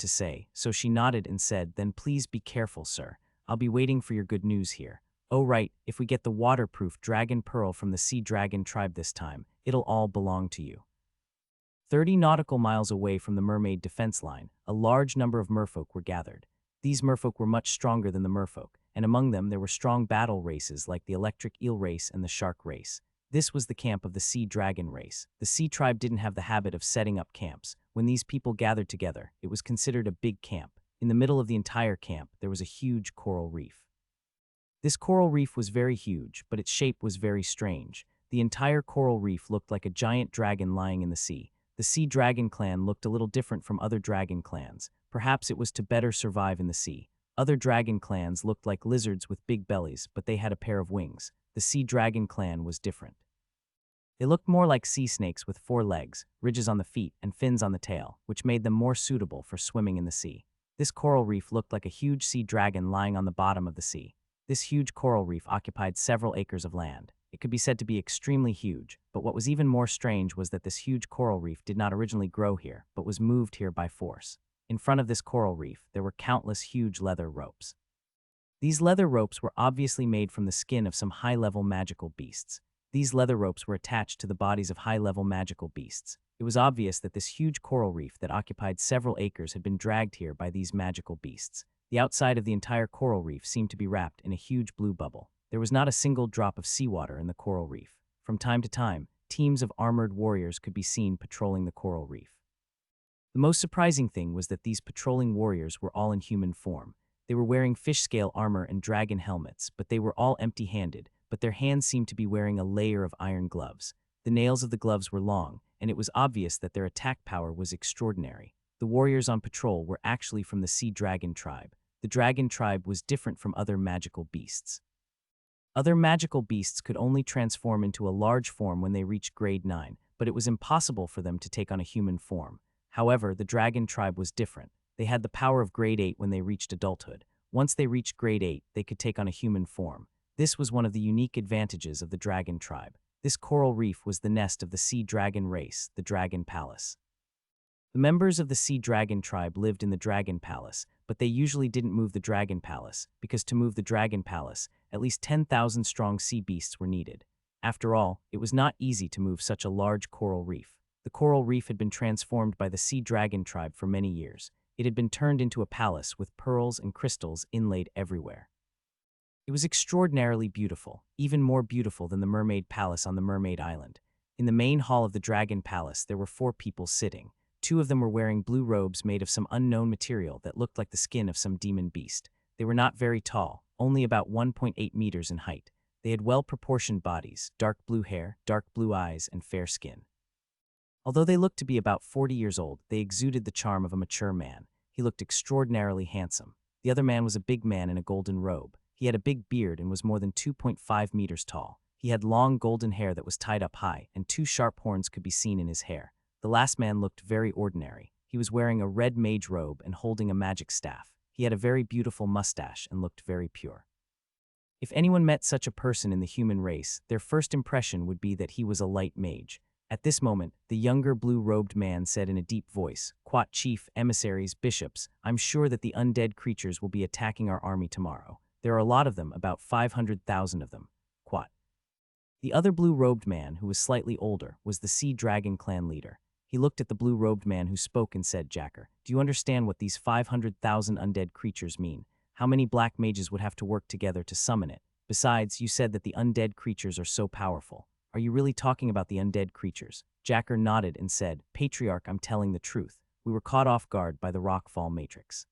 to say, so she nodded and said, "Then please be careful, sir. I'll be waiting for your good news here. Oh right, if we get the waterproof dragon pearl from the sea dragon tribe this time, it'll all belong to you." 30 nautical miles away from the mermaid defense line, a large number of merfolk were gathered. These merfolk were much stronger than the merfolk, and among them there were strong battle races like the electric eel race and the shark race. This was the camp of the sea dragon race. The sea tribe didn't have the habit of setting up camps. When these people gathered together, it was considered a big camp. In the middle of the entire camp, there was a huge coral reef. This coral reef was very huge, but its shape was very strange. The entire coral reef looked like a giant dragon lying in the sea. The sea dragon clan looked a little different from other dragon clans. Perhaps it was to better survive in the sea. Other dragon clans looked like lizards with big bellies, but they had a pair of wings. The sea dragon clan was different. They looked more like sea snakes with 4 legs, ridges on the feet, and fins on the tail, which made them more suitable for swimming in the sea. This coral reef looked like a huge sea dragon lying on the bottom of the sea. This huge coral reef occupied several acres of land. It could be said to be extremely huge, but what was even more strange was that this huge coral reef did not originally grow here, but was moved here by force. In front of this coral reef, there were countless huge leather ropes. These leather ropes were obviously made from the skin of some high-level magical beasts. These leather ropes were attached to the bodies of high-level magical beasts. It was obvious that this huge coral reef that occupied several acres had been dragged here by these magical beasts. The outside of the entire coral reef seemed to be wrapped in a huge blue bubble. There was not a single drop of seawater in the coral reef. From time to time, teams of armored warriors could be seen patrolling the coral reef. The most surprising thing was that these patrolling warriors were all in human form. They were wearing fish-scale armor and dragon helmets, but they were all empty-handed, but their hands seemed to be wearing a layer of iron gloves. The nails of the gloves were long, and it was obvious that their attack power was extraordinary. The warriors on patrol were actually from the sea dragon tribe. The dragon tribe was different from other magical beasts. Other magical beasts could only transform into a large form when they reached grade 9, but it was impossible for them to take on a human form. However, the dragon tribe was different. They had the power of grade 8 when they reached adulthood. Once they reached grade 8, they could take on a human form. This was one of the unique advantages of the dragon tribe. This coral reef was the nest of the sea dragon race, the Dragon Palace. The members of the sea dragon tribe lived in the Dragon Palace, but they usually didn't move the Dragon Palace, because to move the Dragon Palace, at least 10,000 strong sea beasts were needed. After all, it was not easy to move such a large coral reef. The coral reef had been transformed by the sea dragon tribe for many years. It had been turned into a palace with pearls and crystals inlaid everywhere. It was extraordinarily beautiful, even more beautiful than the Mermaid Palace on the Mermaid Island. In the main hall of the Dragon Palace, there were 4 people sitting. 2 of them were wearing blue robes made of some unknown material that looked like the skin of some demon beast. They were not very tall, only about 1.8 meters in height. They had well-proportioned bodies, dark blue hair, dark blue eyes, and fair skin. Although they looked to be about 40 years old, they exuded the charm of a mature man. He looked extraordinarily handsome. The other man was a big man in a golden robe. He had a big beard and was more than 2.5 meters tall. He had long golden hair that was tied up high, and 2 sharp horns could be seen in his hair. The last man looked very ordinary. He was wearing a red mage robe and holding a magic staff. He had a very beautiful mustache and looked very pure. If anyone met such a person in the human race, their first impression would be that he was a light mage. At this moment, the younger blue-robed man said in a deep voice, "Quat chief, emissaries, bishops, I'm sure that the undead creatures will be attacking our army tomorrow. There are a lot of them, about 500,000 of them. Quat." The other blue-robed man, who was slightly older, was the Sea Dragon clan leader. He looked at the blue-robed man who spoke and said, "Jacker, do you understand what these 500,000 undead creatures mean? How many black mages would have to work together to summon it? Besides, you said that the undead creatures are so powerful. Are you really talking about the undead creatures?" Jacker nodded and said, "Patriarch, I'm telling the truth. We were caught off guard by the rockfall matrix.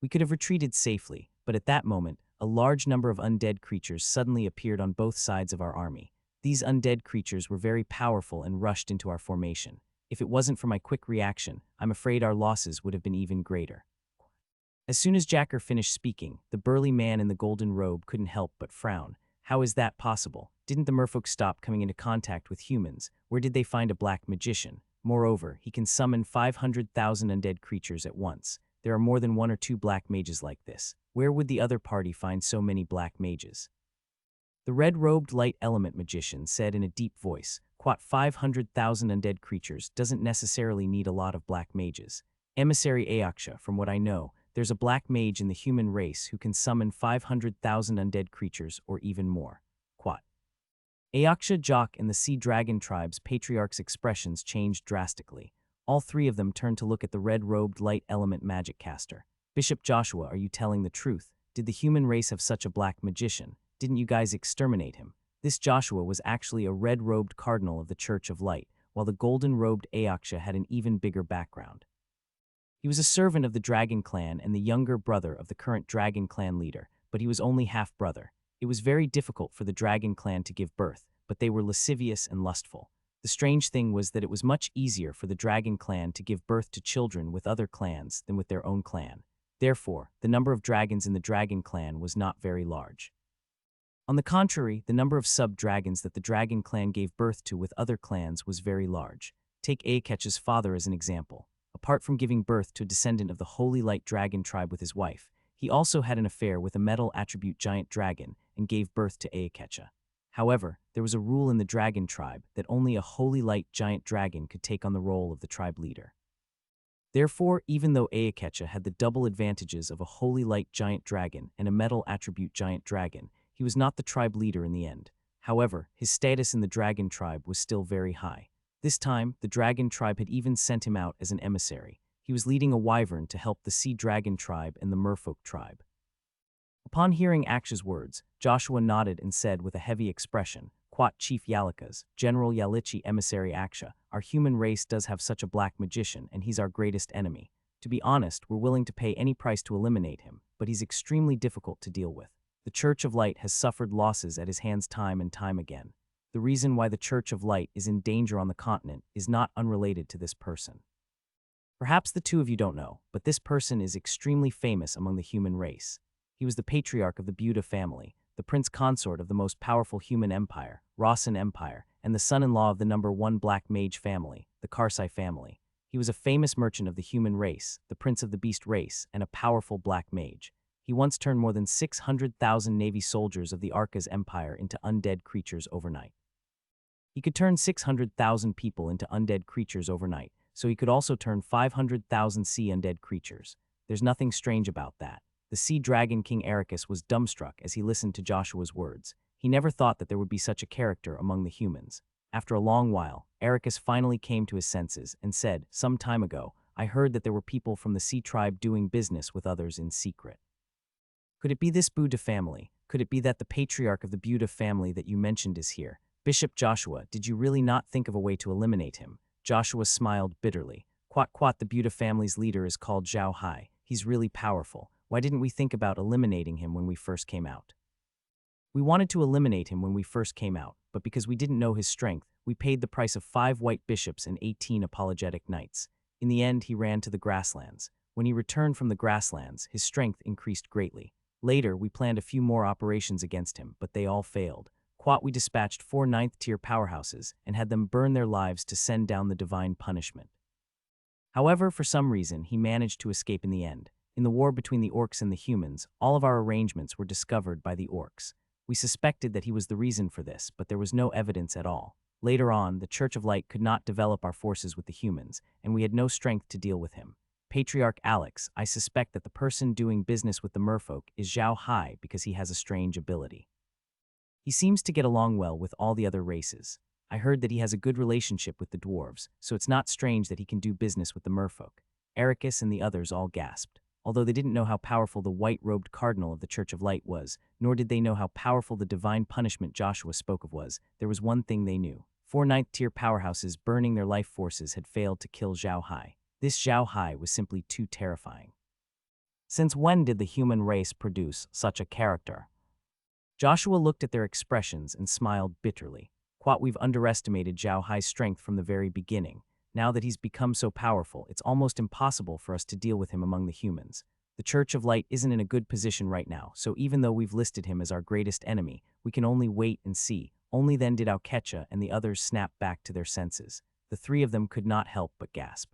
We could have retreated safely, but at that moment, a large number of undead creatures suddenly appeared on both sides of our army. These undead creatures were very powerful and rushed into our formation. If it wasn't for my quick reaction, I'm afraid our losses would have been even greater." As soon as Jacker finished speaking, the burly man in the golden robe couldn't help but frown. How is that possible? Didn't the merfolk stop coming into contact with humans? Where did they find a black magician? Moreover, he can summon 500,000 undead creatures at once. There are more than 1 or 2 black mages like this. Where would the other party find so many black mages? The red-robed light element magician said in a deep voice, "Quat 500,000 undead creatures doesn't necessarily need a lot of black mages. Emissary Ayaksha, from what I know, there's a black mage in the human race who can summon 500,000 undead creatures or even more. Quat. Ayaksha, Jock, and the Sea Dragon tribe's patriarch's expressions changed drastically. All three of them turned to look at the red-robed light element magic caster. Bishop Joshua, are you telling the truth? Did the human race have such a black magician? Didn't you guys exterminate him? This Joshua was actually a red-robed cardinal of the Church of Light, while the golden-robed Ayaksha had an even bigger background. He was a servant of the Dragon Clan and the younger brother of the current Dragon Clan leader, but he was only half-brother. It was very difficult for the Dragon Clan to give birth, but they were lascivious and lustful. The strange thing was that it was much easier for the Dragon Clan to give birth to children with other clans than with their own clan. Therefore, the number of dragons in the Dragon Clan was not very large. On the contrary, the number of sub-dragons that the Dragon Clan gave birth to with other clans was very large. Take Ayaketch's father as an example. Apart from giving birth to a descendant of the Holy Light Dragon tribe with his wife, he also had an affair with a metal attribute giant dragon and gave birth to Ayaketcha. However, there was a rule in the dragon tribe that only a Holy Light giant dragon could take on the role of the tribe leader. Therefore, even though Ayaketcha had the double advantages of a Holy Light giant dragon and a metal attribute giant dragon, he was not the tribe leader in the end. However, his status in the dragon tribe was still very high. This time, the dragon tribe had even sent him out as an emissary. He was leading a wyvern to help the Sea Dragon tribe and the Merfolk tribe. Upon hearing Aksha's words, Joshua nodded and said with a heavy expression, Quat Chief Yalikas, General Yalichi Emissary Aksha, our human race does have such a black magician and he's our greatest enemy. To be honest, we're willing to pay any price to eliminate him, but he's extremely difficult to deal with. The Church of Light has suffered losses at his hands time and time again. The reason why the Church of Light is in danger on the continent is not unrelated to this person. Perhaps the two of you don't know, but this person is extremely famous among the human race. He was the patriarch of the Buddha family, the prince consort of the most powerful human empire, Rasan Empire, and the son-in-law of the #1 black mage family, the Karsai family. He was a famous merchant of the human race, the prince of the beast race, and a powerful black mage. He once turned more than 600,000 navy soldiers of the Arka's empire into undead creatures overnight. He could turn 600,000 people into undead creatures overnight, so he could also turn 500,000 sea undead creatures. There's nothing strange about that. The Sea Dragon King Ericus was dumbstruck as he listened to Joshua's words. He never thought that there would be such a character among the humans. After a long while, Ericus finally came to his senses and said, some time ago, I heard that there were people from the Sea tribe doing business with others in secret. Could it be this Buddha family? Could it be that the patriarch of the Buddha family that you mentioned is here? Bishop Joshua, did you really not think of a way to eliminate him? Joshua smiled bitterly. Quat, the Buddha family's leader is called Zhao Hai. He's really powerful. Why didn't we think about eliminating him when we first came out? We wanted to eliminate him when we first came out, but because we didn't know his strength, we paid the price of 5 white bishops and 18 apologetic knights. In the end, he ran to the grasslands. When he returned from the grasslands, his strength increased greatly. Later, we planned a few more operations against him, but they all failed. We dispatched 4 9th-tier powerhouses and had them burn their lives to send down the divine punishment. However, for some reason, he managed to escape in the end. In the war between the orcs and the humans, all of our arrangements were discovered by the orcs. We suspected that he was the reason for this, but there was no evidence at all. Later on, the Church of Light could not develop our forces with the humans, and we had no strength to deal with him. Patriarch Alex, I suspect that the person doing business with the merfolk is Zhao Hai because he has a strange ability. He seems to get along well with all the other races. I heard that he has a good relationship with the dwarves, so it's not strange that he can do business with the merfolk. Ericus and the others all gasped. Although they didn't know how powerful the white-robed cardinal of the Church of Light was, nor did they know how powerful the divine punishment Joshua spoke of was, there was one thing they knew. 4 9th-tier powerhouses burning their life forces had failed to kill Zhao Hai. This Zhao Hai was simply too terrifying. Since when did the human race produce such a character? Joshua looked at their expressions and smiled bitterly. We've underestimated Zhao Hai's strength from the very beginning. Now that he's become so powerful, it's almost impossible for us to deal with him among the humans. The Church of Light isn't in a good position right now, so even though we've listed him as our greatest enemy, we can only wait and see. Only then did Ayaketcha and the others snap back to their senses. The 3 of them could not help but gasp.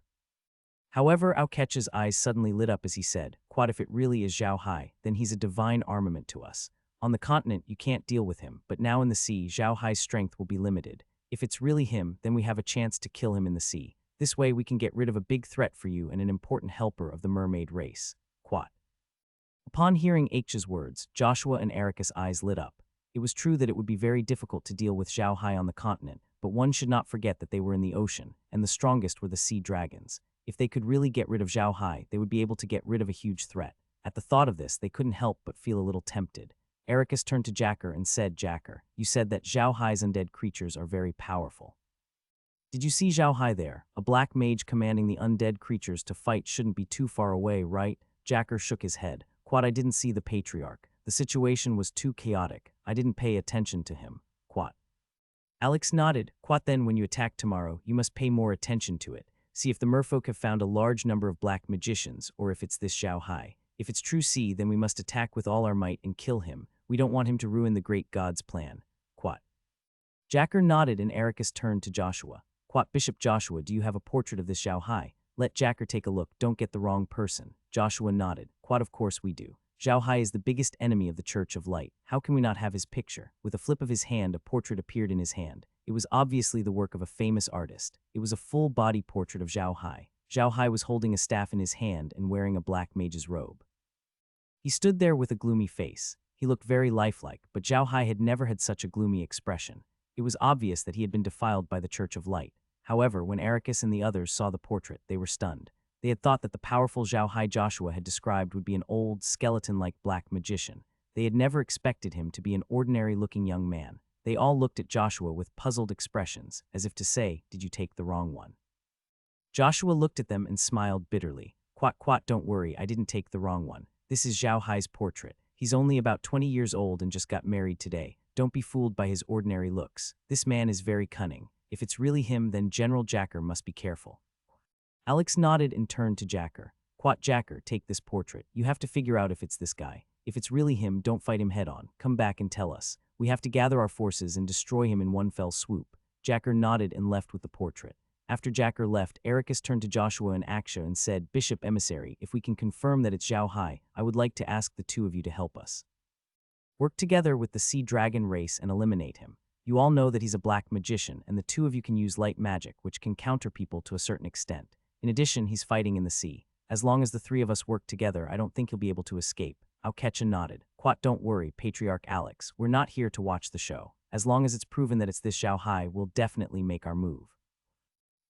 However, Ayaketcha's eyes suddenly lit up as he said, if it really is Zhao Hai, then he's a divine armament to us. On the continent, you can't deal with him, but now in the sea, Zhao Hai's strength will be limited. If it's really him, then we have a chance to kill him in the sea. This way we can get rid of a big threat for you and an important helper of the mermaid race. Quat. Upon hearing H's words, Joshua and Ericus' eyes lit up. It was true that it would be very difficult to deal with Zhao Hai on the continent, but one should not forget that they were in the ocean, and the strongest were the sea dragons. If they could really get rid of Zhao Hai, they would be able to get rid of a huge threat. At the thought of this, they couldn't help but feel a little tempted. Ericus turned to Jacker and said, Jacker, you said that Zhao Hai's undead creatures are very powerful. Did you see Zhao Hai there? A black mage commanding the undead creatures to fight shouldn't be too far away, right? Jacker shook his head. Quat, I didn't see the patriarch. The situation was too chaotic. I didn't pay attention to him. Quat. Alex nodded. Quat, then when you attack tomorrow, you must pay more attention to it. See if the merfolk have found a large number of black magicians, or if it's this Zhao Hai. If it's true see, then we must attack with all our might and kill him. We don't want him to ruin the great god's plan. Quat. Jacker nodded and Ericus turned to Joshua. Quat, Bishop Joshua, do you have a portrait of this Zhao Hai? Let Jacker take a look, don't get the wrong person. Joshua nodded. Quat, of course we do. Zhao Hai is the biggest enemy of the Church of Light. How can we not have his picture? With a flip of his hand, a portrait appeared in his hand. It was obviously the work of a famous artist. It was a full-body portrait of Zhao Hai. Zhao Hai was holding a staff in his hand and wearing a black mage's robe. He stood there with a gloomy face. He looked very lifelike, but Zhao Hai had never had such a gloomy expression. It was obvious that he had been defiled by the Church of Light. However, when Ericus and the others saw the portrait, they were stunned. They had thought that the powerful Zhao Hai Joshua had described would be an old, skeleton-like black magician. They had never expected him to be an ordinary-looking young man. They all looked at Joshua with puzzled expressions, as if to say, did you take the wrong one? Joshua looked at them and smiled bitterly. Quat, quat, don't worry, I didn't take the wrong one. This is Zhao Hai's portrait. He's only about 20 years old and just got married today. Don't be fooled by his ordinary looks. This man is very cunning. If it's really him, then General Jacker must be careful. Alex nodded and turned to Jacker. Quat, Jacker, take this portrait. You have to figure out if it's this guy. If it's really him, don't fight him head-on. Come back and tell us. We have to gather our forces and destroy him in one fell swoop. Jacker nodded and left with the portrait. After Jacker left, Ericus turned to Joshua and Aksha and said, Bishop Emissary, if we can confirm that it's Zhao Hai, I would like to ask the two of you to help us. Work together with the Sea Dragon race and eliminate him. You all know that he's a black magician, and the two of you can use light magic, which can counter people to a certain extent. In addition, he's fighting in the sea. As long as the three of us work together, I don't think he'll be able to escape. Auketcha nodded. Quat, don't worry, Patriarch Alex. We're not here to watch the show. As long as it's proven that it's this Zhao Hai, we'll definitely make our move.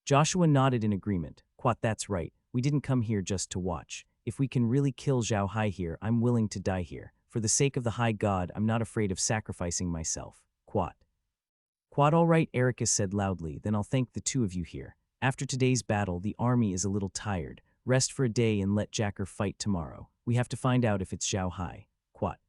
Joshua nodded in agreement. Quat, that's right. We didn't come here just to watch. If we can really kill Zhao Hai here, I'm willing to die here. For the sake of the High God, I'm not afraid of sacrificing myself. Quat. Quat, all right, Ericus said loudly. Then I'll thank the two of you here. After today's battle, the army is a little tired. Rest for a day and let Jacker fight tomorrow. We have to find out if it's Zhao Hai. Quat.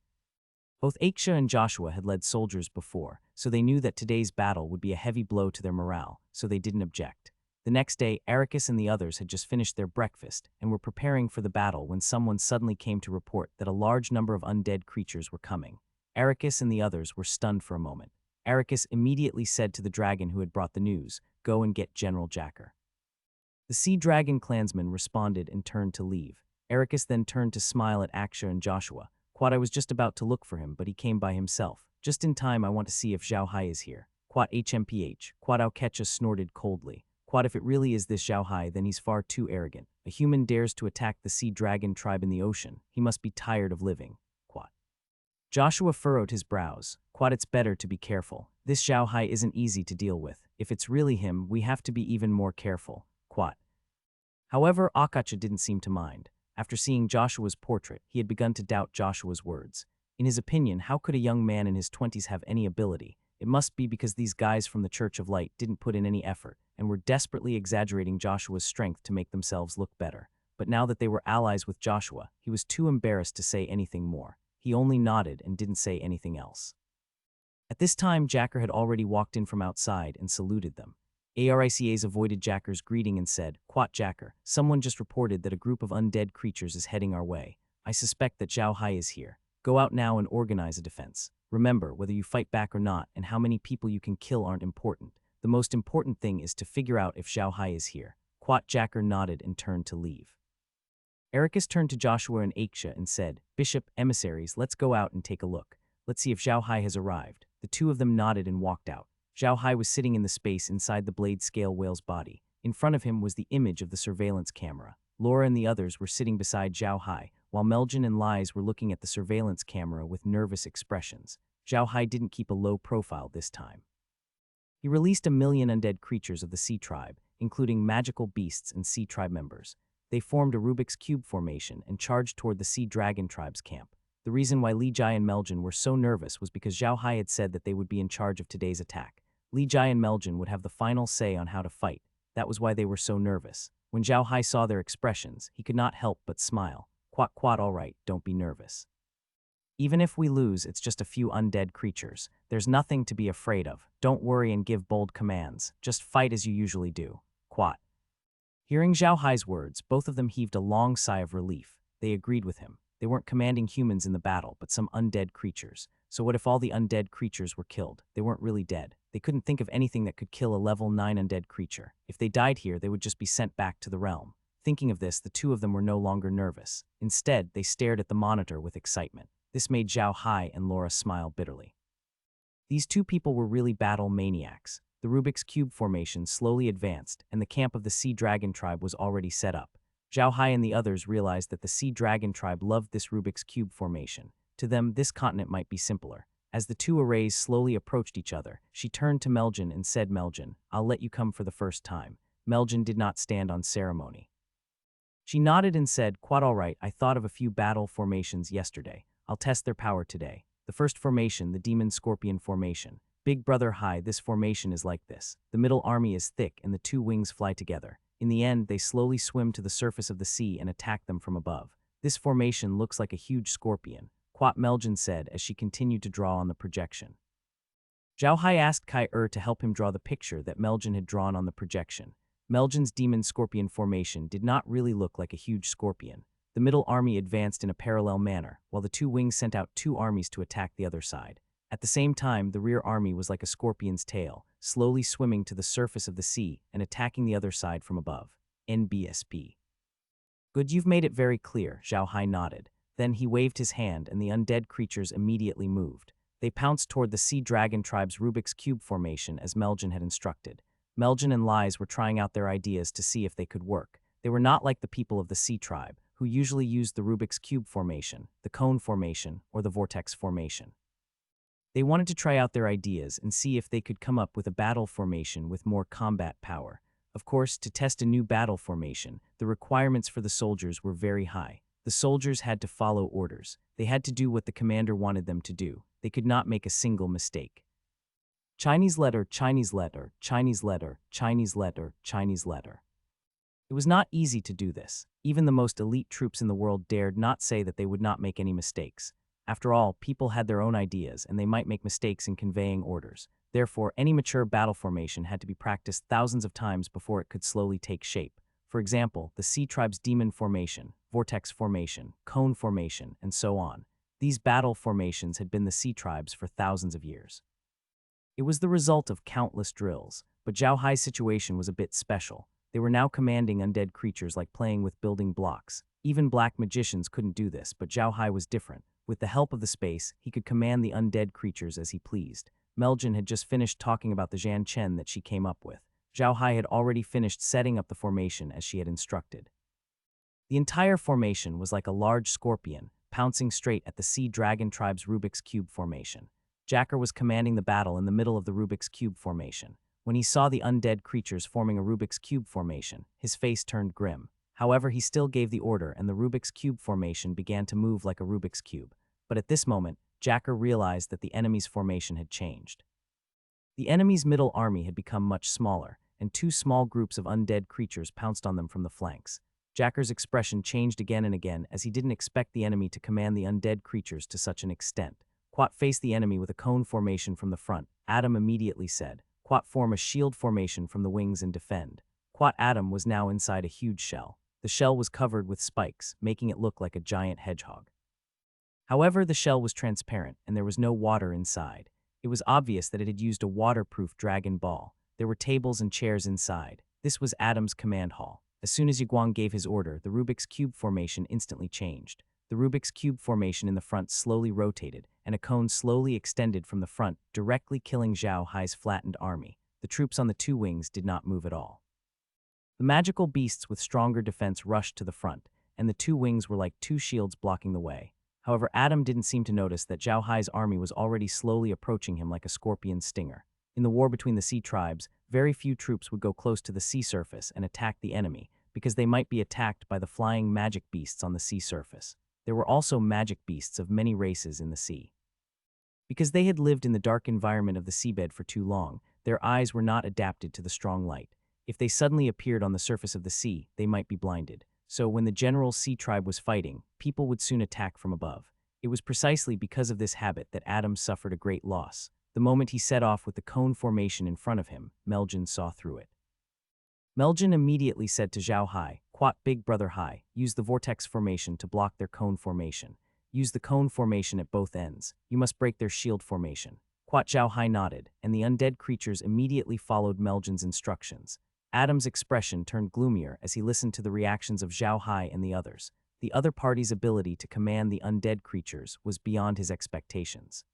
Both Aksha and Joshua had led soldiers before, so they knew that today's battle would be a heavy blow to their morale, so they didn't object. The next day, Ericus and the others had just finished their breakfast and were preparing for the battle when someone suddenly came to report that a large number of undead creatures were coming. Ericus and the others were stunned for a moment. Ericus immediately said to the dragon who had brought the news, go and get General Jacker. The Sea Dragon clansman responded and turned to leave. Ericus then turned to smile at Aksha and Joshua. Quat, I was just about to look for him, but he came by himself. Just in time, I want to see if Zhao Hai is here. Quat, HMPH. Quat, Auketcha snorted coldly. Quat, if it really is this Zhao Hai, then he's far too arrogant. A human dares to attack the Sea Dragon tribe in the ocean. He must be tired of living. Quat. Joshua furrowed his brows. Quat, it's better to be careful. This Zhao Hai isn't easy to deal with. If it's really him, we have to be even more careful. Quat. However, Auketcha didn't seem to mind. After seeing Joshua's portrait, he had begun to doubt Joshua's words. In his opinion, how could a young man in his 20s have any ability? It must be because these guys from the Church of Light didn't put in any effort and were desperately exaggerating Joshua's strength to make themselves look better. But now that they were allies with Joshua, he was too embarrassed to say anything more. He only nodded and didn't say anything else. At this time, Jacker had already walked in from outside and saluted them. Aricas avoided Jacker's greeting and said, Quat, Jacker, someone just reported that a group of undead creatures is heading our way. I suspect that Zhao Hai is here. Go out now and organize a defense. Remember, whether you fight back or not and how many people you can kill aren't important. The most important thing is to figure out if Zhao Hai is here. Quat, Jacker nodded and turned to leave. Ericus turned to Joshua and Aksha and said, Bishop, emissaries, let's go out and take a look. Let's see if Zhao Hai has arrived. The two of them nodded and walked out. Zhao Hai was sitting in the space inside the blade scale whale's body. In front of him was the image of the surveillance camera. Laura and the others were sitting beside Zhao Hai, while Meljin and Lies were looking at the surveillance camera with nervous expressions. Zhao Hai didn't keep a low profile this time. He released 1,000,000 undead creatures of the Sea Tribe, including magical beasts and Sea Tribe members. They formed a Rubik's Cube formation and charged toward the Sea Dragon Tribe's camp. The reason why Li Jai and Meljin were so nervous was because Zhao Hai had said that they would be in charge of today's attack. Li Jai and Meljin would have the final say on how to fight. That was why they were so nervous. When Zhao Hai saw their expressions, he could not help but smile. Quat quat, all right, don't be nervous. Even if we lose, it's just a few undead creatures. There's nothing to be afraid of. Don't worry and give bold commands. Just fight as you usually do. Quat. Hearing Zhao Hai's words, both of them heaved a long sigh of relief. They agreed with him. They weren't commanding humans in the battle, but some undead creatures. So what if all the undead creatures were killed? They weren't really dead. They couldn't think of anything that could kill a level 9 undead creature. If they died here, they would just be sent back to the realm. Thinking of this, the two of them were no longer nervous. Instead, they stared at the monitor with excitement. This made Zhao Hai and Laura smile bitterly. These two people were really battle maniacs. The Rubik's Cube formation slowly advanced, and the camp of the Sea Dragon Tribe was already set up. Zhao Hai and the others realized that the Sea Dragon Tribe loved this Rubik's Cube formation. To them, this continent might be simpler. As the two arrays slowly approached each other, she turned to Meljin and said, "Meljin, I'll let you come for the first time." Meljin did not stand on ceremony. She nodded and said, "Quite all right, I thought of a few battle formations yesterday. I'll test their power today. The first formation, the Demon Scorpion formation. Big Brother Hai, this formation is like this. The middle army is thick and the two wings fly together. In the end, they slowly swim to the surface of the sea and attack them from above. This formation looks like a huge scorpion," Quat Meljin said as she continued to draw on the projection. Zhao Hai asked Heir to help him draw the picture that Meljin had drawn on the projection. Meljin's Demon Scorpion formation did not really look like a huge scorpion. The middle army advanced in a parallel manner, while the two wings sent out two armies to attack the other side. At the same time, the rear army was like a scorpion's tail, slowly swimming to the surface of the sea and attacking the other side from above. NBSP. Good, you've made it very clear, Zhao Hai nodded. Then he waved his hand and the undead creatures immediately moved. They pounced toward the Sea Dragon Tribe's Rubik's Cube formation as Meljin had instructed. Meljin and Lies were trying out their ideas to see if they could work. They were not like the people of the Sea Tribe, who usually used the Rubik's Cube formation, the cone formation, or the vortex formation. They wanted to try out their ideas and see if they could come up with a battle formation with more combat power. Of course, to test a new battle formation, the requirements for the soldiers were very high. The soldiers had to follow orders. They had to do what the commander wanted them to do. They could not make a single mistake. Chinese letter, Chinese letter, Chinese letter, Chinese letter, Chinese letter. It was not easy to do this. Even the most elite troops in the world dared not say that they would not make any mistakes. After all, people had their own ideas, and they might make mistakes in conveying orders. Therefore, any mature battle formation had to be practiced thousands of times before it could slowly take shape. For example, the Sea Tribe's Demon Formation, Vortex Formation, Cone Formation, and so on. These battle formations had been the Sea Tribes for thousands of years. It was the result of countless drills, but Zhao Hai's situation was a bit special. They were now commanding undead creatures like playing with building blocks. Even black magicians couldn't do this, but Zhao Hai was different. With the help of the space, he could command the undead creatures as he pleased. Meljin had just finished talking about the Zhan Chen that she came up with. Zhao Hai had already finished setting up the formation as she had instructed. The entire formation was like a large scorpion, pouncing straight at the Sea Dragon Tribe's Rubik's Cube formation. Jacker was commanding the battle in the middle of the Rubik's Cube formation. When he saw the undead creatures forming a Rubik's Cube formation, his face turned grim. However, he still gave the order and the Rubik's Cube formation began to move like a Rubik's Cube. But at this moment, Jacker realized that the enemy's formation had changed. The enemy's middle army had become much smaller, and two small groups of undead creatures pounced on them from the flanks. Jacker's expression changed again and again as he didn't expect the enemy to command the undead creatures to such an extent. Quat faced the enemy with a cone formation from the front. Adam immediately said, "Quat, form a shield formation from the wings and defend." Quat Adam was now inside a huge shell. The shell was covered with spikes, making it look like a giant hedgehog. However, the shell was transparent and there was no water inside. It was obvious that it had used a waterproof dragon ball. There were tables and chairs inside. This was Adam's command hall. As soon as Yiguang gave his order, the Rubik's Cube formation instantly changed. The Rubik's Cube formation in the front slowly rotated, and a cone slowly extended from the front, directly killing Zhao Hai's flattened army. The troops on the two wings did not move at all. The magical beasts with stronger defense rushed to the front, and the two wings were like two shields blocking the way. However, Adam didn't seem to notice that Zhao Hai's army was already slowly approaching him like a scorpion's stinger. In the war between the sea tribes, very few troops would go close to the sea surface and attack the enemy, because they might be attacked by the flying magic beasts on the sea surface. There were also magic beasts of many races in the sea. Because they had lived in the dark environment of the seabed for too long, their eyes were not adapted to the strong light. If they suddenly appeared on the surface of the sea, they might be blinded. So when the general sea tribe was fighting, people would soon attack from above. It was precisely because of this habit that Adam suffered a great loss. The moment he set off with the cone formation in front of him, Meljan saw through it. Meljan immediately said to Zhao Hai, "Quat Big Brother Hai, use the vortex formation to block their cone formation. Use the cone formation at both ends. You must break their shield formation." Quat Zhao Hai nodded, and the undead creatures immediately followed Meljan's instructions. Adam's expression turned gloomier as he listened to the reactions of Zhao Hai and the others. The other party's ability to command the undead creatures was beyond his expectations.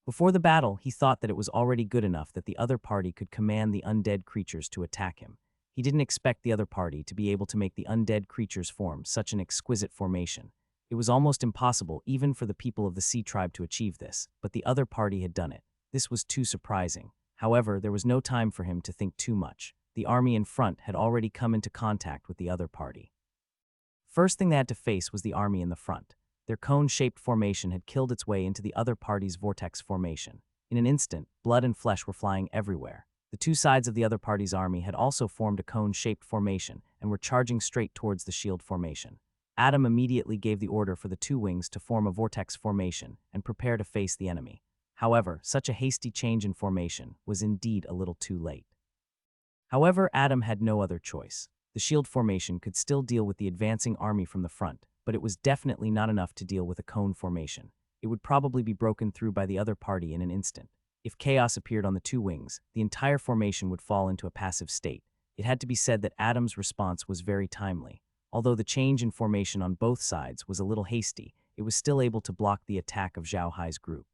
Before the battle, he thought that it was already good enough that the other party could command the undead creatures to attack him. He didn't expect the other party to be able to make the undead creatures form such an exquisite formation. It was almost impossible even for the people of the sea tribe to achieve this, but the other party had done it. This was too surprising. However, there was no time for him to think too much. The army in front had already come into contact with the other party. First thing they had to face was the army in the front. Their cone-shaped formation had killed its way into the other party's vortex formation. In an instant, blood and flesh were flying everywhere. The two sides of the other party's army had also formed a cone-shaped formation and were charging straight towards the shield formation. Adam immediately gave the order for the two wings to form a vortex formation and prepare to face the enemy. However, such a hasty change in formation was indeed a little too late. However, Adam had no other choice. The shield formation could still deal with the advancing army from the front, but it was definitely not enough to deal with a cone formation. It would probably be broken through by the other party in an instant. If chaos appeared on the two wings, the entire formation would fall into a passive state. It had to be said that Adam's response was very timely. Although the change in formation on both sides was a little hasty, it was still able to block the attack of Zhao Hai's group.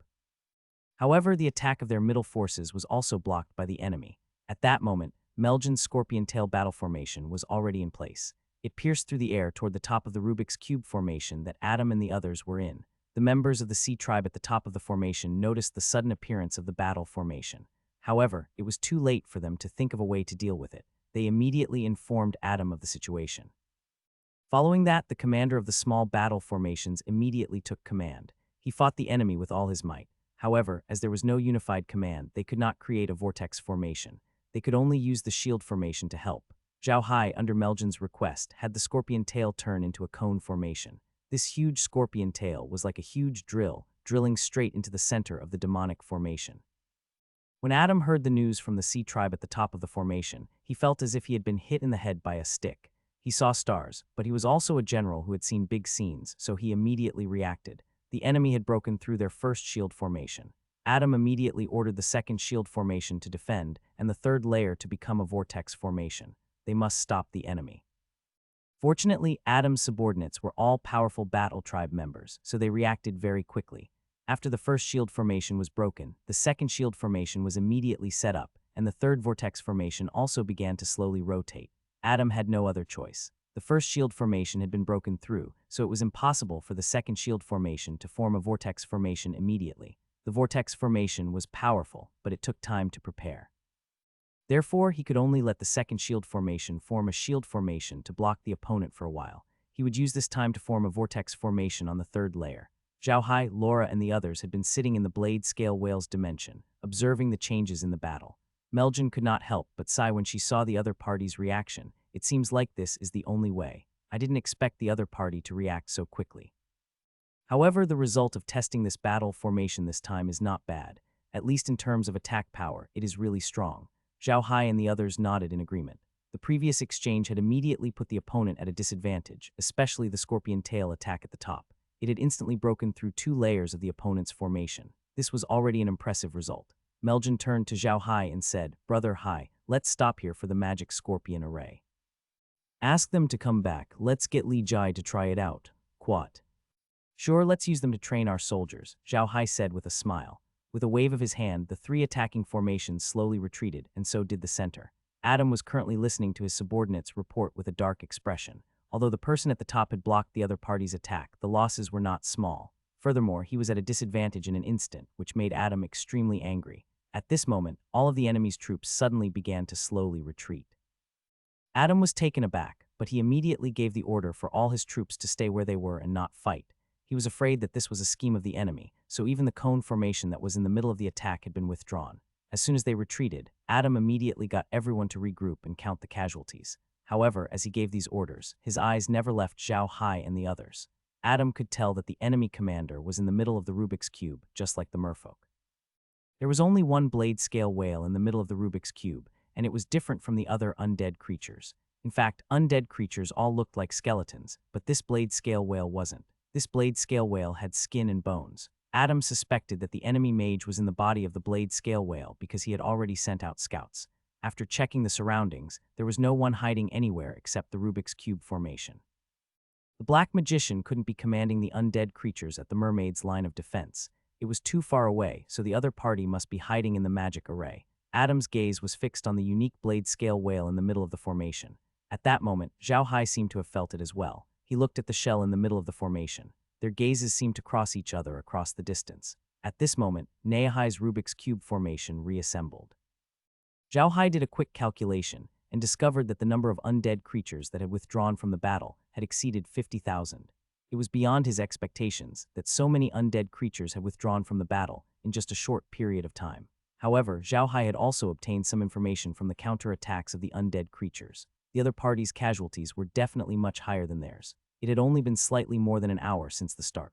However, the attack of their middle forces was also blocked by the enemy. At that moment, Meljan's scorpion tail battle formation was already in place. It pierced through the air toward the top of the Rubik's Cube formation that Adam and the others were in. The members of the sea tribe at the top of the formation noticed the sudden appearance of the battle formation. However, it was too late for them to think of a way to deal with it. They immediately informed Adam of the situation. Following that, the commander of the small battle formations immediately took command. He fought the enemy with all his might. However, as there was no unified command, they could not create a vortex formation. They could only use the shield formation to help. Zhao Hai, under Meljan's request, had the scorpion tail turn into a cone formation. This huge scorpion tail was like a huge drill, drilling straight into the center of the demonic formation. When Adam heard the news from the sea tribe at the top of the formation, he felt as if he had been hit in the head by a stick. He saw stars, but he was also a general who had seen big scenes, so he immediately reacted. The enemy had broken through their first shield formation. Adam immediately ordered the second shield formation to defend and the third layer to become a vortex formation. They must stop the enemy. Fortunately, Adam's subordinates were all powerful battle tribe members, so they reacted very quickly. After the first shield formation was broken, the second shield formation was immediately set up, and the third vortex formation also began to slowly rotate. Adam had no other choice. The first shield formation had been broken through, so it was impossible for the second shield formation to form a vortex formation immediately. The vortex formation was powerful, but it took time to prepare. Therefore, he could only let the second shield formation form a shield formation to block the opponent for a while. He would use this time to form a vortex formation on the third layer. Zhao Hai, Laura, and the others had been sitting in the blade scale whale's dimension, observing the changes in the battle. Meljan could not help but sigh when she saw the other party's reaction. It seems like this is the only way. I didn't expect the other party to react so quickly. However, the result of testing this battle formation this time is not bad. At least in terms of attack power, it is really strong. Zhao Hai and the others nodded in agreement. The previous exchange had immediately put the opponent at a disadvantage, especially the scorpion tail attack at the top. It had instantly broken through 2 layers of the opponent's formation. This was already an impressive result. Meljan turned to Zhao Hai and said, "Brother Hai, let's stop here for the magic scorpion array. Ask them to come back. Let's get Li Jai to try it out." Quat. "Sure, let's use them to train our soldiers," Zhao Hai said with a smile. With a wave of his hand, the 3 attacking formations slowly retreated, and so did the center. Adam was currently listening to his subordinates report with a dark expression. Although the person at the top had blocked the other party's attack, the losses were not small. Furthermore, he was at a disadvantage in an instant, which made Adam extremely angry. At this moment, all of the enemy's troops suddenly began to slowly retreat. Adam was taken aback, but he immediately gave the order for all his troops to stay where they were and not fight. He was afraid that this was a scheme of the enemy, so even the cone formation that was in the middle of the attack had been withdrawn. As soon as they retreated, Adam immediately got everyone to regroup and count the casualties. However, as he gave these orders, his eyes never left Zhao Hai and the others. Adam could tell that the enemy commander was in the middle of the Rubik's Cube, just like the merfolk. There was only one blade-scale whale in the middle of the Rubik's Cube, and it was different from the other undead creatures. In fact, undead creatures all looked like skeletons, but this blade-scale whale wasn't. This blade-scale whale had skin and bones. Adam suspected that the enemy mage was in the body of the blade-scale whale because he had already sent out scouts. After checking the surroundings, there was no one hiding anywhere except the Rubik's Cube formation. The Black Magician couldn't be commanding the undead creatures at the mermaid's line of defense. It was too far away, so the other party must be hiding in the magic array. Adam's gaze was fixed on the unique blade-scale whale in the middle of the formation. At that moment, Zhao Hai seemed to have felt it as well. He looked at the shell in the middle of the formation. Their gazes seemed to cross each other across the distance. At this moment, Nehai's Rubik's Cube formation reassembled. Zhao Hai did a quick calculation and discovered that the number of undead creatures that had withdrawn from the battle had exceeded 50,000. It was beyond his expectations that so many undead creatures had withdrawn from the battle in just a short period of time. However, Zhao Hai had also obtained some information from the counterattacks of the undead creatures. The other party's casualties were definitely much higher than theirs. It had only been slightly more than an hour since the start.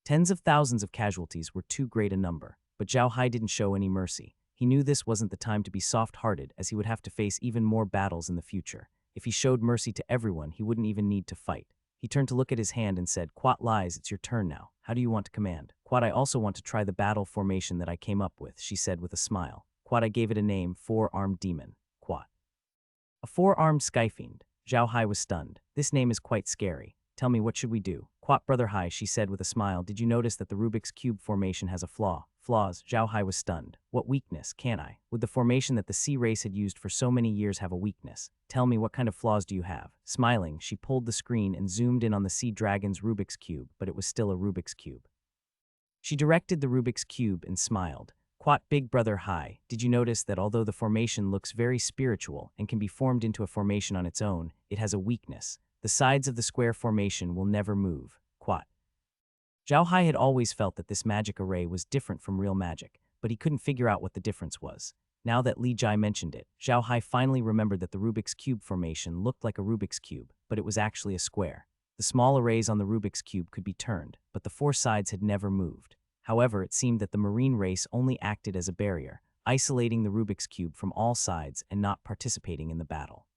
Tens of thousands of casualties were too great a number, but Zhao Hai didn't show any mercy. He knew this wasn't the time to be soft-hearted, as he would have to face even more battles in the future. If he showed mercy to everyone, he wouldn't even need to fight. He turned to look at his hand and said, "Quat lies, it's your turn now. How do you want to command?" "Quat, I also want to try the battle formation that I came up with," she said with a smile. "Quat, I gave it a name, Four-Armed Demon." "Quat." "A four-armed skyfiend." Zhao Hai was stunned. "This name is quite scary. Tell me, what should we do?" "Quat, Brother Hai," she said with a smile. "Did you notice that the Rubik's Cube formation has a flaw?" "Flaws?" Zhao Hai was stunned. "What weakness, can I? Would the formation that the sea race had used for so many years have a weakness? Tell me, what kind of flaws do you have?" Smiling, she pulled the screen and zoomed in on the sea dragon's Rubik's Cube, but it was still a Rubik's Cube. She directed the Rubik's Cube and smiled. "Quat, Big Brother Hai, did you notice that although the formation looks very spiritual and can be formed into a formation on its own, it has a weakness? The sides of the square formation will never move." "Quat." Zhao Hai had always felt that this magic array was different from real magic, but he couldn't figure out what the difference was. Now that Li Jai mentioned it, Zhao Hai finally remembered that the Rubik's Cube formation looked like a Rubik's Cube, but it was actually a square. The small arrays on the Rubik's Cube could be turned, but the four sides had never moved. However, it seemed that the marine race only acted as a barrier, isolating the Rubik's Cube from all sides and not participating in the battle.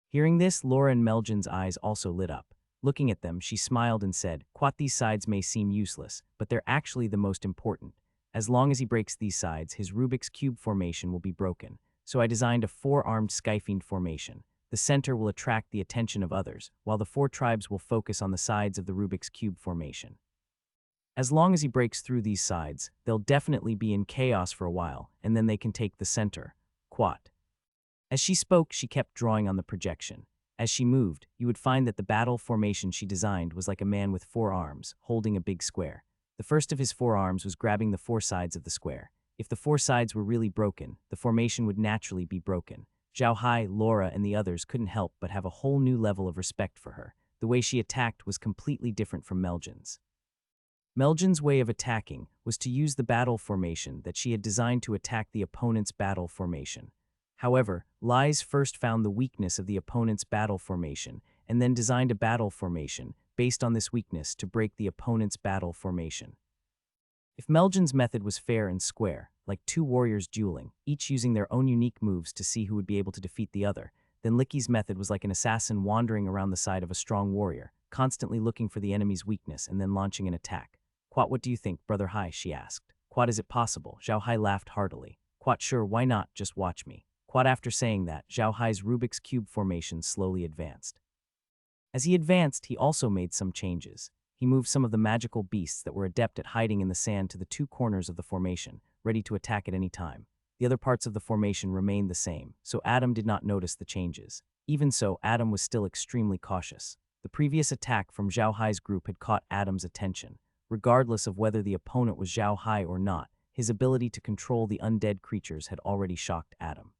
Hearing this, Laura and Meljan's eyes also lit up. Looking at them, she smiled and said, "Quat, these sides may seem useless, but they're actually the most important. As long as he breaks these sides, his Rubik's Cube formation will be broken. So I designed a four-armed skyfiend formation. The center will attract the attention of others, while the four tribes will focus on the sides of the Rubik's Cube formation. As long as he breaks through these sides, they'll definitely be in chaos for a while, and then they can take the center." Quat. As she spoke, she kept drawing on the projection. As she moved, you would find that the battle formation she designed was like a man with four arms, holding a big square. The first of his four arms was grabbing the four sides of the square. If the four sides were really broken, the formation would naturally be broken. Zhao Hai, Laura, and the others couldn't help but have a whole new level of respect for her. The way she attacked was completely different from Meljan's. Meljan's way of attacking was to use the battle formation that she had designed to attack the opponent's battle formation. However, Lies first found the weakness of the opponent's battle formation and then designed a battle formation based on this weakness to break the opponent's battle formation. If Meljan's method was fair and square, like two warriors dueling, each using their own unique moves to see who would be able to defeat the other, then Licky's method was like an assassin wandering around the side of a strong warrior, constantly looking for the enemy's weakness and then launching an attack. "Quat, what do you think, Brother Hai?" she asked. "Quat, is it possible?" Zhao Hai laughed heartily. "Quat, sure, why not? Just watch me." Quat. After saying that, Zhao Hai's Rubik's Cube formation slowly advanced. As he advanced, he also made some changes. He moved some of the magical beasts that were adept at hiding in the sand to the two corners of the formation, ready to attack at any time. The other parts of the formation remained the same, so Adam did not notice the changes. Even so, Adam was still extremely cautious. The previous attack from Zhao Hai's group had caught Adam's attention. Regardless of whether the opponent was Zhao Hai or not, his ability to control the undead creatures had already shocked Adam.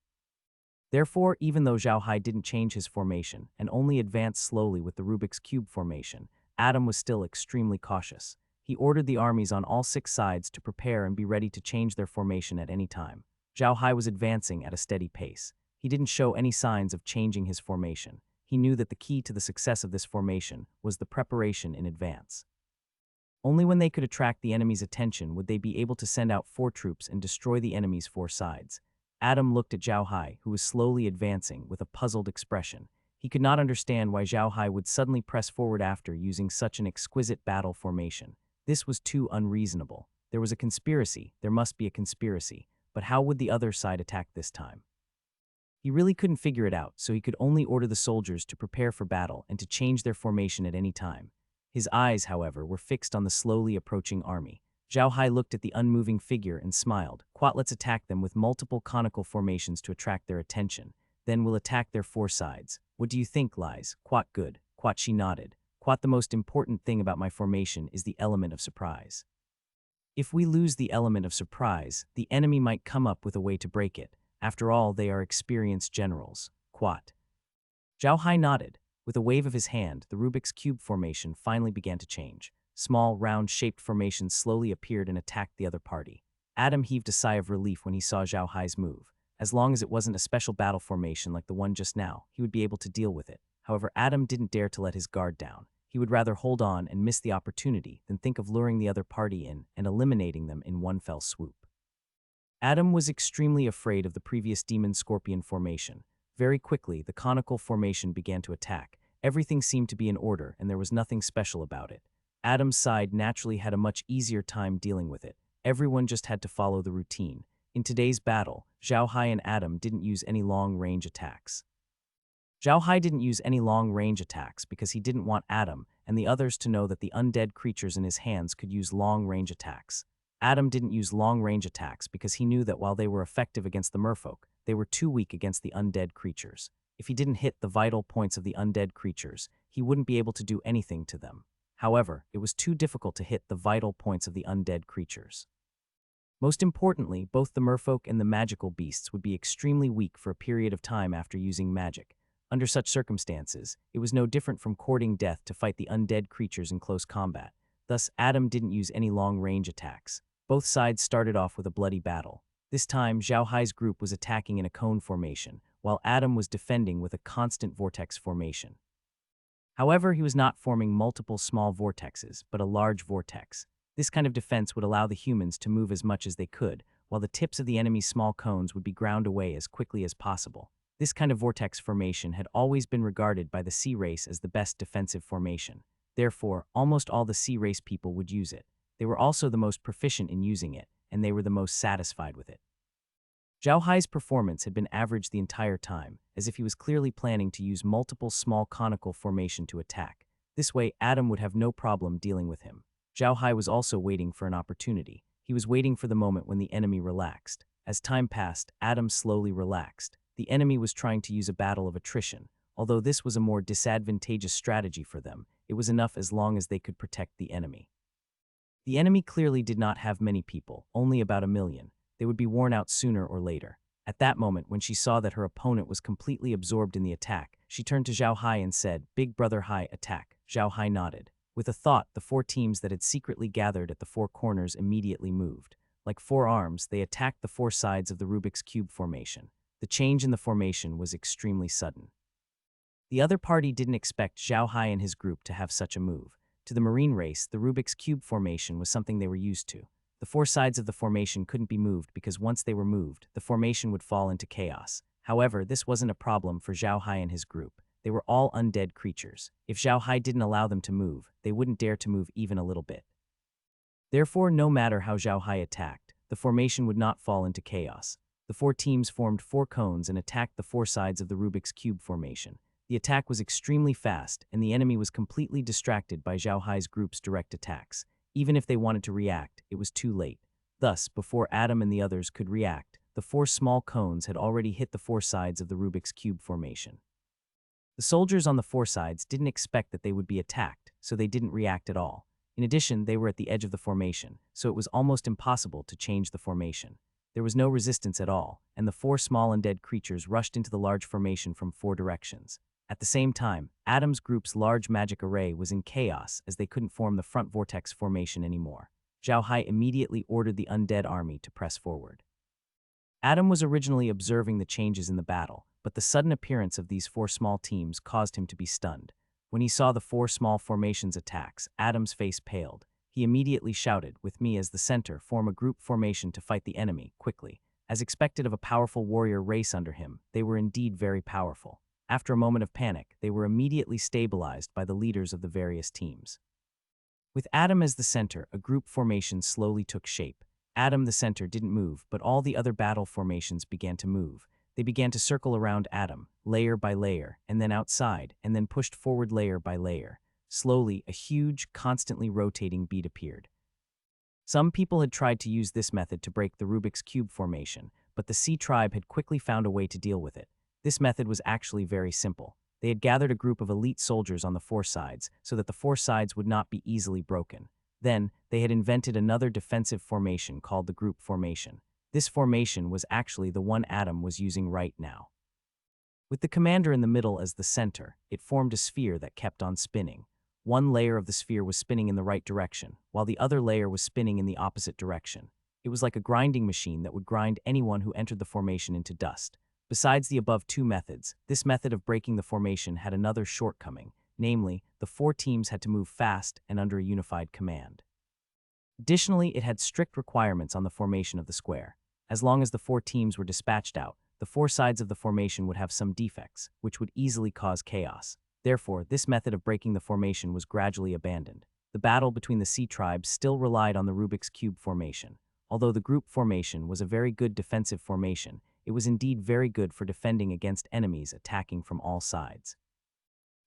Therefore, even though Zhao Hai didn't change his formation and only advanced slowly with the Rubik's Cube formation, Adam was still extremely cautious. He ordered the armies on all 6 sides to prepare and be ready to change their formation at any time. Zhao Hai was advancing at a steady pace. He didn't show any signs of changing his formation. He knew that the key to the success of this formation was the preparation in advance. Only when they could attract the enemy's attention would they be able to send out 4 troops and destroy the enemy's 4 sides. Adam looked at Zhao Hai, who was slowly advancing, with a puzzled expression. He could not understand why Zhao Hai would suddenly press forward after using such an exquisite battle formation. This was too unreasonable. There was a conspiracy, there must be a conspiracy, but how would the other side attack this time? He really couldn't figure it out, so he could only order the soldiers to prepare for battle and to change their formation at any time. His eyes, however, were fixed on the slowly approaching army. Zhao Hai looked at the unmoving figure and smiled. "Quat, let's attack them with multiple conical formations to attract their attention. Then we'll attack their 4 sides. What do you think, Lies?" "Quat, good." Quat, she nodded. "Quat, the most important thing about my formation is the element of surprise. If we lose the element of surprise, the enemy might come up with a way to break it. After all, they are experienced generals." "Quat." Zhao Hai nodded. With a wave of his hand, the Rubik's Cube formation finally began to change. Small, round-shaped formations slowly appeared and attacked the other party. Adam heaved a sigh of relief when he saw Zhao Hai's move. As long as it wasn't a special battle formation like the one just now, he would be able to deal with it. However, Adam didn't dare to let his guard down. He would rather hold on and miss the opportunity than think of luring the other party in and eliminating them in one fell swoop. Adam was extremely afraid of the previous demon-scorpion formation. Very quickly, the conical formation began to attack. Everything seemed to be in order, and there was nothing special about it. Adam's side naturally had a much easier time dealing with it. Everyone just had to follow the routine. In today's battle, Zhao Hai and Adam didn't use any long-range attacks. Zhao Hai didn't use any long-range attacks because he didn't want Adam and the others to know that the undead creatures in his hands could use long-range attacks. Adam didn't use long-range attacks because he knew that while they were effective against the merfolk, they were too weak against the undead creatures. If he didn't hit the vital points of the undead creatures, he wouldn't be able to do anything to them. However, it was too difficult to hit the vital points of the undead creatures. Most importantly, both the merfolk and the magical beasts would be extremely weak for a period of time after using magic. Under such circumstances, it was no different from courting death to fight the undead creatures in close combat. Thus, Adam didn't use any long-range attacks. Both sides started off with a bloody battle. This time, Zhao Hai's group was attacking in a cone formation, while Adam was defending with a constant vortex formation. However, he was not forming multiple small vortexes, but a large vortex. This kind of defense would allow the humans to move as much as they could, while the tips of the enemy's small cones would be ground away as quickly as possible. This kind of vortex formation had always been regarded by the sea race as the best defensive formation. Therefore, almost all the sea race people would use it. They were also the most proficient in using it, and they were the most satisfied with it. Zhao Hai's performance had been average the entire time, as if he was clearly planning to use multiple small conical formation to attack. This way, Adam would have no problem dealing with him. Zhao Hai was also waiting for an opportunity. He was waiting for the moment when the enemy relaxed. As time passed, Adam slowly relaxed. The enemy was trying to use a battle of attrition. Although this was a more disadvantageous strategy for them, it was enough as long as they could protect the enemy. The enemy clearly did not have many people, only about 1 million. They would be worn out sooner or later. At that moment, when she saw that her opponent was completely absorbed in the attack, she turned to Zhao Hai and said, "Big Brother Hai, attack." Zhao Hai nodded. With a thought, the 4 teams that had secretly gathered at the 4 corners immediately moved. Like 4 arms, they attacked the 4 sides of the Rubik's Cube formation. The change in the formation was extremely sudden. The other party didn't expect Zhao Hai and his group to have such a move. To the marine race, the Rubik's Cube formation was something they were used to. The 4 sides of the formation couldn't be moved because once they were moved, the formation would fall into chaos. However, this wasn't a problem for Zhao Hai and his group. They were all undead creatures. If Zhao Hai didn't allow them to move, they wouldn't dare to move even a little bit. Therefore, no matter how Zhao Hai attacked, the formation would not fall into chaos. The 4 teams formed 4 cones and attacked the 4 sides of the Rubik's Cube formation. The attack was extremely fast, and the enemy was completely distracted by Zhao Hai's group's direct attacks. Even if they wanted to react, it was too late. Thus, before Adam and the others could react, the 4 small cones had already hit the 4 sides of the Rubik's Cube formation. The soldiers on the 4 sides didn't expect that they would be attacked, so they didn't react at all. In addition, they were at the edge of the formation, so it was almost impossible to change the formation. There was no resistance at all, and the 4 small undead creatures rushed into the large formation from 4 directions. At the same time, Adam's group's large magic array was in chaos as they couldn't form the front vortex formation anymore. Zhao Hai immediately ordered the undead army to press forward. Adam was originally observing the changes in the battle, but the sudden appearance of these 4 small teams caused him to be stunned. When he saw the 4 small formations' attacks, Adam's face paled. He immediately shouted, "With me as the center, form a group formation to fight the enemy, quickly." As expected of a powerful warrior race under him, they were indeed very powerful. After a moment of panic, they were immediately stabilized by the leaders of the various teams. With Adam as the center, a group formation slowly took shape. Adam, the center, didn't move, but all the other battle formations began to move. They began to circle around Adam, layer by layer, and then outside, and then pushed forward layer by layer. Slowly, a huge, constantly rotating bead appeared. Some people had tried to use this method to break the Rubik's Cube formation, but the Sea tribe had quickly found a way to deal with it. This method was actually very simple. They had gathered a group of elite soldiers on the 4 sides, so that the 4 sides would not be easily broken. Then, they had invented another defensive formation called the group formation. This formation was actually the one Adam was using right now. With the commander in the middle as the center, it formed a sphere that kept on spinning. One layer of the sphere was spinning in the right direction, while the other layer was spinning in the opposite direction. It was like a grinding machine that would grind anyone who entered the formation into dust. Besides the above 2 methods, this method of breaking the formation had another shortcoming, namely, the 4 teams had to move fast and under a unified command. Additionally, it had strict requirements on the formation of the square. As long as the 4 teams were dispatched out, the 4 sides of the formation would have some defects, which would easily cause chaos. Therefore, this method of breaking the formation was gradually abandoned. The battle between the Sea tribes still relied on the Rubik's Cube formation. Although the group formation was a very good defensive formation, it was indeed very good for defending against enemies attacking from all sides.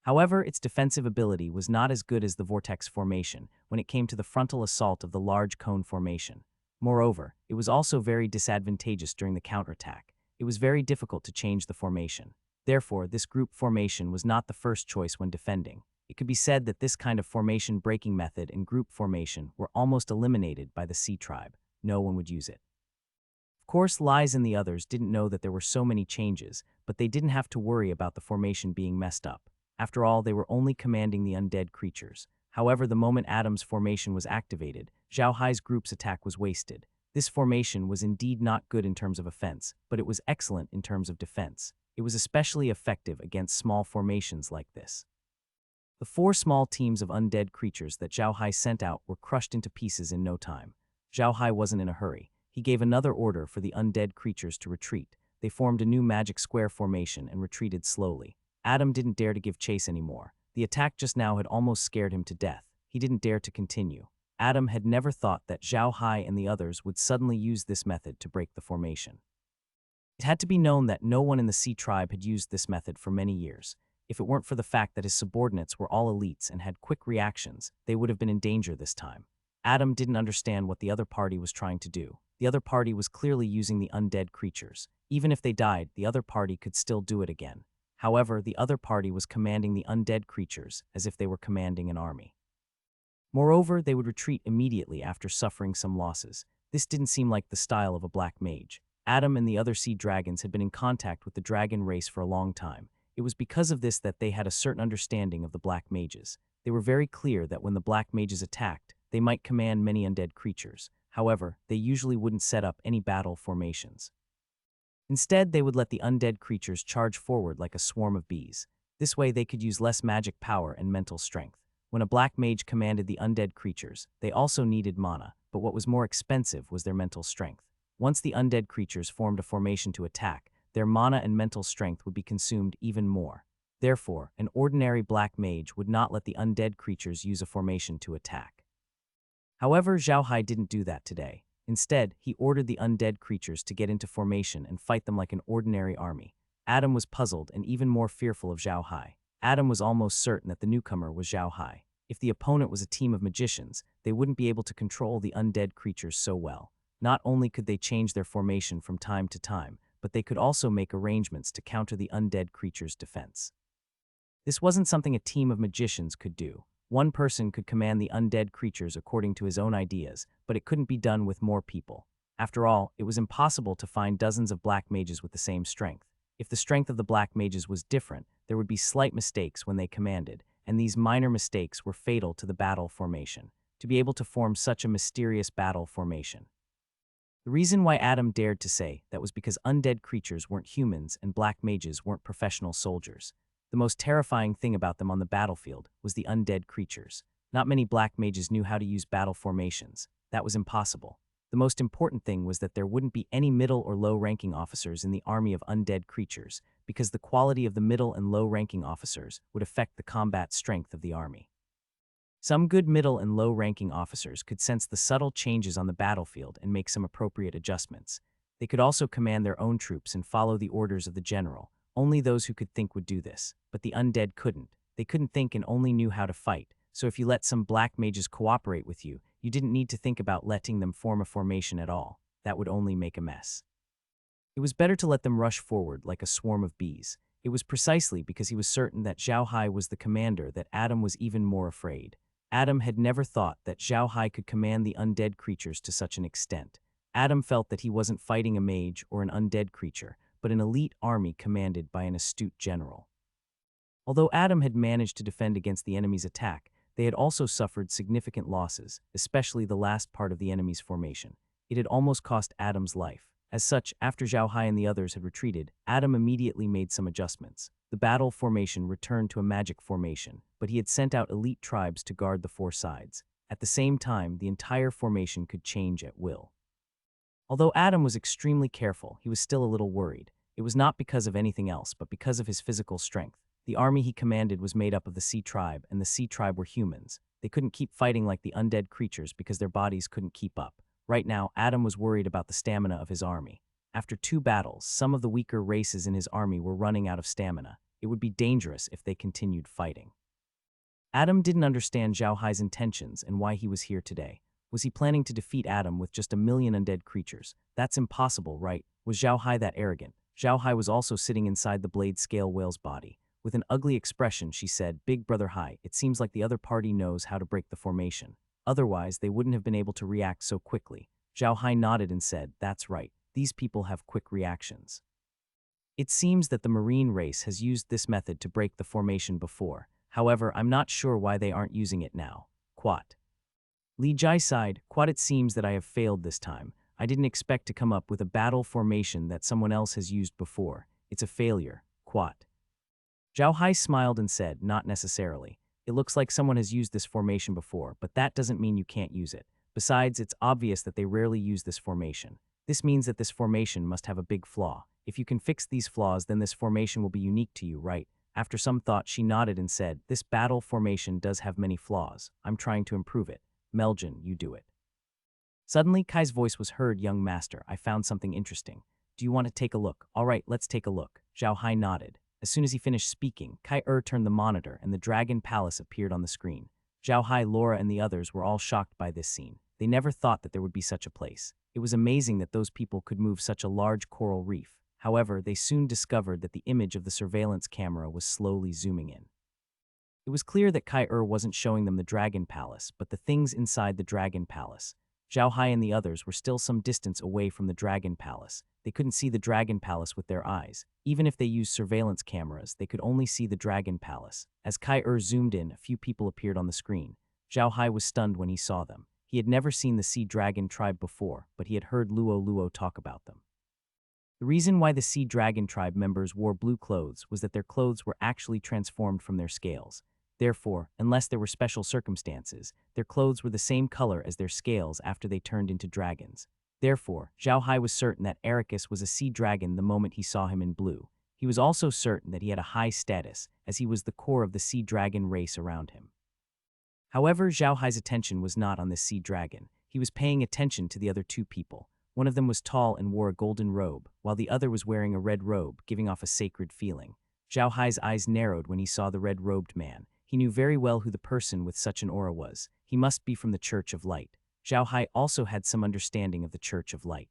However, its defensive ability was not as good as the vortex formation when it came to the frontal assault of the large cone formation. Moreover, it was also very disadvantageous during the counterattack. It was very difficult to change the formation. Therefore, this group formation was not the first choice when defending. It could be said that this kind of formation breaking method and group formation were almost eliminated by the Sea tribe. No one would use it. Of course, Lies and the others didn't know that there were so many changes, but they didn't have to worry about the formation being messed up. After all, they were only commanding the undead creatures. However, the moment Adam's formation was activated, Zhao Hai's group's attack was wasted. This formation was indeed not good in terms of offense, but it was excellent in terms of defense. It was especially effective against small formations like this. The 4 small teams of undead creatures that Zhao Hai sent out were crushed into pieces in no time. Zhao Hai wasn't in a hurry. He gave another order for the undead creatures to retreat. They formed a new magic square formation and retreated slowly. Adam didn't dare to give chase anymore. The attack just now had almost scared him to death. He didn't dare to continue. Adam had never thought that Zhao Hai and the others would suddenly use this method to break the formation. It had to be known that no one in the Sea tribe had used this method for many years. If it weren't for the fact that his subordinates were all elites and had quick reactions, they would have been in danger this time. Adam didn't understand what the other party was trying to do. The other party was clearly using the undead creatures. Even if they died, the other party could still do it again. However, the other party was commanding the undead creatures as if they were commanding an army. Moreover, they would retreat immediately after suffering some losses. This didn't seem like the style of a black mage. Adam and the other sea dragons had been in contact with the dragon race for a long time. It was because of this that they had a certain understanding of the black mages. They were very clear that when the black mages attacked, they might command many undead creatures. However, they usually wouldn't set up any battle formations. Instead, they would let the undead creatures charge forward like a swarm of bees. This way, they could use less magic power and mental strength. When a black mage commanded the undead creatures, they also needed mana, but what was more expensive was their mental strength. Once the undead creatures formed a formation to attack, their mana and mental strength would be consumed even more. Therefore, an ordinary black mage would not let the undead creatures use a formation to attack. However, Zhao Hai didn't do that today. Instead, he ordered the undead creatures to get into formation and fight them like an ordinary army. Adam was puzzled and even more fearful of Zhao Hai. Adam was almost certain that the newcomer was Zhao Hai. If the opponent was a team of magicians, they wouldn't be able to control the undead creatures so well. Not only could they change their formation from time to time, but they could also make arrangements to counter the undead creature's defense. This wasn't something a team of magicians could do. One person could command the undead creatures according to his own ideas, but it couldn't be done with more people. After all, it was impossible to find dozens of black mages with the same strength. If the strength of the black mages was different, there would be slight mistakes when they commanded, and these minor mistakes were fatal to the battle formation. To be able to form such a mysterious battle formation. The reason why Adam dared to say that was because undead creatures weren't humans and black mages weren't professional soldiers. The most terrifying thing about them on the battlefield was the undead creatures. Not many black mages knew how to use battle formations. That was impossible. The most important thing was that there wouldn't be any middle or low-ranking officers in the army of undead creatures, because the quality of the middle and low-ranking officers would affect the combat strength of the army. Some good middle and low-ranking officers could sense the subtle changes on the battlefield and make some appropriate adjustments. They could also command their own troops and follow the orders of the general. Only those who could think would do this, but the undead couldn't. They couldn't think and only knew how to fight, so if you let some black mages cooperate with you, you didn't need to think about letting them form a formation at all. That would only make a mess. It was better to let them rush forward like a swarm of bees. It was precisely because he was certain that Zhao Hai was the commander that Adam was even more afraid. Adam had never thought that Zhao Hai could command the undead creatures to such an extent. Adam felt that he wasn't fighting a mage or an undead creature, but an elite army commanded by an astute general. Although Adam had managed to defend against the enemy's attack, they had also suffered significant losses, especially the last part of the enemy's formation. It had almost cost Adam's life. As such, after Zhao Hai and the others had retreated, Adam immediately made some adjustments. The battle formation returned to a magic formation, but he had sent out elite tribes to guard the four sides. At the same time, the entire formation could change at will. Although Adam was extremely careful, he was still a little worried. It was not because of anything else, but because of his physical strength. The army he commanded was made up of the Sea Tribe, and the Sea Tribe were humans. They couldn't keep fighting like the undead creatures because their bodies couldn't keep up. Right now, Adam was worried about the stamina of his army. After 2 battles, some of the weaker races in his army were running out of stamina. It would be dangerous if they continued fighting. Adam didn't understand Zhao Hai's intentions and why he was here today. Was he planning to defeat Adam with just 1,000,000 undead creatures? That's impossible, right? Was Zhao Hai that arrogant? Zhao Hai was also sitting inside the blade scale whale's body. With an ugly expression, she said, "Big Brother Hai, it seems like the other party knows how to break the formation. Otherwise, they wouldn't have been able to react so quickly." Zhao Hai nodded and said, "That's right. These people have quick reactions." It seems that the marine race has used this method to break the formation before. However, I'm not sure why they aren't using it now. Quat. Li Jai sighed, "Quat, it seems that I have failed this time. I didn't expect to come up with a battle formation that someone else has used before. It's a failure. Quat." Zhao Hai smiled and said, "Not necessarily. It looks like someone has used this formation before, but that doesn't mean you can't use it. Besides, it's obvious that they rarely use this formation. This means that this formation must have a big flaw. If you can fix these flaws, then this formation will be unique to you, right?" After some thought, she nodded and said, "This battle formation does have many flaws. I'm trying to improve it. Meljin, you do it." Suddenly, Kai's voice was heard. "Young master, I found something interesting. Do you want to take a look?" "All right, let's take a look." Zhao Hai nodded. As soon as he finished speaking, Kai turned the monitor and the Dragon Palace appeared on the screen. Zhao Hai, Laura, and the others were all shocked by this scene. They never thought that there would be such a place. It was amazing that those people could move such a large coral reef. However, they soon discovered that the image of the surveillance camera was slowly zooming in. It was clear that Kai wasn't showing them the Dragon Palace, but the things inside the Dragon Palace. Zhao Hai and the others were still some distance away from the Dragon Palace. They couldn't see the Dragon Palace with their eyes. Even if they used surveillance cameras, they could only see the Dragon Palace. As Kai zoomed in, a few people appeared on the screen. Zhao Hai was stunned when he saw them. He had never seen the Sea Dragon tribe before, but he had heard Luo talk about them. The reason why the Sea Dragon tribe members wore blue clothes was that their clothes were actually transformed from their scales. Therefore, unless there were special circumstances, their clothes were the same color as their scales after they turned into dragons. Therefore, Zhao Hai was certain that Ericus was a sea dragon the moment he saw him in blue. He was also certain that he had a high status, as he was the core of the sea dragon race around him. However, Zhao Hai's attention was not on the sea dragon. He was paying attention to the other 2 people. One of them was tall and wore a golden robe, while the other was wearing a red robe, giving off a sacred feeling. Zhao Hai's eyes narrowed when he saw the red-robed man. He knew very well who the person with such an aura was. He must be from the Church of Light. Zhao Hai also had some understanding of the Church of Light.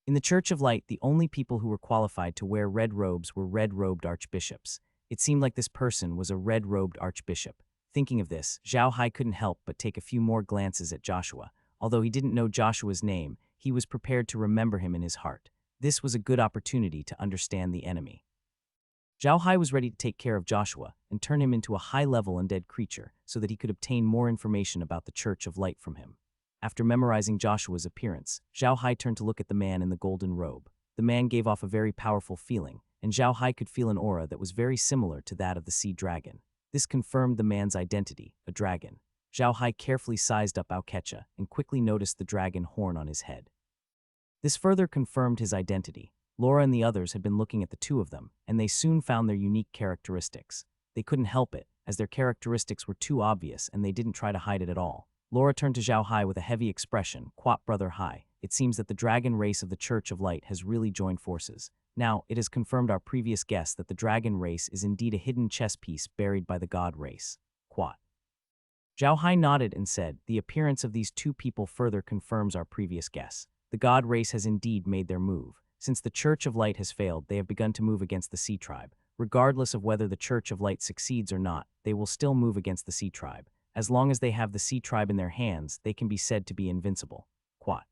In the Church of Light, the only people who were qualified to wear red robes were red-robed archbishops. It seemed like this person was a red-robed archbishop. Thinking of this, Zhao Hai couldn't help but take a few more glances at Joshua. Although he didn't know Joshua's name, he was prepared to remember him in his heart. This was a good opportunity to understand the enemy. Zhao Hai was ready to take care of Joshua and turn him into a high-level undead creature so that he could obtain more information about the Church of Light from him. After memorizing Joshua's appearance, Zhao Hai turned to look at the man in the golden robe. The man gave off a very powerful feeling, and Zhao Hai could feel an aura that was very similar to that of the sea dragon. This confirmed the man's identity, a dragon. Zhao Hai carefully sized up Aokecha and quickly noticed the dragon horn on his head. This further confirmed his identity. Laura and the others had been looking at the two of them, and they soon found their unique characteristics. They couldn't help it, as their characteristics were too obvious and they didn't try to hide it at all. Laura turned to Zhao Hai with a heavy expression. "Quat brother Hai, it seems that the dragon race of the Church of Light has really joined forces. Now, it has confirmed our previous guess that the dragon race is indeed a hidden chess piece buried by the god race. Quat." Zhao Hai nodded and said, "The appearance of these two people further confirms our previous guess. The god race has indeed made their move. Since the Church of Light has failed, they have begun to move against the Sea Tribe. Regardless of whether the Church of Light succeeds or not, they will still move against the Sea Tribe. As long as they have the Sea Tribe in their hands, they can be said to be invincible." Quat.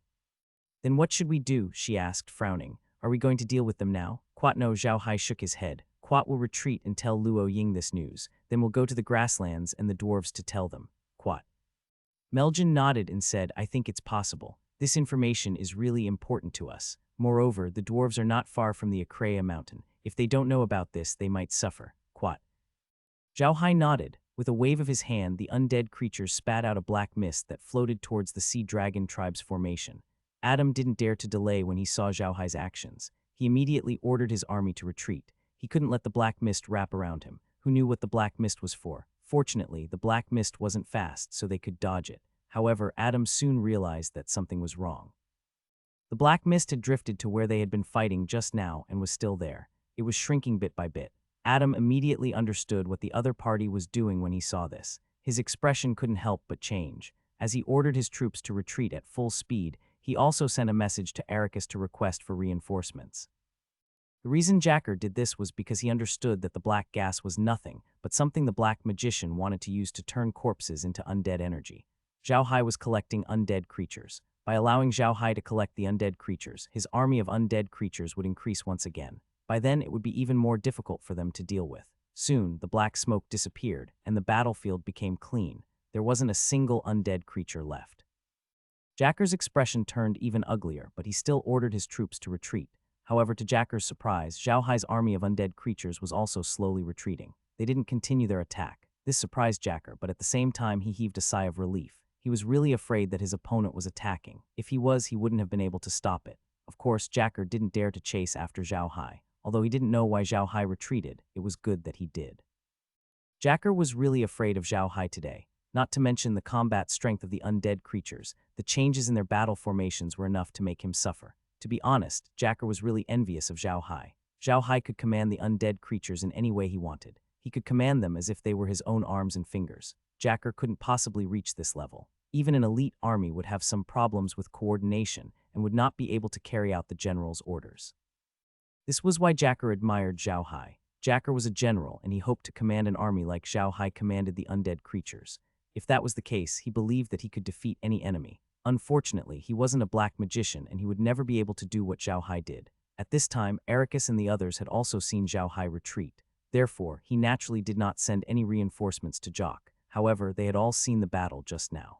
"Then what should we do?" she asked, frowning. "Are we going to deal with them now?" Quat. "No." Zhao Hai shook his head. "Quat will retreat and tell Luo Ying this news. Then we'll go to the grasslands and the dwarves to tell them." Quat. Meljin nodded and said, "I think it's possible. This information is really important to us. Moreover, the dwarves are not far from the Akreya mountain. If they don't know about this, they might suffer." Quat. Zhao Hai nodded. With a wave of his hand, the undead creatures spat out a black mist that floated towards the Sea Dragon tribe's formation. Adam didn't dare to delay when he saw Zhao Hai's actions. He immediately ordered his army to retreat. He couldn't let the black mist wrap around him. Who knew what the black mist was for? Fortunately, the black mist wasn't fast, so they could dodge it. However, Adam soon realized that something was wrong. The black mist had drifted to where they had been fighting just now and was still there. It was shrinking bit by bit. Adam immediately understood what the other party was doing when he saw this. His expression couldn't help but change. As he ordered his troops to retreat at full speed, he also sent a message to Ericus to request for reinforcements. The reason Jacker did this was because he understood that the black gas was nothing but something the black magician wanted to use to turn corpses into undead energy. Zhao Hai was collecting undead creatures. By allowing Zhao Hai to collect the undead creatures, his army of undead creatures would increase once again. By then, it would be even more difficult for them to deal with. Soon, the black smoke disappeared, and the battlefield became clean. There wasn't a single undead creature left. Jacker's expression turned even uglier, but he still ordered his troops to retreat. However, to Jacker's surprise, Zhao Hai's army of undead creatures was also slowly retreating. They didn't continue their attack. This surprised Jacker, but at the same time he heaved a sigh of relief. He was really afraid that his opponent was attacking. If he was, he wouldn't have been able to stop it. Of course, Jacker didn't dare to chase after Zhao Hai. Although he didn't know why Zhao Hai retreated, it was good that he did. Jacker was really afraid of Zhao Hai today. Not to mention the combat strength of the undead creatures, the changes in their battle formations were enough to make him suffer. To be honest, Jacker was really envious of Zhao Hai. Zhao Hai could command the undead creatures in any way he wanted. He could command them as if they were his own arms and fingers. Jacker couldn't possibly reach this level. Even an elite army would have some problems with coordination and would not be able to carry out the general's orders. This was why Jacker admired Zhao Hai. Jacker was a general, and he hoped to command an army like Zhao Hai commanded the undead creatures. If that was the case, he believed that he could defeat any enemy. Unfortunately, he wasn't a black magician, and he would never be able to do what Zhao Hai did. At this time, Ericus and the others had also seen Zhao Hai retreat. Therefore, he naturally did not send any reinforcements to Jock. However, they had all seen the battle just now.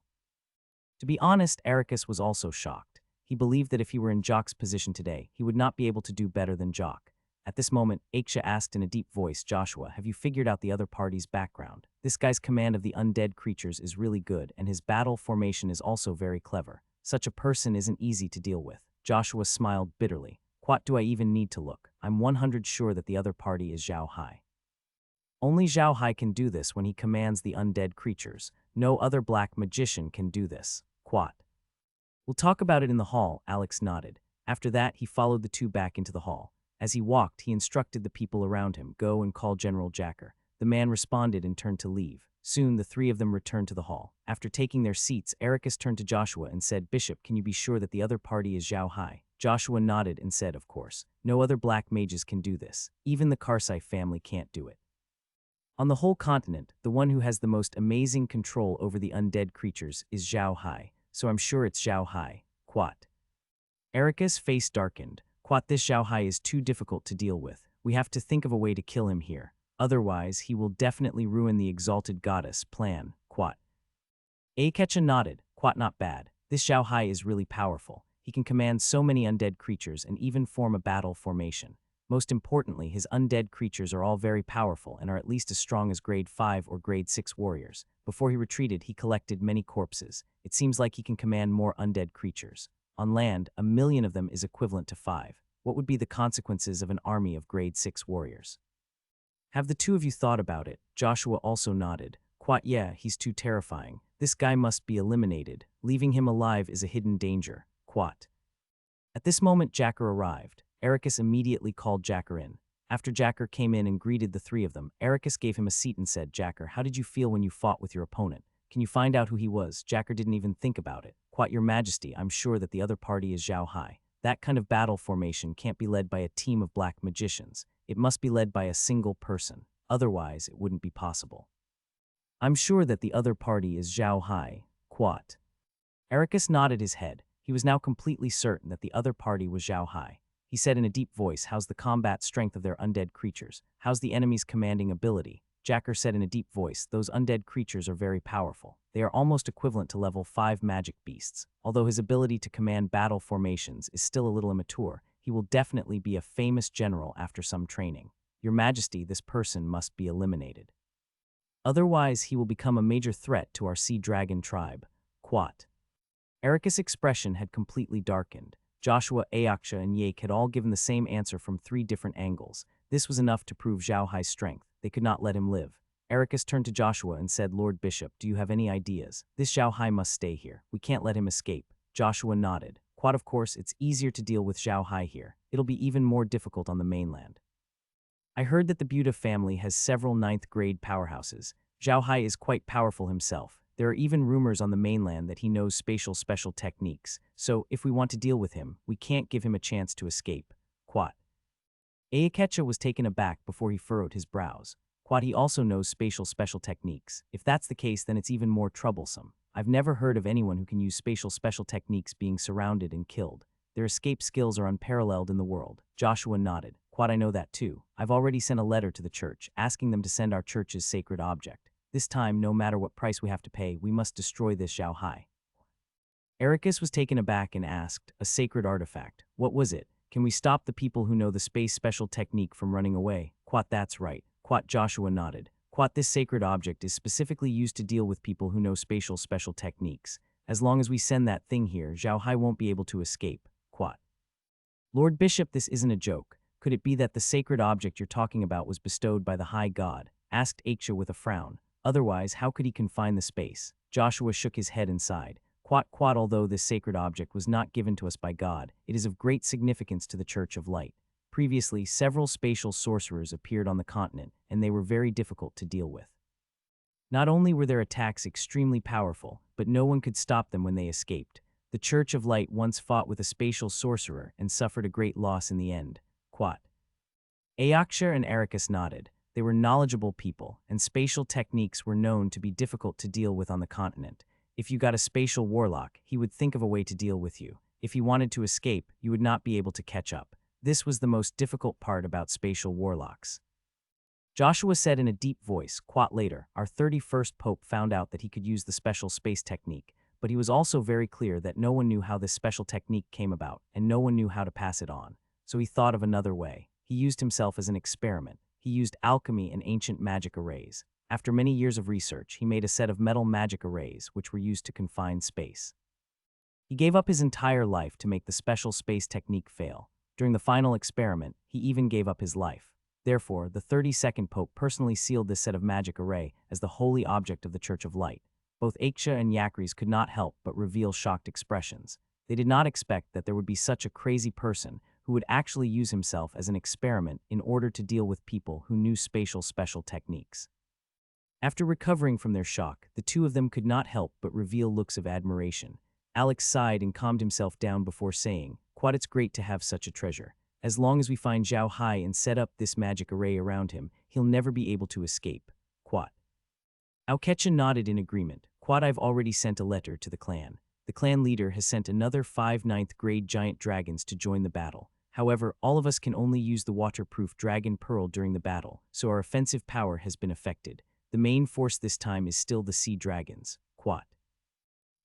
To be honest, Ericus was also shocked. He believed that if he were in Jock's position today, he would not be able to do better than Jock. At this moment, Aksha asked in a deep voice, "Joshua, have you figured out the other party's background? This guy's command of the undead creatures is really good, and his battle formation is also very clever. Such a person isn't easy to deal with." Joshua smiled bitterly. "What do I even need to look? I'm 100% sure that the other party is Zhao Hai. Only Zhao Hai can do this when he commands the undead creatures. No other black magician can do this." Quat. "We'll talk about it in the hall," Alex nodded. After that, he followed the two back into the hall. As he walked, he instructed the people around him, "Go and call General Jacker." The man responded and turned to leave. Soon, the three of them returned to the hall. After taking their seats, Ericus turned to Joshua and said, "Bishop, can you be sure that the other party is Zhao Hai?" Joshua nodded and said, "Of course. No other black mages can do this. Even the Karsai family can't do it. On the whole continent, the one who has the most amazing control over the undead creatures is Zhao Hai, so I'm sure it's Zhao Hai." Quat. Ericus' face darkened. "Quat, this Zhao Hai is too difficult to deal with. We have to think of a way to kill him here. Otherwise, he will definitely ruin the exalted goddess plan." Quat. Akecha nodded. "Quat, not bad. This Zhao Hai is really powerful. He can command so many undead creatures and even form a battle formation. Most importantly, his undead creatures are all very powerful and are at least as strong as grade 5 or grade 6 warriors. Before he retreated, he collected many corpses. It seems like he can command more undead creatures. On land, 1,000,000 of them is equivalent to 5. What would be the consequences of an army of grade 6 warriors? Have the two of you thought about it?" Joshua also nodded. "Quat, yeah, he's too terrifying. This guy must be eliminated. Leaving him alive is a hidden danger." Quat. At this moment, Jacker arrived. Ericus immediately called Jacker in. After Jacker came in and greeted the three of them, Ericus gave him a seat and said, "Jacker, how did you feel when you fought with your opponent? Can you find out who he was?" Jacker didn't even think about it. "Quat, your majesty, I'm sure that the other party is Zhao Hai. That kind of battle formation can't be led by a team of black magicians. It must be led by a single person. Otherwise, it wouldn't be possible. I'm sure that the other party is Zhao Hai." Quat. Ericus nodded his head. He was now completely certain that the other party was Zhao Hai. He said in a deep voice, "How's the combat strength of their undead creatures? How's the enemy's commanding ability?" Jacker said in a deep voice, "Those undead creatures are very powerful. They are almost equivalent to level 5 magic beasts. Although his ability to command battle formations is still a little immature, he will definitely be a famous general after some training. Your Majesty, this person must be eliminated. Otherwise, he will become a major threat to our sea dragon tribe." Quat. Ericus' expression had completely darkened. Joshua, Ayaksha, and Yake had all given the same answer from 3 different angles. This was enough to prove Zhao Hai's strength. They could not let him live. Ericus turned to Joshua and said, "Lord Bishop, do you have any ideas? This Zhao Hai must stay here. We can't let him escape." Joshua nodded. "Quat, of course, it's easier to deal with Zhao Hai here. It'll be even more difficult on the mainland. I heard that the Buda family has several 9th-grade powerhouses. Zhao Hai is quite powerful himself. There are even rumors on the mainland that he knows spatial special techniques, so if we want to deal with him, we can't give him a chance to escape." Quat. Ayakecha was taken aback before he furrowed his brows. "Quat, he also knows spatial special techniques. If that's the case, then it's even more troublesome. I've never heard of anyone who can use spatial special techniques being surrounded and killed. Their escape skills are unparalleled in the world." Joshua nodded. "Quat, I know that too. I've already sent a letter to the church, asking them to send our church's sacred object. This time, no matter what price we have to pay, we must destroy this Zhao Hai." Ericus was taken aback and asked, "A sacred artifact? What was it? Can we stop the people who know the space special technique from running away?" Quat, "That's right." Quat. Joshua nodded. "Quat, this sacred object is specifically used to deal with people who know spatial special techniques. As long as we send that thing here, Zhao Hai won't be able to escape." Quat. "Lord Bishop, this isn't a joke. Could it be that the sacred object you're talking about was bestowed by the High God?" asked Aksha with a frown. "Otherwise, how could he confine the space?" Joshua shook his head and sighed. Quat. Although this sacred object was not given to us by God, it is of great significance to the Church of Light. Previously, several spatial sorcerers appeared on the continent, and they were very difficult to deal with. Not only were their attacks extremely powerful, but no one could stop them when they escaped. The Church of Light once fought with a spatial sorcerer and suffered a great loss in the end. Quat. Ayaksha and Ericus nodded. They were knowledgeable people, and spatial techniques were known to be difficult to deal with on the continent. If you got a spatial warlock, he would think of a way to deal with you. If he wanted to escape, you would not be able to catch up. This was the most difficult part about spatial warlocks. Joshua said in a deep voice, "Quat, later, our 31st Pope found out that he could use the special space technique, but he was also very clear that no one knew how this special technique came about, and no one knew how to pass it on. So he thought of another way. He used himself as an experiment. He used alchemy and ancient magic arrays. After many years of research, he made a set of metal magic arrays which were used to confine space. He gave up his entire life to make the special space technique fail. During the final experiment, he even gave up his life. Therefore, the 32nd Pope personally sealed this set of magic array as the holy object of the Church of Light." Both Aksha and Yakris could not help but reveal shocked expressions. They did not expect that there would be such a crazy person who would actually use himself as an experiment in order to deal with people who knew spatial special techniques. After recovering from their shock, the two of them could not help but reveal looks of admiration. Alex sighed and calmed himself down before saying, "Quite, it's great to have such a treasure. As long as we find Zhao Hai and set up this magic array around him, he'll never be able to escape." Quat. Aokecha nodded in agreement. "Quat, I've already sent a letter to the clan. The clan leader has sent another 5 ninth grade giant dragons to join the battle. However, all of us can only use the waterproof dragon pearl during the battle, so our offensive power has been affected. The main force this time is still the sea dragons." Quat.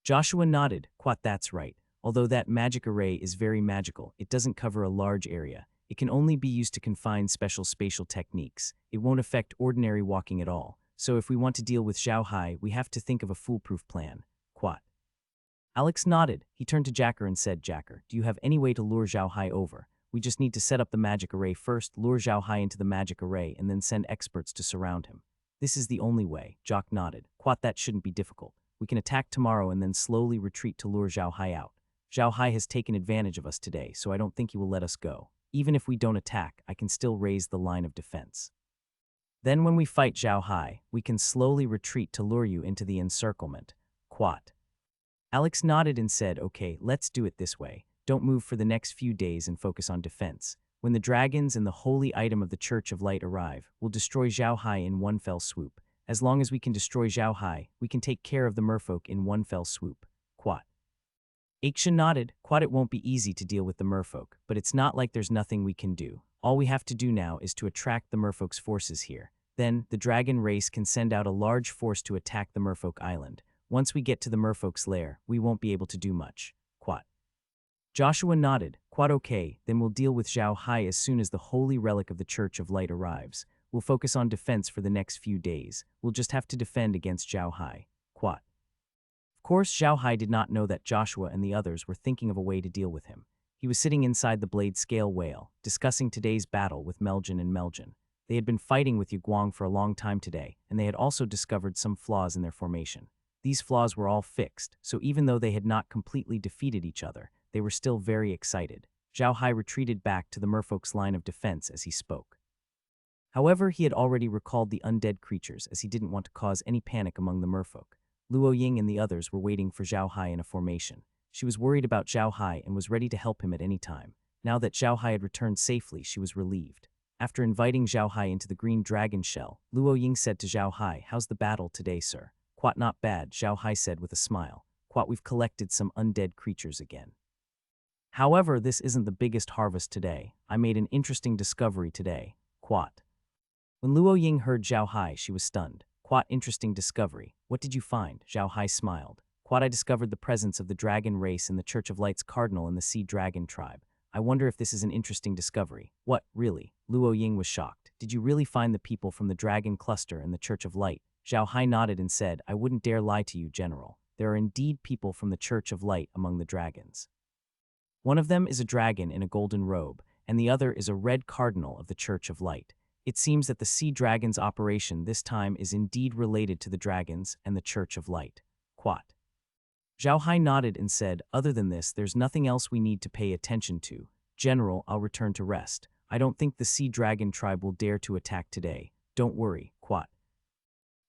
Joshua nodded. "Quat, that's right. Although that magic array is very magical, it doesn't cover a large area. It can only be used to confine special spatial techniques. It won't affect ordinary walking at all. So if we want to deal with Zhao Hai, we have to think of a foolproof plan." Quat. Alex nodded. He turned to Jacker and said, "Jacker, do you have any way to lure Zhao Hai over? We just need to set up the magic array first, lure Zhao Hai into the magic array, and then send experts to surround him." "This is the only way," Jock nodded. "Quat, that shouldn't be difficult. We can attack tomorrow and then slowly retreat to lure Zhao Hai out. Zhao Hai has taken advantage of us today, so I don't think he will let us go. Even if we don't attack, I can still raise the line of defense. Then when we fight Zhao Hai, we can slowly retreat to lure you into the encirclement." Quat. Alex nodded and said, "Okay, let's do it this way. Don't move for the next few days and focus on defense. When the dragons and the holy item of the Church of Light arrive, we'll destroy Zhao Hai in one fell swoop. As long as we can destroy Zhao Hai, we can take care of the merfolk in one fell swoop." Quat. Aksha nodded. "Quat, it won't be easy to deal with the merfolk, but it's not like there's nothing we can do. All we have to do now is to attract the merfolk's forces here. Then, the dragon race can send out a large force to attack the merfolk island. Once we get to the merfolk's lair, we won't be able to do much." Quat. Joshua nodded. "Quat, okay, then we'll deal with Zhao Hai as soon as the holy relic of the Church of Light arrives. We'll focus on defense for the next few days. We'll just have to defend against Zhao Hai." Quat. Of course, Zhao Hai did not know that Joshua and the others were thinking of a way to deal with him. He was sitting inside the blade scale whale, discussing today's battle with Meljin and Meljin. They had been fighting with Yiguang for a long time today, and they had also discovered some flaws in their formation. These flaws were all fixed, so even though they had not completely defeated each other, they were still very excited. Zhao Hai retreated back to the merfolk's line of defense as he spoke. However, he had already recalled the undead creatures as he didn't want to cause any panic among the merfolk. Luo Ying and the others were waiting for Zhao Hai in a formation. She was worried about Zhao Hai and was ready to help him at any time. Now that Zhao Hai had returned safely, she was relieved. After inviting Zhao Hai into the green dragon shell, Luo Ying said to Zhao Hai, "How's the battle today, sir?" "Quat, not bad," Zhao Hai said with a smile. "Quat, we've collected some undead creatures again. However, this isn't the biggest harvest today. I made an interesting discovery today." Quat. When Luo Ying heard Zhao Hai, she was stunned. "Quat, interesting discovery. What did you find?" Zhao Hai smiled. "Quat, I discovered the presence of the dragon race in the Church of Light's cardinal in the sea dragon tribe. I wonder if this is an interesting discovery." "What, really?" Luo Ying was shocked. "Did you really find the people from the dragon cluster in the Church of Light?" Zhao Hai nodded and said, "I wouldn't dare lie to you, General. There are indeed people from the Church of Light among the dragons. One of them is a dragon in a golden robe, and the other is a red cardinal of the Church of Light. It seems that the sea dragon's operation this time is indeed related to the dragons and the Church of Light." Quat. Zhao Hai nodded and said, "Other than this, there's nothing else we need to pay attention to. General, I'll return to rest. I don't think the sea dragon tribe will dare to attack today. Don't worry." Quat.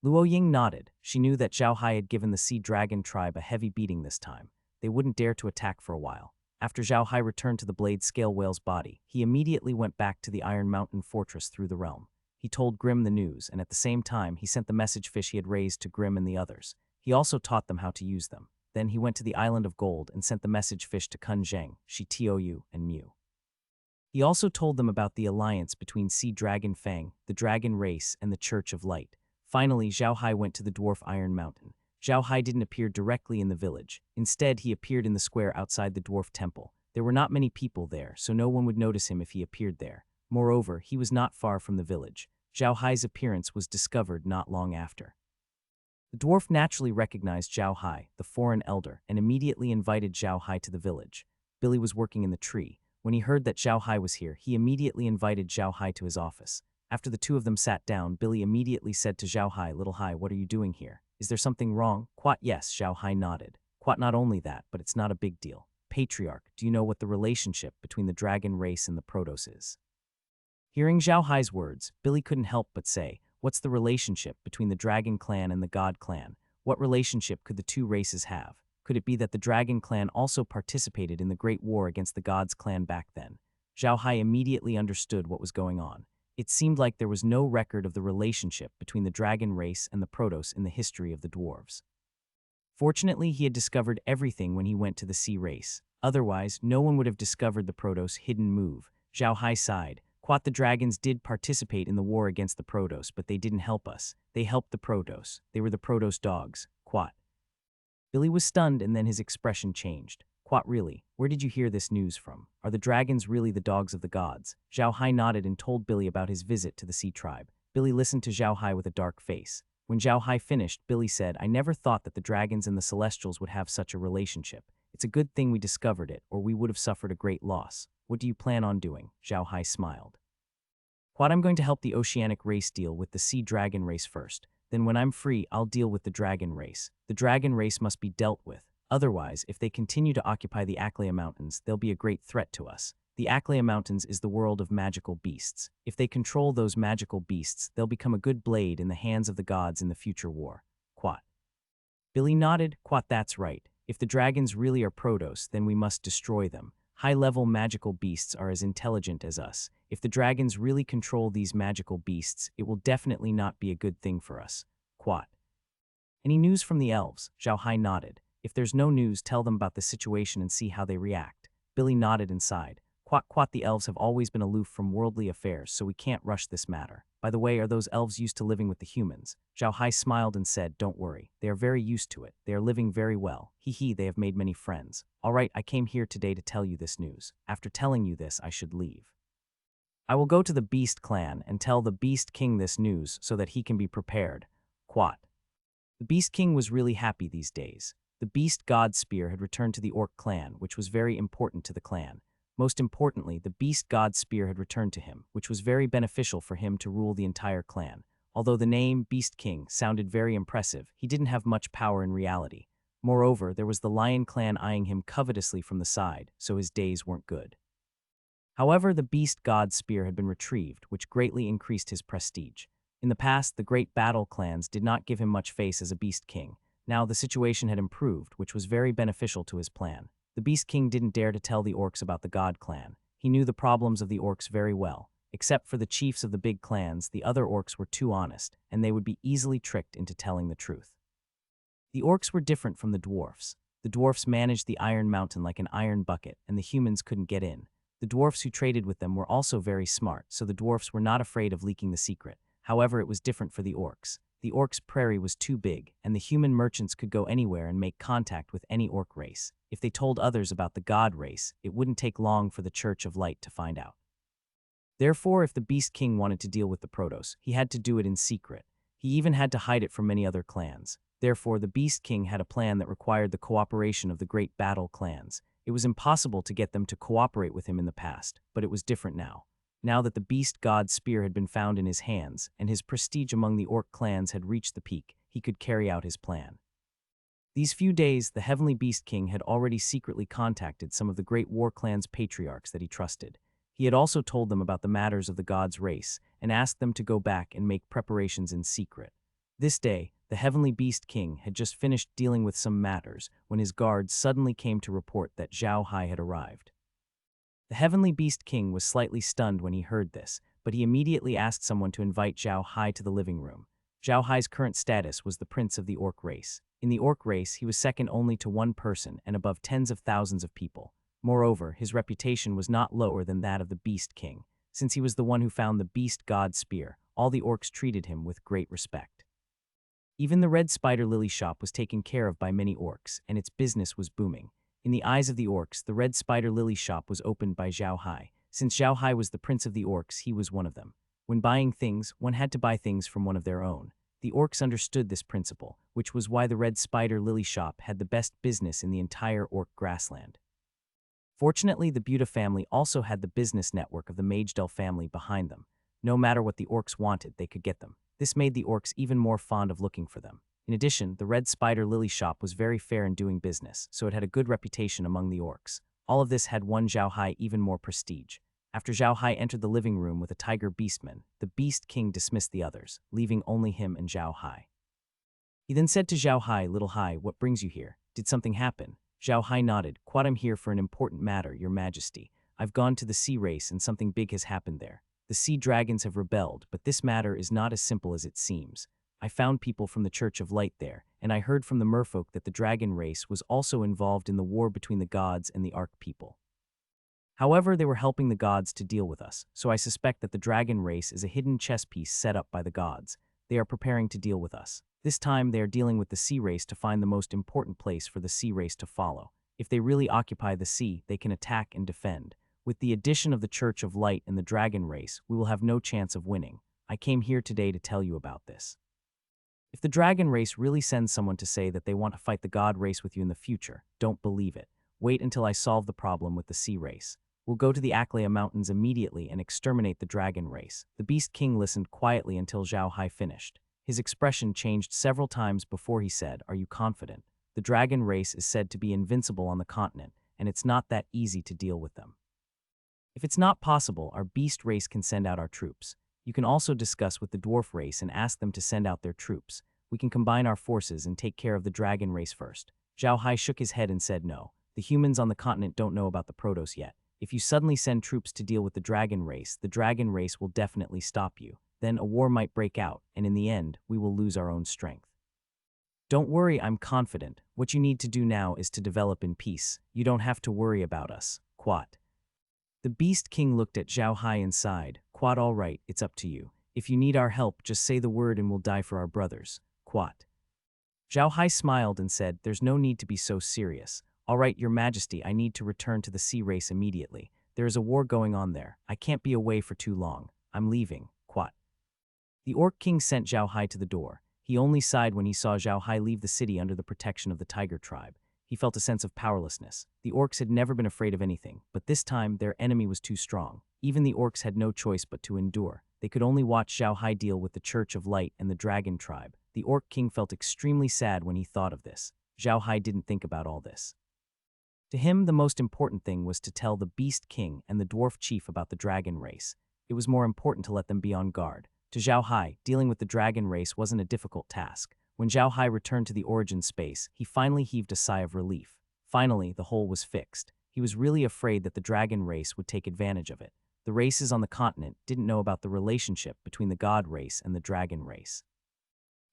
Luo Ying nodded. She knew that Zhao Hai had given the sea dragon tribe a heavy beating this time. They wouldn't dare to attack for a while. After Zhao Hai returned to the blade scale whale's body, he immediately went back to the Iron Mountain fortress through the realm. He told Grimm the news, and at the same time, he sent the message fish he had raised to Grimm and the others. He also taught them how to use them. Then he went to the Island of Gold and sent the message fish to Kun Zheng, Shi Tou, and Mu. He also told them about the alliance between Sea Dragon Fang, the dragon race, and the Church of Light. Finally, Zhao Hai went to the dwarf Iron Mountain. Zhao Hai didn't appear directly in the village. Instead, he appeared in the square outside the dwarf temple. There were not many people there, so no one would notice him if he appeared there. Moreover, he was not far from the village. Zhao Hai's appearance was discovered not long after. The dwarf naturally recognized Zhao Hai, the foreign elder, and immediately invited Zhao Hai to the village. Billy was working in the tree. When he heard that Zhao Hai was here, he immediately invited Zhao Hai to his office. After the two of them sat down, Billy immediately said to Zhao Hai, "Little Hai, what are you doing here? Is there something wrong?" Quat, yes, Zhao Hai nodded. Quat, not only that, but it's not a big deal. Patriarch, do you know what the relationship between the dragon race and the Protoss is? Hearing Zhao Hai's words, Billy couldn't help but say, What's the relationship between the Dragon Clan and the God Clan? What relationship could the two races have? Could it be that the Dragon Clan also participated in the Great War against the Gods Clan back then? Zhao Hai immediately understood what was going on. It seemed like there was no record of the relationship between the dragon race and the Protoss in the history of the dwarves. Fortunately, he had discovered everything when he went to the sea race. Otherwise, no one would have discovered the Protoss' hidden move. Zhao Hai sighed. Quoth, the dragons did participate in the war against the Protoss, but they didn't help us. They helped the Protoss. They were the Protoss dogs. Quoth. Billy was stunned, and then his expression changed. Quoth, really? Where did you hear this news from? Are the dragons really the dogs of the gods? Zhao Hai nodded and told Billy about his visit to the sea tribe. Billy listened to Zhao Hai with a dark face. When Zhao Hai finished, Billy said, I never thought that the dragons and the celestials would have such a relationship. It's a good thing we discovered it, or we would have suffered a great loss. What do you plan on doing? Zhao Hai smiled. Quoth, I'm going to help the oceanic race deal with the sea dragon race first. Then when I'm free, I'll deal with the dragon race. The dragon race must be dealt with. Otherwise, if they continue to occupy the Aklea Mountains, they'll be a great threat to us. The Aklea Mountains is the world of magical beasts. If they control those magical beasts, they'll become a good blade in the hands of the gods in the future war. Quoth. Billy nodded. Quoth, that's right. If the dragons really are Protoss, then we must destroy them. High-level magical beasts are as intelligent as us. If the dragons really control these magical beasts, it will definitely not be a good thing for us. Quoth. Any news from the elves? Zhao Hai nodded. If there's no news, tell them about the situation and see how they react. Billy nodded and sighed. Quoth, the elves have always been aloof from worldly affairs, so we can't rush this matter. By the way, are those elves used to living with the humans? Zhao Hai smiled and said, don't worry. They are very used to it. They are living very well. Hee, they have made many friends. All right, I came here today to tell you this news. After telling you this, I should leave. I will go to the Beast Clan and tell the Beast King this news so that he can be prepared. Quoth. The Beast King was really happy these days. The Beast God Spear had returned to the Orc clan, which was very important to the clan. Most importantly, the Beast God Spear had returned to him, which was very beneficial for him to rule the entire clan. Although the name Beast King sounded very impressive, he didn't have much power in reality. Moreover, there was the Lion clan eyeing him covetously from the side, so his days weren't good. However, the Beast God Spear had been retrieved, which greatly increased his prestige. In the past, the great battle clans did not give him much face as a Beast King. Now the situation had improved, which was very beneficial to his plan. The Beast King didn't dare to tell the orcs about the God clan. He knew the problems of the orcs very well. Except for the chiefs of the big clans, the other orcs were too honest, and they would be easily tricked into telling the truth. The orcs were different from the dwarfs. The dwarfs managed the Iron Mountain like an iron bucket, and the humans couldn't get in. The dwarfs who traded with them were also very smart, so the dwarfs were not afraid of leaking the secret. However, it was different for the orcs. The orcs' prairie was too big, and the human merchants could go anywhere and make contact with any orc race. If they told others about the god race, it wouldn't take long for the Church of Light to find out. Therefore, if the Beast King wanted to deal with the Protoss, he had to do it in secret. He even had to hide it from many other clans. Therefore, the Beast King had a plan that required the cooperation of the great battle clans. It was impossible to get them to cooperate with him in the past, but it was different now. Now that the Beast God Spear had been found in his hands, and his prestige among the orc clans had reached the peak, he could carry out his plan. These few days, the Heavenly Beast King had already secretly contacted some of the great war clans' patriarchs that he trusted. He had also told them about the matters of the gods' race, and asked them to go back and make preparations in secret. This day, the Heavenly Beast King had just finished dealing with some matters when his guards suddenly came to report that Zhao Hai had arrived. The Heavenly Beast King was slightly stunned when he heard this, but he immediately asked someone to invite Zhao Hai to the living room. Zhao Hai's current status was the prince of the orc race. In the orc race, he was second only to one person and above tens of thousands of people. Moreover, his reputation was not lower than that of the Beast King. Since he was the one who found the Beast God Spear, all the orcs treated him with great respect. Even the Red Spider Lily shop was taken care of by many orcs, and its business was booming. In the eyes of the orcs, the Red Spider Lily shop was opened by Zhao Hai. Since Zhao Hai was the prince of the orcs, he was one of them. When buying things, one had to buy things from one of their own. The orcs understood this principle, which was why the Red Spider Lily shop had the best business in the entire orc grassland. Fortunately, the Buta family also had the business network of the Magedel family behind them. No matter what the orcs wanted, they could get them. This made the orcs even more fond of looking for them. In addition, the Red Spider Lily shop was very fair in doing business, so it had a good reputation among the orcs. All of this had won Zhao Hai even more prestige. After Zhao Hai entered the living room with a tiger beastman, the Beast King dismissed the others, leaving only him and Zhao Hai. He then said to Zhao Hai, "Little Hai, what brings you here? Did something happen?" Zhao Hai nodded. "Quad, I'm here for an important matter, Your Majesty. I've gone to the sea race and something big has happened there. The sea dragons have rebelled, but this matter is not as simple as it seems. I found people from the Church of Light there, and I heard from the merfolk that the dragon race was also involved in the war between the gods and the Ark people. However, they were helping the gods to deal with us, so I suspect that the dragon race is a hidden chess piece set up by the gods. They are preparing to deal with us. This time, they are dealing with the sea race to find the most important place for the sea race to follow. If they really occupy the sea, they can attack and defend. With the addition of the Church of Light and the dragon race, we will have no chance of winning. I came here today to tell you about this. If the dragon race really sends someone to say that they want to fight the god race with you in the future, don't believe it. Wait until I solve the problem with the sea race. We'll go to the Aklea Mountains immediately and exterminate the dragon race." The Beast King listened quietly until Zhao Hai finished. His expression changed several times before he said, "Are you confident? The dragon race is said to be invincible on the continent, and it's not that easy to deal with them. If it's not possible, our beast race can send out our troops. You can also discuss with the dwarf race and ask them to send out their troops. We can combine our forces and take care of the dragon race first." Zhao Hai shook his head and said no. "The humans on the continent don't know about the Protoss yet. If you suddenly send troops to deal with the dragon race will definitely stop you. Then a war might break out, and in the end, we will lose our own strength. Don't worry, I'm confident. What you need to do now is to develop in peace. You don't have to worry about us." Quat. The Beast King looked at Zhao Hai and sighed. "Quat, all right, it's up to you. If you need our help, just say the word and we'll die for our brothers." Quat. Zhao Hai smiled and said, "There's no need to be so serious. All right, Your Majesty, I need to return to the sea race immediately. There is a war going on there. I can't be away for too long. I'm leaving." Quat. The Orc King sent Zhao Hai to the door. He only sighed when he saw Zhao Hai leave the city under the protection of the Tiger tribe. He felt a sense of powerlessness. The orcs had never been afraid of anything, but this time their enemy was too strong. Even the orcs had no choice but to endure. They could only watch Zhao Hai deal with the Church of Light and the Dragon tribe. The Orc King felt extremely sad when he thought of this. Zhao Hai didn't think about all this. To him, the most important thing was to tell the Beast King and the Dwarf Chief about the dragon race. It was more important to let them be on guard. To Zhao Hai, dealing with the dragon race wasn't a difficult task. When Zhao Hai returned to the origin space, he finally heaved a sigh of relief. Finally, the hole was fixed. He was really afraid that the dragon race would take advantage of it. The races on the continent didn't know about the relationship between the god race and the dragon race.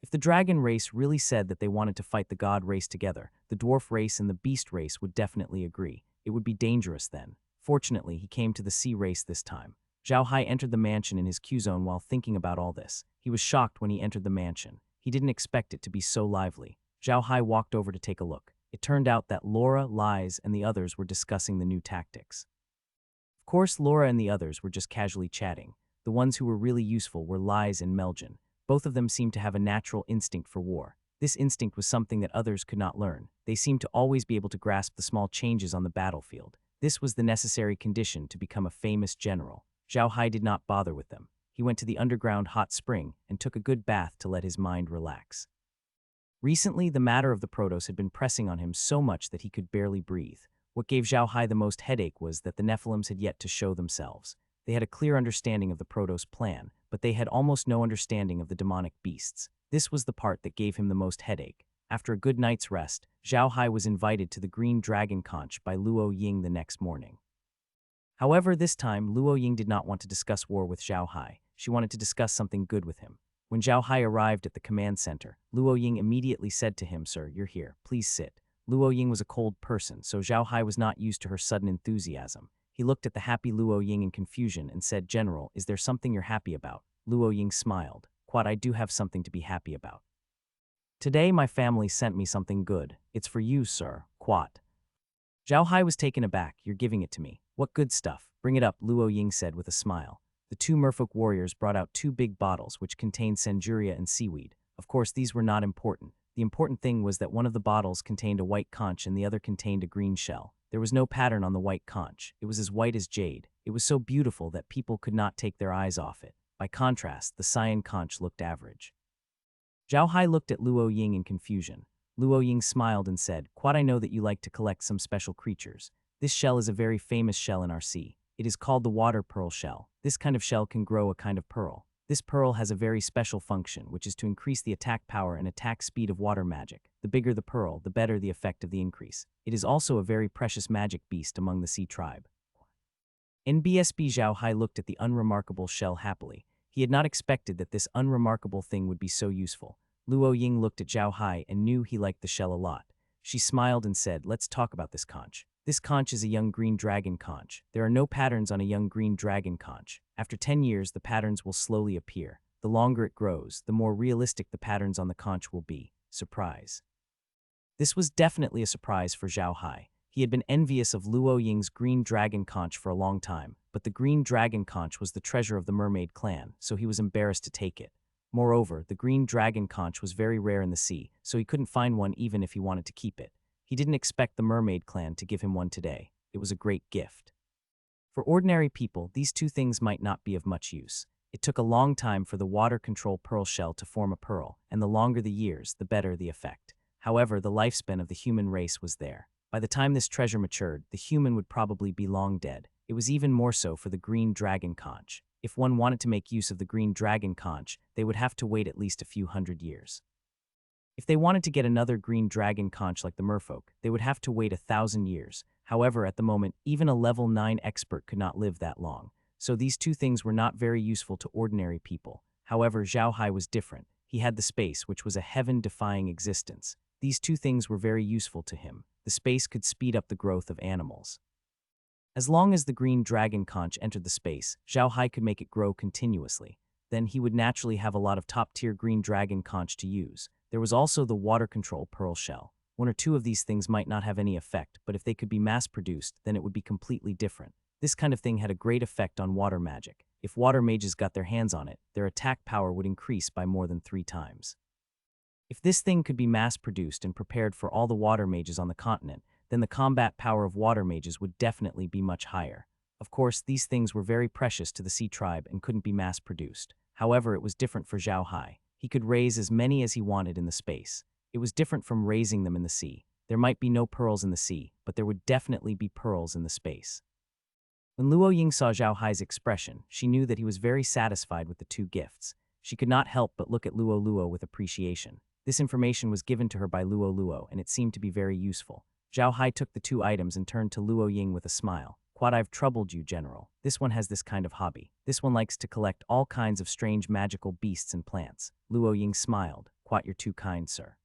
If the dragon race really said that they wanted to fight the god race together, the dwarf race and the beast race would definitely agree. It would be dangerous then. Fortunately, he came to the sea race this time. Zhao Hai entered the mansion in his Q-zone while thinking about all this. He was shocked when he entered the mansion. He didn't expect it to be so lively. Zhao Hai walked over to take a look. It turned out that Laura, Lies, and the others were discussing the new tactics. Of course, Laura and the others were just casually chatting. The ones who were really useful were Lies and Meljan. Both of them seemed to have a natural instinct for war. This instinct was something that others could not learn. They seemed to always be able to grasp the small changes on the battlefield. This was the necessary condition to become a famous general. Zhao Hai did not bother with them. He went to the underground hot spring and took a good bath to let his mind relax. Recently, the matter of the Protoss had been pressing on him so much that he could barely breathe. What gave Zhao Hai the most headache was that the Nephilims had yet to show themselves. They had a clear understanding of the Protoss plan, but they had almost no understanding of the demonic beasts. This was the part that gave him the most headache. After a good night's rest, Zhao Hai was invited to the Green Dragon Conch by Luo Ying the next morning. However, this time, Luo Ying did not want to discuss war with Zhao Hai. She wanted to discuss something good with him. When Zhao Hai arrived at the command center, Luo Ying immediately said to him, "Sir, you're here. Please sit." Luo Ying was a cold person, so Zhao Hai was not used to her sudden enthusiasm. He looked at the happy Luo Ying in confusion and said, "General, is there something you're happy about?" Luo Ying smiled. "Quad, I do have something to be happy about. Today my family sent me something good. It's for you, sir." Quad. Zhao Hai was taken aback. "You're giving it to me. What good stuff? Bring it up," Luo Ying said with a smile. The two merfolk warriors brought out 2 big bottles which contained senjuria and seaweed. Of course, these were not important. The important thing was that one of the bottles contained a white conch and the other contained a green shell. There was no pattern on the white conch. It was as white as jade. It was so beautiful that people could not take their eyes off it. By contrast, the cyan conch looked average. Zhao Hai looked at Luo Ying in confusion. Luo Ying smiled and said, "Quad, I know that you like to collect some special creatures. This shell is a very famous shell in our sea. It is called the water pearl shell. This kind of shell can grow a kind of pearl. This pearl has a very special function, which is to increase the attack power and attack speed of water magic. The bigger the pearl, the better the effect of the increase. It is also a very precious magic beast among the sea tribe. NBSB Zhao Hai looked at the unremarkable shell happily. He had not expected that this unremarkable thing would be so useful. Luo Ying looked at Zhao Hai and knew he liked the shell a lot. She smiled and said, "Let's talk about this conch. This conch is a young green dragon conch. There are no patterns on a young green dragon conch. After 10 years, the patterns will slowly appear. The longer it grows, the more realistic the patterns on the conch will be." Surprise. This was definitely a surprise for Zhao Hai. He had been envious of Luo Ying's green dragon conch for a long time, but the green dragon conch was the treasure of the mermaid clan, so he was embarrassed to take it. Moreover, the green dragon conch was very rare in the sea, so he couldn't find one even if he wanted to keep it. He didn't expect the mermaid clan to give him one today. It was a great gift. For ordinary people, these two things might not be of much use. It took a long time for the water control pearl shell to form a pearl, and the longer the years, the better the effect. However, the lifespan of the human race was there. By the time this treasure matured, the human would probably be long dead. It was even more so for the green dragon conch. If one wanted to make use of the green dragon conch, they would have to wait at least a few hundred years. If they wanted to get another green dragon conch like the merfolk, they would have to wait 1,000 years. However, at the moment, even a level 9 expert could not live that long. So these two things were not very useful to ordinary people. However, Zhao Hai was different. He had the space, which was a heaven-defying existence. These two things were very useful to him. The space could speed up the growth of animals. As long as the green dragon conch entered the space, Zhao Hai could make it grow continuously. Then he would naturally have a lot of top-tier green dragon conch to use. There was also the water control pearl shell. One or two of these things might not have any effect, but if they could be mass-produced, then it would be completely different. This kind of thing had a great effect on water magic. If water mages got their hands on it, their attack power would increase by more than 3 times. If this thing could be mass-produced and prepared for all the water mages on the continent, then the combat power of water mages would definitely be much higher. Of course, these things were very precious to the sea tribe and couldn't be mass-produced. However, it was different for Zhao Hai. He could raise as many as he wanted in the space. It was different from raising them in the sea. There might be no pearls in the sea, but there would definitely be pearls in the space. When Luo Ying saw Zhao Hai's expression, she knew that he was very satisfied with the two gifts. She could not help but look at Luo with appreciation. This information was given to her by Luo, and it seemed to be very useful. Zhao Hai took the 2 items and turned to Luo Ying with a smile. "Quad, I've troubled you, General. This one has this kind of hobby. This one likes to collect all kinds of strange magical beasts and plants." Luo Ying smiled. "Quad, you're too kind, sir.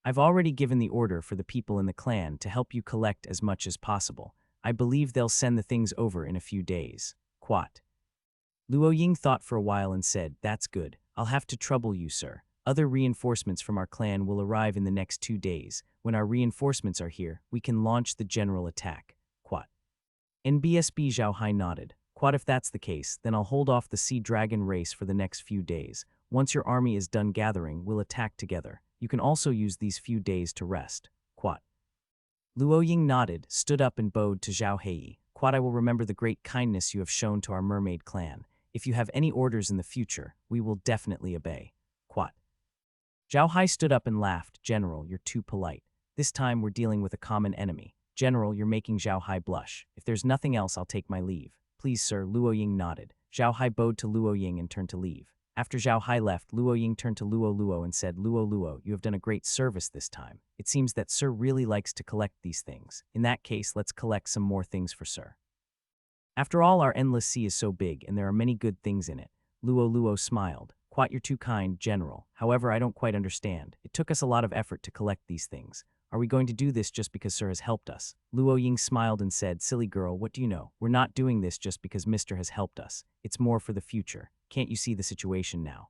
I've already given the order for the people in the clan to help you collect as much as possible. I believe they'll send the things over in a few days." Quat. Luo Ying thought for a while and said, "That's good. I'll have to trouble you, sir. Other reinforcements from our clan will arrive in the next 2 days. When our reinforcements are here, we can launch the general attack." Quat. NBSB Zhao Hai nodded. "Quat, if that's the case, then I'll hold off the sea dragon race for the next few days. Once your army is done gathering, we'll attack together. You can also use these few days to rest." Quat. Luo Ying nodded, stood up and bowed to Zhao Hei. "Quat, I will remember the great kindness you have shown to our mermaid clan. If you have any orders in the future, we will definitely obey." Quat. Zhao Hai stood up and laughed. "General, you're too polite. This time we're dealing with a common enemy. General, you're making Zhao Hai blush. If there's nothing else, I'll take my leave." "Please, sir." Luo Ying nodded. Zhao Hai bowed to Luo Ying and turned to leave. After Zhao Hai left, Luo Ying turned to Luo and said, Luo, you have done a great service this time. It seems that Sir really likes to collect these things. In that case, let's collect some more things for Sir. After all, our endless sea is so big and there are many good things in it." Luo smiled. "Quite, you're too kind, General. However, I don't quite understand. It took us a lot of effort to collect these things. Are we going to do this just because Sir has helped us?" Luo Ying smiled and said, "Silly girl, what do you know? We're not doing this just because Mr. has helped us. It's more for the future. Can't you see the situation now?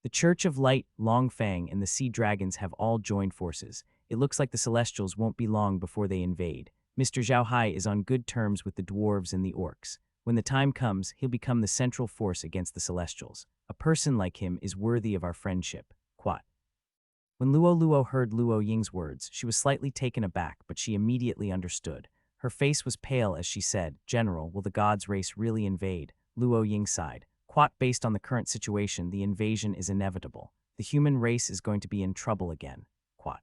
The Church of Light, Longfang, and the Sea Dragons have all joined forces. It looks like the Celestials won't be long before they invade. Mr. Zhao Hai is on good terms with the dwarves and the orcs. When the time comes, he'll become the central force against the Celestials. A person like him is worthy of our friendship." Quat. When Luo heard Luo Ying's words, she was slightly taken aback, but she immediately understood. Her face was pale as she said, "General, will the gods' race really invade?" Luo Ying sighed. "Quat, based on the current situation, the invasion is inevitable. The human race is going to be in trouble again." Quat.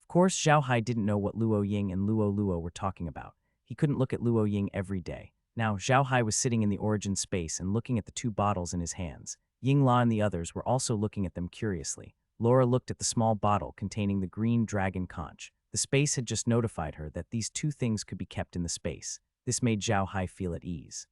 Of course, Zhao Hai didn't know what Luo Ying and Luo were talking about. He couldn't look at Luo Ying every day. Now, Zhao Hai was sitting in the origin space and looking at the two bottles in his hands. Ying La and the others were also looking at them curiously. Laura looked at the small bottle containing the green dragon conch. The space had just notified her that these two things could be kept in the space. This made Zhao Hai feel at ease.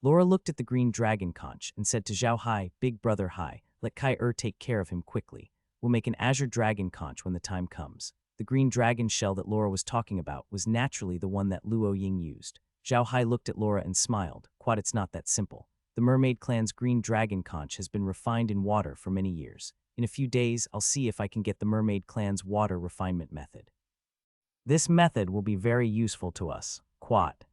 Laura looked at the green dragon conch and said to Zhao Hai, "Big brother Hai, let Kai take care of him quickly. We'll make an azure dragon conch when the time comes." The green dragon shell that Laura was talking about was naturally the one that Luo Ying used. Zhao Hai looked at Laura and smiled. "Quad, it's not that simple. The mermaid clan's green dragon conch has been refined in water for many years. In a few days, I'll see if I can get the mermaid clan's water refinement method. This method will be very useful to us, Quad."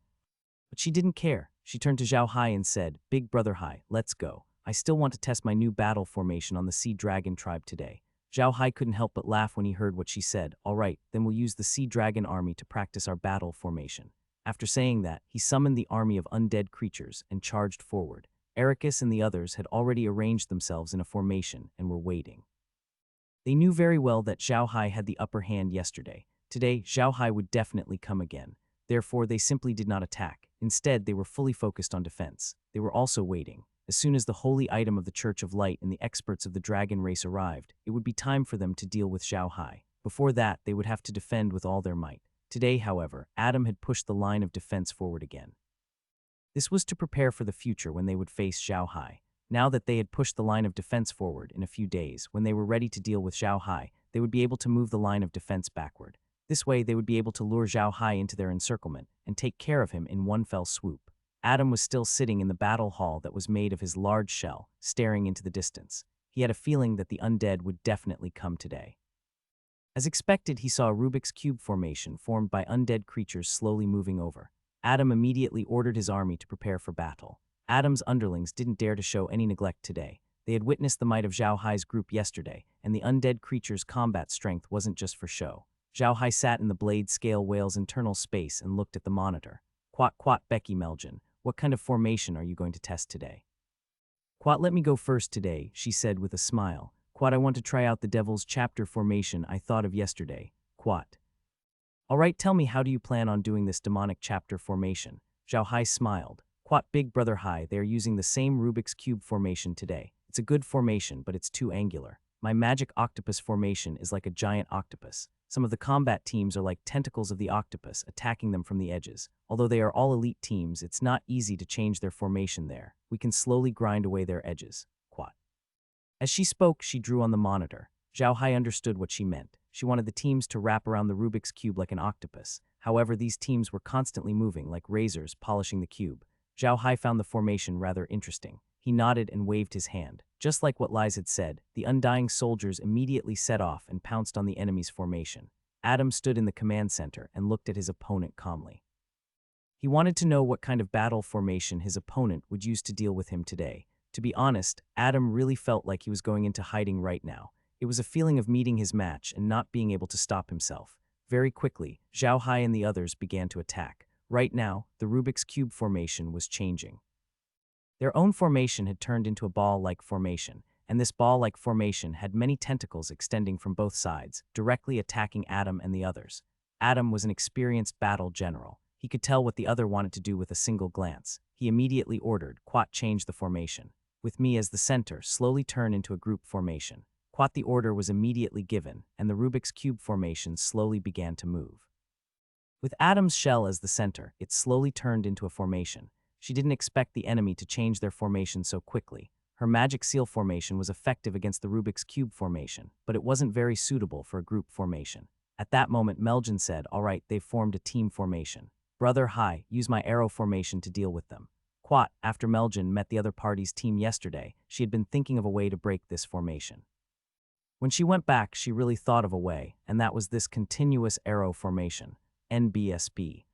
But she didn't care. She turned to Zhao Hai and said, "Big brother Hai, let's go. I still want to test my new battle formation on the Sea Dragon tribe today." Zhao Hai couldn't help but laugh when he heard what she said. "All right, then we'll use the Sea Dragon army to practice our battle formation." After saying that, he summoned the army of undead creatures and charged forward. Ericus and the others had already arranged themselves in a formation and were waiting. They knew very well that Zhao Hai had the upper hand yesterday. Today, Zhao Hai would definitely come again. Therefore, they simply did not attack. Instead, they were fully focused on defense. They were also waiting. As soon as the holy item of the Church of Light and the experts of the dragon race arrived, it would be time for them to deal with Zhao Hai. Before that, they would have to defend with all their might. Today, however, Adam had pushed the line of defense forward again. This was to prepare for the future when they would face Zhao Hai. Now that they had pushed the line of defense forward in a few days, when they were ready to deal with Zhao Hai, they would be able to move the line of defense backward. This way, they would be able to lure Zhao Hai into their encirclement and take care of him in one fell swoop. Adam was still sitting in the battle hall that was made of his large shell, staring into the distance. He had a feeling that the undead would definitely come today. As expected, he saw a Rubik's Cube formation formed by undead creatures slowly moving over. Adam immediately ordered his army to prepare for battle. Adam's underlings didn't dare to show any neglect today. They had witnessed the might of Zhao Hai's group yesterday, and the undead creature's combat strength wasn't just for show. Zhao Hai sat in the blade scale whale's internal space and looked at the monitor. "Quat quat Becky Melgen, what kind of formation are you going to test today?" "Quat, let me go first today," she said with a smile. "Quat, I want to try out the Devil's Chapter formation I thought of yesterday. Quat." "All right, tell me, how do you plan on doing this demonic chapter formation?" Zhao Hai smiled. "Quat, big brother Hai, they are using the same Rubik's Cube formation today. It's a good formation, but it's too angular. My magic octopus formation is like a giant octopus. Some of the combat teams are like tentacles of the octopus, attacking them from the edges. Although they are all elite teams, it's not easy to change their formation there. We can slowly grind away their edges." Quat. As she spoke, she drew on the monitor. Zhao Hai understood what she meant. She wanted the teams to wrap around the Rubik's Cube like an octopus. However, these teams were constantly moving, like razors polishing the cube. Zhao Hai found the formation rather interesting. He nodded and waved his hand. Just like what Lies had said, the undying soldiers immediately set off and pounced on the enemy's formation. Adam stood in the command center and looked at his opponent calmly. He wanted to know what kind of battle formation his opponent would use to deal with him today. To be honest, Adam really felt like he was going into hiding right now. It was a feeling of meeting his match and not being able to stop himself. Very quickly, Zhao Hai and the others began to attack. Right now, the Rubik's Cube formation was changing. Their own formation had turned into a ball-like formation, and this ball-like formation had many tentacles extending from both sides, directly attacking Adam and the others. Adam was an experienced battle general. He could tell what the other wanted to do with a single glance. He immediately ordered, "Quat, change the formation. With me as the center, slowly turn into a group formation." Quat, the order was immediately given, and the Rubik's Cube formation slowly began to move. With Adam's shell as the center, it slowly turned into a formation. She didn't expect the enemy to change their formation so quickly. Her magic seal formation was effective against the Rubik's Cube formation, but it wasn't very suitable for a group formation. At that moment, Melgen said, "All right, they've formed a team formation. Brother Hai, use my arrow formation to deal with them." Quat, after Melgen met the other party's team yesterday, she had been thinking of a way to break this formation. When she went back, she really thought of a way, and that was this continuous arrow formation, NBSB.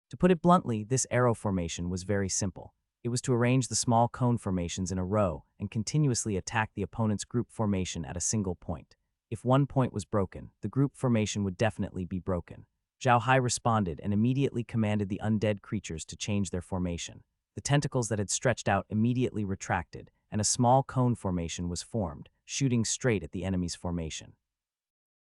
To put it bluntly, this arrow formation was very simple. It was to arrange the small cone formations in a row and continuously attack the opponent's group formation at a single point. If one point was broken, the group formation would definitely be broken. Zhao Hai responded and immediately commanded the undead creatures to change their formation. The tentacles that had stretched out immediately retracted, and a small cone formation was formed, shooting straight at the enemy's formation.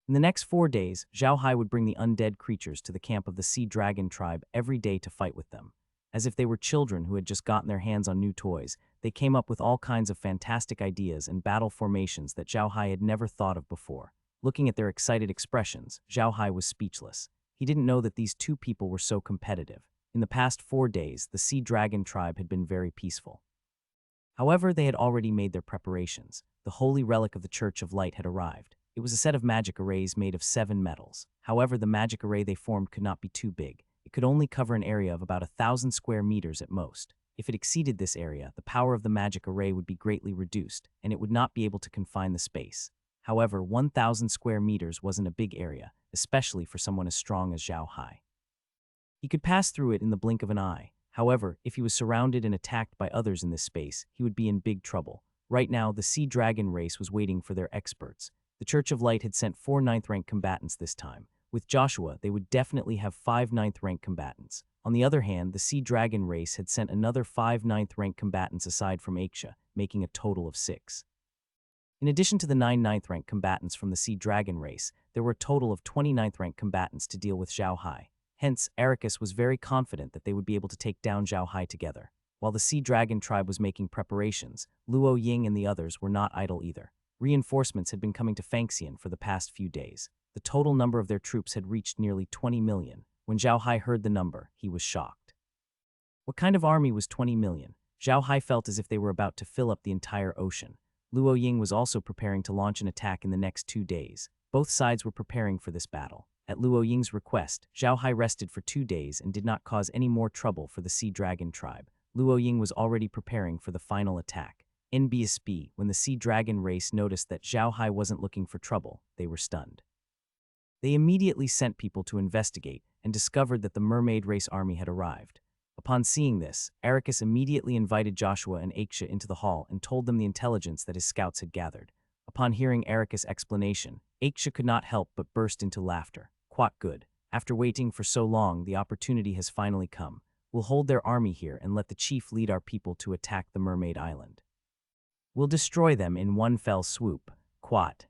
In the next 4 days, Zhao Hai would bring the undead creatures to the camp of the Sea Dragon tribe every day to fight with them. As if they were children who had just gotten their hands on new toys, they came up with all kinds of fantastic ideas and battle formations that Zhao Hai had never thought of before. Looking at their excited expressions, Zhao Hai was speechless. He didn't know that these two people were so competitive. In the past 4 days, the Sea Dragon tribe had been very peaceful. However, they had already made their preparations. The holy relic of the Church of Light had arrived. It was a set of magic arrays made of 7 metals. However, the magic array they formed could not be too big. It could only cover an area of about 1,000 square meters at most. If it exceeded this area, the power of the magic array would be greatly reduced, and it would not be able to confine the space. However, 1,000 square meters wasn't a big area, especially for someone as strong as Zhao Hai. He could pass through it in the blink of an eye. However, if he was surrounded and attacked by others in this space, he would be in big trouble. Right now, the Sea Dragon race was waiting for their experts. The Church of Light had sent 4 ninth-rank combatants this time. With Joshua, they would definitely have 5 ninth-rank combatants. On the other hand, the Sea Dragon race had sent another 5 ninth-rank combatants aside from Aksha, making a total of 6. In addition to the 9 ninth-rank combatants from the Sea Dragon race, there were a total of 20 ninth-rank combatants to deal with Zhao Hai. Hence, Ericus was very confident that they would be able to take down Zhao Hai together. While the Sea Dragon tribe was making preparations, Luo Ying and the others were not idle either. Reinforcements had been coming to Fangxian for the past few days. The total number of their troops had reached nearly 20 million. When Zhao Hai heard the number, he was shocked. What kind of army was 20 million? Zhao Hai felt as if they were about to fill up the entire ocean. Luo Ying was also preparing to launch an attack in the next 2 days. Both sides were preparing for this battle. At Luo Ying's request, Zhao Hai rested for 2 days and did not cause any more trouble for the Sea Dragon tribe. Luo Ying was already preparing for the final attack. In BSB, when the Sea Dragon race noticed that Zhao Hai wasn't looking for trouble, they were stunned. They immediately sent people to investigate and discovered that the mermaid race army had arrived. Upon seeing this, Ericus immediately invited Joshua and Aksha into the hall and told them the intelligence that his scouts had gathered. Upon hearing Ericus' explanation, Aksha could not help but burst into laughter. Quite good. After waiting for so long, the opportunity has finally come. We'll hold their army here and let the chief lead our people to attack the Mermaid Island. We'll destroy them in one fell swoop. Quat.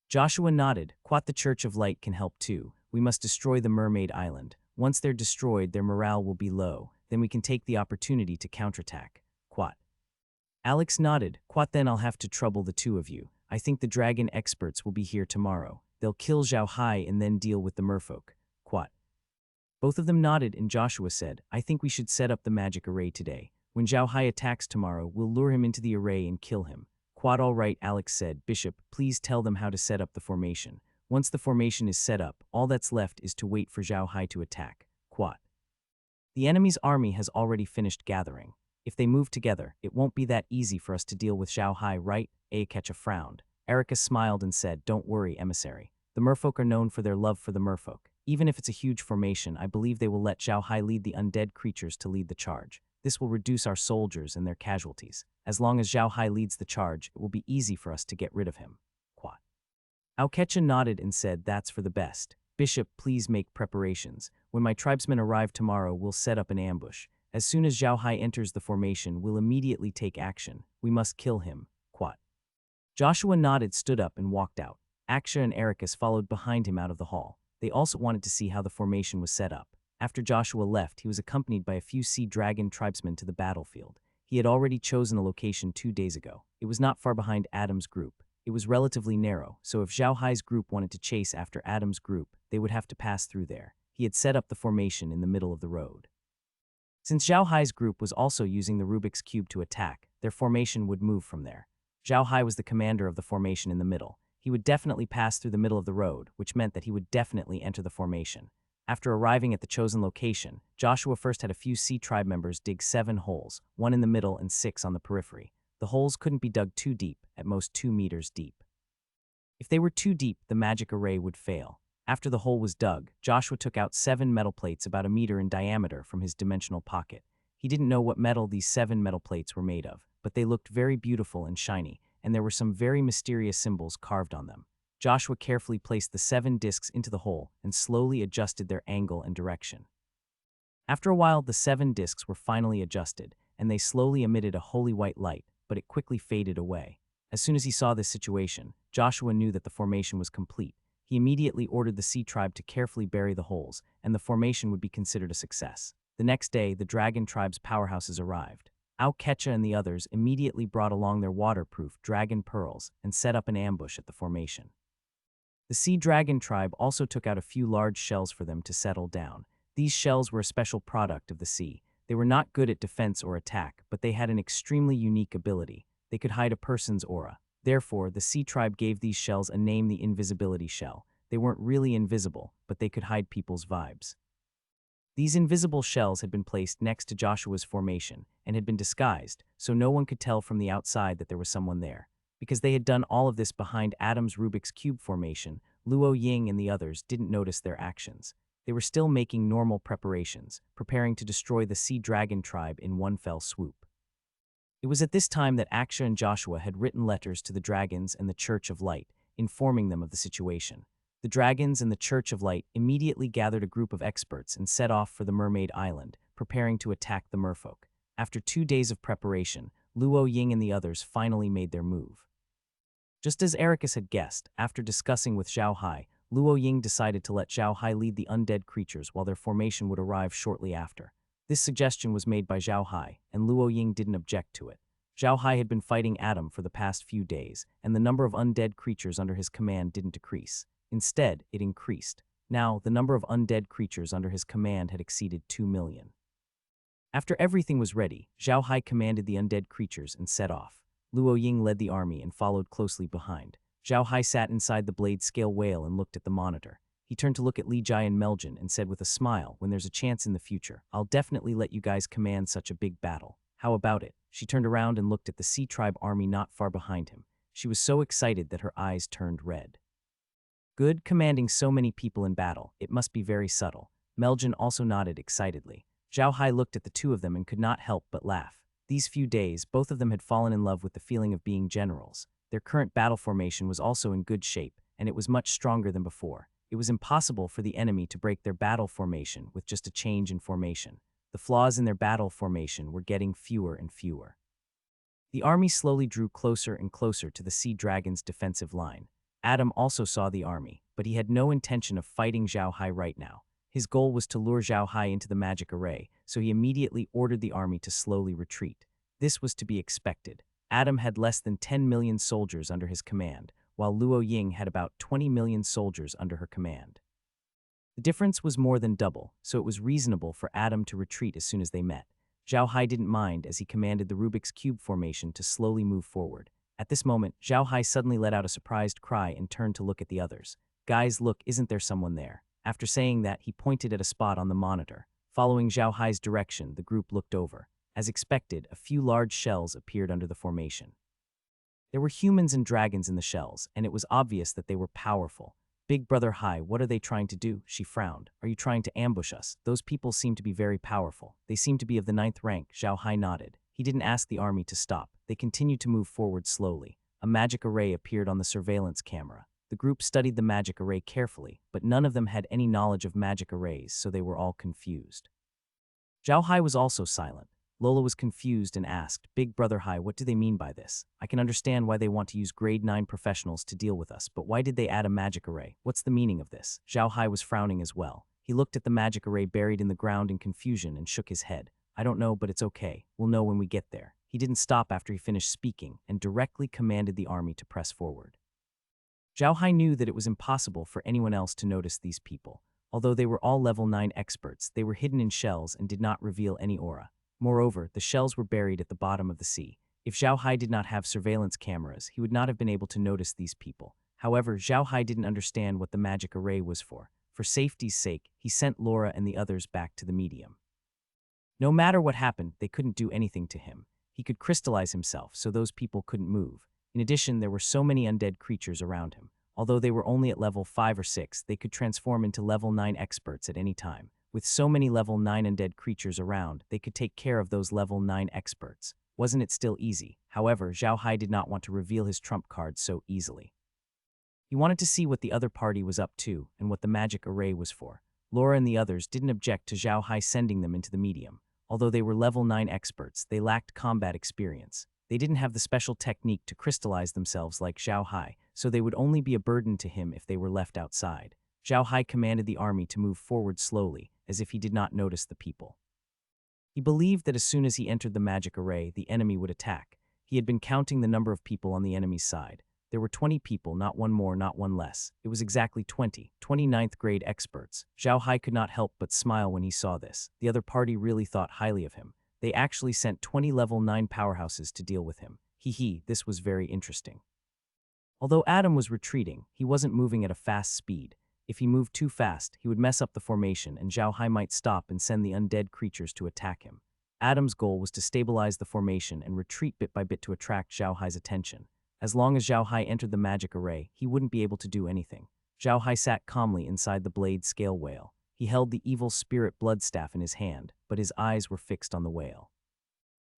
Joshua nodded. Quat, the Church of Light can help too. We must destroy the Mermaid Island. Once they're destroyed, their morale will be low. Then we can take the opportunity to counterattack. Quat. Alex nodded. Quat, then I'll have to trouble the two of you. I think the dragon experts will be here tomorrow. They'll kill Zhao Hai and then deal with the merfolk. Quat. Both of them nodded and Joshua said, I think we should set up the magic array today. When Zhao Hai attacks tomorrow, we'll lure him into the array and kill him. Quat, all right, Alex said. Bishop, please tell them how to set up the formation. Once the formation is set up, all that's left is to wait for Zhao Hai to attack. Quat. The enemy's army has already finished gathering. If they move together, it won't be that easy for us to deal with Zhao Hai, right? Akecha frowned. Ericus smiled and said, don't worry, emissary. The merfolk are known for their love for the merfolk. Even if it's a huge formation, I believe they will let Zhao Hai lead the undead creatures to lead the charge. This will reduce our soldiers and their casualties. As long as Zhao Hai leads the charge, it will be easy for us to get rid of him. Quat. Akecha nodded and said, that's for the best. Bishop, please make preparations. When my tribesmen arrive tomorrow, we'll set up an ambush. As soon as Zhao Hai enters the formation, we'll immediately take action. We must kill him. Quat. Joshua nodded, stood up, and walked out. Aksha and Ericus followed behind him out of the hall. They also wanted to see how the formation was set up. After Joshua left, he was accompanied by a few Sea Dragon tribesmen to the battlefield. He had already chosen a location 2 days ago. It was not far behind Adam's group. It was relatively narrow, so if Zhao Hai's group wanted to chase after Adam's group, they would have to pass through there. He had set up the formation in the middle of the road. Since Zhao Hai's group was also using the Rubik's Cube to attack, their formation would move from there. Zhao Hai was the commander of the formation in the middle. He would definitely pass through the middle of the road, which meant that he would definitely enter the formation. After arriving at the chosen location, Joshua first had a few Sea tribe members dig 7 holes, 1 in the middle and 6 on the periphery. The holes couldn't be dug too deep, at most 2 meters deep. If they were too deep, the magic array would fail. After the hole was dug, Joshua took out 7 metal plates about 1 meter in diameter from his dimensional pocket. He didn't know what metal these 7 metal plates were made of, but they looked very beautiful and shiny, and there were some very mysterious symbols carved on them. Joshua carefully placed the 7 discs into the hole and slowly adjusted their angle and direction. After a while, the 7 discs were finally adjusted, and they slowly emitted a holy white light, but it quickly faded away. As soon as he saw this situation, Joshua knew that the formation was complete. He immediately ordered the Sea Tribe to carefully bury the holes, and the formation would be considered a success. The next day, the Dragon Tribe's powerhouses arrived. Aoketcha and the others immediately brought along their waterproof dragon pearls and set up an ambush at the formation. The Sea Dragon Tribe also took out a few large shells for them to settle down. These shells were a special product of the sea. They were not good at defense or attack, but they had an extremely unique ability. They could hide a person's aura. Therefore, the Sea Tribe gave these shells a name, the Invisibility Shell. They weren't really invisible, but they could hide people's vibes. These invisible shells had been placed next to Joshua's formation and had been disguised, so no one could tell from the outside that there was someone there. Because they had done all of this behind Adam's Rubik's Cube formation, Luo Ying and the others didn't notice their actions. They were still making normal preparations, preparing to destroy the Sea Dragon Tribe in one fell swoop. It was at this time that Aksha and Joshua had written letters to the dragons and the Church of Light, informing them of the situation. The dragons and the Church of Light immediately gathered a group of experts and set off for the Mermaid Island, preparing to attack the merfolk. After 2 days of preparation, Luo Ying and the others finally made their move. Just as Ericus had guessed, after discussing with Zhao Hai, Luo Ying decided to let Zhao Hai lead the undead creatures while their formation would arrive shortly after. This suggestion was made by Zhao Hai, and Luo Ying didn't object to it. Zhao Hai had been fighting Adam for the past few days, and the number of undead creatures under his command didn't decrease. Instead, it increased. Now, the number of undead creatures under his command had exceeded 2 million. After everything was ready, Zhao Hai commanded the undead creatures and set off. Luo Ying led the army and followed closely behind. Zhao Hai sat inside the blade-scale whale and looked at the monitor. He turned to look at Li Jai and Meljin and said with a smile, "When there's a chance in the future, I'll definitely let you guys command such a big battle. How about it?" She turned around and looked at the Sea Tribe army not far behind him. She was so excited that her eyes turned red. Good, commanding so many people in battle. It must be very subtle. Meljin also nodded excitedly. Zhao Hai looked at the two of them and could not help but laugh. These few days, both of them had fallen in love with the feeling of being generals. Their current battle formation was also in good shape, and it was much stronger than before. It was impossible for the enemy to break their battle formation with just a change in formation. The flaws in their battle formation were getting fewer and fewer. The army slowly drew closer and closer to the Sea Dragon's defensive line. Adam also saw the army, but he had no intention of fighting Zhao Hai right now. His goal was to lure Zhao Hai into the magic array, so he immediately ordered the army to slowly retreat. This was to be expected. Adam had less than 10 million soldiers under his command, while Luo Ying had about 20 million soldiers under her command. The difference was more than double, so it was reasonable for Adam to retreat as soon as they met. Zhao Hai didn't mind as he commanded the Rubik's Cube formation to slowly move forward. At this moment, Zhao Hai suddenly let out a surprised cry and turned to look at the others. "Guys, look, isn't there someone there?" After saying that, he pointed at a spot on the monitor. Following Zhao Hai's direction, the group looked over. As expected, a few large shells appeared under the formation. There were humans and dragons in the shells, and it was obvious that they were powerful. "Big Brother Hai, what are they trying to do?" She frowned. "Are you trying to ambush us? Those people seem to be very powerful. They seem to be of the 9th rank." Zhao Hai nodded. He didn't ask the army to stop. They continued to move forward slowly. A magic array appeared on the surveillance camera. The group studied the magic array carefully, but none of them had any knowledge of magic arrays, so they were all confused. Zhao Hai was also silent. Lola was confused and asked, "Big Brother Hai, what do they mean by this? I can understand why they want to use grade 9 professionals to deal with us, but why did they add a magic array? What's the meaning of this?" Zhao Hai was frowning as well. He looked at the magic array buried in the ground in confusion and shook his head. "I don't know, but it's okay. We'll know when we get there." He didn't stop after he finished speaking and directly commanded the army to press forward. Zhao Hai knew that it was impossible for anyone else to notice these people. Although they were all level 9 experts, they were hidden in shells and did not reveal any aura. Moreover, the shells were buried at the bottom of the sea. If Zhao Hai did not have surveillance cameras, he would not have been able to notice these people. However, Zhao Hai didn't understand what the magic array was for. For safety's sake, he sent Laura and the others back to the medium. No matter what happened, they couldn't do anything to him. He could crystallize himself, so those people couldn't move. In addition, there were so many undead creatures around him. Although they were only at level 5 or 6, they could transform into level 9 experts at any time. With so many level 9 undead creatures around, they could take care of those level 9 experts. Wasn't it still easy? However, Zhao Hai did not want to reveal his trump card so easily. He wanted to see what the other party was up to and what the magic array was for. Laura and the others didn't object to Zhao Hai sending them into the medium. Although they were level 9 experts, they lacked combat experience. They didn't have the special technique to crystallize themselves like Zhao Hai, so they would only be a burden to him if they were left outside. Zhao Hai commanded the army to move forward slowly, as if he did not notice the people. He believed that as soon as he entered the magic array, the enemy would attack. He had been counting the number of people on the enemy's side. There were 20 people, not one more, not one less. It was exactly 20, 29th grade experts. Zhao Hai could not help but smile when he saw this. The other party really thought highly of him. They actually sent 20 level 9 powerhouses to deal with him. This was very interesting. Although Adam was retreating, he wasn't moving at a fast speed. If he moved too fast, he would mess up the formation and Zhao Hai might stop and send the undead creatures to attack him. Adam's goal was to stabilize the formation and retreat bit by bit to attract Zhao Hai's attention. As long as Zhao Hai entered the magic array, he wouldn't be able to do anything. Zhao Hai sat calmly inside the blade scale whale. He held the evil spirit bloodstaff in his hand, but his eyes were fixed on the whale.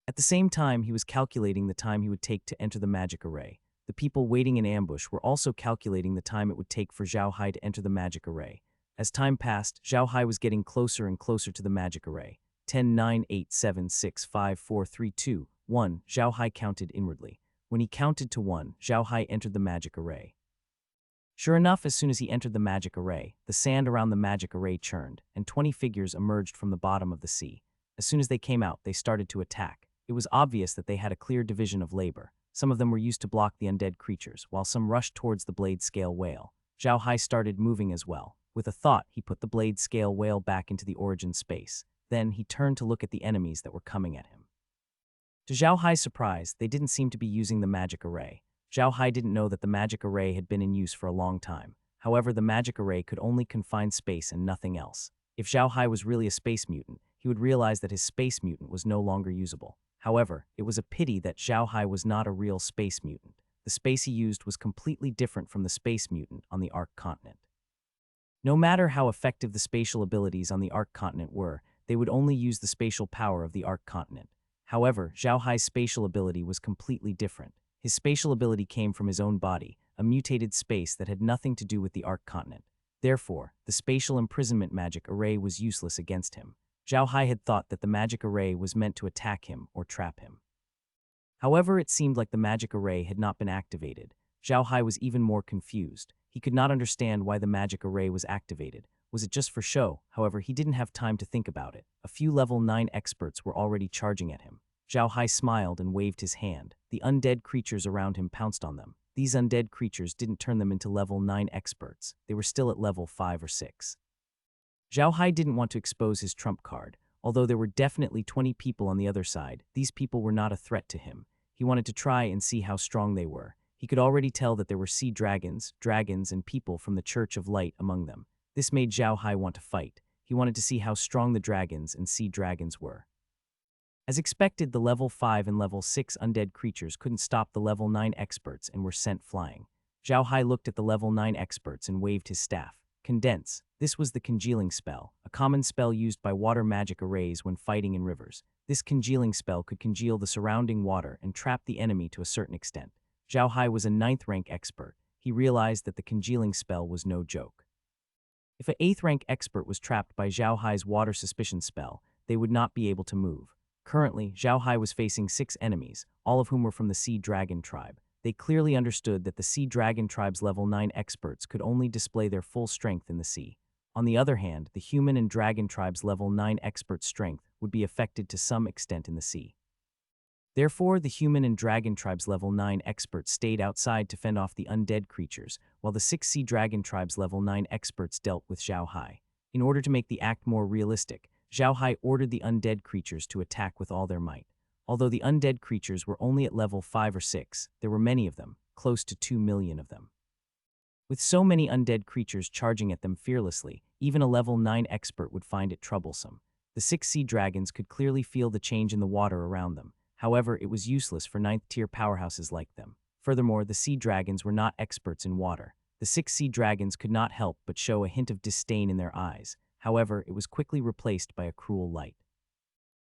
At the same time, he was calculating the time he would take to enter the magic array. The people waiting in ambush were also calculating the time it would take for Zhao Hai to enter the magic array. As time passed, Zhao Hai was getting closer and closer to the magic array. 10, 9, 8, 7, 6, 5, 4, 3, 2, 1, Zhao Hai counted inwardly. When he counted to 1, Zhao Hai entered the magic array. Sure enough, as soon as he entered the magic array, the sand around the magic array churned, and 20 figures emerged from the bottom of the sea. As soon as they came out, they started to attack. It was obvious that they had a clear division of labor. Some of them were used to block the undead creatures, while some rushed towards the blade-scale whale. Zhao Hai started moving as well. With a thought, he put the blade-scale whale back into the origin space. Then he turned to look at the enemies that were coming at him. To Zhao Hai's surprise, they didn't seem to be using the magic array. Zhao Hai didn't know that the magic array had been in use for a long time. However, the magic array could only confine space and nothing else. If Zhao Hai was really a space mutant, he would realize that his space mutant was no longer usable. However, it was a pity that Zhao Hai was not a real space mutant. The space he used was completely different from the space mutant on the Ark continent. No matter how effective the spatial abilities on the Ark continent were, they would only use the spatial power of the Ark continent. However, Zhao Hai's spatial ability was completely different. His spatial ability came from his own body, a mutated space that had nothing to do with the Ark continent. Therefore, the spatial imprisonment magic array was useless against him. Zhao Hai had thought that the magic array was meant to attack him or trap him. However, it seemed like the magic array had not been activated. Zhao Hai was even more confused. He could not understand why the magic array was activated. Was it just for show? However, he didn't have time to think about it. A few level 9 experts were already charging at him. Zhao Hai smiled and waved his hand. The undead creatures around him pounced on them. These undead creatures didn't turn them into level 9 experts. They were still at level 5 or 6. Zhao Hai didn't want to expose his trump card. Although there were definitely 20 people on the other side, these people were not a threat to him. He wanted to try and see how strong they were. He could already tell that there were sea dragons, and people from the Church of Light among them. This made Zhao Hai want to fight. He wanted to see how strong the dragons and sea dragons were. As expected, the level 5 and level 6 undead creatures couldn't stop the level 9 experts and were sent flying. Zhao Hai looked at the level 9 experts and waved his staff. Condense. This was the congealing spell, a common spell used by water magic arrays when fighting in rivers. This congealing spell could congeal the surrounding water and trap the enemy to a certain extent. Zhao Hai was a 9th rank expert. He realized that the congealing spell was no joke. If an 8th rank expert was trapped by Zhao Hai's water suspicion spell, they would not be able to move. Currently, Zhao Hai was facing 6 enemies, all of whom were from the Sea Dragon tribe. They clearly understood that the Sea Dragon tribe's level 9 experts could only display their full strength in the sea. On the other hand, the Human and Dragon tribe's level 9 expert strength would be affected to some extent in the sea. Therefore, the Human and Dragon tribe's level 9 experts stayed outside to fend off the undead creatures, while the 6 Sea Dragon tribe's level 9 experts dealt with Zhao Hai. In order to make the act more realistic, Zhao Hai ordered the undead creatures to attack with all their might. Although the undead creatures were only at level 5 or 6, there were many of them, close to 2 million of them. With so many undead creatures charging at them fearlessly, even a level 9 expert would find it troublesome. The 6 sea dragons could clearly feel the change in the water around them. However, it was useless for 9th-tier powerhouses like them. Furthermore, the sea dragons were not experts in water. The 6 sea dragons could not help but show a hint of disdain in their eyes. However, it was quickly replaced by a cruel light.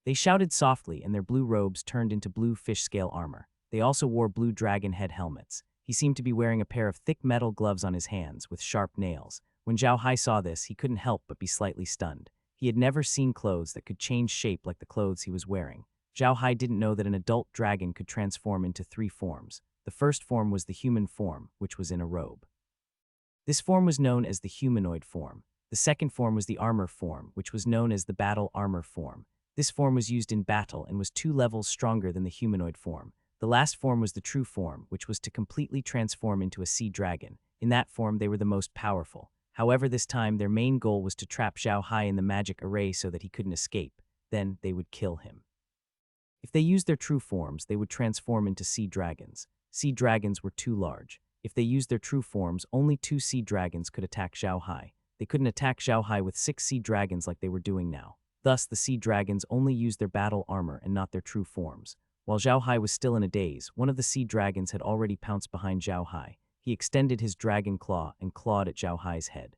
They shouted softly, and their blue robes turned into blue fish-scale armor. They also wore blue dragon head helmets. He seemed to be wearing a pair of thick metal gloves on his hands with sharp nails. When Zhao Hai saw this, he couldn't help but be slightly stunned. He had never seen clothes that could change shape like the clothes he was wearing. Zhao Hai didn't know that an adult dragon could transform into 3 forms. The first form was the human form, which was in a robe. This form was known as the humanoid form. The second form was the armor form, which was known as the battle armor form. This form was used in battle and was 2 levels stronger than the humanoid form. The last form was the true form, which was to completely transform into a sea dragon. In that form, they were the most powerful. However, this time, their main goal was to trap Zhao Hai in the magic array so that he couldn't escape. Then, they would kill him. If they used their true forms, they would transform into sea dragons. Sea dragons were too large. If they used their true forms, only 2 sea dragons could attack Zhao Hai. They couldn't attack Zhao Hai with 6 sea dragons like they were doing now. Thus, the sea dragons only used their battle armor and not their true forms. While Zhao Hai was still in a daze, one of the sea dragons had already pounced behind Zhao Hai. He extended his dragon claw and clawed at Zhao Hai's head.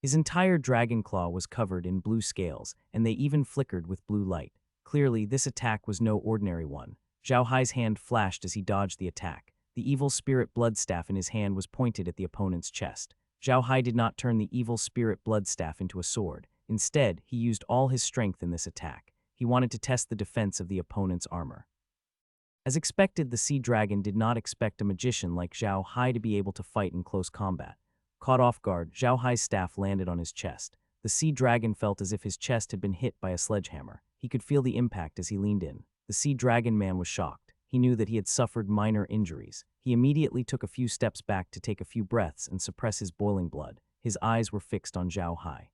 His entire dragon claw was covered in blue scales, and they even flickered with blue light. Clearly, this attack was no ordinary one. Zhao Hai's hand flashed as he dodged the attack. The evil spirit bloodstaff in his hand was pointed at the opponent's chest. Zhao Hai did not turn the evil spirit bloodstaff into a sword. Instead, he used all his strength in this attack. He wanted to test the defense of the opponent's armor. As expected, the sea dragon did not expect a magician like Zhao Hai to be able to fight in close combat. Caught off guard, Zhao Hai's staff landed on his chest. The sea dragon felt as if his chest had been hit by a sledgehammer. He could feel the impact as he leaned in. The sea dragon man was shocked. He knew that he had suffered minor injuries. He immediately took a few steps back to take a few breaths and suppress his boiling blood. His eyes were fixed on Zhao Hai.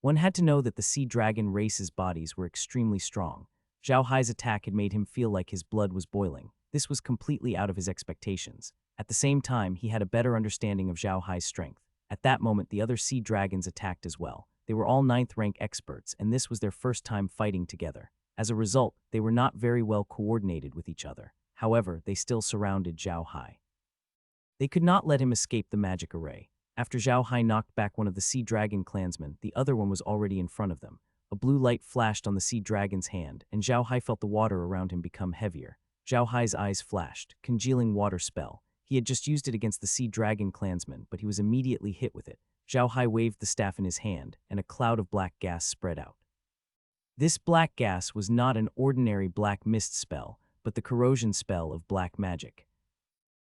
One had to know that the sea dragon race's bodies were extremely strong. Zhao Hai's attack had made him feel like his blood was boiling. This was completely out of his expectations. At the same time, he had a better understanding of Zhao Hai's strength. At that moment, the other sea dragons attacked as well. They were all 9th rank experts, and this was their first time fighting together. As a result, they were not very well coordinated with each other. However, they still surrounded Zhao Hai. They could not let him escape the magic array. After Zhao Hai knocked back one of the sea dragon clansmen, the other one was already in front of them. A blue light flashed on the sea dragon's hand, and Zhao Hai felt the water around him become heavier. Zhao Hai's eyes flashed, congealing water spell. He had just used it against the sea dragon clansman, but he was immediately hit with it. Zhao Hai waved the staff in his hand, and a cloud of black gas spread out. This black gas was not an ordinary black mist spell, but the corrosion spell of black magic.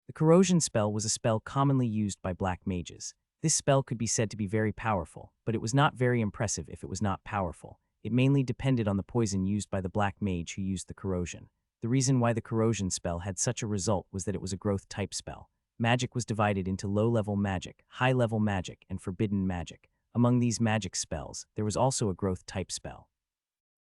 The corrosion spell was a spell commonly used by black mages. This spell could be said to be very powerful, but it was not very impressive if it was not powerful. It mainly depended on the poison used by the black mage who used the corrosion. The reason why the corrosion spell had such a result was that it was a growth type spell. Magic was divided into low-level magic, high-level magic, and forbidden magic. Among these magic spells, there was also a growth type spell.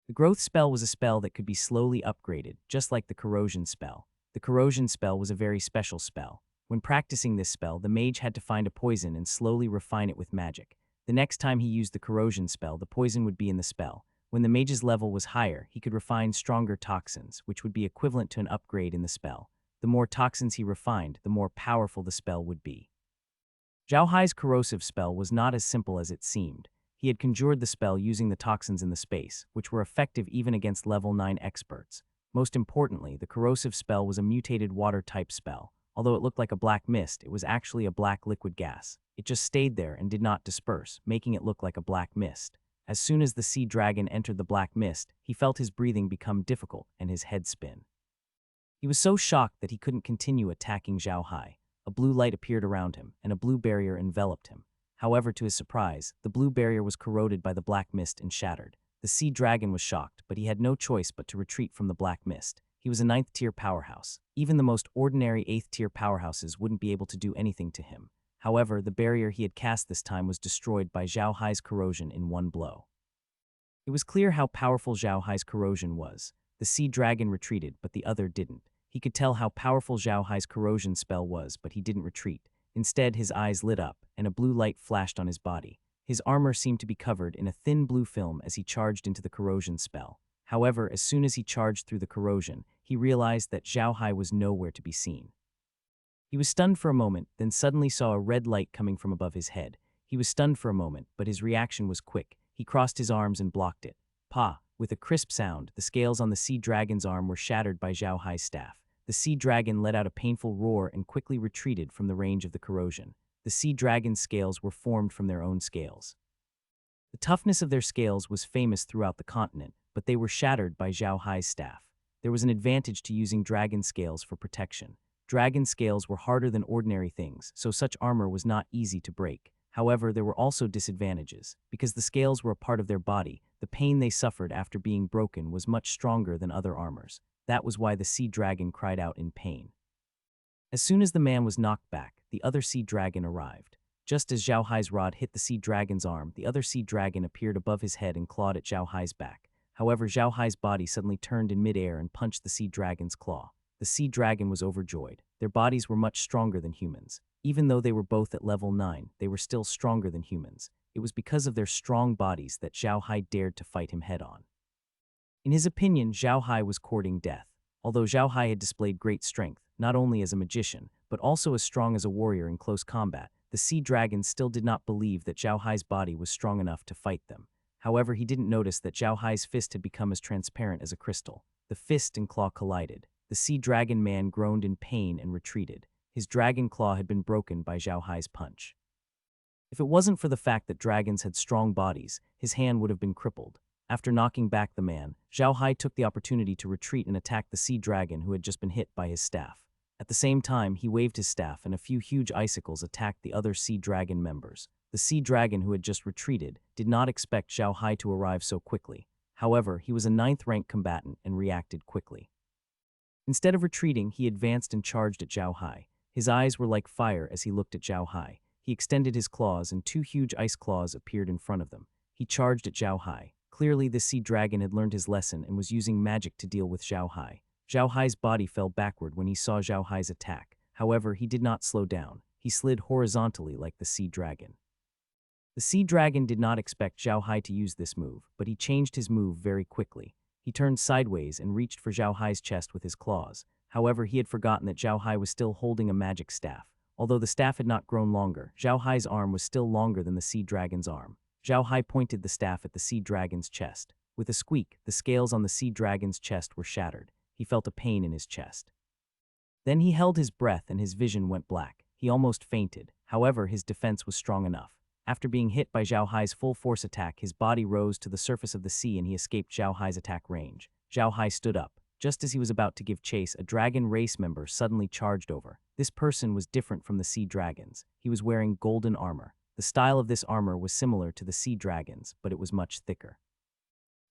The growth spell was a spell that could be slowly upgraded, just like the corrosion spell. The corrosion spell was a very special spell. When practicing this spell, the mage had to find a poison and slowly refine it with magic. The next time he used the corrosion spell, the poison would be in the spell. When the mage's level was higher, he could refine stronger toxins, which would be equivalent to an upgrade in the spell. The more toxins he refined, the more powerful the spell would be. Zhao Hai's corrosive spell was not as simple as it seemed. He had conjured the spell using the toxins in the space, which were effective even against level 9 experts. Most importantly, the corrosive spell was a mutated water-type spell. Although it looked like a black mist, it was actually a black liquid gas. It just stayed there and did not disperse, making it look like a black mist. As soon as the sea dragon entered the black mist, he felt his breathing become difficult and his head spin. He was so shocked that he couldn't continue attacking Zhao Hai. A blue light appeared around him, and a blue barrier enveloped him. However, to his surprise, the blue barrier was corroded by the black mist and shattered. The sea dragon was shocked, but he had no choice but to retreat from the black mist. He was a 9th-tier powerhouse. Even the most ordinary 8th-tier powerhouses wouldn't be able to do anything to him. However, the barrier he had cast this time was destroyed by Zhao Hai's corrosion in one blow. It was clear how powerful Zhao Hai's corrosion was. The sea dragon retreated, but the other didn't. He could tell how powerful Zhao Hai's corrosion spell was, but he didn't retreat. Instead, his eyes lit up, and a blue light flashed on his body. His armor seemed to be covered in a thin blue film as he charged into the corrosion spell. However, as soon as he charged through the corrosion, he realized that Zhao Hai was nowhere to be seen. He was stunned for a moment, then suddenly saw a red light coming from above his head. He was stunned for a moment, but his reaction was quick. He crossed his arms and blocked it. Pa! With a crisp sound, the scales on the sea dragon's arm were shattered by Zhao Hai's staff. The sea dragon let out a painful roar and quickly retreated from the range of the corrosion. The sea dragon's scales were formed from their own scales. The toughness of their scales was famous throughout the continent, but they were shattered by Zhao Hai's staff. There was an advantage to using dragon scales for protection. Dragon scales were harder than ordinary things, so such armor was not easy to break. However, there were also disadvantages. Because the scales were a part of their body, the pain they suffered after being broken was much stronger than other armors. That was why the sea dragon cried out in pain. As soon as the man was knocked back, the other sea dragon arrived. Just as Zhao Hai's rod hit the sea dragon's arm, the other sea dragon appeared above his head and clawed at Zhao Hai's back. However, Zhao Hai's body suddenly turned in midair and punched the sea dragon's claw. The sea dragon was overjoyed. Their bodies were much stronger than humans. Even though they were both at level 9, they were still stronger than humans. It was because of their strong bodies that Zhao Hai dared to fight him head-on. In his opinion, Zhao Hai was courting death. Although Zhao Hai had displayed great strength, not only as a magician, but also as strong as a warrior in close combat, the sea dragon still did not believe that Zhao Hai's body was strong enough to fight them. However, he didn't notice that Zhao Hai's fist had become as transparent as a crystal. The fist and claw collided. The sea dragon man groaned in pain and retreated. His dragon claw had been broken by Zhao Hai's punch. If it wasn't for the fact that dragons had strong bodies, his hand would have been crippled. After knocking back the man, Zhao Hai took the opportunity to retreat and attack the sea dragon who had just been hit by his staff. At the same time, he waved his staff and a few huge icicles attacked the other sea dragon members. The sea dragon who had just retreated did not expect Zhao Hai to arrive so quickly. However, he was a 9th-rank combatant and reacted quickly. Instead of retreating, he advanced and charged at Zhao Hai. His eyes were like fire as he looked at Zhao Hai. He extended his claws and 2 huge ice claws appeared in front of them. He charged at Zhao Hai. Clearly, the sea dragon had learned his lesson and was using magic to deal with Zhao Hai. Zhao Hai's body fell backward when he saw Zhao Hai's attack. However, he did not slow down. He slid horizontally like the sea dragon. The sea dragon did not expect Zhao Hai to use this move, but he changed his move very quickly. He turned sideways and reached for Zhao Hai's chest with his claws. However, he had forgotten that Zhao Hai was still holding a magic staff. Although the staff had not grown longer, Zhao Hai's arm was still longer than the sea dragon's arm. Zhao Hai pointed the staff at the sea dragon's chest. With a squeak, the scales on the sea dragon's chest were shattered. He felt a pain in his chest. Then he held his breath and his vision went black. He almost fainted. However, his defense was strong enough. After being hit by Zhao Hai's full-force attack, his body rose to the surface of the sea and he escaped Zhao Hai's attack range. Zhao Hai stood up. Just as he was about to give chase, a dragon race member suddenly charged over. This person was different from the sea dragons. He was wearing golden armor. The style of this armor was similar to the sea dragons, but it was much thicker.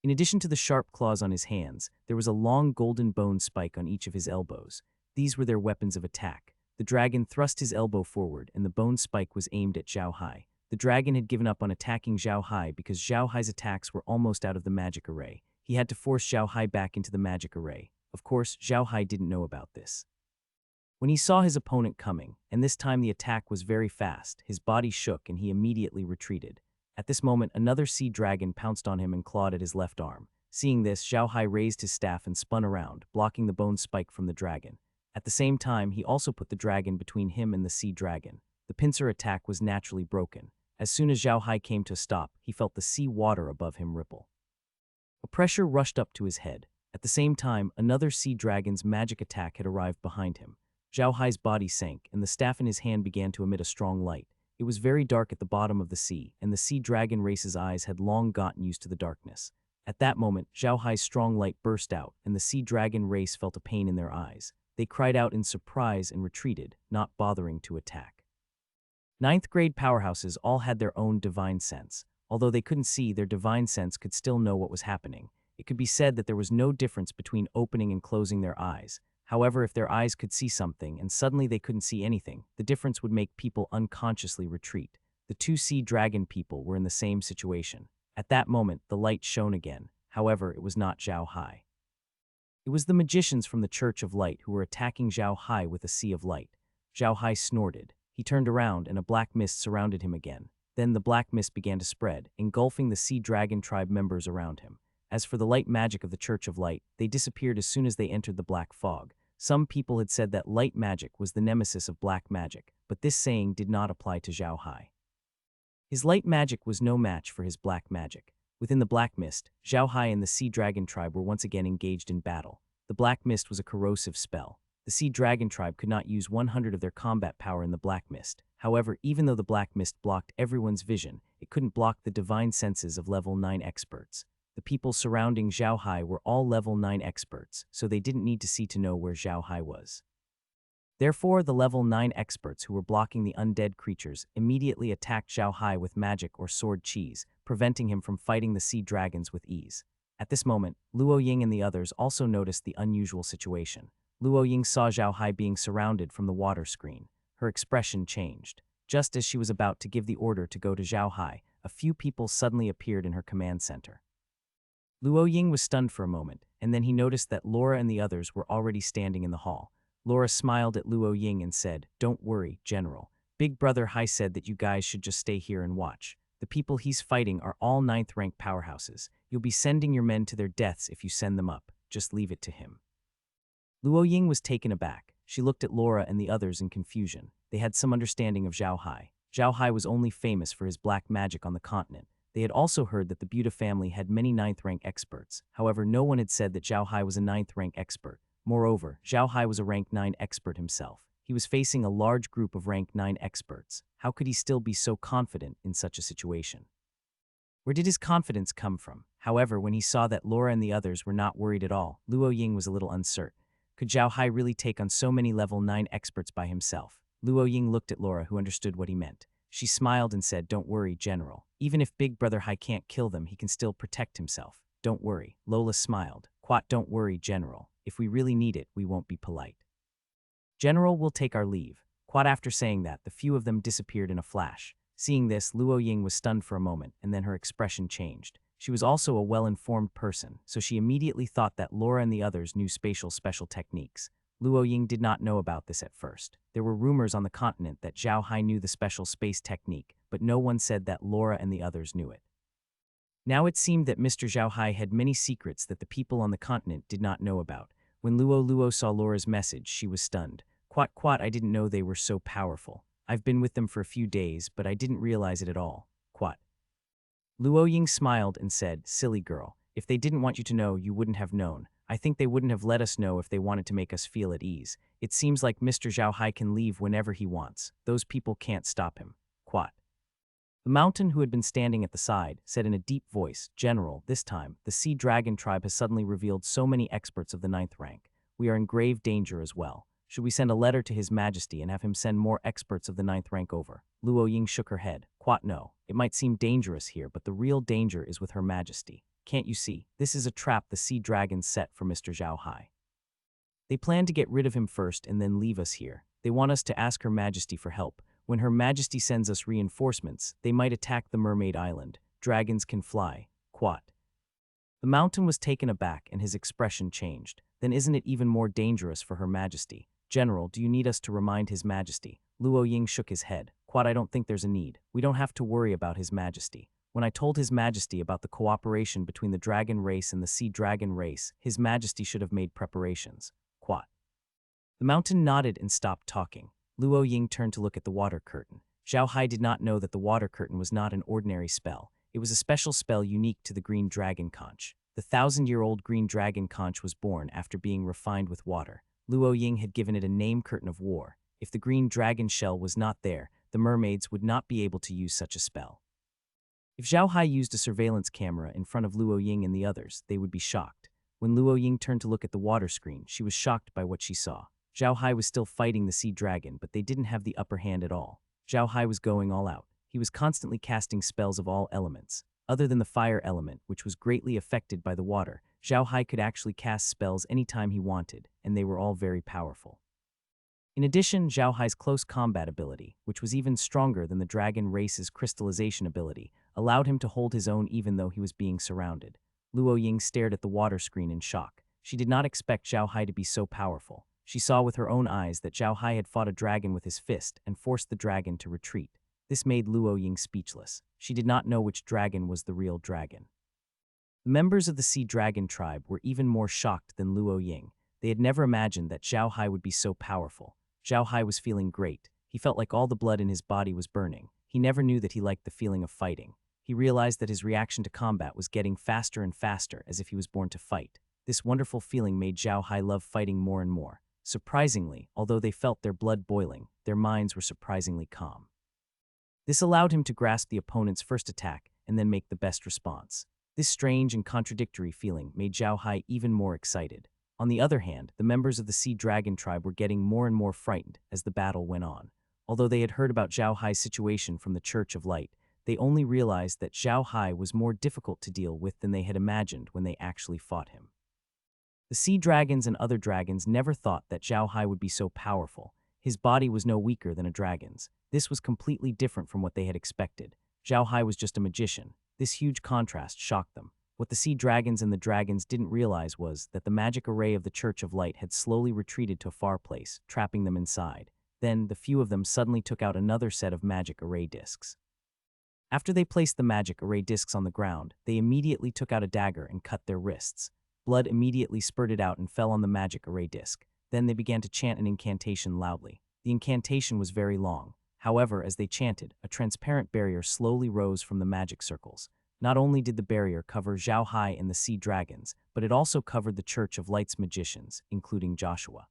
In addition to the sharp claws on his hands, there was a long golden bone spike on each of his elbows. These were their weapons of attack. The dragon thrust his elbow forward and the bone spike was aimed at Zhao Hai. The dragon had given up on attacking Zhao Hai because Zhao Hai's attacks were almost out of the magic array. He had to force Zhao Hai back into the magic array. Of course, Zhao Hai didn't know about this. When he saw his opponent coming, and this time the attack was very fast, his body shook and he immediately retreated. At this moment, another sea dragon pounced on him and clawed at his left arm. Seeing this, Zhao Hai raised his staff and spun around, blocking the bone spike from the dragon. At the same time, he also put the dragon between him and the sea dragon. The pincer attack was naturally broken. As soon as Zhao Hai came to a stop, he felt the sea water above him ripple. A pressure rushed up to his head. At the same time, another sea dragon's magic attack had arrived behind him. Zhao Hai's body sank, and the staff in his hand began to emit a strong light. It was very dark at the bottom of the sea, and the sea dragon race's eyes had long gotten used to the darkness. At that moment, Zhao Hai's strong light burst out, and the sea dragon race felt a pain in their eyes. They cried out in surprise and retreated, not bothering to attack. 9th-grade powerhouses all had their own divine sense. Although they couldn't see, their divine sense could still know what was happening. It could be said that there was no difference between opening and closing their eyes. However, if their eyes could see something and suddenly they couldn't see anything, the difference would make people unconsciously retreat. The 2 sea dragon people were in the same situation. At that moment, the light shone again. However, it was not Zhao Hai. It was the magicians from the Church of Light who were attacking Zhao Hai with a sea of light. Zhao Hai snorted. He turned around and a black mist surrounded him again. Then the black mist began to spread, engulfing the sea dragon tribe members around him. As for the light magic of the Church of Light, they disappeared as soon as they entered the black fog. Some people had said that light magic was the nemesis of black magic, but this saying did not apply to Zhao Hai. His light magic was no match for his black magic. Within the black mist, Zhao Hai and the sea dragon tribe were once again engaged in battle. The black mist was a corrosive spell. The sea dragon tribe could not use 100 of their combat power in the black mist. However, even though the black mist blocked everyone's vision, it couldn't block the divine senses of level 9 experts. The people surrounding Zhao Hai were all level 9 experts, so they didn't need to see to know where Zhao Hai was. Therefore, the level 9 experts who were blocking the undead creatures immediately attacked Zhao Hai with magic or sword cheese, preventing him from fighting the sea dragons with ease. At this moment, Luo Ying and the others also noticed the unusual situation. Luo Ying saw Zhao Hai being surrounded from the water screen. Her expression changed. Just as she was about to give the order to go to Zhao Hai, a few people suddenly appeared in her command center. Luo Ying was stunned for a moment, and then he noticed that Laura and the others were already standing in the hall. Laura smiled at Luo Ying and said, "Don't worry, General. Big Brother Hai said that you guys should just stay here and watch. The people he's fighting are all 9th rank powerhouses. You'll be sending your men to their deaths if you send them up. Just leave it to him." Luo Ying was taken aback. She looked at Laura and the others in confusion. They had some understanding of Zhao Hai. Zhao Hai was only famous for his black magic on the continent. They had also heard that the Buta family had many 9th rank experts. However, no one had said that Zhao Hai was a 9th rank expert. Moreover, Zhao Hai was a rank 9 expert himself. He was facing a large group of rank 9 experts. How could he still be so confident in such a situation? Where did his confidence come from? However, when he saw that Laura and the others were not worried at all, Luo Ying was a little uncertain. Could Zhao Hai really take on so many level 9 experts by himself? Luo Ying looked at Laura, who understood what he meant. She smiled and said, "Don't worry, General. Even if Big Brother Hai can't kill them, he can still protect himself. Don't worry." Lola smiled. "Quat, don't worry, General. If we really need it, we won't be polite. General, we'll take our leave." Quat, after saying that, the few of them disappeared in a flash. Seeing this, Luo Ying was stunned for a moment, and then her expression changed. She was also a well-informed person, so she immediately thought that Laura and the others knew special techniques. Luo Ying did not know about this at first. There were rumors on the continent that Zhao Hai knew the special space technique, but no one said that Laura and the others knew it. Now it seemed that Mr. Zhao Hai had many secrets that the people on the continent did not know about. When Luo saw Laura's message, she was stunned. "Quat, I didn't know they were so powerful. I've been with them for a few days, but I didn't realize it at all. Quat." Luo Ying smiled and said, "Silly girl, if they didn't want you to know, you wouldn't have known. I think they wouldn't have let us know if they wanted to make us feel at ease. It seems like Mr. Zhao Hai can leave whenever he wants. Those people can't stop him." Quat. The mountain, who had been standing at the side, said in a deep voice, "General, this time, the Sea Dragon tribe has suddenly revealed so many experts of the 9th rank. We are in grave danger as well. Should we send a letter to His Majesty and have him send more experts of the 9th rank over?" Luo Ying shook her head. "Quat, no. It might seem dangerous here, but the real danger is with Her Majesty. Can't you see? This is a trap the Sea Dragons set for Mr. Zhao Hai. They plan to get rid of him first and then leave us here. They want us to ask Her Majesty for help. When Her Majesty sends us reinforcements, they might attack the Mermaid Island. Dragons can fly." Quat. The mountain was taken aback and his expression changed. "Then isn't it even more dangerous for Her Majesty? General, do you need us to remind His Majesty?" Luo Ying shook his head. "Quat, I don't think there's a need. We don't have to worry about His Majesty. When I told His Majesty about the cooperation between the dragon race and the sea dragon race, His Majesty should have made preparations." Quat. The mountain nodded and stopped talking. Luo Ying turned to look at the water curtain. Zhao Hai did not know that the water curtain was not an ordinary spell. It was a special spell unique to the green dragon conch. The 1,000-year-old green dragon conch was born after being refined with water. Luo Ying had given it a name, Curtain of War. If the green dragon shell was not there, the mermaids would not be able to use such a spell. If Zhao Hai used a surveillance camera in front of Luo Ying and the others, they would be shocked. When Luo Ying turned to look at the water screen, she was shocked by what she saw. Zhao Hai was still fighting the sea dragon, but they didn't have the upper hand at all. Zhao Hai was going all out. He was constantly casting spells of all elements. Other than the fire element, which was greatly affected by the water, Zhao Hai could actually cast spells anytime he wanted, and they were all very powerful. In addition, Zhao Hai's close combat ability, which was even stronger than the dragon race's crystallization ability, allowed him to hold his own even though he was being surrounded. Luo Ying stared at the water screen in shock. She did not expect Zhao Hai to be so powerful. She saw with her own eyes that Zhao Hai had fought a dragon with his fist and forced the dragon to retreat. This made Luo Ying speechless. She did not know which dragon was the real dragon. The members of the Sea Dragon tribe were even more shocked than Luo Ying. They had never imagined that Zhao Hai would be so powerful. Zhao Hai was feeling great. He felt like all the blood in his body was burning. He never knew that he liked the feeling of fighting. He realized that his reaction to combat was getting faster and faster, as if he was born to fight. This wonderful feeling made Zhao Hai love fighting more and more. Surprisingly, although they felt their blood boiling, their minds were surprisingly calm. This allowed him to grasp the opponent's first attack and then make the best response. This strange and contradictory feeling made Zhao Hai even more excited. On the other hand, the members of the Sea Dragon tribe were getting more and more frightened as the battle went on. Although they had heard about Zhao Hai's situation from the Church of Light, they only realized that Zhao Hai was more difficult to deal with than they had imagined when they actually fought him. The sea dragons and other dragons never thought that Zhao Hai would be so powerful. His body was no weaker than a dragon's. This was completely different from what they had expected. Zhao Hai was just a magician. This huge contrast shocked them. What the sea dragons and the dragons didn't realize was that the magic array of the Church of Light had slowly retreated to a far place, trapping them inside. Then, the few of them suddenly took out another set of magic array discs. After they placed the magic array discs on the ground, they immediately took out a dagger and cut their wrists. Blood immediately spurted out and fell on the magic array disc. Then they began to chant an incantation loudly. The incantation was very long. However, as they chanted, a transparent barrier slowly rose from the magic circles. Not only did the barrier cover Zhao Hai and the sea dragons, but it also covered the Church of Light's magicians, including Joshua.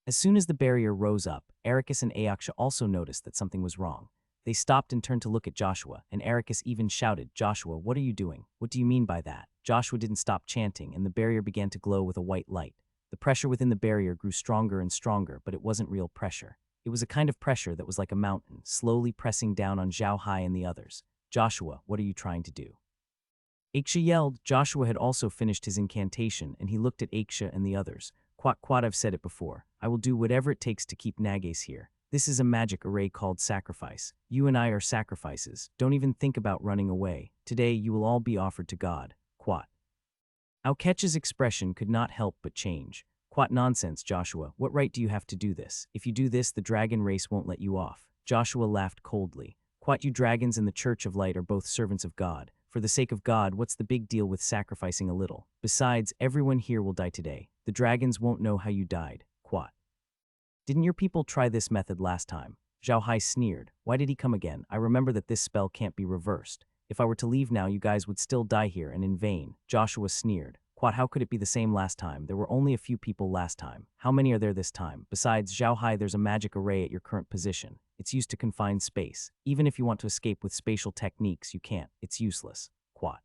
As soon as the barrier rose up, Ericus and Aoksha also noticed that something was wrong. They stopped and turned to look at Joshua, and Ericus even shouted, "Joshua, what are you doing? What do you mean by that?" Joshua didn't stop chanting, and the barrier began to glow with a white light. The pressure within the barrier grew stronger and stronger, but it wasn't real pressure. It was a kind of pressure that was like a mountain, slowly pressing down on Zhao Hai and the others. "Joshua, what are you trying to do?" Aoksha yelled. Joshua had also finished his incantation, and he looked at Aoksha and the others. Quat, I've said it before. I will do whatever it takes to keep Nages here. This is a magic array called sacrifice. You and I are sacrifices. Don't even think about running away. Today you will all be offered to God. Quat. Aoketch's expression could not help but change. Quat, nonsense, Joshua. What right do you have to do this? If you do this, the dragon race won't let you off. Joshua laughed coldly. Quat, you dragons and the Church of Light are both servants of God. For the sake of God, what's the big deal with sacrificing a little? Besides, everyone here will die today. The dragons won't know how you died. Quat. Didn't your people try this method last time? Zhao Hai sneered. Why did he come again? I remember that this spell can't be reversed. If I were to leave now, you guys would still die here, and in vain. Joshua sneered. Quat, how could it be the same last time? There were only a few people last time. How many are there this time? Besides, Zhao Hai, there's a magic array at your current position. It's used to confine space. Even if you want to escape with spatial techniques, you can't. It's useless. Quat.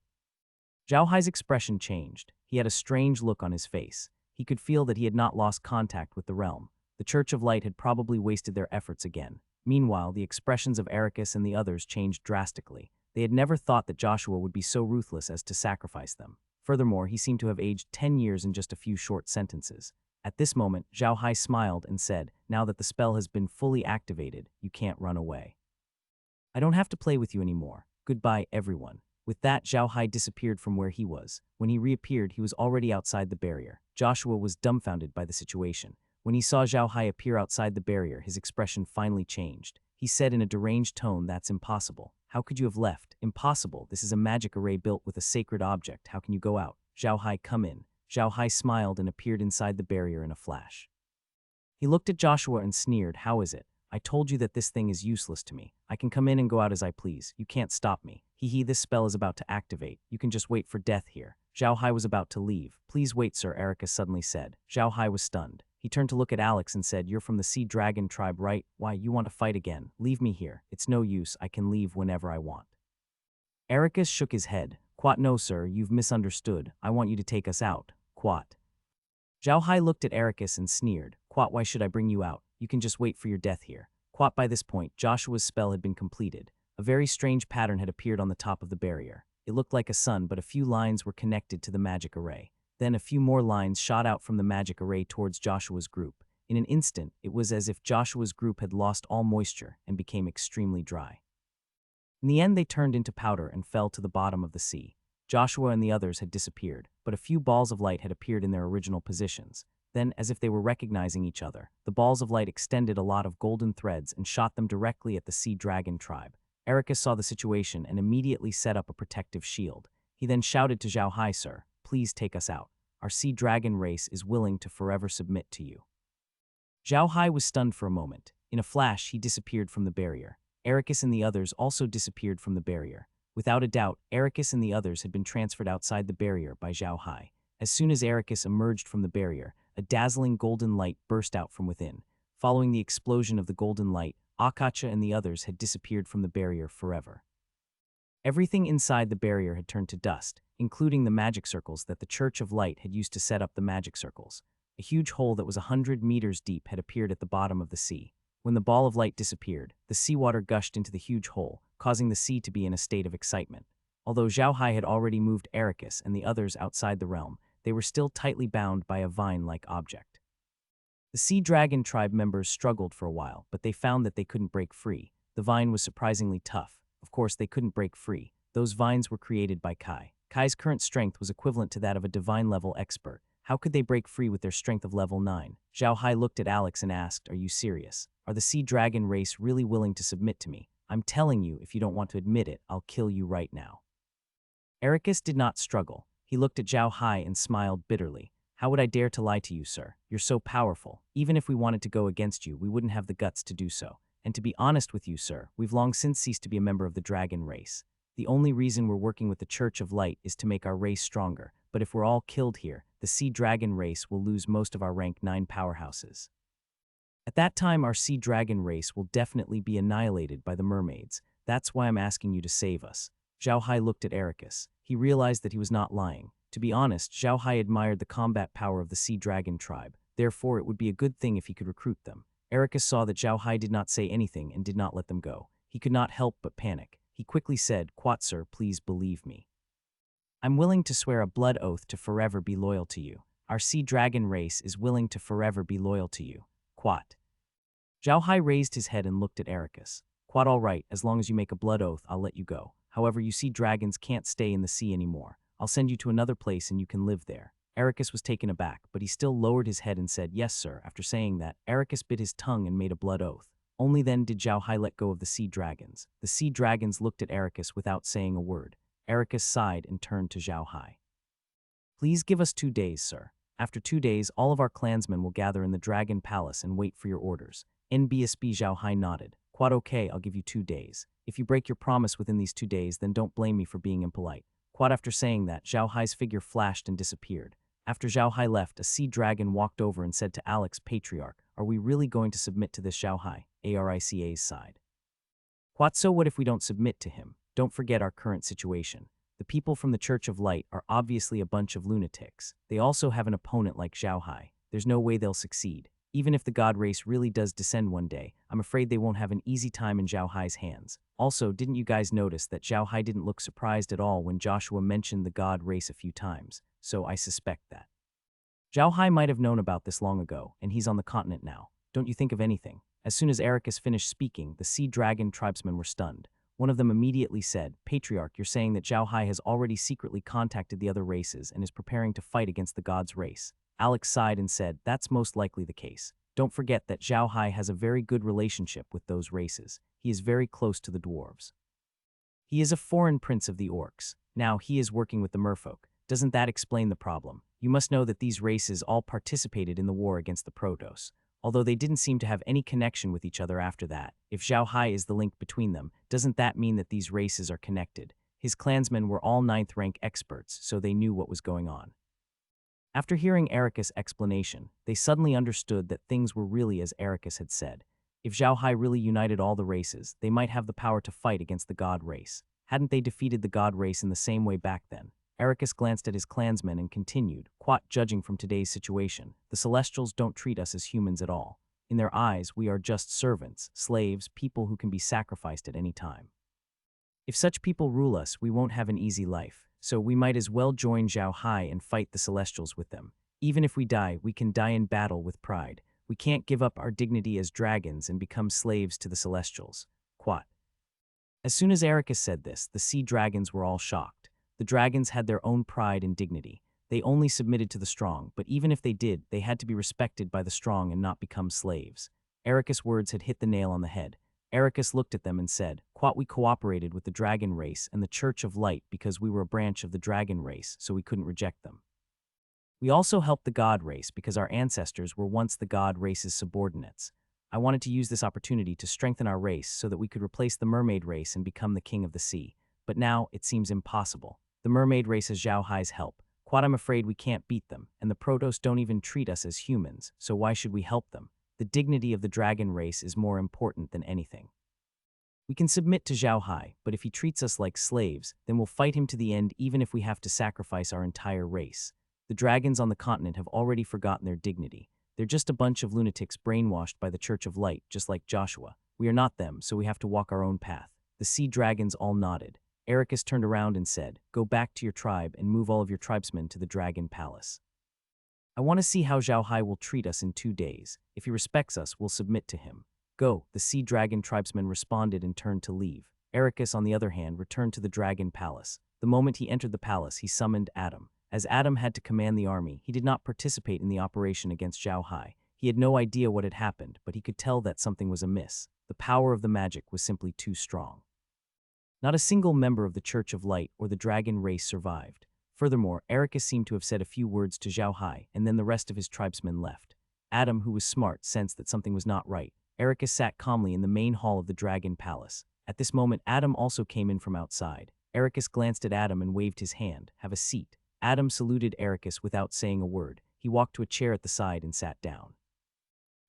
Zhao Hai's expression changed. He had a strange look on his face. He could feel that he had not lost contact with the realm. The Church of Light had probably wasted their efforts again. Meanwhile, the expressions of Ericus and the others changed drastically. They had never thought that Joshua would be so ruthless as to sacrifice them. Furthermore, he seemed to have aged 10 years in just a few short sentences. At this moment, Zhao Hai smiled and said, "Now that the spell has been fully activated, you can't run away. I don't have to play with you anymore. Goodbye, everyone." With that, Zhao Hai disappeared from where he was. When he reappeared, he was already outside the barrier. Joshua was dumbfounded by the situation. When he saw Zhao Hai appear outside the barrier, his expression finally changed. He said in a deranged tone, "That's impossible. How could you have left? Impossible. This is a magic array built with a sacred object. How can you go out?" Zhao Hai, come in. Zhao Hai smiled and appeared inside the barrier in a flash. He looked at Joshua and sneered, "How is it? I told you that this thing is useless to me. I can come in and go out as I please. You can't stop me. This spell is about to activate. You can just wait for death here." Zhao Hai was about to leave. "Please wait, sir," Erica suddenly said. Zhao Hai was stunned. He turned to look at Alex and said, "You're from the Sea Dragon tribe, right? Why, you want to fight again? Leave me here. It's no use. I can leave whenever I want." Ericus shook his head. "Quat, no, sir. You've misunderstood. I want you to take us out. Quat." Zhao Hai looked at Ericus and sneered. "Quat, why should I bring you out? You can just wait for your death here." Quat, by this point, Joshua's spell had been completed. A very strange pattern had appeared on the top of the barrier. It looked like a sun, but a few lines were connected to the magic array. Then a few more lines shot out from the magic array towards Joshua's group. In an instant, it was as if Joshua's group had lost all moisture and became extremely dry. In the end, they turned into powder and fell to the bottom of the sea. Joshua and the others had disappeared, but a few balls of light had appeared in their original positions. Then, as if they were recognizing each other, the balls of light extended a lot of golden threads and shot them directly at the Sea Dragon tribe. Erica saw the situation and immediately set up a protective shield. He then shouted to Zhao Hai, "Sir, please take us out. Our Sea Dragon race is willing to forever submit to you." Zhao Hai was stunned for a moment. In a flash, he disappeared from the barrier. Ericus and the others also disappeared from the barrier. Without a doubt, Ericus and the others had been transferred outside the barrier by Zhao Hai. As soon as Ericus emerged from the barrier, a dazzling golden light burst out from within. Following the explosion of the golden light, Akacha and the others had disappeared from the barrier forever. Everything inside the barrier had turned to dust, including the magic circles that the Church of Light had used to set up the magic circles. A huge hole that was 100 meters deep had appeared at the bottom of the sea. When the ball of light disappeared, the seawater gushed into the huge hole, causing the sea to be in a state of excitement. Although Zhao Hai had already moved Ericus and the others outside the realm, they were still tightly bound by a vine-like object. The Sea Dragon tribe members struggled for a while, but they found that they couldn't break free. The vine was surprisingly tough. Of course, they couldn't break free. Those vines were created by Kai. Kai's current strength was equivalent to that of a divine-level expert. How could they break free with their strength of level 9? Zhao Hai looked at Alex and asked, "Are you serious? Are the Sea Dragon race really willing to submit to me? I'm telling you, if you don't want to admit it, I'll kill you right now." Ericus did not struggle. He looked at Zhao Hai and smiled bitterly. "How would I dare to lie to you, sir? You're so powerful. Even if we wanted to go against you, we wouldn't have the guts to do so. And to be honest with you, sir, we've long since ceased to be a member of the dragon race. The only reason we're working with the Church of Light is to make our race stronger, but if we're all killed here, the Sea Dragon race will lose most of our rank 9 powerhouses. At that time, our Sea Dragon race will definitely be annihilated by the mermaids. That's why I'm asking you to save us." Zhao Hai looked at Ericus. He realized that he was not lying. To be honest, Zhao Hai admired the combat power of the Sea Dragon tribe. Therefore, it would be a good thing if he could recruit them. Ericus saw that Zhao Hai did not say anything and did not let them go. He could not help but panic. He quickly said, "Quat, sir, please believe me. I'm willing to swear a blood oath to forever be loyal to you. Our Sea Dragon race is willing to forever be loyal to you. Quat." Zhao Hai raised his head and looked at Ericus. "Quat, all right, as long as you make a blood oath, I'll let you go. However, you see dragons can't stay in the sea anymore. I'll send you to another place and you can live there." Ericus was taken aback, but he still lowered his head and said, "Yes, sir." After saying that, Ericus bit his tongue and made a blood oath. Only then did Zhao Hai let go of the sea dragons. The sea dragons looked at Ericus without saying a word. Ericus sighed and turned to Zhao Hai. "Please give us 2 days, sir. After 2 days, all of our clansmen will gather in the Dragon Palace and wait for your orders." NBSB Zhao Hai nodded. "Quite okay, I'll give you 2 days. If you break your promise within these 2 days, then don't blame me for being impolite." Quite after saying that, Zhao Hai's figure flashed and disappeared. After Zhao Hai left, a sea dragon walked over and said to Alex, "Patriarch, are we really going to submit to this Zhao Hai?" Arica's side. "Quat, so what if we don't submit to him? Don't forget our current situation. The people from the Church of Light are obviously a bunch of lunatics. They also have an opponent like Zhao Hai. There's no way they'll succeed. Even if the god race really does descend one day, I'm afraid they won't have an easy time in Zhao Hai's hands. Also, didn't you guys notice that Zhao Hai didn't look surprised at all when Joshua mentioned the god race a few times? So I suspect that Zhao Hai might have known about this long ago, and he's on the continent now. Don't you think of anything?" As soon as Ericus finished speaking, the Sea Dragon tribesmen were stunned. One of them immediately said, "Patriarch, you're saying that Zhao Hai has already secretly contacted the other races and is preparing to fight against the god's race." Alex sighed and said, "That's most likely the case. Don't forget that Zhao Hai has a very good relationship with those races. He is very close to the dwarves. He is a foreign prince of the orcs. Now he is working with the merfolk. Doesn't that explain the problem? You must know that these races all participated in the war against the Protoss. Although they didn't seem to have any connection with each other after that. If Zhao Hai is the link between them, doesn't that mean that these races are connected? His clansmen were all 9th rank experts, so they knew what was going on." After hearing Ericus' explanation, they suddenly understood that things were really as Ericus had said. If Zhao Hai really united all the races, they might have the power to fight against the god race. Hadn't they defeated the god race in the same way back then? Ericus glanced at his clansmen and continued, "Quat, judging from today's situation, the Celestials don't treat us as humans at all. In their eyes, we are just servants, slaves, people who can be sacrificed at any time. If such people rule us, we won't have an easy life, so we might as well join Zhao Hai and fight the Celestials with them. Even if we die, we can die in battle with pride. We can't give up our dignity as dragons and become slaves to the Celestials." Quat. As soon as Ericus said this, the sea dragons were all shocked. The dragons had their own pride and dignity. They only submitted to the strong, but even if they did, they had to be respected by the strong and not become slaves. Ericus' words had hit the nail on the head. Ericus looked at them and said, "Quat, we cooperated with the dragon race and the Church of Light because we were a branch of the dragon race, so we couldn't reject them. We also helped the god race because our ancestors were once the god race's subordinates. I wanted to use this opportunity to strengthen our race so that we could replace the mermaid race and become the king of the sea. But now it seems impossible. The mermaid race has Zhao Hai's help. Quat, I'm afraid we can't beat them, and the Protoss don't even treat us as humans, so why should we help them? The dignity of the dragon race is more important than anything." We can submit to Zhao Hai, but if he treats us like slaves, then we'll fight him to the end even if we have to sacrifice our entire race. The dragons on the continent have already forgotten their dignity. They're just a bunch of lunatics brainwashed by the Church of Light, just like Joshua. We are not them, so we have to walk our own path. The sea dragons all nodded. Ericus turned around and said, "Go back to your tribe and move all of your tribesmen to the Dragon Palace. I want to see how Zhao Hai will treat us in 2 days. If he respects us, we'll submit to him." "Go," the sea dragon tribesmen responded and turned to leave. Ericus, on the other hand, returned to the Dragon Palace. The moment he entered the palace, he summoned Adam. As Adam had to command the army, he did not participate in the operation against Zhao Hai. He had no idea what had happened, but he could tell that something was amiss. The power of the magic was simply too strong. Not a single member of the Church of Light or the dragon race survived. Furthermore, Ericus seemed to have said a few words to Zhao Hai, and then the rest of his tribesmen left. Adam, who was smart, sensed that something was not right. Ericus sat calmly in the main hall of the Dragon Palace. At this moment, Adam also came in from outside. Ericus glanced at Adam and waved his hand. "Have a seat." Adam saluted Ericus without saying a word. He walked to a chair at the side and sat down.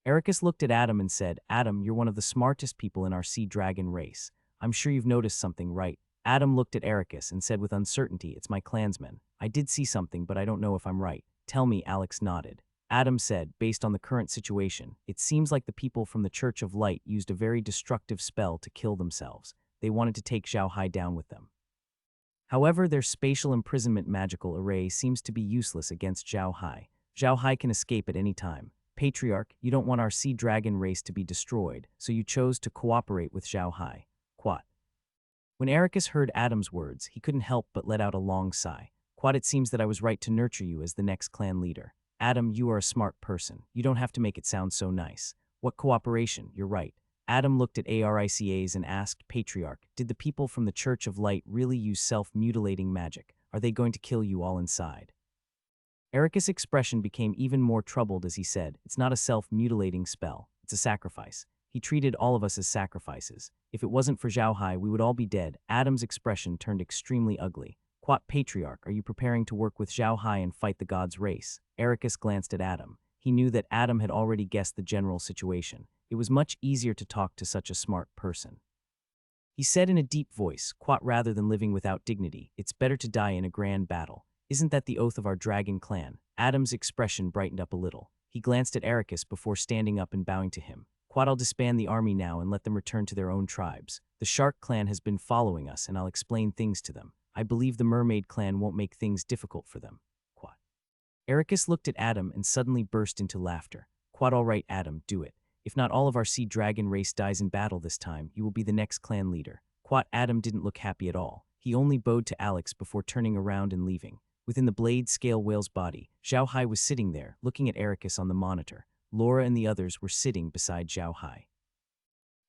Ericus looked at Adam and said, "Adam, you're one of the smartest people in our sea dragon race. I'm sure you've noticed something, right?" Adam looked at Ericus and said with uncertainty, "It's my clansmen. I did see something, but I don't know if I'm right." "Tell me," Alex nodded. Adam said, "Based on the current situation, it seems like the people from the Church of Light used a very destructive spell to kill themselves. They wanted to take Zhao Hai down with them. However, their spatial imprisonment magical array seems to be useless against Zhao Hai. Zhao Hai can escape at any time. Patriarch, you don't want our sea dragon race to be destroyed, so you chose to cooperate with Zhao Hai." Quat. When Ericus heard Adam's words, he couldn't help but let out a long sigh. "Quat, it seems that I was right to nurture you as the next clan leader. Adam, you are a smart person. You don't have to make it sound so nice. What cooperation? You're right." Adam looked at Aricas and asked, "Patriarch, did the people from the Church of Light really use self-mutilating magic? Are they going to kill you all inside?" Ericus' expression became even more troubled as he said, "It's not a self-mutilating spell. It's a sacrifice. He treated all of us as sacrifices. If it wasn't for Zhao Hai, we would all be dead." Adam's expression turned extremely ugly. "Quat, Patriarch, are you preparing to work with Zhao Hai and fight the gods' race?" Ericus glanced at Adam. He knew that Adam had already guessed the general situation. It was much easier to talk to such a smart person. He said in a deep voice, "Quat, rather than living without dignity, it's better to die in a grand battle. Isn't that the oath of our dragon clan?" Adam's expression brightened up a little. He glanced at Ericus before standing up and bowing to him. "Quat, I'll disband the army now and let them return to their own tribes. The Shark clan has been following us, and I'll explain things to them. I believe the Mermaid clan won't make things difficult for them." Quat. Ericus looked at Adam and suddenly burst into laughter. "Quat, all right, Adam, do it. If not all of our sea dragon race dies in battle this time, you will be the next clan leader." Quat. Adam didn't look happy at all. He only bowed to Alex before turning around and leaving. Within the blade scale whale's body, Zhao Hai was sitting there, looking at Ericus on the monitor. Laura and the others were sitting beside Zhao Hai.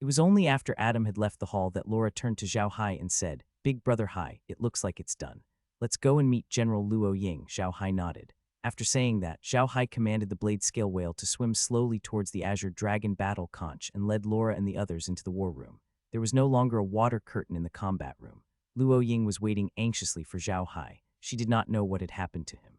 It was only after Adam had left the hall that Laura turned to Zhao Hai and said, "Big brother Hai, it looks like it's done. Let's go and meet General Luo Ying." Zhao Hai nodded. After saying that, Zhao Hai commanded the blade scale whale to swim slowly towards the Azure Dragon battle conch and led Laura and the others into the war room. There was no longer a water curtain in the combat room. Luo Ying was waiting anxiously for Zhao Hai. She did not know what had happened to him.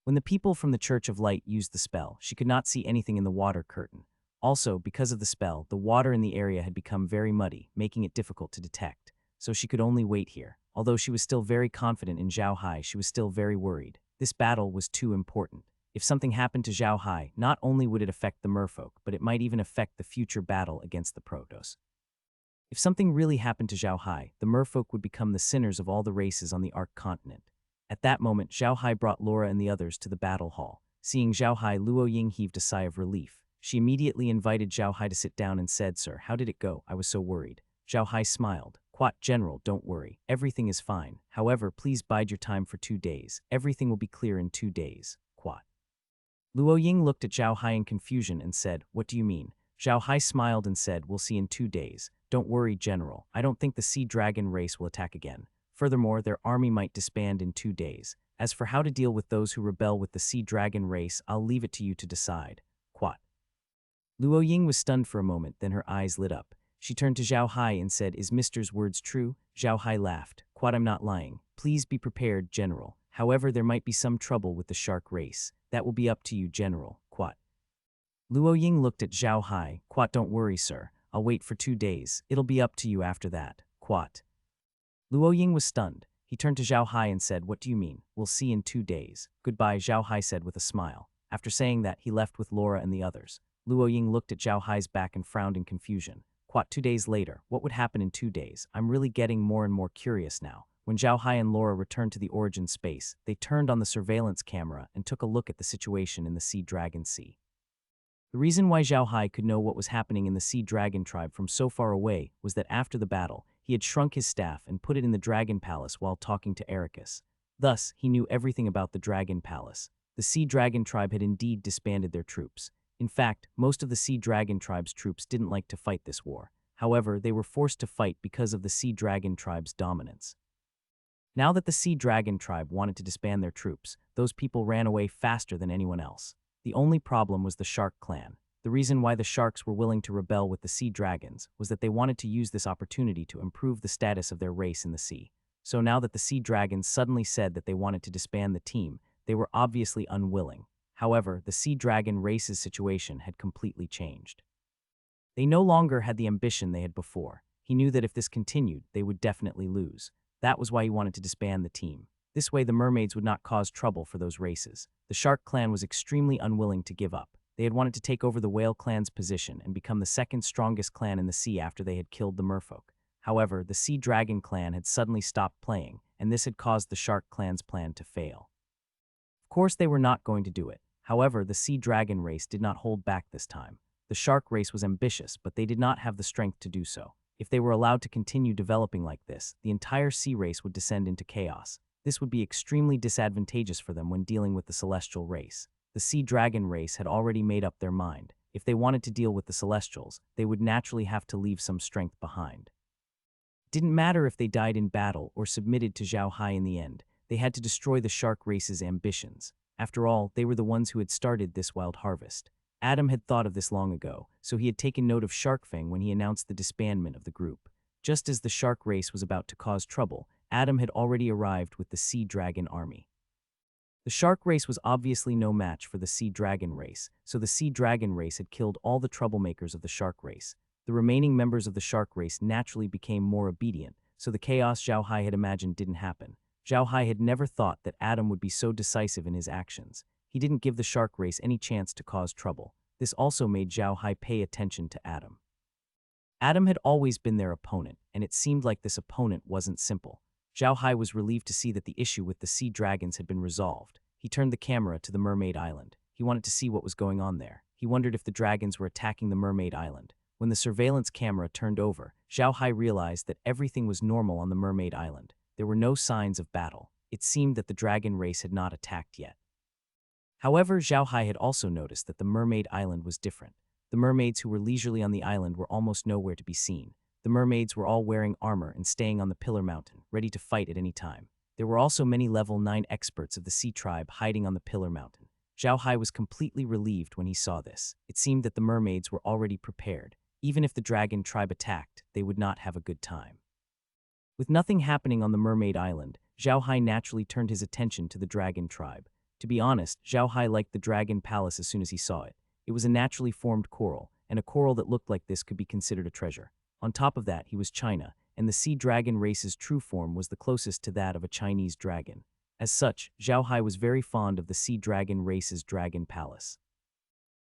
When the people from the Church of Light used the spell, she could not see anything in the water curtain. Also, because of the spell, the water in the area had become very muddy, making it difficult to detect. So she could only wait here. Although she was still very confident in Zhao Hai, she was still very worried. This battle was too important. If something happened to Zhao Hai, not only would it affect the merfolk, but it might even affect the future battle against the Protoss. If something really happened to Zhao Hai, the merfolk would become the sinners of all the races on the Ark continent. At that moment, Zhao Hai brought Laura and the others to the battle hall. Seeing Zhao Hai, Luo Ying heaved a sigh of relief. She immediately invited Zhao Hai to sit down and said, "Sir, how did it go? I was so worried." Zhao Hai smiled. "Quat, General, don't worry. Everything is fine. However, please bide your time for 2 days. Everything will be clear in 2 days." Quat. Luo Ying looked at Zhao Hai in confusion and said, "What do you mean?" Zhao Hai smiled and said, "We'll see in 2 days. Don't worry, General. I don't think the Sea Dragon race will attack again. Furthermore, their army might disband in 2 days. As for how to deal with those who rebel with the Sea Dragon race, I'll leave it to you to decide." Quat. Luo Ying was stunned for a moment, then her eyes lit up. She turned to Zhao Hai and said, "Is Mister's words true?" Zhao Hai laughed. "Quat, I'm not lying. Please be prepared, General. However, there might be some trouble with the shark race. That will be up to you, General." Quat. Luo Ying looked at Zhao Hai. "Quat, don't worry, sir. I'll wait for 2 days. It'll be up to you after that. Quat. Luo Ying was stunned. He turned to Zhao Hai and said, "What do you mean? We'll see in 2 days. Goodbye," Zhao Hai said with a smile. After saying that, he left with Laura and the others. Luo Ying looked at Zhao Hai's back and frowned in confusion. Quat, 2 days later. What would happen in 2 days? I'm really getting more and more curious now. When Zhao Hai and Laura returned to the origin space, they turned on the surveillance camera and took a look at the situation in the Sea Dragon Sea. The reason why Zhao Hai could know what was happening in the Sea Dragon tribe from so far away was that after the battle, he had shrunk his staff and put it in the Dragon Palace while talking to Ericus. Thus, he knew everything about the Dragon Palace. The Sea Dragon tribe had indeed disbanded their troops. In fact, most of the Sea Dragon tribe's troops didn't like to fight this war. However, they were forced to fight because of the Sea Dragon tribe's dominance. Now that the Sea Dragon tribe wanted to disband their troops, those people ran away faster than anyone else. The only problem was the Shark clan. The reason why the Sharks were willing to rebel with the Sea Dragons was that they wanted to use this opportunity to improve the status of their race in the sea. So now that the Sea Dragons suddenly said that they wanted to disband the team, they were obviously unwilling. However, the Sea Dragon race's situation had completely changed. They no longer had the ambition they had before. He knew that if this continued, they would definitely lose. That was why he wanted to disband the team. This way the mermaids would not cause trouble for those races. The Shark clan was extremely unwilling to give up. They had wanted to take over the Whale clan's position and become the second strongest clan in the sea after they had killed the merfolk. However, the Sea Dragon clan had suddenly stopped playing, and this had caused the Shark clan's plan to fail. Of course, they were not going to do it. However, the Sea Dragon race did not hold back this time. The Shark race was ambitious, but they did not have the strength to do so. If they were allowed to continue developing like this, the entire sea race would descend into chaos. This would be extremely disadvantageous for them when dealing with the Celestial race. The Sea Dragon race had already made up their mind. If they wanted to deal with the Celestials, they would naturally have to leave some strength behind. It didn't matter if they died in battle or submitted to Zhao Hai in the end. They had to destroy the Shark race's ambitions. After all, they were the ones who had started this wild harvest. Adam had thought of this long ago, so he had taken note of Sharkfang when he announced the disbandment of the group. Just as the Shark race was about to cause trouble, Adam had already arrived with the Sea Dragon army. The Shark race was obviously no match for the Sea Dragon race, so the Sea Dragon race had killed all the troublemakers of the Shark race. The remaining members of the Shark race naturally became more obedient, so the chaos Zhao Hai had imagined didn't happen. Zhao Hai had never thought that Adam would be so decisive in his actions. He didn't give the Shark race any chance to cause trouble. This also made Zhao Hai pay attention to Adam. Adam had always been their opponent, and it seemed like this opponent wasn't simple. Zhao Hai was relieved to see that the issue with the Sea Dragons had been resolved. He turned the camera to the Mermaid Island. He wanted to see what was going on there. He wondered if the dragons were attacking the Mermaid Island. When the surveillance camera turned over, Zhao Hai realized that everything was normal on the Mermaid Island. There were no signs of battle. It seemed that the dragon race had not attacked yet. However, Zhao Hai had also noticed that the Mermaid Island was different. The mermaids who were leisurely on the island were almost nowhere to be seen. The mermaids were all wearing armor and staying on the Pillar Mountain, ready to fight at any time. There were also many level 9 experts of the Sea Tribe hiding on the Pillar Mountain. Zhao Hai was completely relieved when he saw this. It seemed that the mermaids were already prepared. Even if the Dragon Tribe attacked, they would not have a good time. With nothing happening on the Mermaid Island, Zhao Hai naturally turned his attention to the Dragon Tribe. To be honest, Zhao Hai liked the Dragon Palace as soon as he saw it. It was a naturally formed coral, and a coral that looked like this could be considered a treasure. On top of that, he was China, and the Sea Dragon race's true form was the closest to that of a Chinese dragon. As such, Zhao Hai was very fond of the Sea Dragon race's Dragon Palace.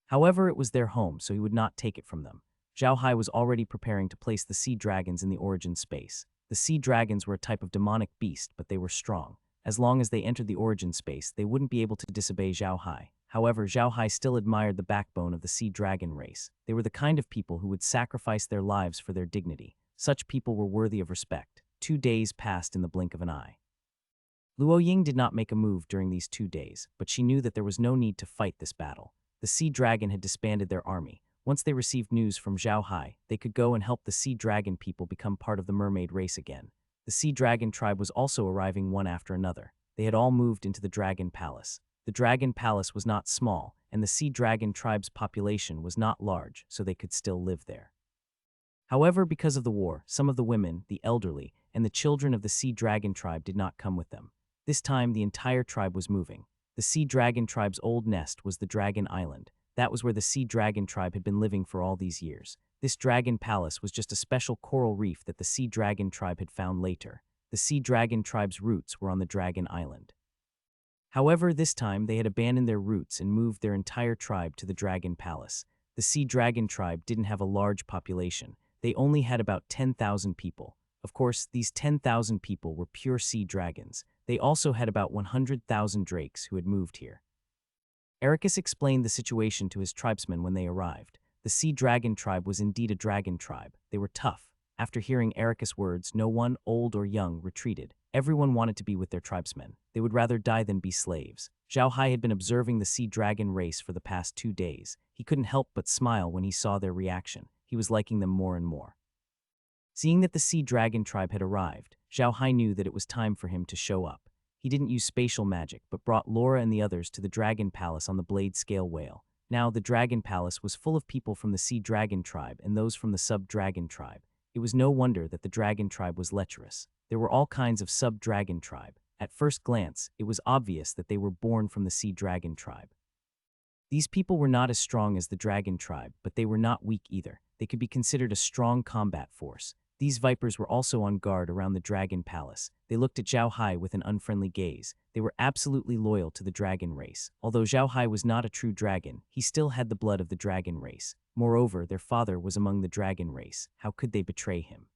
However, it was their home, so he would not take it from them. Zhao Hai was already preparing to place the Sea Dragons in the origin space. The Sea Dragons were a type of demonic beast, but they were strong. As long as they entered the origin space, they wouldn't be able to disobey Zhao Hai. However, Zhao Hai still admired the backbone of the Sea Dragon race. They were the kind of people who would sacrifice their lives for their dignity. Such people were worthy of respect. 2 days passed in the blink of an eye. Luo Ying did not make a move during these 2 days, but she knew that there was no need to fight this battle. The Sea Dragon had disbanded their army. Once they received news from Zhao Hai, they could go and help the Sea Dragon people become part of the mermaid race again. The Sea Dragon tribe was also arriving one after another. They had all moved into the Dragon Palace. The Dragon Palace was not small, and the Sea Dragon tribe's population was not large, so they could still live there. However, because of the war, some of the women, the elderly, and the children of the Sea Dragon tribe did not come with them. This time, the entire tribe was moving. The Sea Dragon tribe's old nest was the Dragon Island. That was where the Sea Dragon tribe had been living for all these years. This dragon palace was just a special coral reef that the Sea Dragon tribe had found later. The Sea Dragon tribe's roots were on the Dragon Island. However, this time they had abandoned their roots and moved their entire tribe to the Dragon Palace. The Sea Dragon tribe didn't have a large population. They only had about 10,000 people. Of course, these 10,000 people were pure sea dragons. They also had about 100,000 drakes who had moved here. Ericus explained the situation to his tribesmen when they arrived. The Sea Dragon tribe was indeed a dragon tribe. They were tough. After hearing Ericus' words, no one, old or young, retreated. Everyone wanted to be with their tribesmen. They would rather die than be slaves. Zhao Hai had been observing the Sea Dragon race for the past 2 days. He couldn't help but smile when he saw their reaction. He was liking them more and more. Seeing that the Sea Dragon tribe had arrived, Zhao Hai knew that it was time for him to show up. He didn't use spatial magic, but brought Laura and the others to the Dragon Palace on the blade scale whale. Now, the Dragon Palace was full of people from the Sea Dragon tribe and those from the Sub-Dragon tribe. It was no wonder that the Dragon tribe was lecherous. There were all kinds of Sub-Dragon tribe. At first glance, it was obvious that they were born from the Sea Dragon tribe. These people were not as strong as the Dragon tribe, but they were not weak either. They could be considered a strong combat force. These vipers were also on guard around the Dragon Palace. They looked at Zhao Hai with an unfriendly gaze. They were absolutely loyal to the dragon race. Although Zhao Hai was not a true dragon, he still had the blood of the dragon race. Moreover, their father was among the dragon race. How could they betray him?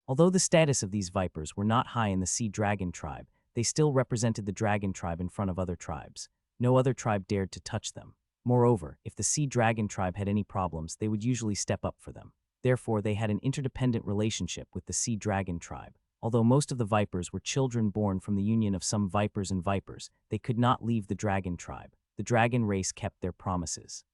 Although the status of these vipers were not high in the Sea Dragon tribe, they still represented the dragon tribe in front of other tribes. No other tribe dared to touch them. Moreover, if the Sea Dragon tribe had any problems, they would usually step up for them. Therefore, they had an interdependent relationship with the Sea Dragon tribe. Although most of the vipers were children born from the union of some vipers and vipers, they could not leave the dragon tribe. The dragon race kept their promises.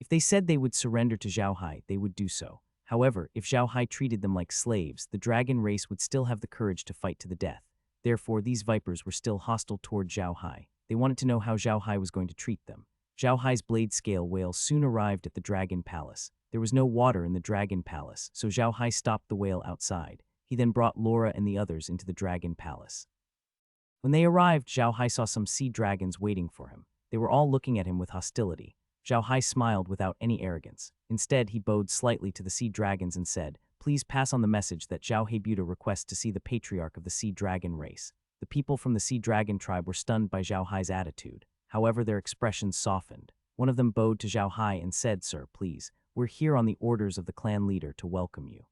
If they said they would surrender to Zhao Hai, they would do so. However, if Zhao Hai treated them like slaves, the dragon race would still have the courage to fight to the death. Therefore, these vipers were still hostile toward Zhao Hai. They wanted to know how Zhao Hai was going to treat them. Zhao Hai's blade scale whale soon arrived at the Dragon Palace. There was no water in the Dragon Palace, so Zhao Hai stopped the whale outside. He then brought Laura and the others into the Dragon Palace. When they arrived, Zhao Hai saw some sea dragons waiting for him. They were all looking at him with hostility. Zhao Hai smiled without any arrogance. Instead, he bowed slightly to the sea dragons and said, "Please pass on the message that Zhao Heibuta requests to see the patriarch of the Sea Dragon race." The people from the Sea Dragon tribe were stunned by Zhao Hai's attitude. However, their expressions softened. One of them bowed to Zhao Hai and said, "Sir, please, we're here on the orders of the clan leader to welcome you."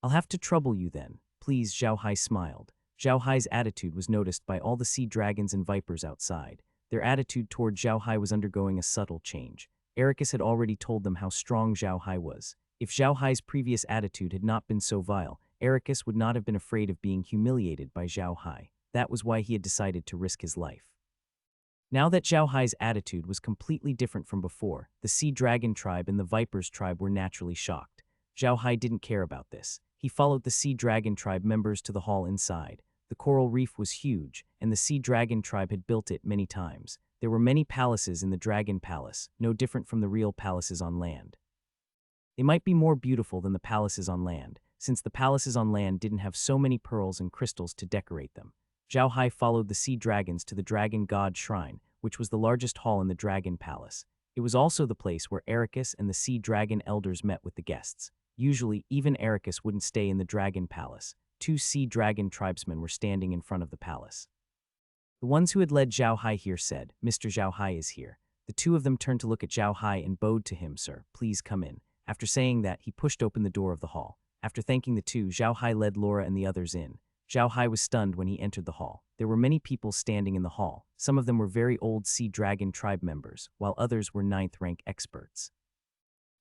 "I'll have to trouble you then. Please," Zhao Hai smiled. Zhao Hai's attitude was noticed by all the sea dragons and vipers outside. Their attitude toward Zhao Hai was undergoing a subtle change. Ericus had already told them how strong Zhao Hai was. If Zhao Hai's previous attitude had not been so vile, Ericus would not have been afraid of being humiliated by Zhao Hai. That was why he had decided to risk his life. Now that Zhao Hai's attitude was completely different from before, the Sea Dragon tribe and the Vipers tribe were naturally shocked. Zhao Hai didn't care about this. He followed the Sea Dragon tribe members to the hall inside. The coral reef was huge, and the Sea Dragon tribe had built it many times. There were many palaces in the Dragon Palace, no different from the real palaces on land. They might be more beautiful than the palaces on land, since the palaces on land didn't have so many pearls and crystals to decorate them. Zhao Hai followed the sea dragons to the Dragon God Shrine, which was the largest hall in the Dragon Palace. It was also the place where Ericus and the Sea Dragon elders met with the guests. Usually, even Ericus wouldn't stay in the Dragon Palace. 2 Sea Dragon tribesmen were standing in front of the palace. The ones who had led Zhao Hai here said, "Mr. Zhao Hai is here." The 2 of them turned to look at Zhao Hai and bowed to him. "Sir, please come in." After saying that, he pushed open the door of the hall. After thanking the 2, Zhao Hai led Laura and the others in. Zhao Hai was stunned when he entered the hall. There were many people standing in the hall. Some of them were very old Sea Dragon tribe members, while others were 9th rank experts.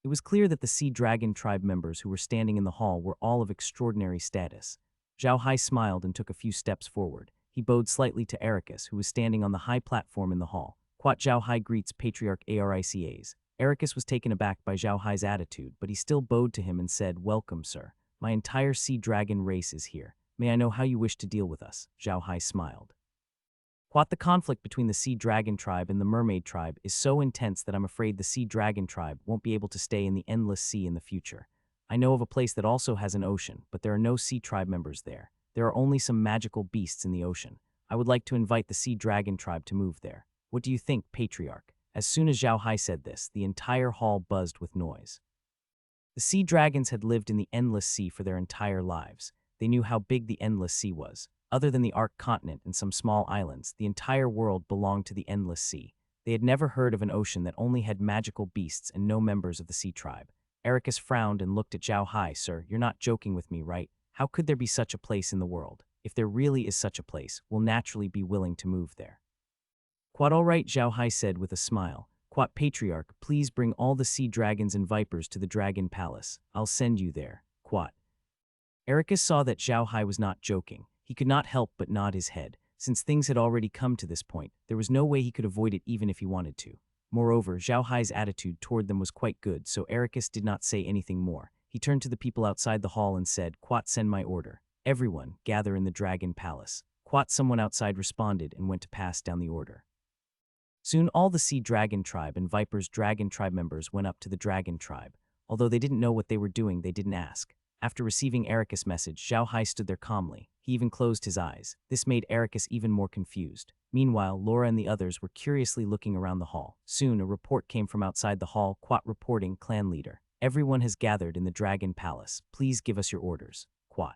It was clear that the Sea Dragon tribe members who were standing in the hall were all of extraordinary status. Zhao Hai smiled and took a few steps forward. He bowed slightly to Ericus, who was standing on the high platform in the hall. Quat Zhao Hai greets Patriarch Aricas. Ericus was taken aback by Zhao Hai's attitude, but he still bowed to him and said, "Welcome, sir. My entire Sea Dragon race is here. May I know how you wish to deal with us?" Zhao Hai smiled. "Quat, the conflict between the Sea Dragon tribe and the Mermaid tribe is so intense that I'm afraid the Sea Dragon tribe won't be able to stay in the endless sea in the future. I know of a place that also has an ocean, but there are no sea tribe members there. There are only some magical beasts in the ocean. I would like to invite the Sea Dragon tribe to move there. What do you think, Patriarch?" As soon as Zhao Hai said this, the entire hall buzzed with noise. The sea dragons had lived in the endless sea for their entire lives. They knew how big the endless sea was. Other than the Ark continent and some small islands, the entire world belonged to the endless sea. They had never heard of an ocean that only had magical beasts and no members of the sea tribe. Ericus frowned and looked at Zhao Hai. Sir, you're not joking with me, right? How could there be such a place in the world? If there really is such a place, we'll naturally be willing to move there. Quite all right, Zhao Hai said with a smile. Quat Patriarch, please bring all the sea dragons and vipers to the Dragon Palace. I'll send you there. Quat. Ericus saw that Zhao Hai was not joking. He could not help but nod his head. Since things had already come to this point, there was no way he could avoid it even if he wanted to. Moreover, Zhao Hai's attitude toward them was quite good, so Ericus did not say anything more. He turned to the people outside the hall and said, Quat, send my order. Everyone, gather in the Dragon Palace. Quat, someone outside responded and went to pass down the order. Soon all the Sea Dragon Tribe and Viper's Dragon Tribe members went up to the Dragon Tribe. Although they didn't know what they were doing, they didn't ask. After receiving Ericus' message, Zhao Hai stood there calmly. He even closed his eyes. This made Ericus even more confused. Meanwhile, Laura and the others were curiously looking around the hall. Soon, a report came from outside the hall, Quat reporting, Clan Leader. Everyone has gathered in the Dragon Palace. Please give us your orders. Quat.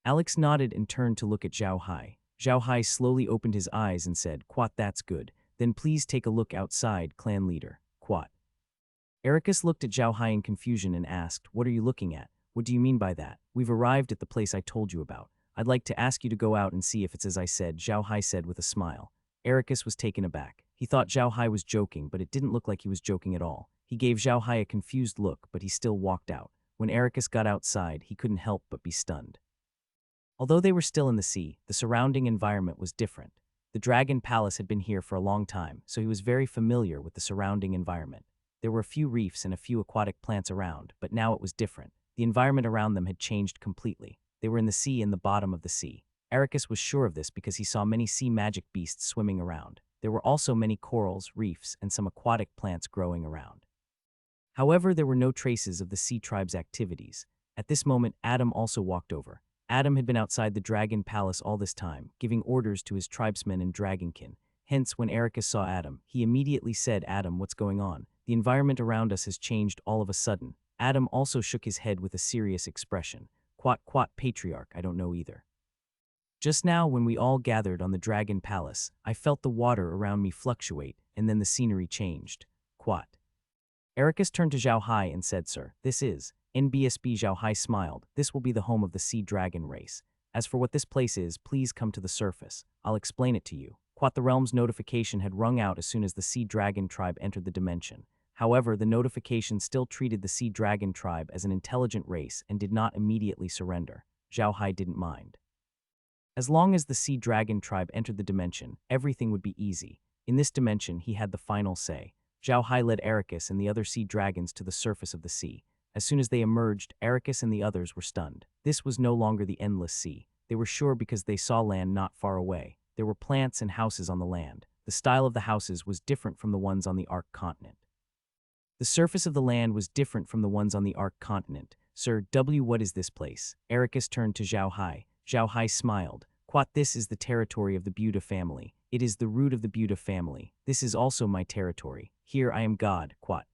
Alex nodded and turned to look at Zhao Hai. Zhao Hai slowly opened his eyes and said, Quat, that's good. Then please take a look outside, Clan Leader. Quat. Ericus looked at Zhao Hai in confusion and asked, What are you looking at? What do you mean by that? We've arrived at the place I told you about. I'd like to ask you to go out and see if it's as I said, Zhao Hai said with a smile. Ericus was taken aback. He thought Zhao Hai was joking, but it didn't look like he was joking at all. He gave Zhao Hai a confused look, but he still walked out. When Ericus got outside, he couldn't help but be stunned. Although they were still in the sea, the surrounding environment was different. The Dragon Palace had been here for a long time, so he was very familiar with the surrounding environment. There were a few reefs and a few aquatic plants around, but now it was different. The environment around them had changed completely. They were in the sea and the bottom of the sea. Ericus was sure of this because he saw many sea magic beasts swimming around. There were also many corals, reefs, and some aquatic plants growing around. However, there were no traces of the sea tribe's activities. At this moment, Adam also walked over. Adam had been outside the Dragon Palace all this time, giving orders to his tribesmen and dragonkin. Hence, when Ericus saw Adam, he immediately said, Adam, what's going on? The environment around us has changed all of a sudden. Adam also shook his head with a serious expression. Quat, Patriarch, I don't know either. Just now, when we all gathered on the Dragon Palace, I felt the water around me fluctuate, and then the scenery changed. Quat. Ericus turned to Zhao Hai and said, Sir, this is NBSB. Zhao Hai smiled. This will be the home of the Sea Dragon race. As for what this place is, please come to the surface. I'll explain it to you. Quat. The realm's notification had rung out as soon as the Sea Dragon tribe entered the dimension. However, the notification still treated the Sea Dragon tribe as an intelligent race and did not immediately surrender. Zhao Hai didn't mind. As long as the Sea Dragon tribe entered the dimension, everything would be easy. In this dimension, he had the final say. Zhao Hai led Ericus and the other sea dragons to the surface of the sea. As soon as they emerged, Ericus and the others were stunned. This was no longer the endless sea. They were sure because they saw land not far away. There were plants and houses on the land. The style of the houses was different from the ones on the Ark continent. The surface of the land was different from the ones on the Ark continent. Sir, what is this place? Ericus turned to Zhao Hai. Zhao Hai smiled. Quat, this is the territory of the Buddha family. It is the root of the Buddha family. This is also my territory. Here I am God, Quat.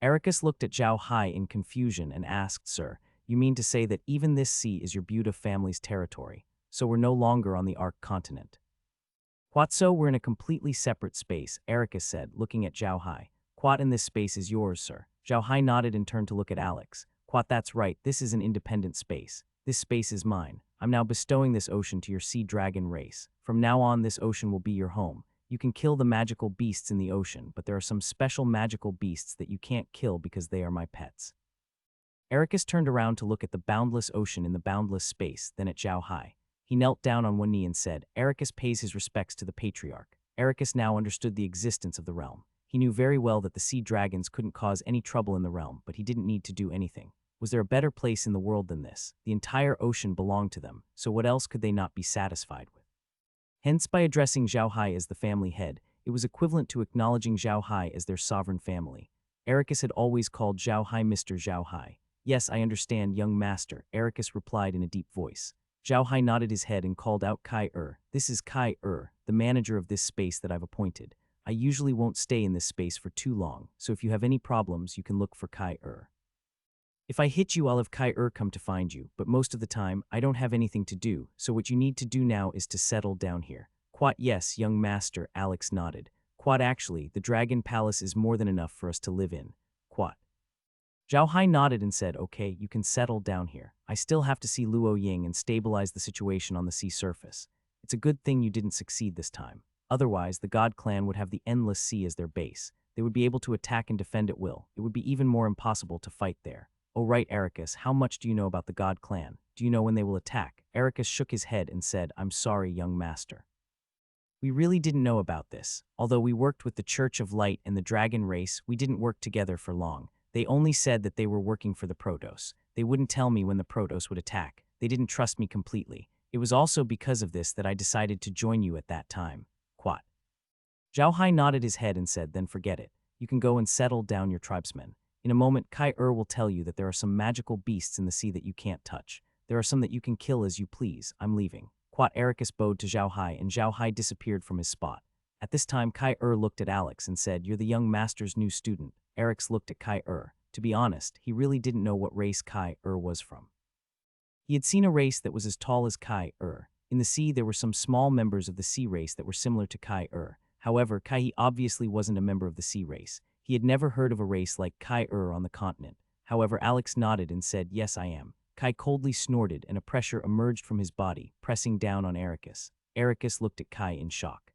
Ericus looked at Zhao Hai in confusion and asked, Sir, you mean to say that even this sea is your Buddha family's territory? So we're no longer on the Ark continent. Quat, so we're in a completely separate space, Ericus said, looking at Zhao Hai. Quat, and this space is yours, sir. Zhao Hai nodded and turned to look at Alex. Quat, that's right, this is an independent space. This space is mine. I'm now bestowing this ocean to your sea dragon race. From now on, this ocean will be your home. You can kill the magical beasts in the ocean, but there are some special magical beasts that you can't kill because they are my pets. Ericus turned around to look at the boundless ocean in the boundless space, then at Zhao Hai. He knelt down on one knee and said, Ericus pays his respects to the patriarch. Ericus now understood the existence of the realm. He knew very well that the sea dragons couldn't cause any trouble in the realm, but he didn't need to do anything. Was there a better place in the world than this? The entire ocean belonged to them, so what else could they not be satisfied with? Hence, by addressing Zhao Hai as the family head, it was equivalent to acknowledging Zhao Hai as their sovereign family. Ericus had always called Zhao Hai Mr. Zhao Hai. Yes, I understand, young master, Ericus replied in a deep voice. Zhao Hai nodded his head and called out Kai-Er. This is Kai-Er, the manager of this space that I've appointed. I usually won't stay in this space for too long, so if you have any problems, you can look for Kai-Er. If I hit you, I'll have Kai come to find you, but most of the time, I don't have anything to do, so what you need to do now is to settle down here. Quat, yes, young master, Alex nodded. Quat, actually, the Dragon Palace is more than enough for us to live in. Quat. Zhao Hai nodded and said, okay, you can settle down here. I still have to see Luo Ying and stabilize the situation on the sea surface. It's a good thing you didn't succeed this time. Otherwise, the God Clan would have the endless sea as their base. They would be able to attack and defend at will. It would be even more impossible to fight there. Oh right, Ericus, how much do you know about the God Clan? Do you know when they will attack? Ericus shook his head and said, I'm sorry, young master. We really didn't know about this. Although we worked with the Church of Light and the Dragon Race, we didn't work together for long. They only said that they were working for the Protoss. They wouldn't tell me when the Protoss would attack. They didn't trust me completely. It was also because of this that I decided to join you at that time. Quat. Zhao Hai nodded his head and said, then forget it. You can go and settle down your tribesmen. In a moment, Kai will tell you that there are some magical beasts in the sea that you can't touch. There are some that you can kill as you please. I'm leaving. Quat Ericus bowed to Zhao Hai, and Zhao Hai disappeared from his spot. At this time, Kai looked at Alex and said, you're the young master's new student. Ericus looked at Kai. To be honest, he really didn't know what race Kai was from. He had seen a race that was as tall as Kai. In the sea, there were some small members of the sea race that were similar to Kai. However, Kai obviously wasn't a member of the sea race. He had never heard of a race like Kai on the continent. However, Alex nodded and said, yes, I am. Kai coldly snorted, and a pressure emerged from his body, pressing down on Ericus. Ericus looked at Kai in shock.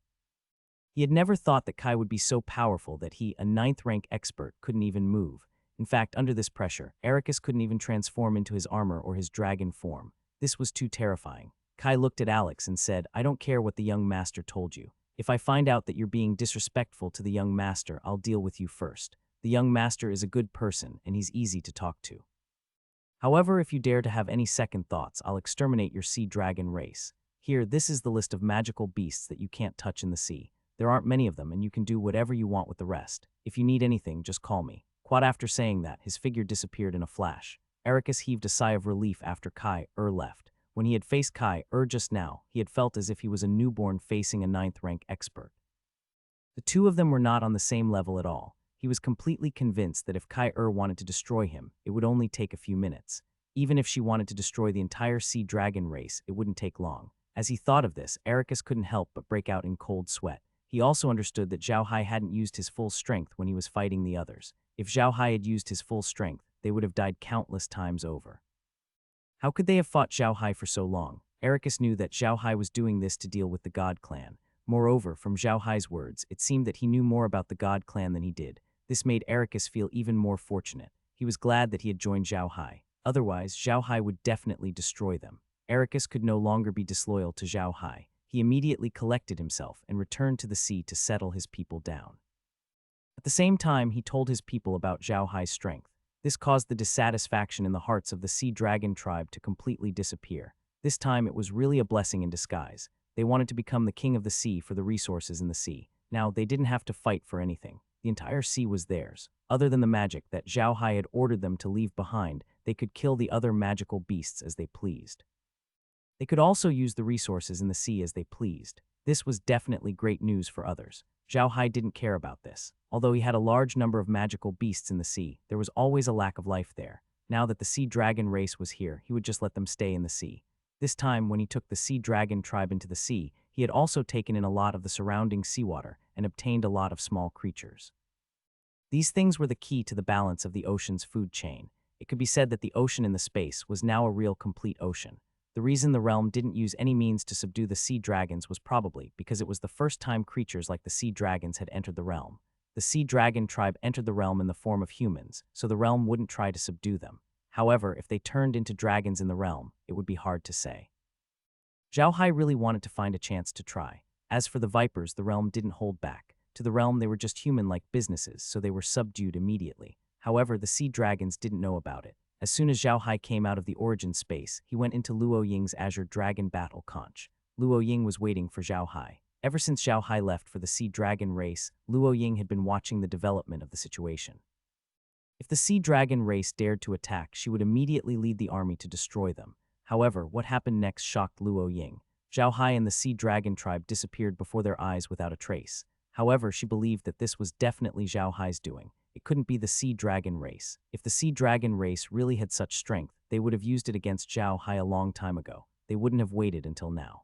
He had never thought that Kai would be so powerful that he, a 9th-rank expert, couldn't even move. In fact, under this pressure, Ericus couldn't even transform into his armor or his dragon form. This was too terrifying. Kai looked at Alex and said, I don't care what the young master told you. If I find out that you're being disrespectful to the young master, I'll deal with you first. The young master is a good person, and he's easy to talk to. However, if you dare to have any second thoughts, I'll exterminate your sea dragon race. Here, this is the list of magical beasts that you can't touch in the sea. There aren't many of them, and you can do whatever you want with the rest. If you need anything, just call me. Quad after saying that, his figure disappeared in a flash. Ericus heaved a sigh of relief after Kai left. When he had faced Kai just now, he had felt as if he was a newborn facing a 9th-rank expert. The two of them were not on the same level at all. He was completely convinced that if Kai wanted to destroy him, it would only take a few minutes. Even if she wanted to destroy the entire sea dragon race, it wouldn't take long. As he thought of this, Ericus couldn't help but break out in cold sweat. He also understood that Zhao Hai hadn't used his full strength when he was fighting the others. If Zhao Hai had used his full strength, they would have died countless times over. How could they have fought Zhao Hai for so long? Ericus knew that Zhao Hai was doing this to deal with the God Clan. Moreover, from Zhao Hai's words, it seemed that he knew more about the God Clan than he did. This made Ericus feel even more fortunate. He was glad that he had joined Zhao Hai. Otherwise, Zhao Hai would definitely destroy them. Ericus could no longer be disloyal to Zhao Hai. He immediately collected himself and returned to the sea to settle his people down. At the same time, he told his people about Zhao Hai's strength. This caused the dissatisfaction in the hearts of the Sea Dragon tribe to completely disappear. This time, it was really a blessing in disguise. They wanted to become the king of the sea for the resources in the sea. Now, they didn't have to fight for anything. The entire sea was theirs. Other than the magic that Zhao Hai had ordered them to leave behind, they could kill the other magical beasts as they pleased. They could also use the resources in the sea as they pleased. This was definitely great news for others. Zhao Hai didn't care about this. Although he had a large number of magical beasts in the sea, there was always a lack of life there. Now that the sea dragon race was here, he would just let them stay in the sea. This time, when he took the sea dragon tribe into the sea, he had also taken in a lot of the surrounding seawater and obtained a lot of small creatures. These things were the key to the balance of the ocean's food chain. It could be said that the ocean in the space was now a real complete ocean. The reason the realm didn't use any means to subdue the sea dragons was probably because it was the first time creatures like the sea dragons had entered the realm. The sea dragon tribe entered the realm in the form of humans, so the realm wouldn't try to subdue them. However, if they turned into dragons in the realm, it would be hard to say. Zhao Hai really wanted to find a chance to try. As for the vipers, the realm didn't hold back. To the realm, they were just human-like businesses, so they were subdued immediately. However, the sea dragons didn't know about it. As soon as Zhao Hai came out of the origin space, he went into Luo Ying's Azure Dragon Battle Conch. Luo Ying was waiting for Zhao Hai. Ever since Zhao Hai left for the Sea Dragon race, Luo Ying had been watching the development of the situation. If the Sea Dragon race dared to attack, she would immediately lead the army to destroy them. However, what happened next shocked Luo Ying. Zhao Hai and the Sea Dragon tribe disappeared before their eyes without a trace. However, she believed that this was definitely Zhao Hai's doing. It couldn't be the sea dragon race. If the sea dragon race really had such strength, they would have used it against Zhao Hai a long time ago. They wouldn't have waited until now.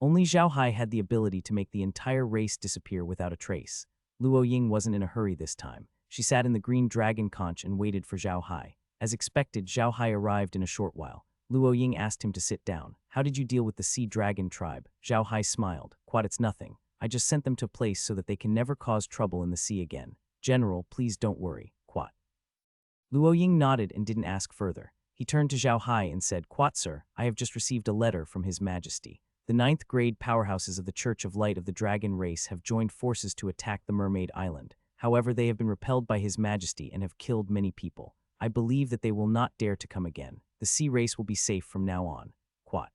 Only Zhao Hai had the ability to make the entire race disappear without a trace. Luo Ying wasn't in a hurry this time. She sat in the green dragon conch and waited for Zhao Hai. As expected, Zhao Hai arrived in a short while. Luo Ying asked him to sit down. How did you deal with the sea dragon tribe? Zhao Hai smiled. Quite, it's nothing. I just sent them to a place so that they can never cause trouble in the sea again. General, please don't worry. Quat. Luo Ying nodded and didn't ask further. He turned to Zhao Hai and said, Quat, sir, I have just received a letter from His Majesty. The 9th grade powerhouses of the Church of Light of the Dragon race have joined forces to attack the Mermaid Island. However, they have been repelled by His Majesty and have killed many people. I believe that they will not dare to come again. The sea race will be safe from now on. Quat.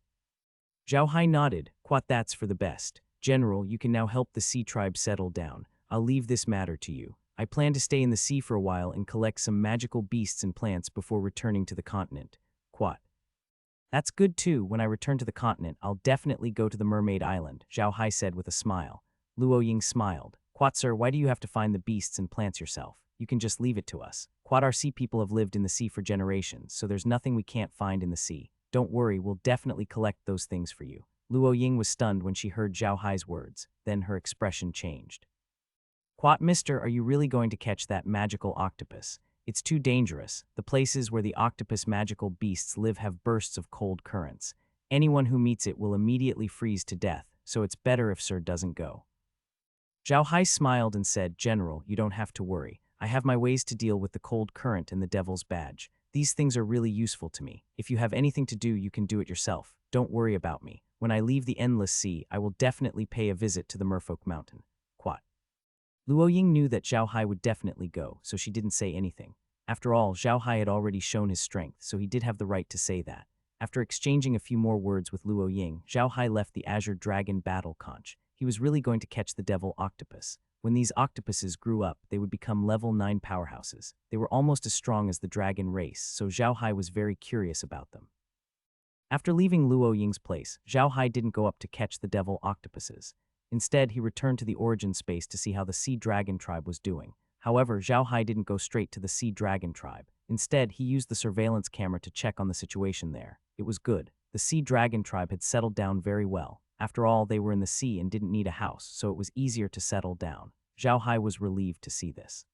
Zhao Hai nodded. Quat, that's for the best. General, you can now help the sea tribe settle down. I'll leave this matter to you. I plan to stay in the sea for a while and collect some magical beasts and plants before returning to the continent. Quat. That's good too. When I return to the continent, I'll definitely go to the Mermaid Island, Zhao Hai said with a smile. Luo Ying smiled. Quat, sir, why do you have to find the beasts and plants yourself? You can just leave it to us. Quat, our sea people have lived in the sea for generations, so there's nothing we can't find in the sea. Don't worry, we'll definitely collect those things for you. Luo Ying was stunned when she heard Zhao Hai's words. Then her expression changed. Quat, mister, are you really going to catch that magical octopus? It's too dangerous. The places where the octopus magical beasts live have bursts of cold currents. Anyone who meets it will immediately freeze to death, so it's better if sir doesn't go. Zhao Hai smiled and said, General, you don't have to worry. I have my ways to deal with the cold current and the devil's badge. These things are really useful to me. If you have anything to do, you can do it yourself. Don't worry about me. When I leave the endless sea, I will definitely pay a visit to the Merfolk Mountain. Quat. Luo Ying knew that Zhao Hai would definitely go, so she didn't say anything. After all, Zhao Hai had already shown his strength, so he did have the right to say that. After exchanging a few more words with Luo Ying, Zhao Hai left the Azure Dragon battle conch. He was really going to catch the devil octopus. When these octopuses grew up, they would become level 9 powerhouses. They were almost as strong as the dragon race, so Zhao Hai was very curious about them. After leaving Luo Ying's place, Zhao Hai didn't go up to catch the devil octopuses. Instead, he returned to the origin space to see how the Sea Dragon tribe was doing. However, Zhao Hai didn't go straight to the Sea Dragon tribe. Instead, he used the surveillance camera to check on the situation there. It was good. The Sea Dragon tribe had settled down very well. After all, they were in the sea and didn't need a house, so it was easier to settle down. Zhao Hai was relieved to see this.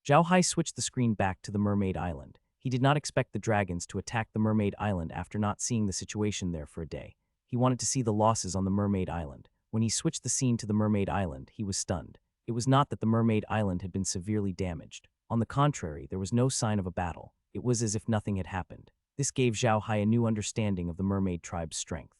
Zhao Hai switched the screen back to the Mermaid Island. He did not expect the dragons to attack the Mermaid Island after not seeing the situation there for a day. He wanted to see the losses on the Mermaid Island. When he switched the scene to the Mermaid Island, he was stunned. It was not that the Mermaid Island had been severely damaged. On the contrary, there was no sign of a battle. It was as if nothing had happened. This gave Zhao Hai a new understanding of the Mermaid tribe's strength.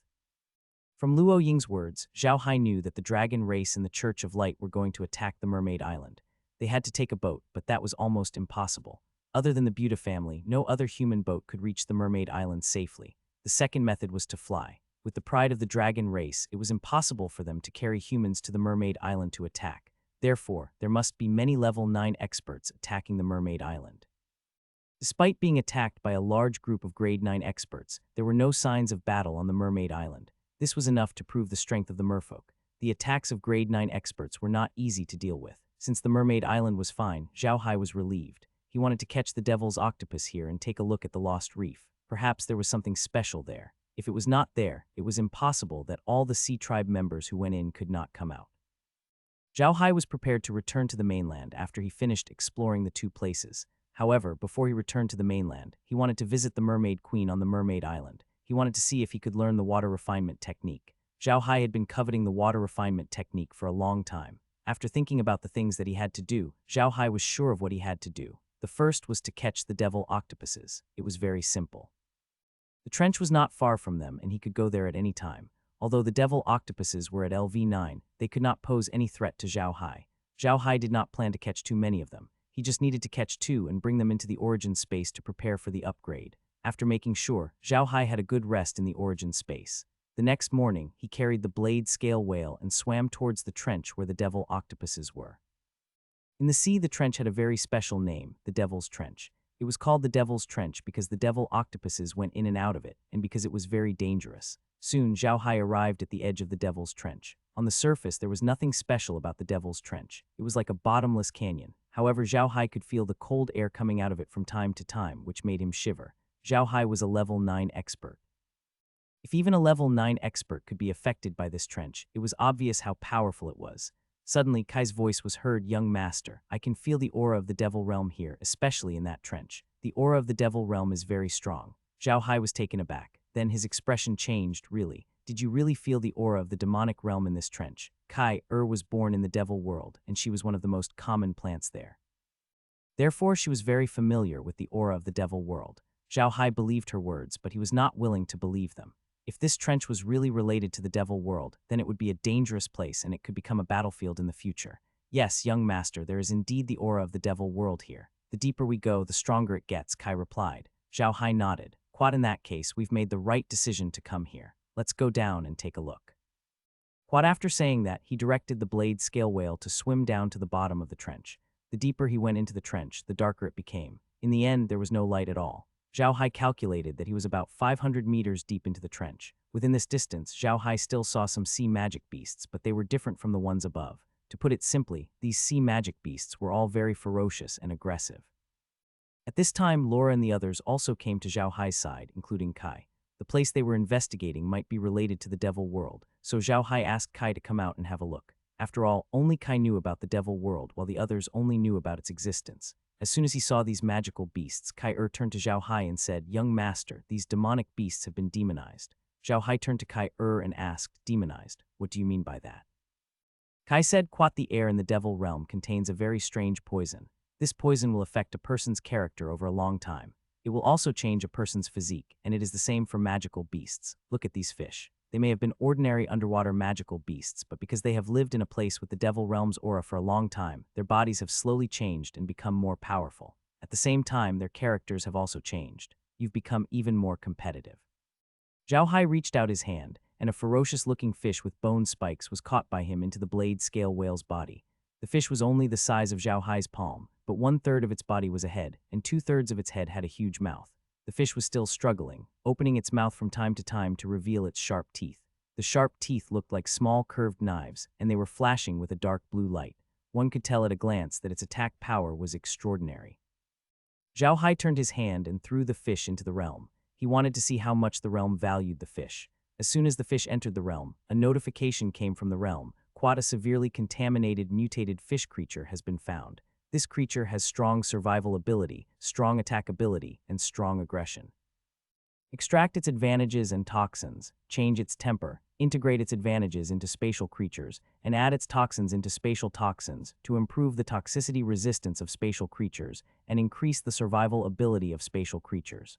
From Luo Ying's words, Zhao Hai knew that the dragon race and the Church of Light were going to attack the Mermaid Island. They had to take a boat, but that was almost impossible. Other than the Buddha family, no other human boat could reach the Mermaid Island safely. The second method was to fly. With the pride of the dragon race, it was impossible for them to carry humans to the Mermaid Island to attack. Therefore, there must be many level 9 experts attacking the Mermaid Island. Despite being attacked by a large group of grade 9 experts, there were no signs of battle on the Mermaid Island. This was enough to prove the strength of the merfolk. The attacks of grade 9 experts were not easy to deal with. Since the Mermaid Island was fine, Zhao Hai was relieved. He wanted to catch the devil's octopus here and take a look at the lost reef. Perhaps there was something special there. If it was not there, it was impossible that all the sea tribe members who went in could not come out. Zhao Hai was prepared to return to the mainland after he finished exploring the two places. However, before he returned to the mainland, he wanted to visit the Mermaid Queen on the Mermaid Island. He wanted to see if he could learn the water refinement technique. Zhao Hai had been coveting the water refinement technique for a long time. After thinking about the things that he had to do, Zhao Hai was sure of what he had to do. The first was to catch the devil octopuses. It was very simple. The trench was not far from them, and he could go there at any time. Although the devil octopuses were at LV9, they could not pose any threat to Zhao Hai. Zhao Hai did not plan to catch too many of them. He just needed to catch 2 and bring them into the origin space to prepare for the upgrade. After making sure, Zhao Hai had a good rest in the origin space. The next morning, he carried the blade scale whale and swam towards the trench where the devil octopuses were. In the sea, the trench had a very special name, the Devil's Trench. It was called the Devil's Trench because the devil octopuses went in and out of it, and because it was very dangerous. Soon, Zhao Hai arrived at the edge of the Devil's Trench. On the surface, there was nothing special about the Devil's Trench. It was like a bottomless canyon. However, Zhao Hai could feel the cold air coming out of it from time to time, which made him shiver. Zhao Hai was a level 9 expert. If even a level 9 expert could be affected by this trench, it was obvious how powerful it was. Suddenly, Kai's voice was heard, "Young master, I can feel the aura of the Devil Realm here, especially in that trench. The aura of the Devil Realm is very strong." Zhao Hai was taken aback. Then his expression changed, "Really? Did you really feel the aura of the demonic realm in this trench?" Kai was born in the Devil World, and she was one of the most common plants there. Therefore, she was very familiar with the aura of the Devil World. Zhao Hai believed her words, but he was not willing to believe them. If this trench was really related to the Devil World, then it would be a dangerous place and it could become a battlefield in the future. "Yes, young master, there is indeed the aura of the Devil World here. The deeper we go, the stronger it gets," Kai replied. Zhao Hai nodded. "Quite in that case, we've made the right decision to come here. Let's go down and take a look." Quad after saying that, he directed the blade scale whale to swim down to the bottom of the trench. The deeper he went into the trench, the darker it became. In the end, there was no light at all. Zhao Hai calculated that he was about 500 meters deep into the trench. Within this distance, Zhao Hai still saw some sea magic beasts, but they were different from the ones above. To put it simply, these sea magic beasts were all very ferocious and aggressive. At this time, Laura and the others also came to Zhao Hai's side, including Kai. The place they were investigating might be related to the Devil World, so Zhao Hai asked Kai to come out and have a look. After all, only Kai knew about the Devil World, while the others only knew about its existence. As soon as he saw these magical beasts, Kai turned to Zhao Hai and said, "Young master, these demonic beasts have been demonized." Zhao Hai turned to Kai and asked, "Demonized? What do you mean by that?" Kai said, "Quat the air in the Devil Realm contains a very strange poison. This poison will affect a person's character over a long time. It will also change a person's physique, and it is the same for magical beasts. Look at these fish. They may have been ordinary underwater magical beasts, but because they have lived in a place with the Devil Realm's aura for a long time, their bodies have slowly changed and become more powerful. At the same time, their characters have also changed. You've become even more competitive." Zhao Hai reached out his hand, and a ferocious-looking fish with bone spikes was caught by him into the blade scale whale's body. The fish was only the size of Zhao Hai's palm, but 1/3 of its body was a head, and 2/3 of its head had a huge mouth. The fish was still struggling, opening its mouth from time to time to reveal its sharp teeth. The sharp teeth looked like small curved knives, and they were flashing with a dark blue light. One could tell at a glance that its attack power was extraordinary. Zhao Hai turned his hand and threw the fish into the realm. He wanted to see how much the realm valued the fish. As soon as the fish entered the realm, a notification came from the realm. "Quad, a severely contaminated, mutated fish creature has been found. This creature has strong survival ability, strong attack ability, and strong aggression. Extract its advantages and toxins, change its temper, integrate its advantages into spatial creatures, and add its toxins into spatial toxins to improve the toxicity resistance of spatial creatures and increase the survival ability of spatial creatures."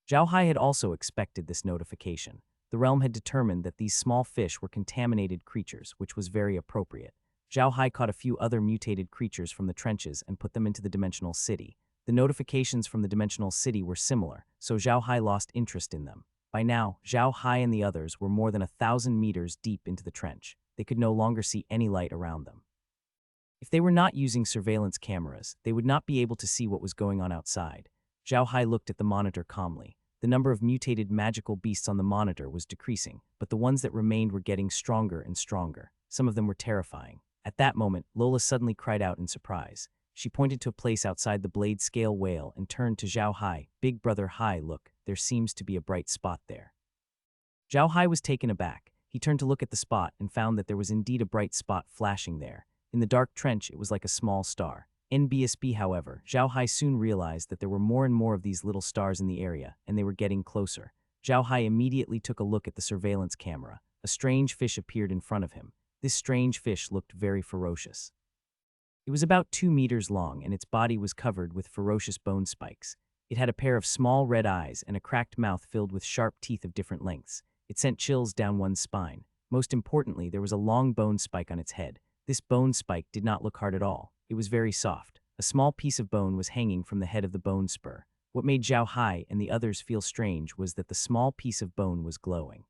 Zhao Hai had also expected this notification. The realm had determined that these small fish were contaminated creatures, which was very appropriate. Zhao Hai caught a few other mutated creatures from the trenches and put them into the Dimensional City. The notifications from the Dimensional City were similar, so Zhao Hai lost interest in them. By now, Zhao Hai and the others were more than 1,000 meters deep into the trench. They could no longer see any light around them. If they were not using surveillance cameras, they would not be able to see what was going on outside. Zhao Hai looked at the monitor calmly. The number of mutated magical beasts on the monitor was decreasing, but the ones that remained were getting stronger and stronger. Some of them were terrifying. At that moment, Lola suddenly cried out in surprise. She pointed to a place outside the blade scale whale and turned to Zhao Hai. "Big brother Hai, look, there seems to be a bright spot there." Zhao Hai was taken aback. He turned to look at the spot and found that there was indeed a bright spot flashing there. In the dark trench, it was like a small star. NBSB, however, Zhao Hai soon realized that there were more and more of these little stars in the area, and they were getting closer. Zhao Hai immediately took a look at the surveillance camera. A strange fish appeared in front of him. This strange fish looked very ferocious. It was about 2 meters long, and its body was covered with ferocious bone spikes. It had a pair of small red eyes and a cracked mouth filled with sharp teeth of different lengths. It sent chills down one's spine. Most importantly, there was a long bone spike on its head. This bone spike did not look hard at all. It was very soft. A small piece of bone was hanging from the head of the bone spur. What made Zhao Hai and the others feel strange was that the small piece of bone was glowing.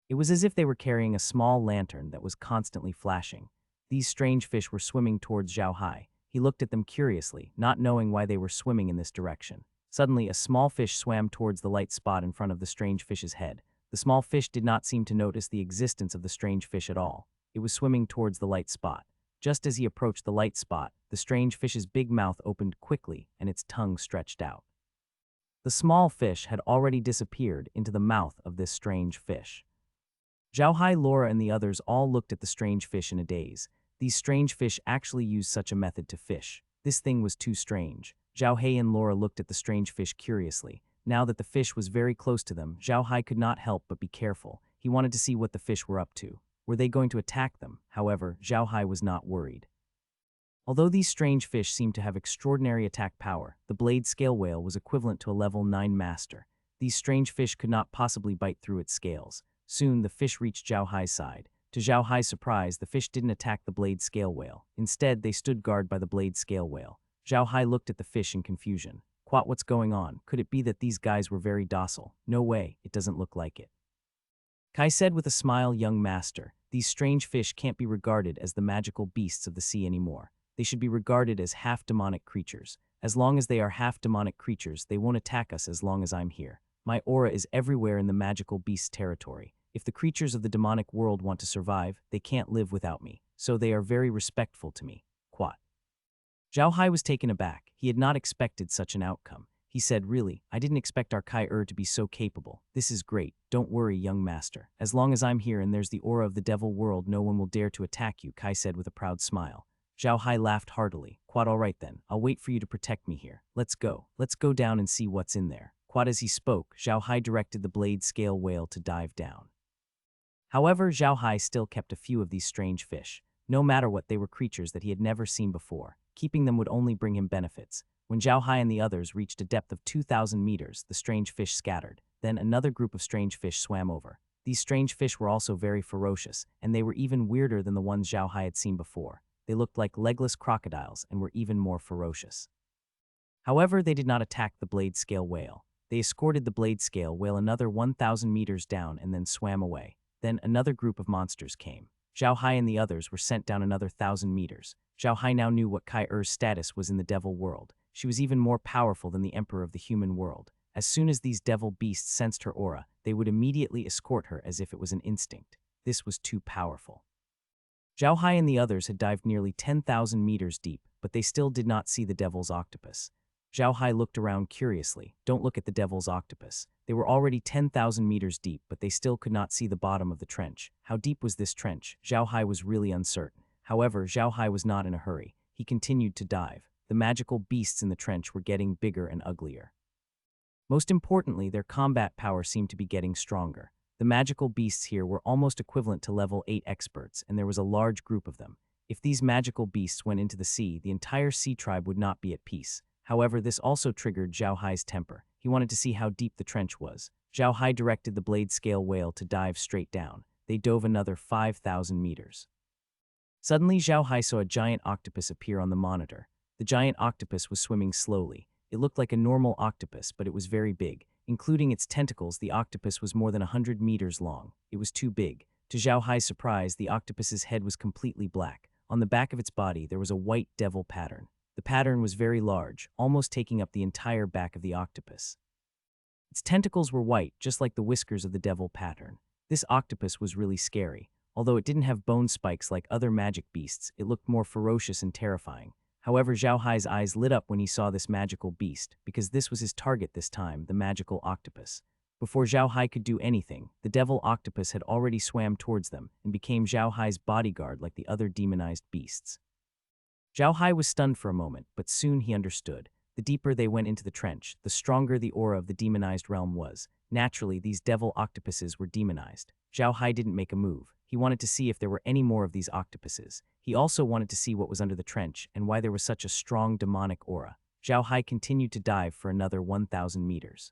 It was as if they were carrying a small lantern that was constantly flashing. These strange fish were swimming towards Zhao Hai. He looked at them curiously, not knowing why they were swimming in this direction. Suddenly, a small fish swam towards the light spot in front of the strange fish's head. The small fish did not seem to notice the existence of the strange fish at all. It was swimming towards the light spot. Just as he approached the light spot, the strange fish's big mouth opened quickly and its tongue stretched out. The small fish had already disappeared into the mouth of this strange fish. Zhao, Laura, and the others all looked at the strange fish in a daze. These strange fish actually used such a method to fish. This thing was too strange. Zhao and Laura looked at the strange fish curiously. Now that the fish was very close to them, Zhao could not help but be careful. He wanted to see what the fish were up to. Were they going to attack them? However, Zhao was not worried. Although these strange fish seemed to have extraordinary attack power, the blade scale whale was equivalent to a level 9 master. These strange fish could not possibly bite through its scales. Soon, the fish reached Zhao side. To Zhao surprise, the fish didn't attack the blade scale whale. Instead, they stood guard by the blade scale whale. Zhao looked at the fish in confusion. What's going on? Could it be that these guys were very docile? No way, it doesn't look like it. Kai said with a smile, young master, these strange fish can't be regarded as the magical beasts of the sea anymore. They should be regarded as half-demonic creatures. As long as they are half-demonic creatures, they won't attack us as long as I'm here. My aura is everywhere in the magical beast territory. If the creatures of the demonic world want to survive, they can't live without me, so they are very respectful to me. Quat. Zhao was taken aback. He had not expected such an outcome. He said, really, I didn't expect our Kai to be so capable. This is great. Don't worry, young master. As long as I'm here and there's the aura of the devil world, no one will dare to attack you, Kai said with a proud smile. Zhao laughed heartily. Quat, all right then. I'll wait for you to protect me here. Let's go. Let's go down and see what's in there. Quat, as he spoke, Zhao directed the blade scale whale to dive down. However, Zhao still kept a few of these strange fish. No matter what, they were creatures that he had never seen before. Keeping them would only bring him benefits. When Zhao and the others reached a depth of 2,000 meters, the strange fish scattered. Then another group of strange fish swam over. These strange fish were also very ferocious, and they were even weirder than the ones Zhao had seen before. They looked like legless crocodiles and were even more ferocious. However, they did not attack the blade scale whale. They escorted the blade scale whale another 1,000 meters down and then swam away. Then another group of monsters came. Zhao and the others were sent down another 1,000 meters. Zhao now knew what Kai-Er's status was in the devil world. She was even more powerful than the emperor of the human world. As soon as these devil beasts sensed her aura, they would immediately escort her as if it was an instinct. This was too powerful. Zhao and the others had dived nearly 10,000 meters deep, but they still did not see the devil's octopus. Zhao looked around curiously. Don't look at the devil's octopus. They were already 10,000 meters deep, but they still could not see the bottom of the trench. How deep was this trench? Zhao was really uncertain. However, Zhao was not in a hurry. He continued to dive. The magical beasts in the trench were getting bigger and uglier. Most importantly, their combat power seemed to be getting stronger. The magical beasts here were almost equivalent to level 8 experts, and there was a large group of them. If these magical beasts went into the sea, the entire sea tribe would not be at peace. However, this also triggered Zhao temper. He wanted to see how deep the trench was. Zhao directed the blade scale whale to dive straight down. They dove another 5,000 meters. Suddenly, Zhao saw a giant octopus appear on the monitor. The giant octopus was swimming slowly. It looked like a normal octopus, but it was very big. Including its tentacles, the octopus was more than 100 meters long. It was too big. To Zhao surprise, the octopus's head was completely black. On the back of its body, there was a white devil pattern. The pattern was very large, almost taking up the entire back of the octopus. Its tentacles were white, just like the whiskers of the devil pattern. This octopus was really scary. Although it didn't have bone spikes like other magic beasts, it looked more ferocious and terrifying. However, Zhao eyes lit up when he saw this magical beast, because this was his target this time, the magical octopus. Before Zhao could do anything, the devil octopus had already swam towards them and became Zhao bodyguard like the other demonized beasts. Zhao was stunned for a moment, but soon he understood. The deeper they went into the trench, the stronger the aura of the demonized realm was. Naturally, these devil octopuses were demonized. Zhao didn't make a move. He wanted to see if there were any more of these octopuses. He also wanted to see what was under the trench and why there was such a strong demonic aura. Zhao continued to dive for another 1,000 meters.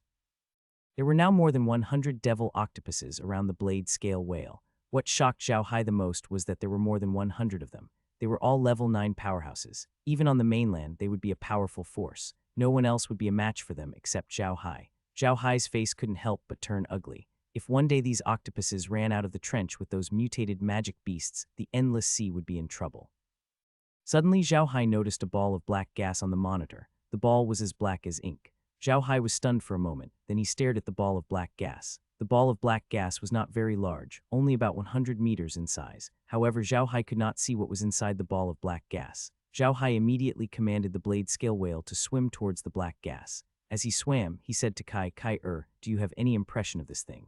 There were now more than 100 devil octopuses around the blade scale whale. What shocked Zhao the most was that there were more than 100 of them. They were all level 9 powerhouses. Even on the mainland, they would be a powerful force. No one else would be a match for them except Zhao. Zhao face couldn't help but turn ugly. If one day these octopuses ran out of the trench with those mutated magic beasts, the endless sea would be in trouble. Suddenly, Zhao Hai noticed a ball of black gas on the monitor. The ball was as black as ink. Zhao Hai was stunned for a moment, then he stared at the ball of black gas. The ball of black gas was not very large, only about 100 meters in size. However, Zhao Hai could not see what was inside the ball of black gas. Zhao Hai immediately commanded the blade scale whale to swim towards the black gas. As he swam, he said to Kai, do you have any impression of this thing?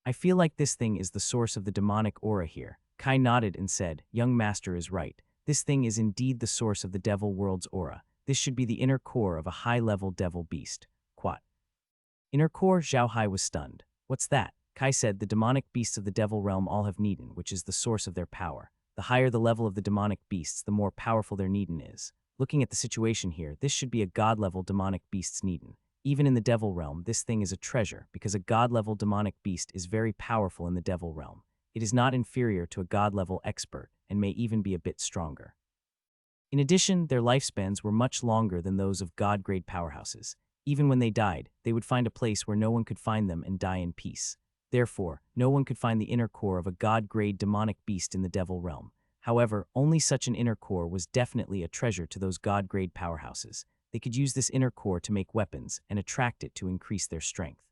I feel like this thing is the source of the demonic aura here. Kai nodded and said, young master is right. This thing is indeed the source of the devil world's aura. This should be the inner core of a high-level devil beast. Quat. Inner core? Zhao Hai was stunned. What's that? Kai said, the demonic beasts of the devil realm all have Niden, which is the source of their power. The higher the level of the demonic beasts, the more powerful their Niden is. Looking at the situation here, this should be a god-level demonic beast's Niden. Even in the devil realm, this thing is a treasure, because a god-level demonic beast is very powerful in the devil realm. It is not inferior to a god-level expert, and may even be a bit stronger. In addition, their lifespans were much longer than those of god-grade powerhouses. Even when they died, they would find a place where no one could find them and die in peace. Therefore, no one could find the inner core of a god-grade demonic beast in the devil realm. However, only such an inner core was definitely a treasure to those god-grade powerhouses. They could use this inner core to make weapons and attract it to increase their strength.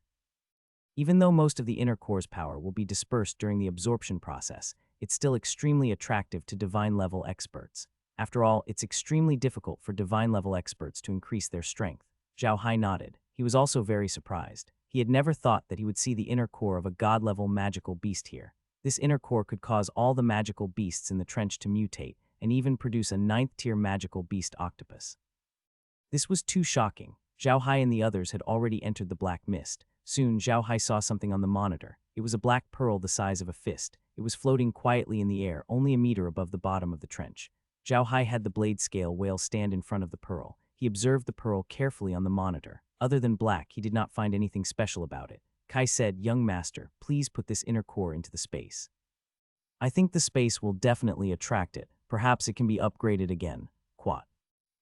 Even though most of the inner core's power will be dispersed during the absorption process, it's still extremely attractive to divine-level experts. After all, it's extremely difficult for divine-level experts to increase their strength. Zhao Hai nodded. He was also very surprised. He had never thought that he would see the inner core of a god-level magical beast here. This inner core could cause all the magical beasts in the trench to mutate, and even produce a 9th-tier magical beast octopus. This was too shocking. Zhao Hai and the others had already entered the black mist. Soon, Zhao Hai saw something on the monitor. It was a black pearl the size of a fist. It was floating quietly in the air, only a meter above the bottom of the trench. Zhao Hai had the blade scale whale stand in front of the pearl. He observed the pearl carefully on the monitor. Other than black, he did not find anything special about it. Kai said, young master, please put this inner core into the space. I think the space will definitely attract it. Perhaps it can be upgraded again. Quat.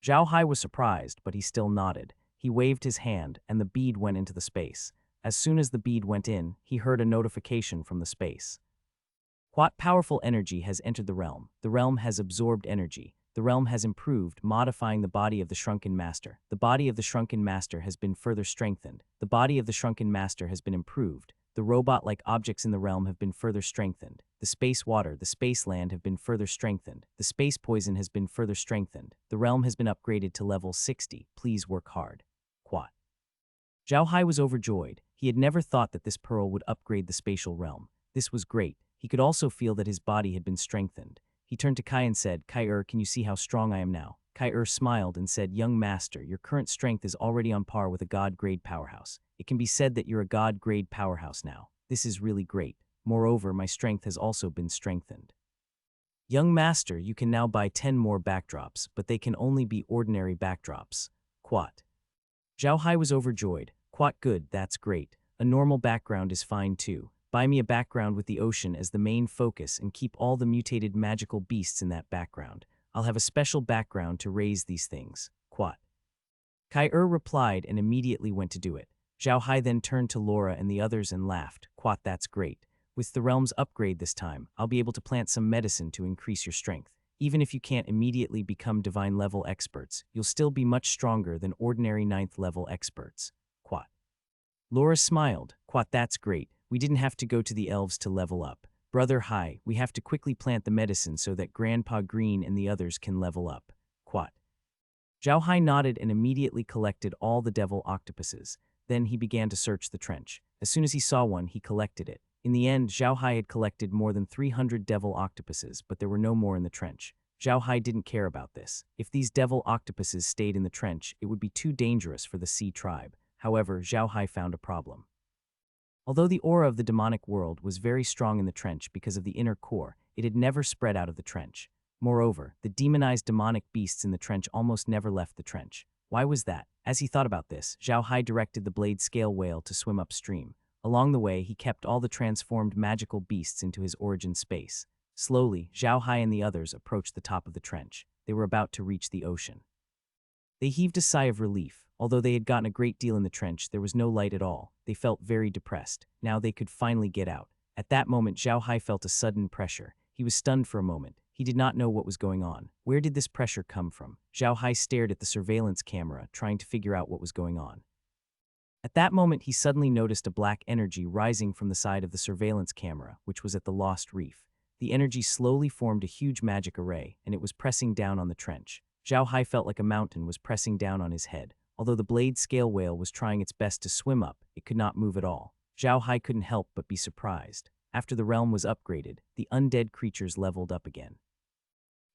Zhao Hai was surprised, but he still nodded. He waved his hand, and the bead went into the space. As soon as the bead went in, he heard a notification from the space. What powerful energy has entered the realm? The realm has absorbed energy. The realm has improved, modifying the body of the shrunken master. The body of the shrunken master has been further strengthened. The body of the shrunken master has been improved. The robot-like objects in the realm have been further strengthened. The space water, the space land have been further strengthened. The space poison has been further strengthened. The realm has been upgraded to level 60. Please work hard. Quat. Zhao Hai was overjoyed. He had never thought that this pearl would upgrade the spatial realm. This was great. He could also feel that his body had been strengthened. He turned to Kai and said, Kai, can you see how strong I am now? Kai smiled and said, young master, your current strength is already on par with a god-grade powerhouse. It can be said that you're a god-grade powerhouse now. This is really great. Moreover, my strength has also been strengthened. Young master, you can now buy 10 more backdrops, but they can only be ordinary backdrops. Quat. Zhao Hai was overjoyed. Quat, good, that's great. A normal background is fine too. Buy me a background with the ocean as the main focus and keep all the mutated magical beasts in that background. I'll have a special background to raise these things. Quat. Kai replied and immediately went to do it. Zhao Hai then turned to Laura and the others and laughed. Quat, that's great. With the realm's upgrade this time, I'll be able to plant some medicine to increase your strength. Even if you can't immediately become divine-level experts, you'll still be much stronger than ordinary 9th-level experts. Quat. Laura smiled. Quat, that's great. We didn't have to go to the elves to level up. Brother Hai, we have to quickly plant the medicine so that Grandpa Green and the others can level up. Quat. Zhao Hai nodded and immediately collected all the devil octopuses. Then he began to search the trench. As soon as he saw one, he collected it. In the end, Zhao Hai had collected more than 300 devil octopuses, but there were no more in the trench. Zhao Hai didn't care about this. If these devil octopuses stayed in the trench, it would be too dangerous for the Sea tribe. However, Zhao Hai found a problem. Although the aura of the demonic world was very strong in the trench because of the inner core, it had never spread out of the trench. Moreover, the demonized demonic beasts in the trench almost never left the trench. Why was that? As he thought about this, Zhao Hai directed the blade scale whale to swim upstream. Along the way, he kept all the transformed magical beasts into his origin space. Slowly, Zhao Hai and the others approached the top of the trench. They were about to reach the ocean. They heaved a sigh of relief. Although they had gotten a great deal in the trench, there was no light at all. They felt very depressed. Now they could finally get out. At that moment, Zhao Hai felt a sudden pressure. He was stunned for a moment. He He did not know what was going on. Where did this pressure come from? Zhao Hai stared at the surveillance camera, trying to figure out what was going on. At that moment, he suddenly noticed a black energy rising from the side of the surveillance camera, which was at the Lost Reef. The energy slowly formed a huge magic array, and it was pressing down on the trench. Zhao Hai felt like a mountain was pressing down on his head. Although the blade scale whale was trying its best to swim up, it could not move at all. Zhao Hai couldn't help but be surprised. After the realm was upgraded, the undead creatures leveled up again.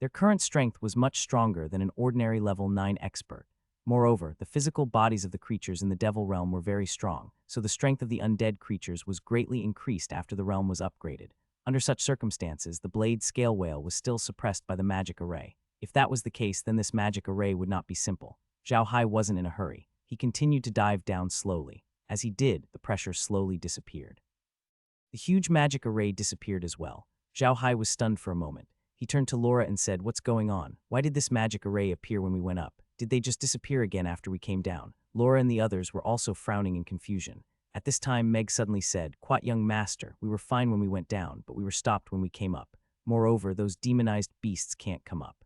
Their current strength was much stronger than an ordinary level 9 expert. Moreover, the physical bodies of the creatures in the devil realm were very strong, so the strength of the undead creatures was greatly increased after the realm was upgraded. Under such circumstances, the blade scale whale was still suppressed by the magic array. If that was the case, then this magic array would not be simple. Zhao Hai wasn't in a hurry. He continued to dive down slowly. As he did, the pressure slowly disappeared. The huge magic array disappeared as well. Zhao Hai was stunned for a moment. He turned to Laura and said, "What's going on? Why did this magic array appear when we went up? Did they just disappear again after we came down?" Laura and the others were also frowning in confusion. At this time, Meg suddenly said, "Quite young master, we were fine when we went down, but we were stopped when we came up. Moreover, those demonized beasts can't come up.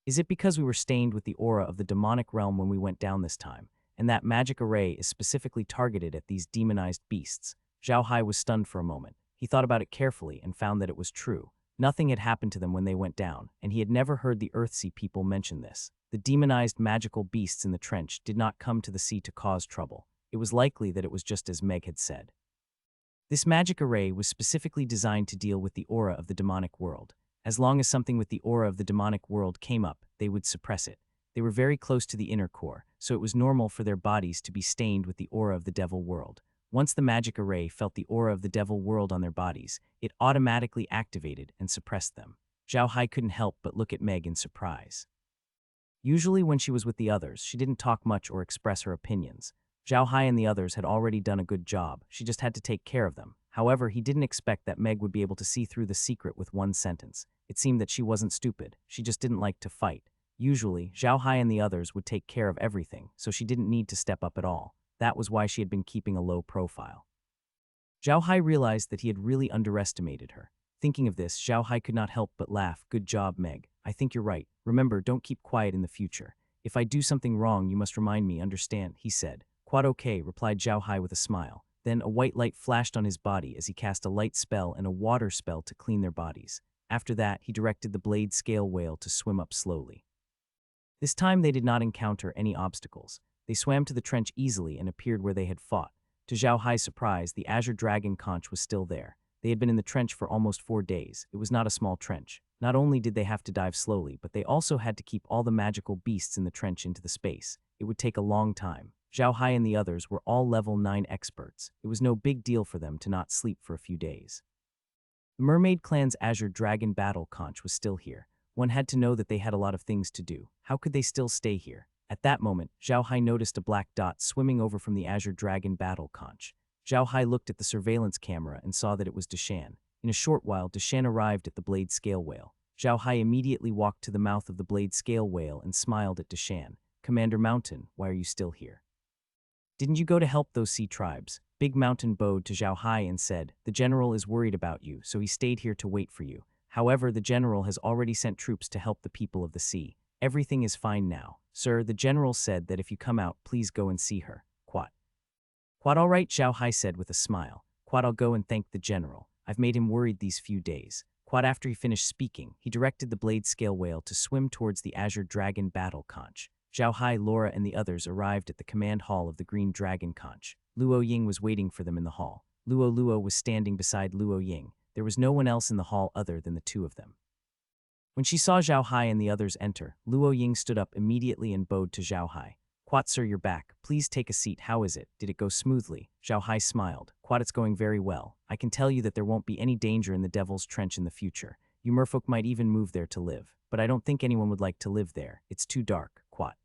Is it because we were stained with the aura of the demonic realm when we went down this time, and that magic array is specifically targeted at these demonized beasts?" Zhao Hai was stunned for a moment. He thought about it carefully and found that it was true. Nothing had happened to them when they went down, and he had never heard the Earthsea people mention this. The demonized magical beasts in the trench did not come to the sea to cause trouble. It was likely that it was just as Meg had said. This magic array was specifically designed to deal with the aura of the demonic world. As long as something with the aura of the demonic world came up, they would suppress it. They were very close to the inner core, so it was normal for their bodies to be stained with the aura of the devil world. Once the magic array felt the aura of the devil world on their bodies, it automatically activated and suppressed them. Zhao Hai couldn't help but look at Meg in surprise. Usually when she was with the others, she didn't talk much or express her opinions. Zhao Hai and the others had already done a good job. She just had to take care of them. However, he didn't expect that Meg would be able to see through the secret with one sentence. It seemed that she wasn't stupid. She just didn't like to fight. Usually, Zhao Hai and the others would take care of everything, so she didn't need to step up at all. That was why she had been keeping a low profile. Zhao Hai realized that he had really underestimated her. Thinking of this, Zhao Hai could not help but laugh. "Good job, Meg. I think you're right. Remember, don't keep quiet in the future. If I do something wrong, you must remind me, understand?" he said. "Quite okay," replied Zhao Hai with a smile. Then a white light flashed on his body as he cast a light spell and a water spell to clean their bodies. After that, he directed the blade scale whale to swim up slowly. This time they did not encounter any obstacles. They swam to the trench easily and appeared where they had fought. To Zhao Hai's surprise, the azure dragon conch was still there. They had been in the trench for almost 4 days. It was not a small trench. Not only did they have to dive slowly, but they also had to keep all the magical beasts in the trench into the space. It would take a long time. Zhao Hai and the others were all level 9 experts. It was no big deal for them to not sleep for a few days. The Mermaid Clan's azure dragon battle conch was still here. One had to know that they had a lot of things to do. How could they still stay here? At that moment, Zhao Hai noticed a black dot swimming over from the azure dragon battle conch. Zhao Hai looked at the surveillance camera and saw that it was Deshan. In a short while, Deshan arrived at the blade scale whale. Zhao Hai immediately walked to the mouth of the blade scale whale and smiled at Deshan. "Commander Mountain, why are you still here? Didn't you go to help those sea tribes?" Big Mountain bowed to Zhao Hai and said, "The general is worried about you, so he stayed here to wait for you. However, the general has already sent troops to help the people of the sea. Everything is fine now. Sir, the general said that if you come out, please go and see her." "Quat." "Quat all right," Zhao Hai said with a smile. "Quat, I'll go and thank the general. I've made him worried these few days." Quat, after he finished speaking, he directed the blade scale whale to swim towards the azure dragon battle conch. Zhao Hai, Laura, and the others arrived at the command hall of the green dragon conch. Luo Ying was waiting for them in the hall. Luo was standing beside Luo Ying. There was no one else in the hall other than the two of them. When she saw Zhao Hai and the others enter, Luo Ying stood up immediately and bowed to Zhao Hai. "Quat, sir, you're back. Please take a seat. How is it? Did it go smoothly?" Zhao Hai smiled. "Quat, it's going very well. I can tell you that there won't be any danger in the Devil's Trench in the future. You merfolk might even move there to live. But I don't think anyone would like to live there. It's too dark, Quat."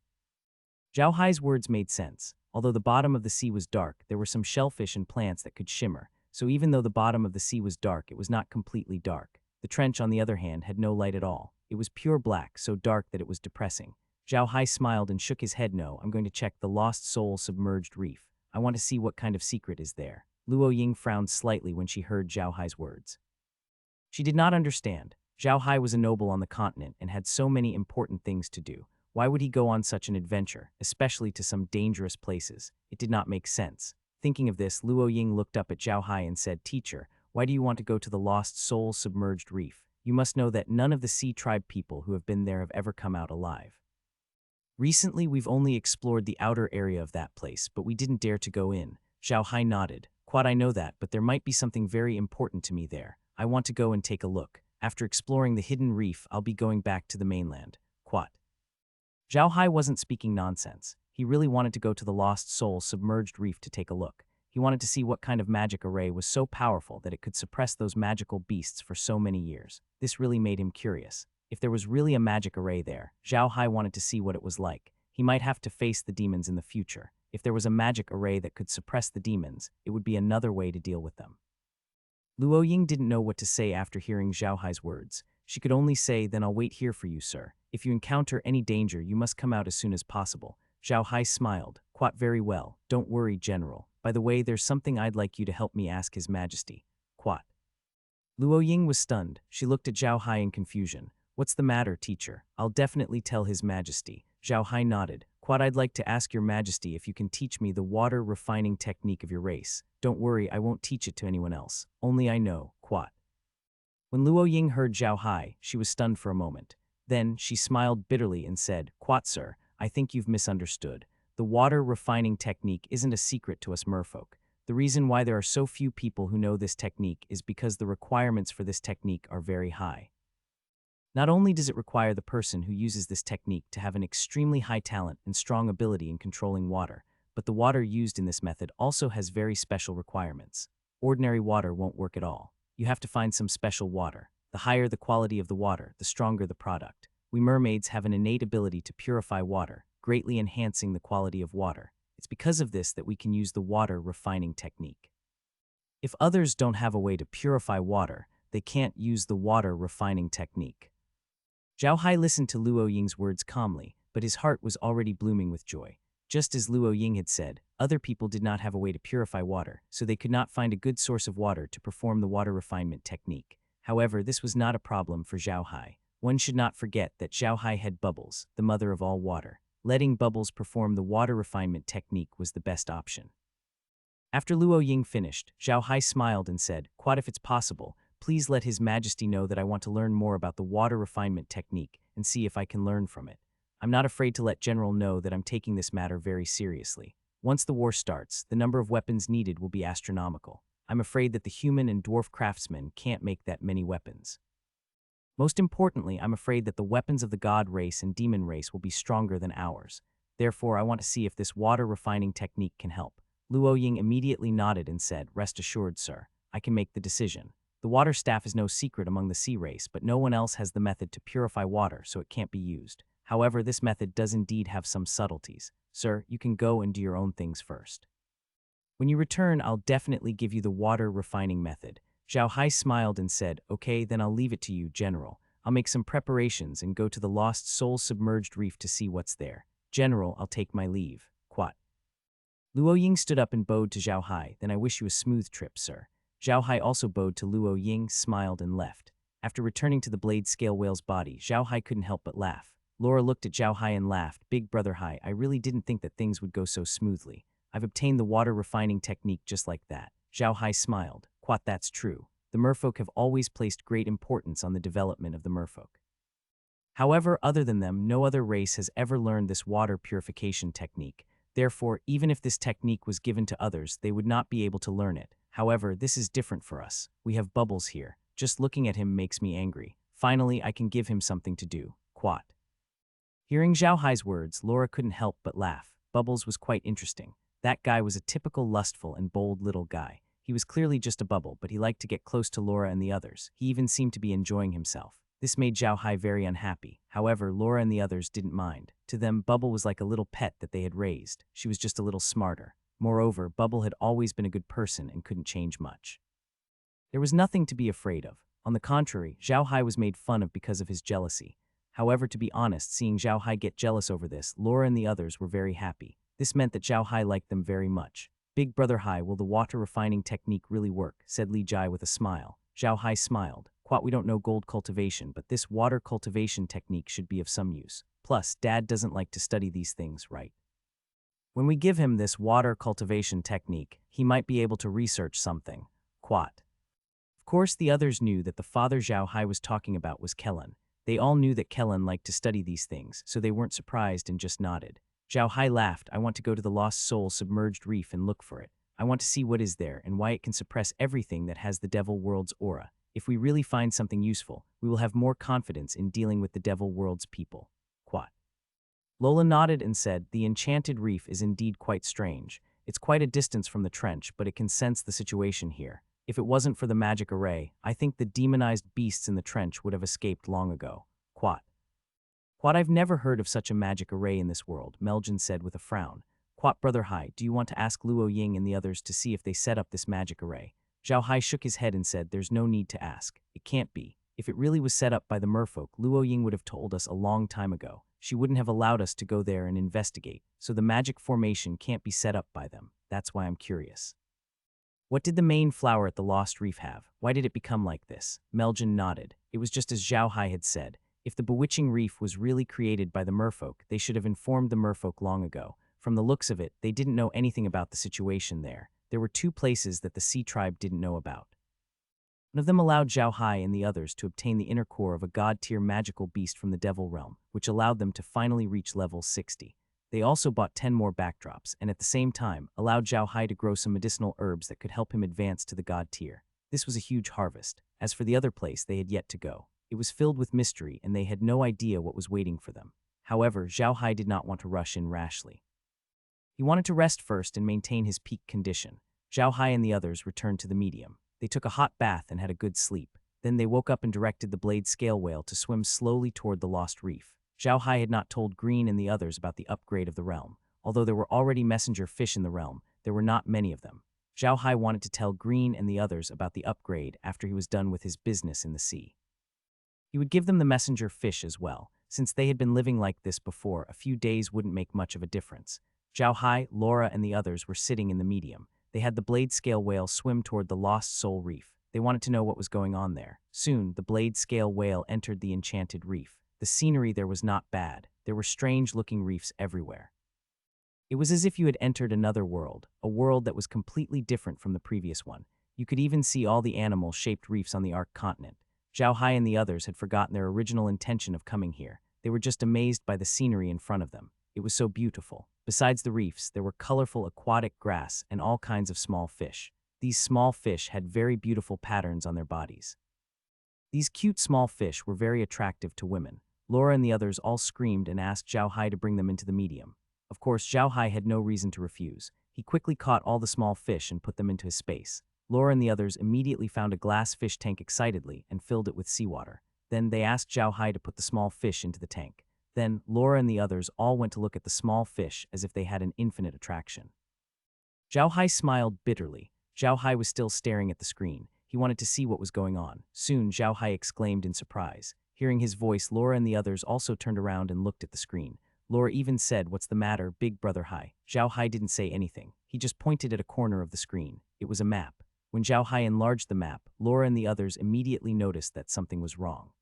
Zhao Hai's words made sense. Although the bottom of the sea was dark, there were some shellfish and plants that could shimmer. So even though the bottom of the sea was dark, it was not completely dark. The trench, on the other hand, had no light at all. It was pure black, so dark that it was depressing. Zhao Hai smiled and shook his head. "No, I'm going to check the Lost Soul submerged reef. I want to see what kind of secret is there." Luo Ying frowned slightly when she heard Zhao Hai's words. She did not understand. Zhao Hai was a noble on the continent and had so many important things to do. Why would he go on such an adventure, especially to some dangerous places? It did not make sense. Thinking of this, Luo Ying looked up at Zhao Hai and said, "Teacher, why do you want to go to the lost soul submerged reef? You must know that none of the sea tribe people who have been there have ever come out alive. Recently, we've only explored the outer area of that place, but we didn't dare to go in." Zhao Hai nodded. "Quad, I know that, but there might be something very important to me there. I want to go and take a look. After exploring the hidden reef, I'll be going back to the mainland." Quad. Zhao Hai wasn't speaking nonsense. He really wanted to go to the lost soul submerged reef to take a look. He wanted to see what kind of magic array was so powerful that it could suppress those magical beasts for so many years. This really made him curious. If there was really a magic array there, Zhao Hai wanted to see what it was like. He might have to face the demons in the future. If there was a magic array that could suppress the demons, it would be another way to deal with them. Luo Ying didn't know what to say after hearing Zhao Hai's words. She could only say, "Then I'll wait here for you, sir. If you encounter any danger, you must come out as soon as possible." Zhao Hai smiled. "Quite very well. Don't worry, General. By the way, there's something I'd like you to help me ask His Majesty." Quat. Luo Ying was stunned. She looked at Zhao Hai in confusion. "What's the matter, teacher? I'll definitely tell His Majesty." Zhao Hai nodded. "Quat, I'd like to ask your Majesty if you can teach me the water refining technique of your race. Don't worry, I won't teach it to anyone else. Only I know." Quat. When Luo Ying heard Zhao Hai, she was stunned for a moment. Then she smiled bitterly and said, "Quat, sir, I think you've misunderstood. The water refining technique isn't a secret to us merfolk. The reason why there are so few people who know this technique is because the requirements for this technique are very high. Not only does it require the person who uses this technique to have an extremely high talent and strong ability in controlling water, but the water used in this method also has very special requirements. Ordinary water won't work at all. You have to find some special water. The higher the quality of the water, the stronger the product. We mermaids have an innate ability to purify water, greatly enhancing the quality of water. It's because of this that we can use the water refining technique. If others don't have a way to purify water, they can't use the water refining technique." Zhao Hai listened to Luo Ying's words calmly, but his heart was already blooming with joy. Just as Luo Ying had said, other people did not have a way to purify water, so they could not find a good source of water to perform the water refinement technique. However, this was not a problem for Zhao Hai. One should not forget that Zhao Hai had Bubbles, the mother of all water. Letting Bubbles perform the water refinement technique was the best option. After Luo Ying finished, Zhao Hai smiled and said, "Quad, if it's possible, please let His Majesty know that I want to learn more about the water refinement technique and see if I can learn from it. I'm not afraid to let General know that I'm taking this matter very seriously. Once the war starts, the number of weapons needed will be astronomical. I'm afraid that the human and dwarf craftsmen can't make that many weapons. Most importantly, I'm afraid that the weapons of the god race and demon race will be stronger than ours. Therefore, I want to see if this water refining technique can help." Luo Ying immediately nodded and said, "Rest assured, sir, I can make the decision. The water staff is no secret among the sea race, but no one else has the method to purify water, so it can't be used. However, this method does indeed have some subtleties. Sir, you can go and do your own things first. When you return, I'll definitely give you the water refining method." Zhao Hai smiled and said, "Okay, then I'll leave it to you, General. I'll make some preparations and go to the lost soul submerged reef to see what's there. General, I'll take my leave." Quat. Luo Ying stood up and bowed to Zhao Hai. "Then I wish you a smooth trip, sir." Zhao Hai also bowed to Luo Ying, smiled, and left. After returning to the blade scale whale's body, Zhao Hai couldn't help but laugh. Laura looked at Zhao Hai and laughed. "Big brother Hai, I really didn't think that things would go so smoothly. I've obtained the water refining technique just like that." Zhao Hai smiled. "Quat, that's true. The merfolk have always placed great importance on the development of the merfolk. However, other than them, no other race has ever learned this water purification technique. Therefore, even if this technique was given to others, they would not be able to learn it. However, this is different for us. We have Bubbles here. Just looking at him makes me angry. Finally, I can give him something to do." Quat. Hearing Zhao Hai's words, Laura couldn't help but laugh. Bubbles was quite interesting. That guy was a typical lustful and bold little guy. He was clearly just a bubble, but he liked to get close to Laura and the others. He even seemed to be enjoying himself. This made Zhao Hai very unhappy. However, Laura and the others didn't mind. To them, Bubble was like a little pet that they had raised. She was just a little smarter. Moreover, Bubble had always been a good person and couldn't change much. There was nothing to be afraid of. On the contrary, Zhao Hai was made fun of because of his jealousy. However, to be honest, seeing Zhao Hai get jealous over this, Laura and the others were very happy. This meant that Zhao Hai liked them very much. "Big brother Hai, will the water refining technique really work?" said Li Jai with a smile. Zhao Hai smiled. Quat, we don't know gold cultivation, but this water cultivation technique should be of some use. Plus, Dad doesn't like to study these things, right? When we give him this water cultivation technique, he might be able to research something. Quat. Of course, the others knew that the father Zhao Hai was talking about was Kellen. They all knew that Kellen liked to study these things, so they weren't surprised and just nodded. Zhao Hai laughed. I want to go to the Lost Soul submerged reef and look for it. I want to see what is there and why it can suppress everything that has the Devil World's aura. If we really find something useful, we will have more confidence in dealing with the Devil World's people. Quat. Lola nodded and said, the enchanted reef is indeed quite strange. It's quite a distance from the trench, but it can sense the situation here. If it wasn't for the magic array, I think the demonized beasts in the trench would have escaped long ago. Quat. Quat, I've never heard of such a magic array in this world, Meljin said with a frown. Quat, Brother Hai, do you want to ask Luo Ying and the others to see if they set up this magic array? Zhao Hai shook his head and said, there's no need to ask. It can't be. If it really was set up by the merfolk, Luo Ying would have told us a long time ago. She wouldn't have allowed us to go there and investigate, so the magic formation can't be set up by them. That's why I'm curious. What did the main flower at the Lost Reef have? Why did it become like this? Meljin nodded. It was just as Zhao Hai had said. If the bewitching reef was really created by the merfolk, they should have informed the merfolk long ago. From the looks of it, they didn't know anything about the situation there. There were two places that the sea tribe didn't know about. One of them allowed Zhao Hai and the others to obtain the inner core of a god-tier magical beast from the Devil Realm, which allowed them to finally reach level 60. They also bought 10 more backdrops, and at the same time, allowed Zhao Hai to grow some medicinal herbs that could help him advance to the god tier. This was a huge harvest. As for the other place, they had yet to go. It was filled with mystery, and they had no idea what was waiting for them. However, Zhao Hai did not want to rush in rashly. He wanted to rest first and maintain his peak condition. Zhao Hai and the others returned to the medium. They took a hot bath and had a good sleep. Then they woke up and directed the blade scale whale to swim slowly toward the lost reef. Zhao Hai had not told Green and the others about the upgrade of the realm. Although there were already messenger fish in the realm, there were not many of them. Zhao Hai wanted to tell Green and the others about the upgrade after he was done with his business in the sea. He would give them the messenger fish as well. Since they had been living like this before, a few days wouldn't make much of a difference. Zhao Hai, Laura, and the others were sitting in the medium. They had the blade scale whale swim toward the Lost Soul Reef. They wanted to know what was going on there. Soon, the blade scale whale entered the enchanted reef. The scenery there was not bad. There were strange-looking reefs everywhere. It was as if you had entered another world, a world that was completely different from the previous one. You could even see all the animal-shaped reefs on the Ark continent. Zhao Hai and the others had forgotten their original intention of coming here. They were just amazed by the scenery in front of them. It was so beautiful. Besides the reefs, there were colorful aquatic grass and all kinds of small fish. These small fish had very beautiful patterns on their bodies. These cute small fish were very attractive to women. Laura and the others all screamed and asked Zhao Hai to bring them into the medium. Of course, Zhao Hai had no reason to refuse. He quickly caught all the small fish and put them into his space. Laura and the others immediately found a glass fish tank excitedly and filled it with seawater. Then they asked Zhao Hai to put the small fish into the tank. Then Laura and the others all went to look at the small fish as if they had an infinite attraction. Zhao Hai smiled bitterly. Zhao Hai was still staring at the screen. He wanted to see what was going on. Soon, Zhao Hai exclaimed in surprise. Hearing his voice, Laura and the others also turned around and looked at the screen. Laura even said, "What's the matter, big brother Hai?" Zhao Hai didn't say anything. He just pointed at a corner of the screen. It was a map. When Zhao Hai enlarged the map, Laura and the others immediately noticed that something was wrong.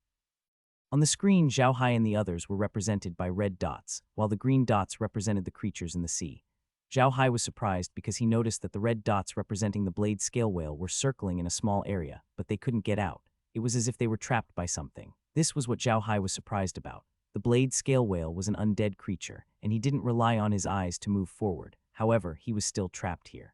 On the screen, Zhao Hai and the others were represented by red dots, while the green dots represented the creatures in the sea. Zhao Hai was surprised because he noticed that the red dots representing the blade scale whale were circling in a small area, but they couldn't get out. It was as if they were trapped by something. This was what Zhao Hai was surprised about. The blade scale whale was an undead creature, and he didn't rely on his eyes to move forward. However, he was still trapped here.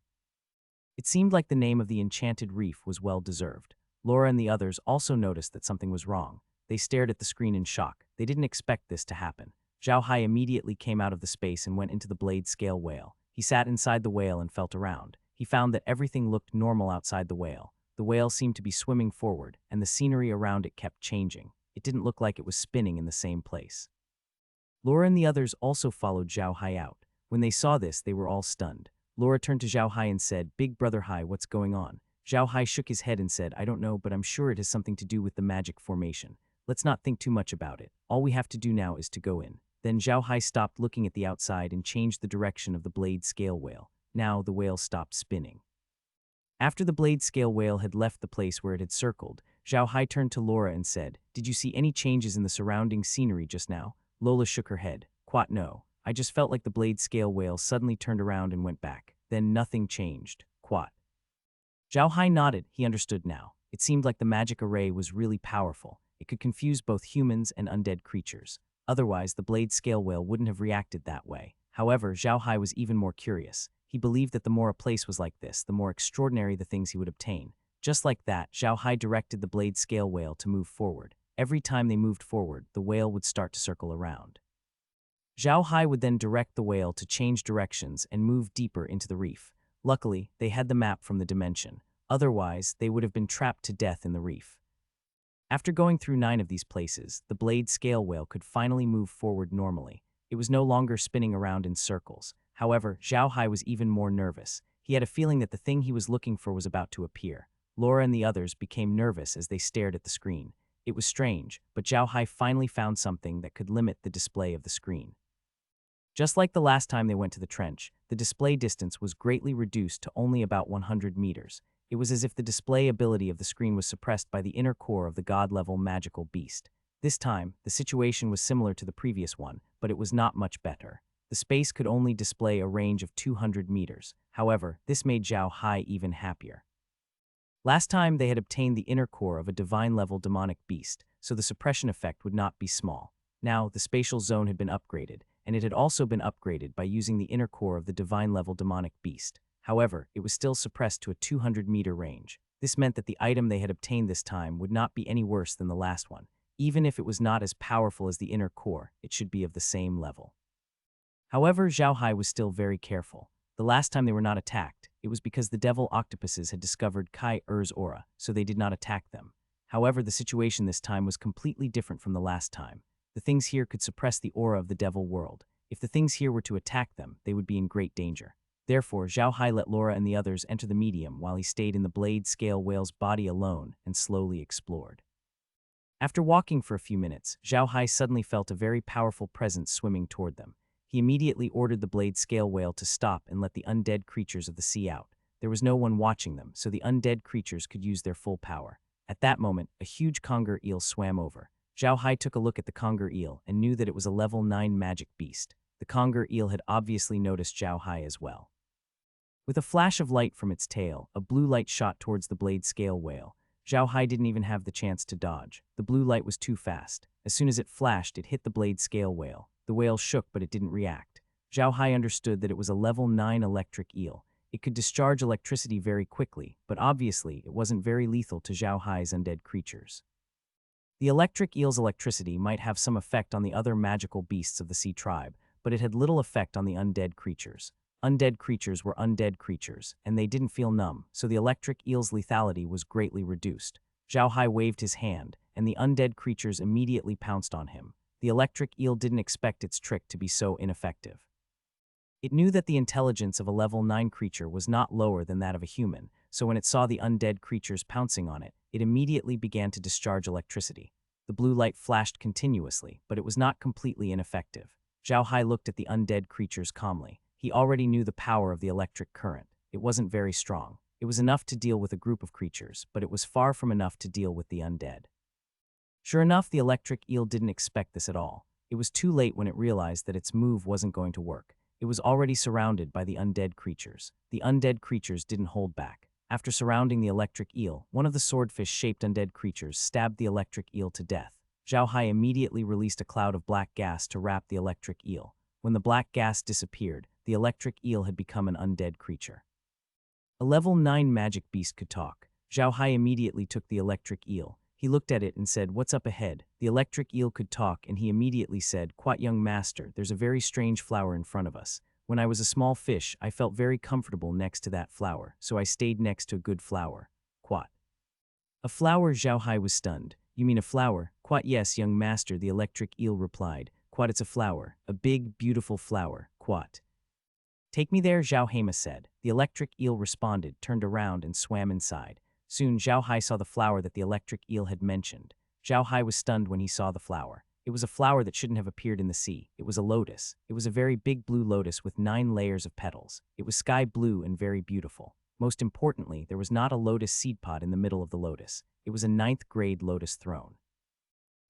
It seemed like the name of the enchanted reef was well deserved. Laura and the others also noticed that something was wrong. They stared at the screen in shock. They didn't expect this to happen. Zhao Hai immediately came out of the space and went into the blade scale whale. He sat inside the whale and felt around. He found that everything looked normal outside the whale. The whale seemed to be swimming forward, and the scenery around it kept changing. It didn't look like it was spinning in the same place. Laura and the others also followed Zhao Hai out. When they saw this, they were all stunned. Laura turned to Zhao Hai and said, "Big brother Hai, what's going on?" Zhao Hai shook his head and said, "I don't know, but I'm sure it has something to do with the magic formation. Let's not think too much about it. All we have to do now is to go in." Then Zhao Hai stopped looking at the outside and changed the direction of the blade scale whale. Now the whale stopped spinning. After the blade scale whale had left the place where it had circled, Zhao Hai turned to Laura and said, "Did you see any changes in the surrounding scenery just now?" Lola shook her head. "Quite no. I just felt like the blade scale whale suddenly turned around and went back. Then nothing changed. Quite." Zhao Hai nodded. He understood now. It seemed like the magic array was really powerful. It could confuse both humans and undead creatures. Otherwise, the blade scale whale wouldn't have reacted that way. However, Zhao Hai was even more curious. He believed that the more a place was like this, the more extraordinary the things he would obtain. Just like that, Zhao Hai directed the blade scale whale to move forward. Every time they moved forward, the whale would start to circle around. Zhao Hai would then direct the whale to change directions and move deeper into the reef. Luckily, they had the map from the dimension. Otherwise, they would have been trapped to death in the reef. After going through 9 of these places, the blade scale whale could finally move forward normally. It was no longer spinning around in circles. However, Zhao Hai was even more nervous. He had a feeling that the thing he was looking for was about to appear. Laura and the others became nervous as they stared at the screen. It was strange, but Zhao Hai finally found something that could limit the display of the screen. Just like the last time they went to the trench, the display distance was greatly reduced to only about 100 meters. It was as if the display ability of the screen was suppressed by the inner core of the god-level magical beast. This time, the situation was similar to the previous one, but it was not much better. The space could only display a range of 200 meters. However, this made Zhao Hai even happier. Last time, they had obtained the inner core of a divine-level demonic beast, so the suppression effect would not be small. Now, the spatial zone had been upgraded, and it had also been upgraded by using the inner core of the divine-level demonic beast. However, it was still suppressed to a 200-meter range. This meant that the item they had obtained this time would not be any worse than the last one. Even if it was not as powerful as the inner core, it should be of the same level. However, Zhao Hai was still very careful. The last time they were not attacked, it was because the devil octopuses had discovered Kai-Er's aura, so they did not attack them. However, the situation this time was completely different from the last time. The things here could suppress the aura of the devil world. If the things here were to attack them, they would be in great danger. Therefore, Zhao Hai let Laura and the others enter the medium while he stayed in the blade scale whale's body alone and slowly explored. After walking for a few minutes, Zhao Hai suddenly felt a very powerful presence swimming toward them. He immediately ordered the blade scale whale to stop and let the undead creatures of the sea out. There was no one watching them, so the undead creatures could use their full power. At that moment, a huge conger eel swam over. Zhao Hai took a look at the conger eel and knew that it was a level 9 magic beast. The conger eel had obviously noticed Zhao Hai as well. With a flash of light from its tail, a blue light shot towards the blade scale whale. Zhao Hai didn't even have the chance to dodge. The blue light was too fast. As soon as it flashed, it hit the blade scale whale. The whale shook, but it didn't react. Zhao Hai understood that it was a level 9 electric eel. It could discharge electricity very quickly, but obviously it wasn't very lethal to Zhao Hai's undead creatures. The electric eel's electricity might have some effect on the other magical beasts of the sea tribe, but it had little effect on the undead creatures. Undead creatures were undead creatures, and they didn't feel numb, so the electric eel's lethality was greatly reduced. Zhao Hai waved his hand, and the undead creatures immediately pounced on him. The electric eel didn't expect its trick to be so ineffective. It knew that the intelligence of a level 9 creature was not lower than that of a human, so when it saw the undead creatures pouncing on it, it immediately began to discharge electricity. The blue light flashed continuously, but it was not completely ineffective. Zhao Hai looked at the undead creatures calmly. He already knew the power of the electric current. It wasn't very strong. It was enough to deal with a group of creatures, but it was far from enough to deal with the undead. Sure enough, the electric eel didn't expect this at all. It was too late when it realized that its move wasn't going to work. It was already surrounded by the undead creatures. The undead creatures didn't hold back. After surrounding the electric eel, one of the swordfish-shaped undead creatures stabbed the electric eel to death. Zhao Hai immediately released a cloud of black gas to wrap the electric eel. When the black gas disappeared, the electric eel had become an undead creature. A level 9 magic beast could talk. Zhao Hai immediately took the electric eel. He looked at it and said, "What's up ahead?" The electric eel could talk, and he immediately said, "Quite young master, there's a very strange flower in front of us. When I was a small fish, I felt very comfortable next to that flower, so I stayed next to a good flower." Quat. A flower? Zhao Hai was stunned. "You mean a flower?" "Quite yes, young master," the electric eel replied. "Quat, it's a flower. A big, beautiful flower." Quat. "Take me there," Zhao Hema said. The electric eel responded, turned around, and swam inside. Soon, Zhao Hai saw the flower that the electric eel had mentioned. Zhao Hai was stunned when he saw the flower. It was a flower that shouldn't have appeared in the sea. It was a lotus. It was a very big blue lotus with 9 layers of petals. It was sky blue and very beautiful. Most importantly, there was not a lotus seed pod in the middle of the lotus. It was a ninth-grade lotus throne.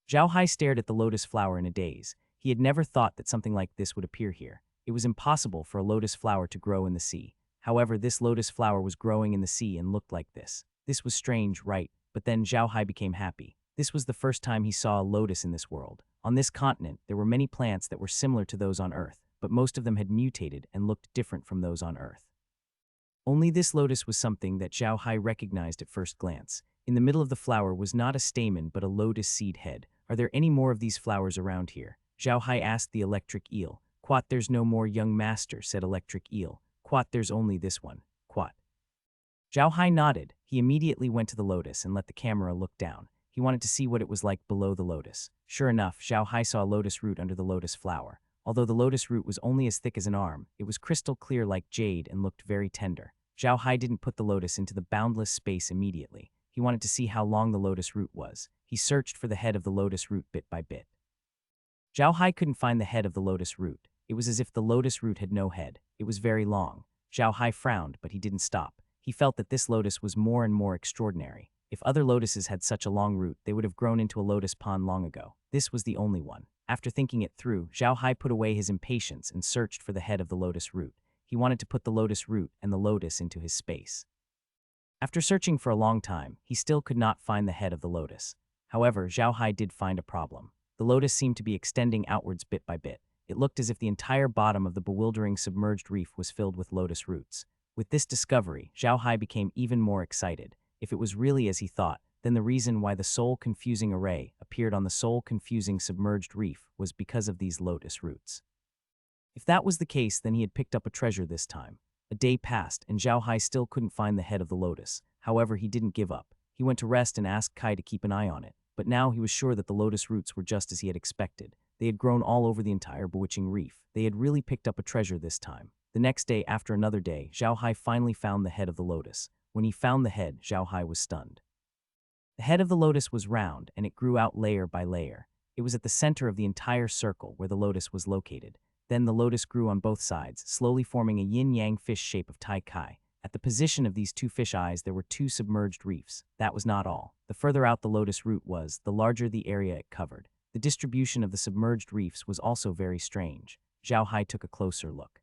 Zhao Hai stared at the lotus flower in a daze. He had never thought that something like this would appear here. It was impossible for a lotus flower to grow in the sea. However, this lotus flower was growing in the sea and looked like this. This was strange, right? But then Zhao Hai became happy. This was the first time he saw a lotus in this world. On this continent, there were many plants that were similar to those on Earth, but most of them had mutated and looked different from those on Earth. Only this lotus was something that Zhao Hai recognized at first glance. In the middle of the flower was not a stamen but a lotus seed head. Are there any more of these flowers around here? Zhao Hai asked the electric eel. Quat, there's no more, young master, said electric eel. Quat, there's only this one. Quat. Zhao Hai nodded. He immediately went to the lotus and let the camera look down. He wanted to see what it was like below the lotus. Sure enough, Zhao Hai saw a lotus root under the lotus flower. Although the lotus root was only as thick as an arm, it was crystal clear like jade and looked very tender. Zhao Hai didn't put the lotus into the boundless space immediately. He wanted to see how long the lotus root was. He searched for the head of the lotus root bit by bit. Zhao Hai couldn't find the head of the lotus root. It was as if the lotus root had no head. It was very long. Zhao Hai frowned, but he didn't stop. He felt that this lotus was more and more extraordinary. If other lotuses had such a long root, they would have grown into a lotus pond long ago. This was the only one. After thinking it through, Zhao Hai put away his impatience and searched for the head of the lotus root. He wanted to put the lotus root and the lotus into his space. After searching for a long time, he still could not find the head of the lotus. However, Zhao Hai did find a problem. The lotus seemed to be extending outwards bit by bit. It looked as if the entire bottom of the bewildering submerged reef was filled with lotus roots. With this discovery, Zhao Hai became even more excited. If it was really as he thought, then the reason why the soul-confusing array appeared on the soul-confusing submerged reef was because of these lotus roots. If that was the case, then he had picked up a treasure this time. A day passed, and Zhao Hai still couldn't find the head of the lotus. However, he didn't give up. He went to rest and asked Kai to keep an eye on it. But now he was sure that the lotus roots were just as he had expected. They had grown all over the entire bewitching reef. They had really picked up a treasure this time. The next day, after another day, Zhao Hai finally found the head of the lotus. When he found the head, Zhao Hai was stunned. The head of the lotus was round, and it grew out layer by layer. It was at the center of the entire circle where the lotus was located. Then the lotus grew on both sides, slowly forming a yin-yang fish shape of Tai Kai. At the position of these two fish eyes, there were two submerged reefs. That was not all. The further out the lotus root was, the larger the area it covered. The distribution of the submerged reefs was also very strange. Zhao Hai took a closer look.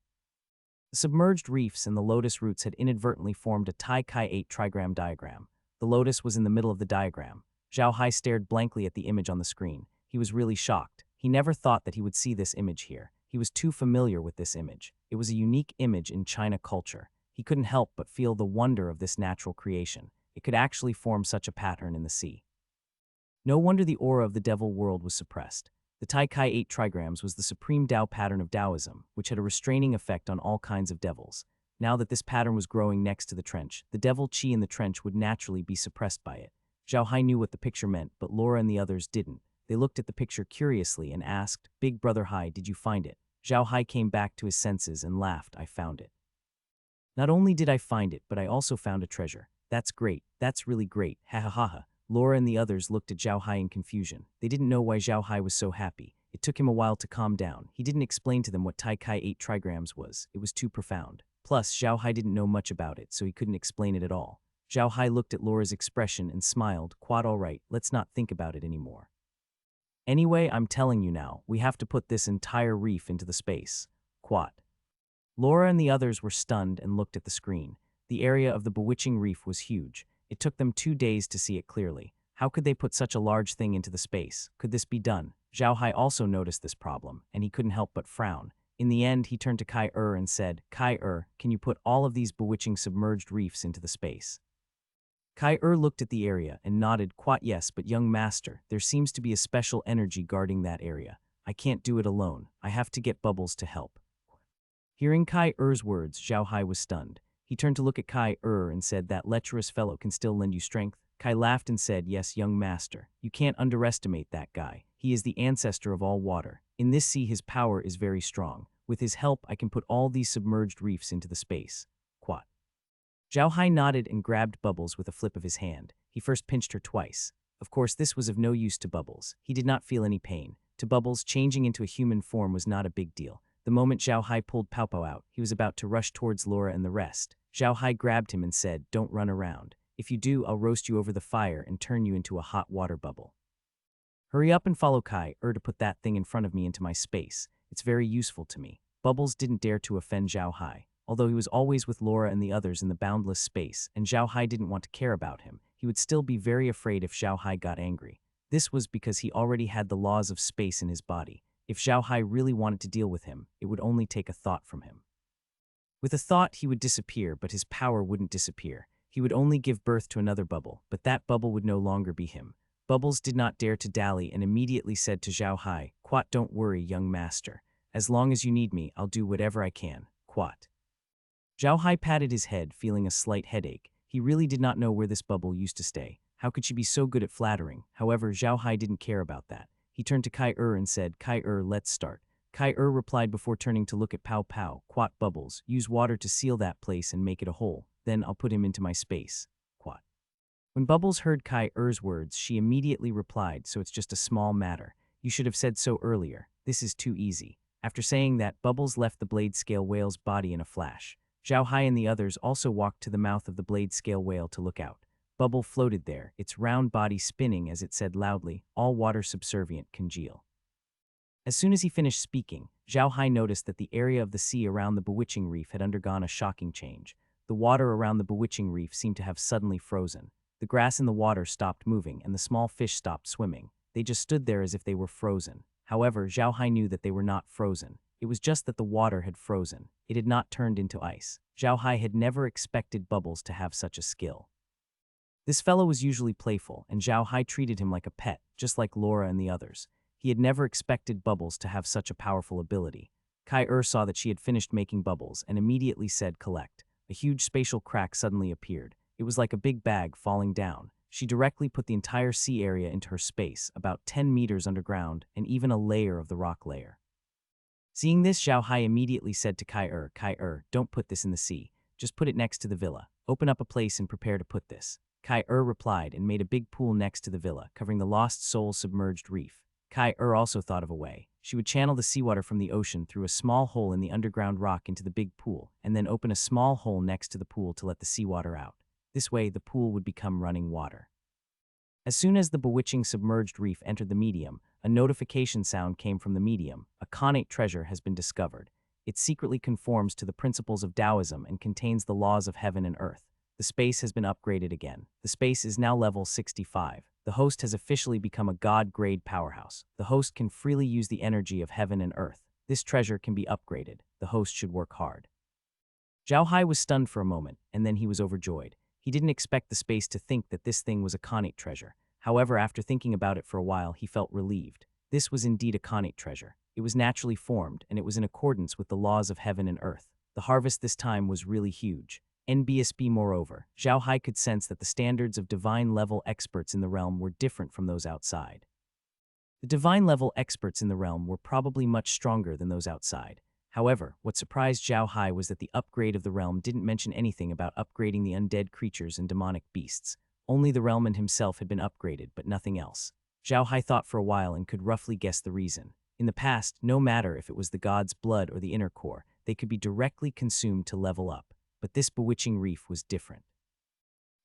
The submerged reefs and the lotus roots had inadvertently formed a Tai Kai 8 trigram diagram. The lotus was in the middle of the diagram. Zhao Hai stared blankly at the image on the screen. He was really shocked. He never thought that he would see this image here. He was too familiar with this image. It was a unique image in China culture. He couldn't help but feel the wonder of this natural creation. It could actually form such a pattern in the sea. No wonder the aura of the devil world was suppressed. The Tai Kai 8 trigrams was the supreme Tao pattern of Taoism, which had a restraining effect on all kinds of devils. Now that this pattern was growing next to the trench, the devil chi in the trench would naturally be suppressed by it. Zhao Hai knew what the picture meant, but Laura and the others didn't. They looked at the picture curiously and asked, "Big Brother Hai, did you find it?" Zhao Hai came back to his senses and laughed. "I found it. Not only did I find it, but I also found a treasure. That's great. That's really great. Ha ha ha ha." Laura and the others looked at Zhao Hai in confusion. They didn't know why Zhao Hai was so happy. It took him a while to calm down. He didn't explain to them what Tai Kai 8 trigrams was. It was too profound. Plus, Zhao Hai didn't know much about it, so he couldn't explain it at all. Zhao Hai looked at Laura's expression and smiled. "Quad, all right, let's not think about it anymore. Anyway, I'm telling you now, we have to put this entire reef into the space. Quad." Laura and the others were stunned and looked at the screen. The area of the bewitching reef was huge. It took them 2 days to see it clearly. How could they put such a large thing into the space? Could this be done? Zhao Hai also noticed this problem, and he couldn't help but frown. In the end, he turned to Kai and said, "Kai, can you put all of these bewitching submerged reefs into the space?" Kai looked at the area and nodded. "Quite yes, but young master, there seems to be a special energy guarding that area. I can't do it alone. I have to get Bubbles to help." Hearing Kai words, Zhao Hai was stunned. He turned to look at Kai and said, "That lecherous fellow can still lend you strength?" Kai laughed and said, "Yes, young master. You can't underestimate that guy. He is the ancestor of all water. In this sea, his power is very strong. With his help, I can put all these submerged reefs into the space." Quat. Zhao Hai nodded and grabbed Bubbles with a flip of his hand. He first pinched her twice. Of course, this was of no use to Bubbles. He did not feel any pain. To Bubbles, changing into a human form was not a big deal. The moment Zhao Hai pulled Pow Pow out, he was about to rush towards Laura and the rest. Zhao Hai grabbed him and said, "Don't run around. If you do, I'll roast you over the fire and turn you into a hot water bubble. Hurry up and follow Kai to put that thing in front of me into my space. It's very useful to me." Bubbles didn't dare to offend Zhao Hai. Although he was always with Laura and the others in the boundless space, and Zhao Hai didn't want to care about him, he would still be very afraid if Zhao Hai got angry. This was because he already had the laws of space in his body. If Zhao Hai really wanted to deal with him, it would only take a thought from him. With a thought, he would disappear, but his power wouldn't disappear. He would only give birth to another bubble, but that bubble would no longer be him. Bubbles did not dare to dally and immediately said to Zhao Hai, "Quat, don't worry, young master. As long as you need me, I'll do whatever I can, Quat." Zhao Hai patted his head, feeling a slight headache. He really did not know where this bubble used to stay. How could she be so good at flattering? However, Zhao Hai didn't care about that. He turned to Kai and said, "Kai, let's start." Kai replied before turning to look at Pow Pow, "Quat, Bubbles, use water to seal that place and make it a hole. Then I'll put him into my space, Quat." When Bubbles heard Kai words, she immediately replied, "So it's just a small matter. You should have said so earlier. This is too easy." After saying that, Bubbles left the blade scale whale's body in a flash. Zhao Hai and the others also walked to the mouth of the blade scale whale to look out. Bubble floated there, its round body spinning as it said loudly, "All water subservient, congeal." As soon as he finished speaking, Zhao Hai noticed that the area of the sea around the bewitching reef had undergone a shocking change. The water around the bewitching reef seemed to have suddenly frozen. The grass in the water stopped moving and the small fish stopped swimming. They just stood there as if they were frozen. However, Zhao Hai knew that they were not frozen. It was just that the water had frozen. It had not turned into ice. Zhao Hai had never expected Bubbles to have such a skill. This fellow was usually playful, and Zhao Hai treated him like a pet, just like Laura and the others. He had never expected Bubbles to have such a powerful ability. Kai saw that she had finished making bubbles and immediately said, "Collect." A huge spatial crack suddenly appeared. It was like a big bag falling down. She directly put the entire sea area into her space, about 10 meters underground, and even a layer of the rock layer. Seeing this, Zhao Hai immediately said to Kai "Don't put this in the sea. Just put it next to the villa. Open up a place and prepare to put this." Kai replied and made a big pool next to the villa, covering the Lost Soul submerged reef. Kai also thought of a way. She would channel the seawater from the ocean through a small hole in the underground rock into the big pool, and then open a small hole next to the pool to let the seawater out. This way, the pool would become running water. As soon as the bewitching submerged reef entered the medium, a notification sound came from the medium. A connate treasure has been discovered. It secretly conforms to the principles of Taoism and contains the laws of heaven and earth. The space has been upgraded again. The space is now level 65. The host has officially become a god-grade powerhouse. The host can freely use the energy of heaven and earth. This treasure can be upgraded. The host should work hard. Zhao Hai was stunned for a moment, and then he was overjoyed. He didn't expect the space to think that this thing was a connate treasure. However, after thinking about it for a while, he felt relieved. This was indeed a connate treasure. It was naturally formed, and it was in accordance with the laws of heaven and earth. The harvest this time was really huge. NBSB moreover, Zhao Hai could sense that the standards of divine-level experts in the realm were different from those outside. The divine-level experts in the realm were probably much stronger than those outside. However, what surprised Zhao Hai was that the upgrade of the realm didn't mention anything about upgrading the undead creatures and demonic beasts. Only the realmman himself had been upgraded, but nothing else. Zhao Hai thought for a while and could roughly guess the reason. In the past, no matter if it was the god's blood or the inner core, they could be directly consumed to level up. But this bewitching reef was different.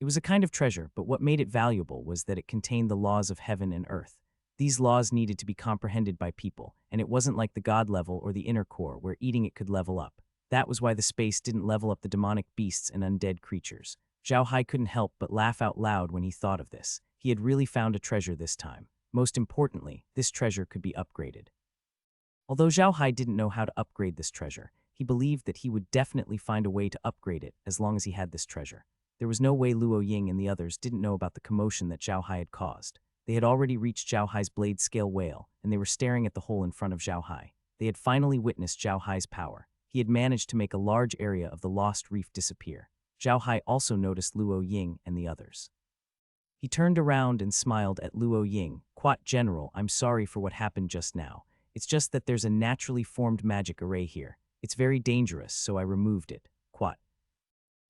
It was a kind of treasure, but what made it valuable was that it contained the laws of heaven and earth. These laws needed to be comprehended by people, and it wasn't like the god level or the inner core where eating it could level up. That was why the space didn't level up the demonic beasts and undead creatures. Zhao Hai couldn't help but laugh out loud when he thought of this. He had really found a treasure this time. Most importantly, this treasure could be upgraded. Although Zhao Hai didn't know how to upgrade this treasure, he believed that he would definitely find a way to upgrade it as long as he had this treasure. There was no way Luo Ying and the others didn't know about the commotion that Zhao Hai had caused. They had already reached Zhao Hai's blade-scale whale, and they were staring at the hole in front of Zhao Hai. They had finally witnessed Zhao Hai's power. He had managed to make a large area of the lost reef disappear. Zhao Hai also noticed Luo Ying and the others. He turned around and smiled at Luo Ying. "Quat General, I'm sorry for what happened just now. It's just that there's a naturally formed magic array here. It's very dangerous, so I removed it. Quat."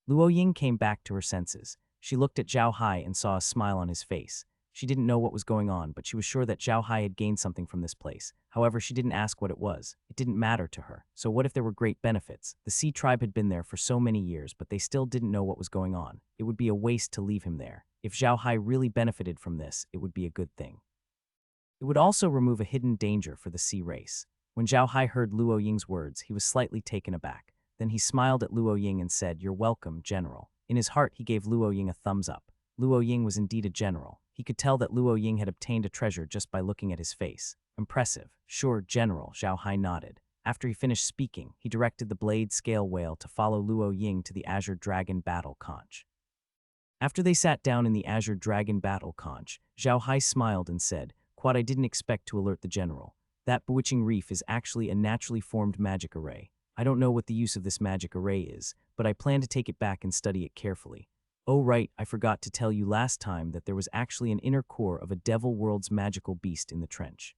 Luo Ying came back to her senses. She looked at Zhao Hai and saw a smile on his face. She didn't know what was going on, but she was sure that Zhao Hai had gained something from this place. However, she didn't ask what it was. It didn't matter to her. So what if there were great benefits? The Sea Tribe had been there for so many years, but they still didn't know what was going on. It would be a waste to leave him there. If Zhao Hai really benefited from this, it would be a good thing. It would also remove a hidden danger for the sea race. When Zhao Hai heard Luo Ying's words, he was slightly taken aback. Then he smiled at Luo Ying and said, "You're welcome, General." In his heart, he gave Luo Ying a thumbs up. Luo Ying was indeed a general. He could tell that Luo Ying had obtained a treasure just by looking at his face. Impressive. Sure, General, Zhao Hai nodded. After he finished speaking, he directed the blade scale whale to follow Luo Ying to the Azure Dragon battle conch. After they sat down in the Azure Dragon battle conch, Zhao Hai smiled and said, "Quad, I didn't expect to alert the general. That bewitching reef is actually a naturally formed magic array. I don't know what the use of this magic array is, but I plan to take it back and study it carefully. Oh right, I forgot to tell you last time that there was actually an inner core of a devil world's magical beast in the trench.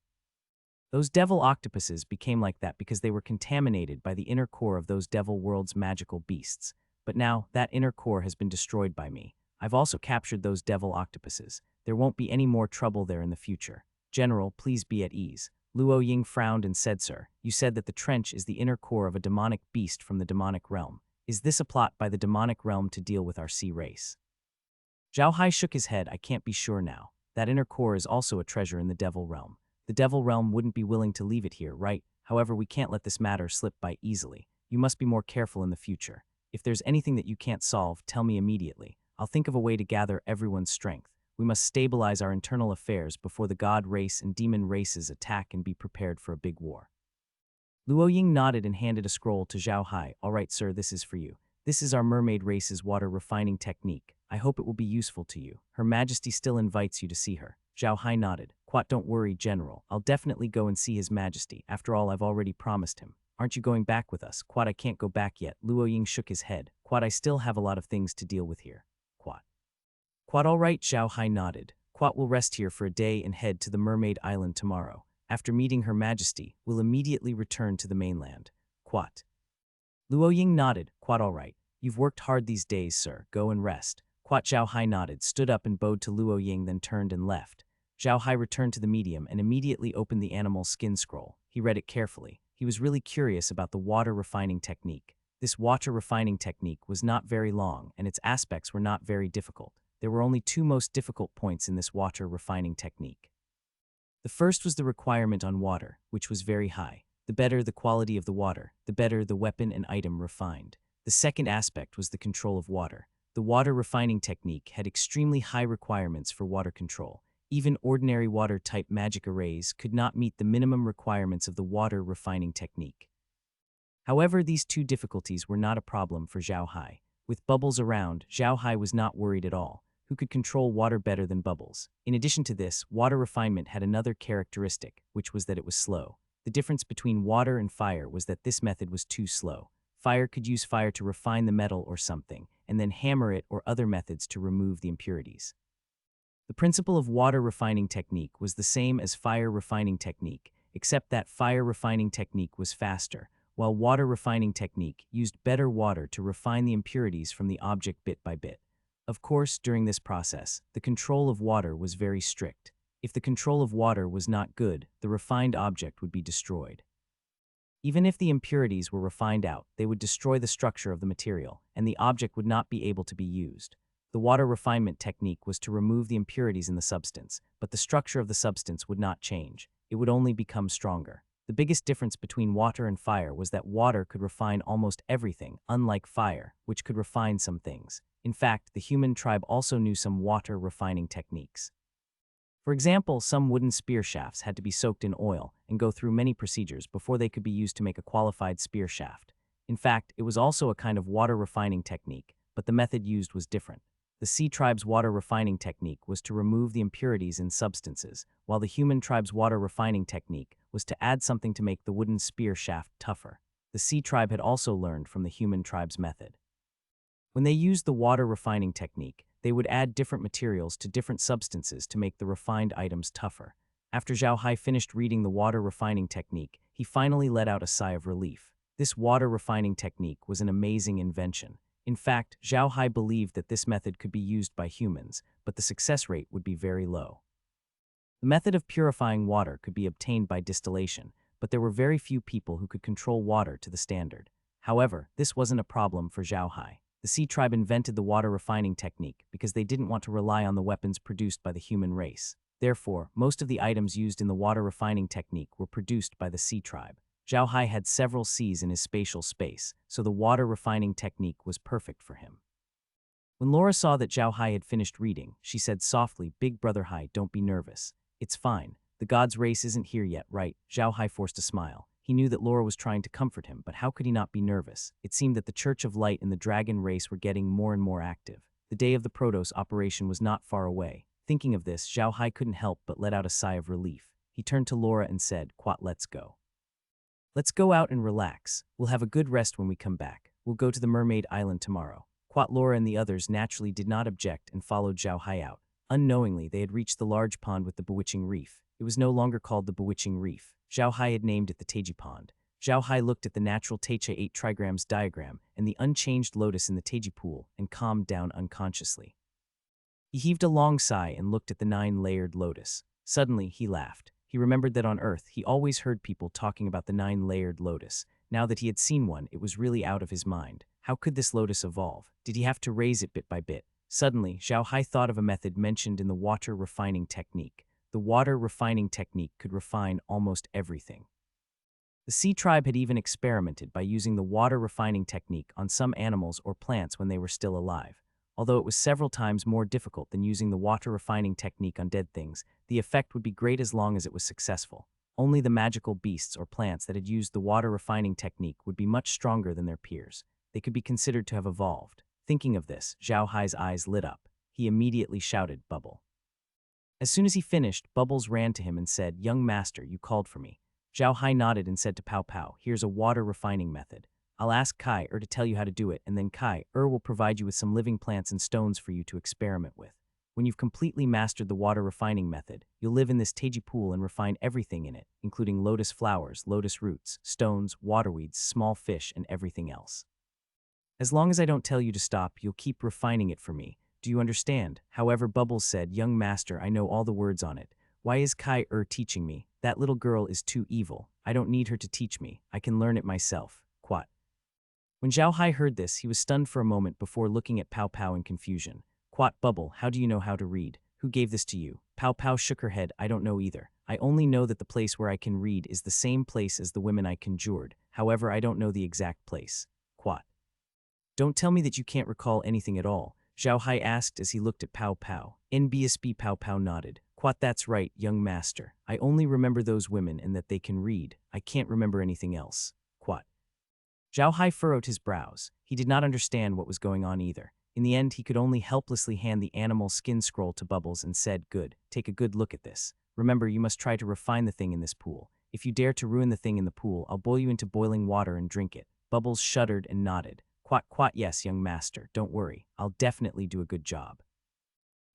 Those devil octopuses became like that because they were contaminated by the inner core of those devil world's magical beasts. But now, that inner core has been destroyed by me. I've also captured those devil octopuses. There won't be any more trouble there in the future. General, please be at ease." Luo Ying frowned and said, "Sir, you said that the trench is the inner core of a demonic beast from the demonic realm. Is this a plot by the demonic realm to deal with our sea race?" Zhao Hai shook his head. "I can't be sure now. That inner core is also a treasure in the devil realm. The devil realm wouldn't be willing to leave it here, right? However, we can't let this matter slip by easily. You must be more careful in the future. If there's anything that you can't solve, tell me immediately. I'll think of a way to gather everyone's strength. We must stabilize our internal affairs before the god race and demon races attack and be prepared for a big war." Luo Ying nodded and handed a scroll to Zhao Hai. "All right, sir, this is for you. This is our mermaid race's water refining technique. I hope it will be useful to you. Her Majesty still invites you to see her." Zhao Hai nodded. "Quat, don't worry, General. I'll definitely go and see His Majesty. After all, I've already promised him." "Aren't you going back with us?" "Quat, I can't go back yet." Luo Ying shook his head. "Quat, I still have a lot of things to deal with here." "Quat." "Quat, all right," Zhao Hai nodded. "Quat will rest here for a day and head to the Mermaid Island tomorrow. After meeting Her Majesty, we'll immediately return to the mainland." "Quat." Luo Ying nodded. "Quat, all right. You've worked hard these days, sir. Go and rest." Quat. Zhao Hai nodded, stood up and bowed to Luo Ying, then turned and left. Zhao Hai returned to the medium and immediately opened the animal skin scroll. He read it carefully. He was really curious about the water refining technique. This water refining technique was not very long, and its aspects were not very difficult. There were only two most difficult points in this water refining technique. The first was the requirement on water, which was very high. The better the quality of the water, the better the weapon and item refined. The second aspect was the control of water. The water refining technique had extremely high requirements for water control. Even ordinary water-type magic arrays could not meet the minimum requirements of the water refining technique. However, these two difficulties were not a problem for Zhao Hai. With Bubbles around, Zhao Hai was not worried at all. Who could control water better than Bubbles? In addition to this, water refinement had another characteristic, which was that it was slow. The difference between water and fire was that this method was too slow. Fire could use fire to refine the metal or something, and then hammer it or other methods to remove the impurities. The principle of water refining technique was the same as fire refining technique, except that fire refining technique was faster, while water refining technique used better water to refine the impurities from the object bit by bit. Of course, during this process, the control of water was very strict. If the control of water was not good, the refined object would be destroyed. Even if the impurities were refined out, they would destroy the structure of the material, and the object would not be able to be used. The water refinement technique was to remove the impurities in the substance, but the structure of the substance would not change. It would only become stronger. The biggest difference between water and fire was that water could refine almost everything, unlike fire, which could refine some things. In fact, the human tribe also knew some water refining techniques. For example, some wooden spear shafts had to be soaked in oil and go through many procedures before they could be used to make a qualified spear shaft. In fact, it was also a kind of water refining technique, but the method used was different. The sea tribe's water refining technique was to remove the impurities in substances, while the human tribe's water refining technique was to add something to make the wooden spear shaft tougher. The sea tribe had also learned from the human tribe's method. When they used the water refining technique, they would add different materials to different substances to make the refined items tougher. After Zhao Hai finished reading the water refining technique, he finally let out a sigh of relief. This water refining technique was an amazing invention. In fact, Zhao Hai believed that this method could be used by humans, but the success rate would be very low. The method of purifying water could be obtained by distillation, but there were very few people who could control water to the standard. However, this wasn't a problem for Zhao Hai. The Sea Tribe invented the water refining technique because they didn't want to rely on the weapons produced by the human race. Therefore, most of the items used in the water refining technique were produced by the Sea Tribe. Zhao Hai had several seas in his spatial space, so the water refining technique was perfect for him. When Laura saw that Zhao Hai had finished reading, she said softly, "Big brother Hai, don't be nervous. It's fine. The god's race isn't here yet, right?" Zhao Hai forced a smile. He knew that Laura was trying to comfort him, but how could he not be nervous? It seemed that the Church of Light and the dragon race were getting more and more active. The day of the Protos operation was not far away. Thinking of this, Zhao Hai couldn't help but let out a sigh of relief. He turned to Laura and said, "Quat, let's go. Let's go out and relax. We'll have a good rest when we come back. We'll go to the Mermaid Island tomorrow." Quat, Laura and the others naturally did not object and followed Zhao Hai out. Unknowingly, they had reached the large pond with the bewitching reef. It was no longer called the bewitching reef. Zhao Hai had named it the Teji Pond. Zhao Hai looked at the natural Teche 8 trigrams diagram and the unchanged lotus in the Teji pool and calmed down unconsciously. He heaved a long sigh and looked at the 9-layered lotus. Suddenly, he laughed. He remembered that on Earth, he always heard people talking about the 9-layered lotus. Now that he had seen one, it was really out of his mind. How could this lotus evolve? Did he have to raise it bit by bit? Suddenly, Zhao Hai thought of a method mentioned in the water refining technique. The water refining technique could refine almost everything. The Sea Tribe had even experimented by using the water refining technique on some animals or plants when they were still alive. Although it was several times more difficult than using the water refining technique on dead things, the effect would be great as long as it was successful. Only the magical beasts or plants that had used the water refining technique would be much stronger than their peers. They could be considered to have evolved. Thinking of this, Zhao Hai's eyes lit up. He immediately shouted, "Bubble." As soon as he finished, Bubbles ran to him and said, "Young master, you called for me." Zhao Hai nodded and said to Pow Pow, "Here's a water refining method. I'll ask Kai to tell you how to do it, and then Kai will provide you with some living plants and stones for you to experiment with. When you've completely mastered the water refining method, you'll live in this Teji pool and refine everything in it, including lotus flowers, lotus roots, stones, waterweeds, small fish, and everything else. As long as I don't tell you to stop, you'll keep refining it for me. Do you understand?" However, Bubbles said, "Young master, I know all the words on it. Why is Kai teaching me? That little girl is too evil. I don't need her to teach me. I can learn it myself." Quat. When Zhao Hai heard this, he was stunned for a moment before looking at Pow Pow in confusion. "Quat, Bubble, how do you know how to read? Who gave this to you?" Pow Pow shook her head. "I don't know either. I only know that the place where I can read is the same place as the women I conjured. However, I don't know the exact place." Quat. "Don't tell me that you can't recall anything at all," Zhao Hai asked as he looked at Pow Pow. NBSB Pow Pow nodded. "Quat, that's right, young master. I only remember those women and that they can read. I can't remember anything else." Quat. Zhao Hai furrowed his brows. He did not understand what was going on either. In the end, he could only helplessly hand the animal skin scroll to Bubbles and said, "Good, take a good look at this. Remember, you must try to refine the thing in this pool. If you dare to ruin the thing in the pool, I'll boil you into boiling water and drink it." Bubbles shuddered and nodded. "Quat, quat, yes, young master, don't worry. I'll definitely do a good job."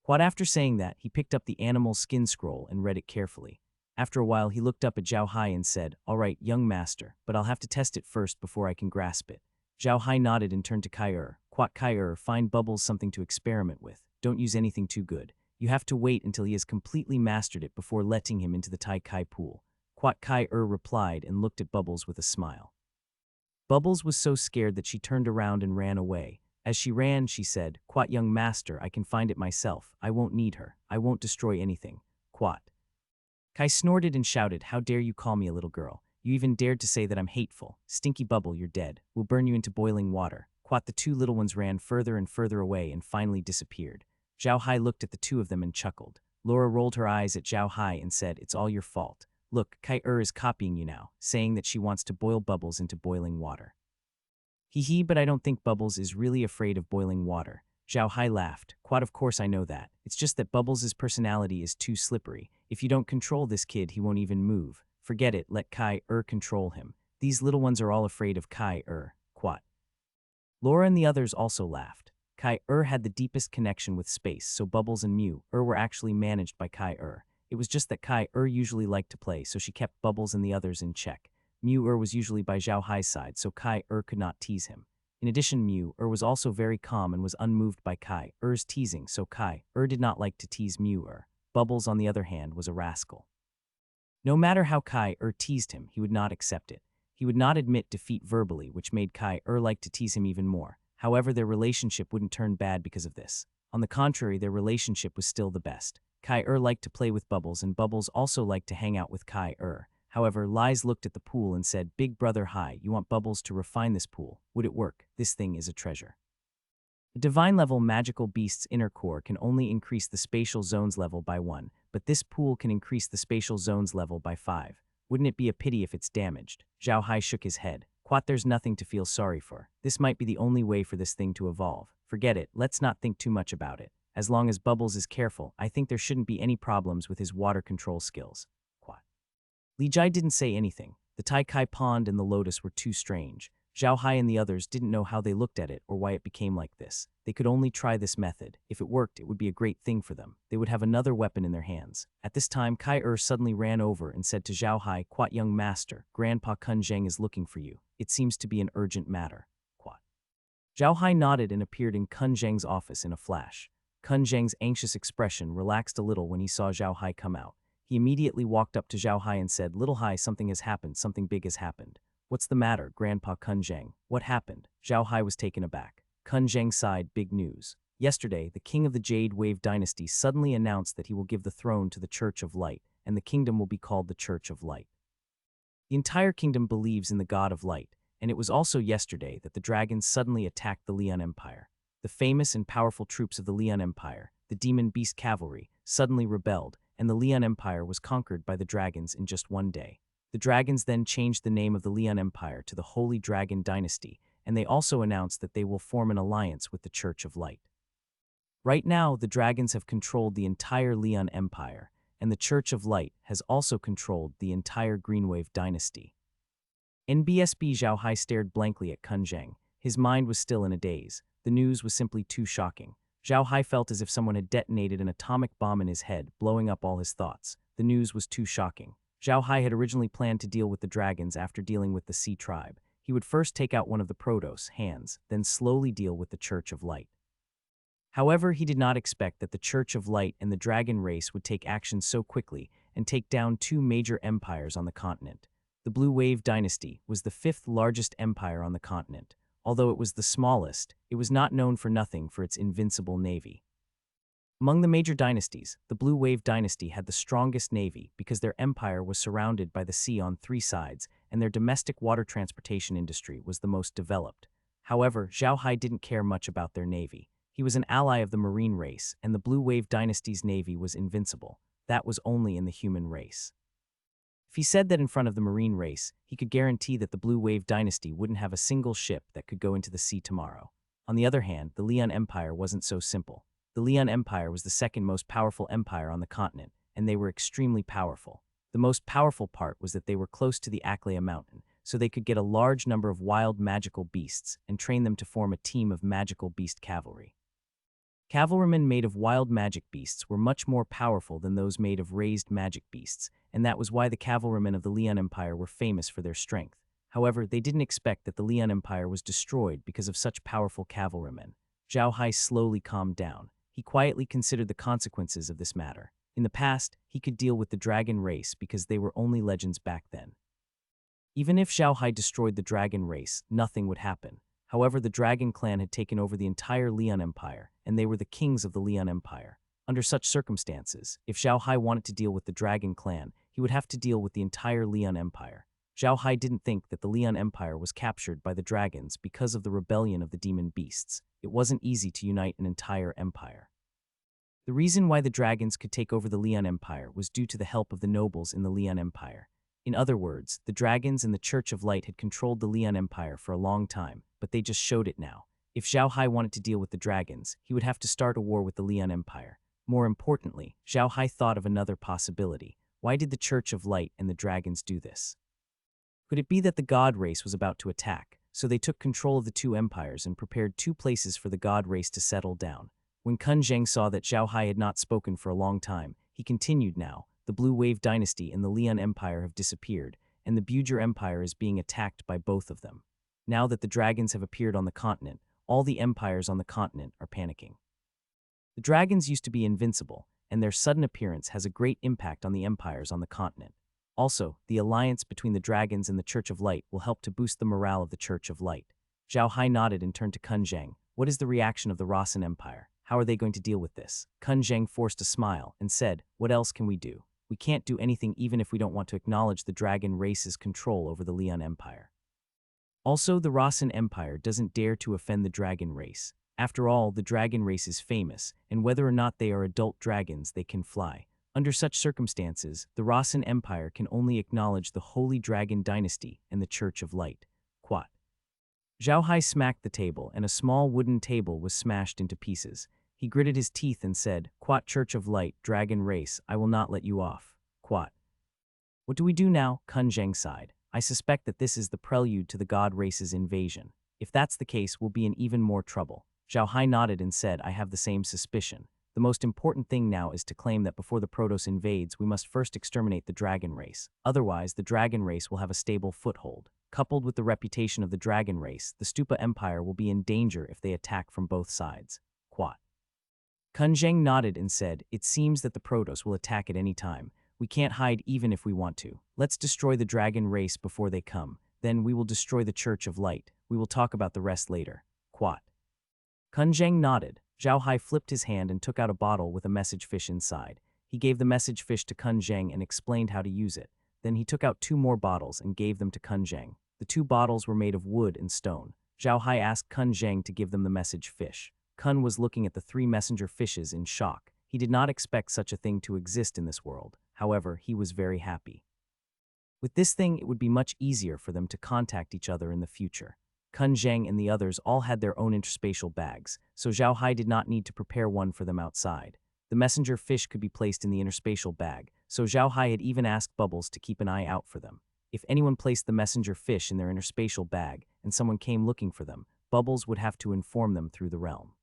Quat, after saying that, he picked up the animal skin scroll and read it carefully. After a while, he looked up at Zhao Hai and said, "All right, young master, but I'll have to test it first before I can grasp it." Zhao Hai nodded and turned to Kai. "Quat, Kai, find Bubbles something to experiment with. Don't use anything too good. You have to wait until he has completely mastered it before letting him into the Tai Kai pool." Quat Kai replied and looked at Bubbles with a smile. Bubbles was so scared that she turned around and ran away. As she ran, she said, "Quat, young master, I can find it myself. I won't need her. I won't destroy anything." Quat. Kai snorted and shouted, "How dare you call me a little girl? You even dared to say that I'm hateful. Stinky Bubble, you're dead. We'll burn you into boiling water." Quat. The two little ones ran further and further away and finally disappeared. Zhao Hai looked at the two of them and chuckled. Laura rolled her eyes at Zhao Hai and said, "It's all your fault. Look, Kai is copying you now, saying that she wants to boil Bubbles into boiling water." "Hee, but I don't think Bubbles is really afraid of boiling water." Zhao Hai laughed. "Quat, of course I know that. It's just that Bubbles' personality is too slippery. If you don't control this kid, he won't even move. Forget it, let Kai control him. These little ones are all afraid of Kai Quat. Laura and the others also laughed. Kai had the deepest connection with space, so Bubbles and Mew were actually managed by Kai It was just that Kai usually liked to play, so she kept Bubbles and the others in check. Mew was usually by Zhao Hai's side, so Kai could not tease him. In addition, Mew was also very calm and was unmoved by Kai teasing, so Kai did not like to tease Mew Bubbles, on the other hand, was a rascal. No matter how Kai teased him, he would not accept it. He would not admit defeat verbally, which made Kai like to tease him even more. However, their relationship wouldn't turn bad because of this. On the contrary, their relationship was still the best. Kai liked to play with Bubbles, and Bubbles also liked to hang out with Kai. However, Lies looked at the pool and said, "Big brother, hi, you want Bubbles to refine this pool? Would it work? This thing is a treasure." The divine-level magical beast's inner core can only increase the spatial zones level by 1, but this pool can increase the spatial zones level by 5. Wouldn't it be a pity if it's damaged? Zhao Hai shook his head. Quat, there's nothing to feel sorry for. This might be the only way for this thing to evolve. Forget it, let's not think too much about it. As long as Bubbles is careful, I think there shouldn't be any problems with his water control skills. Quat. Li Jai didn't say anything. The Tai Kai pond and the lotus were too strange. Zhao Hai and the others didn't know how they looked at it or why it became like this. They could only try this method. If it worked, it would be a great thing for them. They would have another weapon in their hands. At this time, Kai suddenly ran over and said to Zhao Hai, "Quat, young master, Grandpa Kun Zheng is looking for you. It seems to be an urgent matter." Quat. Zhao Hai nodded and appeared in Kun Zheng's office in a flash. Kun Zheng's anxious expression relaxed a little when he saw Zhao Hai come out. He immediately walked up to Zhao Hai and said, "Little Hai, something has happened, something big has happened." "What's the matter, Grandpa Kun Zheng? What happened?" Zhao Hai was taken aback. Kun Zheng sighed, "Big news. Yesterday, the king of the Jade Wave dynasty suddenly announced that he will give the throne to the Church of Light, and the kingdom will be called the Church of Light. The entire kingdom believes in the God of Light, and it was also yesterday that the dragons suddenly attacked the Lian Empire. The famous and powerful troops of the Lian Empire, the Demon Beast Cavalry, suddenly rebelled, and the Lian Empire was conquered by the dragons in just one day. The dragons then changed the name of the Lian Empire to the Holy Dragon Dynasty, and they also announced that they will form an alliance with the Church of Light. Right now, the dragons have controlled the entire Lian Empire, and the Church of Light has also controlled the entire Greenwave Dynasty." NBSB Zhao Hai stared blankly at Kun Zheng. His mind was still in a daze. The news was simply too shocking. Zhao Hai felt as if someone had detonated an atomic bomb in his head, blowing up all his thoughts. The news was too shocking. Zhao Hai had originally planned to deal with the dragons after dealing with the Sea Tribe. He would first take out one of the Protos, hands, then slowly deal with the Church of Light. However, he did not expect that the Church of Light and the dragon race would take action so quickly and take down two major empires on the continent. The Blue Wave Dynasty was the 5th largest empire on the continent. Although it was the smallest, it was not known for nothing for its invincible navy. Among the major dynasties, the Blue Wave Dynasty had the strongest navy because their empire was surrounded by the sea on 3 sides, and their domestic water transportation industry was the most developed. However, Zhao Hai didn't care much about their navy. He was an ally of the marine race, and the Blue Wave Dynasty's navy was invincible. That was only in the human race. If he said that in front of the marine race, he could guarantee that the Blue Wave Dynasty wouldn't have a single ship that could go into the sea tomorrow. On the other hand, the Lian Empire wasn't so simple. The Lian Empire was the 2nd most powerful empire on the continent, and they were extremely powerful. The most powerful part was that they were close to the Aklea Mountain, so they could get a large number of wild magical beasts and train them to form a team of magical beast cavalry. Cavalrymen made of wild magic beasts were much more powerful than those made of raised magic beasts, and that was why the cavalrymen of the Lian Empire were famous for their strength. However, they didn't expect that the Lian Empire was destroyed because of such powerful cavalrymen. Zhao Hai slowly calmed down. He quietly considered the consequences of this matter. In the past, he could deal with the dragon race because they were only legends back then. Even if Zhao Hai destroyed the dragon race, nothing would happen. However, the dragon clan had taken over the entire Lian Empire, and they were the kings of the Lian Empire. Under such circumstances, if Zhao Hai wanted to deal with the dragon clan, he would have to deal with the entire Lian Empire. Zhao Hai didn't think that the Lian Empire was captured by the dragons because of the rebellion of the demon beasts. It wasn't easy to unite an entire empire. The reason why the dragons could take over the Lian Empire was due to the help of the nobles in the Lian Empire. In other words, the dragons and the Church of Light had controlled the Lian Empire for a long time, but they just showed it now. If Zhao Hai wanted to deal with the dragons, he would have to start a war with the Lian Empire. More importantly, Zhao Hai thought of another possibility. Why did the Church of Light and the dragons do this? Could it be that the god race was about to attack, so they took control of the two empires and prepared 2 places for the god race to settle down? When Kun Zheng saw that Zhao Hai had not spoken for a long time, he continued now. The Blue Wave Dynasty and the Lian Empire have disappeared, and the Bujer Empire is being attacked by both of them. Now that the dragons have appeared on the continent, all the empires on the continent are panicking. The dragons used to be invincible, and their sudden appearance has a great impact on the empires on the continent. Also, the alliance between the dragons and the Church of Light will help to boost the morale of the Church of Light. Zhao Hai nodded and turned to Kun Zheng. What is the reaction of the Rasen Empire? How are they going to deal with this? Kun Zheng forced a smile and said, what else can we do? We can't do anything even if we don't want to acknowledge the dragon race's control over the Lian Empire. Also, the Rasen Empire doesn't dare to offend the dragon race. After all, the dragon race is famous, and whether or not they are adult dragons, they can fly. Under such circumstances, the Rasen Empire can only acknowledge the Holy Dragon Dynasty and the Church of Light. Quat. Zhao Hai smacked the table, and a small wooden table was smashed into pieces. He gritted his teeth and said, Quat, Church of Light, Dragon Race, I will not let you off. Quat. What do we do now? Kun Zheng sighed. I suspect that this is the prelude to the god race's invasion. If that's the case, we'll be in even more trouble. Zhao Hai nodded and said, I have the same suspicion. The most important thing now is to claim that before the Protoss invades, we must first exterminate the dragon race. Otherwise, the dragon race will have a stable foothold. Coupled with the reputation of the dragon race, the Stupa Empire will be in danger if they attack from both sides. Quat. Kun Zheng nodded and said, it seems that the Protoss will attack at any time. We can't hide even if we want to. Let's destroy the dragon race before they come. Then we will destroy the Church of Light. We will talk about the rest later. Quat. Kun Zheng nodded. Zhao Hai flipped his hand and took out a bottle with a message fish inside. He gave the message fish to Kun Zheng and explained how to use it. Then he took out 2 more bottles and gave them to Kun Zheng. The 2 bottles were made of wood and stone. Zhao Hai asked Kun Zheng to give them the message fish. Kun was looking at the 3 messenger fishes in shock. He did not expect such a thing to exist in this world. However, he was very happy. With this thing, it would be much easier for them to contact each other in the future. Kun Zheng and the others all had their own interspatial bags, so Zhao Hai did not need to prepare one for them outside. The messenger fish could be placed in the interspatial bag, so Zhao Hai had even asked Bubbles to keep an eye out for them. If anyone placed the messenger fish in their interspatial bag and someone came looking for them, Bubbles would have to inform them through the realm.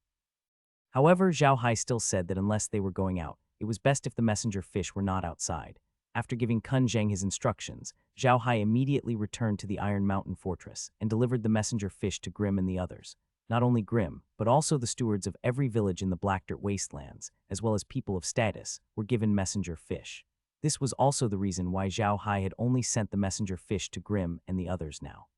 However, Zhao Hai still said that unless they were going out, it was best if the messenger fish were not outside. After giving Kun Zheng his instructions, Zhao Hai immediately returned to the Iron Mountain Fortress and delivered the messenger fish to Grimm and the others. Not only Grimm, but also the stewards of every village in the Black Dirt Wastelands, as well as people of status, were given messenger fish. This was also the reason why Zhao Hai had only sent the messenger fish to Grimm and the others now.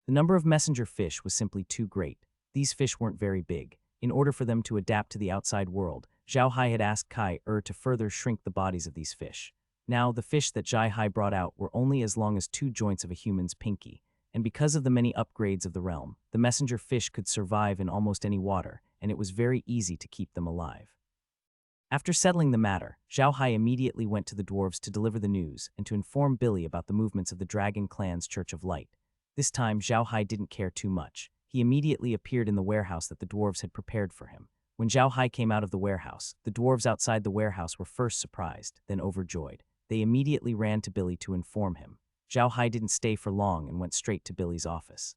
The number of messenger fish was simply too great. These fish weren't very big. In order for them to adapt to the outside world, Zhao Hai had asked Kai to further shrink the bodies of these fish. Now, the fish that Zhao Hai brought out were only as long as 2 joints of a human's pinky, and because of the many upgrades of the realm, the messenger fish could survive in almost any water, and it was very easy to keep them alive. After settling the matter, Zhao Hai immediately went to the dwarves to deliver the news and to inform Billy about the movements of the Dragon Clan's Church of Light. This time, Zhao Hai didn't care too much. He immediately appeared in the warehouse that the dwarves had prepared for him. When Zhao Hai came out of the warehouse, the dwarves outside the warehouse were first surprised, then overjoyed. They immediately ran to Billy to inform him. Zhao Hai didn't stay for long and went straight to Billy's office.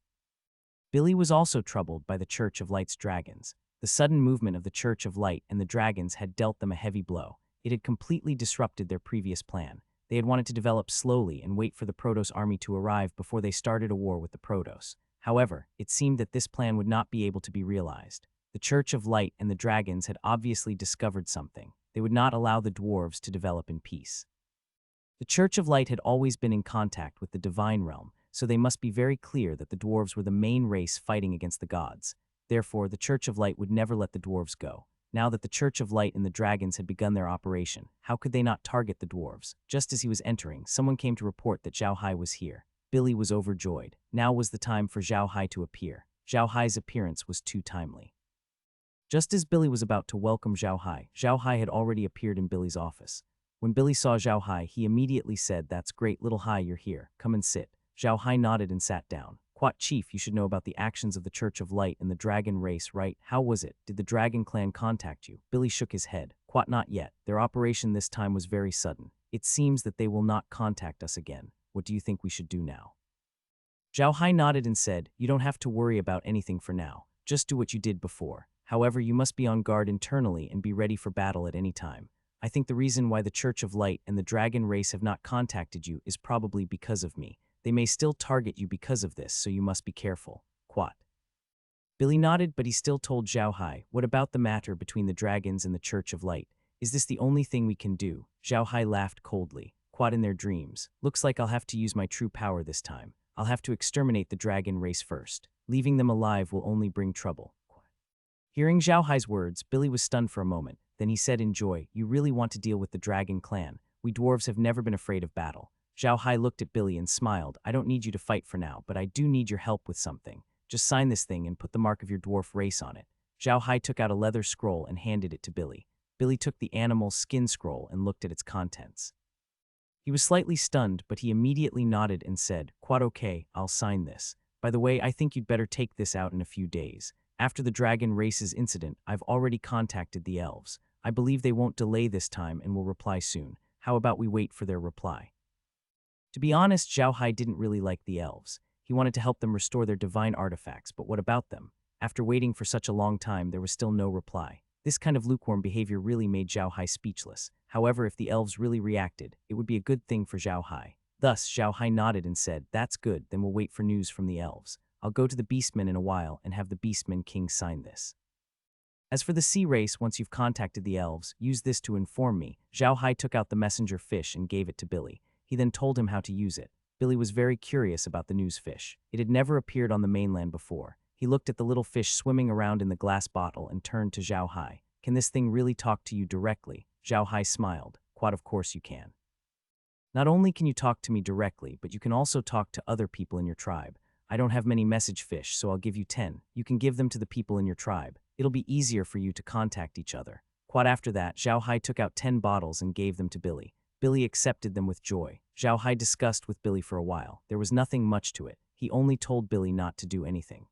Billy was also troubled by the Church of Light's dragons. The sudden movement of the Church of Light and the dragons had dealt them a heavy blow. It had completely disrupted their previous plan. They had wanted to develop slowly and wait for the Protoss army to arrive before they started a war with the Protoss. However, it seemed that this plan would not be able to be realized. The Church of Light and the dragons had obviously discovered something. They would not allow the dwarves to develop in peace. The Church of Light had always been in contact with the divine realm, so they must be very clear that the dwarves were the main race fighting against the gods. Therefore, the Church of Light would never let the dwarves go. Now that the Church of Light and the dragons had begun their operation, how could they not target the dwarves? Just as he was entering, someone came to report that Zhao Hai was here. Billy was overjoyed. Now was the time for Zhao Hai to appear. Zhao Hai's appearance was too timely. Just as Billy was about to welcome Zhao Hai had already appeared in Billy's office. When Billy saw Zhao Hai, he immediately said, "That's great, little Hai, you're here. Come and sit." Zhao Hai nodded and sat down. "Quat, Chief, you should know about the actions of the Church of Light and the Dragon race, right? How was it? Did the Dragon clan contact you?" Billy shook his head. "Quat, not yet. Their operation this time was very sudden. It seems that they will not contact us again. What do you think we should do now?" Zhao Hai nodded and said, "You don't have to worry about anything for now. Just do what you did before. However, you must be on guard internally and be ready for battle at any time. I think the reason why the Church of Light and the Dragon race have not contacted you is probably because of me. They may still target you because of this, so you must be careful." Quat. Billy nodded, but he still told Zhao Hai, "What about the matter between the dragons and the Church of Light? Is this the only thing we can do? Zhao Hai laughed coldly. Quad in their dreams. Looks like I'll have to use my true power this time. I'll have to exterminate the dragon race first. Leaving them alive will only bring trouble. Hearing Zhao Hai's words, Billy was stunned for a moment. Then he said in joy, "You really want to deal with the dragon clan? We dwarves have never been afraid of battle." Zhao Hai looked at Billy and smiled. "I don't need you to fight for now, but I do need your help with something. Just sign this thing and put the mark of your dwarf race on it." Zhao Hai took out a leather scroll and handed it to Billy. Billy took the animal skin scroll and looked at its contents. He was slightly stunned, but he immediately nodded and said, "Quite okay, I'll sign this. By the way, I think you'd better take this out in a few days. After the dragon races incident, I've already contacted the elves. I believe they won't delay this time and will reply soon. How about we wait for their reply?" To be honest, Zhao Hai didn't really like the elves. He wanted to help them restore their divine artifacts, but what about them? After waiting for such a long time, there was still no reply. This kind of lukewarm behavior really made Zhao Hai speechless. However, if the elves really reacted, it would be a good thing for Zhao Hai. Thus, Zhao Hai nodded and said, "That's good, then we'll wait for news from the elves. I'll go to the Beastmen in a while and have the Beastmen King sign this. As for the sea race, once you've contacted the elves, use this to inform me." Zhao Hai took out the messenger fish and gave it to Billy. He then told him how to use it. Billy was very curious about the news fish. It had never appeared on the mainland before. He looked at the little fish swimming around in the glass bottle and turned to Zhao Hai. "Can this thing really talk to you directly?" Zhao Hai smiled. "Quite of course you can. Not only can you talk to me directly, but you can also talk to other people in your tribe. I don't have many message fish, so I'll give you 10. You can give them to the people in your tribe. It'll be easier for you to contact each other." Quite after that, Zhao Hai took out 10 bottles and gave them to Billy. Billy accepted them with joy. Zhao Hai discussed with Billy for a while. There was nothing much to it. He only told Billy not to do anything.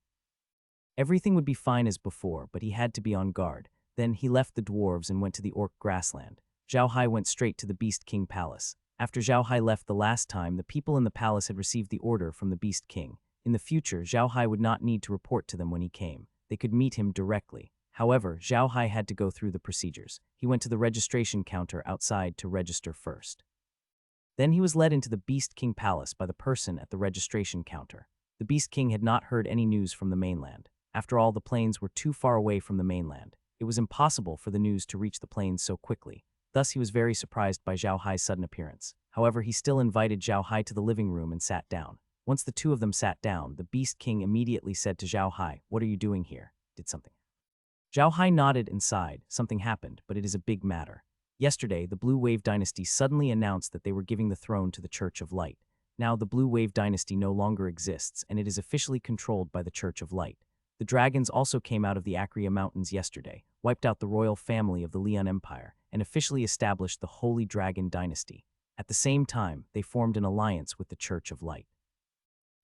Everything would be fine as before, but he had to be on guard. Then he left the dwarves and went to the orc grassland. Zhao Hai went straight to the Beast King Palace. After Zhao Hai left the last time, the people in the palace had received the order from the Beast King. In the future, Zhao Hai would not need to report to them when he came. They could meet him directly. However, Zhao Hai had to go through the procedures. He went to the registration counter outside to register first. Then he was led into the Beast King Palace by the person at the registration counter. The Beast King had not heard any news from the mainland. After all, the plains were too far away from the mainland. It was impossible for the news to reach the plains so quickly. Thus, he was very surprised by Zhao Hai's sudden appearance. However, he still invited Zhao Hai to the living room and sat down. Once the two of them sat down, the Beast King immediately said to Zhao Hai, "What are you doing here? Did something?" Zhao Hai nodded and sighed. "Something happened, but it is a big matter. Yesterday, the Blue Wave Dynasty suddenly announced that they were giving the throne to the Church of Light. Now, the Blue Wave Dynasty no longer exists, and it is officially controlled by the Church of Light. The dragons also came out of the Acria Mountains yesterday, wiped out the royal family of the Leon Empire, and officially established the Holy Dragon Dynasty. At the same time, they formed an alliance with the Church of Light."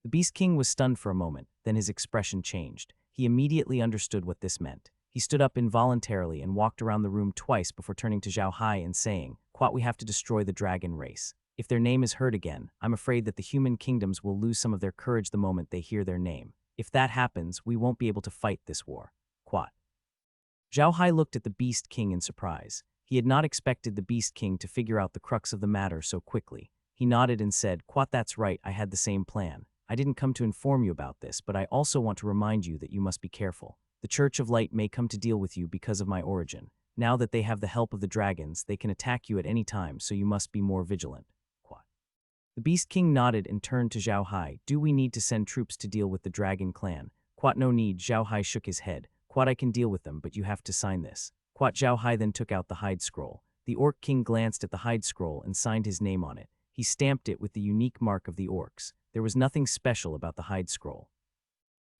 The Beast King was stunned for a moment, then his expression changed. He immediately understood what this meant. He stood up involuntarily and walked around the room twice before turning to Zhao Hai and saying, "Quat, we have to destroy the dragon race. If their name is heard again, I'm afraid that the human kingdoms will lose some of their courage the moment they hear their name. If that happens, we won't be able to fight this war. Quat." Zhao Hai looked at the Beast King in surprise. He had not expected the Beast King to figure out the crux of the matter so quickly. He nodded and said, "Quat, that's right, I had the same plan. I didn't come to inform you about this, but I also want to remind you that you must be careful. The Church of Light may come to deal with you because of my origin. Now that they have the help of the dragons, they can attack you at any time, so you must be more vigilant." Quat. The Beast King nodded and turned to Zhao Hai. "Do we need to send troops to deal with the dragon clan?" Quat. "No need." Zhao Hai shook his head. "Quat, I can deal with them, but you have to sign this." Quat. Zhao Hai then took out the hide scroll. The Orc King glanced at the hide scroll and signed his name on it. He stamped it with the unique mark of the orcs. There was nothing special about the hide scroll.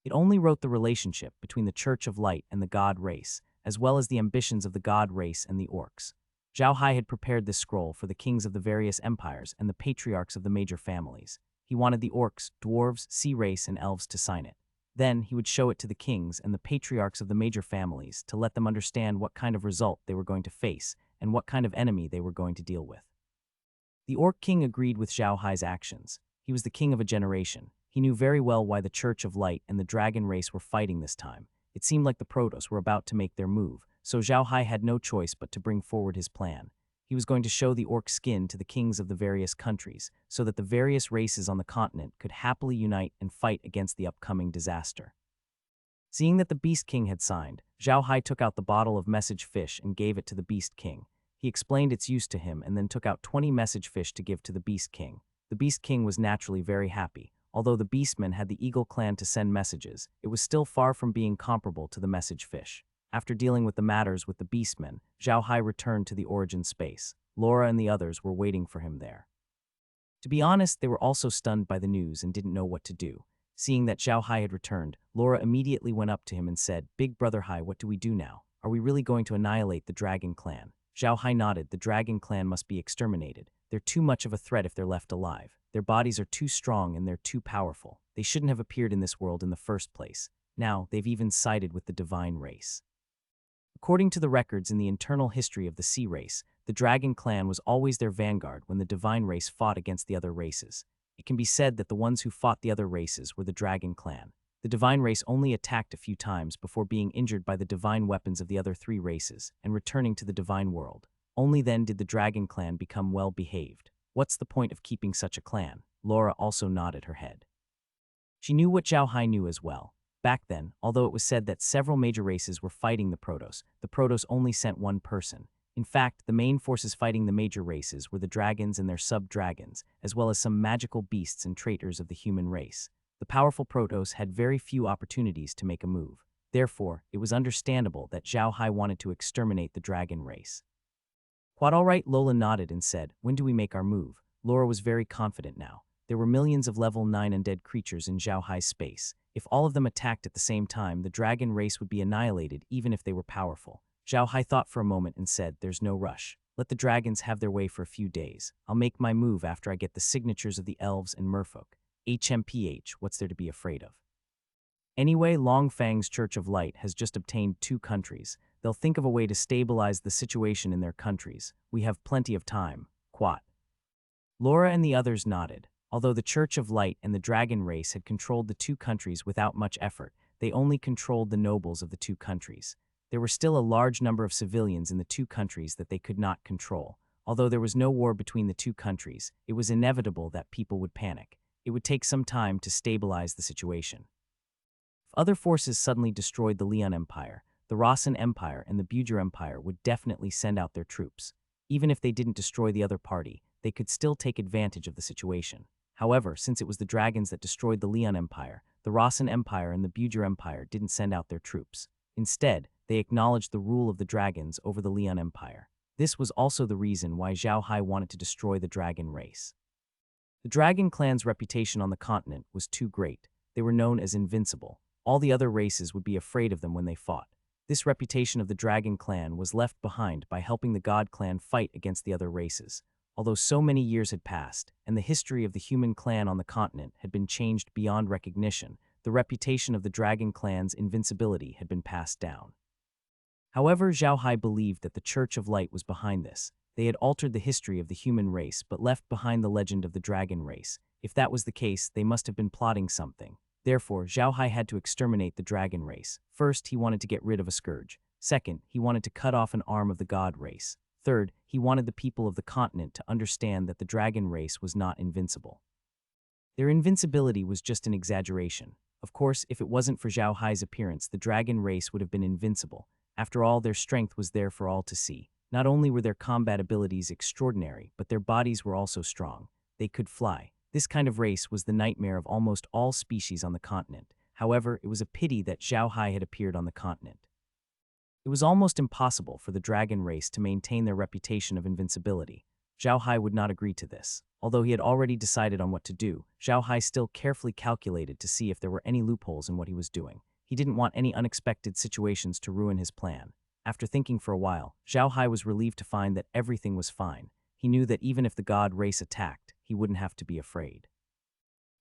It only wrote the relationship between the Church of Light and the God race, as well as the ambitions of the God race and the orcs. Zhao Hai had prepared this scroll for the kings of the various empires and the patriarchs of the major families. He wanted the orcs, dwarves, sea race, and elves to sign it. Then he would show it to the kings and the patriarchs of the major families to let them understand what kind of result they were going to face and what kind of enemy they were going to deal with. The Orc King agreed with Zhao Hai's actions. He was the king of a generation. He knew very well why the Church of Light and the dragon race were fighting this time. It seemed like the Protoss were about to make their move, so Zhao Hai had no choice but to bring forward his plan. He was going to show the orc skin to the kings of the various countries, so that the various races on the continent could happily unite and fight against the upcoming disaster. Seeing that the Beast King had signed, Zhao Hai took out the bottle of message fish and gave it to the Beast King. He explained its use to him and then took out 20 message fish to give to the Beast King. The Beast King was naturally very happy. Although the Beastmen had the Eagle clan to send messages, it was still far from being comparable to the message fish. After dealing with the matters with the Beastmen, Zhao Hai returned to the origin space. Laura and the others were waiting for him there. To be honest, they were also stunned by the news and didn't know what to do. Seeing that Zhao Hai had returned, Laura immediately went up to him and said, "Big brother Hai, what do we do now? Are we really going to annihilate the Dragon Clan?" Zhao Hai nodded. The Dragon Clan must be exterminated. They're too much of a threat if they're left alive. Their bodies are too strong and they're too powerful. They shouldn't have appeared in this world in the first place. Now, they've even sided with the divine race. According to the records in the internal history of the Sea race, the Dragon Clan was always their vanguard when the divine race fought against the other races. It can be said that the ones who fought the other races were the Dragon Clan. The divine race only attacked a few times before being injured by the divine weapons of the other three races and returning to the divine world. Only then did the Dragon Clan become well-behaved. What's the point of keeping such a clan? Laura also nodded her head. She knew what Zhao Hai knew as well. Back then, although it was said that several major races were fighting the Protoss only sent one person. In fact, the main forces fighting the major races were the dragons and their sub-dragons, as well as some magical beasts and traitors of the human race. The powerful Protoss had very few opportunities to make a move. Therefore, it was understandable that Zhao Hai wanted to exterminate the dragon race. "Quite all right," Lola nodded and said, "When do we make our move?" Laura was very confident now. There were millions of level 9 undead creatures in Zhao Hai's space. If all of them attacked at the same time, the dragon race would be annihilated even if they were powerful. Zhao Hai thought for a moment and said, "There's no rush. Let the dragons have their way for a few days. I'll make my move after I get the signatures of the elves and merfolk. HMPH, what's there to be afraid of?" Anyway, Longfang's Church of Light has just obtained 2 countries. They'll think of a way to stabilize the situation in their countries. We have plenty of time. Quat. Laura and the others nodded. Although the Church of Light and the dragon race had controlled the 2 countries without much effort, they only controlled the nobles of the 2 countries. There were still a large number of civilians in the 2 countries that they could not control. Although there was no war between the 2 countries, it was inevitable that people would panic. It would take some time to stabilize the situation. If other forces suddenly destroyed the Leon Empire, the Rossan Empire and the Bujer Empire would definitely send out their troops. Even if they didn't destroy the other party, they could still take advantage of the situation. However, since it was the dragons that destroyed the Leon Empire, the Rossan Empire and the Bujer Empire didn't send out their troops. Instead, they acknowledged the rule of the dragons over the Leon Empire. This was also the reason why Zhao Hai wanted to destroy the dragon race. The dragon clan's reputation on the continent was too great. They were known as invincible. All the other races would be afraid of them when they fought. This reputation of the dragon clan was left behind by helping the god clan fight against the other races. Although so many years had passed, and the history of the human clan on the continent had been changed beyond recognition, the reputation of the dragon clan's invincibility had been passed down. However, Zhao Hai believed that the Church of Light was behind this. They had altered the history of the human race but left behind the legend of the dragon race. If that was the case, they must have been plotting something. Therefore, Zhao Hai had to exterminate the dragon race. First, he wanted to get rid of a scourge. Second, he wanted to cut off an arm of the god race. Third, he wanted the people of the continent to understand that the dragon race was not invincible. Their invincibility was just an exaggeration. Of course, if it wasn't for Zhao Hai's appearance, the dragon race would have been invincible. After all, their strength was there for all to see. Not only were their combat abilities extraordinary, but their bodies were also strong. They could fly. This kind of race was the nightmare of almost all species on the continent. However, it was a pity that Zhao Hai had appeared on the continent. It was almost impossible for the dragon race to maintain their reputation of invincibility. Zhao Hai would not agree to this. Although he had already decided on what to do, Zhao Hai still carefully calculated to see if there were any loopholes in what he was doing. He didn't want any unexpected situations to ruin his plan. After thinking for a while, Zhao Hai was relieved to find that everything was fine. He knew that even if the god race attacked, he wouldn't have to be afraid.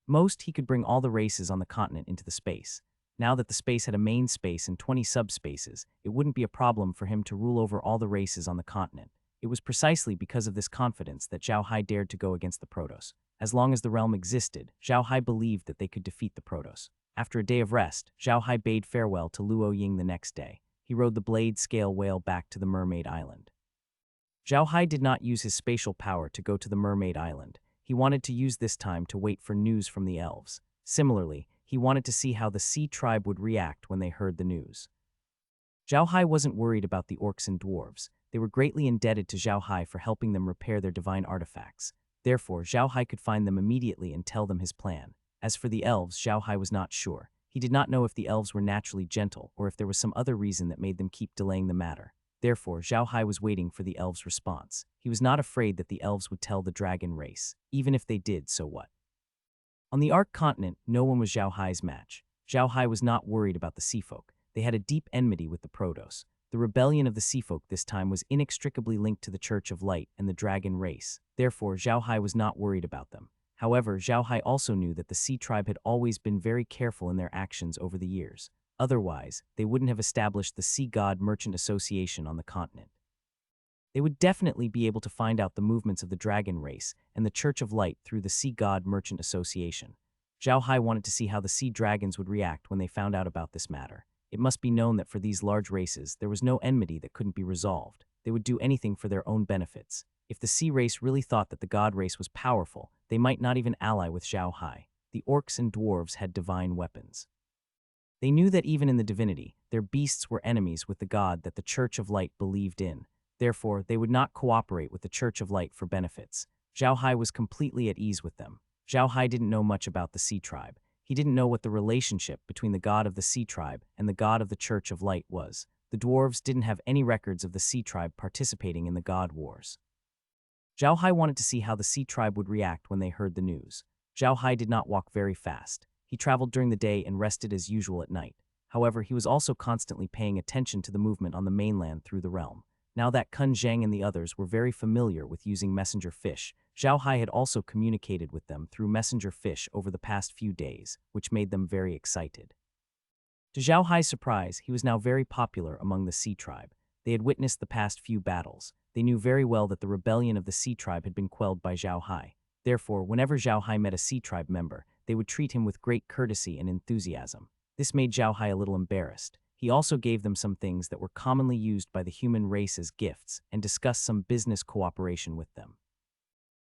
Most, he could bring all the races on the continent into the space. Now that the space had a main space and 20 subspaces, it wouldn't be a problem for him to rule over all the races on the continent. It was precisely because of this confidence that Zhao Hai dared to go against the Protoss. As long as the realm existed, Zhao Hai believed that they could defeat the Protoss. After a day of rest, Zhao Hai bade farewell to Luo Ying the next day. He rode the blade-scale whale back to the Mermaid Island. Zhao Hai did not use his spatial power to go to the Mermaid Island. He wanted to use this time to wait for news from the elves. Similarly, he wanted to see how the Sea tribe would react when they heard the news. Zhao Hai wasn't worried about the orcs and dwarves. They were greatly indebted to Zhao Hai for helping them repair their divine artifacts. Therefore, Zhao Hai could find them immediately and tell them his plan. As for the elves, Zhao Hai was not sure. He did not know if the elves were naturally gentle or if there was some other reason that made them keep delaying the matter. Therefore, Zhao Hai was waiting for the elves' response. He was not afraid that the elves would tell the dragon race. Even if they did, so what? On the Ark continent, no one was Zhao Hai's match. Zhao Hai was not worried about the Sea Folk. They had a deep enmity with the Protoss. The rebellion of the Sea Folk this time was inextricably linked to the Church of Light and the dragon race. Therefore, Zhao Hai was not worried about them. However, Zhao Hai also knew that the Sea Tribe had always been very careful in their actions over the years. Otherwise, they wouldn't have established the Sea God Merchant Association on the continent. They would definitely be able to find out the movements of the dragon race and the Church of Light through the Sea God Merchant Association. Zhao Hai wanted to see how the sea dragons would react when they found out about this matter. It must be known that for these large races, there was no enmity that couldn't be resolved. They would do anything for their own benefits. If the sea race really thought that the god race was powerful, they might not even ally with Zhao Hai. The orcs and dwarves had divine weapons. They knew that even in the divinity, their beasts were enemies with the god that the Church of Light believed in. Therefore, they would not cooperate with the Church of Light for benefits. Zhao Hai was completely at ease with them. Zhao Hai didn't know much about the Sea Tribe. He didn't know what the relationship between the god of the Sea Tribe and the god of the Church of Light was. The dwarves didn't have any records of the Sea Tribe participating in the God Wars. Zhao Hai wanted to see how the Sea Tribe would react when they heard the news. Zhao Hai did not walk very fast. He traveled during the day and rested as usual at night. However, he was also constantly paying attention to the movement on the mainland through the realm. Now that Kun Zhang and the others were very familiar with using messenger fish, Zhao Hai had also communicated with them through messenger fish over the past few days, which made them very excited. To Zhao Hai's surprise, he was now very popular among the Sea Tribe. They had witnessed the past few battles. They knew very well that the rebellion of the Sea Tribe had been quelled by Zhao Hai. Therefore, whenever Zhao Hai met a Sea Tribe member, they would treat him with great courtesy and enthusiasm. This made Zhao Hai a little embarrassed. He also gave them some things that were commonly used by the human race as gifts and discussed some business cooperation with them.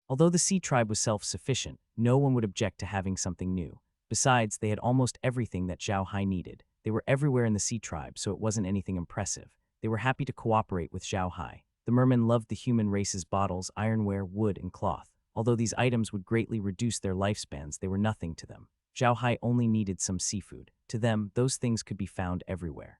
Although the Sea Tribe was self-sufficient, no one would object to having something new. Besides, they had almost everything that Zhao Hai needed. They were everywhere in the Sea Tribe, so it wasn't anything impressive. They were happy to cooperate with Zhao Hai. The mermen loved the human race's bottles, ironware, wood, and cloth. Although these items would greatly reduce their lifespans, they were nothing to them. Zhao Hai only needed some seafood. To them, those things could be found everywhere.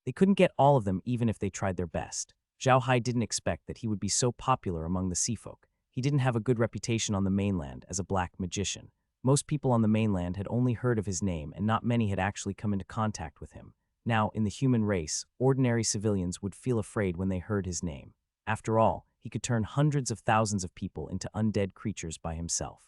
They couldn't get all of them even if they tried their best. Zhao Hai didn't expect that he would be so popular among the sea folk. He didn't have a good reputation on the mainland as a black magician. Most people on the mainland had only heard of his name and not many had actually come into contact with him. Now, in the human race, ordinary civilians would feel afraid when they heard his name. After all, he could turn hundreds of thousands of people into undead creatures by himself.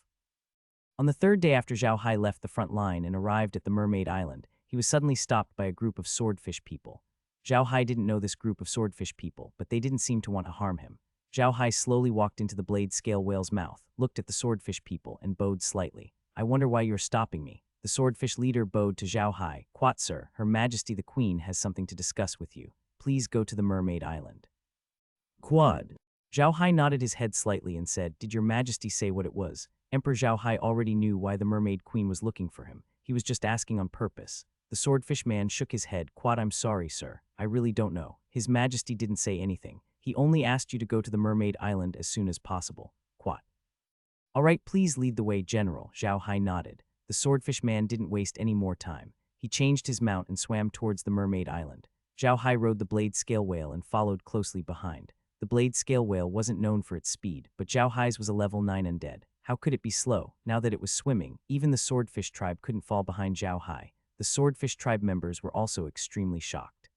On the third day after Zhao Hai left the front line and arrived at the Mermaid Island, he was suddenly stopped by a group of swordfish people. Zhao Hai didn't know this group of swordfish people, but they didn't seem to want to harm him. Zhao Hai slowly walked into the blade scale whale's mouth, looked at the swordfish people, and bowed slightly. "I wonder why you're stopping me." The swordfish leader bowed to Zhao Hai. "Quat, sir, Her Majesty the Queen has something to discuss with you. Please go to the Mermaid Island." Quad. Zhao Hai nodded his head slightly and said, "Did your Majesty say what it was?" Emperor Zhao Hai already knew why the Mermaid Queen was looking for him. He was just asking on purpose. The swordfish man shook his head. "Quad, I'm sorry, sir. I really don't know. His Majesty didn't say anything. He only asked you to go to the Mermaid Island as soon as possible." Quad. "All right, please lead the way, General." Zhao Hai nodded. The swordfish man didn't waste any more time. He changed his mount and swam towards the Mermaid Island. Zhao Hai rode the blade scale whale and followed closely behind. The blade scale whale wasn't known for its speed, but Zhao Hai's was a level 9 undead. How could it be slow? Now that it was swimming, even the swordfish tribe couldn't fall behind Zhao Hai. The swordfish tribe members were also extremely shocked.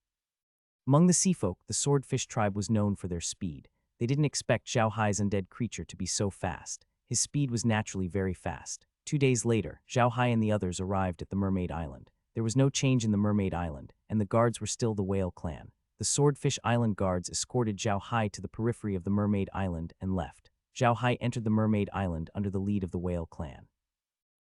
Among the sea folk, the swordfish tribe was known for their speed. They didn't expect Zhao Hai's undead creature to be so fast. His speed was naturally very fast. 2 days later, Zhao Hai and the others arrived at the Mermaid Island. There was no change in the Mermaid Island, and the guards were still the Whale clan. The Swordfish Island guards escorted Zhao Hai to the periphery of the Mermaid Island and left. Zhao Hai entered the Mermaid Island under the lead of the Whale clan.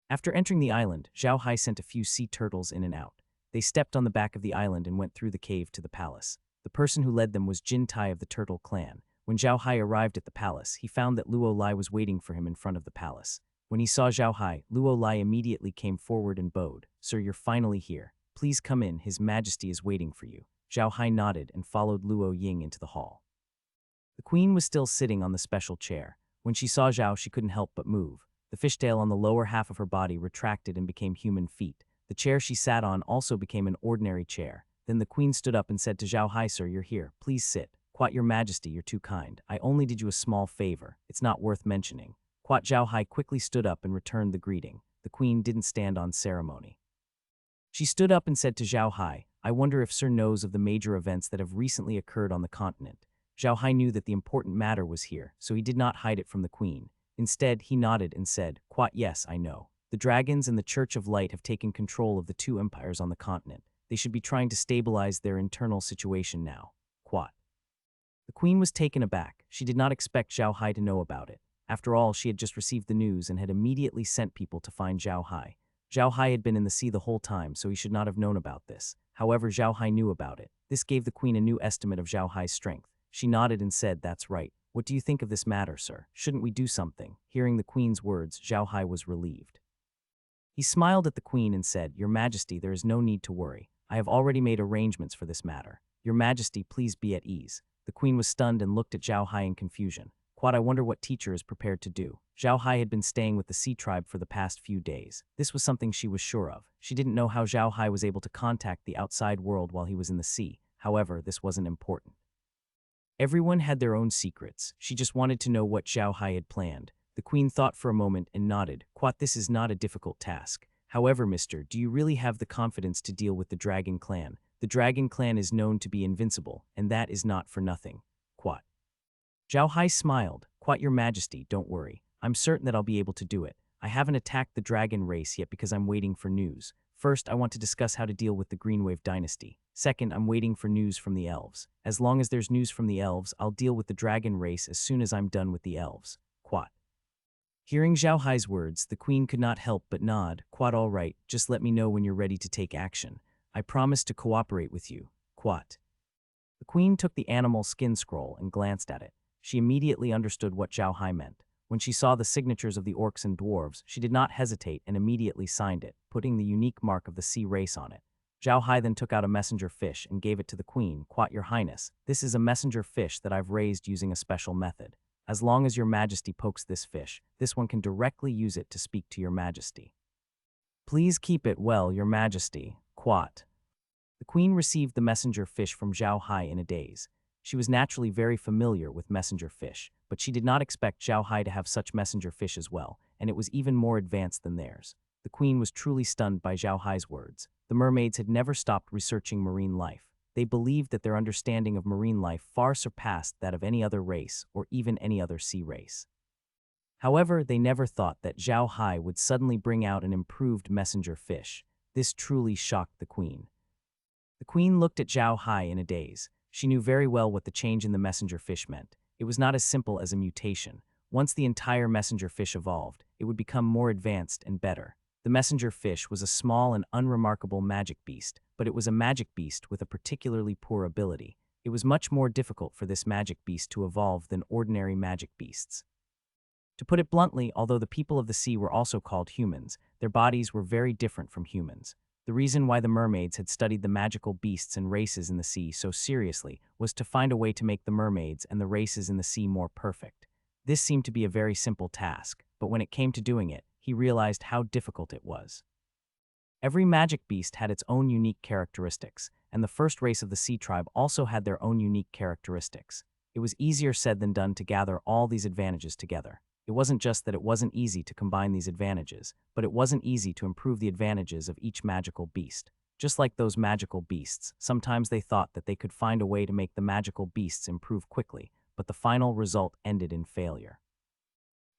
After entering the island, Zhao Hai sent a few sea turtles in and out. They stepped on the back of the island and went through the cave to the palace. The person who led them was Jin Tai of the Turtle clan. When Zhao Hai arrived at the palace, he found that Luo Lai was waiting for him in front of the palace. When he saw Zhao Hai, Luo Lai immediately came forward and bowed. "Sir, you're finally here. Please come in, His Majesty is waiting for you." Zhao Hai nodded and followed Luo Ying into the hall. The queen was still sitting on the special chair. When she saw Zhao, she couldn't help but move. The fishtail on the lower half of her body retracted and became human feet. The chair she sat on also became an ordinary chair. Then the queen stood up and said to Zhao Hai, "Sir, you're here. Please sit." "Quat, your majesty, you're too kind. I only did you a small favor. It's not worth mentioning." Quat. Zhao Hai quickly stood up and returned the greeting. The queen didn't stand on ceremony. She stood up and said to Zhao Hai, "I wonder if Sir knows of the major events that have recently occurred on the continent." Zhao Hai knew that the important matter was here, so he did not hide it from the queen. Instead, he nodded and said, "Quat, yes, I know. The dragons and the Church of Light have taken control of the two empires on the continent. They should be trying to stabilize their internal situation now." Quat. The queen was taken aback. She did not expect Zhao Hai to know about it. After all, she had just received the news and had immediately sent people to find Zhao Hai. Zhao Hai had been in the sea the whole time, so he should not have known about this. However, Zhao Hai knew about it. This gave the queen a new estimate of Zhao Hai's strength. She nodded and said, "That's right. What do you think of this matter, sir? Shouldn't we do something?" Hearing the queen's words, Zhao Hai was relieved. He smiled at the queen and said, "Your Majesty, there is no need to worry. I have already made arrangements for this matter. Your Majesty, please be at ease." The queen was stunned and looked at Zhao Hai in confusion. "Quat, I wonder what teacher is prepared to do." Zhao Hai had been staying with the sea tribe for the past few days. This was something she was sure of. She didn't know how Zhao Hai was able to contact the outside world while he was in the sea. However, this wasn't important. Everyone had their own secrets. She just wanted to know what Zhao Hai had planned. The queen thought for a moment and nodded. "Quat, this is not a difficult task. However, mister, do you really have the confidence to deal with the Dragon Clan? The Dragon Clan is known to be invincible, and that is not for nothing." Quat. Zhao Hai smiled. "Quat, your majesty, don't worry. I'm certain that I'll be able to do it. I haven't attacked the dragon race yet because I'm waiting for news. First, I want to discuss how to deal with the Greenwave dynasty. Second, I'm waiting for news from the elves. As long as there's news from the elves, I'll deal with the dragon race as soon as I'm done with the elves." Quat. Hearing Zhao Hai's words, the queen could not help but nod. "Quat, all right, just let me know when you're ready to take action. I promise to cooperate with you." Quat. The queen took the animal skin scroll and glanced at it. She immediately understood what Zhao Hai meant. When she saw the signatures of the orcs and dwarves, she did not hesitate and immediately signed it, putting the unique mark of the sea race on it. Zhao Hai then took out a messenger fish and gave it to the queen. "Quat, your highness, this is a messenger fish that I've raised using a special method. As long as your majesty pokes this fish, this one can directly use it to speak to your majesty. Please keep it well, your majesty." Quat. The queen received the messenger fish from Zhao Hai in a daze. She was naturally very familiar with messenger fish, but she did not expect Zhao Hai to have such messenger fish as well, and it was even more advanced than theirs. The queen was truly stunned by Zhao Hai's words. The mermaids had never stopped researching marine life. They believed that their understanding of marine life far surpassed that of any other race or even any other sea race. However, they never thought that Zhao Hai would suddenly bring out an improved messenger fish. This truly shocked the queen. The queen looked at Zhao Hai in a daze. She knew very well what the change in the messenger fish meant. It was not as simple as a mutation. Once the entire messenger fish evolved, it would become more advanced and better. The messenger fish was a small and unremarkable magic beast, but it was a magic beast with a particularly poor ability. It was much more difficult for this magic beast to evolve than ordinary magic beasts. To put it bluntly, although the people of the sea were also called humans, their bodies were very different from humans. The reason why the mermaids had studied the magical beasts and races in the sea so seriously was to find a way to make the mermaids and the races in the sea more perfect. This seemed to be a very simple task, but when it came to doing it, he realized how difficult it was. Every magic beast had its own unique characteristics, and the first race of the sea tribe also had their own unique characteristics. It was easier said than done to gather all these advantages together. It wasn't just that it wasn't easy to combine these advantages, but it wasn't easy to improve the advantages of each magical beast. Just like those magical beasts, sometimes they thought that they could find a way to make the magical beasts improve quickly, but the final result ended in failure.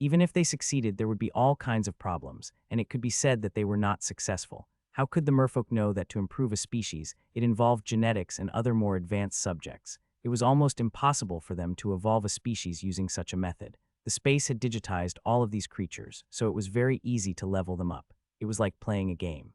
Even if they succeeded, there would be all kinds of problems, and it could be said that they were not successful. How could the merfolk know that to improve a species, it involved genetics and other more advanced subjects? It was almost impossible for them to evolve a species using such a method. The space had digitized all of these creatures, so it was very easy to level them up. It was like playing a game.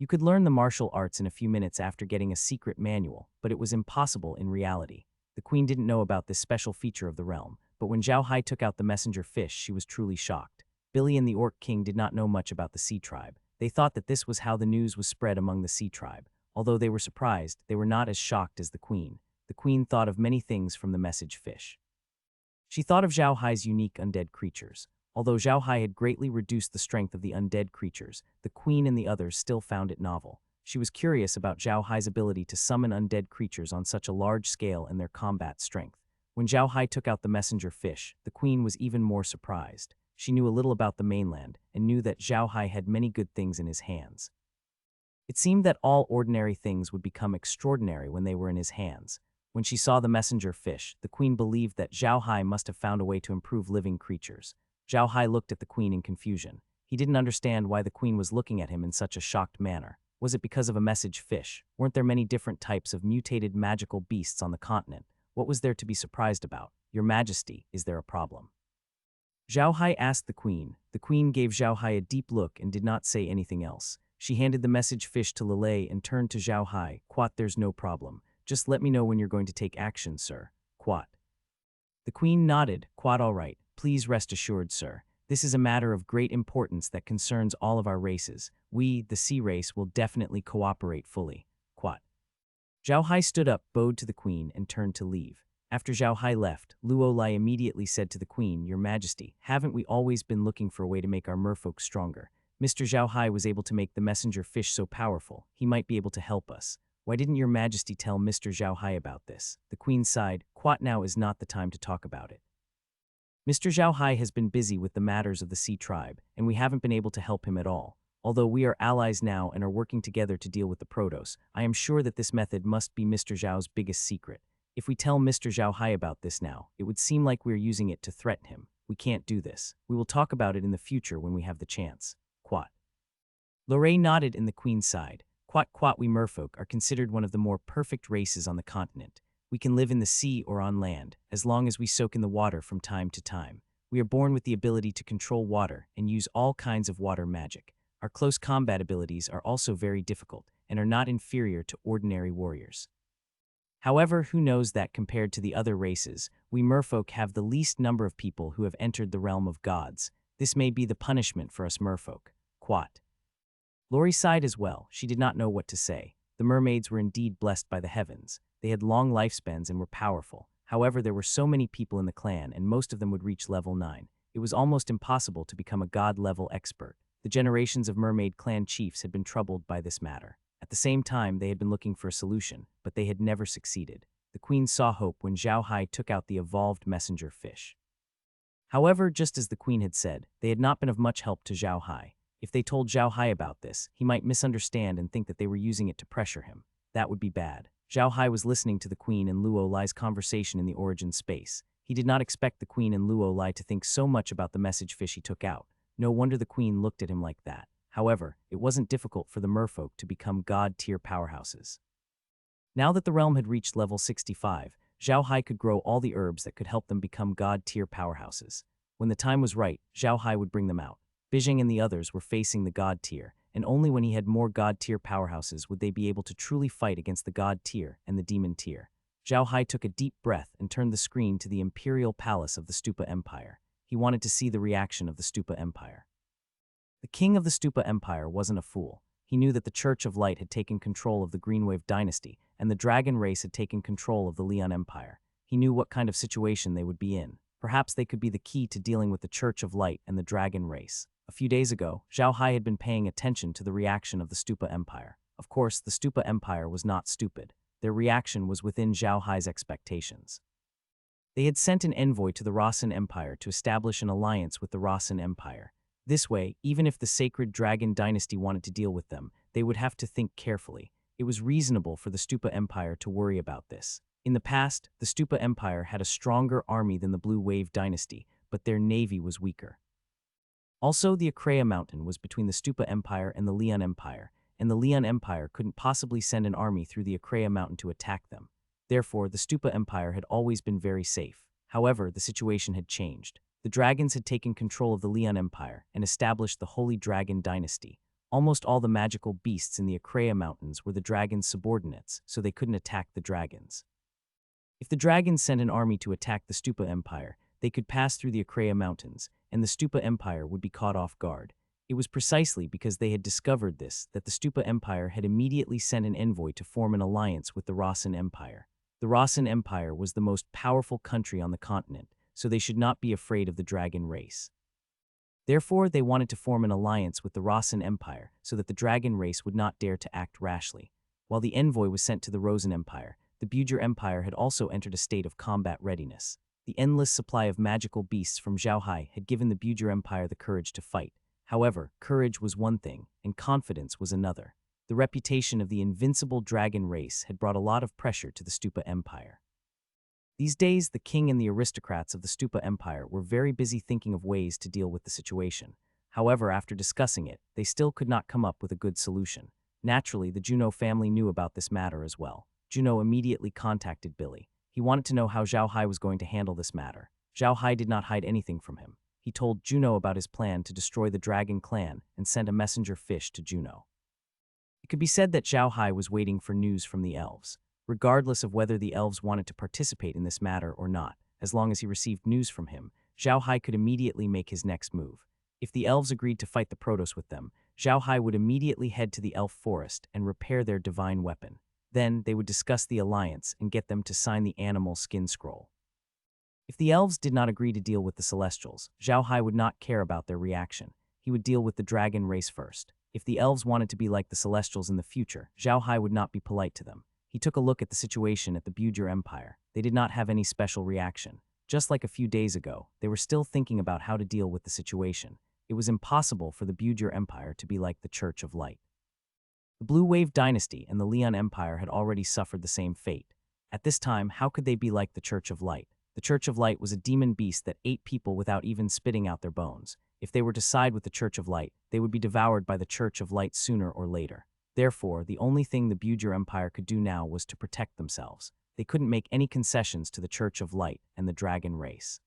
You could learn the martial arts in a few minutes after getting a secret manual, but it was impossible in reality. The queen didn't know about this special feature of the realm, but when Zhao Hai took out the messenger fish, she was truly shocked. Billy and the Orc King did not know much about the sea tribe. They thought that this was how the news was spread among the sea tribe. Although they were surprised, they were not as shocked as the queen. The queen thought of many things from the message fish. She thought of Zhao Hai's unique undead creatures. Although Zhao Hai had greatly reduced the strength of the undead creatures, the queen and the others still found it novel. She was curious about Zhao Hai's ability to summon undead creatures on such a large scale and their combat strength. When Zhao Hai took out the messenger fish, the queen was even more surprised. She knew a little about the mainland and knew that Zhao Hai had many good things in his hands. It seemed that all ordinary things would become extraordinary when they were in his hands. When she saw the messenger fish, the queen believed that Zhao Hai must have found a way to improve living creatures. Zhao Hai looked at the queen in confusion. He didn't understand why the queen was looking at him in such a shocked manner. Was it because of a message fish? Weren't there many different types of mutated magical beasts on the continent? What was there to be surprised about? Your Majesty, is there a problem? Zhao Hai asked the queen. The queen gave Zhao Hai a deep look and did not say anything else. She handed the message fish to Lele and turned to Zhao Hai. Quat, there's no problem. Just let me know when you're going to take action, sir. Quat. The queen nodded. Quat, all right. Please rest assured, sir. This is a matter of great importance that concerns all of our races. We, the sea race, will definitely cooperate fully. Quat. Zhao Hai stood up, bowed to the queen, and turned to leave. After Zhao Hai left, Luo Lai immediately said to the queen, Your Majesty, haven't we always been looking for a way to make our merfolk stronger? Mr. Zhao Hai was able to make the messenger fish so powerful, he might be able to help us. Why didn't your Majesty tell Mr. Zhao Hai about this? The queen sighed. Quat, now is not the time to talk about it. Mr. Zhao Hai has been busy with the matters of the Sea Tribe, and we haven't been able to help him at all. Although we are allies now and are working together to deal with the Protoss, I am sure that this method must be Mr. Zhao's biggest secret. If we tell Mr. Zhao Hai about this now, it would seem like we are using it to threaten him. We can't do this. We will talk about it in the future when we have the chance. Quat. Lorraine nodded in the queen's side. Quat, quat, we merfolk are considered one of the more perfect races on the continent. We can live in the sea or on land, as long as we soak in the water from time to time. We are born with the ability to control water and use all kinds of water magic. Our close combat abilities are also very difficult and are not inferior to ordinary warriors. However, who knows that compared to the other races, we merfolk have the least number of people who have entered the realm of gods. This may be the punishment for us merfolk. Quat. Lori sighed as well. She did not know what to say. The mermaids were indeed blessed by the heavens. They had long lifespans and were powerful. However, there were so many people in the clan, and most of them would reach level 9. It was almost impossible to become a god-level expert. The generations of mermaid clan chiefs had been troubled by this matter. At the same time, they had been looking for a solution, but they had never succeeded. The queen saw hope when Zhao Hai took out the evolved messenger fish. However, just as the queen had said, they had not been of much help to Zhao Hai. If they told Zhao Hai about this, he might misunderstand and think that they were using it to pressure him. That would be bad. Zhao Hai was listening to the queen and Luo Lai's conversation in the origin space. He did not expect the queen and Luo Lai to think so much about the message fish he took out. No wonder the queen looked at him like that. However, it wasn't difficult for the merfolk to become god-tier powerhouses. Now that the realm had reached level 65, Zhao Hai could grow all the herbs that could help them become god-tier powerhouses. When the time was right, Zhao Hai would bring them out. Bijing and the others were facing the god tier, and only when he had more god tier powerhouses would they be able to truly fight against the god tier and the demon tier. Zhao Hai took a deep breath and turned the screen to the imperial palace of the Stupa Empire. He wanted to see the reaction of the Stupa Empire. The king of the Stupa Empire wasn't a fool. He knew that the Church of Light had taken control of the Greenwave dynasty, and the dragon race had taken control of the Leon Empire. He knew what kind of situation they would be in. Perhaps they could be the key to dealing with the Church of Light and the dragon race. A few days ago, Zhao Hai had been paying attention to the reaction of the Stupa Empire. Of course, the Stupa Empire was not stupid. Their reaction was within Zhao Hai's expectations. They had sent an envoy to the Rasen Empire to establish an alliance with the Rasen Empire. This way, even if the Sacred Dragon Dynasty wanted to deal with them, they would have to think carefully. It was reasonable for the Stupa Empire to worry about this. In the past, the Stupa Empire had a stronger army than the Blue Wave Dynasty, but their navy was weaker. Also, the Akreya Mountain was between the Stupa Empire and the Leon Empire, and the Leon Empire couldn't possibly send an army through the Akreya Mountain to attack them. Therefore, the Stupa Empire had always been very safe. However, the situation had changed. The dragons had taken control of the Leon Empire and established the Holy Dragon Dynasty. Almost all the magical beasts in the Akreya Mountains were the dragons' subordinates, so they couldn't attack the dragons. If the dragons sent an army to attack the Stupa Empire, they could pass through the Akreya Mountains, and the Stupa Empire would be caught off guard. It was precisely because they had discovered this that the Stupa Empire had immediately sent an envoy to form an alliance with the Rasen Empire. The Rasen Empire was the most powerful country on the continent, so they should not be afraid of the dragon race. Therefore, they wanted to form an alliance with the Rasen Empire so that the dragon race would not dare to act rashly. While the envoy was sent to the Rosen Empire, the Bujer Empire had also entered a state of combat readiness. The endless supply of magical beasts from Zhaohai had given the Bujer Empire the courage to fight. However, courage was one thing, and confidence was another. The reputation of the invincible dragon race had brought a lot of pressure to the Stupa Empire. These days, the king and the aristocrats of the Stupa Empire were very busy thinking of ways to deal with the situation. However, after discussing it, they still could not come up with a good solution. Naturally, the Juno family knew about this matter as well. Juno immediately contacted Billy. He wanted to know how Zhaohai was going to handle this matter. Zhaohai did not hide anything from him. He told Juno about his plan to destroy the dragon clan and sent a messenger fish to Juno. It could be said that Zhaohai was waiting for news from the elves. Regardless of whether the elves wanted to participate in this matter or not, as long as he received news from him, Zhaohai could immediately make his next move. If the elves agreed to fight the Protoss with them, Zhaohai would immediately head to the elf forest and repair their divine weapon. Then they would discuss the alliance and get them to sign the animal skin scroll. If the elves did not agree to deal with the Celestials, Zhaohai would not care about their reaction. He would deal with the dragon race first. If the elves wanted to be like the Celestials in the future, Zhaohai would not be polite to them. He took a look at the situation at the Bujer Empire. They did not have any special reaction. Just like a few days ago, they were still thinking about how to deal with the situation. It was impossible for the Bujer Empire to be like the Church of Light. The Blue Wave Dynasty and the Leon Empire had already suffered the same fate. At this time, how could they be like the Church of Light? The Church of Light was a demon beast that ate people without even spitting out their bones. If they were to side with the Church of Light, they would be devoured by the Church of Light sooner or later. Therefore, the only thing the Bujer Empire could do now was to protect themselves. They couldn't make any concessions to the Church of Light and the dragon race.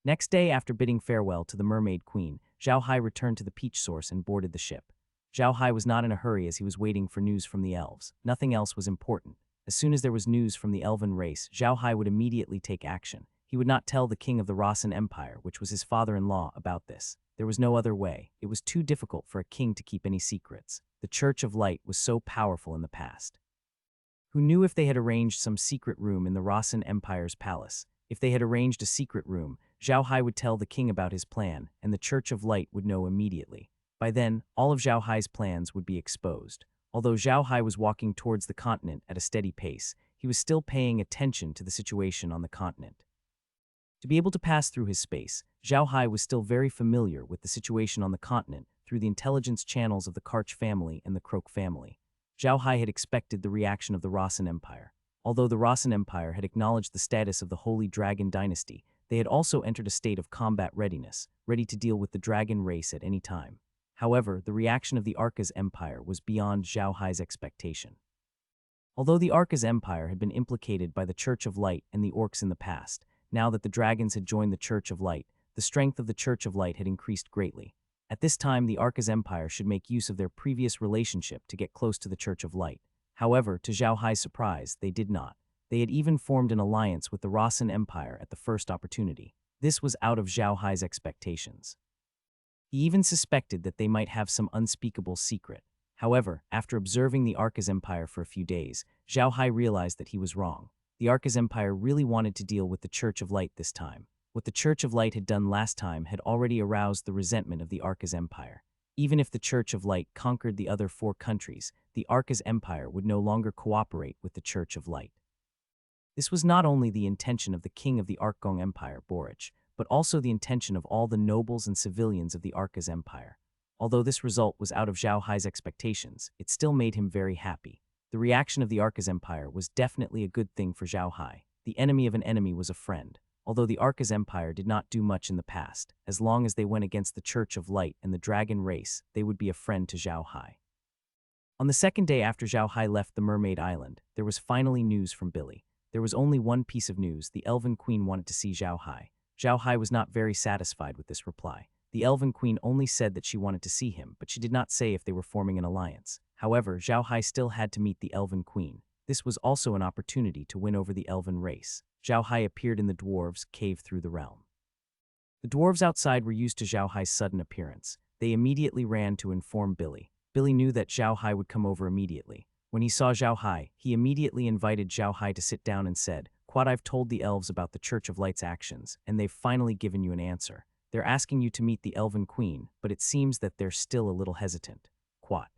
Next day, after bidding farewell to the Mermaid Queen, Zhaohai returned to the Peach Source and boarded the ship. Zhaohai was not in a hurry as he was waiting for news from the elves. Nothing else was important. As soon as there was news from the elven race, Zhaohai would immediately take action. He would not tell the king of the Rasen Empire, which was his father-in-law, about this. There was no other way. It was too difficult for a king to keep any secrets. The Church of Light was so powerful in the past. Who knew if they had arranged some secret room in the Rasen Empire's palace? If they had arranged a secret room, Zhaohai would tell the king about his plan, and the Church of Light would know immediately. By then, all of Zhaohai's plans would be exposed. Although Zhaohai was walking towards the continent at a steady pace, he was still paying attention to the situation on the continent. To be able to pass through his space, Zhaohai was still very familiar with the situation on the continent through the intelligence channels of the Karch family and the Croak family. Zhaohai had expected the reaction of the Rasen Empire. Although the Rasen Empire had acknowledged the status of the Holy Dragon Dynasty, they had also entered a state of combat readiness, ready to deal with the dragon race at any time. However, the reaction of the Arcas Empire was beyond Zhaohai's expectation. Although the Arcas Empire had been implicated by the Church of Light and the Orcs in the past, now that the dragons had joined the Church of Light, the strength of the Church of Light had increased greatly. At this time, the Arcas Empire should make use of their previous relationship to get close to the Church of Light. However, to Zhaohai's surprise, they did not. They had even formed an alliance with the Rasen Empire at the first opportunity. This was out of Zhaohai's expectations. He even suspected that they might have some unspeakable secret. However, after observing the Arcas Empire for a few days, Zhaohai realized that he was wrong. The Arcas Empire really wanted to deal with the Church of Light this time. What the Church of Light had done last time had already aroused the resentment of the Arcas Empire. Even if the Church of Light conquered the other 4 countries, the Arcas Empire would no longer cooperate with the Church of Light. This was not only the intention of the king of the Arcgong Empire, Boric, but also the intention of all the nobles and civilians of the Arcas Empire. Although this result was out of Zhaohai's expectations, it still made him very happy. The reaction of the Arcas Empire was definitely a good thing for Zhaohai. The enemy of an enemy was a friend. Although the Arcas Empire did not do much in the past, as long as they went against the Church of Light and the dragon race, they would be a friend to Zhaohai. On the second day after Zhaohai left the Mermaid Island, there was finally news from Billy. There was only one piece of news: the Elven Queen wanted to see Zhaohai. Zhaohai was not very satisfied with this reply. The Elven Queen only said that she wanted to see him, but she did not say if they were forming an alliance. However, Zhaohai still had to meet the Elven Queen. This was also an opportunity to win over the Elven race. Zhaohai appeared in the dwarves' cave through the realm. The dwarves outside were used to Zhaohai's sudden appearance. They immediately ran to inform Billy. Billy knew that Zhao Hai would come over immediately. When he saw Zhao Hai, he immediately invited Zhao Hai to sit down and said, "Quad, I've told the elves about the Church of Light's actions, and they've finally given you an answer. They're asking you to meet the Elven Queen, but it seems that they're still a little hesitant." Quad.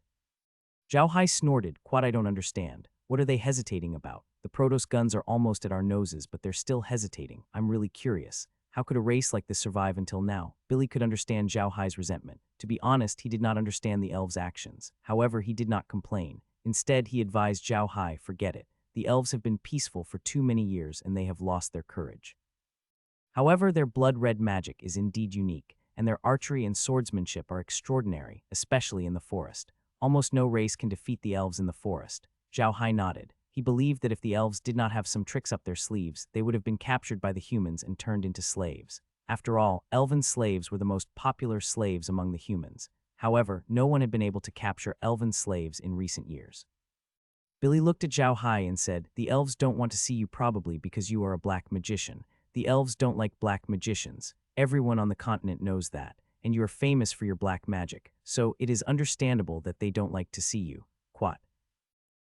Zhao Hai snorted. "Quad, I don't understand. What are they hesitating about? The Protoss guns are almost at our noses, but they're still hesitating. I'm really curious. How could a race like this survive until now?" Billy could understand Zhao Hai's resentment. To be honest, he did not understand the elves' actions. However, he did not complain. Instead, he advised Zhao Hai, "Forget it. The elves have been peaceful for too many years and they have lost their courage. However, their blood-red magic is indeed unique, and their archery and swordsmanship are extraordinary, especially in the forest. Almost no race can defeat the elves in the forest." Zhao Hai nodded. He believed that if the elves did not have some tricks up their sleeves, they would have been captured by the humans and turned into slaves. After all, elven slaves were the most popular slaves among the humans. However, no one had been able to capture elven slaves in recent years. Billy looked at Zhao Hai and said, "The elves don't want to see you probably because you are a black magician. The elves don't like black magicians. Everyone on the continent knows that, and you are famous for your black magic, so it is understandable that they don't like to see you." Quat.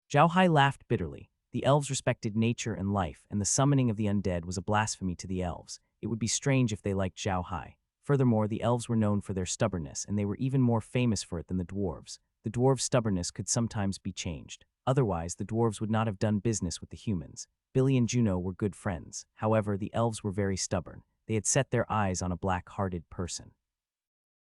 Zhao Hai laughed bitterly. The elves respected nature and life, and the summoning of the undead was a blasphemy to the elves. It would be strange if they liked Zhao Hai. Furthermore, the elves were known for their stubbornness, and they were even more famous for it than the dwarves. The dwarves' stubbornness could sometimes be changed. Otherwise, the dwarves would not have done business with the humans. Billy and Juno were good friends. However, the elves were very stubborn. They had set their eyes on a black-hearted person.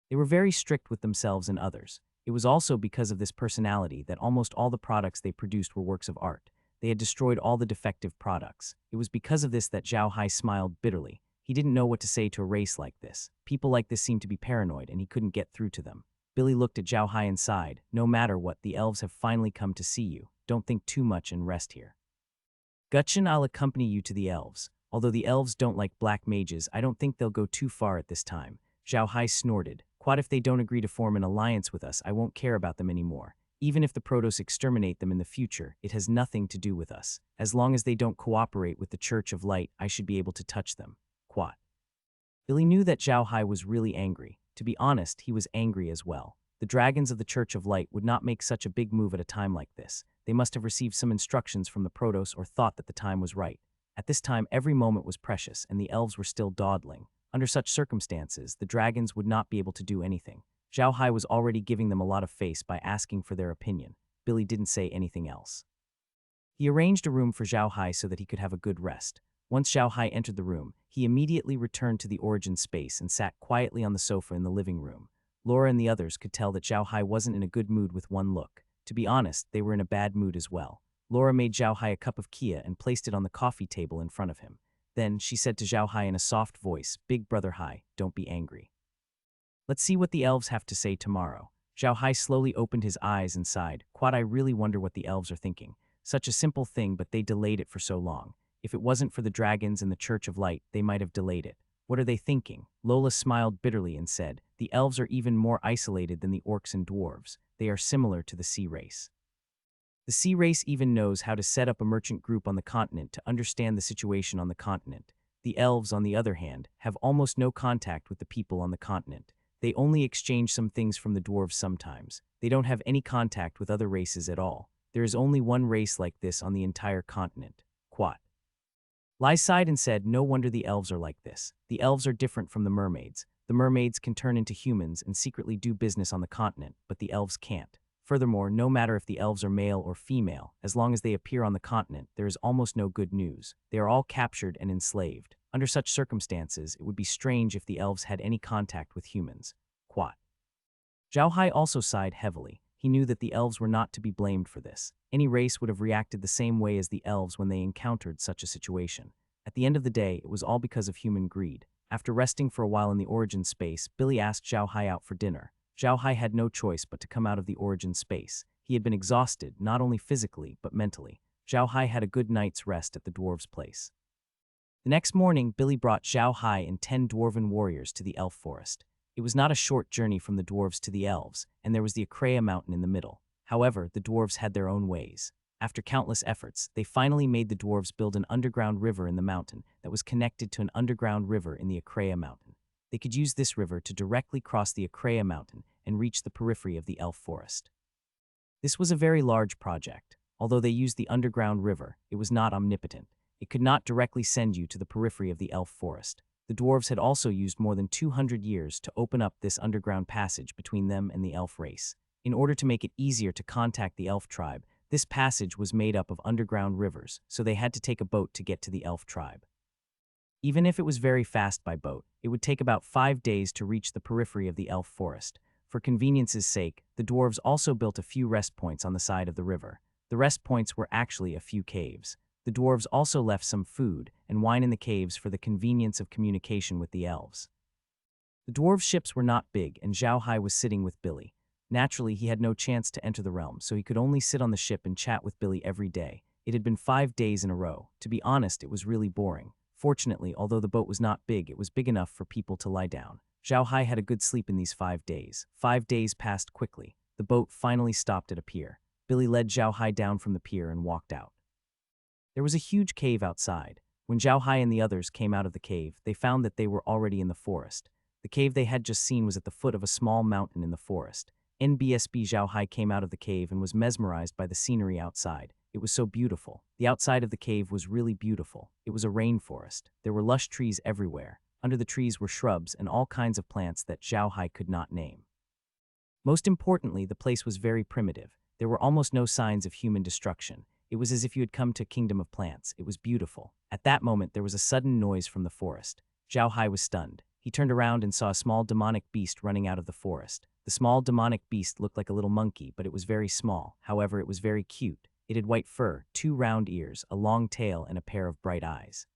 They were very strict with themselves and others. It was also because of this personality that almost all the products they produced were works of art. They had destroyed all the defective products. It was because of this that Zhao Hai smiled bitterly. He didn't know what to say to a race like this. People like this seemed to be paranoid, and he couldn't get through to them. Billy looked at Zhao Hai and sighed. "No matter what, the elves have finally come to see you. Don't think too much and rest here. Gutchen, I'll accompany you to the elves. Although the elves don't like black mages, I don't think they'll go too far at this time." Zhao Hai snorted. "Quad, if they don't agree to form an alliance with us, I won't care about them anymore. Even if the Protoss exterminate them in the future, it has nothing to do with us. As long as they don't cooperate with the Church of Light, I should be able to touch them." Quad. Billy knew that Zhao Hai was really angry. To be honest, he was angry as well. The dragons of the Church of Light would not make such a big move at a time like this. They must have received some instructions from the Protoss or thought that the time was right. At this time, every moment was precious, and the elves were still dawdling. Under such circumstances, the dragons would not be able to do anything. Zhao Hai was already giving them a lot of face by asking for their opinion. Billy didn't say anything else. He arranged a room for Zhao Hai so that he could have a good rest. Once Zhao Hai entered the room, he immediately returned to the origin space and sat quietly on the sofa in the living room. Laura and the others could tell that Zhao Hai wasn't in a good mood with one look. To be honest, they were in a bad mood as well. Laura made Zhao Hai a cup of kia and placed it on the coffee table in front of him. Then she said to Zhao Hai in a soft voice, "Big brother Hai, don't be angry. Let's see what the elves have to say tomorrow." Zhao Hai slowly opened his eyes and sighed. "Quad, I really wonder what the elves are thinking. Such a simple thing, but they delayed it for so long. If it wasn't for the dragons and the Church of Light, they might have delayed it. What are they thinking?" Lola smiled bitterly and said, "The elves are even more isolated than the orcs and dwarves. They are similar to the sea race. The sea race even knows how to set up a merchant group on the continent to understand the situation on the continent. The elves, on the other hand, have almost no contact with the people on the continent. They only exchange some things from the dwarves sometimes. They don't have any contact with other races at all. There is only one race like this on the entire continent." Quat. Lai sighed and said, "No wonder the elves are like this. The elves are different from the mermaids. The mermaids can turn into humans and secretly do business on the continent, but the elves can't. Furthermore, no matter if the elves are male or female, as long as they appear on the continent, there is almost no good news. They are all captured and enslaved. Under such circumstances, it would be strange if the elves had any contact with humans." Quat. Zhao Hai also sighed heavily. He knew that the elves were not to be blamed for this. Any race would have reacted the same way as the elves when they encountered such a situation. At the end of the day, it was all because of human greed. After resting for a while in the origin space, Billy asked Zhao Hai out for dinner. Zhao Hai had no choice but to come out of the origin space. He had been exhausted, not only physically, but mentally. Zhao Hai had a good night's rest at the dwarves' place. The next morning, Billy brought Zhao Hai and 10 dwarven warriors to the elf forest. It was not a short journey from the dwarves to the elves, and there was the Akreya mountain in the middle. However, the dwarves had their own ways. After countless efforts, they finally made the dwarves build an underground river in the mountain that was connected to an underground river in the Akreya mountain. They could use this river to directly cross the Akreya mountain and reach the periphery of the elf forest. This was a very large project. Although they used the underground river, it was not omnipotent. It could not directly send you to the periphery of the elf forest. The dwarves had also used more than 200 years to open up this underground passage between them and the elf race. In order to make it easier to contact the elf tribe, this passage was made up of underground rivers, so they had to take a boat to get to the elf tribe. Even if it was very fast by boat, it would take about 5 days to reach the periphery of the elf forest. For convenience's sake, the dwarves also built a few rest points on the side of the river. The rest points were actually a few caves. The dwarves also left some food and wine in the caves for the convenience of communication with the elves. The dwarves' ships were not big, and Zhao Hai was sitting with Billy. Naturally, he had no chance to enter the realm, so he could only sit on the ship and chat with Billy every day. It had been 5 days in a row. To be honest, it was really boring. Fortunately, although the boat was not big, it was big enough for people to lie down. Zhao Hai had a good sleep in these 5 days. 5 days passed quickly. The boat finally stopped at a pier. Billy led Zhao Hai down from the pier and walked out. There was a huge cave outside. When Zhao Hai and the others came out of the cave, they found that they were already in the forest. The cave they had just seen was at the foot of a small mountain in the forest. NBSB Zhao Hai came out of the cave and was mesmerized by the scenery outside. It was so beautiful. The outside of the cave was really beautiful. It was a rainforest. There were lush trees everywhere. Under the trees were shrubs and all kinds of plants that Zhao Hai could not name. Most importantly, the place was very primitive. There were almost no signs of human destruction. It was as if you had come to a kingdom of plants. It was beautiful. At that moment, there was a sudden noise from the forest. Zhao Hai was stunned. He turned around and saw a small demonic beast running out of the forest. The small demonic beast looked like a little monkey, but it was very small. However, it was very cute. It had white fur, 2 round ears, a long tail, and a pair of bright eyes.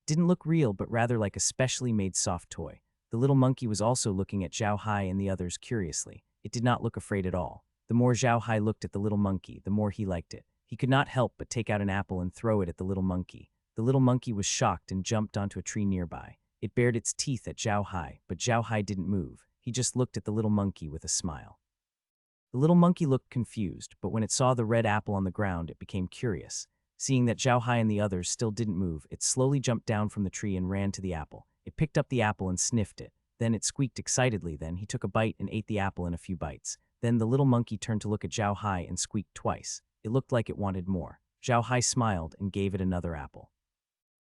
It didn't look real, but rather like a specially made soft toy. The little monkey was also looking at Zhao Hai and the others curiously. It did not look afraid at all. The more Zhao Hai looked at the little monkey, the more he liked it. He could not help but take out an apple and throw it at the little monkey. The little monkey was shocked and jumped onto a tree nearby. It bared its teeth at Zhao Hai, but Zhao Hai didn't move. He just looked at the little monkey with a smile. The little monkey looked confused, but when it saw the red apple on the ground, it became curious. Seeing that Zhao Hai and the others still didn't move, it slowly jumped down from the tree and ran to the apple. It picked up the apple and sniffed it. Then it squeaked excitedly. Then he took a bite and ate the apple in a few bites. Then the little monkey turned to look at Zhao Hai and squeaked twice. It looked like it wanted more. Zhao Hai smiled and gave it another apple.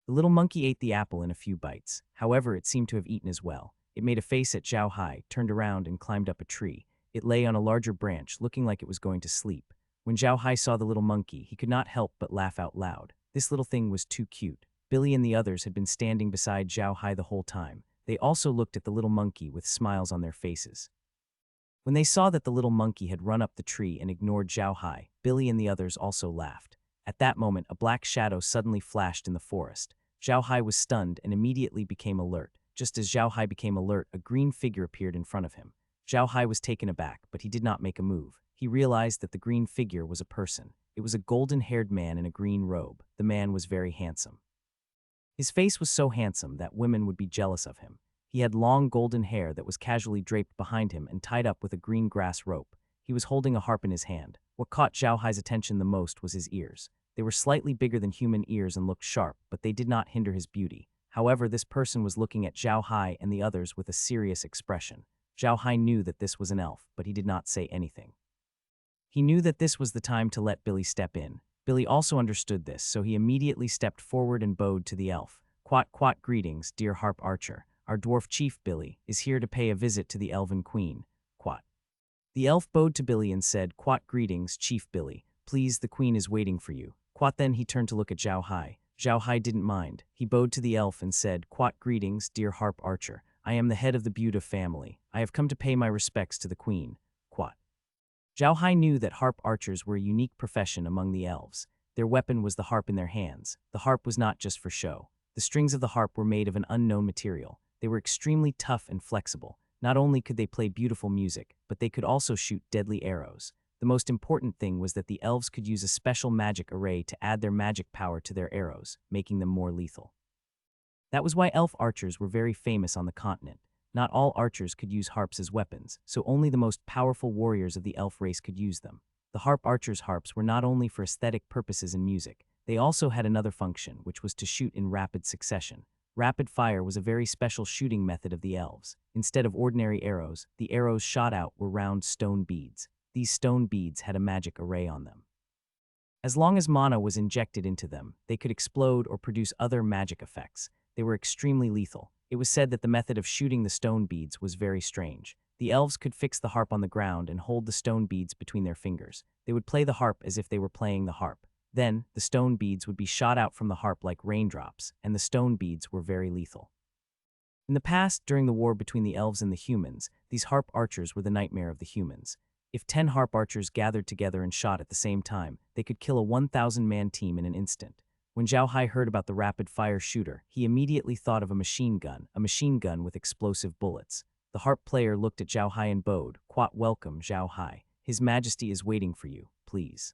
The little monkey ate the apple in a few bites. However, it seemed to have eaten as well. It made a face at Zhao Hai, turned around and climbed up a tree. It lay on a larger branch, looking like it was going to sleep. When Zhao Hai saw the little monkey, he could not help but laugh out loud. This little thing was too cute. Billy and the others had been standing beside Zhao Hai the whole time. They also looked at the little monkey with smiles on their faces. When they saw that the little monkey had run up the tree and ignored Zhao Hai, Billy and the others also laughed. At that moment, a black shadow suddenly flashed in the forest. Zhao Hai was stunned and immediately became alert. Just as Zhao Hai became alert, a green figure appeared in front of him. Zhao Hai was taken aback, but he did not make a move. He realized that the green figure was a person. It was a golden-haired man in a green robe. The man was very handsome. His face was so handsome that women would be jealous of him. He had long golden hair that was casually draped behind him and tied up with a green grass rope. He was holding a harp in his hand. What caught Zhao Hai's attention the most was his ears. They were slightly bigger than human ears and looked sharp, but they did not hinder his beauty. However, this person was looking at Zhao Hai and the others with a serious expression. Zhao Hai knew that this was an elf, but he did not say anything. He knew that this was the time to let Billy step in. Billy also understood this, so he immediately stepped forward and bowed to the elf. "Quat quat greetings, dear harp archer. Our dwarf chief, Billy, is here to pay a visit to the elven queen. Quat." The elf bowed to Billy and said, "Quat greetings, Chief Billy. Please, the queen is waiting for you." Quat then he turned to look at Zhao Hai. Zhao Hai didn't mind. He bowed to the elf and said, "Quat greetings, dear harp archer. I am the head of the Buda family. I have come to pay my respects to the queen. Quat." Zhao Hai knew that harp archers were a unique profession among the elves. Their weapon was the harp in their hands. The harp was not just for show. The strings of the harp were made of an unknown material. They were extremely tough and flexible. Not only could they play beautiful music, but they could also shoot deadly arrows. The most important thing was that the elves could use a special magic array to add their magic power to their arrows, making them more lethal. That was why elf archers were very famous on the continent. Not all archers could use harps as weapons, so only the most powerful warriors of the elf race could use them. The harp archers' harps were not only for aesthetic purposes in music, they also had another function, which was to shoot in rapid succession. Rapid fire was a very special shooting method of the elves. Instead of ordinary arrows, the arrows shot out were round stone beads. These stone beads had a magic array on them. As long as mana was injected into them, they could explode or produce other magic effects. They were extremely lethal. It was said that the method of shooting the stone beads was very strange. The elves could fix the harp on the ground and hold the stone beads between their fingers. They would play the harp as if they were playing the harp. Then, the stone beads would be shot out from the harp like raindrops, and the stone beads were very lethal. In the past, during the war between the elves and the humans, these harp archers were the nightmare of the humans. If 10 harp archers gathered together and shot at the same time, they could kill a 1,000-man team in an instant. When Zhao Hai heard about the rapid-fire shooter, he immediately thought of a machine gun with explosive bullets. The harp player looked at Zhao Hai and bowed. "Quat, welcome, Zhao Hai. His Majesty is waiting for you, please."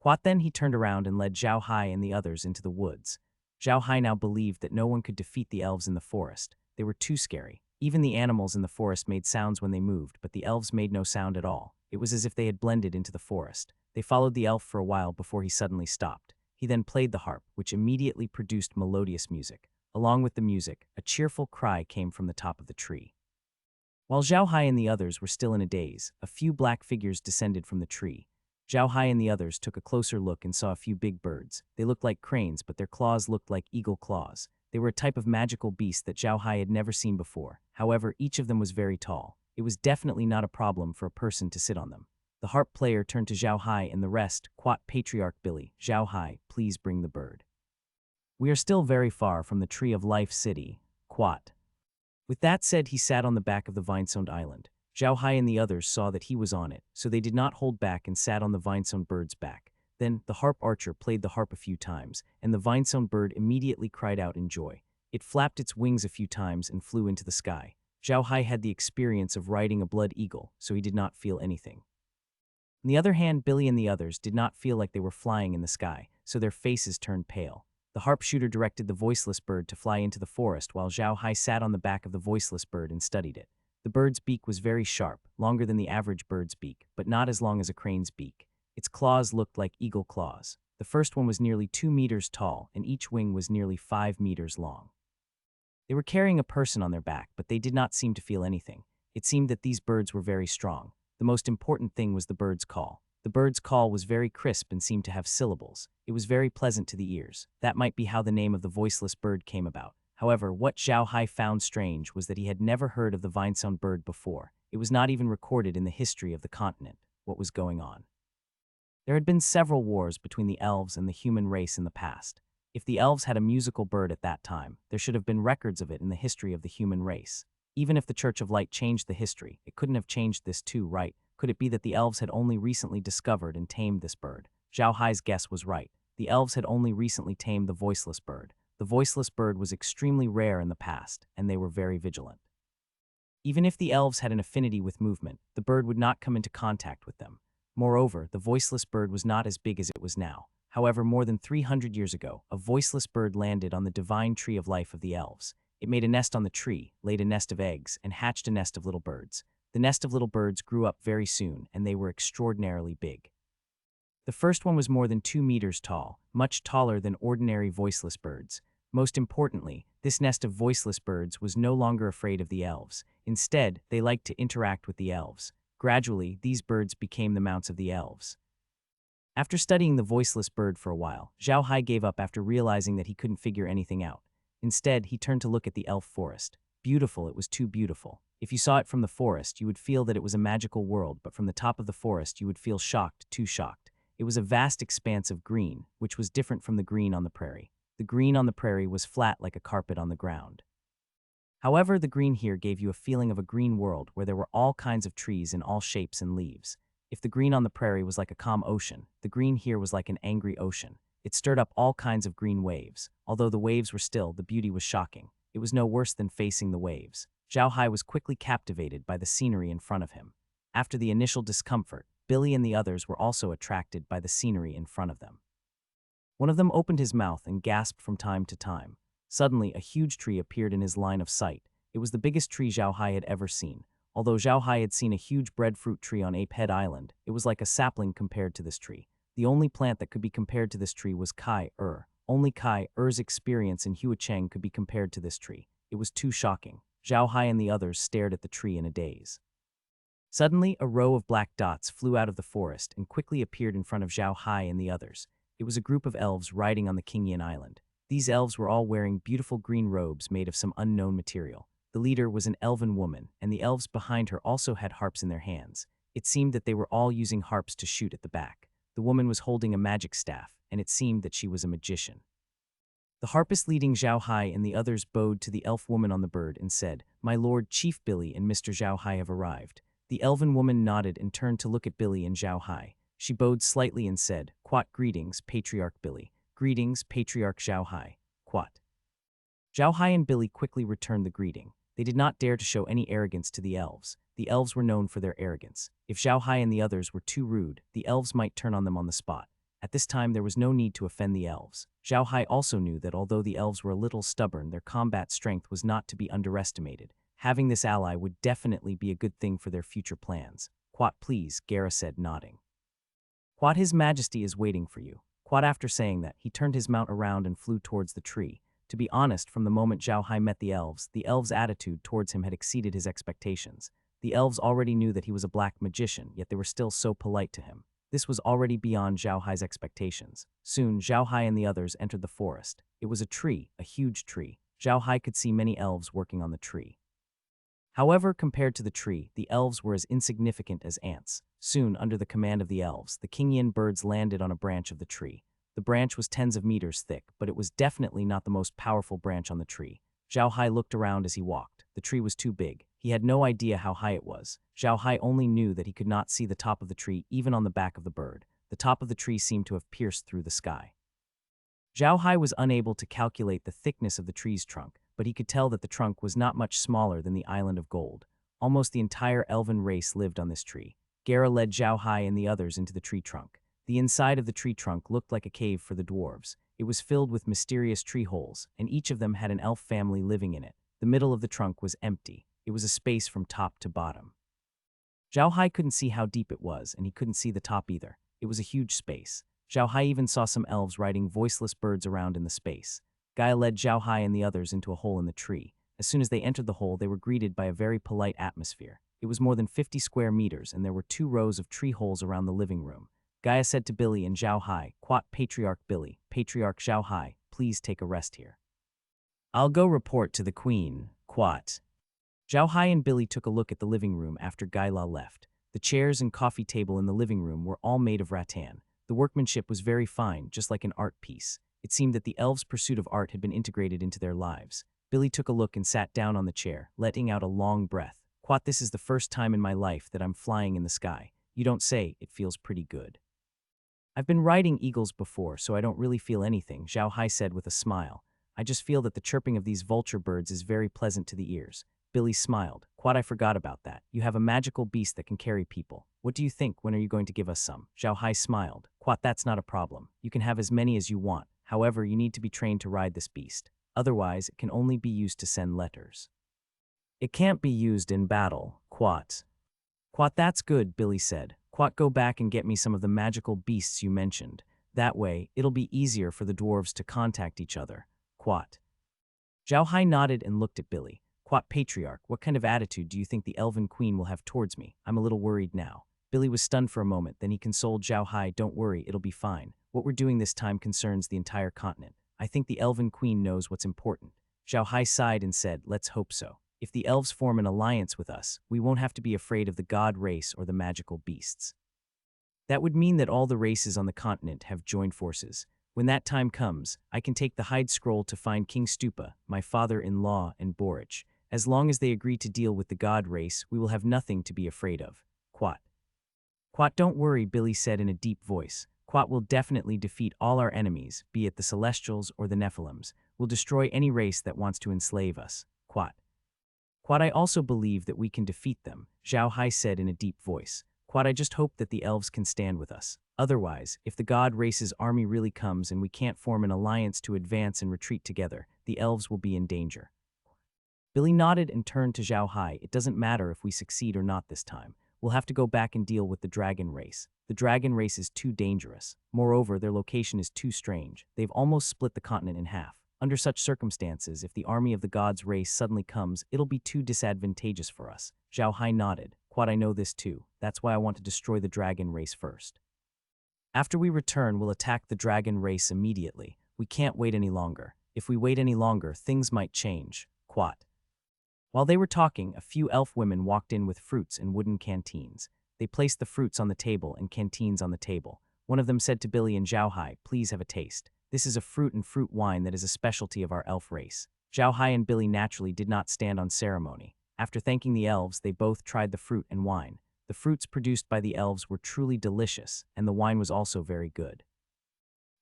Quat then he turned around and led Zhao Hai and the others into the woods. Zhao Hai now believed that no one could defeat the elves in the forest. They were too scary. Even the animals in the forest made sounds when they moved, but the elves made no sound at all. It was as if they had blended into the forest. They followed the elf for a while before he suddenly stopped. He then played the harp, which immediately produced melodious music. Along with the music, a cheerful cry came from the top of the tree. While Zhao Hai and the others were still in a daze, a few black figures descended from the tree. Zhao Hai and the others took a closer look and saw a few big birds. They looked like cranes, but their claws looked like eagle claws. They were a type of magical beast that Zhao Hai had never seen before. However, each of them was very tall. It was definitely not a problem for a person to sit on them. The harp player turned to Zhao Hai and the rest. "Quat, Patriarch Billy, Zhao Hai, please bring the bird. We are still very far from the Tree of Life City, Quat." With that said, he sat on the back of the vine-sown island. Zhao Hai and the others saw that he was on it, so they did not hold back and sat on the vine-sown bird's back. Then, the harp archer played the harp a few times, and the vine-sown bird immediately cried out in joy. It flapped its wings a few times and flew into the sky. Zhao Hai had the experience of riding a blood eagle, so he did not feel anything. On the other hand, Billy and the others did not feel like they were flying in the sky, so their faces turned pale. The harp shooter directed the voiceless bird to fly into the forest while Zhao Hai sat on the back of the voiceless bird and studied it. The bird's beak was very sharp, longer than the average bird's beak, but not as long as a crane's beak. Its claws looked like eagle claws. The first one was nearly 2 meters tall, and each wing was nearly 5 meters long. They were carrying a person on their back, but they did not seem to feel anything. It seemed that these birds were very strong. The most important thing was the bird's call. The bird's call was very crisp and seemed to have syllables. It was very pleasant to the ears. That might be how the name of the voiceless bird came about. However, what Zhao Hai found strange was that he had never heard of the vine-sown bird before. It was not even recorded in the history of the continent. What was going on? There had been several wars between the elves and the human race in the past. If the elves had a musical bird at that time, there should have been records of it in the history of the human race. Even if the Church of Light changed the history, it couldn't have changed this too, right? Could it be that the elves had only recently discovered and tamed this bird? Zhao Hai's guess was right. The elves had only recently tamed the voiceless bird. The voiceless bird was extremely rare in the past, and they were very vigilant. Even if the elves had an affinity with movement, the bird would not come into contact with them. Moreover, the voiceless bird was not as big as it was now. However, more than 300 years ago, a voiceless bird landed on the divine tree of life of the elves. It made a nest on the tree, laid a nest of eggs, and hatched a nest of little birds. The nest of little birds grew up very soon, and they were extraordinarily big. The first one was more than 2 meters tall, much taller than ordinary voiceless birds. Most importantly, this nest of voiceless birds was no longer afraid of the elves. Instead, they liked to interact with the elves. Gradually, these birds became the mounts of the elves. After studying the voiceless bird for a while, Zhao Hai gave up after realizing that he couldn't figure anything out. Instead, he turned to look at the elf forest. Beautiful, it was too beautiful. If you saw it from the forest, you would feel that it was a magical world, but from the top of the forest, you would feel shocked, too shocked. It was a vast expanse of green, which was different from the green on the prairie. The green on the prairie was flat like a carpet on the ground. However, the green here gave you a feeling of a green world where there were all kinds of trees in all shapes and leaves. If the green on the prairie was like a calm ocean, the green here was like an angry ocean. It stirred up all kinds of green waves. Although the waves were still, the beauty was shocking. It was no worse than facing the waves. Zhao Hai was quickly captivated by the scenery in front of him. After the initial discomfort, Billy and the others were also attracted by the scenery in front of them. One of them opened his mouth and gasped from time to time. Suddenly, a huge tree appeared in his line of sight. It was the biggest tree Zhao Hai had ever seen. Although Zhao Hai had seen a huge breadfruit tree on Ape Head Island, it was like a sapling compared to this tree. The only plant that could be compared to this tree was Kai-er, Only Kai-Er's experience in Hua Cheng could be compared to this tree. It was too shocking. Zhao Hai and the others stared at the tree in a daze. Suddenly, a row of black dots flew out of the forest and quickly appeared in front of Zhao Hai and the others. It was a group of elves riding on the Kingian Island. These elves were all wearing beautiful green robes made of some unknown material. The leader was an elven woman, and the elves behind her also had harps in their hands. It seemed that they were all using harps to shoot at the back. The woman was holding a magic staff, and it seemed that she was a magician. The harpist leading Zhao Hai and the others bowed to the elf woman on the bird and said, "My lord, Chief Billy and Mr. Zhao Hai have arrived." The elven woman nodded and turned to look at Billy and Zhao Hai. She bowed slightly and said, "Quat greetings, Patriarch Billy. Greetings, Patriarch Zhao Hai. Quat." Zhao Hai and Billy quickly returned the greeting. They did not dare to show any arrogance to the elves. The elves were known for their arrogance. If Zhao Hai and the others were too rude, the elves might turn on them on the spot. At this time, there was no need to offend the elves. Zhao Hai also knew that although the elves were a little stubborn, their combat strength was not to be underestimated. Having this ally would definitely be a good thing for their future plans. "Quat, please," Gara said, nodding. "Quat, His Majesty is waiting for you." Quat, after saying that, he turned his mount around and flew towards the tree. To be honest, from the moment Zhao Hai met the elves' attitude towards him had exceeded his expectations. The elves already knew that he was a black magician, yet they were still so polite to him. This was already beyond Zhao Hai's expectations. Soon, Zhao Hai and the others entered the forest. It was a tree, a huge tree. Zhao Hai could see many elves working on the tree. However, compared to the tree, the elves were as insignificant as ants. Soon, under the command of the elves, the Kingian birds landed on a branch of the tree. The branch was tens of meters thick, but it was definitely not the most powerful branch on the tree. Zhao Hai looked around as he walked. The tree was too big. He had no idea how high it was. Zhao Hai only knew that he could not see the top of the tree even on the back of the bird. The top of the tree seemed to have pierced through the sky. Zhao Hai was unable to calculate the thickness of the tree's trunk, but he could tell that the trunk was not much smaller than the Island of Gold. Almost the entire elven race lived on this tree. Gara led Zhao Hai and the others into the tree trunk. The inside of the tree trunk looked like a cave for the dwarves. It was filled with mysterious tree holes, and each of them had an elf family living in it. The middle of the trunk was empty. It was a space from top to bottom. Zhao Hai couldn't see how deep it was, and he couldn't see the top either. It was a huge space. Zhao Hai even saw some elves riding voiceless birds around in the space. Gaia led Zhao Hai and the others into a hole in the tree. As soon as they entered the hole, they were greeted by a very polite atmosphere. It was more than 50 square meters, and there were 2 rows of tree holes around the living room. Gaia said to Billy and Zhao Hai, "Quat, Patriarch Billy, Patriarch Zhao Hai, please take a rest here. I'll go report to the queen, Quat." Zhao Hai and Billy took a look at the living room after Gaila left. The chairs and coffee table in the living room were all made of rattan. The workmanship was very fine, just like an art piece. It seemed that the elves' pursuit of art had been integrated into their lives. Billy took a look and sat down on the chair, letting out a long breath. "Quat, this is the first time in my life that I'm flying in the sky. You don't say, it feels pretty good." "I've been riding eagles before, so I don't really feel anything," Zhao Hai said with a smile. "I just feel that the chirping of these vulture birds is very pleasant to the ears." Billy smiled. "Quat, I forgot about that. You have a magical beast that can carry people. What do you think? When are you going to give us some?" Zhao Hai smiled. "Quat, that's not a problem. You can have as many as you want. However, you need to be trained to ride this beast. Otherwise, it can only be used to send letters. It can't be used in battle, Quat." "Quat, that's good," Billy said. "Quat, go back and get me some of the magical beasts you mentioned. That way, it'll be easier for the dwarves to contact each other. Quat." Zhao Hai nodded and looked at Billy. "Quat, Patriarch, what kind of attitude do you think the Elven Queen will have towards me? I'm a little worried now." Billy was stunned for a moment, then he consoled Zhao Hai, "Don't worry, it'll be fine. What we're doing this time concerns the entire continent. I think the Elven Queen knows what's important." Zhao Hai sighed and said, "Let's hope so. If the elves form an alliance with us, we won't have to be afraid of the god race or the magical beasts. That would mean that all the races on the continent have joined forces. When that time comes, I can take the hide scroll to find King Stupa, my father-in-law, and Boric. As long as they agree to deal with the god race, we will have nothing to be afraid of. Quat." "Quat, don't worry," Billy said in a deep voice. "Quat will definitely defeat all our enemies, be it the Celestials or the Nephilims. We'll destroy any race that wants to enslave us. Quat." "Quat, I also believe that we can defeat them," Zhao Hai said in a deep voice. "Quat, I just hope that the elves can stand with us. Otherwise, if the god race's army really comes and we can't form an alliance to advance and retreat together, the elves will be in danger." Billy nodded and turned to Zhao Hai. "It doesn't matter if we succeed or not this time. We'll have to go back and deal with the dragon race. The dragon race is too dangerous. Moreover, their location is too strange. They've almost split the continent in half. Under such circumstances, if the army of the gods race suddenly comes, it'll be too disadvantageous for us. Zhao Hai nodded. Quad, I know this too. That's why I want to destroy the dragon race first. After we return, we'll attack the dragon race immediately. We can't wait any longer. If we wait any longer, things might change. Quat. While they were talking, a few elf women walked in with fruits and wooden canteens. They placed the fruits on the table and canteens on the table. One of them said to Billy and Zhao Hai, please have a taste. This is a fruit and fruit wine that is a specialty of our elf race. Zhao Hai and Billy naturally did not stand on ceremony. After thanking the elves, they both tried the fruit and wine. The fruits produced by the elves were truly delicious, and the wine was also very good.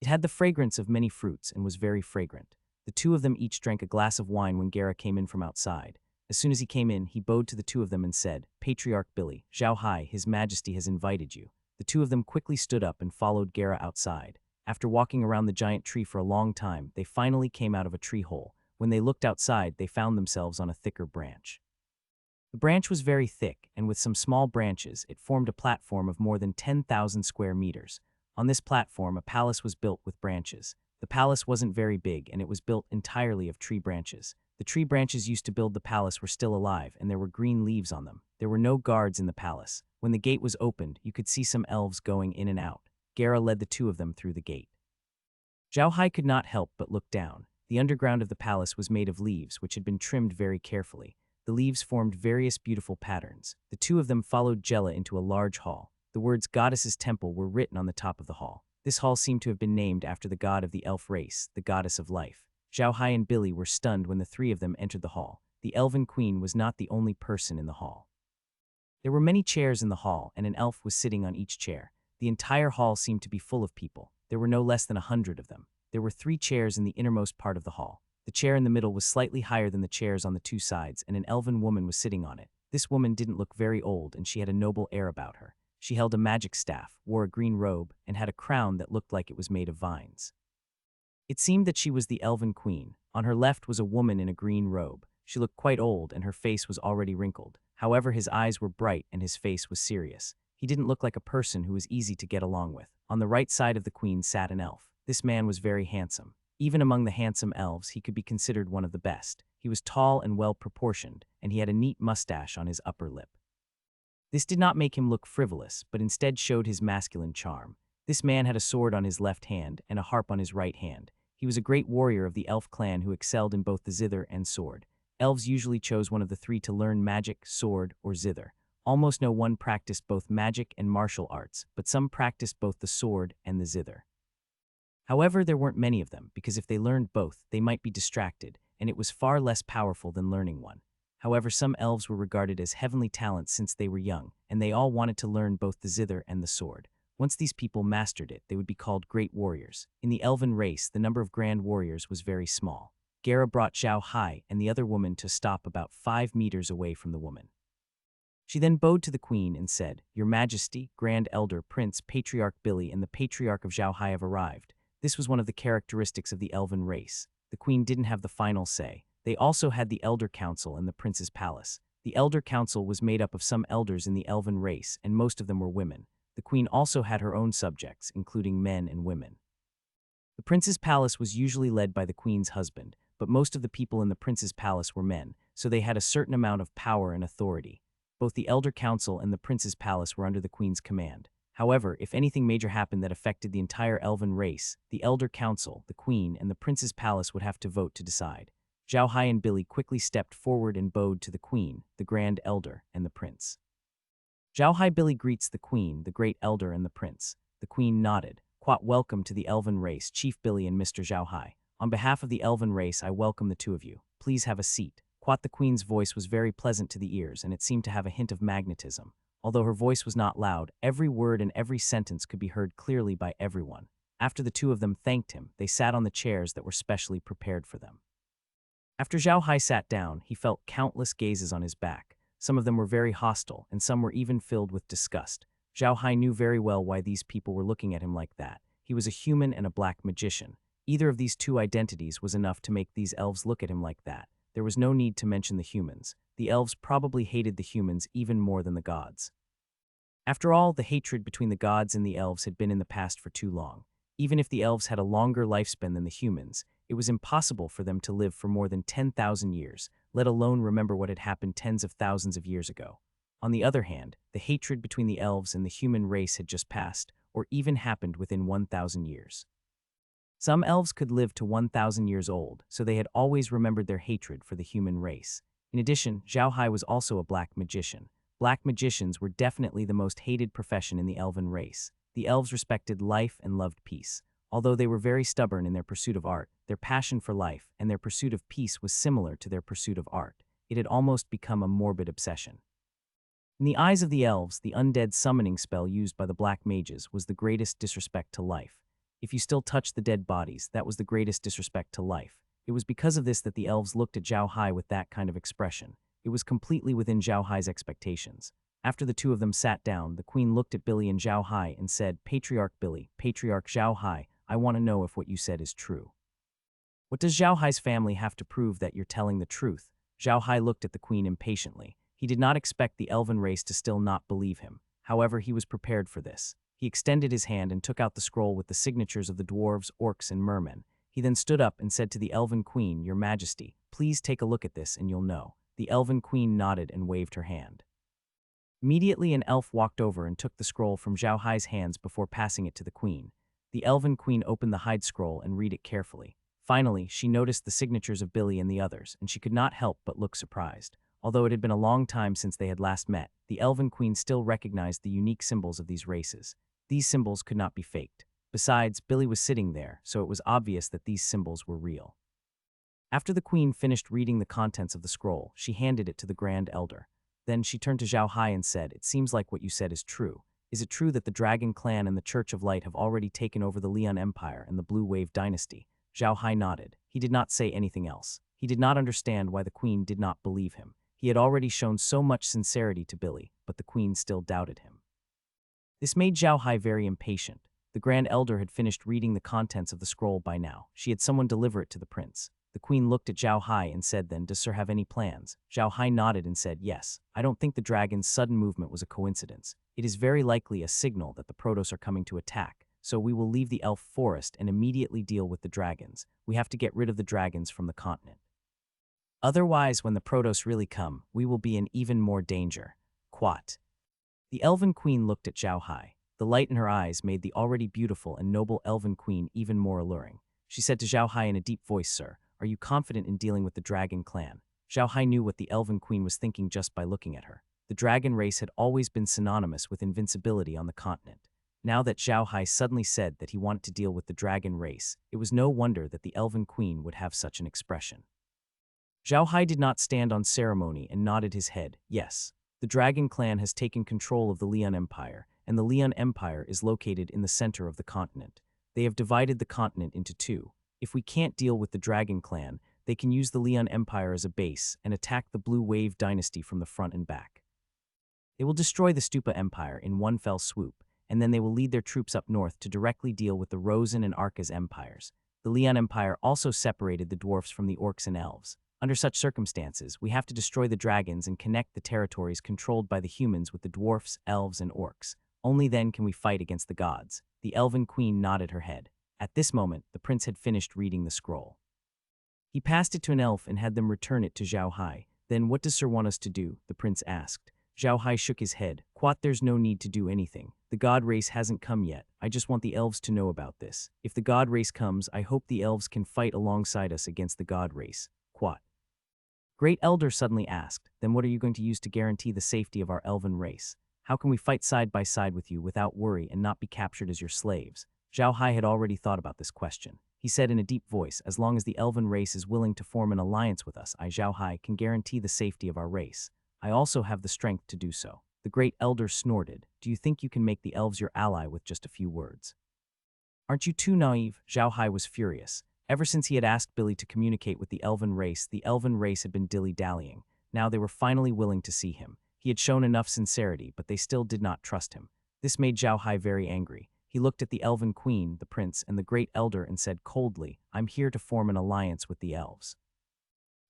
It had the fragrance of many fruits and was very fragrant. The two of them each drank a glass of wine when Gera came in from outside. As soon as he came in, he bowed to the two of them and said, Patriarch Billy, Zhao Hai, His Majesty has invited you. The two of them quickly stood up and followed Gera outside. After walking around the giant tree for a long time, they finally came out of a tree hole. When they looked outside, they found themselves on a thicker branch. The branch was very thick, and with some small branches, it formed a platform of more than 10,000 square meters. On this platform, a palace was built with branches. The palace wasn't very big, and it was built entirely of tree branches. The tree branches used to build the palace were still alive, and there were green leaves on them. There were no guards in the palace. When the gate was opened, you could see some elves going in and out. Gera led the two of them through the gate. Zhao Hai could not help but look down. The underground of the palace was made of leaves, which had been trimmed very carefully. The leaves formed various beautiful patterns. The two of them followed Jella into a large hall. The words Goddess's Temple were written on the top of the hall. This hall seemed to have been named after the god of the elf race, the goddess of life. Zhao Hai and Billy were stunned when the three of them entered the hall. The elven queen was not the only person in the hall. There were many chairs in the hall, and an elf was sitting on each chair. The entire hall seemed to be full of people. There were no less than 100 of them. There were 3 chairs in the innermost part of the hall. The chair in the middle was slightly higher than the chairs on the 2 sides, and an elven woman was sitting on it. This woman didn't look very old, and she had a noble air about her. She held a magic staff, wore a green robe, and had a crown that looked like it was made of vines. It seemed that she was the elven queen. On her left was a woman in a green robe. She looked quite old, and her face was already wrinkled. However, his eyes were bright, and his face was serious. He didn't look like a person who was easy to get along with. On the right side of the queen sat an elf. This man was very handsome. Even among the handsome elves, he could be considered one of the best. He was tall and well-proportioned, and he had a neat mustache on his upper lip. This did not make him look frivolous, but instead showed his masculine charm. This man had a sword on his left hand and a harp on his right hand. He was a great warrior of the elf clan who excelled in both the zither and sword. Elves usually chose one of the 3 to learn magic, sword, or zither. Almost no one practiced both magic and martial arts, but some practiced both the sword and the zither. However, there weren't many of them, because if they learned both, they might be distracted, and it was far less powerful than learning one. However, some elves were regarded as heavenly talents since they were young, and they all wanted to learn both the zither and the sword. Once these people mastered it, they would be called great warriors. In the elven race, the number of grand warriors was very small. Gera brought Zhao Hai and the other woman to stop about 5 meters away from the woman. She then bowed to the queen and said, Your Majesty, Grand Elder, Prince, Patriarch Billy, and the Patriarch of Zhao Hai have arrived. This was one of the characteristics of the elven race. The queen didn't have the final say. They also had the Elder Council in the prince's palace. The Elder Council was made up of some elders in the elven race, and most of them were women. The queen also had her own subjects, including men and women. The prince's palace was usually led by the queen's husband, but most of the people in the prince's palace were men, so they had a certain amount of power and authority. Both the Elder Council and the prince's palace were under the queen's command. However, if anything major happened that affected the entire elven race, the Elder Council, the queen, and the prince's palace would have to vote to decide. Zhao Hai and Billy quickly stepped forward and bowed to the queen, the Grand Elder, and the prince. Zhao Hai Billy greets the queen, the Great Elder, and the prince. The queen nodded. Quat, welcome to the elven race, Chief Billy and Mr. Zhao Hai. On behalf of the elven race, I welcome the two of you. Please have a seat. Quat, the queen's voice was very pleasant to the ears, and it seemed to have a hint of magnetism. Although her voice was not loud, every word and every sentence could be heard clearly by everyone. After the two of them thanked him, they sat on the chairs that were specially prepared for them. After Zhao Hai sat down, he felt countless gazes on his back. Some of them were very hostile, and some were even filled with disgust. Zhao Hai knew very well why these people were looking at him like that. He was a human and a black magician. Either of these two identities was enough to make these elves look at him like that. There was no need to mention the humans. The elves probably hated the humans even more than the gods. After all, the hatred between the gods and the elves had been in the past for too long. Even if the elves had a longer lifespan than the humans, it was impossible for them to live for more than 10,000 years, let alone remember what had happened tens of thousands of years ago. On the other hand, the hatred between the elves and the human race had just passed, or even happened within 1,000 years. Some elves could live to 1,000 years old, so they had always remembered their hatred for the human race. In addition, Zhao Hai was also a black magician. Black magicians were definitely the most hated profession in the elven race. The elves respected life and loved peace. Although they were very stubborn in their pursuit of art, their passion for life and their pursuit of peace was similar to their pursuit of art. It had almost become a morbid obsession. In the eyes of the elves, the undead summoning spell used by the black mages was the greatest disrespect to life. If you still touched the dead bodies, that was the greatest disrespect to life. It was because of this that the elves looked at Zhao Hai with that kind of expression. It was completely within Zhao Hai's expectations. After the two of them sat down, the queen looked at Billy and Zhao Hai and said, "Patriarch Billy, Patriarch Zhao Hai, I want to know if what you said is true. What does Zhao Hai's family have to prove that you're telling the truth?" Zhao Hai looked at the queen impatiently. He did not expect the elven race to still not believe him. However, he was prepared for this. He extended his hand and took out the scroll with the signatures of the dwarves, orcs, and mermen. He then stood up and said to the elven queen, "Your Majesty, please take a look at this and you'll know." The elven queen nodded and waved her hand. Immediately, an elf walked over and took the scroll from Zhao Hai's hands before passing it to the queen. The elven queen opened the hide scroll and read it carefully. Finally, she noticed the signatures of Billy and the others, and she could not help but look surprised. Although it had been a long time since they had last met, the elven queen still recognized the unique symbols of these races. These symbols could not be faked. Besides, Billy was sitting there, so it was obvious that these symbols were real. After the queen finished reading the contents of the scroll, she handed it to the Grand Elder. Then she turned to Zhao Hai and said, "It seems like what you said is true. Is it true that the Dragon Clan and the Church of Light have already taken over the Lian Empire and the Blue Wave Dynasty?" Zhao Hai nodded. He did not say anything else. He did not understand why the queen did not believe him. He had already shown so much sincerity to Billy, but the queen still doubted him. This made Zhao Hai very impatient. The Grand Elder had finished reading the contents of the scroll by now. She had someone deliver it to the prince. The queen looked at Zhao Hai and said, "Then, does Sir have any plans?" Zhao Hai nodded and said, "Yes. I don't think the dragon's sudden movement was a coincidence. It is very likely a signal that the Protoss are coming to attack, so we will leave the elf forest and immediately deal with the dragons. We have to get rid of the dragons from the continent. Otherwise, when the Protoss really come, we will be in even more danger." Quat. The elven queen looked at Zhao Hai. The light in her eyes made the already beautiful and noble elven queen even more alluring. She said to Zhao Hai in a deep voice, "Sir, are you confident in dealing with the dragon clan?" Zhao Hai knew what the elven queen was thinking just by looking at her. The dragon race had always been synonymous with invincibility on the continent. Now that Zhao Hai suddenly said that he wanted to deal with the dragon race, it was no wonder that the elven queen would have such an expression. Zhao Hai did not stand on ceremony and nodded his head. "Yes. The Dragon Clan has taken control of the Lian Empire, and the Lian Empire is located in the center of the continent. They have divided the continent into two. If we can't deal with the Dragon Clan, they can use the Lian Empire as a base and attack the Blue Wave Dynasty from the front and back. They will destroy the Stupa Empire in one fell swoop, and then they will lead their troops up north to directly deal with the Rosen and Arcas empires. The Lian Empire also separated the dwarfs from the orcs and elves. Under such circumstances, we have to destroy the dragons and connect the territories controlled by the humans with the dwarfs, elves, and orcs. Only then can we fight against the gods." The elven queen nodded her head. At this moment, the prince had finished reading the scroll. He passed it to an elf and had them return it to Zhao Hai. "Then what does Sir want us to do?" the prince asked. Zhao Hai shook his head. "Quat, there's no need to do anything. The god race hasn't come yet. I just want the elves to know about this. If the god race comes, I hope the elves can fight alongside us against the god race." Quat. Great Elder suddenly asked, "Then what are you going to use to guarantee the safety of our elven race? How can we fight side by side with you without worry and not be captured as your slaves?" Zhao Hai had already thought about this question. He said in a deep voice, "As long as the elven race is willing to form an alliance with us, I, Zhao Hai, can guarantee the safety of our race. I also have the strength to do so." The Great Elder snorted. "Do you think you can make the elves your ally with just a few words? Aren't you too naive?" Zhao Hai was furious. Ever since he had asked Billy to communicate with the elven race had been dilly-dallying. Now they were finally willing to see him. He had shown enough sincerity, but they still did not trust him. This made Zhao Hai very angry. He looked at the elven queen, the prince, and the Great Elder and said coldly, "I'm here to form an alliance with the elves."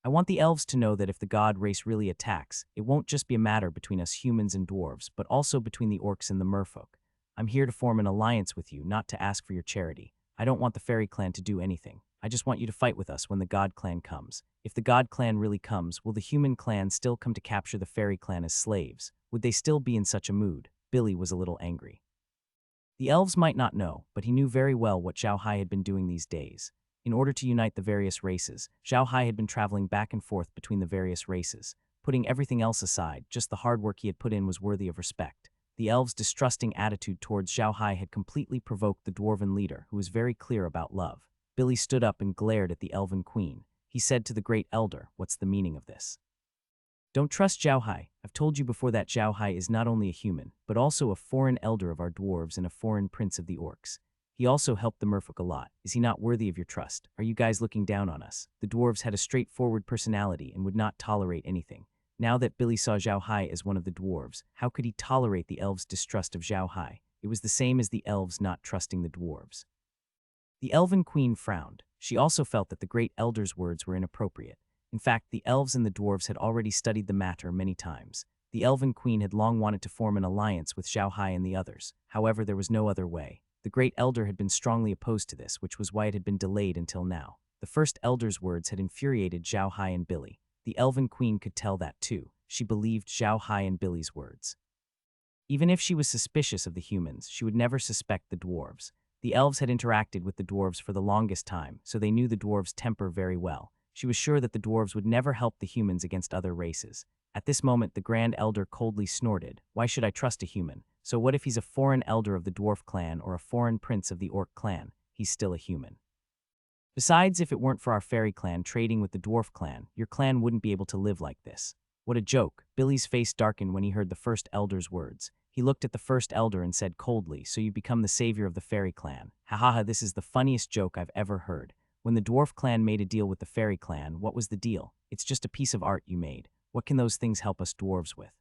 I want the elves to know that if the god race really attacks, it won't just be a matter between us humans and dwarves, but also between the orcs and the merfolk. I'm here to form an alliance with you, not to ask for your charity. I don't want the fairy clan to do anything. I just want you to fight with us when the god clan comes. If the god clan really comes, will the human clan still come to capture the fairy clan as slaves? Would they still be in such a mood? Billy was a little angry. The elves might not know, but he knew very well what Zhao Hai had been doing these days. In order to unite the various races, Zhao Hai had been traveling back and forth between the various races. Putting everything else aside, just the hard work he had put in was worthy of respect. The elves' distrusting attitude towards Zhao Hai had completely provoked the dwarven leader, who was very clear about love. Billy stood up and glared at the elven queen. He said to the great elder, "What's the meaning of this?" "Don't trust Zhao Hai. I've told you before that Zhao Hai is not only a human, but also a foreign elder of our dwarves and a foreign prince of the orcs. He also helped the merfolk a lot. Is he not worthy of your trust? Are you guys looking down on us?" The dwarves had a straightforward personality and would not tolerate anything. Now that Billy saw Zhao Hai as one of the dwarves, how could he tolerate the elves' distrust of Zhao Hai? It was the same as the elves not trusting the dwarves. The elven queen frowned. She also felt that the great elder's words were inappropriate. In fact, the elves and the dwarves had already studied the matter many times. The elven queen had long wanted to form an alliance with Zhao Hai and the others. However, there was no other way. The great elder had been strongly opposed to this, which was why it had been delayed until now. The first elder's words had infuriated Zhao Hai and Billy. The elven queen could tell that too. She believed Zhao Hai and Billy's words. Even if she was suspicious of the humans, she would never suspect the dwarves. The elves had interacted with the dwarves for the longest time, so they knew the dwarves' temper very well. She was sure that the dwarves would never help the humans against other races. At this moment, the Grand Elder coldly snorted. "Why should I trust a human? So what if he's a foreign elder of the dwarf clan or a foreign prince of the orc clan? He's still a human. Besides, if it weren't for our fairy clan trading with the dwarf clan, your clan wouldn't be able to live like this." What a joke. Billy's face darkened when he heard the first elder's words. He looked at the first elder and said coldly, "So you become the savior of the fairy clan. Ha ha ha, this is the funniest joke I've ever heard. When the dwarf clan made a deal with the fairy clan, what was the deal? It's just a piece of art you made. What can those things help us dwarves with?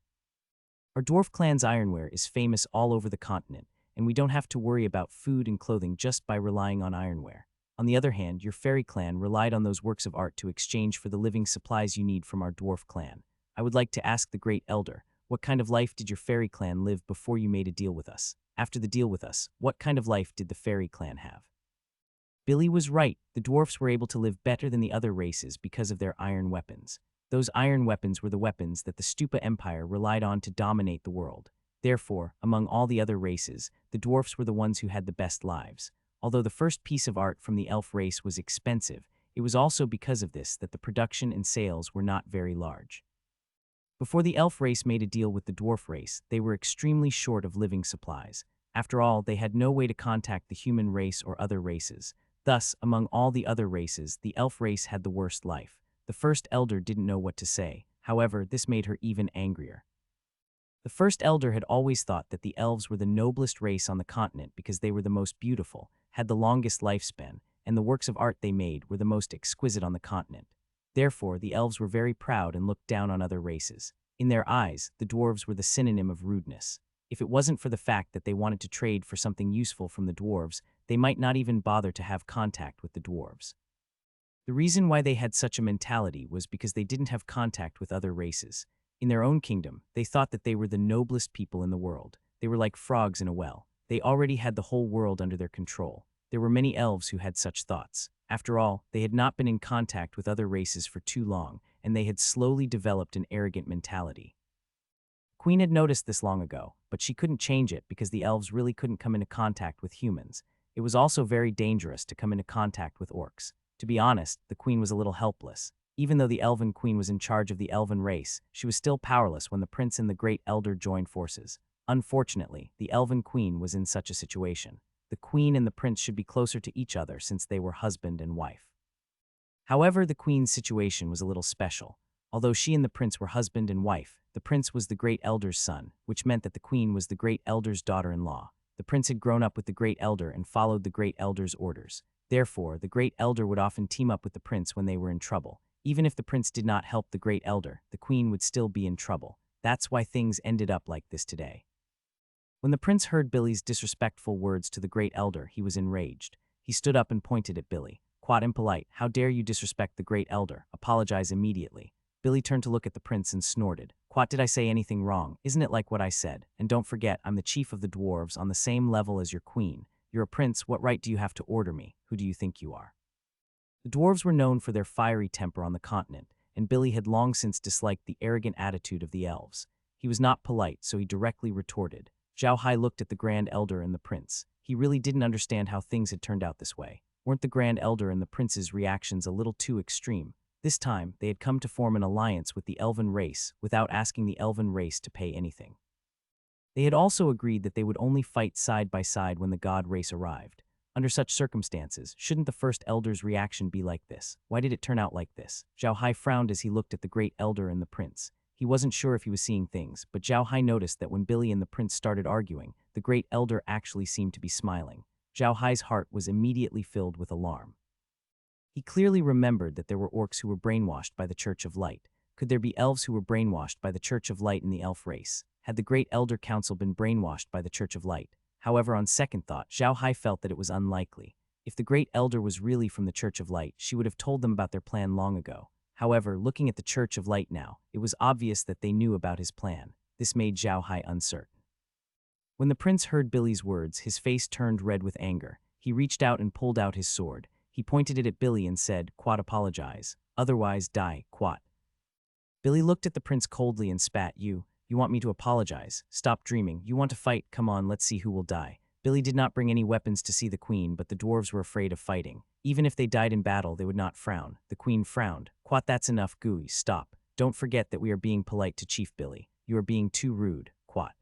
Our dwarf clan's ironware is famous all over the continent, and we don't have to worry about food and clothing just by relying on ironware. On the other hand, your fairy clan relied on those works of art to exchange for the living supplies you need from our dwarf clan. I would like to ask the great elder, what kind of life did your fairy clan live before you made a deal with us? After the deal with us, what kind of life did the fairy clan have?" Billy was right. The dwarfs were able to live better than the other races because of their iron weapons. Those iron weapons were the weapons that the Stupa Empire relied on to dominate the world. Therefore, among all the other races, the dwarfs were the ones who had the best lives. Although the first piece of art from the elf race was expensive, it was also because of this that the production and sales were not very large. Before the elf race made a deal with the dwarf race, they were extremely short of living supplies. After all, they had no way to contact the human race or other races. Thus, among all the other races, the elf race had the worst life. The first elder didn't know what to say. However, this made her even angrier. The first elder had always thought that the elves were the noblest race on the continent because they were the most beautiful, had the longest lifespan, and the works of art they made were the most exquisite on the continent. Therefore, the elves were very proud and looked down on other races. In their eyes, the dwarves were the synonym of rudeness. If it wasn't for the fact that they wanted to trade for something useful from the dwarves, they might not even bother to have contact with the dwarves. The reason why they had such a mentality was because they didn't have contact with other races. In their own kingdom, they thought that they were the noblest people in the world. They were like frogs in a well. They already had the whole world under their control. There were many elves who had such thoughts. After all, they had not been in contact with other races for too long, and they had slowly developed an arrogant mentality. Queen had noticed this long ago, but she couldn't change it because the elves really couldn't come into contact with humans. It was also very dangerous to come into contact with orcs. To be honest, the queen was a little helpless. Even though the elven queen was in charge of the elven race, she was still powerless when the prince and the great elder joined forces. Unfortunately, the elven queen was in such a situation. The queen and the prince should be closer to each other since they were husband and wife. However, the queen's situation was a little special. Although she and the prince were husband and wife, the prince was the great elder's son, which meant that the queen was the great elder's daughter-in-law. The prince had grown up with the great elder and followed the great elder's orders. Therefore, the great elder would often team up with the prince when they were in trouble. Even if the prince did not help the great elder, the queen would still be in trouble. That's why things ended up like this today. When the prince heard Billy's disrespectful words to the great elder, he was enraged. He stood up and pointed at Billy. Quite impolite. How dare you disrespect the great elder? Apologize immediately. Billy turned to look at the prince and snorted. Quat, did I say anything wrong? Isn't it like what I said? And don't forget, I'm the chief of the dwarves on the same level as your queen. You're a prince, what right do you have to order me? Who do you think you are? The dwarves were known for their fiery temper on the continent, and Billy had long since disliked the arrogant attitude of the elves. He was not polite, so he directly retorted. Zhao Hai looked at the Grand Elder and the prince. He really didn't understand how things had turned out this way. Weren't the Grand Elder and the prince's reactions a little too extreme? This time, they had come to form an alliance with the elven race without asking the elven race to pay anything. They had also agreed that they would only fight side by side when the god race arrived. Under such circumstances, shouldn't the first elder's reaction be like this? Why did it turn out like this? Zhao Hai frowned as he looked at the great elder and the prince. He wasn't sure if he was seeing things, but Zhao Hai noticed that when Billy and the prince started arguing, the great elder actually seemed to be smiling. Zhao Hai's heart was immediately filled with alarm. He clearly remembered that there were orcs who were brainwashed by the Church of Light. Could there be elves who were brainwashed by the Church of Light in the elf race? Had the Great Elder Council been brainwashed by the Church of Light? However, on second thought, Zhao Hai felt that it was unlikely. If the Great Elder was really from the Church of Light, she would have told them about their plan long ago. However, looking at the Church of Light now, it was obvious that they knew about his plan. This made Zhao Hai uncertain. When the prince heard Billy's words, his face turned red with anger. He reached out and pulled out his sword. He pointed it at Billy and said, "Quat, apologize. Otherwise, die, Quat." Billy looked at the prince coldly and spat, You want me to apologize? Stop dreaming. You want to fight? Come on, let's see who will die." Billy did not bring any weapons to see the queen, but the dwarves were afraid of fighting. Even if they died in battle, they would not frown. The queen frowned. "Quat, that's enough, Gooey, stop. Don't forget that we are being polite to Chief Billy. You are being too rude, Quat."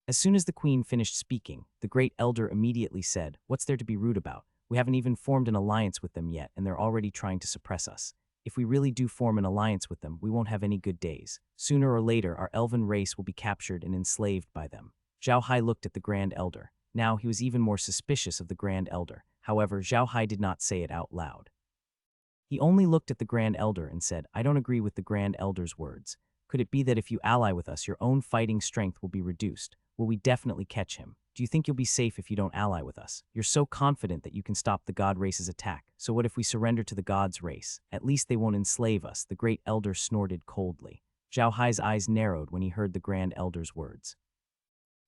As soon as the queen finished speaking, the great elder immediately said, "What's there to be rude about? We haven't even formed an alliance with them yet, and they're already trying to suppress us. If we really do form an alliance with them, we won't have any good days. Sooner or later, our elven race will be captured and enslaved by them." Zhao Hai looked at the Grand Elder. Now he was even more suspicious of the Grand Elder. However, Zhao Hai did not say it out loud. He only looked at the Grand Elder and said, "I don't agree with the Grand Elder's words. Could it be that if you ally with us, your own fighting strength will be reduced? Will we definitely catch him? Do you think you'll be safe if you don't ally with us? You're so confident that you can stop the god race's attack. So what if we surrender to the god's race? At least they won't enslave us." The great elder snorted coldly. Zhao Hai's eyes narrowed when he heard the Grand Elder's words.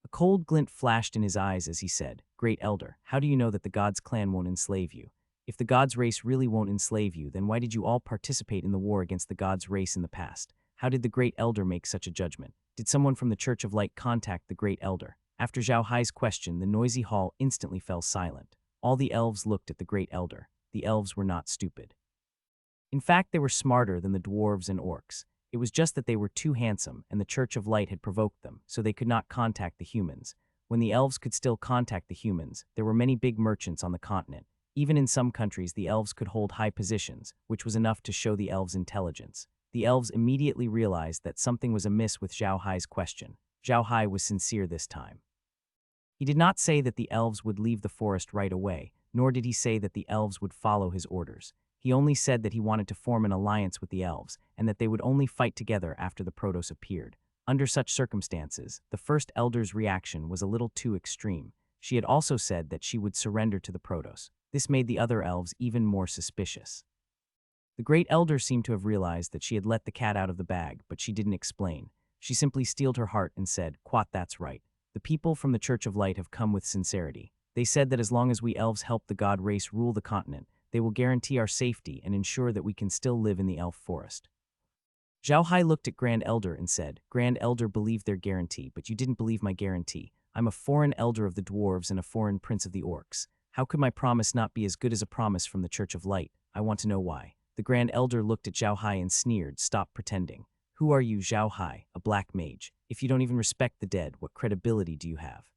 A cold glint flashed in his eyes as he said, "Great Elder, how do you know that the god's clan won't enslave you? If the god's race really won't enslave you, then why did you all participate in the war against the god's race in the past? How did the Great Elder make such a judgment? Did someone from the Church of Light contact the Great Elder?" After Zhao Hai's question, the noisy hall instantly fell silent. All the elves looked at the Great Elder. The elves were not stupid. In fact, they were smarter than the dwarves and orcs. It was just that they were too handsome, and the Church of Light had provoked them, so they could not contact the humans. When the elves could still contact the humans, there were many big merchants on the continent. Even in some countries, the elves could hold high positions, which was enough to show the elves' intelligence. The elves immediately realized that something was amiss with Zhao Hai's question. Zhao Hai was sincere this time. He did not say that the elves would leave the forest right away, nor did he say that the elves would follow his orders. He only said that he wanted to form an alliance with the elves, and that they would only fight together after the Protoss appeared. Under such circumstances, the first elder's reaction was a little too extreme. She had also said that she would surrender to the Protoss. This made the other elves even more suspicious. The Great Elder seemed to have realized that she had let the cat out of the bag, but she didn't explain. She simply steeled her heart and said, "Quat, that's right. The people from the Church of Light have come with sincerity. They said that as long as we elves help the god race rule the continent, they will guarantee our safety and ensure that we can still live in the elf forest." Zhao Hai looked at Grand Elder and said, "Grand Elder believed their guarantee, but you didn't believe my guarantee. I'm a foreign elder of the dwarves and a foreign prince of the orcs. How could my promise not be as good as a promise from the Church of Light? I want to know why." The Grand Elder looked at Zhao Hai and sneered, "Stop pretending. Who are you, Zhao Hai, a black mage? If you don't even respect the dead, what credibility do you have?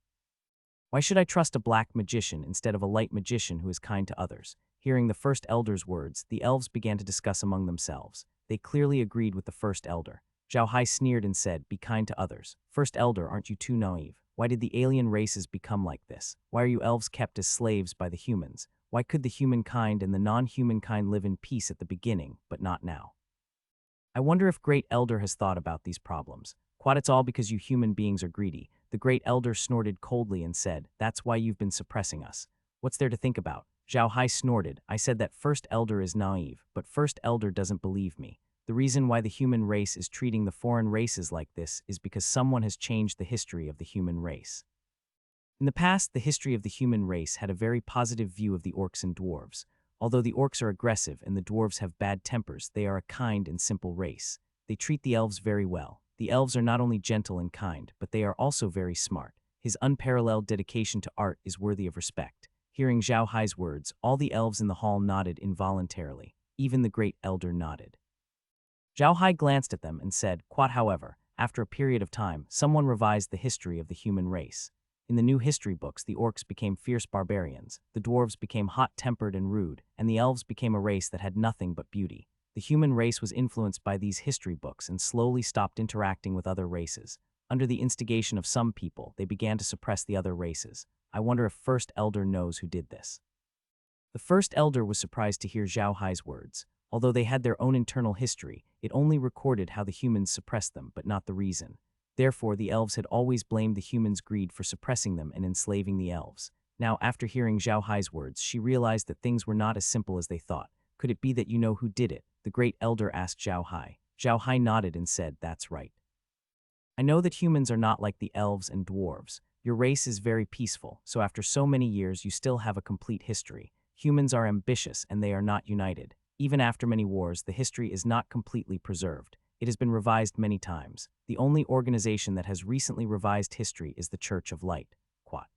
Why should I trust a black magician instead of a light magician who is kind to others?" Hearing the first elder's words, the elves began to discuss among themselves. They clearly agreed with the first elder. Zhao Hai sneered and said, "Be kind to others. First elder, aren't you too naive? Why did the alien races become like this? Why are you elves kept as slaves by the humans? Why could the humankind and the non-humankind live in peace at the beginning, but not now? I wonder if Great Elder has thought about these problems. Quad, it's all because you human beings are greedy." The Great Elder snorted coldly and said, "That's why you've been suppressing us. What's there to think about? Zhao Hai snorted. I said that First Elder is naive, but First Elder doesn't believe me. The reason why the human race is treating the foreign races like this is because someone has changed the history of the human race. In the past, the history of the human race had a very positive view of the orcs and dwarves. Although the orcs are aggressive and the dwarves have bad tempers, they are a kind and simple race. They treat the elves very well. The elves are not only gentle and kind, but they are also very smart. His unparalleled dedication to art is worthy of respect. Hearing Zhao Hai's words, all the elves in the hall nodded involuntarily. Even the great elder nodded. Zhao Hai glanced at them and said, "Quat, however, after a period of time, someone revised the history of the human race. In the new history books, the orcs became fierce barbarians, the dwarves became hot-tempered and rude, and the elves became a race that had nothing but beauty. The human race was influenced by these history books and slowly stopped interacting with other races. Under the instigation of some people, they began to suppress the other races. I wonder if First Elder knows who did this." The First Elder was surprised to hear Zhao Hai's words. Although they had their own internal history, it only recorded how the humans suppressed them, but not the reason. Therefore, the elves had always blamed the humans' greed for suppressing them and enslaving the elves. Now, after hearing Zhao Hai's words, she realized that things were not as simple as they thought. "Could it be that you know who did it?" the great elder asked Zhao Hai. Zhao Hai nodded and said, "That's right. I know that humans are not like the elves and dwarves. Your race is very peaceful, so after so many years you still have a complete history. Humans are ambitious and they are not united. Even after many wars, the history is not completely preserved. It has been revised many times. The only organization that has recently revised history is the Church of Light." Quat.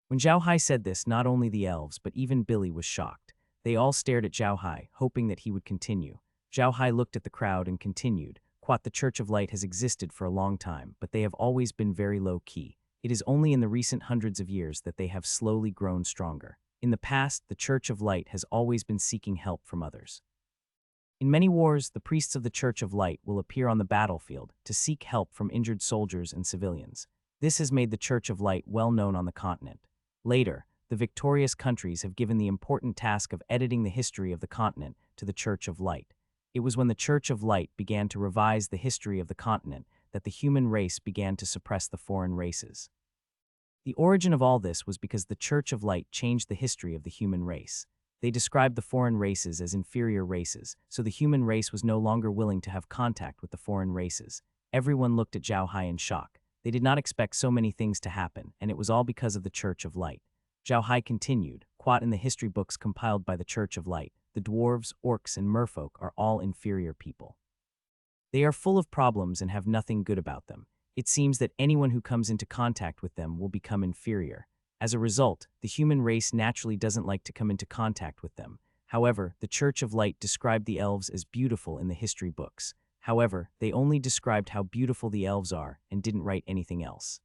When Zhao Hai said this, not only the elves, but even Billy was shocked. They all stared at Zhao Hai, hoping that he would continue. Zhao Hai looked at the crowd and continued. "Quat, the Church of Light has existed for a long time, but they have always been very low-key. It is only in the recent hundreds of years that they have slowly grown stronger. In the past, the Church of Light has always been seeking help from others. In many wars, the priests of the Church of Light will appear on the battlefield to seek help from injured soldiers and civilians. This has made the Church of Light well known on the continent. Later, the victorious countries have given the important task of editing the history of the continent to the Church of Light. It was when the Church of Light began to revise the history of the continent that the human race began to suppress the foreign races. The origin of all this was because the Church of Light changed the history of the human race. They described the foreign races as inferior races, so the human race was no longer willing to have contact with the foreign races. Everyone looked at Zhao Hai in shock. They did not expect so many things to happen, and it was all because of the Church of Light. Zhao Hai continued, "Quat, in the history books compiled by the Church of Light, the dwarves, orcs, and merfolk are all inferior people. They are full of problems and have nothing good about them. It seems that anyone who comes into contact with them will become inferior. As a result, the human race naturally doesn't like to come into contact with them. However, the Church of Light described the elves as beautiful in the history books. However, they only described how beautiful the elves are and didn't write anything else.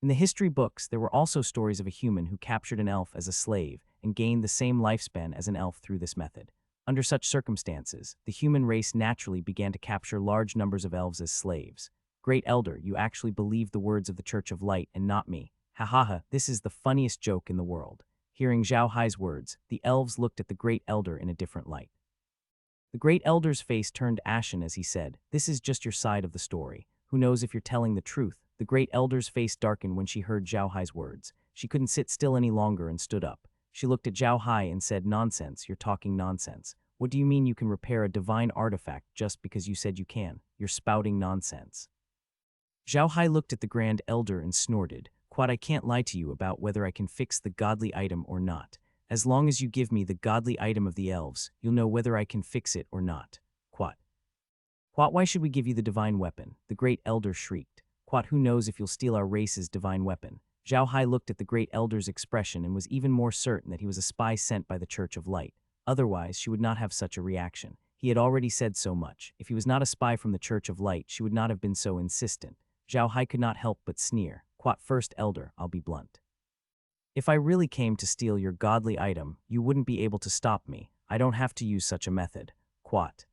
In the history books, there were also stories of a human who captured an elf as a slave and gained the same lifespan as an elf through this method. Under such circumstances, the human race naturally began to capture large numbers of elves as slaves. Great Elder, you actually believed the words of the Church of Light and not me. Ha ha ha, this is the funniest joke in the world." Hearing Zhao Hai's words, the elves looked at the Great Elder in a different light. The Great Elder's face turned ashen as he said, "This is just your side of the story. Who knows if you're telling the truth?" The Great Elder's face darkened when she heard Zhao Hai's words. She couldn't sit still any longer and stood up. She looked at Zhao Hai and said, "Nonsense, you're talking nonsense. What do you mean you can repair a divine artifact just because you said you can? You're spouting nonsense." Zhao Hai looked at the Grand Elder and snorted, "Quat, I can't lie to you about whether I can fix the godly item or not. As long as you give me the godly item of the elves, you'll know whether I can fix it or not." Quat. "Quat, why should we give you the divine weapon?" the Great Elder shrieked. "Quat, who knows if you'll steal our race's divine weapon?" Zhao Hai looked at the Great Elder's expression and was even more certain that he was a spy sent by the Church of Light. Otherwise, she would not have such a reaction. He had already said so much. If he was not a spy from the Church of Light, she would not have been so insistent. Zhao Hai could not help but sneer. "Quat, First Elder, I'll be blunt. If I really came to steal your godly item, you wouldn't be able to stop me. I don't have to use such a method." Quat.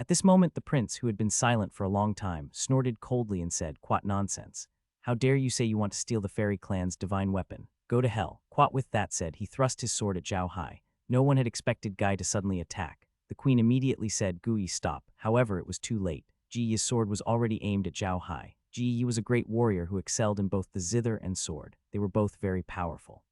At this moment, the prince, who had been silent for a long time, snorted coldly and said, "Quat, nonsense. How dare you say you want to steal the fairy clan's divine weapon? Go to hell." Quat. With that said, he thrust his sword at Zhao Hai. No one had expected Guy to suddenly attack. The queen immediately said, "Gui, stop." However, it was too late. Ji Yi's sword was already aimed at Zhao Hai. Ji Yi was a great warrior who excelled in both the zither and sword. They were both very powerful.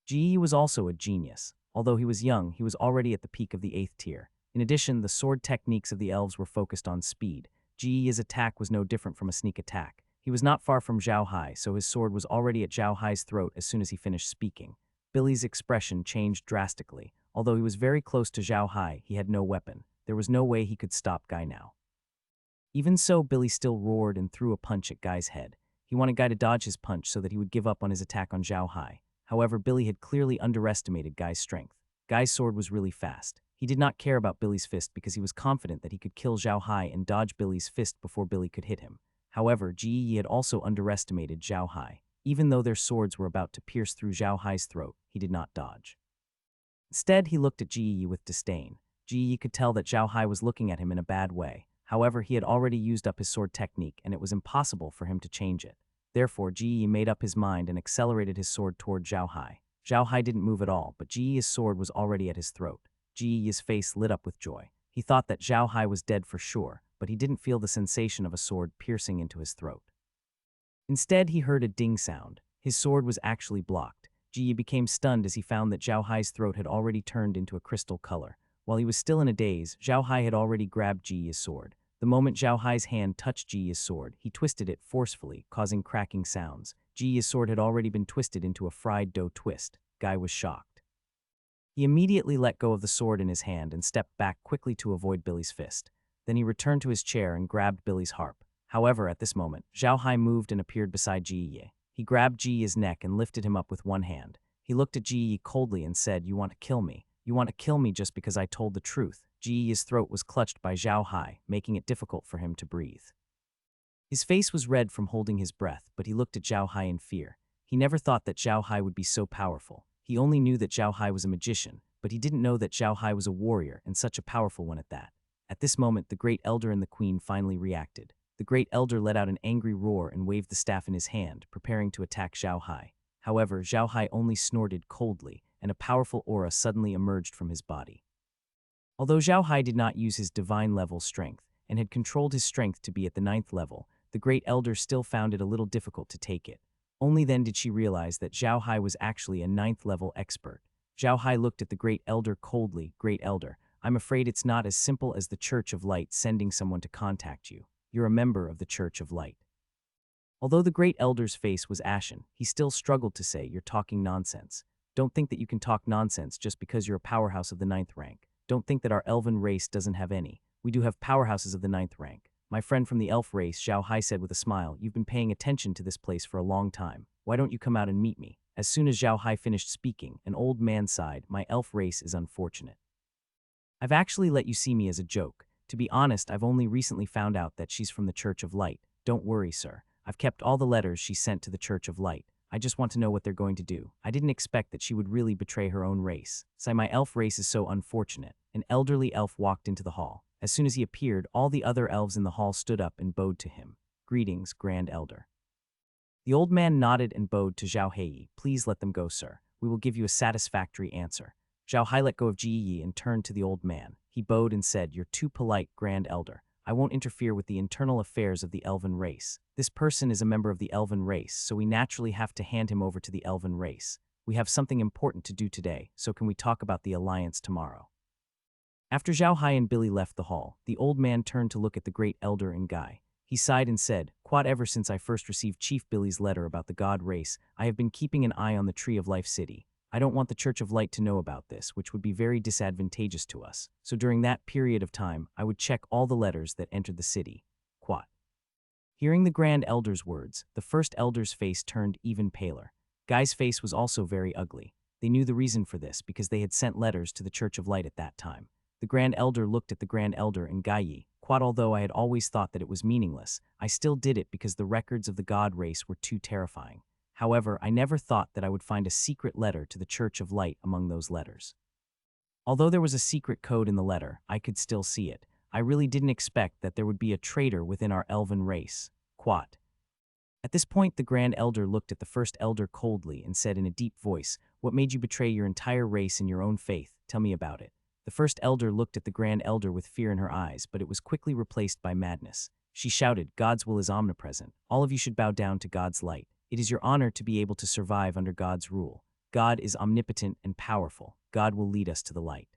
Ji was also a genius. Although he was young, he was already at the peak of the 8th tier. In addition, the sword techniques of the elves were focused on speed. Ji's attack was no different from a sneak attack. He was not far from Zhao Hai, so his sword was already at Zhao Hai's throat as soon as he finished speaking. Billy's expression changed drastically. Although he was very close to Zhao Hai, he had no weapon. There was no way he could stop Guy now. Even so, Billy still roared and threw a punch at Guy's head. He wanted Guy to dodge his punch so that he would give up on his attack on Zhao Hai. However, Billy had clearly underestimated Guy's strength. Guy's sword was really fast. He did not care about Billy's fist because he was confident that he could kill Zhao Hai and dodge Billy's fist before Billy could hit him. However, Ji had also underestimated Zhao Hai. Even though their swords were about to pierce through Zhao Hai's throat, he did not dodge. Instead, he looked at Ji with disdain. Ji could tell that Zhao Hai was looking at him in a bad way. However, he had already used up his sword technique, and it was impossible for him to change it. Therefore, Ji made up his mind and accelerated his sword toward Zhao Hai. Zhao Hai didn't move at all, but Ji's sword was already at his throat. Ji's face lit up with joy. He thought that Zhao Hai was dead for sure, but he didn't feel the sensation of a sword piercing into his throat. Instead, he heard a ding sound. His sword was actually blocked. Ji became stunned as he found that Zhao Hai's throat had already turned into a crystal color. While he was still in a daze, Zhao Hai had already grabbed Ji's sword. The moment Zhao Hai's hand touched Ji's sword, he twisted it forcefully, causing cracking sounds. Ji's sword had already been twisted into a fried dough twist. Guy was shocked. He immediately let go of the sword in his hand and stepped back quickly to avoid Billy's fist. Then he returned to his chair and grabbed Billy's harp. However, at this moment, Zhao Hai moved and appeared beside Ji. He grabbed Ji's neck and lifted him up with one hand. He looked at Ji coldly and said, "You want to kill me? You want to kill me just because I told the truth." Ji's throat was clutched by Zhao Hai, making it difficult for him to breathe. His face was red from holding his breath, but he looked at Zhao Hai in fear. He never thought that Zhao Hai would be so powerful. He only knew that Zhao Hai was a magician, but he didn't know that Zhao Hai was a warrior, and such a powerful one at that. At this moment, the Great Elder and the Queen finally reacted. The Great Elder let out an angry roar and waved the staff in his hand, preparing to attack Zhao Hai. However, Zhao Hai only snorted coldly, and a powerful aura suddenly emerged from his body. Although Zhao Hai did not use his divine level strength, and had controlled his strength to be at the 9th level, the Great Elder still found it a little difficult to take it. Only then did she realize that Zhao Hai was actually a 9th level expert. Zhao Hai looked at the Great Elder coldly. "Great Elder, I'm afraid it's not as simple as the Church of Light sending someone to contact you. You're a member of the Church of Light." Although the Great Elder's face was ashen, he still struggled to say, "You're talking nonsense. Don't think that you can talk nonsense just because you're a powerhouse of the 9th rank. Don't think that our elven race doesn't have any. We do have powerhouses of the 9th rank. My friend from the elf race," Zhao Hai said with a smile, "you've been paying attention to this place for a long time. Why don't you come out and meet me?" As soon as Zhao Hai finished speaking, an old man sighed, "My elf race is unfortunate. I've actually let you see me as a joke. To be honest, I've only recently found out that she's from the Church of Light. Don't worry, sir. I've kept all the letters she sent to the Church of Light. I just want to know what they're going to do. I didn't expect that she would really betray her own race. So my elf race is so unfortunate." An elderly elf walked into the hall. As soon as he appeared, all the other elves in the hall stood up and bowed to him. "Greetings, Grand Elder." The old man nodded and bowed to Zhao Hai. "Please let them go, sir. We will give you a satisfactory answer." Zhao Hai let go of Ji Yi and turned to the old man. He bowed and said, "You're too polite, Grand Elder. I won't interfere with the internal affairs of the elven race. This person is a member of the elven race, so we naturally have to hand him over to the elven race. We have something important to do today, so can we talk about the alliance tomorrow?" After Zhao Hai and Billy left the hall, the old man turned to look at the Great Elder and Guy. He sighed and said, "Quad, ever since I first received Chief Billy's letter about the god race, I have been keeping an eye on the Tree of Life City. I don't want the Church of Light to know about this, which would be very disadvantageous to us. So during that period of time, I would check all the letters that entered the city." Quad. Hearing the Grand Elder's words, the First Elder's face turned even paler. Guy's face was also very ugly. They knew the reason for this because they had sent letters to the Church of Light at that time. The Grand Elder looked at the Grand Elder and Guy Yi. "Quad, although I had always thought that it was meaningless, I still did it because the records of the god race were too terrifying. However, I never thought that I would find a secret letter to the Church of Light among those letters. Although there was a secret code in the letter, I could still see it. I really didn't expect that there would be a traitor within our elven race." Quad. At this point, the Grand Elder looked at the First Elder coldly and said in a deep voice, "What made you betray your entire race and your own faith? Tell me about it." The First Elder looked at the Grand Elder with fear in her eyes, but it was quickly replaced by madness. She shouted, "God's will is omnipresent. All of you should bow down to God's light. It is your honor to be able to survive under God's rule." God is omnipotent and powerful. God will lead us to the light.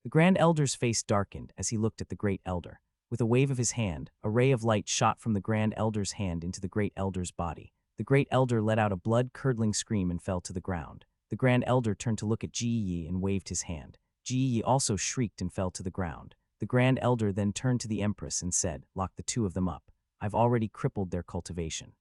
The Grand Elder's face darkened as he looked at the Great Elder. With a wave of his hand, a ray of light shot from the Grand Elder's hand into the Great Elder's body. The Great Elder let out a blood-curdling scream and fell to the ground. The Grand Elder turned to look at Ji and waved his hand. Ji also shrieked and fell to the ground. The Grand Elder then turned to the Empress and said, "Lock the two of them up. I've already crippled their cultivation."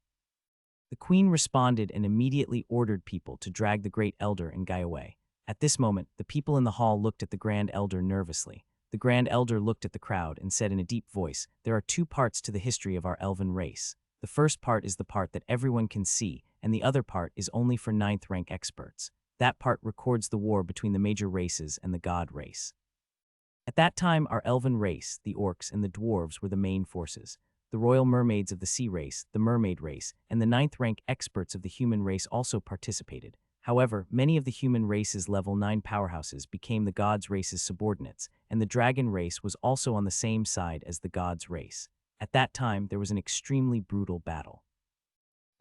The Queen responded and immediately ordered people to drag the Great Elder and Guy away. At this moment, the people in the hall looked at the Grand Elder nervously. The Grand Elder looked at the crowd and said in a deep voice, "There are two parts to the history of our elven race. The first part is the part that everyone can see, and the other part is only for 9th rank experts. That part records the war between the major races and the god race. At that time, our elven race, the orcs and the dwarves, were the main forces. The royal mermaids of the sea race, the mermaid race, and the 9th rank experts of the human race also participated. However, many of the human race's level 9 powerhouses became the gods' race's subordinates, and the dragon race was also on the same side as the gods' race. At that time, there was an extremely brutal battle.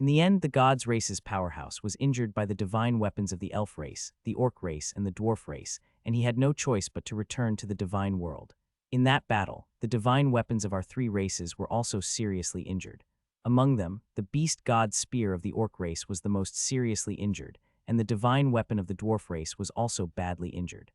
In the end, the gods' race's powerhouse was injured by the divine weapons of the elf race, the orc race, and the dwarf race, and he had no choice but to return to the divine world. In that battle, the divine weapons of our three races were also seriously injured. Among them, the beast god spear of the orc race was the most seriously injured, and the divine weapon of the dwarf race was also badly injured.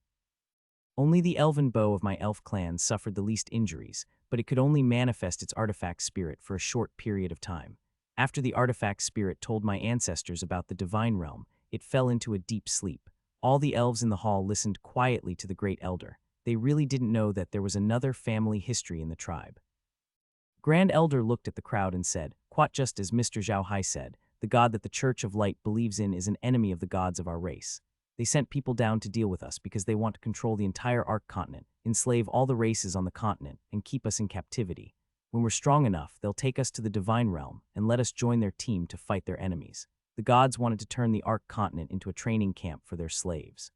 Only the elven bow of my elf clan suffered the least injuries, but it could only manifest its artifact spirit for a short period of time. After the artifact spirit told my ancestors about the divine realm, it fell into a deep sleep. All the elves in the hall listened quietly to the Great Elder. They really didn't know that there was another family history in the tribe. Grand Elder looked at the crowd and said, "Quite just as Mr. Zhao Hai said, the god that the Church of Light believes in is an enemy of the gods of our race. They sent people down to deal with us because they want to control the entire Ark continent, enslave all the races on the continent, and keep us in captivity. When we're strong enough, they'll take us to the divine realm and let us join their team to fight their enemies. The gods wanted to turn the Ark continent into a training camp for their slaves.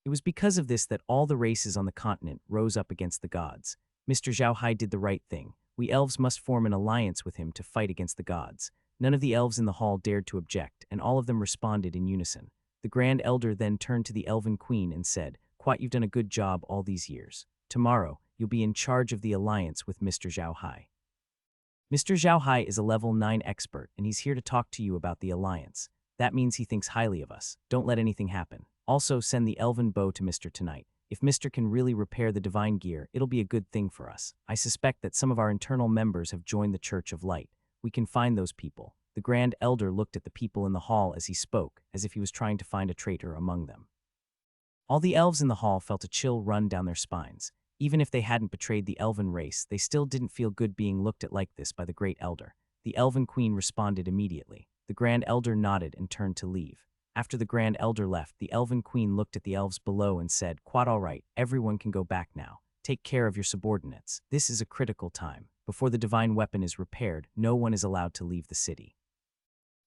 It was because of this that all the races on the continent rose up against the gods. Mr. Zhao Hai did the right thing. We elves must form an alliance with him to fight against the gods." None of the elves in the hall dared to object, and all of them responded in unison. The Grand Elder then turned to the Elven Queen and said, "Quite, you've done a good job all these years. Tomorrow, you'll be in charge of the alliance with Mr. Zhao Hai. Mr. Zhao Hai is a level 9 expert, and he's here to talk to you about the alliance. That means he thinks highly of us. Don't let anything happen. Also, send the elven bow to Mr. tonight. If Mr. can really repair the divine gear, it'll be a good thing for us. I suspect that some of our internal members have joined the Church of Light. We can find those people." The Grand Elder looked at the people in the hall as he spoke, as if he was trying to find a traitor among them. All the elves in the hall felt a chill run down their spines. Even if they hadn't betrayed the elven race, they still didn't feel good being looked at like this by the Great Elder. The Elven Queen responded immediately. The Grand Elder nodded and turned to leave. After the Grand Elder left, the Elven Queen looked at the elves below and said, "Quite all right, everyone can go back now. Take care of your subordinates. This is a critical time. Before the divine weapon is repaired, no one is allowed to leave the city.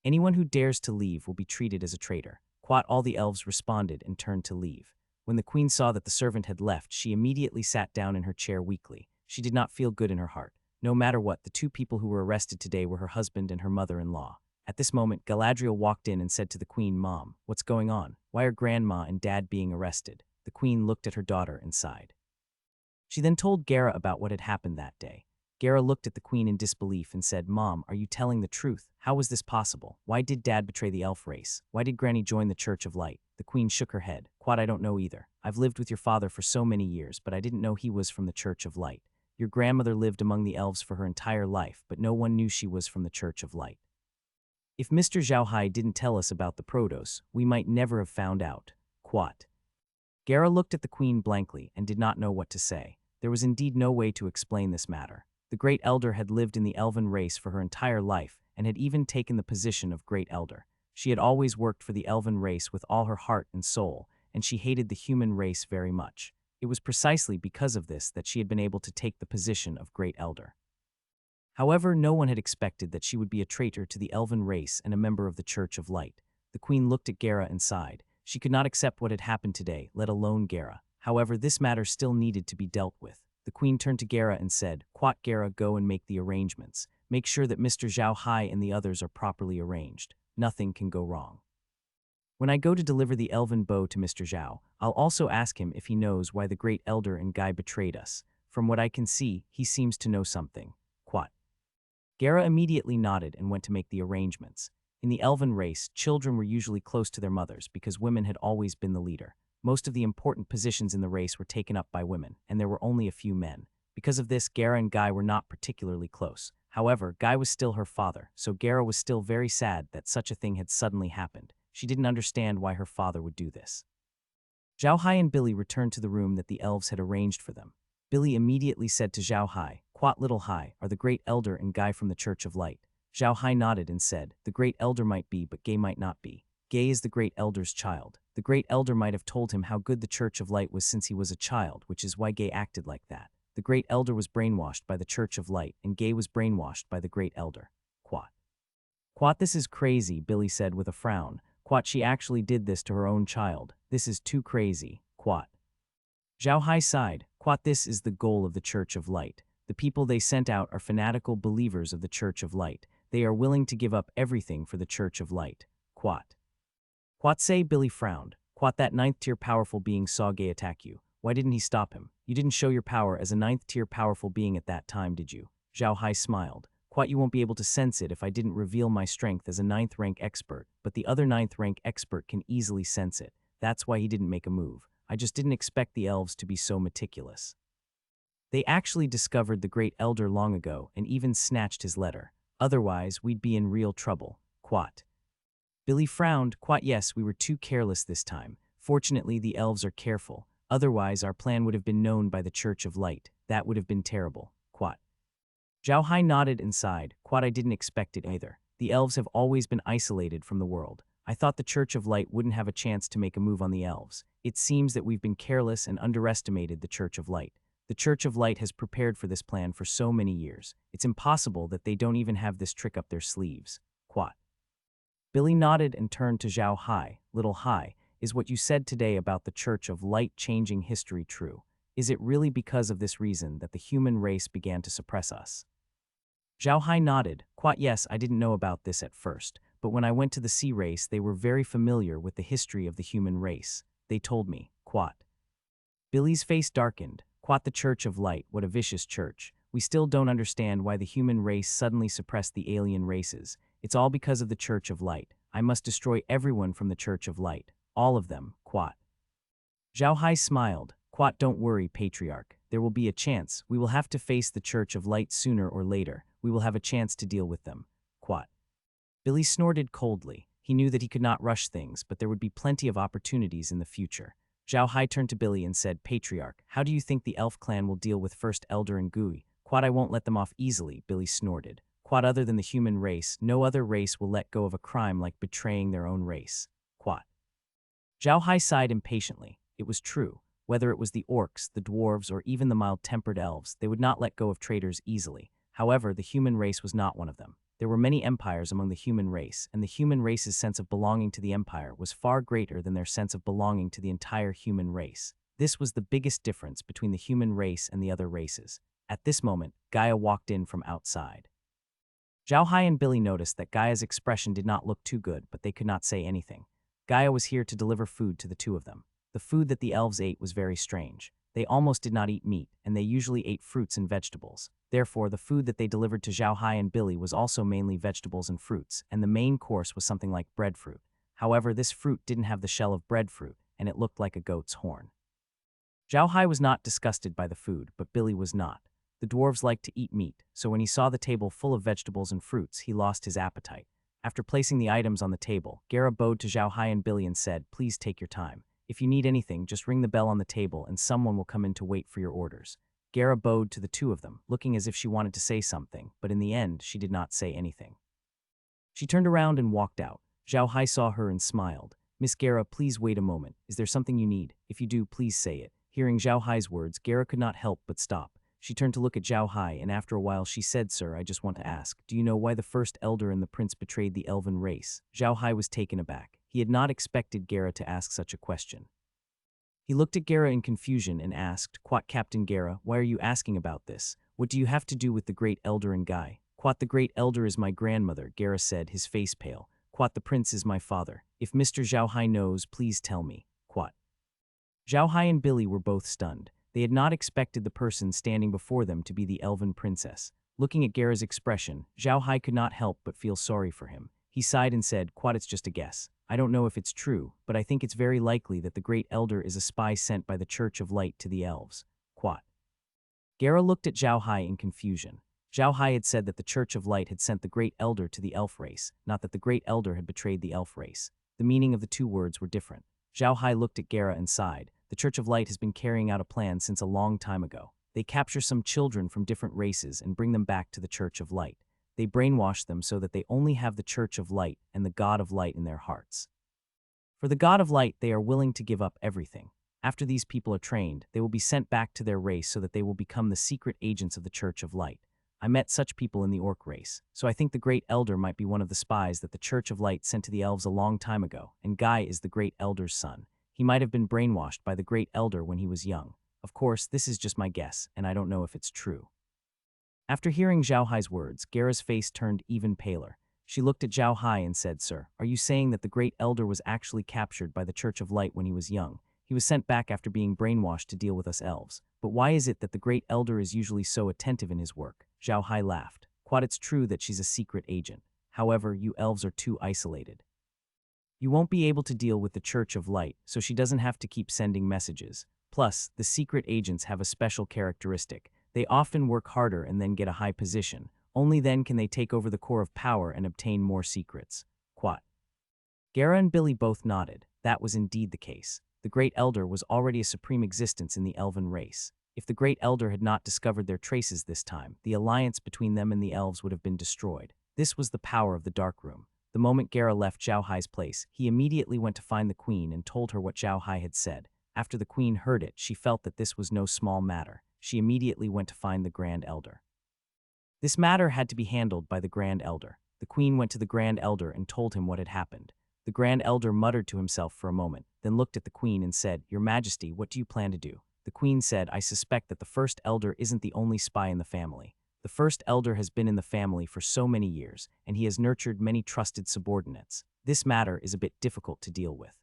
Anyone who dares to leave will be treated as a traitor." Quite all the elves responded and turned to leave. When the queen saw that the servant had left, she immediately sat down in her chair weakly. She did not feel good in her heart. No matter what, the two people who were arrested today were her husband and her mother-in-law. At this moment, Galadriel walked in and said to the queen, "Mom, what's going on? Why are Grandma and Dad being arrested?" The queen looked at her daughter and sighed. She then told Gara about what had happened that day. Gara looked at the queen in disbelief and said, "Mom, are you telling the truth? How was this possible? Why did Dad betray the elf race? Why did Granny join the Church of Light?" The queen shook her head. "Quite, I don't know either. I've lived with your father for so many years, but I didn't know he was from the Church of Light. Your grandmother lived among the elves for her entire life, but no one knew she was from the Church of Light. If Mr. Zhao Hai didn't tell us about the Protos, we might never have found out." Quat. Gara looked at the queen blankly and did not know what to say. There was indeed no way to explain this matter. The Great Elder had lived in the elven race for her entire life and had even taken the position of Great Elder. She had always worked for the elven race with all her heart and soul, and she hated the human race very much. It was precisely because of this that she had been able to take the position of Great Elder. However, no one had expected that she would be a traitor to the elven race and a member of the Church of Light. The queen looked at Gara and sighed. She could not accept what had happened today, let alone Gara. However, this matter still needed to be dealt with. The queen turned to Gara and said, "Quat, Gara, go and make the arrangements. Make sure that Mr. Zhao Hai and the others are properly arranged. Nothing can go wrong." When I go to deliver the elven bow to Mr. Zhao, I'll also ask him if he knows why the great elder and Guy betrayed us. From what I can see, he seems to know something. Quat. Gera immediately nodded and went to make the arrangements. In the elven race, children were usually close to their mothers because women had always been the leader. Most of the important positions in the race were taken up by women, and there were only a few men. Because of this, Gera and Guy were not particularly close. However, Guy was still her father, so Gera was still very sad that such a thing had suddenly happened. She didn't understand why her father would do this. Zhao Hai and Billy returned to the room that the elves had arranged for them. Billy immediately said to Zhao Hai, "Quat little Hai are the great elder and Guy from the Church of Light." Zhao Hai nodded and said, "The great elder might be, but Gay might not be. Gay is the great elder's child. The great elder might have told him how good the Church of Light was since he was a child, which is why Gay acted like that. The great elder was brainwashed by the Church of Light, and Gay was brainwashed by the great elder." Quat. Quat, this is crazy, Billy said with a frown. Quat, she actually did this to her own child. This is too crazy. Quat. Zhao Hai sighed. Quat, this is the goal of the Church of Light. The people they sent out are fanatical believers of the Church of Light. They are willing to give up everything for the Church of Light. Quat. Quat say, Billy frowned. Quat, that ninth-tier powerful being saw Gay attack you. Why didn't he stop him? You didn't show your power as a ninth-tier powerful being at that time, did you? Zhao Hai smiled. Quat, you won't be able to sense it if I didn't reveal my strength as a ninth-rank expert, but the other ninth-rank expert can easily sense it. That's why he didn't make a move. I just didn't expect the elves to be so meticulous. They actually discovered the great elder long ago and even snatched his letter. Otherwise, we'd be in real trouble. Quat. Billy frowned. Quat, yes, we were too careless this time. Fortunately, the elves are careful. Otherwise, our plan would have been known by the Church of Light. That would have been terrible. Quat. Zhao Hai nodded and sighed. Quat, I didn't expect it either. The elves have always been isolated from the world. I thought the Church of Light wouldn't have a chance to make a move on the elves. It seems that we've been careless and underestimated the Church of Light. The Church of Light has prepared for this plan for so many years. It's impossible that they don't even have this trick up their sleeves. Quat. Billy nodded and turned to Zhao Hai. Little Hai, is what you said today about the Church of Light changing history true? Is it really because of this reason that the human race began to suppress us? Zhao Hai nodded. Quat, yes, I didn't know about this at first, but when I went to the sea race they were very familiar with the history of the human race. They told me. Quat. Billy's face darkened. Quat, the Church of Light, what a vicious church. We still don't understand why the human race suddenly suppressed the alien races. It's all because of the Church of Light. I must destroy everyone from the Church of Light. All of them. Quat. Zhao Hai smiled. Quat, don't worry, Patriarch. There will be a chance. We will have to face the Church of Light sooner or later. We will have a chance to deal with them. Quat. Billy snorted coldly. He knew that he could not rush things, but there would be plenty of opportunities in the future. Zhao Hai turned to Billy and said, Patriarch, how do you think the elf clan will deal with First Elder and Gui? Quat, I won't let them off easily, Billy snorted. Quat, other than the human race, no other race will let go of a crime like betraying their own race. Quat. Zhao Hai sighed impatiently. It was true. Whether it was the orcs, the dwarves, or even the mild-tempered elves, they would not let go of traitors easily. However, the human race was not one of them. There were many empires among the human race, and the human race's sense of belonging to the empire was far greater than their sense of belonging to the entire human race. This was the biggest difference between the human race and the other races. At this moment, Gaia walked in from outside. Zhao Hai and Billy noticed that Gaia's expression did not look too good, but they could not say anything. Gaia was here to deliver food to the two of them. The food that the elves ate was very strange. They almost did not eat meat, and they usually ate fruits and vegetables. Therefore, the food that they delivered to Zhao Hai and Billy was also mainly vegetables and fruits, and the main course was something like breadfruit. However, this fruit didn't have the shell of breadfruit, and it looked like a goat's horn. Zhao Hai was not disgusted by the food, but Billy was not. The dwarves liked to eat meat, so when he saw the table full of vegetables and fruits, he lost his appetite. After placing the items on the table, Gera bowed to Zhao Hai and Billy and said, Please take your time. If you need anything, just ring the bell on the table and someone will come in to wait for your orders. Gera bowed to the two of them, looking as if she wanted to say something, but in the end, she did not say anything. She turned around and walked out. Zhao Hai saw her and smiled. Miss Gera, please wait a moment. Is there something you need? If you do, please say it. Hearing Zhao Hai's words, Gera could not help but stop. She turned to look at Zhao Hai, and after a while she said, Sir, I just want to ask, do you know why the first elder and the prince betrayed the elven race? Zhao Hai was taken aback. He had not expected Gera to ask such a question. He looked at Gera in confusion and asked, Quat, Captain Gera, why are you asking about this? What do you have to do with the great elder and Guy? Quat, the great elder is my grandmother, Gera said, his face pale. Quat, the prince is my father. If Mr. Zhao Hai knows, please tell me. Quat. Zhao Hai and Billy were both stunned. They had not expected the person standing before them to be the elven princess. Looking at Gera's expression, Zhao Hai could not help but feel sorry for him. He sighed and said, Quat, it's just a guess. I don't know if it's true, but I think it's very likely that the Great Elder is a spy sent by the Church of Light to the elves. Quat. Gera looked at Zhao Hai in confusion. Zhao Hai had said that the Church of Light had sent the Great Elder to the elf race, not that the Great Elder had betrayed the elf race. The meaning of the two words were different. Zhao Hai looked at Gera and sighed. The Church of Light has been carrying out a plan since a long time ago. They capture some children from different races and bring them back to the Church of Light. They brainwash them so that they only have the Church of Light and the God of Light in their hearts. For the God of Light, they are willing to give up everything. After these people are trained, they will be sent back to their race so that they will become the secret agents of the Church of Light. I met such people in the orc race, so I think the Great Elder might be one of the spies that the Church of Light sent to the elves a long time ago, and Guy is the Great Elder's son. He might have been brainwashed by the Great Elder when he was young. Of course, this is just my guess, and I don't know if it's true. After hearing Zhao Hai's words, Gera's face turned even paler. She looked at Zhao Hai and said, Sir, are you saying that the Great Elder was actually captured by the Church of Light when he was young? He was sent back after being brainwashed to deal with us elves. But why is it that the Great Elder is usually so attentive in his work? Zhao Hai laughed. Quat, it's true that she's a secret agent. However, you elves are too isolated. You won't be able to deal with the Church of Light, so she doesn't have to keep sending messages. Plus, the secret agents have a special characteristic. They often work harder and then get a high position. Only then can they take over the core of power and obtain more secrets. Quat. Gera and Billy both nodded. That was indeed the case. The Great Elder was already a supreme existence in the elven race. If the Great Elder had not discovered their traces this time, the alliance between them and the elves would have been destroyed. This was the power of the Dark Room. The moment Gera left Zhao Hai's place, he immediately went to find the Queen and told her what Zhao Hai had said. After the Queen heard it, she felt that this was no small matter. She immediately went to find the Grand Elder. This matter had to be handled by the Grand Elder. The Queen went to the Grand Elder and told him what had happened. The Grand Elder muttered to himself for a moment, then looked at the Queen and said, Your Majesty, what do you plan to do? The Queen said, I suspect that the First Elder isn't the only spy in the family. The First Elder has been in the family for so many years, and he has nurtured many trusted subordinates. This matter is a bit difficult to deal with.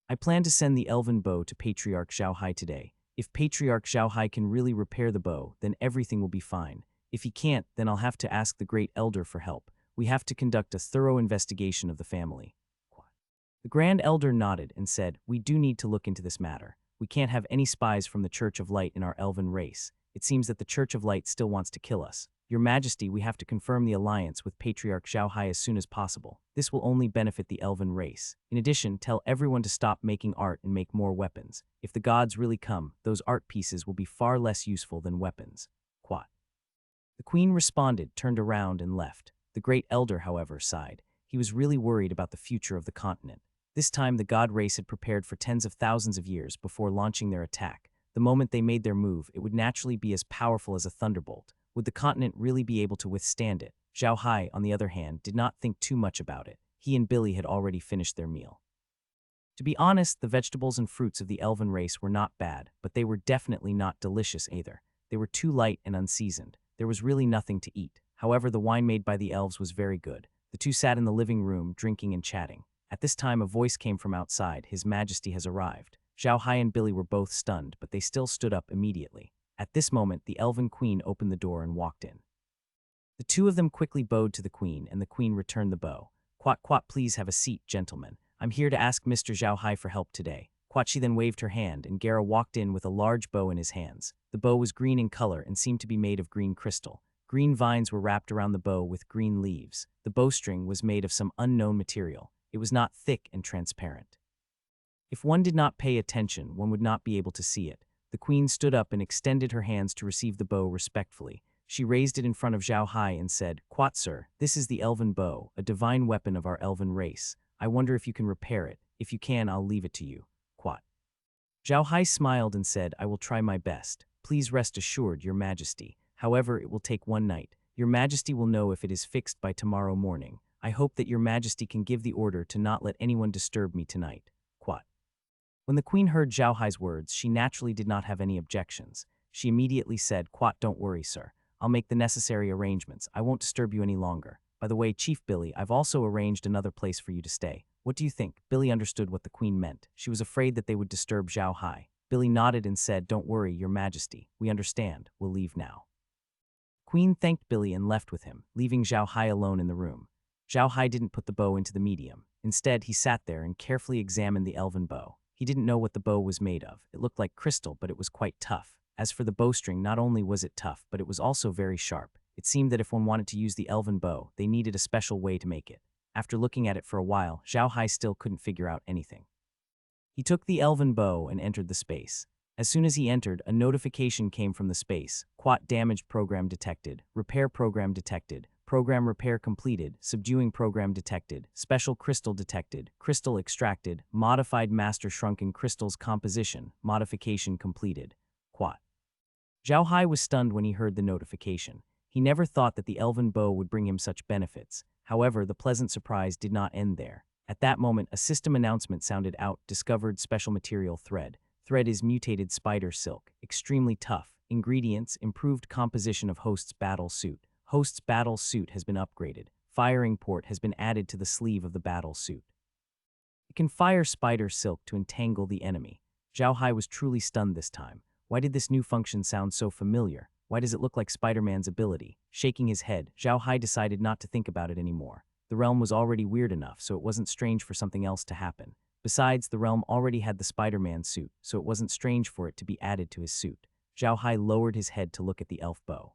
I plan to send the elven bow to Patriarch Zhao Hai today. If Patriarch Zhao Hai can really repair the bow, then everything will be fine. If he can't, then I'll have to ask the Great Elder for help. We have to conduct a thorough investigation of the family. The Grand Elder nodded and said, We do need to look into this matter. We can't have any spies from the Church of Light in our elven race. It seems that the Church of Light still wants to kill us. Your Majesty, we have to confirm the alliance with Patriarch Zhao Hai as soon as possible. This will only benefit the elven race. In addition, tell everyone to stop making art and make more weapons. If the gods really come, those art pieces will be far less useful than weapons. Quat. The Queen responded, turned around, and left. The Great Elder, however, sighed. He was really worried about the future of the continent. This time, the god race had prepared for tens of thousands of years before launching their attack. The moment they made their move, it would naturally be as powerful as a thunderbolt. Would the continent really be able to withstand it? Zhao Hai, on the other hand, did not think too much about it. He and Billy had already finished their meal. To be honest, the vegetables and fruits of the elven race were not bad, but they were definitely not delicious either. They were too light and unseasoned. There was really nothing to eat. However, the wine made by the elves was very good. The two sat in the living room, drinking and chatting. At this time, a voice came from outside. His Majesty has arrived. Zhao Hai and Billy were both stunned, but they still stood up immediately. At this moment, the elven queen opened the door and walked in. The two of them quickly bowed to the queen, and the queen returned the bow. Quat, quat, please have a seat, gentlemen. I'm here to ask Mr. Zhao Hai for help today. Quat, she then waved her hand, and Gera walked in with a large bow in his hands. The bow was green in color and seemed to be made of green crystal. Green vines were wrapped around the bow with green leaves. The bowstring was made of some unknown material. It was not thick and transparent. If one did not pay attention, one would not be able to see it. The queen stood up and extended her hands to receive the bow respectfully. She raised it in front of Zhao Hai and said, Quat, sir, this is the elven bow, a divine weapon of our elven race. I wonder if you can repair it. If you can, I'll leave it to you. Quat. Zhao Hai smiled and said, I will try my best. Please rest assured, Your Majesty. However, it will take one night. Your Majesty will know if it is fixed by tomorrow morning. I hope that Your Majesty can give the order to not let anyone disturb me tonight. Quat. When the queen heard Zhao Hai's words, she naturally did not have any objections. She immediately said, Quat, don't worry, sir. I'll make the necessary arrangements. I won't disturb you any longer. By the way, Chief Billy, I've also arranged another place for you to stay. What do you think? Billy understood what the queen meant. She was afraid that they would disturb Zhao Hai. Billy nodded and said, "Don't worry, your majesty. We understand. We'll leave now." Queen thanked Billy and left with him, leaving Zhao Hai alone in the room. Zhao Hai didn't put the bow into the medium. Instead, he sat there and carefully examined the elven bow. He didn't know what the bow was made of. It looked like crystal, but it was quite tough. As for the bowstring, not only was it tough, but it was also very sharp. It seemed that if one wanted to use the elven bow, they needed a special way to make it. After looking at it for a while, Zhao Hai still couldn't figure out anything. He took the elven bow and entered the space. As soon as he entered, a notification came from the space. Quat damaged program detected. Repair program detected. Program repair completed. Subduing program detected. Special crystal detected. Crystal extracted. Modified master shrunken crystals composition. Modification completed. Quat. Zhao Hai was stunned when he heard the notification. He never thought that the elven bow would bring him such benefits. However, the pleasant surprise did not end there. At that moment, a system announcement sounded out. Discovered special material thread. Thread is mutated spider silk, extremely tough. Ingredients, improved composition of host's battle suit. Host's battle suit has been upgraded. Firing port has been added to the sleeve of the battle suit. It can fire spider silk to entangle the enemy. Zhao Hai was truly stunned this time. Why did this new function sound so familiar? Why does it look like Spider-Man's ability? Shaking his head, Zhao Hai decided not to think about it anymore. The realm was already weird enough, so it wasn't strange for something else to happen. Besides, the realm already had the Spider-Man suit, so it wasn't strange for it to be added to his suit. Zhao Hai lowered his head to look at the elf bow.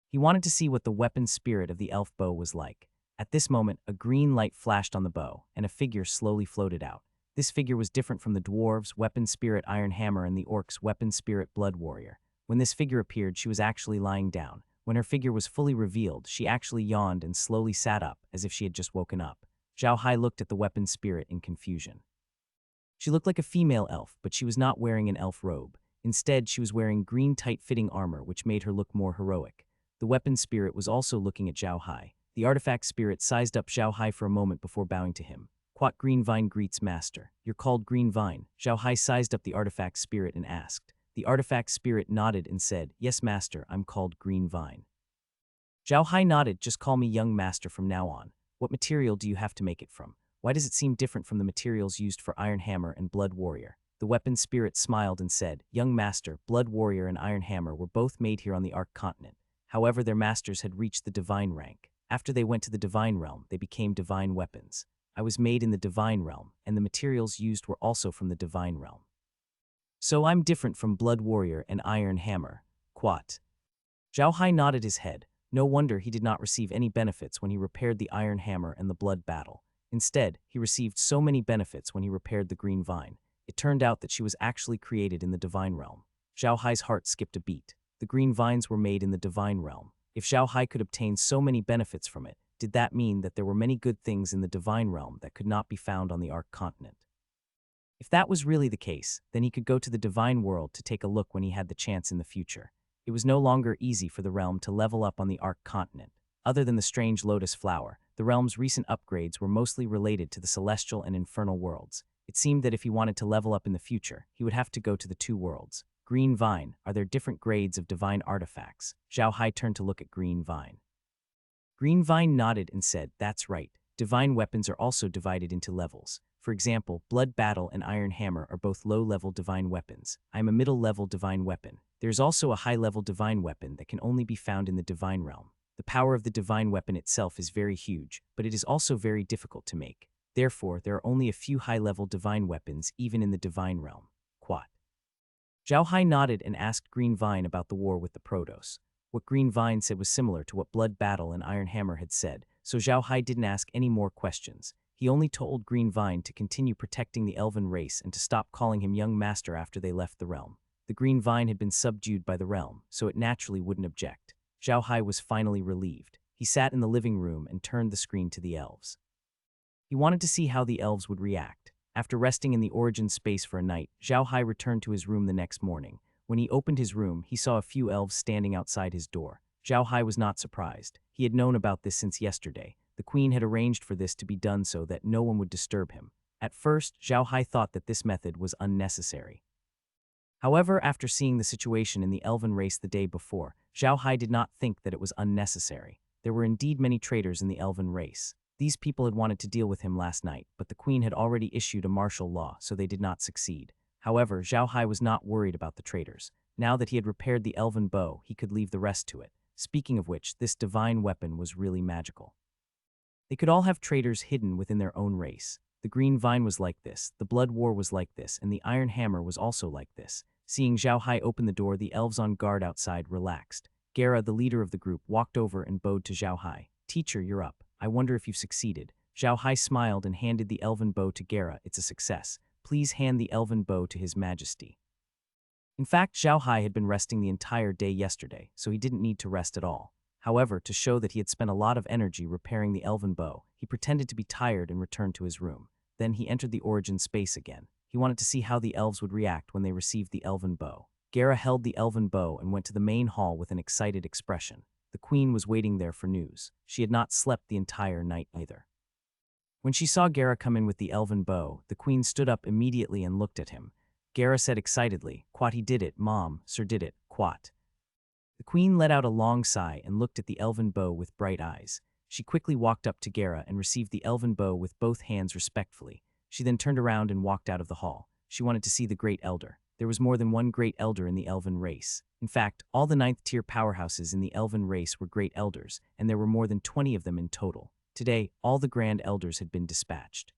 He wanted to see what the weapon spirit of the elf bow was like. At this moment, a green light flashed on the bow, and a figure slowly floated out. This figure was different from the dwarves' weapon spirit Iron Hammer and the orcs' weapon spirit Blood Warrior. When this figure appeared, she was actually lying down. When her figure was fully revealed, she actually yawned and slowly sat up, as if she had just woken up. Zhao Hai looked at the weapon spirit in confusion. She looked like a female elf, but she was not wearing an elf robe. Instead, she was wearing green tight-fitting armor, which made her look more heroic. The weapon spirit was also looking at Zhao Hai. The artifact spirit sized up Zhao Hai for a moment before bowing to him. Quat Green Vine greets Master. You're called Green Vine. Zhao Hai sized up the artifact spirit and asked. The artifact spirit nodded and said, Yes, Master, I'm called Green Vine. Zhao Hai nodded, Just call me Young Master from now on. What material do you have to make it from? Why does it seem different from the materials used for Iron Hammer and Blood Warrior? The weapon spirit smiled and said, Young Master, Blood Warrior and Iron Hammer were both made here on the Arc Continent. However, their masters had reached the divine rank. After they went to the divine realm, they became divine weapons. I was made in the divine realm, and the materials used were also from the divine realm. So I'm different from Blood Warrior and Iron Hammer. Quat. Zhao Hai nodded his head. No wonder he did not receive any benefits when he repaired the Iron Hammer and the Blood Battle. Instead, he received so many benefits when he repaired the Green Vine. It turned out that she was actually created in the divine realm. Zhao Hai's heart skipped a beat. The green vines were made in the divine realm. If Zhao Hai could obtain so many benefits from it, did that mean that there were many good things in the divine realm that could not be found on the Arc Continent? If that was really the case, then he could go to the divine world to take a look when he had the chance in the future. It was no longer easy for the realm to level up on the Arc Continent. Other than the strange lotus flower, the realm's recent upgrades were mostly related to the celestial and infernal worlds. It seemed that if he wanted to level up in the future, he would have to go to the two worlds. Green Vine, are there different grades of divine artifacts? Zhao Hai turned to look at Green Vine. Green Vine nodded and said, That's right. Divine weapons are also divided into levels. For example, Blood Battle and Iron Hammer are both low-level divine weapons. I am a middle-level divine weapon. There is also a high-level divine weapon that can only be found in the divine realm. The power of the divine weapon itself is very huge, but it is also very difficult to make. Therefore, there are only a few high-level divine weapons even in the divine realm. Quat. Zhao Hai nodded and asked Green Vine about the war with the Protoss. What Green Vine said was similar to what Blood Battle and Iron Hammer had said, so Zhao Hai didn't ask any more questions. He only told Green Vine to continue protecting the elven race and to stop calling him Young Master after they left the realm. The Green Vine had been subdued by the realm, so it naturally wouldn't object. Zhao Hai was finally relieved. He sat in the living room and turned the screen to the elves. He wanted to see how the elves would react. After resting in the origin space for a night, Zhao Hai returned to his room the next morning. When he opened his room, he saw a few elves standing outside his door. Zhao Hai was not surprised. He had known about this since yesterday. The queen had arranged for this to be done so that no one would disturb him. At first, Zhao Hai thought that this method was unnecessary. However, after seeing the situation in the elven race the day before, Zhao Hai did not think that it was unnecessary. There were indeed many traitors in the elven race. These people had wanted to deal with him last night, but the queen had already issued a martial law, so they did not succeed. However, Zhao Hai was not worried about the traitors. Now that he had repaired the elven bow, he could leave the rest to it. Speaking of which, this divine weapon was really magical. They could all have traitors hidden within their own race. The green vine was like this, the blood war was like this, and the iron hammer was also like this. Seeing Zhao Hai open the door, the elves on guard outside relaxed. Gera, the leader of the group, walked over and bowed to Zhao Hai. "Teacher, you're up. I wonder if you've succeeded." Zhao Hai smiled and handed the elven bow to Gera. "It's a success. Please hand the elven bow to His Majesty." In fact, Zhao Hai had been resting the entire day yesterday, so he didn't need to rest at all. However, to show that he had spent a lot of energy repairing the elven bow, he pretended to be tired and returned to his room. Then he entered the origin space again. He wanted to see how the elves would react when they received the elven bow. Gera held the elven bow and went to the main hall with an excited expression. The queen was waiting there for news. She had not slept the entire night either. When she saw Gera come in with the elven bow, the queen stood up immediately and looked at him. Gera said excitedly, "Quat, he did it, Mom, sir did it, Quat." The queen let out a long sigh and looked at the elven bow with bright eyes. She quickly walked up to Gera and received the elven bow with both hands respectfully. She then turned around and walked out of the hall. She wanted to see the Great Elder. There was more than one Great Elder in the elven race. In fact, all the 9th-tier powerhouses in the elven race were Great Elders, and there were more than 20 of them in total. Today, all the Grand Elders had been dispatched.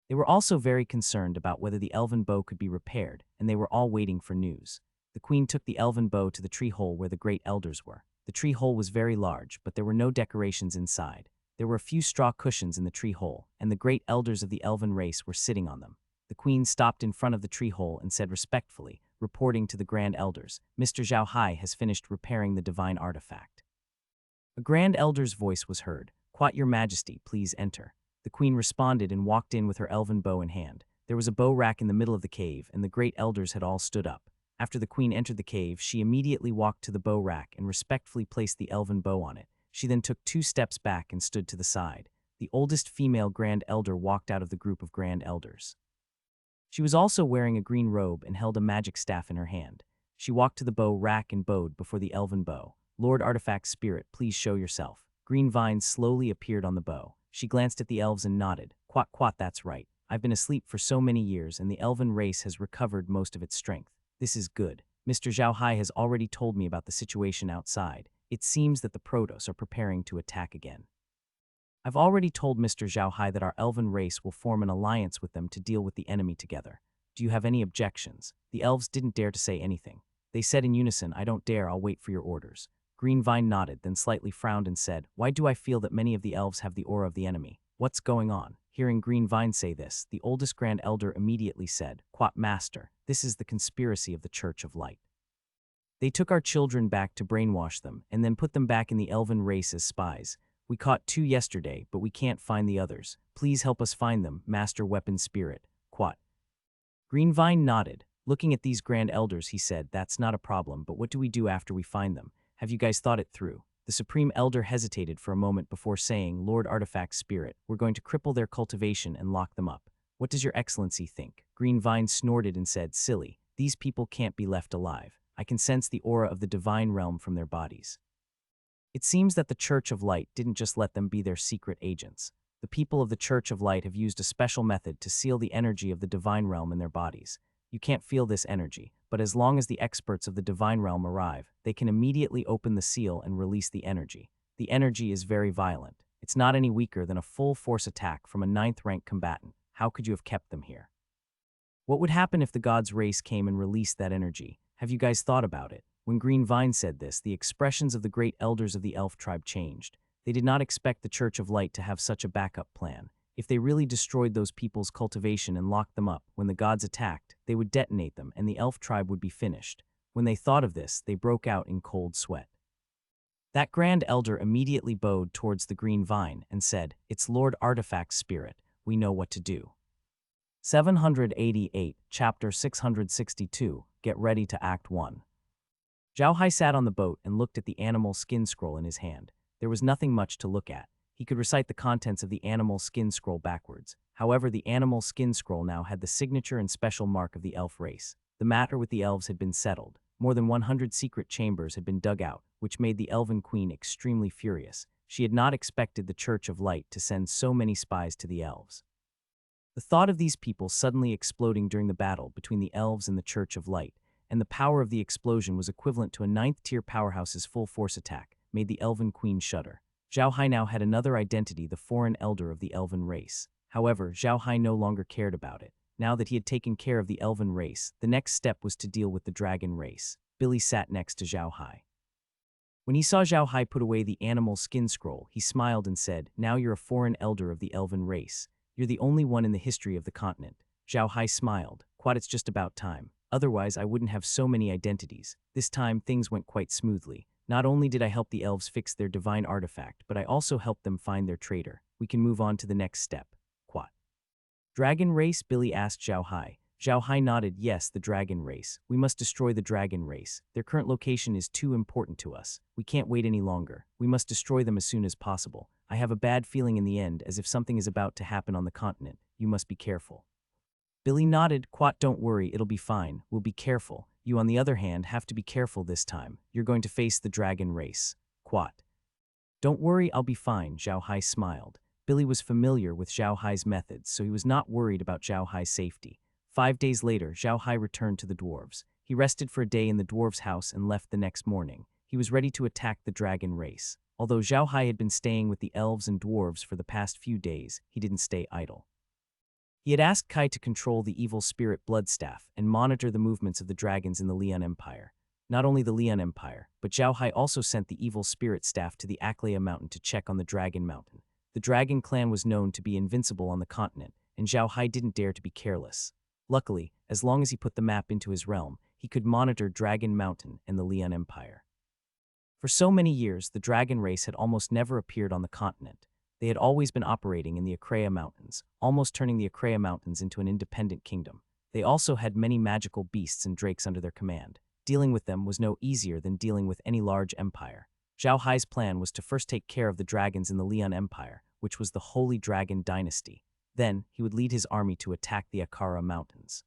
They were also very concerned about whether the elven bow could be repaired, and they were all waiting for news. The queen took the elven bow to the tree hole where the Great Elders were. The tree hole was very large, but there were no decorations inside. There were a few straw cushions in the tree hole, and the Great Elders of the elven race were sitting on them. The queen stopped in front of the tree hole and said respectfully, reporting to the Grand Elders, "Mr. Zhao Hai has finished repairing the divine artifact." A Grand Elder's voice was heard. "Quat, your majesty, please enter." The queen responded and walked in with her elven bow in hand. There was a bow rack in the middle of the cave, and the Great Elders had all stood up. After the queen entered the cave, she immediately walked to the bow rack and respectfully placed the elven bow on it. She then took 2 steps back and stood to the side. The oldest female Grand Elder walked out of the group of Grand Elders. She was also wearing a green robe and held a magic staff in her hand. She walked to the bow rack and bowed before the elven bow. "Lord Artifact Spirit, please show yourself." Green vines slowly appeared on the bow. She glanced at the elves and nodded. "Quat, quat, that's right. I've been asleep for so many years, and the elven race has recovered most of its strength. This is good. Mr. Zhao Hai has already told me about the situation outside. It seems that the Protoss are preparing to attack again. I've already told Mr. Zhao Hai that our elven race will form an alliance with them to deal with the enemy together. Do you have any objections?" The elves didn't dare to say anything. They said in unison, "I don't dare, I'll wait for your orders." Green Vine nodded, then slightly frowned and said, "Why do I feel that many of the elves have the aura of the enemy? What's going on?" Hearing Green Vine say this, the oldest Grand Elder immediately said, "Quat, Master, this is the conspiracy of the Church of Light. They took our children back to brainwash them, and then put them back in the elven race as spies. We caught 2 yesterday, but we can't find the others. Please help us find them, Master Weapon Spirit, Quat." Green Vine nodded. Looking at these Grand Elders, he said, "That's not a problem, but what do we do after we find them? Have you guys thought it through?" The Supreme Elder hesitated for a moment before saying, "Lord Artifact Spirit, we're going to cripple their cultivation and lock them up. What does your excellency think?" Green Vine snorted and said, "Silly. These people can't be left alive. I can sense the aura of the divine realm from their bodies." It seems that the Church of Light didn't just let them be their secret agents. The people of the Church of Light have used a special method to seal the energy of the divine realm in their bodies. You can't feel this energy, but as long as the experts of the divine realm arrive, they can immediately open the seal and release the energy. The energy is very violent. It's not any weaker than a full force attack from a 9th rank combatant. How could you have kept them here? What would happen if the God's race came and released that energy? Have you guys thought about it? When Green Vine said this, the expressions of the great elders of the elf tribe changed. They did not expect the Church of Light to have such a backup plan. If they really destroyed those people's cultivation and locked them up, when the gods attacked, they would detonate them and the elf tribe would be finished. When they thought of this, they broke out in cold sweat. That Grand Elder immediately bowed towards the Green Vine and said, "It's Lord Artifact Spirit. We know what to do." 788, Chapter 662, Get Ready to Act 1. Zhao Hai sat on the boat and looked at the animal skin scroll in his hand. There was nothing much to look at. He could recite the contents of the animal skin scroll backwards. However, the animal skin scroll now had the signature and special mark of the elf race. The matter with the elves had been settled. More than 100 secret chambers had been dug out, which made the elven queen extremely furious. She had not expected the Church of Light to send so many spies to the elves. The thought of these people suddenly exploding during the battle between the elves and the Church of Light, and the power of the explosion was equivalent to a ninth-tier powerhouse's full-force attack, made the Elven Queen shudder. Zhao Hai now had another identity, the foreign elder of the Elven race. However, Zhao Hai no longer cared about it. Now that he had taken care of the Elven race, the next step was to deal with the dragon race. Billy sat next to Zhao Hai. When he saw Zhao Hai put away the animal skin scroll, he smiled and said, "Now you're a foreign elder of the Elven race. You're the only one in the history of the continent." Zhao Hai smiled. "Quite, it's just about time. Otherwise, I wouldn't have so many identities." This time, things went quite smoothly. Not only did I help the elves fix their divine artifact, but I also helped them find their traitor. We can move on to the next step. Quat. Dragon race? Billy asked Zhao Hai. Zhao Hai nodded. "Yes, the dragon race. We must destroy the dragon race. Their current location is too important to us. We can't wait any longer. We must destroy them as soon as possible. I have a bad feeling in the end, as if something is about to happen on the continent. You must be careful." Billy nodded. "Quat, don't worry, it'll be fine. We'll be careful. You, on the other hand, have to be careful this time. You're going to face the dragon race." Quat. "Don't worry, I'll be fine," Zhao Hai smiled. Billy was familiar with Zhao Hai's methods, so he was not worried about Zhao Hai's safety. 5 days later, Zhao Hai returned to the dwarves. He rested for a day in the dwarves' house and left the next morning. He was ready to attack the dragon race. Although Zhao Hai had been staying with the elves and dwarves for the past few days, he didn't stay idle. He had asked Kai to control the evil spirit Bloodstaff and monitor the movements of the dragons in the Lian Empire. Not only the Lian Empire, but Zhao Hai also sent the evil spirit staff to the Aklea Mountain to check on the Dragon Mountain. The Dragon clan was known to be invincible on the continent, and Zhao Hai didn't dare to be careless. Luckily, as long as he put the map into his realm, he could monitor Dragon Mountain and the Lian Empire. For so many years, the dragon race had almost never appeared on the continent. They had always been operating in the Aklea Mountains, almost turning the Aklea Mountains into an independent kingdom. They also had many magical beasts and drakes under their command. Dealing with them was no easier than dealing with any large empire. Zhao Hai's plan was to first take care of the dragons in the Lian Empire, which was the Holy Dragon Dynasty. Then, he would lead his army to attack the Akara Mountains.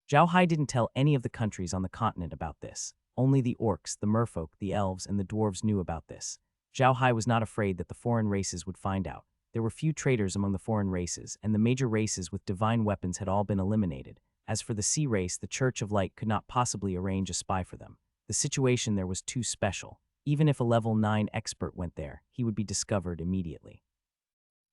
Zhao Hai didn't tell any of the countries on the continent about this. Only the orcs, the merfolk, the elves, and the dwarves knew about this. Zhao Hai was not afraid that the foreign races would find out. There were few traitors among the foreign races, and the major races with divine weapons had all been eliminated. As for the sea race, the Church of Light could not possibly arrange a spy for them. The situation there was too special. Even if a level 9 expert went there, he would be discovered immediately.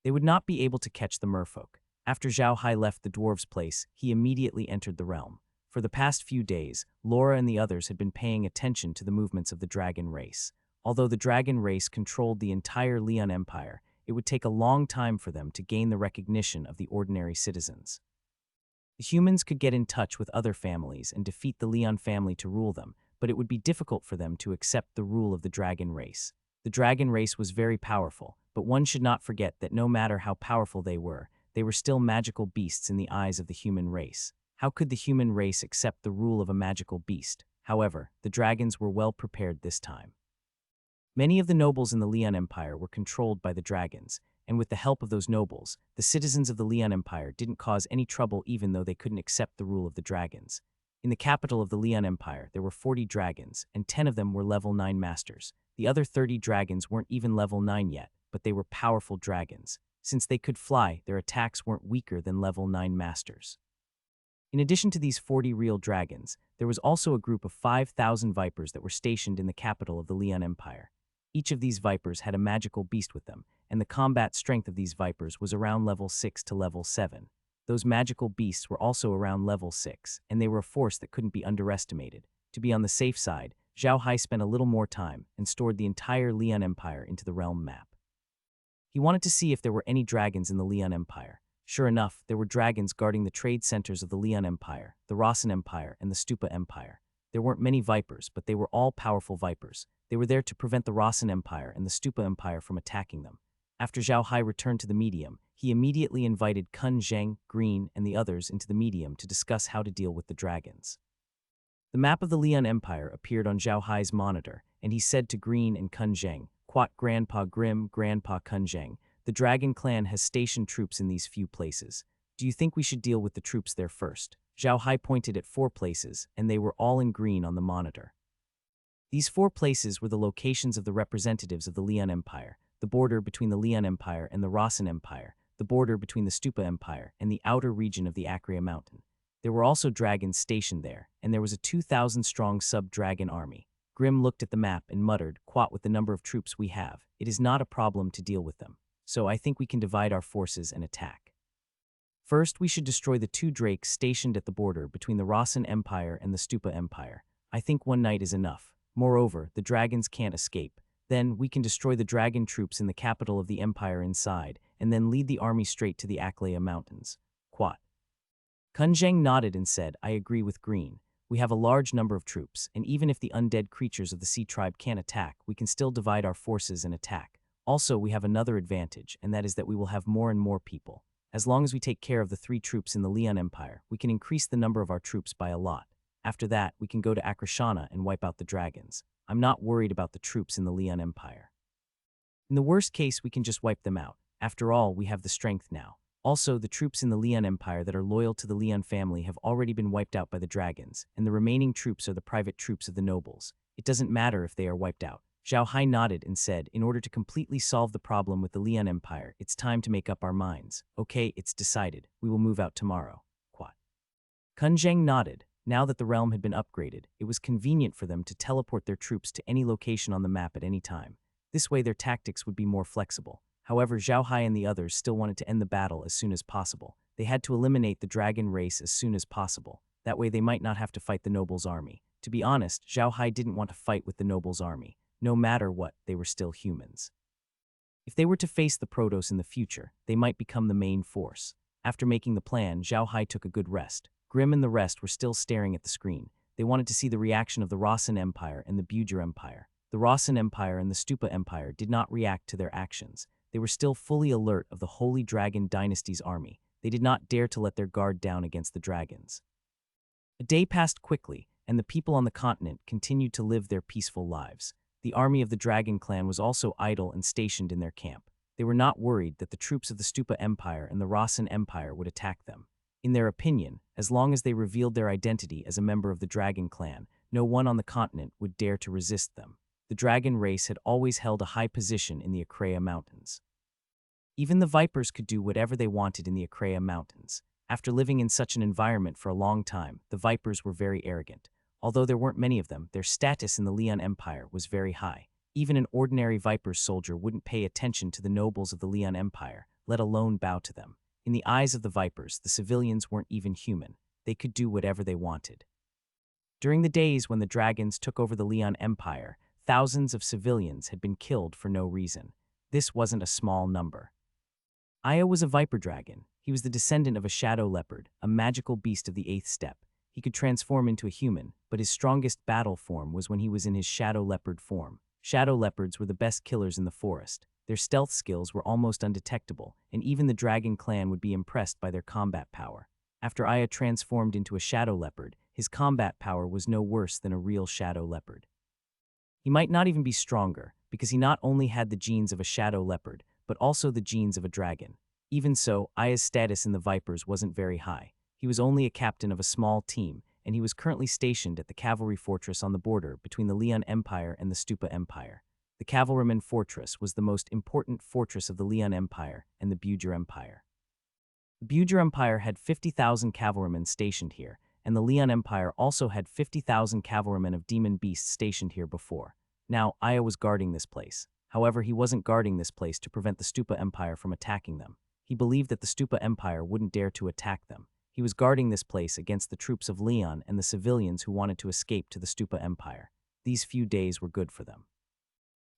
They would not be able to catch the merfolk. After Zhao Hai left the dwarves' place, he immediately entered the realm. For the past few days, Laura and the others had been paying attention to the movements of the dragon race. Although the dragon race controlled the entire Lian Empire, it would take a long time for them to gain the recognition of the ordinary citizens. The humans could get in touch with other families and defeat the Lian family to rule them, but it would be difficult for them to accept the rule of the dragon race. The dragon race was very powerful, but one should not forget that no matter how powerful they were still magical beasts in the eyes of the human race. How could the human race accept the rule of a magical beast? However, the dragons were well prepared this time. Many of the nobles in the Lian Empire were controlled by the dragons, and with the help of those nobles, the citizens of the Lian Empire didn't cause any trouble even though they couldn't accept the rule of the dragons. In the capital of the Lian Empire, there were 40 dragons, and 10 of them were level 9 masters. The other 30 dragons weren't even level 9 yet, but they were powerful dragons. Since they could fly, their attacks weren't weaker than level 9 masters. In addition to these 40 real dragons, there was also a group of 5,000 vipers that were stationed in the capital of the Lian Empire. Each of these vipers had a magical beast with them, and the combat strength of these vipers was around level 6 to level 7. Those magical beasts were also around level 6, and they were a force that couldn't be underestimated. To be on the safe side, Zhao Hai spent a little more time and stored the entire Lian Empire into the realm map. He wanted to see if there were any dragons in the Lian Empire. Sure enough, there were dragons guarding the trade centers of the Lian Empire, the Rossan Empire, and the Stupa Empire. There weren't many vipers, but they were all powerful vipers. They were there to prevent the Rossan Empire and the Stupa Empire from attacking them. After Zhao Hai returned to the medium, he immediately invited Kun Zheng, Green, and the others into the medium to discuss how to deal with the dragons. The map of the Lian Empire appeared on Zhao Hai's monitor, and he said to Green and Kun Zheng, "Quat Grandpa Grim, Grandpa Kun Zheng, the Dragon Clan has stationed troops in these few places. Do you think we should deal with the troops there first?" Zhao Hai pointed at 4 places, and they were all in green on the monitor. These 4 places were the locations of the representatives of the Lian Empire. the border between the Leon Empire and the Rossan Empire, the border between the Stupa Empire and the outer region of the Acrea Mountain. There were also dragons stationed there, and there was a 2,000-strong sub-dragon army. Grimm looked at the map and muttered, "Quat, with the number of troops we have, it is not a problem to deal with them. So I think we can divide our forces and attack. First, we should destroy the 2 drakes stationed at the border between the Rossan Empire and the Stupa Empire. I think one night is enough. Moreover, the dragons can't escape. Then, we can destroy the dragon troops in the capital of the empire inside, and then lead the army straight to the Aclea Mountains." Quat. Kunzheng nodded and said, "I agree with Green. We have a large number of troops, and even if the undead creatures of the Sea Tribe can't attack, we can still divide our forces and attack. Also, we have another advantage, and that is that we will have more and more people. As long as we take care of the 3 troops in the Leon Empire, we can increase the number of our troops by a lot. After that, we can go to Akrashana and wipe out the dragons. I'm not worried about the troops in the Leon Empire. In the worst case, we can just wipe them out. After all, we have the strength now. Also, the troops in the Leon Empire that are loyal to the Leon family have already been wiped out by the dragons, and the remaining troops are the private troops of the nobles. It doesn't matter if they are wiped out." Zhao Hai nodded and said, "In order to completely solve the problem with the Leon Empire, it's time to make up our minds. Okay, it's decided. We will move out tomorrow." Quat. Kunzheng nodded. Now that the realm had been upgraded, it was convenient for them to teleport their troops to any location on the map at any time. This way their tactics would be more flexible. However, Zhao Hai and the others still wanted to end the battle as soon as possible. They had to eliminate the dragon race as soon as possible. That way they might not have to fight the nobles' army. To be honest, Zhao Hai didn't want to fight with the nobles' army. No matter what, they were still humans. If they were to face the Protoss in the future, they might become the main force. After making the plan, Zhao Hai took a good rest. Grimm and the rest were still staring at the screen. They wanted to see the reaction of the Rossan Empire and the Bujir Empire. The Rossan Empire and the Stupa Empire did not react to their actions. They were still fully alert of the Holy Dragon Dynasty's army. They did not dare to let their guard down against the dragons. A day passed quickly, and the people on the continent continued to live their peaceful lives. The army of the Dragon Clan was also idle and stationed in their camp. They were not worried that the troops of the Stupa Empire and the Rossan Empire would attack them. In their opinion, as long as they revealed their identity as a member of the Dragon Clan, no one on the continent would dare to resist them. The dragon race had always held a high position in the Acrea Mountains. Even the Vipers could do whatever they wanted in the Acrea Mountains. After living in such an environment for a long time, the Vipers were very arrogant. Although there weren't many of them, their status in the Leon Empire was very high. Even an ordinary Viper soldier wouldn't pay attention to the nobles of the Leon Empire, let alone bow to them. In the eyes of the Vipers, the civilians weren't even human. They could do whatever they wanted. During the days when the dragons took over the Leon Empire, thousands of civilians had been killed for no reason. This wasn't a small number. Aya was a Viper dragon. He was the descendant of a shadow leopard, a magical beast of the 8th step. He could transform into a human, but his strongest battle form was when he was in his shadow leopard form. Shadow leopards were the best killers in the forest. Their stealth skills were almost undetectable, and even the Dragon Clan would be impressed by their combat power. After Aya transformed into a shadow leopard, his combat power was no worse than a real shadow leopard. He might not even be stronger, because he not only had the genes of a shadow leopard, but also the genes of a dragon. Even so, Aya's status in the Vipers wasn't very high. He was only a captain of a small team, and he was currently stationed at the cavalry fortress on the border between the Leon Empire and the Stupa Empire. The Cavalryman Fortress was the most important fortress of the Leon Empire and the Bujir Empire. The Bujir Empire had 50,000 cavalrymen stationed here, and the Leon Empire also had 50,000 cavalrymen of demon beasts stationed here before. Now, Aya was guarding this place. However, he wasn't guarding this place to prevent the Stupa Empire from attacking them. He believed that the Stupa Empire wouldn't dare to attack them. He was guarding this place against the troops of Leon and the civilians who wanted to escape to the Stupa Empire. These few days were good for them.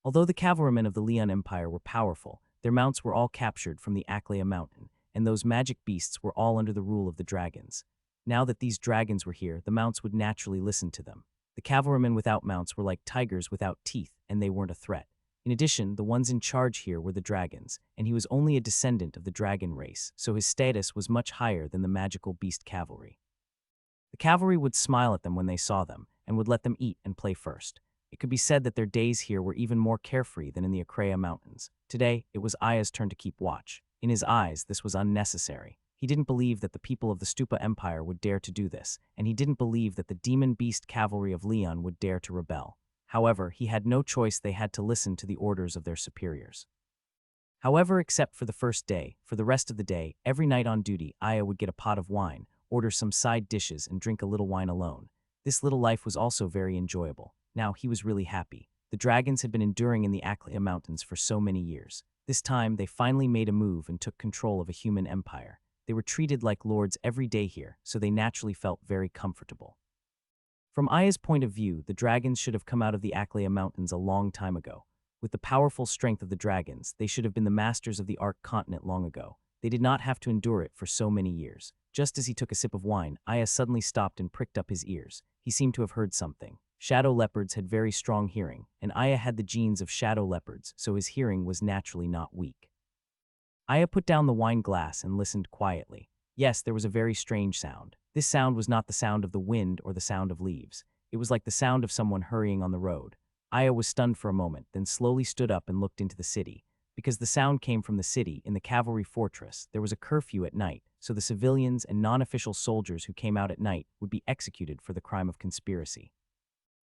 Although the cavalrymen of the Leon Empire were powerful, their mounts were all captured from the Aclea Mountain, and those magic beasts were all under the rule of the dragons. Now that these dragons were here, the mounts would naturally listen to them. The cavalrymen without mounts were like tigers without teeth, and they weren't a threat. In addition, the ones in charge here were the dragons, and he was only a descendant of the dragon race, so his status was much higher than the magical beast cavalry. The cavalry would smile at them when they saw them, and would let them eat and play first. It could be said that their days here were even more carefree than in the Acrea Mountains. Today, it was Aya's turn to keep watch. In his eyes, this was unnecessary. He didn't believe that the people of the Stupa Empire would dare to do this, and he didn't believe that the demon beast cavalry of Leon would dare to rebel. However, he had no choice. They had to listen to the orders of their superiors. However, except for the first day, for the rest of the day, every night on duty, Aya would get a pot of wine, order some side dishes, and drink a little wine alone. This little life was also very enjoyable. Now he was really happy. The dragons had been enduring in the Aclea Mountains for so many years. This time, they finally made a move and took control of a human empire. They were treated like lords every day here, so they naturally felt very comfortable. From Aya's point of view, the dragons should have come out of the Aclea Mountains a long time ago. With the powerful strength of the dragons, they should have been the masters of the Ark continent long ago. They did not have to endure it for so many years. Just as he took a sip of wine, Aya suddenly stopped and pricked up his ears. He seemed to have heard something. Shadow leopards had very strong hearing, and Aya had the genes of shadow leopards, so his hearing was naturally not weak. Aya put down the wine glass and listened quietly. Yes, there was a very strange sound. This sound was not the sound of the wind or the sound of leaves. It was like the sound of someone hurrying on the road. Aya was stunned for a moment, then slowly stood up and looked into the city. Because the sound came from the city, in the cavalry fortress, there was a curfew at night, so the civilians and non-official soldiers who came out at night would be executed for the crime of conspiracy.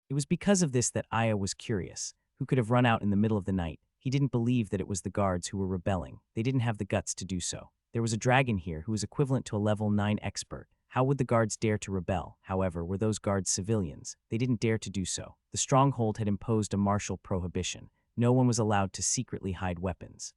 It was because of this that Aya was curious. Who could have run out in the middle of the night? He didn't believe that it was the guards who were rebelling. They didn't have the guts to do so. There was a dragon here who was equivalent to a level 9 expert. How would the guards dare to rebel? However, were those guards civilians? They didn't dare to do so. The stronghold had imposed a martial prohibition. No one was allowed to secretly hide weapons.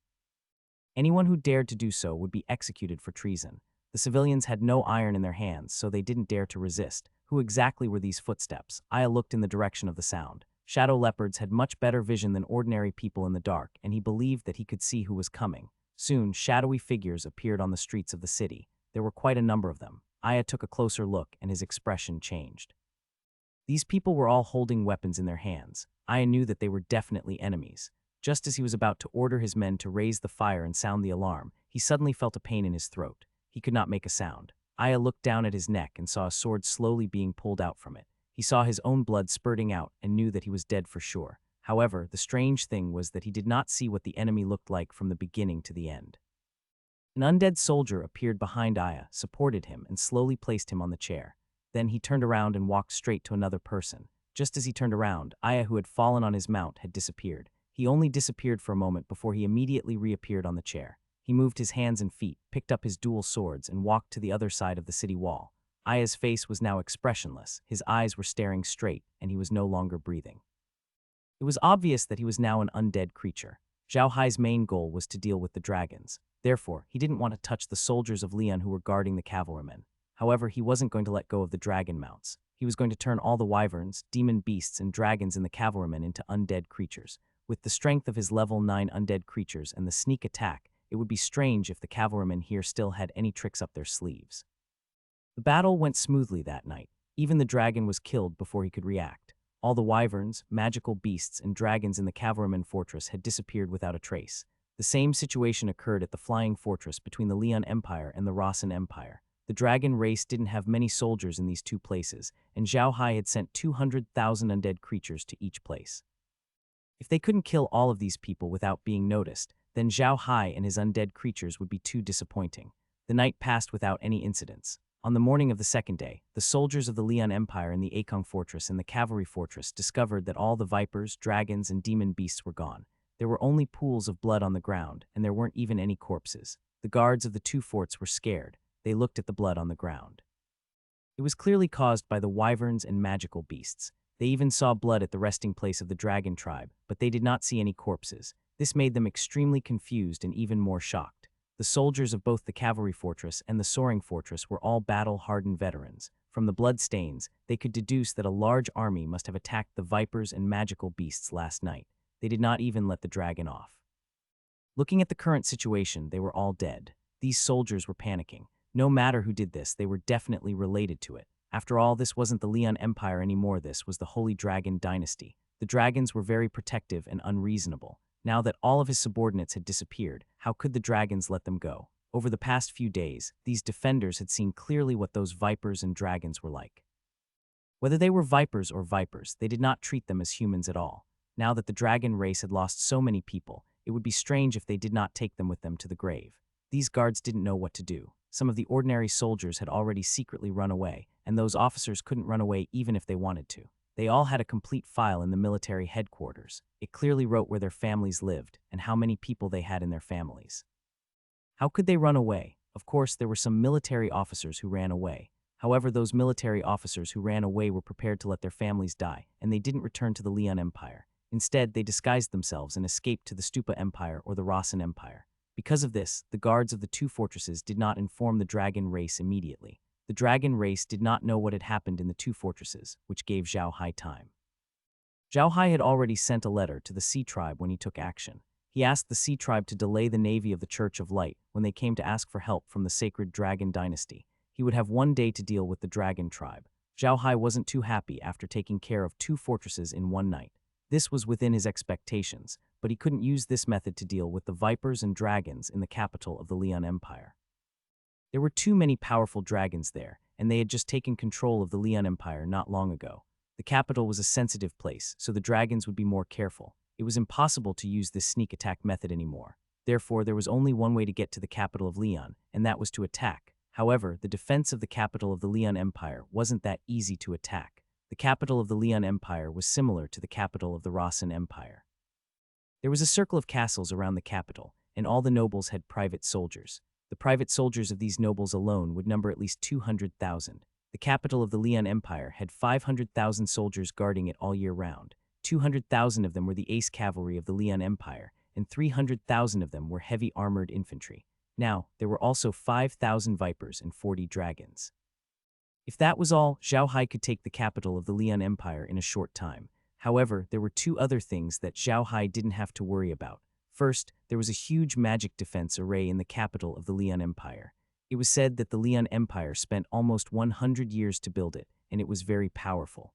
Anyone who dared to do so would be executed for treason. The civilians had no iron in their hands, so they didn't dare to resist. Who exactly were these footsteps? Aya looked in the direction of the sound. Shadow leopards had much better vision than ordinary people in the dark, and he believed that he could see who was coming. Soon, shadowy figures appeared on the streets of the city. There were quite a number of them. Aya took a closer look, and his expression changed. These people were all holding weapons in their hands. Aya knew that they were definitely enemies. Just as he was about to order his men to raise the fire and sound the alarm, he suddenly felt a pain in his throat. He could not make a sound. Aya looked down at his neck and saw a sword slowly being pulled out from it. He saw his own blood spurting out and knew that he was dead for sure. However, the strange thing was that he did not see what the enemy looked like from the beginning to the end. An undead soldier appeared behind Aya, supported him, and slowly placed him on the chair. Then he turned around and walked straight to another person. Just as he turned around, Aya, who had fallen on his mount, had disappeared. He only disappeared for a moment before he immediately reappeared on the chair. He moved his hands and feet, picked up his dual swords, and walked to the other side of the city wall. Aya's face was now expressionless. His eyes were staring straight, and he was no longer breathing. It was obvious that he was now an undead creature. Zhao Hai's main goal was to deal with the dragons. Therefore, he didn't want to touch the soldiers of Leon who were guarding the cavalrymen. However, he wasn't going to let go of the dragon mounts. He was going to turn all the wyverns, demon beasts, and dragons in the cavalrymen into undead creatures. With the strength of his level 9 undead creatures and the sneak attack, it would be strange if the cavalrymen here still had any tricks up their sleeves. The battle went smoothly that night. Even the dragon was killed before he could react. All the wyverns, magical beasts, and dragons in the cavalryman fortress had disappeared without a trace. The same situation occurred at the flying fortress between the Leon Empire and the Rossan Empire. The dragon race didn't have many soldiers in these two places, and Zhao Hai had sent 200,000 undead creatures to each place. If they couldn't kill all of these people without being noticed, then Zhao Hai and his undead creatures would be too disappointing. The night passed without any incidents. On the morning of the second day, the soldiers of the Leon Empire in the Akong Fortress and the Cavalry Fortress discovered that all the vipers, dragons, and demon beasts were gone. There were only pools of blood on the ground, and there weren't even any corpses. The guards of the two forts were scared. They looked at the blood on the ground. It was clearly caused by the wyverns and magical beasts. They even saw blood at the resting place of the dragon tribe, but they did not see any corpses. This made them extremely confused and even more shocked. The soldiers of both the Cavalry Fortress and the Soaring Fortress were all battle-hardened veterans. From the blood stains, they could deduce that a large army must have attacked the vipers and magical beasts last night. They did not even let the dragon off. Looking at the current situation, they were all dead. These soldiers were panicking. No matter who did this, they were definitely related to it. After all, this wasn't the Leon Empire anymore, this was the Holy Dragon Dynasty. The dragons were very protective and unreasonable. Now that all of his subordinates had disappeared, how could the dragons let them go? Over the past few days, these defenders had seen clearly what those vipers and dragons were like. Whether they were vipers or vipers, they did not treat them as humans at all. Now that the dragon race had lost so many people, it would be strange if they did not take them with them to the grave. These guards didn't know what to do. Some of the ordinary soldiers had already secretly run away, and those officers couldn't run away even if they wanted to. They all had a complete file in the military headquarters. It clearly wrote where their families lived and how many people they had in their families. How could they run away? Of course, there were some military officers who ran away. However, those military officers who ran away were prepared to let their families die, and they didn't return to the Leon Empire. Instead, they disguised themselves and escaped to the Stupa Empire or the Rasen Empire. Because of this, the guards of the two fortresses did not inform the dragon race immediately. The dragon race did not know what had happened in the two fortresses, which gave Zhao Hai time. Zhao Hai had already sent a letter to the Sea Tribe when he took action. He asked the Sea Tribe to delay the navy of the Church of Light when they came to ask for help from the sacred Dragon Dynasty. He would have one day to deal with the Dragon Tribe. Zhao Hai wasn't too happy after taking care of two fortresses in one night. This was within his expectations, but he couldn't use this method to deal with the vipers and dragons in the capital of the Leon Empire. There were too many powerful dragons there, and they had just taken control of the Leon Empire not long ago. The capital was a sensitive place, so the dragons would be more careful. It was impossible to use this sneak attack method anymore. Therefore, there was only one way to get to the capital of Leon, and that was to attack. However, the defense of the capital of the Leon Empire wasn't that easy to attack. The capital of the Leon Empire was similar to the capital of the Rasen Empire. There was a circle of castles around the capital, and all the nobles had private soldiers. The private soldiers of these nobles alone would number at least 200,000. The capital of the Leon Empire had 500,000 soldiers guarding it all year round. 200,000 of them were the ace cavalry of the Leon Empire, and 300,000 of them were heavy armored infantry. Now, there were also 5,000 vipers and 40 dragons. If that was all, Zhao Hai could take the capital of the Leon Empire in a short time. However, there were two other things that Zhao Hai didn't have to worry about. First, there was a huge magic defense array in the capital of the Leon Empire. It was said that the Leon Empire spent almost 100 years to build it, and it was very powerful.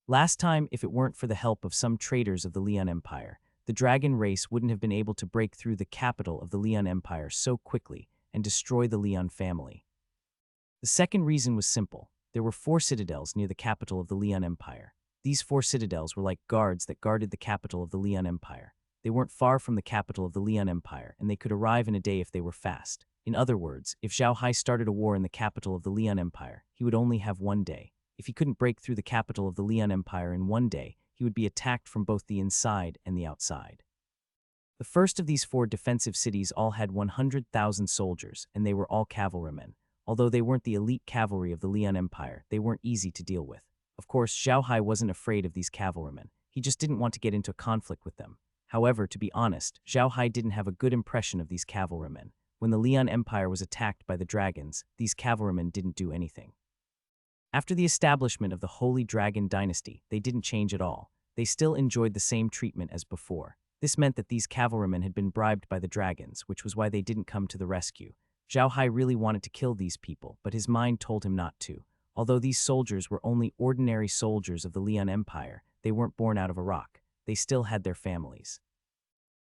Last time, if it weren't for the help of some traders of the Leon Empire, the dragon race wouldn't have been able to break through the capital of the Leon Empire so quickly and destroy the Leon family. The second reason was simple. There were 4 citadels near the capital of the Leon Empire. These 4 citadels were like guards that guarded the capital of the Leon Empire. They weren't far from the capital of the Leon Empire, and they could arrive in a day if they were fast. In other words, if Zhao Hai started a war in the capital of the Leon Empire, he would only have one day. If he couldn't break through the capital of the Leon Empire in one day, he would be attacked from both the inside and the outside. The first of these 4 defensive cities all had 100,000 soldiers, and they were all cavalrymen. Although they weren't the elite cavalry of the Leon Empire, they weren't easy to deal with. Of course, Zhao Hai wasn't afraid of these cavalrymen. He just didn't want to get into conflict with them. However, to be honest, Zhao Hai didn't have a good impression of these cavalrymen. When the Leon Empire was attacked by the dragons, these cavalrymen didn't do anything. After the establishment of the Holy Dragon Dynasty, they didn't change at all. They still enjoyed the same treatment as before. This meant that these cavalrymen had been bribed by the dragons, which was why they didn't come to the rescue. Zhao Hai really wanted to kill these people, but his mind told him not to. Although these soldiers were only ordinary soldiers of the Leon Empire, they weren't born out of a rock. They still had their families.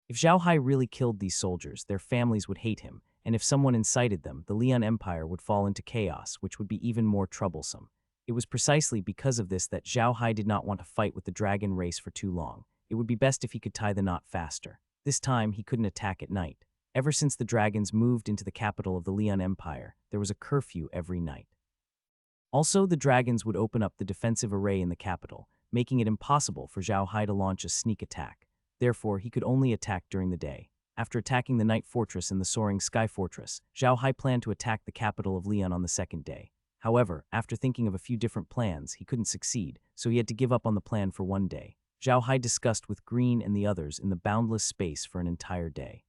If Zhao Hai really killed these soldiers, their families would hate him, and if someone incited them, the Leon Empire would fall into chaos, which would be even more troublesome. It was precisely because of this that Zhao Hai did not want to fight with the dragon race for too long. It would be best if he could tie the knot faster. This time, he couldn't attack at night. Ever since the dragons moved into the capital of the Leon Empire, there was a curfew every night. Also, the dragons would open up the defensive array in the capital, making it impossible for Zhao Hai to launch a sneak attack. Therefore, he could only attack during the day. After attacking the Night Fortress and the Soaring Sky Fortress, Zhao Hai planned to attack the capital of Leon on the second day. However, after thinking of a few different plans, he couldn't succeed, so he had to give up on the plan for one day. Zhao Hai discussed with Green and the others in the boundless space for an entire day.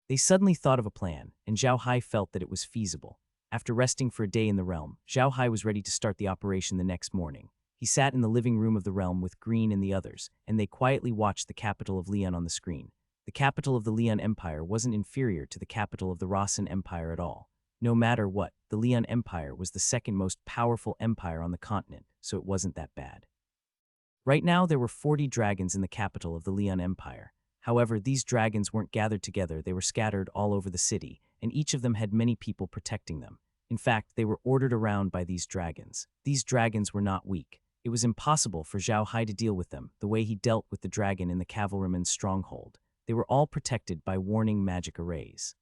They suddenly thought of a plan, and Zhao Hai felt that it was feasible. After resting for a day in the realm, Zhao Hai was ready to start the operation the next morning. He sat in the living room of the realm with Green and the others, and they quietly watched the capital of Leon on the screen. The capital of the Leon Empire wasn't inferior to the capital of the Rasen Empire at all. No matter what, the Leon Empire was the second most powerful empire on the continent, so it wasn't that bad. Right now, there were 40 dragons in the capital of the Leon Empire. However, these dragons weren't gathered together, they were scattered all over the city, and each of them had many people protecting them. In fact, they were ordered around by these dragons. These dragons were not weak. It was impossible for Zhao Hai to deal with them, the way he dealt with the dragon in the cavalryman's stronghold. They were all protected by warning magic arrays.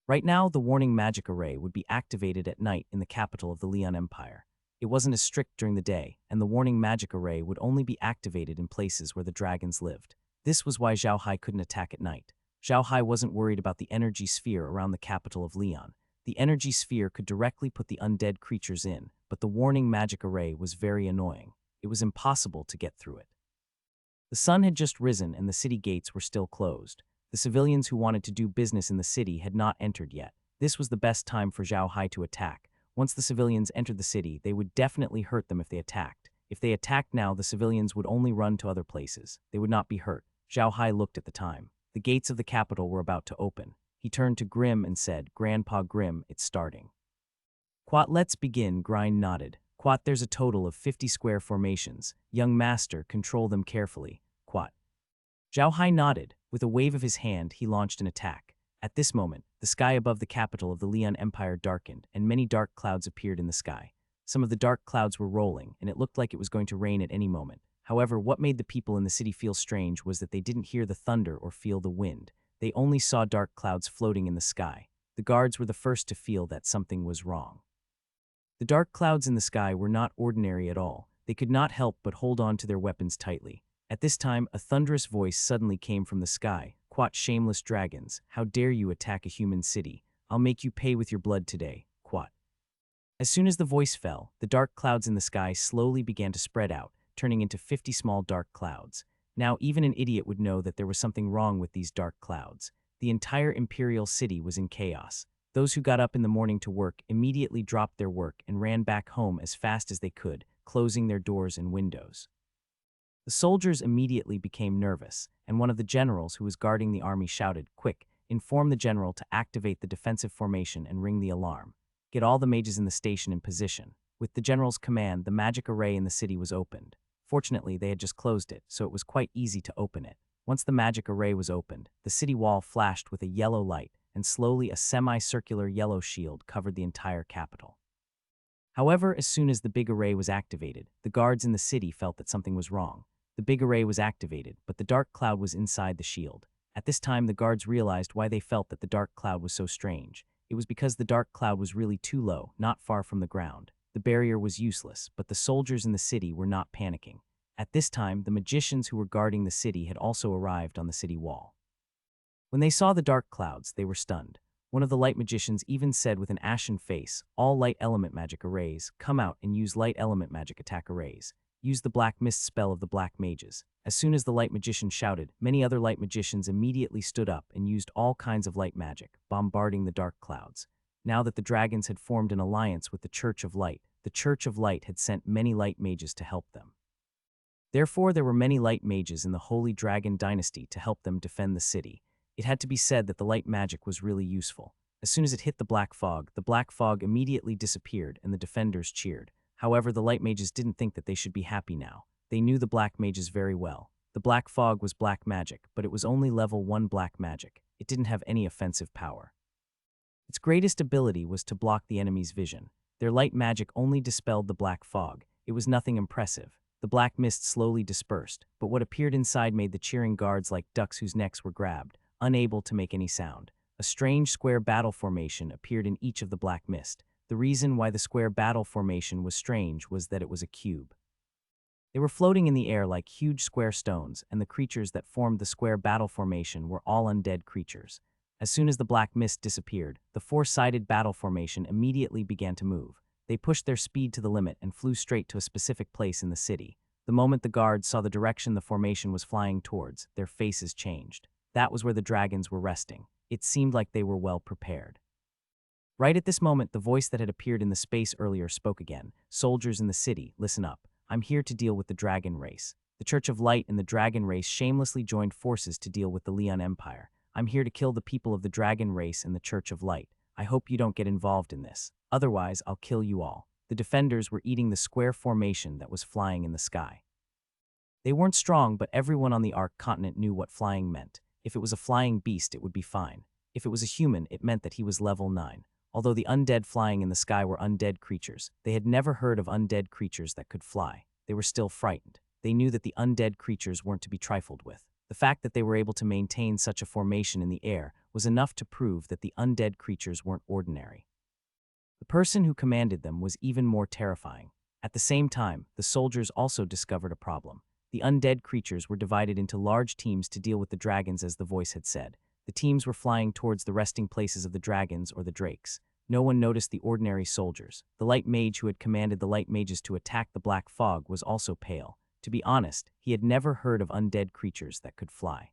Right now, the warning magic array would be activated at night in the capital of the Leon Empire. It wasn't as strict during the day, and the warning magic array would only be activated in places where the dragons lived. This was why Zhao Hai couldn't attack at night. Zhao Hai wasn't worried about the energy sphere around the capital of Leon. The energy sphere could directly put the undead creatures in, but the warning magic array was very annoying. It was impossible to get through it. The sun had just risen and the city gates were still closed. The civilians who wanted to do business in the city had not entered yet. This was the best time for Zhao Hai to attack. Once the civilians entered the city, they would definitely hurt them if they attacked. If they attacked now, the civilians would only run to other places. They would not be hurt. Zhao Hai looked at the time. The gates of the capital were about to open. He turned to Grim and said, "Grandpa Grim, it's starting." "Quat, let's begin," Grind nodded. "Quat, there's a total of 50 square formations. Young master, control them carefully. Quat." Zhao Hai nodded. With a wave of his hand, he launched an attack. At this moment, the sky above the capital of the Leon Empire darkened, and many dark clouds appeared in the sky. Some of the dark clouds were rolling, and it looked like it was going to rain at any moment. However, what made the people in the city feel strange was that they didn't hear the thunder or feel the wind. They only saw dark clouds floating in the sky. The guards were the first to feel that something was wrong. The dark clouds in the sky were not ordinary at all. They could not help but hold on to their weapons tightly. At this time, a thunderous voice suddenly came from the sky. "Quat, shameless dragons, how dare you attack a human city? I'll make you pay with your blood today, Quat." As soon as the voice fell, the dark clouds in the sky slowly began to spread out, turning into 50 small dark clouds. Now, even an idiot would know that there was something wrong with these dark clouds. The entire imperial city was in chaos. Those who got up in the morning to work immediately dropped their work and ran back home as fast as they could, closing their doors and windows. The soldiers immediately became nervous, and one of the generals who was guarding the army shouted, "Quick, inform the general to activate the defensive formation and ring the alarm. Get all the mages in the station in position." With the general's command, the magic array in the city was opened. Fortunately, they had just closed it, so it was quite easy to open it. Once the magic array was opened, the city wall flashed with a yellow light, and slowly a semicircular yellow shield covered the entire capital. However, as soon as the big array was activated, the guards in the city felt that something was wrong. The big array was activated, but the dark cloud was inside the shield. At this time, the guards realized why they felt that the dark cloud was so strange. It was because the dark cloud was really too low, not far from the ground. The barrier was useless, but the soldiers in the city were not panicking. At this time, the magicians who were guarding the city had also arrived on the city wall. When they saw the dark clouds, they were stunned. One of the light magicians even said with an ashen face, "All light element magic arrays, come out and use light element magic attack arrays. Use the black mist spell of the black mages." As soon as the light magician shouted, many other light magicians immediately stood up and used all kinds of light magic, bombarding the dark clouds. Now that the dragons had formed an alliance with the Church of Light, the Church of Light had sent many light mages to help them. Therefore, there were many light mages in the Holy Dragon Dynasty to help them defend the city. It had to be said that the light magic was really useful. As soon as it hit the black fog immediately disappeared and the defenders cheered. However, the light mages didn't think that they should be happy now. They knew the black mages very well. The black fog was black magic, but it was only level 1 black magic. It didn't have any offensive power. Its greatest ability was to block the enemy's vision. Their light magic only dispelled the black fog. It was nothing impressive. The black mist slowly dispersed, but what appeared inside made the cheering guards like ducks whose necks were grabbed, unable to make any sound. A strange square battle formation appeared in each of the black mist. The reason why the square battle formation was strange was that it was a cube. They were floating in the air like huge square stones, and the creatures that formed the square battle formation were all undead creatures. As soon as the black mist disappeared, the four-sided battle formation immediately began to move. They pushed their speed to the limit and flew straight to a specific place in the city. The moment the guards saw the direction the formation was flying towards, their faces changed. That was where the dragons were resting. It seemed like they were well prepared. Right at this moment, the voice that had appeared in the space earlier spoke again. "Soldiers in the city, listen up. I'm here to deal with the dragon race." The Church of Light and the dragon race shamelessly joined forces to deal with the Leon Empire. "I'm here to kill the people of the dragon race and the Church of Light. I hope you don't get involved in this. Otherwise, I'll kill you all." The defenders were eating the square formation that was flying in the sky. They weren't strong, but everyone on the Ark continent knew what flying meant. If it was a flying beast, it would be fine. If it was a human, it meant that he was level 9. Although the undead flying in the sky were undead creatures, they had never heard of undead creatures that could fly. They were still frightened. They knew that the undead creatures weren't to be trifled with. The fact that they were able to maintain such a formation in the air was enough to prove that the undead creatures weren't ordinary. The person who commanded them was even more terrifying. At the same time, the soldiers also discovered a problem. The undead creatures were divided into large teams to deal with the dragons, as the voice had said. The teams were flying towards the resting places of the dragons or the drakes. No one noticed the ordinary soldiers. The light mage who had commanded the light mages to attack the black fog was also pale. To be honest, he had never heard of undead creatures that could fly.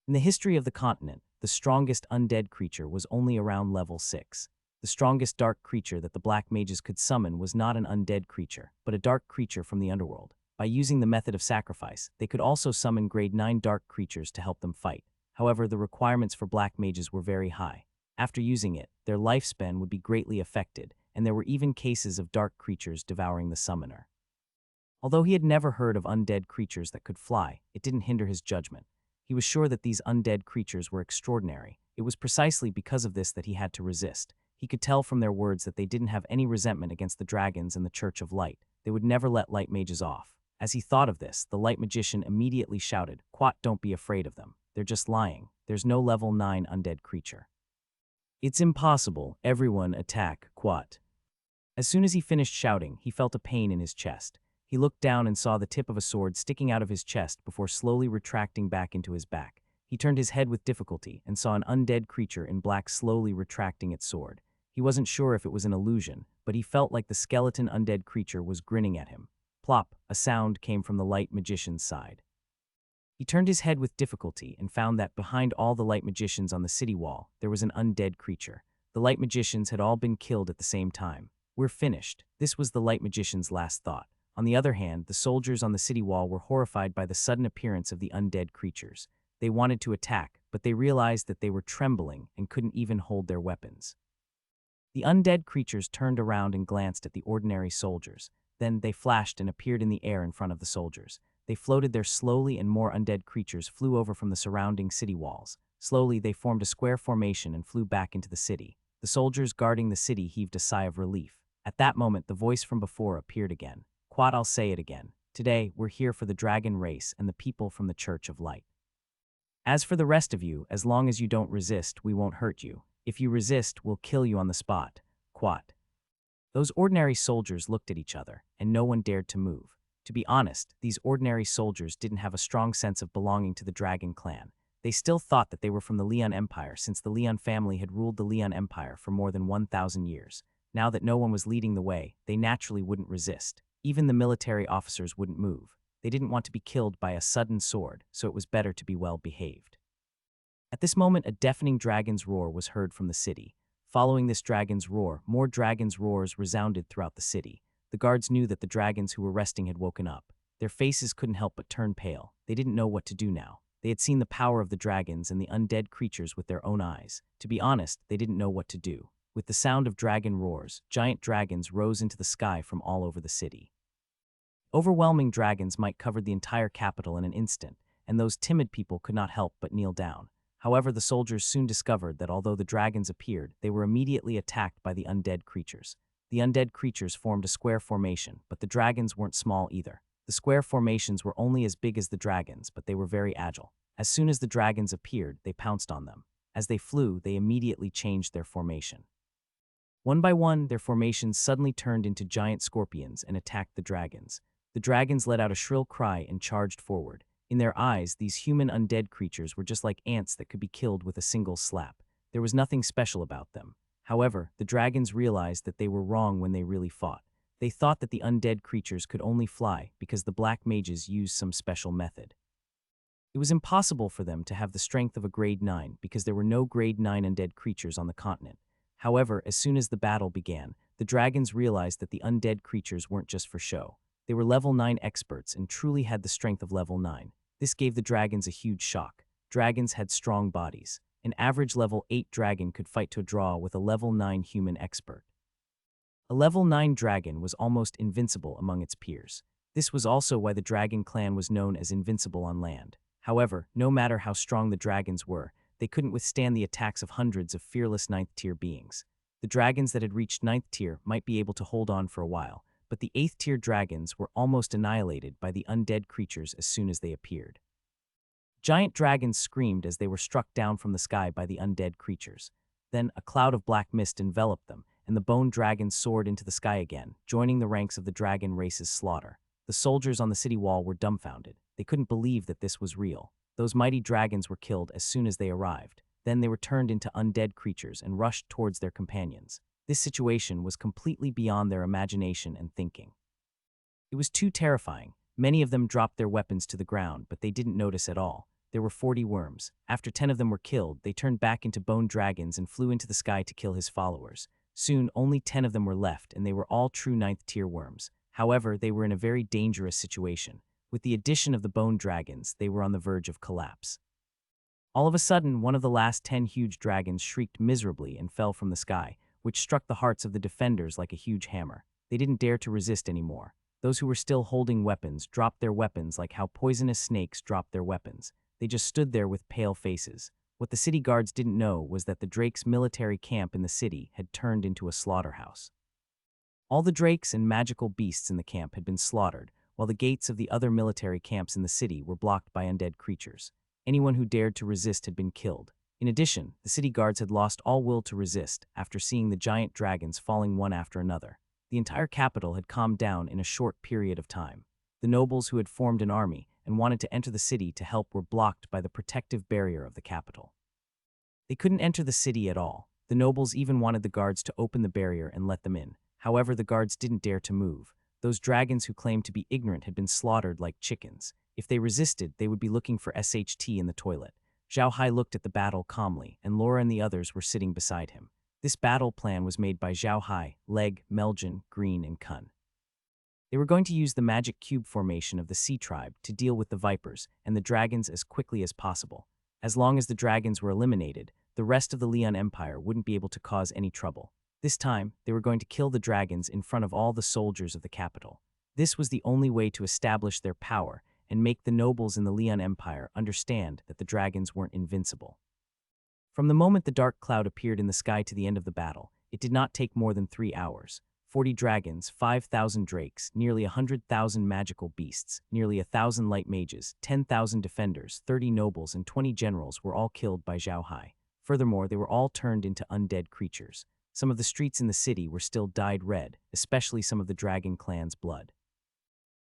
In the history of the continent, the strongest undead creature was only around level 6. The strongest dark creature that the black mages could summon was not an undead creature, but a dark creature from the underworld. By using the method of sacrifice, they could also summon grade 9 dark creatures to help them fight. However, the requirements for black mages were very high. After using it, their lifespan would be greatly affected, and there were even cases of dark creatures devouring the summoner. Although he had never heard of undead creatures that could fly, it didn't hinder his judgment. He was sure that these undead creatures were extraordinary. It was precisely because of this that he had to resist. He could tell from their words that they didn't have any resentment against the dragons and the Church of Light. They would never let light mages off. As he thought of this, the light magician immediately shouted, "Quat, don't be afraid of them. They're just lying. There's no level 9 undead creature." "It's impossible. Everyone attack, Quat." As soon as he finished shouting, he felt a pain in his chest. He looked down and saw the tip of a sword sticking out of his chest before slowly retracting back into his back. He turned his head with difficulty and saw an undead creature in black slowly retracting its sword. He wasn't sure if it was an illusion, but he felt like the skeleton undead creature was grinning at him. Plop, a sound came from the light magician's side. He turned his head with difficulty and found that behind all the light magicians on the city wall, there was an undead creature. The light magicians had all been killed at the same time. "We're finished." This was the light magician's last thought. On the other hand, the soldiers on the city wall were horrified by the sudden appearance of the undead creatures. They wanted to attack, but they realized that they were trembling and couldn't even hold their weapons. The undead creatures turned around and glanced at the ordinary soldiers. Then they flashed and appeared in the air in front of the soldiers. They floated there slowly, and more undead creatures flew over from the surrounding city walls. Slowly, they formed a square formation and flew back into the city. The soldiers guarding the city heaved a sigh of relief. At that moment, the voice from before appeared again. "Quad, I'll say it again. Today, we're here for the dragon race and the people from the Church of Light. As for the rest of you, as long as you don't resist, we won't hurt you. If you resist, we'll kill you on the spot. Quad." Those ordinary soldiers looked at each other, and no one dared to move. To be honest, these ordinary soldiers didn't have a strong sense of belonging to the Dragon clan. They still thought that they were from the Leon Empire, since the Leon family had ruled the Leon Empire for more than 1,000 years. Now that no one was leading the way, they naturally wouldn't resist. Even the military officers wouldn't move. They didn't want to be killed by a sudden sword, so it was better to be well behaved. At this moment, a deafening dragon's roar was heard from the city. Following this dragon's roar, more dragons' roars resounded throughout the city. The guards knew that the dragons who were resting had woken up. Their faces couldn't help but turn pale. They didn't know what to do now. They had seen the power of the dragons and the undead creatures with their own eyes. To be honest, they didn't know what to do. With the sound of dragon roars, giant dragons rose into the sky from all over the city. Overwhelming dragons might cover the entire capital in an instant, and those timid people could not help but kneel down. However, the soldiers soon discovered that although the dragons appeared, they were immediately attacked by the undead creatures. The undead creatures formed a square formation, but the dragons weren't small either. The square formations were only as big as the dragons, but they were very agile. As soon as the dragons appeared, they pounced on them. As they flew, they immediately changed their formation. One by one, their formations suddenly turned into giant scorpions and attacked the dragons. The dragons let out a shrill cry and charged forward. In their eyes, these human undead creatures were just like ants that could be killed with a single slap. There was nothing special about them. However, the dragons realized that they were wrong when they really fought. They thought that the undead creatures could only fly because the black mages used some special method. It was impossible for them to have the strength of a grade 9 because there were no grade 9 undead creatures on the continent. However, as soon as the battle began, the dragons realized that the undead creatures weren't just for show. They were level 9 experts and truly had the strength of level 9. This gave the dragons a huge shock. Dragons had strong bodies. An average level 8 dragon could fight to a draw with a level 9 human expert. A level 9 dragon was almost invincible among its peers. This was also why the dragon clan was known as invincible on land. However, no matter how strong the dragons were, they couldn't withstand the attacks of hundreds of fearless 9th tier beings. The dragons that had reached 9th tier might be able to hold on for a while, but the 8th tier dragons were almost annihilated by the undead creatures as soon as they appeared. Giant dragons screamed as they were struck down from the sky by the undead creatures. Then a cloud of black mist enveloped them, and the bone dragon soared into the sky again, joining the ranks of the dragon race's slaughter. The soldiers on the city wall were dumbfounded. They couldn't believe that this was real. Those mighty dragons were killed as soon as they arrived. Then they were turned into undead creatures and rushed towards their companions. This situation was completely beyond their imagination and thinking. It was too terrifying. Many of them dropped their weapons to the ground, but they didn't notice at all. There were 40 worms. After 10 of them were killed, they turned back into bone dragons and flew into the sky to kill his followers. Soon, only 10 of them were left, and they were all true 9th-tier worms. However, they were in a very dangerous situation. With the addition of the bone dragons, they were on the verge of collapse. All of a sudden, one of the last 10 huge dragons shrieked miserably and fell from the sky, which struck the hearts of the defenders like a huge hammer. They didn't dare to resist anymore. Those who were still holding weapons dropped their weapons like how poisonous snakes drop their weapons. They just stood there with pale faces. What the city guards didn't know was that the Drake's military camp in the city had turned into a slaughterhouse. All the drakes and magical beasts in the camp had been slaughtered, while the gates of the other military camps in the city were blocked by undead creatures. Anyone who dared to resist had been killed. In addition, the city guards had lost all will to resist after seeing the giant dragons falling one after another. The entire capital had calmed down in a short period of time. The nobles who had formed an army and wanted to enter the city to help were blocked by the protective barrier of the capital. They couldn't enter the city at all. The nobles even wanted the guards to open the barrier and let them in. However, the guards didn't dare to move. Those dragons who claimed to be ignorant had been slaughtered like chickens. If they resisted, they would be looking for SHT in the toilet. Zhao Hai looked at the battle calmly, and Laura and the others were sitting beside him. This battle plan was made by Zhao Hai, Leg, Meljin, Green, and Kun. They were going to use the magic cube formation of the Sea Tribe to deal with the Vipers and the dragons as quickly as possible. As long as the dragons were eliminated, the rest of the Leon Empire wouldn't be able to cause any trouble. This time, they were going to kill the dragons in front of all the soldiers of the capital. This was the only way to establish their power and make the nobles in the Leon Empire understand that the dragons weren't invincible. From the moment the dark cloud appeared in the sky to the end of the battle, it did not take more than 3 hours. 40 dragons, 5,000 drakes, nearly 100,000 magical beasts, nearly 1,000 light mages, 10,000 defenders, 30 nobles, and 20 generals were all killed by Zhao Hai. Furthermore, they were all turned into undead creatures. Some of the streets in the city were still dyed red, especially some of the dragon clan's blood.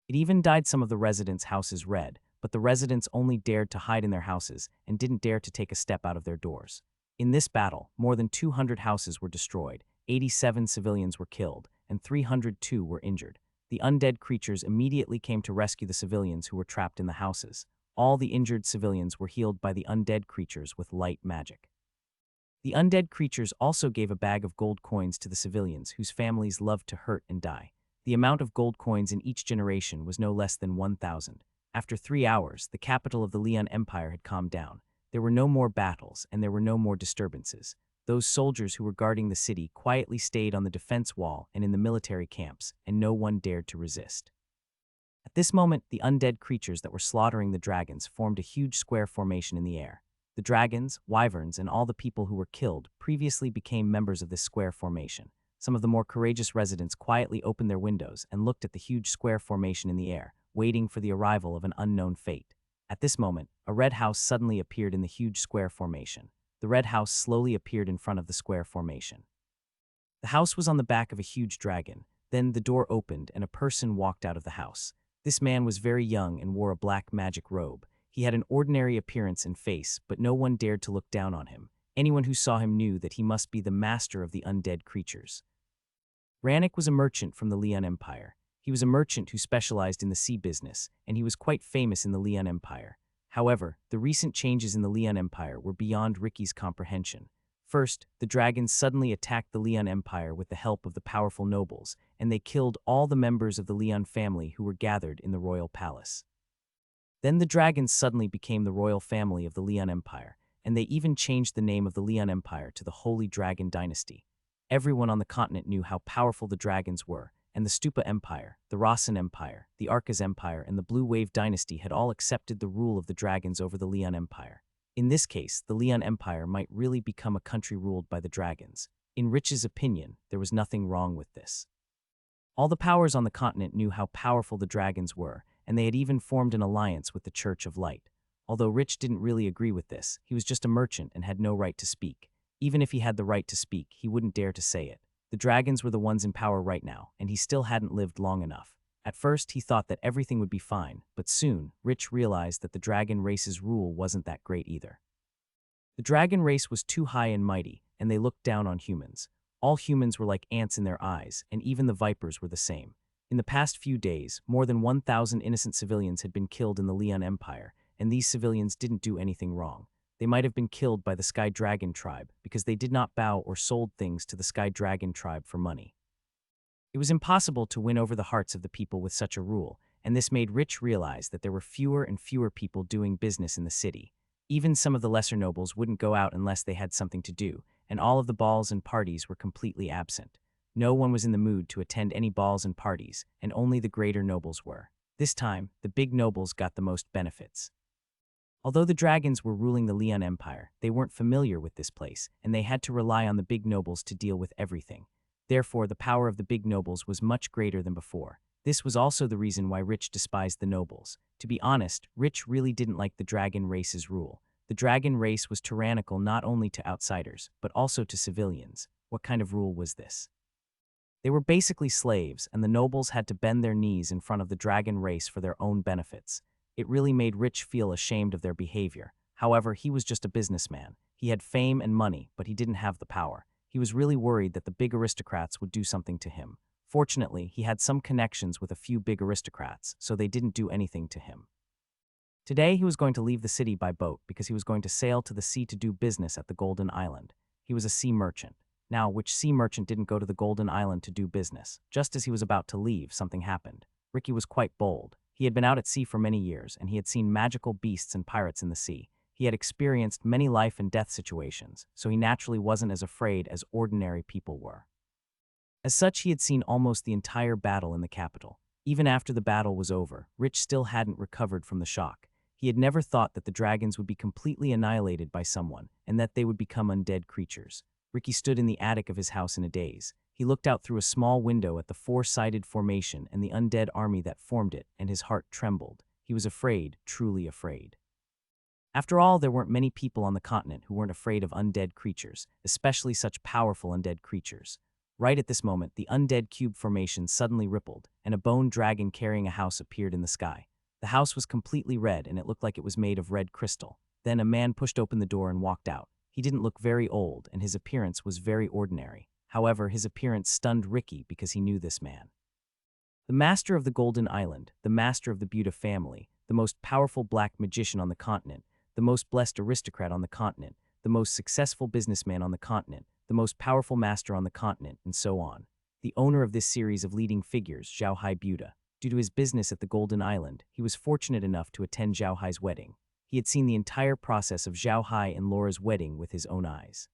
It even dyed some of the residents' houses red, but the residents only dared to hide in their houses and didn't dare to take a step out of their doors. In this battle, more than 200 houses were destroyed, 87 civilians were killed, and 302 were injured. The undead creatures immediately came to rescue the civilians who were trapped in the houses. All the injured civilians were healed by the undead creatures with light magic. The undead creatures also gave a bag of gold coins to the civilians whose families loved to hurt and die. The amount of gold coins in each generation was no less than 1,000. After 3 hours, the capital of the Leon Empire had calmed down. There were no more battles, and there were no more disturbances. Those soldiers who were guarding the city quietly stayed on the defense wall and in the military camps, and no one dared to resist. At this moment, the undead creatures that were slaughtering the dragons formed a huge square formation in the air. The dragons, wyverns, and all the people who were killed previously became members of this square formation. Some of the more courageous residents quietly opened their windows and looked at the huge square formation in the air, waiting for the arrival of an unknown fate. At this moment, a red house suddenly appeared in the huge square formation. The red house slowly appeared in front of the square formation. The house was on the back of a huge dragon. Then the door opened and a person walked out of the house. This man was very young and wore a black magic robe. He had an ordinary appearance and face, but no one dared to look down on him. Anyone who saw him knew that he must be the master of the undead creatures. Rannick was a merchant from the Leon Empire. He was a merchant who specialized in the sea business, and he was quite famous in the Leon Empire. However, the recent changes in the Leon Empire were beyond Ricky's comprehension. First, the dragons suddenly attacked the Leon Empire with the help of the powerful nobles, and they killed all the members of the Leon family who were gathered in the royal palace. Then the dragons suddenly became the royal family of the Leon Empire, and they even changed the name of the Leon Empire to the Holy Dragon Dynasty. Everyone on the continent knew how powerful the dragons were, and the Stupa Empire, the Rasen Empire, the Arcas Empire, and the Blue Wave Dynasty had all accepted the rule of the dragons over the Leon Empire. In this case, the Leon Empire might really become a country ruled by the dragons. In Rich's opinion, there was nothing wrong with this. All the powers on the continent knew how powerful the dragons were, and they had even formed an alliance with the Church of Light. Although Rich didn't really agree with this, he was just a merchant and had no right to speak. Even if he had the right to speak, he wouldn't dare to say it. The dragons were the ones in power right now, and he still hadn't lived long enough. At first, he thought that everything would be fine, but soon, Rich realized that the dragon race's rule wasn't that great either. The dragon race was too high and mighty, and they looked down on humans. All humans were like ants in their eyes, and even the vipers were the same. In the past few days, more than 1,000 innocent civilians had been killed in the Leon Empire, and these civilians didn't do anything wrong. They might have been killed by the Sky Dragon tribe because they did not bow or sold things to the Sky Dragon tribe for money. It was impossible to win over the hearts of the people with such a rule, and this made Rich realize that there were fewer and fewer people doing business in the city. Even some of the lesser nobles wouldn't go out unless they had something to do, and all of the balls and parties were completely absent. No one was in the mood to attend any balls and parties, and only the greater nobles were. This time, the big nobles got the most benefits. Although the dragons were ruling the Leon Empire, they weren't familiar with this place, and they had to rely on the big nobles to deal with everything. Therefore, the power of the big nobles was much greater than before. This was also the reason why Rich despised the nobles. To be honest, Rich really didn't like the dragon race's rule. The dragon race was tyrannical not only to outsiders, but also to civilians. What kind of rule was this? They were basically slaves, and the nobles had to bend their knees in front of the dragon race for their own benefits. It really made Rich feel ashamed of their behavior. However, he was just a businessman. He had fame and money, but he didn't have the power. He was really worried that the big aristocrats would do something to him. Fortunately, he had some connections with a few big aristocrats, so they didn't do anything to him. Today, he was going to leave the city by boat because he was going to sail to the sea to do business at the Golden Island. He was a sea merchant. Now, which sea merchant didn't go to the Golden Island to do business? Just as he was about to leave, something happened. Ricky was quite bold. He had been out at sea for many years, and he had seen magical beasts and pirates in the sea. He had experienced many life and death situations, so he naturally wasn't as afraid as ordinary people were. As such, he had seen almost the entire battle in the capital. Even after the battle was over, Rich still hadn't recovered from the shock. He had never thought that the dragons would be completely annihilated by someone, and that they would become undead creatures. Ricky stood in the attic of his house in a daze. He looked out through a small window at the four-sided formation and the undead army that formed it, and his heart trembled. He was afraid, truly afraid. After all, there weren't many people on the continent who weren't afraid of undead creatures, especially such powerful undead creatures. Right at this moment, the undead cube formation suddenly rippled, and a bone dragon carrying a house appeared in the sky. The house was completely red, and it looked like it was made of red crystal. Then a man pushed open the door and walked out. He didn't look very old, and his appearance was very ordinary. However, his appearance stunned Ricky because he knew this man. The master of the Golden Island, the master of the Buda family, the most powerful black magician on the continent, the most blessed aristocrat on the continent, the most successful businessman on the continent, the most powerful master on the continent, and so on. The owner of this series of leading figures, Zhao Hai Buda. Due to his business at the Golden Island, he was fortunate enough to attend Zhao Hai's wedding. He had seen the entire process of Zhao Hai and Laura's wedding with his own eyes.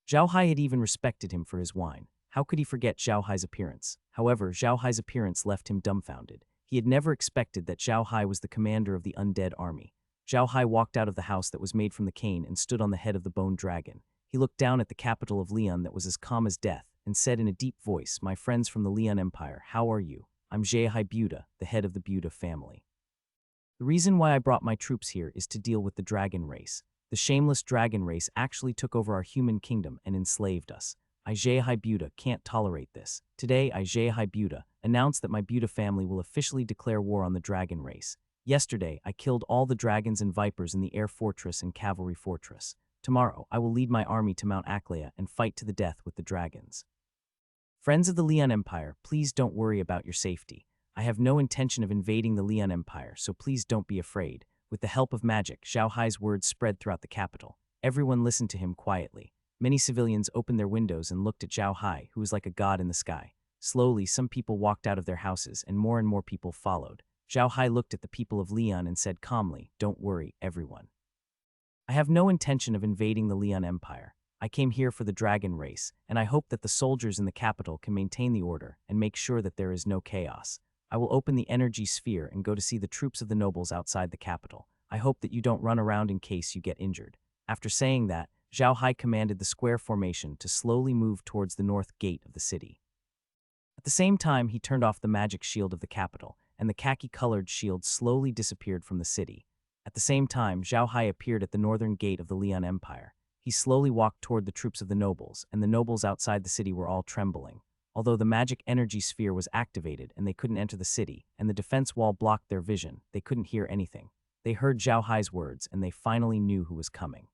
Zhao Hai had even respected him for his wine. How could he forget Zhao Hai's appearance? However, Zhao Hai's appearance left him dumbfounded. He had never expected that Zhao Hai was the commander of the undead army. Zhao Hai walked out of the house that was made from the cane and stood on the head of the bone dragon. He looked down at the capital of Leon that was as calm as death and said in a deep voice, "My friends from the Leon Empire, how are you? I'm Zhao Hai Buda, the head of the Buda family. The reason why I brought my troops here is to deal with the dragon race. The shameless dragon race actually took over our human kingdom and enslaved us. I, Zhao Hai Buda, can't tolerate this. Today, I, Zhao Hai Buda, announced that my Buda family will officially declare war on the dragon race. Yesterday, I killed all the dragons and vipers in the air fortress and cavalry fortress. Tomorrow, I will lead my army to Mount Aklea and fight to the death with the dragons. Friends of the Leon Empire, please don't worry about your safety. I have no intention of invading the Leon Empire, so please don't be afraid." With the help of magic, Zhao Hai's words spread throughout the capital. Everyone listened to him quietly. Many civilians opened their windows and looked at Zhao Hai, who was like a god in the sky. Slowly, some people walked out of their houses, and more people followed. Zhao Hai looked at the people of Leon and said calmly, "Don't worry, everyone. I have no intention of invading the Leon Empire. I came here for the dragon race, and I hope that the soldiers in the capital can maintain the order and make sure that there is no chaos. I will open the energy sphere and go to see the troops of the nobles outside the capital. I hope that you don't run around in case you get injured." After saying that, Zhao Hai commanded the square formation to slowly move towards the north gate of the city. At the same time, he turned off the magic shield of the capital, and the khaki-colored shield slowly disappeared from the city. At the same time, Zhao Hai appeared at the northern gate of the Leon Empire. He slowly walked toward the troops of the nobles, and the nobles outside the city were all trembling. Although the magic energy sphere was activated and they couldn't enter the city, and the defense wall blocked their vision, they couldn't hear anything. They heard Zhao Hai's words, and they finally knew who was coming.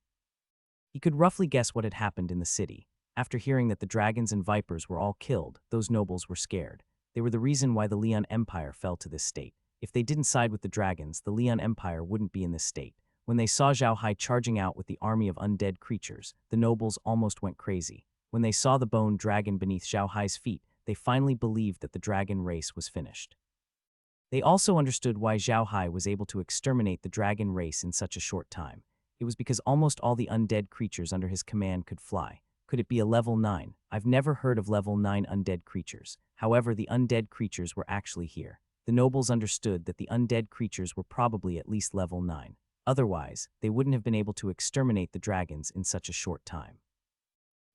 He could roughly guess what had happened in the city. After hearing that the dragons and vipers were all killed, those nobles were scared. They were the reason why the Leon Empire fell to this state. If they didn't side with the dragons, the Leon Empire wouldn't be in this state. When they saw Zhao Hai charging out with the army of undead creatures, the nobles almost went crazy. When they saw the bone dragon beneath Zhao Hai's feet, they finally believed that the dragon race was finished. They also understood why Zhao Hai was able to exterminate the dragon race in such a short time. It was because almost all the undead creatures under his command could fly. Could it be a level 9? I've never heard of level 9 undead creatures. However, the undead creatures were actually here. The nobles understood that the undead creatures were probably at least level 9. Otherwise, they wouldn't have been able to exterminate the dragons in such a short time.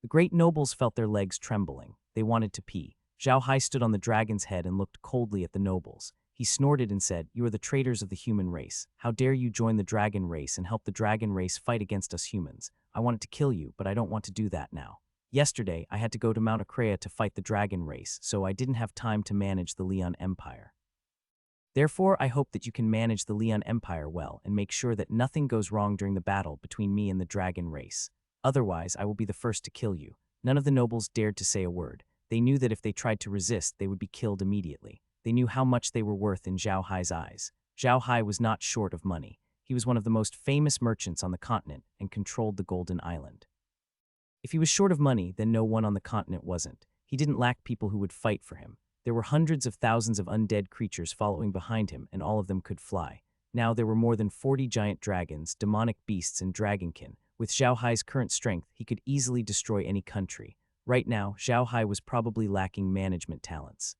The great nobles felt their legs trembling. They wanted to pee. Zhao Hai stood on the dragon's head and looked coldly at the nobles. He snorted and said, "You are the traitors of the human race. How dare you join the dragon race and help the dragon race fight against us humans? I wanted to kill you, but I don't want to do that now. Yesterday, I had to go to Mount Acrea to fight the dragon race, so I didn't have time to manage the Leon Empire. Therefore, I hope that you can manage the Leon Empire well and make sure that nothing goes wrong during the battle between me and the dragon race. Otherwise, I will be the first to kill you." None of the nobles dared to say a word. They knew that if they tried to resist, they would be killed immediately. They knew how much they were worth in Zhao Hai's eyes. Zhao Hai was not short of money. He was one of the most famous merchants on the continent and controlled the Golden Island. If he was short of money, then no one on the continent wasn't. He didn't lack people who would fight for him. There were hundreds of thousands of undead creatures following behind him, and all of them could fly. Now there were more than 40 giant dragons, demonic beasts, and dragonkin. With Zhao Hai's current strength, he could easily destroy any country. Right now, Zhao Hai was probably lacking management talents.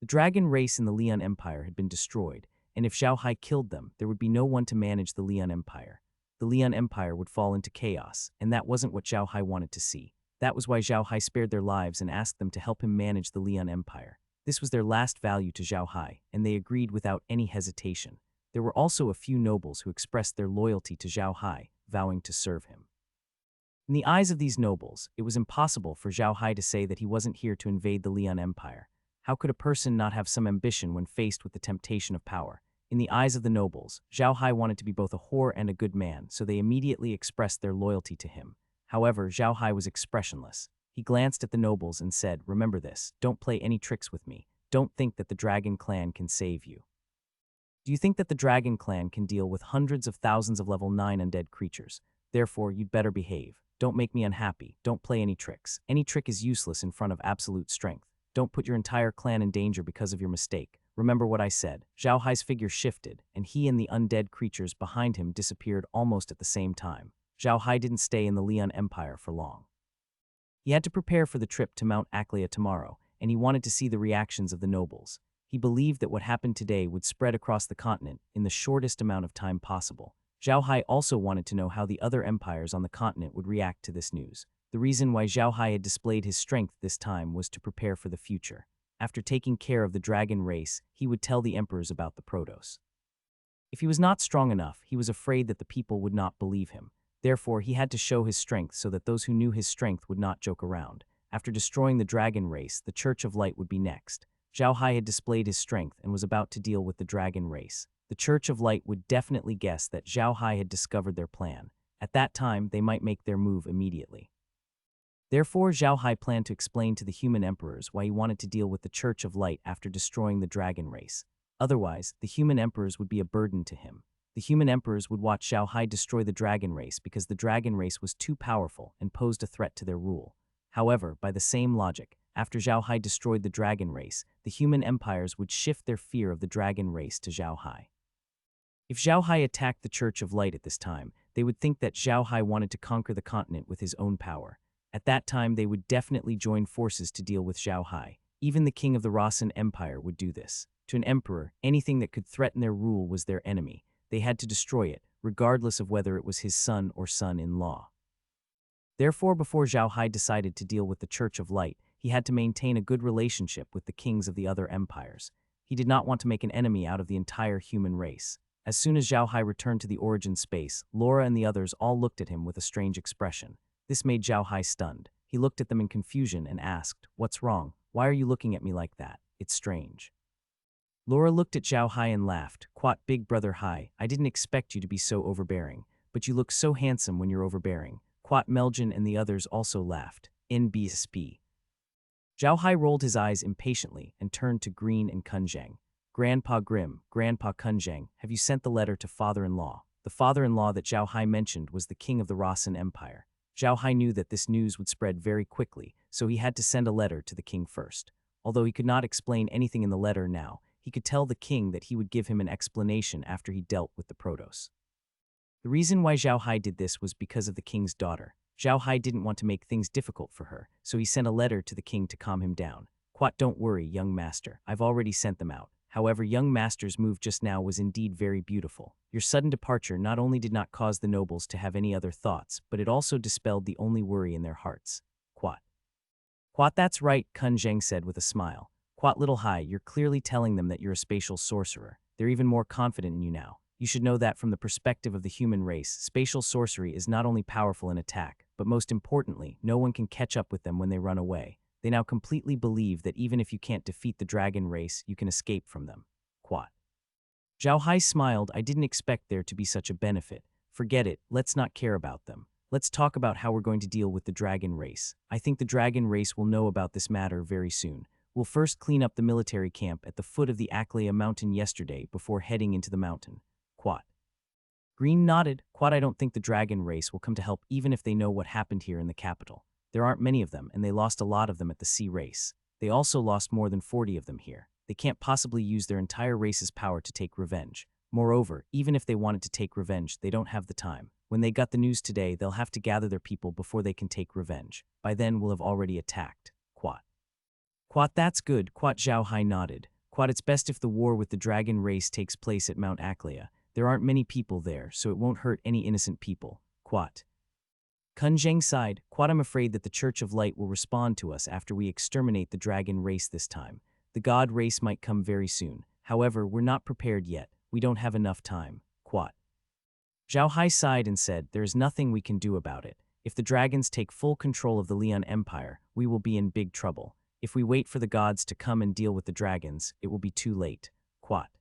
The dragon race in the Leon Empire had been destroyed, and if Zhao Hai killed them, there would be no one to manage the Leon Empire. The Leon Empire would fall into chaos, and that wasn't what Zhao Hai wanted to see. That was why Zhao Hai spared their lives and asked them to help him manage the Leon Empire. This was their last value to Zhao Hai, and they agreed without any hesitation. There were also a few nobles who expressed their loyalty to Zhao Hai, vowing to serve him. In the eyes of these nobles, it was impossible for Zhao Hai to say that he wasn't here to invade the Leon Empire. How could a person not have some ambition when faced with the temptation of power? In the eyes of the nobles, Zhao Hai wanted to be both a whore and a good man, so they immediately expressed their loyalty to him. However, Zhao Hai was expressionless. He glanced at the nobles and said, "Remember this, don't play any tricks with me. Don't think that the Dragon Clan can save you. Do you think that the Dragon Clan can deal with hundreds of thousands of level 9 undead creatures? Therefore, you'd better behave. Don't make me unhappy. Don't play any tricks. Any trick is useless in front of absolute strength. Don't put your entire clan in danger because of your mistake. Remember what I said." Zhao Hai's figure shifted, and he and the undead creatures behind him disappeared almost at the same time. Zhao Hai didn't stay in the Leon Empire for long. He had to prepare for the trip to Mount Acrea tomorrow, and he wanted to see the reactions of the nobles. He believed that what happened today would spread across the continent in the shortest amount of time possible. Zhao Hai also wanted to know how the other empires on the continent would react to this news. The reason why Zhao Hai had displayed his strength this time was to prepare for the future. After taking care of the dragon race, he would tell the emperors about the Protoss. If he was not strong enough, he was afraid that the people would not believe him. Therefore, he had to show his strength so that those who knew his strength would not joke around. After destroying the dragon race, the Church of Light would be next. Zhao Hai had displayed his strength and was about to deal with the dragon race. The Church of Light would definitely guess that Zhao Hai had discovered their plan. At that time, they might make their move immediately. Therefore, Zhao Hai planned to explain to the human emperors why he wanted to deal with the Church of Light after destroying the dragon race. Otherwise, the human emperors would be a burden to him. The human emperors would watch Zhao Hai destroy the dragon race because the dragon race was too powerful and posed a threat to their rule. However, by the same logic, after Zhao Hai destroyed the dragon race, the human empires would shift their fear of the dragon race to Zhao Hai. If Zhao Hai attacked the Church of Light at this time, they would think that Zhao Hai wanted to conquer the continent with his own power. At that time, they would definitely join forces to deal with Zhao Hai. Even the king of the Rasen Empire would do this. To an emperor, anything that could threaten their rule was their enemy. They had to destroy it, regardless of whether it was his son or son-in-law. Therefore, before Zhao Hai decided to deal with the Church of Light, he had to maintain a good relationship with the kings of the other empires. He did not want to make an enemy out of the entire human race. As soon as Zhao Hai returned to the origin space, Laura and the others all looked at him with a strange expression. This made Zhao Hai stunned. He looked at them in confusion and asked, "What's wrong? Why are you looking at me like that? It's strange." Laura looked at Zhao Hai and laughed. "Quat, big brother Hai, I didn't expect you to be so overbearing, but you look so handsome when you're overbearing." Quat Meljan and the others also laughed. NBSP. Zhao Hai rolled his eyes impatiently and turned to Green and Kunzhang. "Grandpa Grim, Grandpa Kunzhang, have you sent the letter to father-in-law?" The father-in-law that Zhao Hai mentioned was the king of the Rasen Empire. Zhao Hai knew that this news would spread very quickly, so he had to send a letter to the king first. Although he could not explain anything in the letter now, he could tell the king that he would give him an explanation after he dealt with the Protos. The reason why Zhao Hai did this was because of the king's daughter. Zhao Hai didn't want to make things difficult for her, so he sent a letter to the king to calm him down. "Quat, don't worry, young master. I've already sent them out. However, young master's move just now was indeed very beautiful. Your sudden departure not only did not cause the nobles to have any other thoughts, but it also dispelled the only worry in their hearts." Quat. "Quat, that's right," Kun Zheng said with a smile. "Quat, little Hai, you're clearly telling them that you're a spatial sorcerer. They're even more confident in you now. You should know that from the perspective of the human race, spatial sorcery is not only powerful in attack, but most importantly, no one can catch up with them when they run away. They now completely believe that even if you can't defeat the dragon race, you can escape from them." Quat. Zhao Hai smiled. "I didn't expect there to be such a benefit. Forget it, let's not care about them. Let's talk about how we're going to deal with the dragon race. I think the dragon race will know about this matter very soon. We'll first clean up the military camp at the foot of the Aklea mountain yesterday before heading into the mountain." Quat. Green nodded. "Quat, I don't think the dragon race will come to help even if they know what happened here in the capital. There aren't many of them, and they lost a lot of them at the sea race. They also lost more than 40 of them here. They can't possibly use their entire race's power to take revenge. Moreover, even if they wanted to take revenge, they don't have the time. When they got the news today, they'll have to gather their people before they can take revenge. By then, we'll have already attacked." Quat. "Quat, that's good." Quat Zhao Hai nodded. "Quat, it's best if the war with the dragon race takes place at Mount Aklea. There aren't many people there, so it won't hurt any innocent people." Quat. Kun Zheng sighed. "Quat, I'm afraid that the Church of Light will respond to us after we exterminate the dragon race this time. The god race might come very soon. However, we're not prepared yet. We don't have enough time." Quat. Zhao Hai sighed and said, "There is nothing we can do about it. If the dragons take full control of the Leon Empire, we will be in big trouble. If we wait for the gods to come and deal with the dragons, it will be too late." Quat.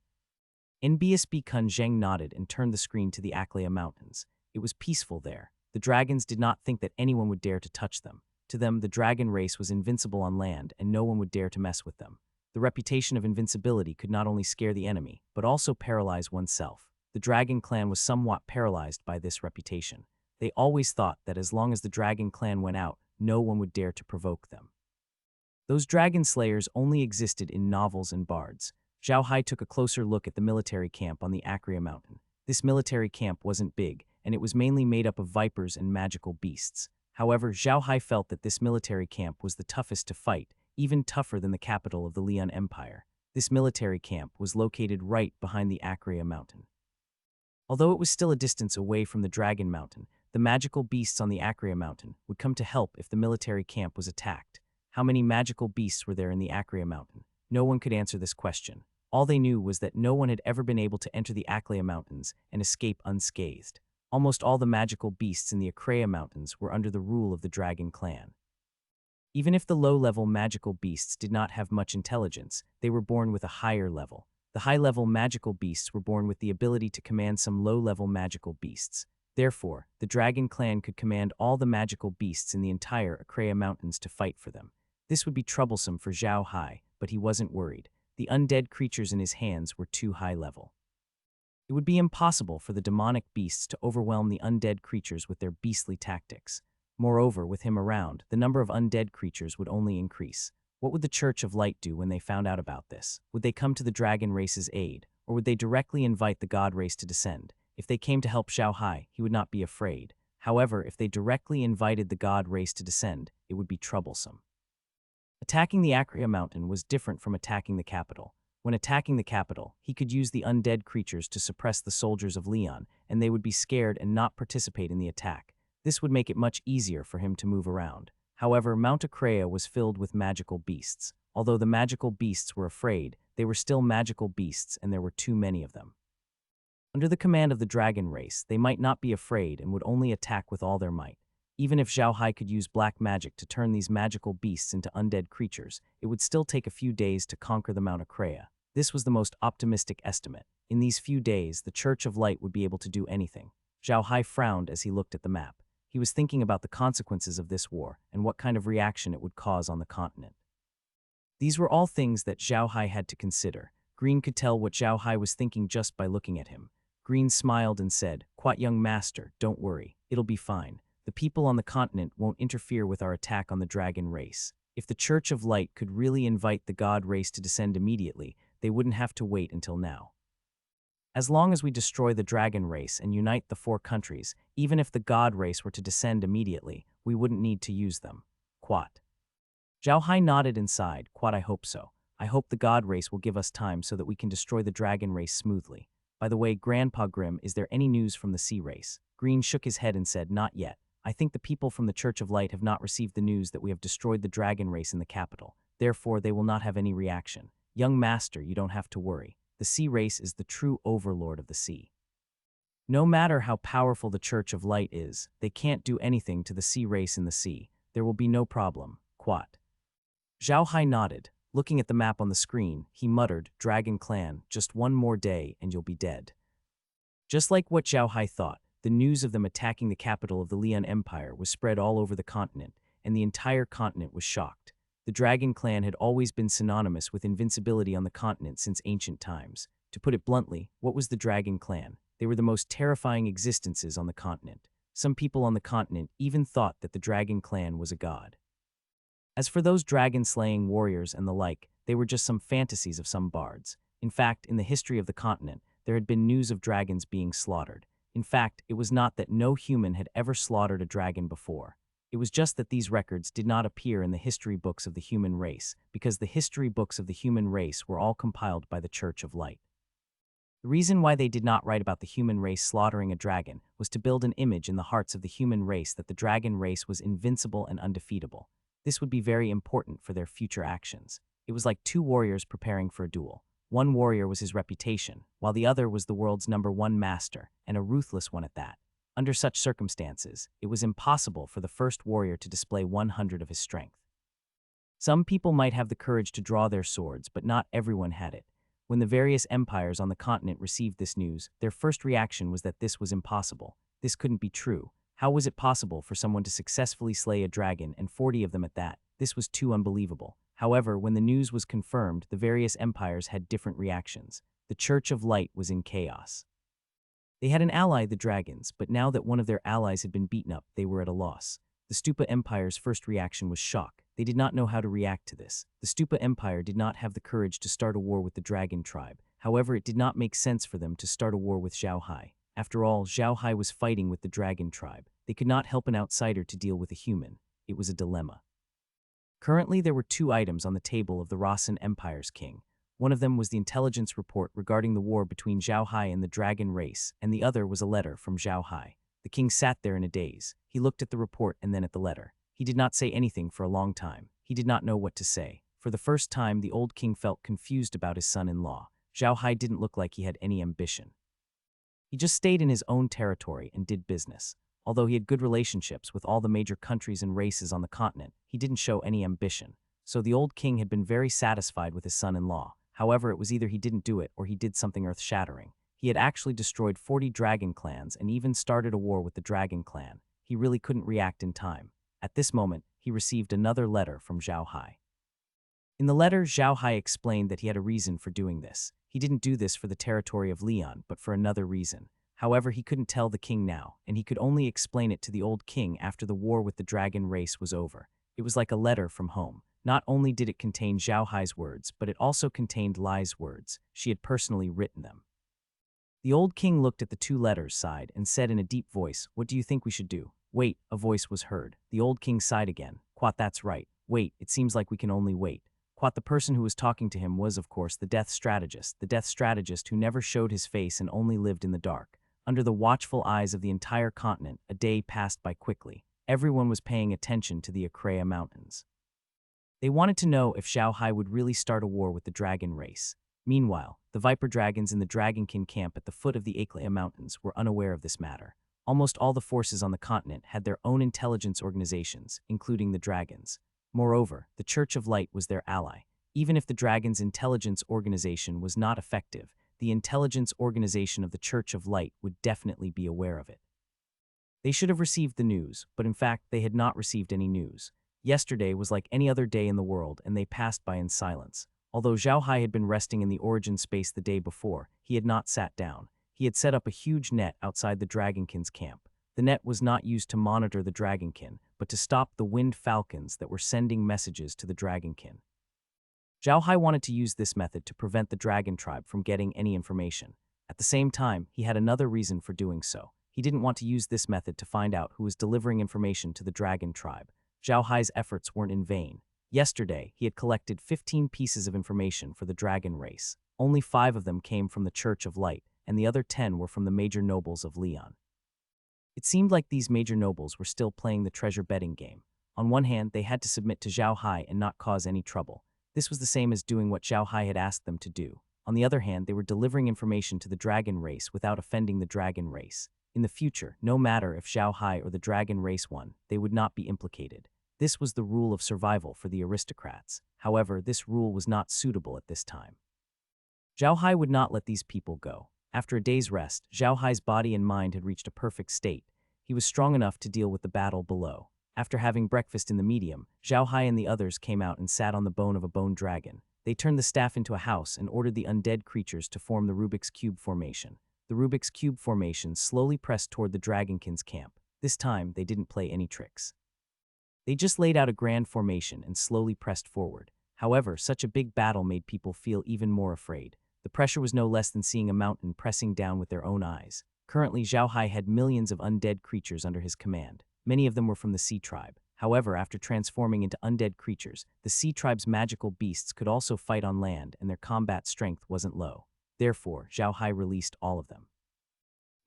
NBSB Kun Zheng nodded and turned the screen to the Aklea Mountains. It was peaceful there. The dragons did not think that anyone would dare to touch them. To them, the dragon race was invincible on land, and no one would dare to mess with them. The reputation of invincibility could not only scare the enemy, but also paralyze oneself. The dragon clan was somewhat paralyzed by this reputation. They always thought that as long as the dragon clan went out, no one would dare to provoke them. Those dragon slayers only existed in novels and bards. Zhao Hai took a closer look at the military camp on the Aklea mountain. This military camp wasn't big, and it was mainly made up of vipers and magical beasts. However, Zhao Hai felt that this military camp was the toughest to fight, even tougher than the capital of the Leon Empire. This military camp was located right behind the Aklea mountain. Although it was still a distance away from the Dragon Mountain, the magical beasts on the Aklea mountain would come to help if the military camp was attacked. How many magical beasts were there in the Aklea mountain? No one could answer this question. All they knew was that no one had ever been able to enter the Aklea mountains and escape unscathed. Almost all the magical beasts in the Aklea mountains were under the rule of the dragon clan. Even if the low-level magical beasts did not have much intelligence, they were born with a higher level. The high-level magical beasts were born with the ability to command some low-level magical beasts. Therefore, the dragon clan could command all the magical beasts in the entire Aklea mountains to fight for them. This would be troublesome for Zhao Hai, but he wasn't worried. The undead creatures in his hands were too high level. It would be impossible for the demonic beasts to overwhelm the undead creatures with their beastly tactics. Moreover, with him around, the number of undead creatures would only increase. What would the Church of Light do when they found out about this? Would they come to the dragon race's aid, or would they directly invite the god race to descend? If they came to help Zhao Hai, he would not be afraid. However, if they directly invited the god race to descend, it would be troublesome. Attacking the Aklea mountain was different from attacking the capital. When attacking the capital, he could use the undead creatures to suppress the soldiers of Leon, and they would be scared and not participate in the attack. This would make it much easier for him to move around. However, Mount Aklea was filled with magical beasts. Although the magical beasts were afraid, they were still magical beasts and there were too many of them. Under the command of the dragon race, they might not be afraid and would only attack with all their might. Even if Zhao Hai could use black magic to turn these magical beasts into undead creatures, it would still take a few days to conquer the Mount Akreya. This was the most optimistic estimate. In these few days, the Church of Light would be able to do anything. Zhao Hai frowned as he looked at the map. He was thinking about the consequences of this war and what kind of reaction it would cause on the continent. These were all things that Zhao Hai had to consider. Green could tell what Zhao Hai was thinking just by looking at him. Green smiled and said, "Quite young master, don't worry. It'll be fine. The people on the continent won't interfere with our attack on the dragon race. If the Church of Light could really invite the god race to descend immediately, they wouldn't have to wait until now. As long as we destroy the dragon race and unite the 4 countries, even if the god race were to descend immediately, we wouldn't need to use them." Quat. Zhao Hai nodded and sighed. "Quat, I hope so. I hope the god race will give us time so that we can destroy the dragon race smoothly. By the way, Grandpa Grimm, is there any news from the sea race?" Green shook his head and said, "Not yet. I think the people from the Church of Light have not received the news that we have destroyed the dragon race in the capital. Therefore, they will not have any reaction. Young master, you don't have to worry. The sea race is the true overlord of the sea. No matter how powerful the Church of Light is, they can't do anything to the sea race in the sea. There will be no problem." Quat. Zhao Hai nodded. Looking at the map on the screen, he muttered, "Dragon Clan, just one more day and you'll be dead." Just like what Zhao Hai thought, the news of them attacking the capital of the Lian Empire was spread all over the continent, and the entire continent was shocked. The Dragon Clan had always been synonymous with invincibility on the continent since ancient times. To put it bluntly, what was the Dragon Clan? They were the most terrifying existences on the continent. Some people on the continent even thought that the Dragon Clan was a god. As for those dragon-slaying warriors and the like, they were just some fantasies of some bards. In fact, in the history of the continent, there had been news of dragons being slaughtered. In fact, it was not that no human had ever slaughtered a dragon before. It was just that these records did not appear in the history books of the human race, because the history books of the human race were all compiled by the Church of Light. The reason why they did not write about the human race slaughtering a dragon was to build an image in the hearts of the human race that the dragon race was invincible and undefeatable. This would be very important for their future actions. It was like 2 warriors preparing for a duel. One warrior was his reputation, while the other was the world's #1 master, and a ruthless one at that. Under such circumstances, it was impossible for the first warrior to display 100 of his strength. Some people might have the courage to draw their swords, but not everyone had it. When the various empires on the continent received this news, their first reaction was that this was impossible. This couldn't be true. How was it possible for someone to successfully slay a dragon, and 40 of them at that? This was too unbelievable. However, when the news was confirmed, the various empires had different reactions. The Church of Light was in chaos. They had an ally, the dragons, but now that one of their allies had been beaten up, they were at a loss. The Stupa Empire's first reaction was shock. They did not know how to react to this. The Stupa Empire did not have the courage to start a war with the dragon tribe. However, it did not make sense for them to start a war with Zhao Hai. After all, Zhao Hai was fighting with the dragon tribe. They could not help an outsider to deal with a human. It was a dilemma. Currently, there were 2 items on the table of the Rasen Empire's king. One of them was the intelligence report regarding the war between Zhao Hai and the dragon race, and the other was a letter from Zhao Hai. The king sat there in a daze. He looked at the report and then at the letter. He did not say anything for a long time. He did not know what to say. For the first time, the old king felt confused about his son-in-law. Zhao Hai didn't look like he had any ambition. He just stayed in his own territory and did business. Although he had good relationships with all the major countries and races on the continent, he didn't show any ambition. So the old king had been very satisfied with his son-in-law. However, it was either he didn't do it or he did something earth-shattering. He had actually destroyed 40 dragon clans and even started a war with the dragon clan. He really couldn't react in time. At this moment, he received another letter from Zhao Hai. In the letter, Zhao Hai explained that he had a reason for doing this. He didn't do this for the territory of Leon, but for another reason. However, he couldn't tell the king now, and he could only explain it to the old king after the war with the dragon race was over. It was like a letter from home. Not only did it contain Zhao Hai's words, but it also contained Lai's words. She had personally written them. The old king looked at the 2 letters, sighed, and said in a deep voice, "What do you think we should do?" "Wait," a voice was heard. The old king sighed again. "Quat, that's right. Wait, it seems like we can only wait." Quat, the person who was talking to him was, of course, the death strategist who never showed his face and only lived in the dark. Under the watchful eyes of the entire continent, a day passed by quickly. Everyone was paying attention to the Akreya Mountains. They wanted to know if Zhao Hai would really start a war with the dragon race. Meanwhile, the Viper Dragons in the Dragonkin camp at the foot of the Aklea Mountains were unaware of this matter. Almost all the forces on the continent had their own intelligence organizations, including the dragons. Moreover, the Church of Light was their ally. Even if the Dragon's intelligence organization was not effective, the intelligence organization of the Church of Light would definitely be aware of it. They should have received the news, but in fact they had not received any news. Yesterday was like any other day in the world, and they passed by in silence. Although Zhao Hai had been resting in the origin space the day before, he had not sat down. He had set up a huge net outside the Dragonkin's camp. The net was not used to monitor the Dragonkin, but to stop the winged falcons that were sending messages to the Dragonkin. Zhao Hai wanted to use this method to prevent the Dragon tribe from getting any information. At the same time, he had another reason for doing so. He didn't want to use this method to find out who was delivering information to the Dragon tribe. Zhao Hai's efforts weren't in vain. Yesterday, he had collected 15 pieces of information for the Dragon race. Only 5 of them came from the Church of Light, and the other 10 were from the major nobles of Leon. It seemed like these major nobles were still playing the treasure betting game. On one hand, they had to submit to Zhao Hai and not cause any trouble. This was the same as doing what Zhao Hai had asked them to do. On the other hand, they were delivering information to the Dragon race without offending the Dragon race. In the future, no matter if Zhao Hai or the Dragon race won, they would not be implicated. This was the rule of survival for the aristocrats. However, this rule was not suitable at this time. Zhao Hai would not let these people go. After a day's rest, Zhao Hai's body and mind had reached a perfect state. He was strong enough to deal with the battle below. After having breakfast in the medium, Zhao Hai and the others came out and sat on the bone of a bone dragon. They turned the staff into a house and ordered the undead creatures to form the Rubik's Cube formation. The Rubik's Cube formation slowly pressed toward the Dragonkin's camp. This time, they didn't play any tricks. They just laid out a grand formation and slowly pressed forward. However, such a big battle made people feel even more afraid. The pressure was no less than seeing a mountain pressing down with their own eyes. Currently, Zhao Hai had millions of undead creatures under his command. Many of them were from the Sea Tribe. However, after transforming into undead creatures, the Sea Tribe's magical beasts could also fight on land, and their combat strength wasn't low. Therefore, Zhao Hai released all of them.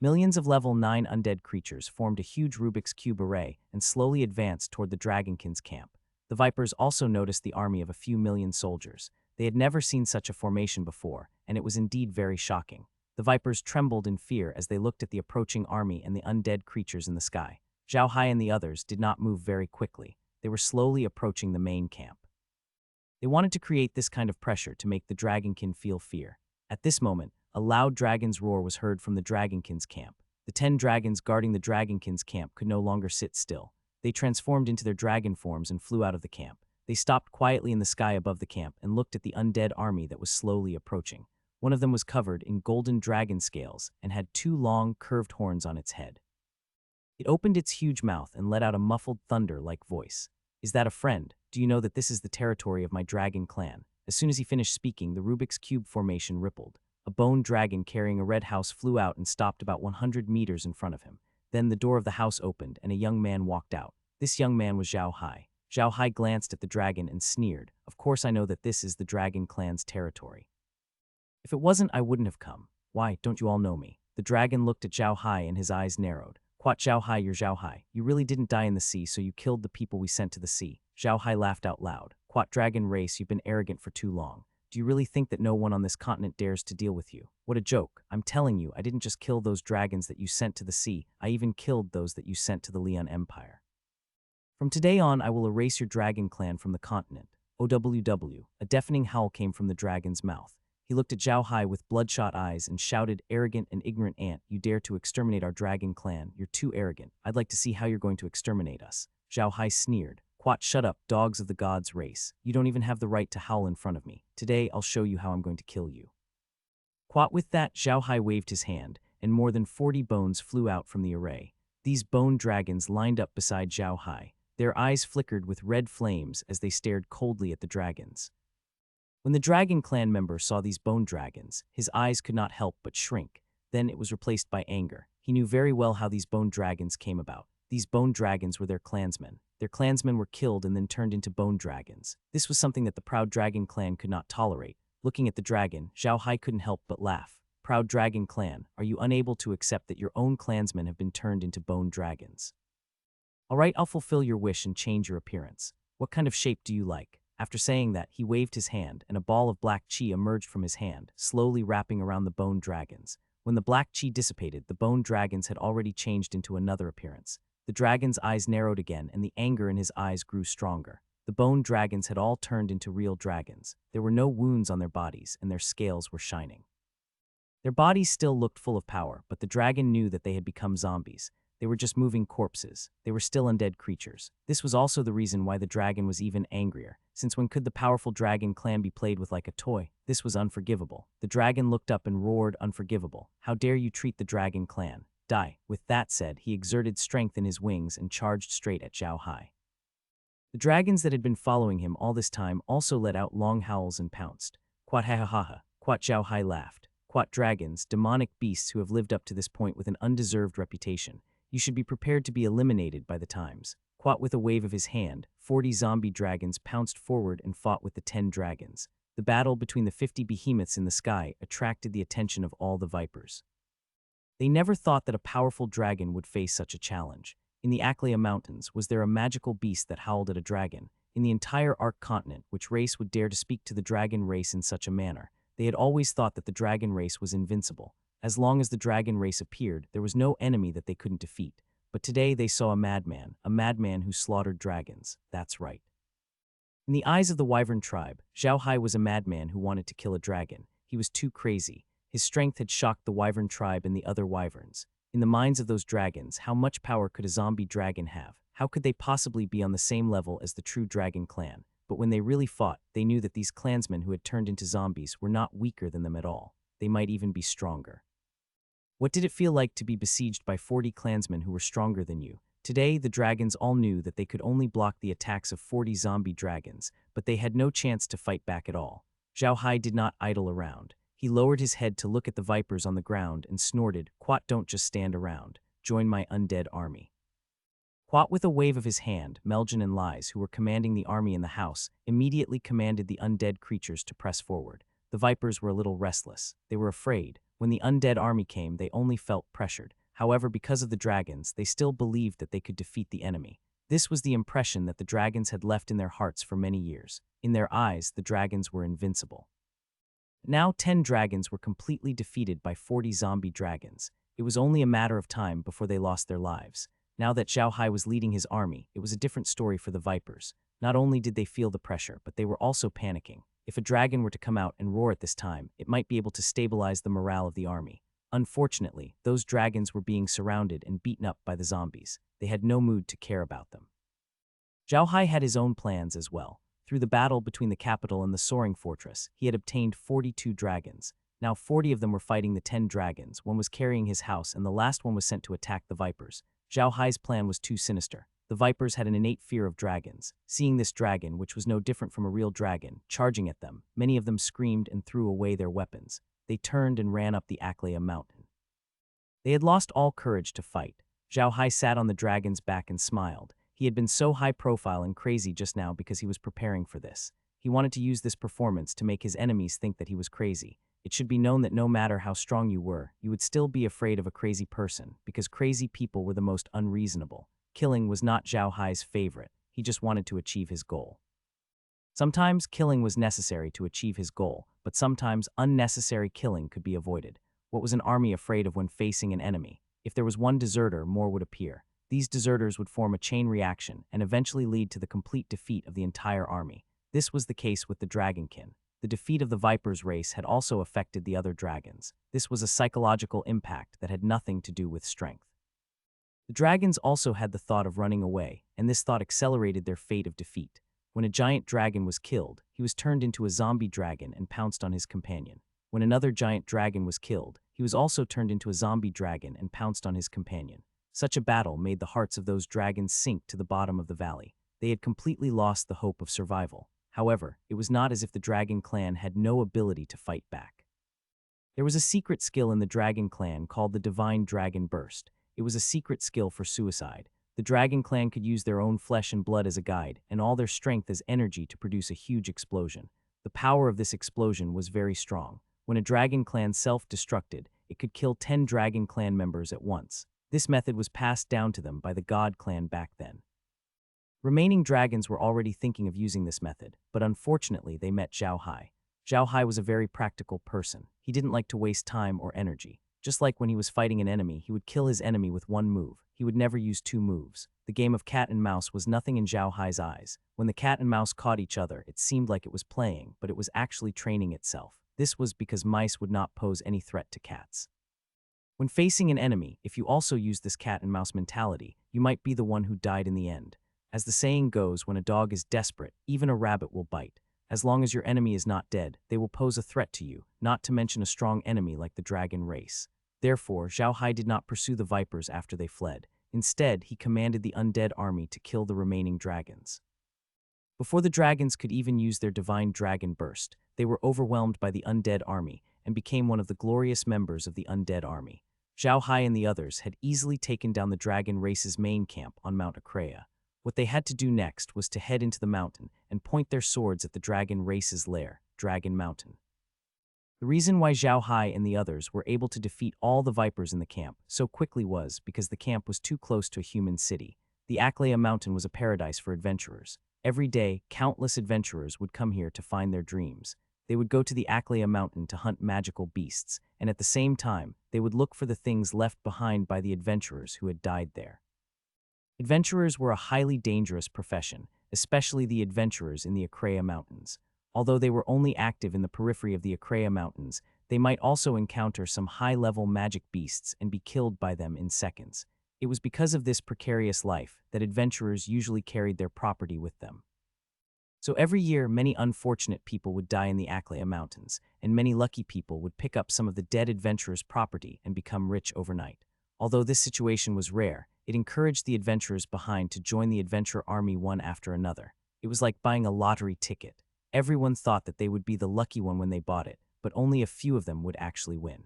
Millions of level 9 undead creatures formed a huge Rubik's Cube array and slowly advanced toward the Dragonkin's camp. The Vipers also noticed the army of a few million soldiers. They had never seen such a formation before, and it was indeed very shocking. The Vipers trembled in fear as they looked at the approaching army and the undead creatures in the sky. Zhao Hai and the others did not move very quickly. They were slowly approaching the main camp. They wanted to create this kind of pressure to make the Dragonkin feel fear. At this moment, a loud dragon's roar was heard from the Dragonkin's camp. The 10 dragons guarding the Dragonkin's camp could no longer sit still. They transformed into their dragon forms and flew out of the camp. They stopped quietly in the sky above the camp and looked at the undead army that was slowly approaching. One of them was covered in golden dragon scales and had 2 long, curved horns on its head. It opened its huge mouth and let out a muffled thunder-like voice. "Is that a friend? Do you know that this is the territory of my dragon clan?" As soon as he finished speaking, the Rubik's Cube formation rippled. A bone dragon carrying a red house flew out and stopped about 100 meters in front of him. Then the door of the house opened and a young man walked out. This young man was Zhao Hai. Zhao Hai glanced at the dragon and sneered. "Of course I know that this is the Dragon clan's territory. If it wasn't, I wouldn't have come. Why, don't you all know me?" The dragon looked at Zhao Hai and his eyes narrowed. "Quat Zhao Hai, you're Zhao Hai. You really didn't die in the sea, so you killed the people we sent to the sea." Zhao Hai laughed out loud. "Quat dragon race, you've been arrogant for too long. Do you really think that no one on this continent dares to deal with you? What a joke. I'm telling you, I didn't just kill those dragons that you sent to the sea, I even killed those that you sent to the Leon Empire. From today on, I will erase your dragon clan from the continent." OWW. A deafening howl came from the dragon's mouth. He looked at Zhao Hai with bloodshot eyes and shouted, "Arrogant and ignorant ant, you dare to exterminate our dragon clan. You're too arrogant. I'd like to see how you're going to exterminate us." Zhao Hai sneered. "Quat, shut up, dogs of the gods race. You don't even have the right to howl in front of me. Today, I'll show you how I'm going to kill you." Quat. With that, Zhao Hai waved his hand, and more than 40 bones flew out from the array. These bone dragons lined up beside Zhao Hai. Their eyes flickered with red flames as they stared coldly at the dragons. When the Dragon clan member saw these bone dragons, his eyes could not help but shrink. Then it was replaced by anger. He knew very well how these bone dragons came about. These bone dragons were their clansmen. Their clansmen were killed and then turned into bone dragons. This was something that the Proud Dragon clan could not tolerate. Looking at the dragon, Zhao Hai couldn't help but laugh. "Proud Dragon clan, are you unable to accept that your own clansmen have been turned into bone dragons? All right, I'll fulfill your wish and change your appearance. What kind of shape do you like?" After saying that, he waved his hand, and a ball of black chi emerged from his hand, slowly wrapping around the bone dragons. When the black chi dissipated, the bone dragons had already changed into another appearance. The dragon's eyes narrowed again, and the anger in his eyes grew stronger. The bone dragons had all turned into real dragons. There were no wounds on their bodies, and their scales were shining. Their bodies still looked full of power, but the dragon knew that they had become zombies. They were just moving corpses. They were still undead creatures. This was also the reason why the dragon was even angrier, since when could the powerful dragon clan be played with like a toy? This was unforgivable. The dragon looked up and roared, "Unforgivable. How dare you treat the dragon clan? Die." With that said, he exerted strength in his wings and charged straight at Zhao Hai. The dragons that had been following him all this time also let out long howls and pounced. Quat ha ha ha ha. Quat Zhao Hai laughed. Quat dragons, demonic beasts who have lived up to this point with an undeserved reputation. You should be prepared to be eliminated by the times. Quat with a wave of his hand, 40 zombie dragons pounced forward and fought with the 10 dragons. The battle between the 50 behemoths in the sky attracted the attention of all the vipers. They never thought that a powerful dragon would face such a challenge. In the Aklea Mountains, was there a magical beast that howled at a dragon? In the entire Ark continent, which race would dare to speak to the dragon race in such a manner? They had always thought that the dragon race was invincible. As long as the dragon race appeared, there was no enemy that they couldn't defeat. But today they saw a madman who slaughtered dragons. That's right. In the eyes of the Wyvern tribe, Zhao Hai was a madman who wanted to kill a dragon. He was too crazy. His strength had shocked the Wyvern tribe and the other wyverns. In the minds of those dragons, how much power could a zombie dragon have? How could they possibly be on the same level as the true dragon clan? But when they really fought, they knew that these clansmen who had turned into zombies were not weaker than them at all. They might even be stronger. What did it feel like to be besieged by 40 clansmen who were stronger than you? Today, the dragons all knew that they could only block the attacks of 40 zombie dragons, but they had no chance to fight back at all. Zhao Hai did not idle around. He lowered his head to look at the vipers on the ground and snorted, "Quat, don't just stand around. Join my undead army." Quat, with a wave of his hand, Meljan and Lies, who were commanding the army in the house, immediately commanded the undead creatures to press forward. The vipers were a little restless. They were afraid. When the undead army came, they only felt pressured. However, because of the dragons, they still believed that they could defeat the enemy. This was the impression that the dragons had left in their hearts for many years. In their eyes, the dragons were invincible. Now 10 dragons were completely defeated by 40 zombie dragons. It was only a matter of time before they lost their lives. Now that Zhao Hai was leading his army, it was a different story for the vipers. Not only did they feel the pressure, but they were also panicking. If a dragon were to come out and roar at this time, it might be able to stabilize the morale of the army. Unfortunately, those dragons were being surrounded and beaten up by the zombies. They had no mood to care about them. Zhao Hai had his own plans as well. Through the battle between the capital and the soaring fortress, he had obtained 42 dragons. Now 40 of them were fighting the 10 dragons, one was carrying his house, and the last one was sent to attack the vipers. Zhao Hai's plan was too sinister. The vipers had an innate fear of dragons. Seeing this dragon, which was no different from a real dragon, charging at them, many of them screamed and threw away their weapons. They turned and ran up the Aklea mountain. They had lost all courage to fight. Zhao Hai sat on the dragon's back and smiled. He had been so high profile and crazy just now because he was preparing for this. He wanted to use this performance to make his enemies think that he was crazy. It should be known that no matter how strong you were, you would still be afraid of a crazy person, because crazy people were the most unreasonable. Killing was not Zhao Hai's favorite. He just wanted to achieve his goal. Sometimes killing was necessary to achieve his goal, but sometimes unnecessary killing could be avoided. What was an army afraid of when facing an enemy? If there was one deserter, more would appear. These deserters would form a chain reaction and eventually lead to the complete defeat of the entire army. This was the case with the Dragonkin. The defeat of the Viper's race had also affected the other dragons. This was a psychological impact that had nothing to do with strength. The dragons also had the thought of running away, and this thought accelerated their fate of defeat. When a giant dragon was killed, he was turned into a zombie dragon and pounced on his companion. When another giant dragon was killed, he was also turned into a zombie dragon and pounced on his companion. Such a battle made the hearts of those dragons sink to the bottom of the valley. They had completely lost the hope of survival. However, it was not as if the dragon clan had no ability to fight back. There was a secret skill in the dragon clan called the Divine Dragon Burst. It was a secret skill for suicide. The dragon clan could use their own flesh and blood as a guide, and all their strength as energy to produce a huge explosion. The power of this explosion was very strong. When a dragon clan self-destructed, it could kill 10 dragon clan members at once. This method was passed down to them by the God clan back then. Remaining dragons were already thinking of using this method, but unfortunately they met Zhao Hai. Zhao Hai was a very practical person. He didn't like to waste time or energy. Just like when he was fighting an enemy, he would kill his enemy with one move. He would never use two moves. The game of cat and mouse was nothing in Zhao Hai's eyes. When the cat and mouse caught each other, it seemed like it was playing, but it was actually training itself. This was because mice would not pose any threat to cats. When facing an enemy, if you also use this cat and mouse mentality, you might be the one who died in the end. As the saying goes, when a dog is desperate, even a rabbit will bite. As long as your enemy is not dead, they will pose a threat to you, not to mention a strong enemy like the dragon race. Therefore, Zhao Hai did not pursue the vipers after they fled. Instead, he commanded the undead army to kill the remaining dragons. Before the dragons could even use their divine dragon burst, they were overwhelmed by the undead army and became one of the glorious members of the undead army. Zhao Hai and the others had easily taken down the dragon race's main camp on Mount Acrea. What they had to do next was to head into the mountain and point their swords at the dragon race's lair, Dragon Mountain. The reason why Zhao Hai and the others were able to defeat all the vipers in the camp so quickly was because the camp was too close to a human city. The Aclea Mountain was a paradise for adventurers. Every day, countless adventurers would come here to find their dreams. They would go to the Aclea Mountain to hunt magical beasts, and at the same time, they would look for the things left behind by the adventurers who had died there. Adventurers were a highly dangerous profession, especially the adventurers in the Acrea Mountains. Although they were only active in the periphery of the Acrea Mountains, they might also encounter some high-level magic beasts and be killed by them in seconds. It was because of this precarious life that adventurers usually carried their property with them. So every year, many unfortunate people would die in the Aclea Mountains, and many lucky people would pick up some of the dead adventurers' property and become rich overnight. Although this situation was rare, it encouraged the adventurers behind to join the adventure army one after another. It was like buying a lottery ticket. Everyone thought that they would be the lucky one when they bought it, but only a few of them would actually win.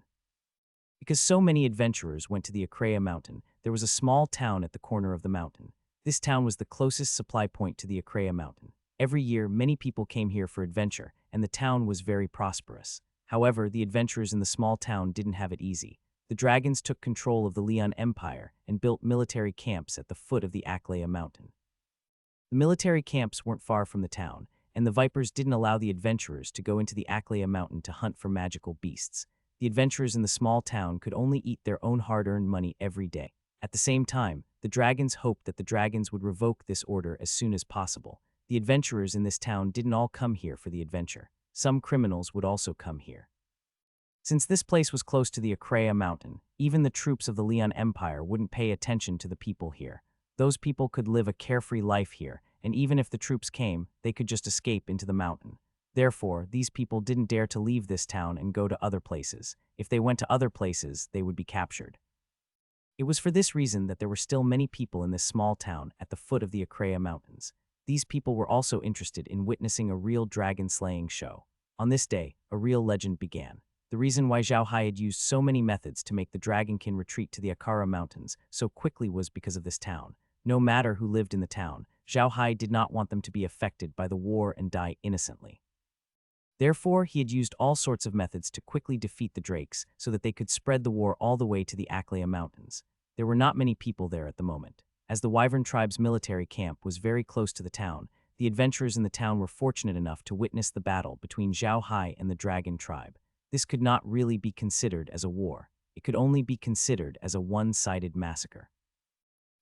Because so many adventurers went to the Acrea Mountain, there was a small town at the corner of the mountain. This town was the closest supply point to the Acrea Mountain. Every year, many people came here for adventure, and the town was very prosperous. However, the adventurers in the small town didn't have it easy. The dragons took control of the Leon Empire and built military camps at the foot of the Aclea Mountain. The military camps weren't far from the town, and the vipers didn't allow the adventurers to go into the Aclea Mountain to hunt for magical beasts. The adventurers in the small town could only eat their own hard-earned money every day. At the same time, the dragons hoped that the dragons would revoke this order as soon as possible. The adventurers in this town didn't all come here for the adventure. Some criminals would also come here. Since this place was close to the Acrea Mountain, even the troops of the Leon Empire wouldn't pay attention to the people here. Those people could live a carefree life here, and even if the troops came, they could just escape into the mountain. Therefore, these people didn't dare to leave this town and go to other places. If they went to other places, they would be captured. It was for this reason that there were still many people in this small town at the foot of the Acrea Mountains. These people were also interested in witnessing a real dragon-slaying show. On this day, a real legend began. The reason why Zhao Hai had used so many methods to make the dragonkin retreat to the Akara Mountains so quickly was because of this town. No matter who lived in the town, Zhao Hai did not want them to be affected by the war and die innocently. Therefore, he had used all sorts of methods to quickly defeat the drakes so that they could spread the war all the way to the Aclea Mountains. There were not many people there at the moment. As the Wyvern tribe's military camp was very close to the town, the adventurers in the town were fortunate enough to witness the battle between Zhao Hai and the dragon tribe. This could not really be considered as a war. It could only be considered as a one-sided massacre.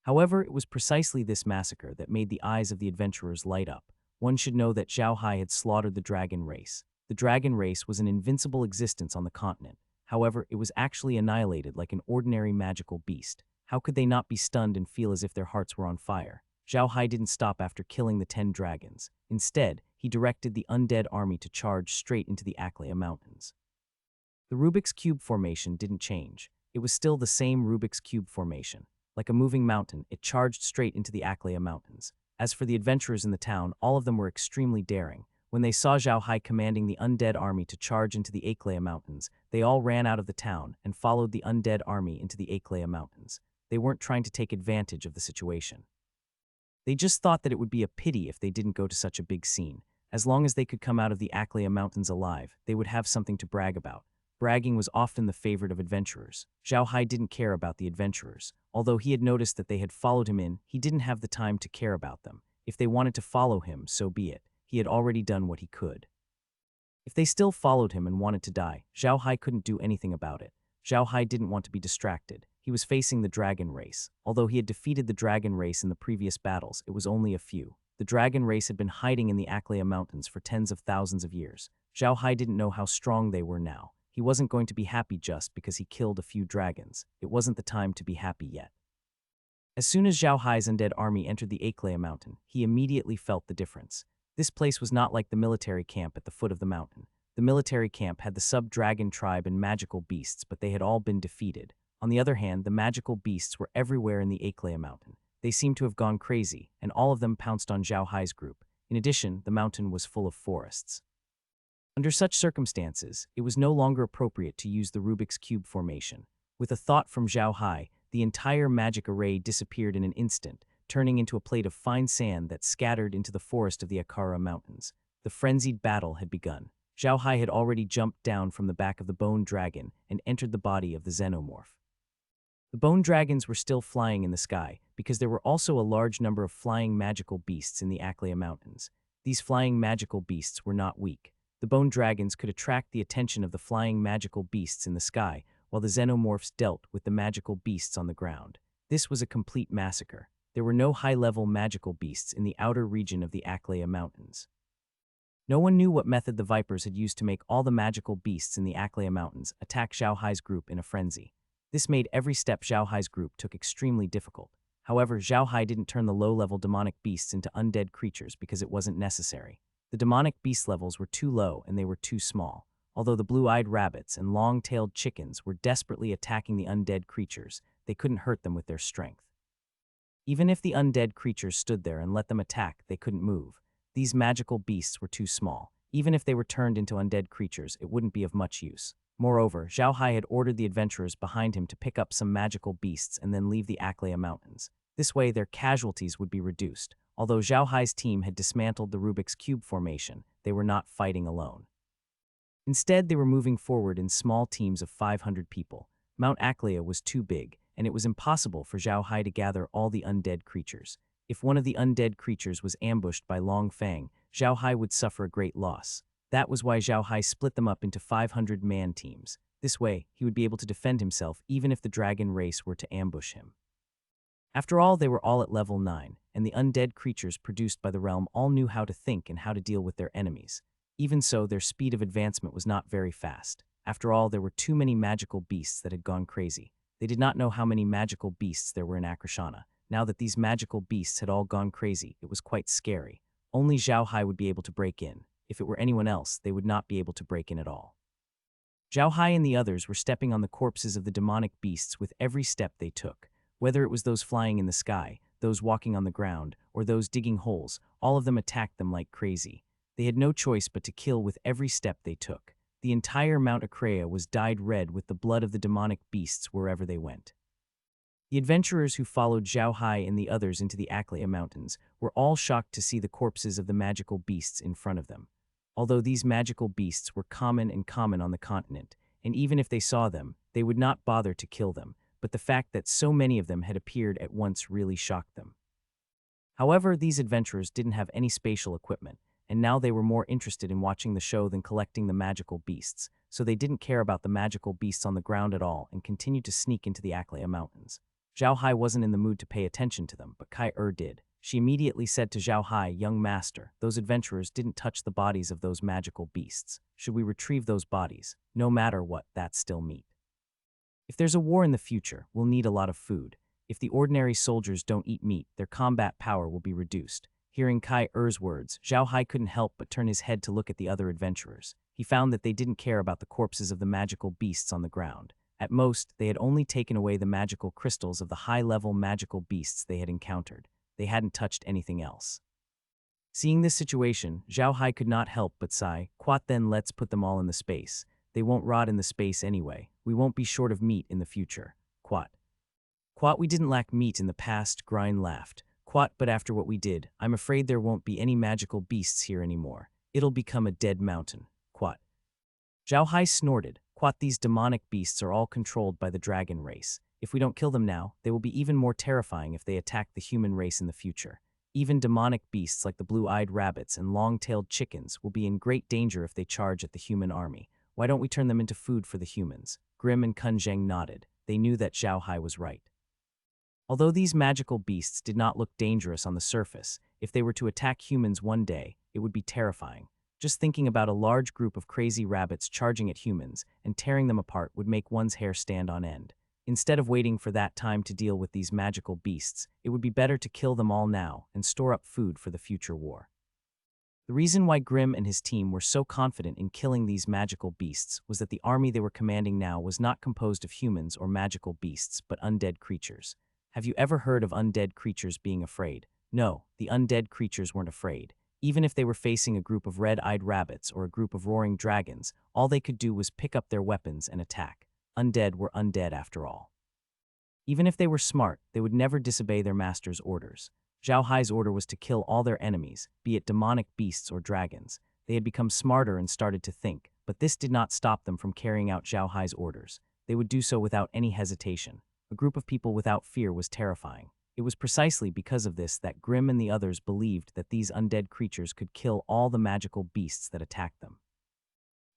However, it was precisely this massacre that made the eyes of the adventurers light up. One should know that Zhao Hai had slaughtered the dragon race. The dragon race was an invincible existence on the continent. However, it was actually annihilated like an ordinary magical beast. How could they not be stunned and feel as if their hearts were on fire? Zhao Hai didn't stop after killing the 10 dragons. Instead, he directed the undead army to charge straight into the Aclea Mountains. The Rubik's Cube formation didn't change. It was still the same Rubik's Cube formation. Like a moving mountain, it charged straight into the Aclea Mountains. As for the adventurers in the town, all of them were extremely daring. When they saw Zhao Hai commanding the undead army to charge into the Aclea Mountains, they all ran out of the town and followed the undead army into the Aclea Mountains. They weren't trying to take advantage of the situation. They just thought that it would be a pity if they didn't go to such a big scene. As long as they could come out of the Aclea Mountains alive, they would have something to brag about. Bragging was often the favorite of adventurers. Zhao Hai didn't care about the adventurers. Although he had noticed that they had followed him in, he didn't have the time to care about them. If they wanted to follow him, so be it. He had already done what he could. If they still followed him and wanted to die, Zhao Hai couldn't do anything about it. Zhao Hai didn't want to be distracted. He was facing the dragon race. Although he had defeated the dragon race in the previous battles, it was only a few. The dragon race had been hiding in the Aklea Mountains for tens of thousands of years. Zhao Hai didn't know how strong they were now. He wasn't going to be happy just because he killed a few dragons. It wasn't the time to be happy yet. As soon as Zhao Hai's undead army entered the Aklea Mountain, he immediately felt the difference. This place was not like the military camp at the foot of the mountain. The military camp had the sub-dragon tribe and magical beasts, but they had all been defeated. On the other hand, the magical beasts were everywhere in the Aklea Mountain. They seemed to have gone crazy, and all of them pounced on Zhao Hai's group. In addition, the mountain was full of forests. Under such circumstances, it was no longer appropriate to use the Rubik's Cube formation. With a thought from Zhao Hai, the entire magic array disappeared in an instant, turning into a plate of fine sand that scattered into the forest of the Akara Mountains. The frenzied battle had begun. Zhao Hai had already jumped down from the back of the bone dragon and entered the body of the xenomorph. The bone dragons were still flying in the sky, because there were also a large number of flying magical beasts in the Aklea Mountains. These flying magical beasts were not weak. The bone dragons could attract the attention of the flying magical beasts in the sky, while the xenomorphs dealt with the magical beasts on the ground. This was a complete massacre. There were no high-level magical beasts in the outer region of the Aklea Mountains. No one knew what method the Vipers had used to make all the magical beasts in the Aklea Mountains attack Zhao Hai's group in a frenzy. This made every step Zhao Hai's group took extremely difficult. However, Zhao Hai didn't turn the low-level demonic beasts into undead creatures because it wasn't necessary. The demonic beast levels were too low and they were too small. Although the blue-eyed rabbits and long-tailed chickens were desperately attacking the undead creatures, they couldn't hurt them with their strength. Even if the undead creatures stood there and let them attack, they couldn't move. These magical beasts were too small. Even if they were turned into undead creatures, it wouldn't be of much use. Moreover, Zhao Hai had ordered the adventurers behind him to pick up some magical beasts and then leave the Aklea Mountains. This way, their casualties would be reduced. Although Zhao Hai's team had dismantled the Rubik's Cube formation, they were not fighting alone. Instead, they were moving forward in small teams of 500 people. Mount Aklea was too big, and it was impossible for Zhao Hai to gather all the undead creatures. If one of the undead creatures was ambushed by Long Fang, Zhao Hai would suffer a great loss. That was why Zhao Hai split them up into 500-man teams. This way, he would be able to defend himself even if the dragon race were to ambush him. After all, they were all at level 9, and the undead creatures produced by the realm all knew how to think and how to deal with their enemies. Even so, their speed of advancement was not very fast. After all, there were too many magical beasts that had gone crazy. They did not know how many magical beasts there were in Akrashana. Now that these magical beasts had all gone crazy, it was quite scary. Only Zhao Hai would be able to break in. If it were anyone else, they would not be able to break in at all. Zhao Hai and the others were stepping on the corpses of the demonic beasts with every step they took. Whether it was those flying in the sky, those walking on the ground, or those digging holes, all of them attacked them like crazy. They had no choice but to kill with every step they took. The entire Mount Akraya was dyed red with the blood of the demonic beasts wherever they went. The adventurers who followed Zhao Hai and the others into the Aklea Mountains were all shocked to see the corpses of the magical beasts in front of them. Although these magical beasts were common on the continent, and even if they saw them, they would not bother to kill them, but the fact that so many of them had appeared at once really shocked them. However, these adventurers didn't have any spatial equipment, and now they were more interested in watching the show than collecting the magical beasts, so they didn't care about the magical beasts on the ground at all and continued to sneak into the Aklea Mountains. Zhao Hai wasn't in the mood to pay attention to them, but Kai did. She immediately said to Zhao Hai, "Young master, those adventurers didn't touch the bodies of those magical beasts. Should we retrieve those bodies? No matter what, that's still meat. If there's a war in the future, we'll need a lot of food. If the ordinary soldiers don't eat meat, their combat power will be reduced." Hearing Kai-Er's words, Zhao Hai couldn't help but turn his head to look at the other adventurers. He found that they didn't care about the corpses of the magical beasts on the ground. At most, they had only taken away the magical crystals of the high-level magical beasts they had encountered. They hadn't touched anything else. Seeing this situation, Zhao Hai could not help but sigh. "Quat, then let's put them all in the space. They won't rot in the space anyway. We won't be short of meat in the future. Quat." "Quat, we didn't lack meat in the past," Grind laughed. "Quat, but after what we did, I'm afraid there won't be any magical beasts here anymore. It'll become a dead mountain. Quat." Zhao Hai snorted. "Quat, these demonic beasts are all controlled by the dragon race. If we don't kill them now, they will be even more terrifying if they attack the human race in the future. Even demonic beasts like the blue-eyed rabbits and long-tailed chickens will be in great danger if they charge at the human army. Why don't we turn them into food for the humans? Grim and Kunzheng nodded. They knew that Zhao Hai was right. Although these magical beasts did not look dangerous on the surface, if they were to attack humans one day, it would be terrifying. Just thinking about a large group of crazy rabbits charging at humans and tearing them apart would make one's hair stand on end. Instead of waiting for that time to deal with these magical beasts, it would be better to kill them all now and store up food for the future war. The reason why Grimm and his team were so confident in killing these magical beasts was that the army they were commanding now was not composed of humans or magical beasts, but undead creatures. Have you ever heard of undead creatures being afraid? No, the undead creatures weren't afraid. Even if they were facing a group of red-eyed rabbits or a group of roaring dragons, all they could do was pick up their weapons and attack. Undead were undead after all. Even if they were smart, they would never disobey their master's orders. Zhao Hai's order was to kill all their enemies, be it demonic beasts or dragons. They had become smarter and started to think, but this did not stop them from carrying out Zhao Hai's orders. They would do so without any hesitation. A group of people without fear was terrifying. It was precisely because of this that Grimm and the others believed that these undead creatures could kill all the magical beasts that attacked them.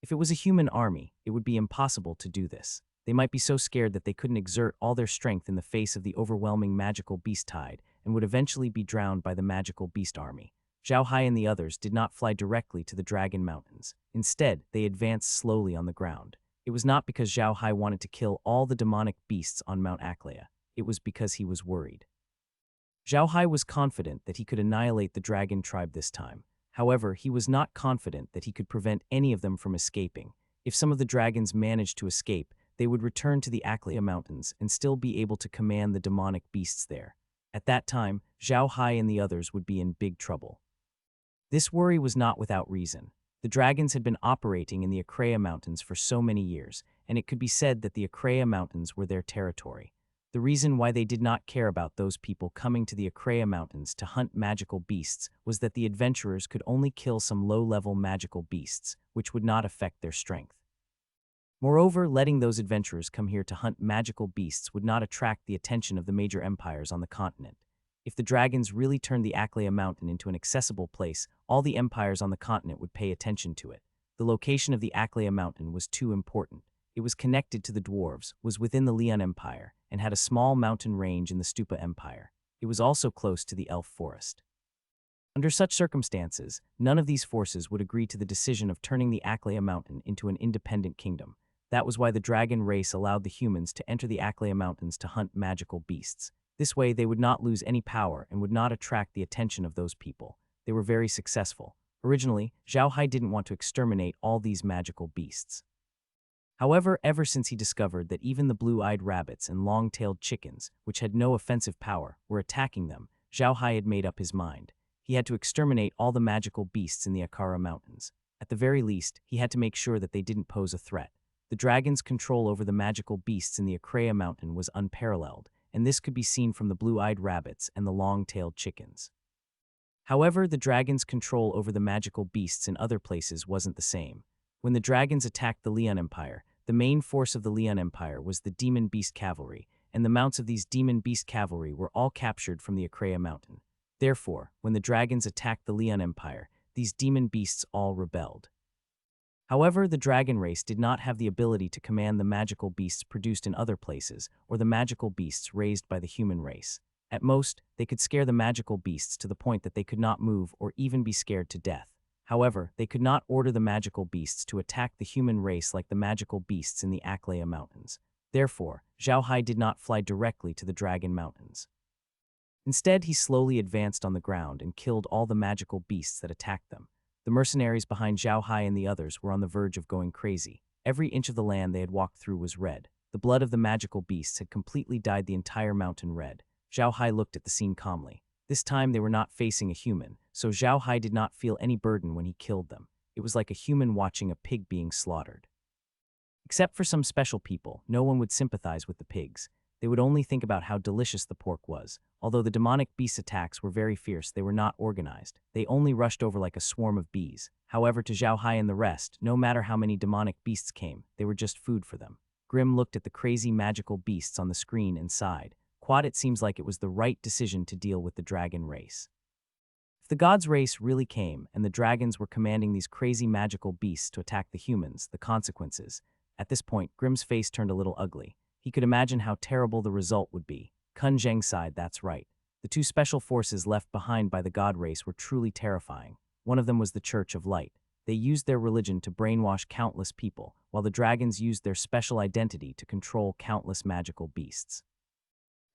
If it was a human army, it would be impossible to do this. They might be so scared that they couldn't exert all their strength in the face of the overwhelming magical beast tide and would eventually be drowned by the magical beast army. Zhao Hai and the others did not fly directly to the Dragon Mountains. Instead, they advanced slowly on the ground. It was not because Zhao Hai wanted to kill all the demonic beasts on Mount Aklea. It was because he was worried. Zhao Hai was confident that he could annihilate the dragon tribe this time. However, he was not confident that he could prevent any of them from escaping. If some of the dragons managed to escape, they would return to the Aklea Mountains and still be able to command the demonic beasts there. At that time, Zhao Hai and the others would be in big trouble. This worry was not without reason. The dragons had been operating in the Aklea Mountains for so many years, and it could be said that the Aklea Mountains were their territory. The reason why they did not care about those people coming to the Aklea Mountains to hunt magical beasts was that the adventurers could only kill some low-level magical beasts, which would not affect their strength. Moreover, letting those adventurers come here to hunt magical beasts would not attract the attention of the major empires on the continent. If the dragons really turned the Aklea Mountain into an accessible place, all the empires on the continent would pay attention to it. The location of the Aklea Mountain was too important. It was connected to the dwarves, was within the Lian Empire, and had a small mountain range in the Stupa Empire. It was also close to the Elf Forest. Under such circumstances, none of these forces would agree to the decision of turning the Aklea Mountain into an independent kingdom. That was why the dragon race allowed the humans to enter the Aklea Mountains to hunt magical beasts. This way, they would not lose any power and would not attract the attention of those people. They were very successful. Originally, Zhao Hai didn't want to exterminate all these magical beasts. However, ever since he discovered that even the blue-eyed rabbits and long-tailed chickens, which had no offensive power, were attacking them, Zhao Hai had made up his mind. He had to exterminate all the magical beasts in the Aklea Mountains. At the very least, he had to make sure that they didn't pose a threat. The dragon's control over the magical beasts in the Aklea Mountain was unparalleled, and this could be seen from the blue-eyed rabbits and the long-tailed chickens. However, the dragon's control over the magical beasts in other places wasn't the same. When the dragons attacked the Lian Empire, the main force of the Lian Empire was the Demon Beast Cavalry, and the mounts of these Demon Beast Cavalry were all captured from the Aklea Mountain. Therefore, when the dragons attacked the Lian Empire, these demon beasts all rebelled. However, the dragon race did not have the ability to command the magical beasts produced in other places, or the magical beasts raised by the human race. At most, they could scare the magical beasts to the point that they could not move or even be scared to death. However, they could not order the magical beasts to attack the human race like the magical beasts in the Aklea Mountains. Therefore, Zhao Hai did not fly directly to the Dragon Mountains. Instead, he slowly advanced on the ground and killed all the magical beasts that attacked them. The mercenaries behind Zhao Hai and the others were on the verge of going crazy. Every inch of the land they had walked through was red. The blood of the magical beasts had completely dyed the entire mountain red. Zhao Hai looked at the scene calmly. This time they were not facing a human, so Zhao Hai did not feel any burden when he killed them. It was like a human watching a pig being slaughtered. Except for some special people, no one would sympathize with the pigs. They would only think about how delicious the pork was. Although the demonic beast attacks were very fierce, they were not organized. They only rushed over like a swarm of bees. However, to Zhao Hai and the rest, no matter how many demonic beasts came, they were just food for them. Grimm looked at the crazy magical beasts on the screen and sighed. Quad, it seems like it was the right decision to deal with the dragon race. If the gods' race really came and the dragons were commanding these crazy magical beasts to attack the humans, the consequences. At this point, Grimm's face turned a little ugly. He could imagine how terrible the result would be. Kun Zheng sighed, that's right. The two special forces left behind by the god race were truly terrifying. One of them was the Church of Light. They used their religion to brainwash countless people, while the dragons used their special identity to control countless magical beasts.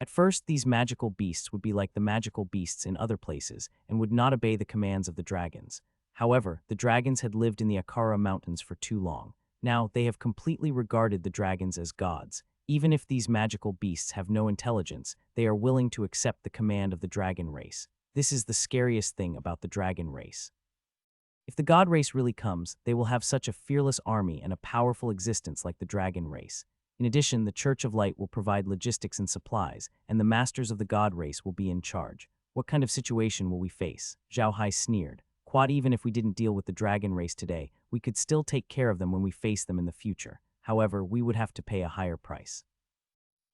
At first, these magical beasts would be like the magical beasts in other places and would not obey the commands of the dragons. However, the dragons had lived in the Akara Mountains for too long. Now, they have completely regarded the dragons as gods. Even if these magical beasts have no intelligence, they are willing to accept the command of the dragon race. This is the scariest thing about the dragon race. If the god race really comes, they will have such a fearless army and a powerful existence like the dragon race. In addition, the Church of Light will provide logistics and supplies, and the masters of the god race will be in charge. What kind of situation will we face? Zhao Hai sneered. Quad, even if we didn't deal with the dragon race today, we could still take care of them when we face them in the future. However, we would have to pay a higher price.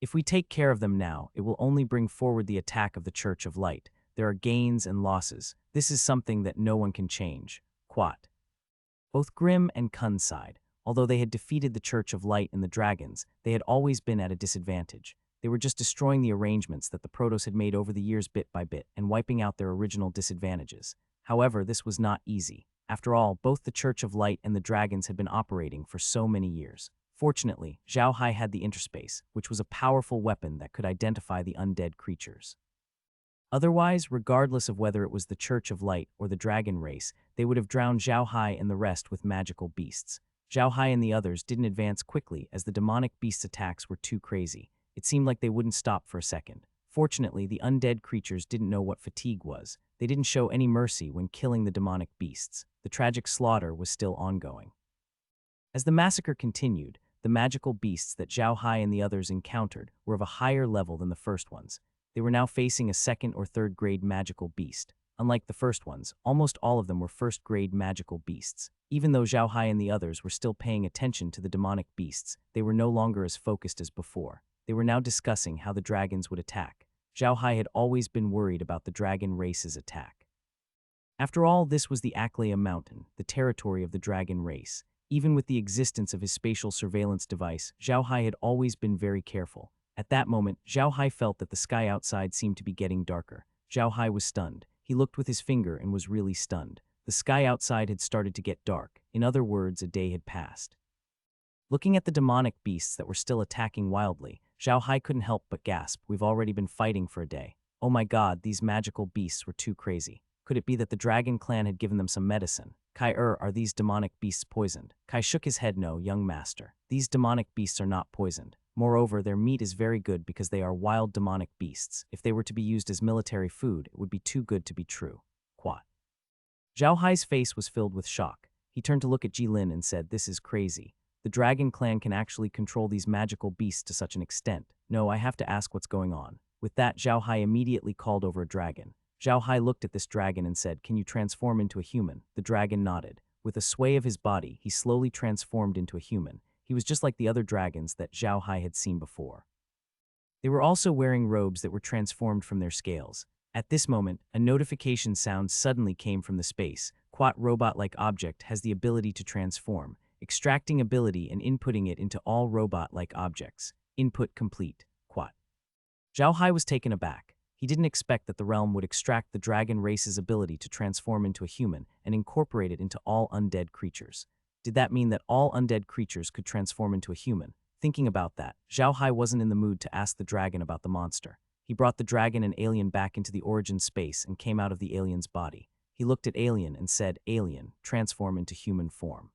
If we take care of them now, it will only bring forward the attack of the Church of Light. There are gains and losses. This is something that no one can change. Quat. Both Grimm and Kun sighed. Although they had defeated the Church of Light and the dragons, they had always been at a disadvantage. They were just destroying the arrangements that the Protos had made over the years bit by bit and wiping out their original disadvantages. However, this was not easy. After all, both the Church of Light and the dragons had been operating for so many years. Fortunately, Zhao Hai had the interspace, which was a powerful weapon that could identify the undead creatures. Otherwise, regardless of whether it was the Church of Light or the dragon race, they would have drowned Zhao Hai and the rest with magical beasts. Zhao Hai and the others didn't advance quickly as the demonic beasts' attacks were too crazy. It seemed like they wouldn't stop for a second. Fortunately, the undead creatures didn't know what fatigue was. They didn't show any mercy when killing the demonic beasts. The tragic slaughter was still ongoing. As the massacre continued, the magical beasts that Zhao Hai and the others encountered were of a higher level than the first ones. They were now facing a second or third grade magical beast. Unlike the first ones, almost all of them were first-grade magical beasts. Even though Zhao Hai and the others were still paying attention to the demonic beasts, they were no longer as focused as before. They were now discussing how the dragons would attack. Zhao Hai had always been worried about the dragon race's attack. After all, this was the Aklea Mountain, the territory of the dragon race. Even with the existence of his spatial surveillance device, Zhao Hai had always been very careful. At that moment, Zhao Hai felt that the sky outside seemed to be getting darker. Zhao Hai was stunned. He looked with his finger and was really stunned. The sky outside had started to get dark. In other words, a day had passed. Looking at the demonic beasts that were still attacking wildly, Zhao Hai couldn't help but gasp. We've already been fighting for a day. Oh my god, these magical beasts were too crazy. Could it be that the dragon clan had given them some medicine? Kai, are these demonic beasts poisoned? Kai shook his head. No, young master. These demonic beasts are not poisoned. Moreover, their meat is very good because they are wild demonic beasts. If they were to be used as military food, it would be too good to be true. Quat. Zhao Hai's face was filled with shock. He turned to look at Jilin and said, this is crazy. The dragon clan can actually control these magical beasts to such an extent. No, I have to ask what's going on. With that, Zhao Hai immediately called over a dragon. Zhao Hai looked at this dragon and said, can you transform into a human? The dragon nodded. With a sway of his body, he slowly transformed into a human. He was just like the other dragons that Zhao Hai had seen before. They were also wearing robes that were transformed from their scales. At this moment, a notification sound suddenly came from the space. Quat robot-like object has the ability to transform, extracting ability and inputting it into all robot-like objects. Input complete. Quat. Zhao Hai was taken aback. He didn't expect that the realm would extract the dragon race's ability to transform into a human and incorporate it into all undead creatures. Did that mean that all undead creatures could transform into a human? Thinking about that, Zhao Hai wasn't in the mood to ask the dragon about the monster. He brought the dragon and alien back into the origin space and came out of the alien's body. He looked at alien and said, alien, transform into human form.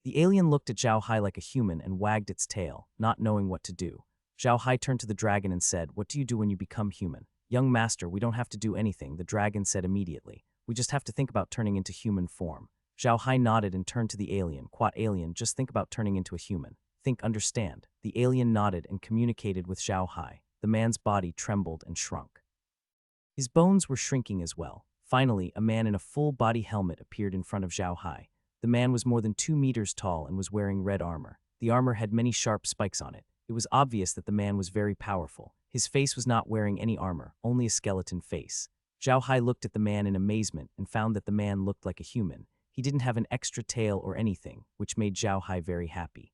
The alien looked at Zhao Hai like a human and wagged its tail, not knowing what to do. Zhao Hai turned to the dragon and said, what do you do when you become human? Young master, we don't have to do anything, the dragon said immediately. We just have to think about turning into human form. Zhao Hai nodded and turned to the alien. Quat alien, just think about turning into a human. Think, understand. The alien nodded and communicated with Zhao Hai. The man's body trembled and shrunk. His bones were shrinking as well. Finally, a man in a full-body helmet appeared in front of Zhao Hai. The man was more than 2 meters tall and was wearing red armor. The armor had many sharp spikes on it. It was obvious that the man was very powerful. His face was not wearing any armor, only a skeleton face. Zhao Hai looked at the man in amazement and found that the man looked like a human. He didn't have an extra tail or anything, which made Zhao Hai very happy.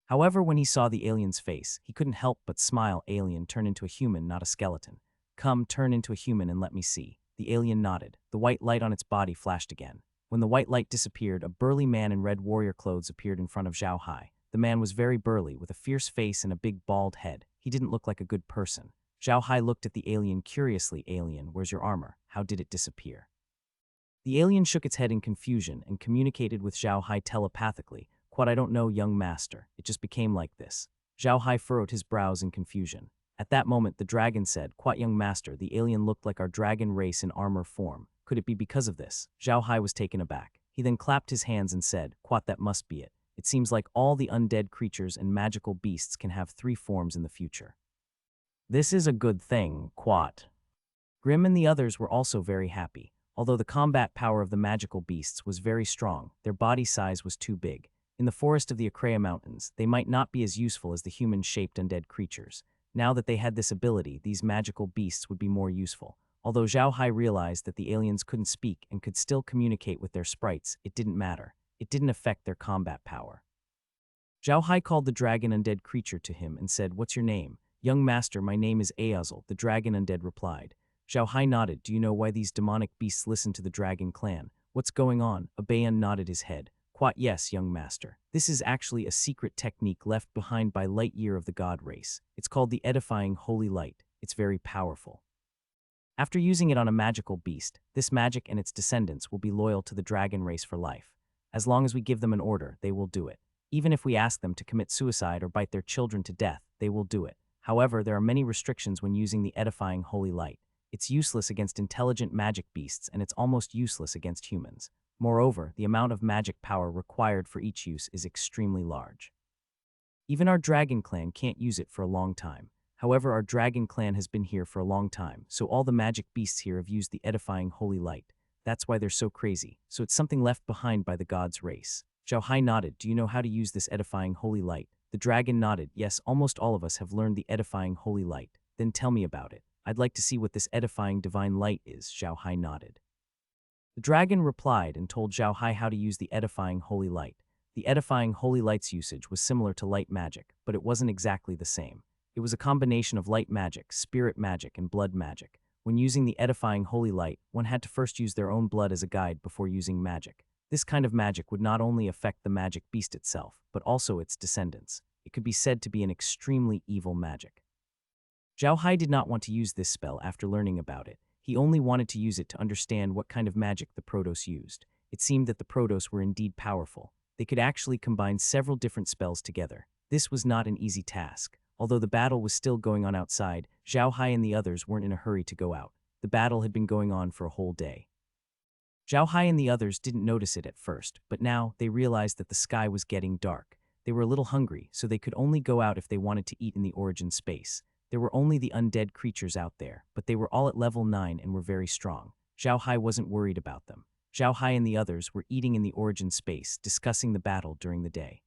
However, when he saw the alien's face, he couldn't help but smile. Alien, turn into a human, not a skeleton. Come, turn into a human and let me see. The alien nodded. The white light on its body flashed again. When the white light disappeared, a burly man in red warrior clothes appeared in front of Zhao Hai. The man was very burly, with a fierce face and a big bald head. He didn't look like a good person. Zhao Hai looked at the alien curiously. Alien, where's your armor? How did it disappear? The alien shook its head in confusion and communicated with Zhao Hai telepathically. Quote, I don't know, young master. It just became like this. Zhao Hai furrowed his brows in confusion. At that moment, the dragon said, Quote, young master, the alien looked like our dragon race in armor form. Could it be because of this? Zhao Hai was taken aback. He then clapped his hands and said, Quote, that must be it. It seems like all the undead creatures and magical beasts can have 3 forms in the future. This is a good thing, quote. Grimm and the others were also very happy. Although the combat power of the magical beasts was very strong, their body size was too big. In the forest of the Akreya Mountains, they might not be as useful as the human-shaped undead creatures. Now that they had this ability, these magical beasts would be more useful. Although Zhao Hai realized that the aliens couldn't speak and could still communicate with their sprites, it didn't matter. It didn't affect their combat power. Zhao Hai called the dragon undead creature to him and said, What's your name? Young master, my name is Aozel, the dragon undead replied. Zhao Hai nodded. Do you know why these demonic beasts listen to the dragon clan? What's going on? Abayan nodded his head. Quote, yes, young master. This is actually a secret technique left behind by Lightyear of the god race. It's called the edifying holy light. It's very powerful. After using it on a magical beast, this magic and its descendants will be loyal to the dragon race for life. As long as we give them an order, they will do it. Even if we ask them to commit suicide or bite their children to death, they will do it. However, there are many restrictions when using the edifying holy light. It's useless against intelligent magic beasts, and it's almost useless against humans. Moreover, the amount of magic power required for each use is extremely large. Even our dragon clan can't use it for a long time. However, our dragon clan has been here for a long time, so all the magic beasts here have used the edifying holy light. That's why they're so crazy, so it's something left behind by the god's race. Zhao Hai nodded. Do you know how to use this edifying holy light? The dragon nodded. Yes, almost all of us have learned the edifying holy light. Then tell me about it. I'd like to see what this edifying divine light is. Zhao Hai nodded. The dragon replied and told Zhao Hai how to use the edifying holy light. The edifying holy light's usage was similar to light magic, but it wasn't exactly the same. It was a combination of light magic, spirit magic, and blood magic. When using the edifying holy light, one had to first use their own blood as a guide before using magic. This kind of magic would not only affect the magic beast itself, but also its descendants. It could be said to be an extremely evil magic. Zhao Hai did not want to use this spell after learning about it. He only wanted to use it to understand what kind of magic the Protoss used. It seemed that the Protoss were indeed powerful. They could actually combine several different spells together. This was not an easy task. Although the battle was still going on outside, Zhao Hai and the others weren't in a hurry to go out. The battle had been going on for a whole day. Zhao Hai and the others didn't notice it at first, but now they realized that the sky was getting dark. They were a little hungry, so they could only go out if they wanted to eat in the origin space. There were only the undead creatures out there, but they were all at level 9 and were very strong. Zhao Hai wasn't worried about them. Zhao Hai and the others were eating in the origin space, discussing the battle during the day.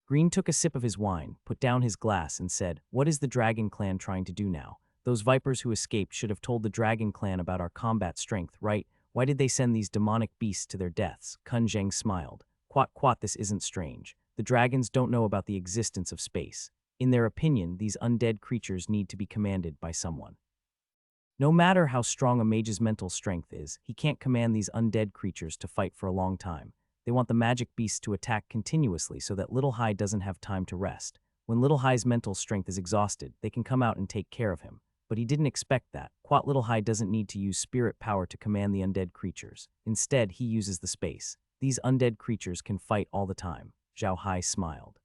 Green took a sip of his wine, put down his glass, and said, What is the Dragon Clan trying to do now? Those vipers who escaped should have told the Dragon Clan about our combat strength, right? Why did they send these demonic beasts to their deaths? Kun Zheng smiled. Quat, this isn't strange. The dragons don't know about the existence of space. In their opinion, these undead creatures need to be commanded by someone. No matter how strong a mage's mental strength is, he can't command these undead creatures to fight for a long time. They want the magic beasts to attack continuously so that Little Hai doesn't have time to rest. When Little Hai's mental strength is exhausted, they can come out and take care of him. But he didn't expect that. Little Hai doesn't need to use spirit power to command the undead creatures. Instead, he uses the space. These undead creatures can fight all the time. Zhao Hai smiled.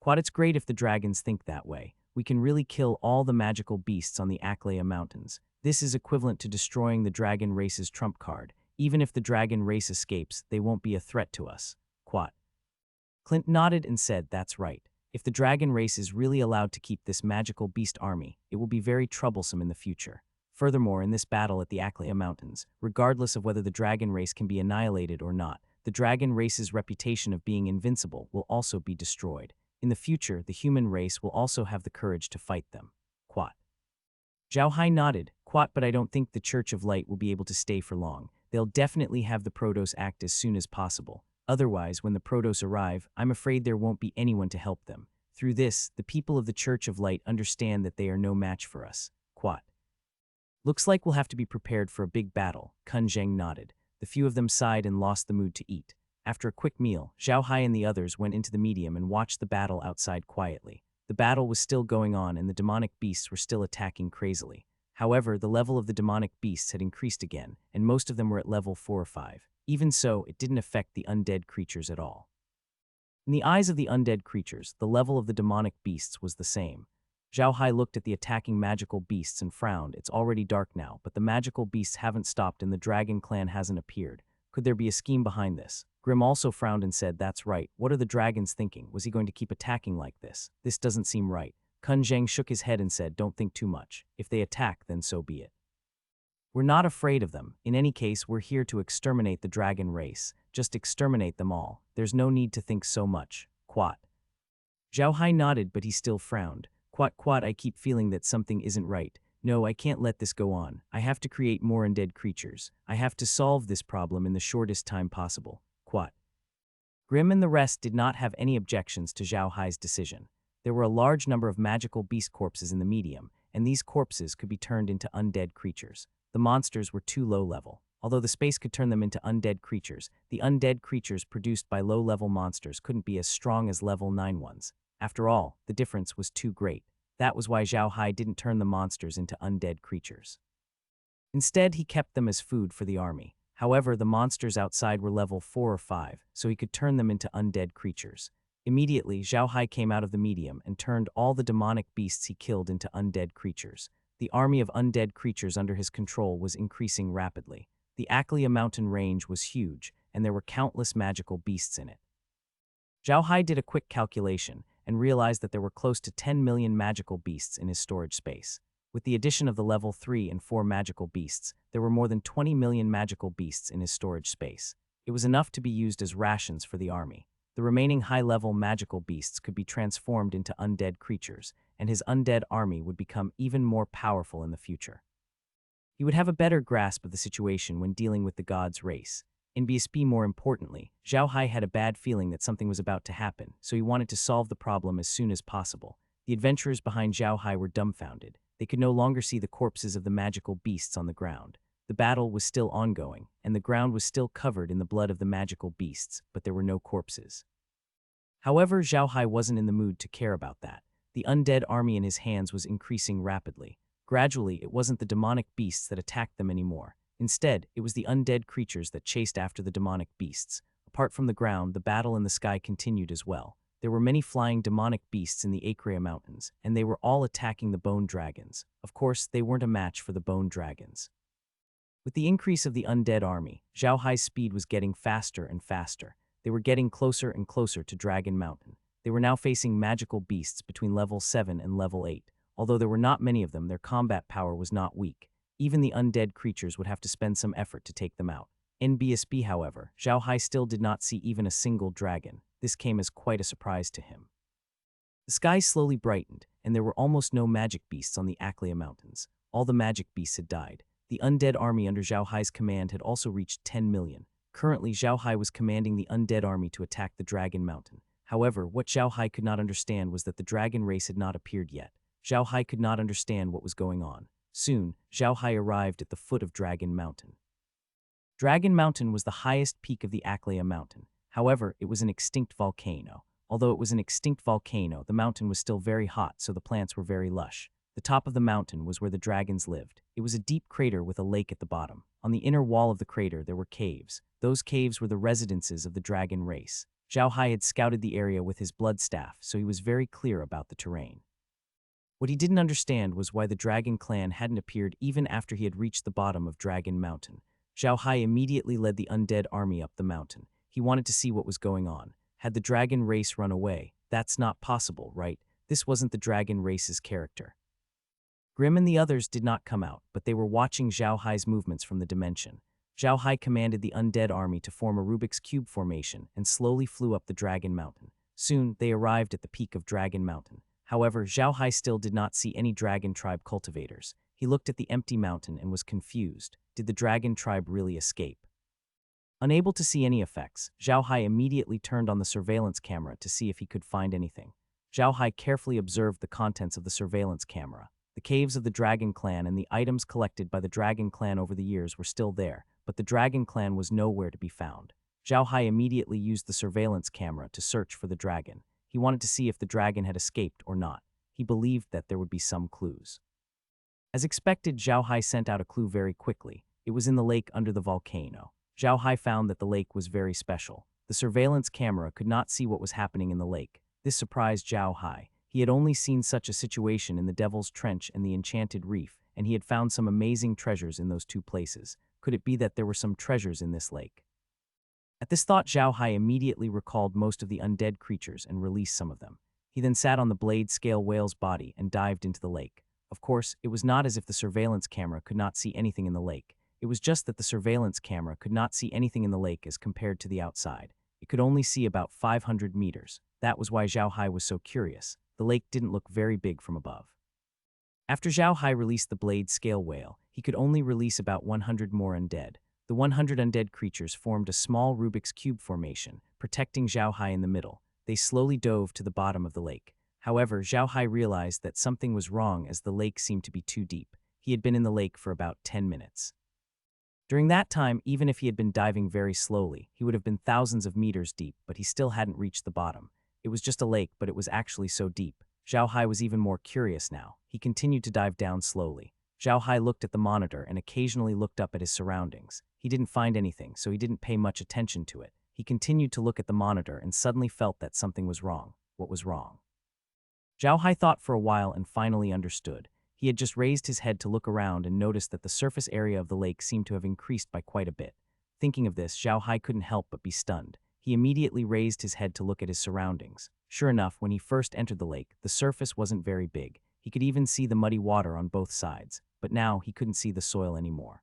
It's great if the dragons think that way. We can really kill all the magical beasts on the Akleya Mountains. This is equivalent to destroying the dragon race's trump card. Even if the dragon race escapes, they won't be a threat to us. Clint nodded and said, That's right. If the dragon race is really allowed to keep this magical beast army, it will be very troublesome in the future. Furthermore, in this battle at the Akleya Mountains, regardless of whether the dragon race can be annihilated or not, the dragon race's reputation of being invincible will also be destroyed. In the future, the human race will also have the courage to fight them. Zhao Hai nodded. Quat, but I don't think the Church of Light will be able to stay for long. They'll definitely have the Protos act as soon as possible. Otherwise, when the Protos arrive, I'm afraid there won't be anyone to help them. Through this, the people of the Church of Light understand that they are no match for us. Quat. Looks like we'll have to be prepared for a big battle. Kun Zheng nodded. The few of them sighed and lost the mood to eat. After a quick meal, Zhao Hai and the others went into the medium and watched the battle outside quietly. The battle was still going on and the demonic beasts were still attacking crazily. However, the level of the demonic beasts had increased again, and most of them were at level 4 or 5. Even so, it didn't affect the undead creatures at all. In the eyes of the undead creatures, the level of the demonic beasts was the same. Zhao Hai looked at the attacking magical beasts and frowned. It's already dark now, but the magical beasts haven't stopped and the dragon clan hasn't appeared. Could there be a scheme behind this? Grimm also frowned and said, that's right. What are the dragons thinking? Was he going to keep attacking like this? This doesn't seem right. Kun Zheng shook his head and said, don't think too much. If they attack, then so be it. We're not afraid of them. In any case, we're here to exterminate the dragon race. Just exterminate them all. There's no need to think so much. Quat. Zhao Hai nodded, but he still frowned. Quat, I keep feeling that something isn't right. No, I can't let this go on. I have to create more undead creatures. I have to solve this problem in the shortest time possible. Quat. Grimm and the rest did not have any objections to Zhao Hai's decision. There were a large number of magical beast corpses in the medium, and these corpses could be turned into undead creatures. The monsters were too low level. Although the space could turn them into undead creatures, the undead creatures produced by low-level monsters couldn't be as strong as level 9 ones. After all, the difference was too great. That was why Zhao Hai didn't turn the monsters into undead creatures. Instead, he kept them as food for the army. However, the monsters outside were level 4 or 5, so he could turn them into undead creatures. Immediately, Zhao Hai came out of the medium and turned all the demonic beasts he killed into undead creatures. The army of undead creatures under his control was increasing rapidly. The Aklia mountain range was huge, and there were countless magical beasts in it. Zhao Hai did a quick calculation and realized that there were close to 10 million magical beasts in his storage space. With the addition of the level 3 and 4 magical beasts, there were more than 20 million magical beasts in his storage space. It was enough to be used as rations for the army. The remaining high-level magical beasts could be transformed into undead creatures, and his undead army would become even more powerful in the future. He would have a better grasp of the situation when dealing with the gods' race. In BSP, more importantly, Zhao Hai had a bad feeling that something was about to happen, so he wanted to solve the problem as soon as possible. The adventurers behind Zhao Hai were dumbfounded. They could no longer see the corpses of the magical beasts on the ground. The battle was still ongoing, and the ground was still covered in the blood of the magical beasts, but there were no corpses. However, Zhao Hai wasn't in the mood to care about that. The undead army in his hands was increasing rapidly. Gradually, it wasn't the demonic beasts that attacked them anymore. Instead, it was the undead creatures that chased after the demonic beasts. Apart from the ground, the battle in the sky continued as well. There were many flying demonic beasts in the Akria Mountains, and they were all attacking the bone dragons. Of course, they weren't a match for the bone dragons. With the increase of the undead army, Zhao Hai's speed was getting faster and faster. They were getting closer and closer to Dragon Mountain. They were now facing magical beasts between level 7 and level 8. Although there were not many of them, their combat power was not weak. Even the undead creatures would have to spend some effort to take them out. In BSB, however, Zhao Hai still did not see even a single dragon. This came as quite a surprise to him. The sky slowly brightened, and there were almost no magic beasts on the Aklia Mountains. All the magic beasts had died. The undead army under Zhao Hai's command had also reached 10 million. Currently, Zhao Hai was commanding the undead army to attack the Dragon Mountain. However, what Zhao Hai could not understand was that the dragon race had not appeared yet. Zhao Hai could not understand what was going on. Soon, Zhao Hai arrived at the foot of Dragon Mountain. Dragon Mountain was the highest peak of the Aklia Mountain. However, it was an extinct volcano. Although it was an extinct volcano, the mountain was still very hot, so the plants were very lush. The top of the mountain was where the dragons lived. It was a deep crater with a lake at the bottom. On the inner wall of the crater, there were caves. Those caves were the residences of the dragon race. Zhao Hai had scouted the area with his blood staff, so he was very clear about the terrain. What he didn't understand was why the dragon clan hadn't appeared even after he had reached the bottom of Dragon Mountain. Zhao Hai immediately led the undead army up the mountain. He wanted to see what was going on. Had the dragon race run away? That's not possible, right? This wasn't the dragon race's character. Grimm and the others did not come out, but they were watching Zhao Hai's movements from the dimension. Zhao Hai commanded the undead army to form a Rubik's Cube formation and slowly flew up the Dragon Mountain. Soon, they arrived at the peak of Dragon Mountain. However, Zhao Hai still did not see any dragon tribe cultivators. He looked at the empty mountain and was confused. Did the dragon tribe really escape? Unable to see any effects, Zhao Hai immediately turned on the surveillance camera to see if he could find anything. Zhao Hai carefully observed the contents of the surveillance camera. The caves of the Dragon Clan and the items collected by the Dragon Clan over the years were still there, but the Dragon Clan was nowhere to be found. Zhao Hai immediately used the surveillance camera to search for the dragon. He wanted to see if the dragon had escaped or not. He believed that there would be some clues. As expected, Zhao Hai sent out a clue very quickly. It was in the lake under the volcano. Zhao Hai found that the lake was very special. The surveillance camera could not see what was happening in the lake. This surprised Zhao Hai. He had only seen such a situation in the Devil's Trench and the Enchanted Reef, and he had found some amazing treasures in those two places. Could it be that there were some treasures in this lake? At this thought, Zhao Hai immediately recalled most of the undead creatures and released some of them. He then sat on the blade scale whale's body and dived into the lake. Of course, it was not as if the surveillance camera could not see anything in the lake. It was just that the surveillance camera could not see anything in the lake as compared to the outside. It could only see about 500 meters. That was why Zhao Hai was so curious. The lake didn't look very big from above. After Zhao Hai released the blade scale whale, he could only release about 100 more undead. The 100 undead creatures formed a small Rubik's Cube formation, protecting Zhao Hai in the middle. They slowly dove to the bottom of the lake. However, Zhao Hai realized that something was wrong as the lake seemed to be too deep. He had been in the lake for about 10 minutes. During that time, even if he had been diving very slowly, he would have been thousands of meters deep, but he still hadn't reached the bottom. It was just a lake, but it was actually so deep. Zhao Hai was even more curious now. He continued to dive down slowly. Zhao Hai looked at the monitor and occasionally looked up at his surroundings. He didn't find anything, so he didn't pay much attention to it. He continued to look at the monitor and suddenly felt that something was wrong. What was wrong? Zhao Hai thought for a while and finally understood. He had just raised his head to look around and noticed that the surface area of the lake seemed to have increased by quite a bit. Thinking of this, Zhao Hai couldn't help but be stunned. He immediately raised his head to look at his surroundings. Sure enough, when he first entered the lake, the surface wasn't very big. He could even see the muddy water on both sides, but now he couldn't see the soil anymore.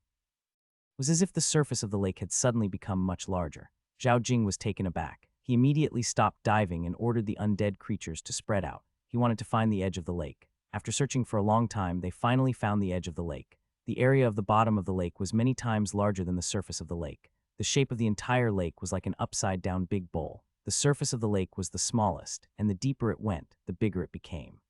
It was as if the surface of the lake had suddenly become much larger. Zhao Jing was taken aback. He immediately stopped diving and ordered the undead creatures to spread out. He wanted to find the edge of the lake. After searching for a long time, they finally found the edge of the lake. The area of the bottom of the lake was many times larger than the surface of the lake. The shape of the entire lake was like an upside-down big bowl. The surface of the lake was the smallest, and the deeper it went, the bigger it became.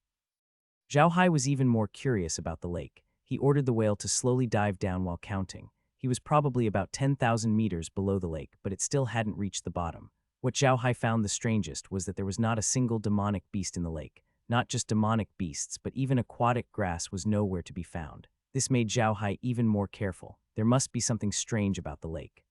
Zhao Hai was even more curious about the lake. He ordered the whale to slowly dive down while counting. He was probably about 10,000 meters below the lake, but it still hadn't reached the bottom. What Zhao Hai found the strangest was that there was not a single demonic beast in the lake. Not just demonic beasts, but even aquatic grass was nowhere to be found. This made Zhao Hai even more careful. There must be something strange about the lake.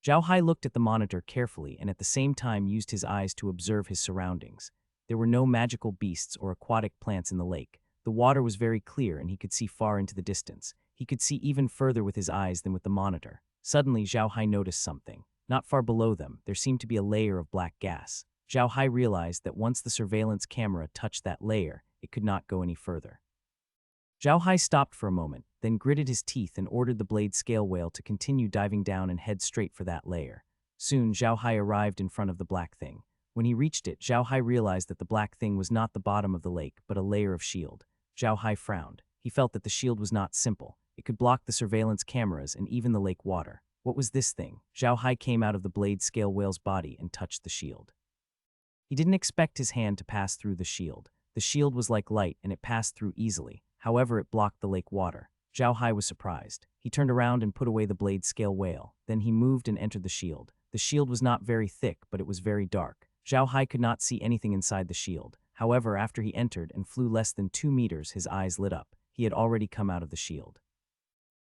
Zhao Hai looked at the monitor carefully and at the same time used his eyes to observe his surroundings. There were no magical beasts or aquatic plants in the lake. The water was very clear and he could see far into the distance. He could see even further with his eyes than with the monitor. Suddenly, Zhao Hai noticed something. Not far below them, there seemed to be a layer of black gas. Zhao Hai realized that once the surveillance camera touched that layer, it could not go any further. Zhao Hai stopped for a moment, then gritted his teeth and ordered the blade scale whale to continue diving down and head straight for that layer. Soon, Zhao Hai arrived in front of the black thing. When he reached it, Zhao Hai realized that the black thing was not the bottom of the lake, but a layer of shield. Zhao Hai frowned. He felt that the shield was not simple. It could block the surveillance cameras and even the lake water. What was this thing? Zhao Hai came out of the blade scale whale's body and touched the shield. He didn't expect his hand to pass through the shield. The shield was like light and it passed through easily. However, it blocked the lake water. Zhao Hai was surprised. He turned around and put away the blade scale whale. Then he moved and entered the shield. The shield was not very thick, but it was very dark. Zhao Hai could not see anything inside the shield. However, after he entered and flew less than 2 meters, his eyes lit up. He had already come out of the shield.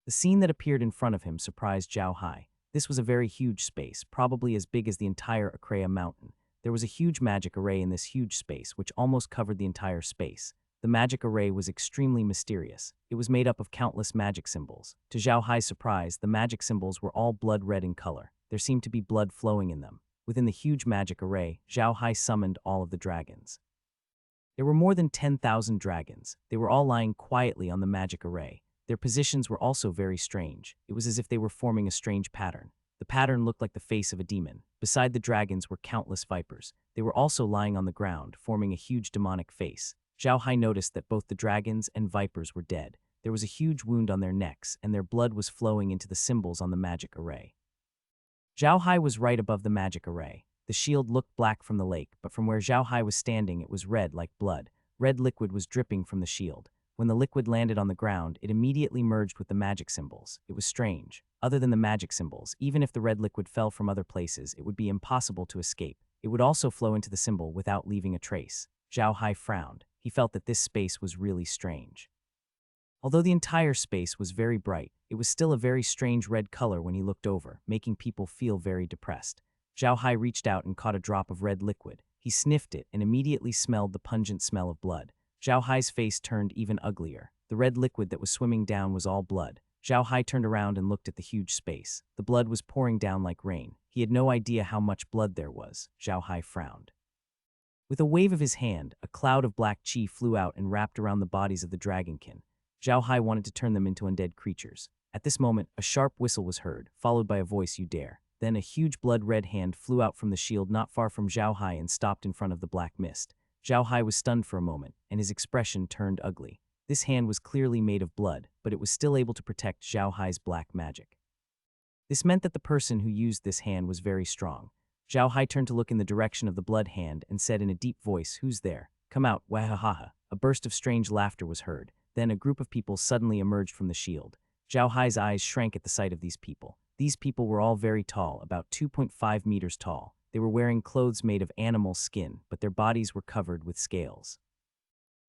The scene that appeared in front of him surprised Zhao Hai. This was a very huge space, probably as big as the entire Akreya mountain. There was a huge magic array in this huge space, which almost covered the entire space. The magic array was extremely mysterious. It was made up of countless magic symbols. To Zhao Hai's surprise, the magic symbols were all blood red in color. There seemed to be blood flowing in them. Within the huge magic array, Zhao Hai summoned all of the dragons. There were more than 10,000 dragons. They were all lying quietly on the magic array. Their positions were also very strange. It was as if they were forming a strange pattern. The pattern looked like the face of a demon. Beside the dragons were countless vipers. They were also lying on the ground, forming a huge demonic face. Zhao Hai noticed that both the dragons and vipers were dead. There was a huge wound on their necks, and their blood was flowing into the symbols on the magic array. Zhao Hai was right above the magic array. The shield looked black from the lake, but from where Zhao Hai was standing it was red like blood. Red liquid was dripping from the shield. When the liquid landed on the ground, it immediately merged with the magic symbols. It was strange. Other than the magic symbols, even if the red liquid fell from other places, it would be impossible to escape. It would also flow into the symbol without leaving a trace. Zhao Hai frowned. He felt that this space was really strange. Although the entire space was very bright, it was still a very strange red color when he looked over, making people feel very depressed. Zhao Hai reached out and caught a drop of red liquid. He sniffed it and immediately smelled the pungent smell of blood. Zhao Hai's face turned even uglier. The red liquid that was swimming down was all blood. Zhao Hai turned around and looked at the huge space. The blood was pouring down like rain. He had no idea how much blood there was. Zhao Hai frowned. With a wave of his hand, a cloud of black chi flew out and wrapped around the bodies of the dragonkin. Zhao Hai wanted to turn them into undead creatures. At this moment, a sharp whistle was heard, followed by a voice, "You dare." Then a huge blood-red hand flew out from the shield not far from Zhao Hai and stopped in front of the black mist. Zhao Hai was stunned for a moment, and his expression turned ugly. This hand was clearly made of blood, but it was still able to protect Zhao Hai's black magic. This meant that the person who used this hand was very strong. Zhao Hai turned to look in the direction of the blood hand and said in a deep voice, "Who's there? Come out, wahahaha." A burst of strange laughter was heard. Then a group of people suddenly emerged from the shield. Zhao Hai's eyes shrank at the sight of these people. These people were all very tall, about 2.5 meters tall. They were wearing clothes made of animal skin, but their bodies were covered with scales.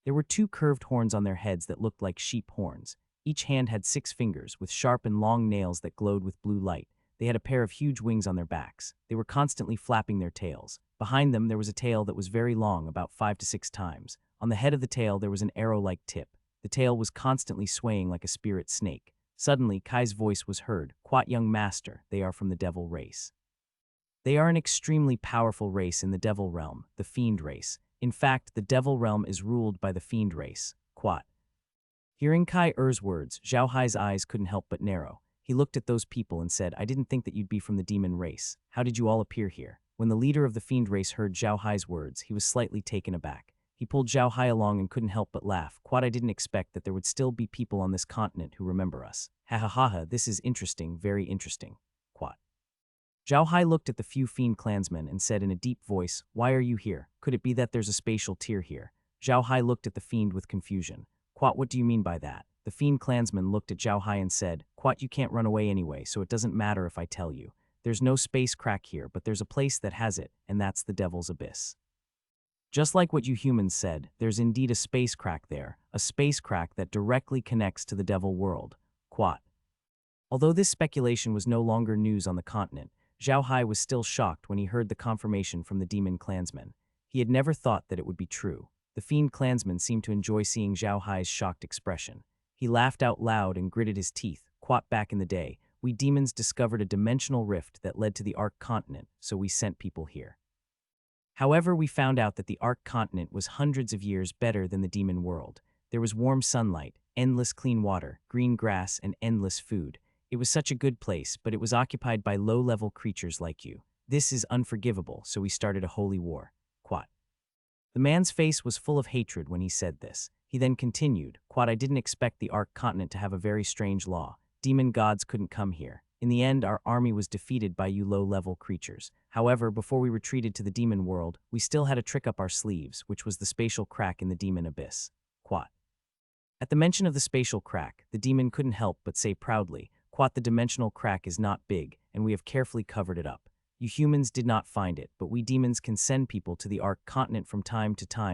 There were 2 curved horns on their heads that looked like sheep horns. Each hand had 6 fingers, with sharp and long nails that glowed with blue light. They had a pair of huge wings on their backs. They were constantly flapping their tails. Behind them there was a tail that was very long, about 5 to 6 times. On the head of the tail there was an arrow-like tip. The tail was constantly swaying like a spirit snake. Suddenly, Kai's voice was heard. "Quat, young master, they are from the devil race. They are an extremely powerful race in the devil realm, the fiend race. In fact, the devil realm is ruled by the fiend race. Quat." Hearing Kai Er's words, Zhao Hai's eyes couldn't help but narrow. He looked at those people and said, "I didn't think that you'd be from the demon race. How did you all appear here?" When the leader of the fiend race heard Zhao Hai's words, he was slightly taken aback. He pulled Zhao Hai along and couldn't help but laugh. "Quat, I didn't expect that there would still be people on this continent who remember us. Ha ha ha ha, this is interesting, very interesting. Quat." Zhao Hai looked at the few fiend clansmen and said in a deep voice, "Why are you here? Could it be that there's a spatial tier here?" Zhao Hai looked at the fiend with confusion. "Quat, what do you mean by that?" The fiend clansman looked at Zhao Hai and said, "Quat, you can't run away anyway, so it doesn't matter if I tell you. There's no space crack here, but there's a place that has it, and that's the Devil's Abyss. Just like what you humans said, there's indeed a space crack there, a space crack that directly connects to the devil world. Quat." Although this speculation was no longer news on the continent, Zhao Hai was still shocked when he heard the confirmation from the demon clansman. He had never thought that it would be true. The fiend clansman seemed to enjoy seeing Zhao Hai's shocked expression. He laughed out loud and gritted his teeth. "Quat, back in the day, we demons discovered a dimensional rift that led to the Ark continent, so we sent people here. However, we found out that the Ark continent was hundreds of years better than the demon world. There was warm sunlight, endless clean water, green grass, and endless food. It was such a good place, but it was occupied by low-level creatures like you. This is unforgivable, so we started a holy war. Quat." The man's face was full of hatred when he said this. He then continued, "Quat, I didn't expect the Ark continent to have a very strange law. Demon gods couldn't come here. In the end, our army was defeated by you low-level creatures. However, before we retreated to the demon world, we still had a trick up our sleeves, which was the spatial crack in the demon abyss. Quat." At the mention of the spatial crack, the demon couldn't help but say proudly, "Quat, the dimensional crack is not big, and we have carefully covered it up. You humans did not find it, but we demons can send people to the Ark continent from time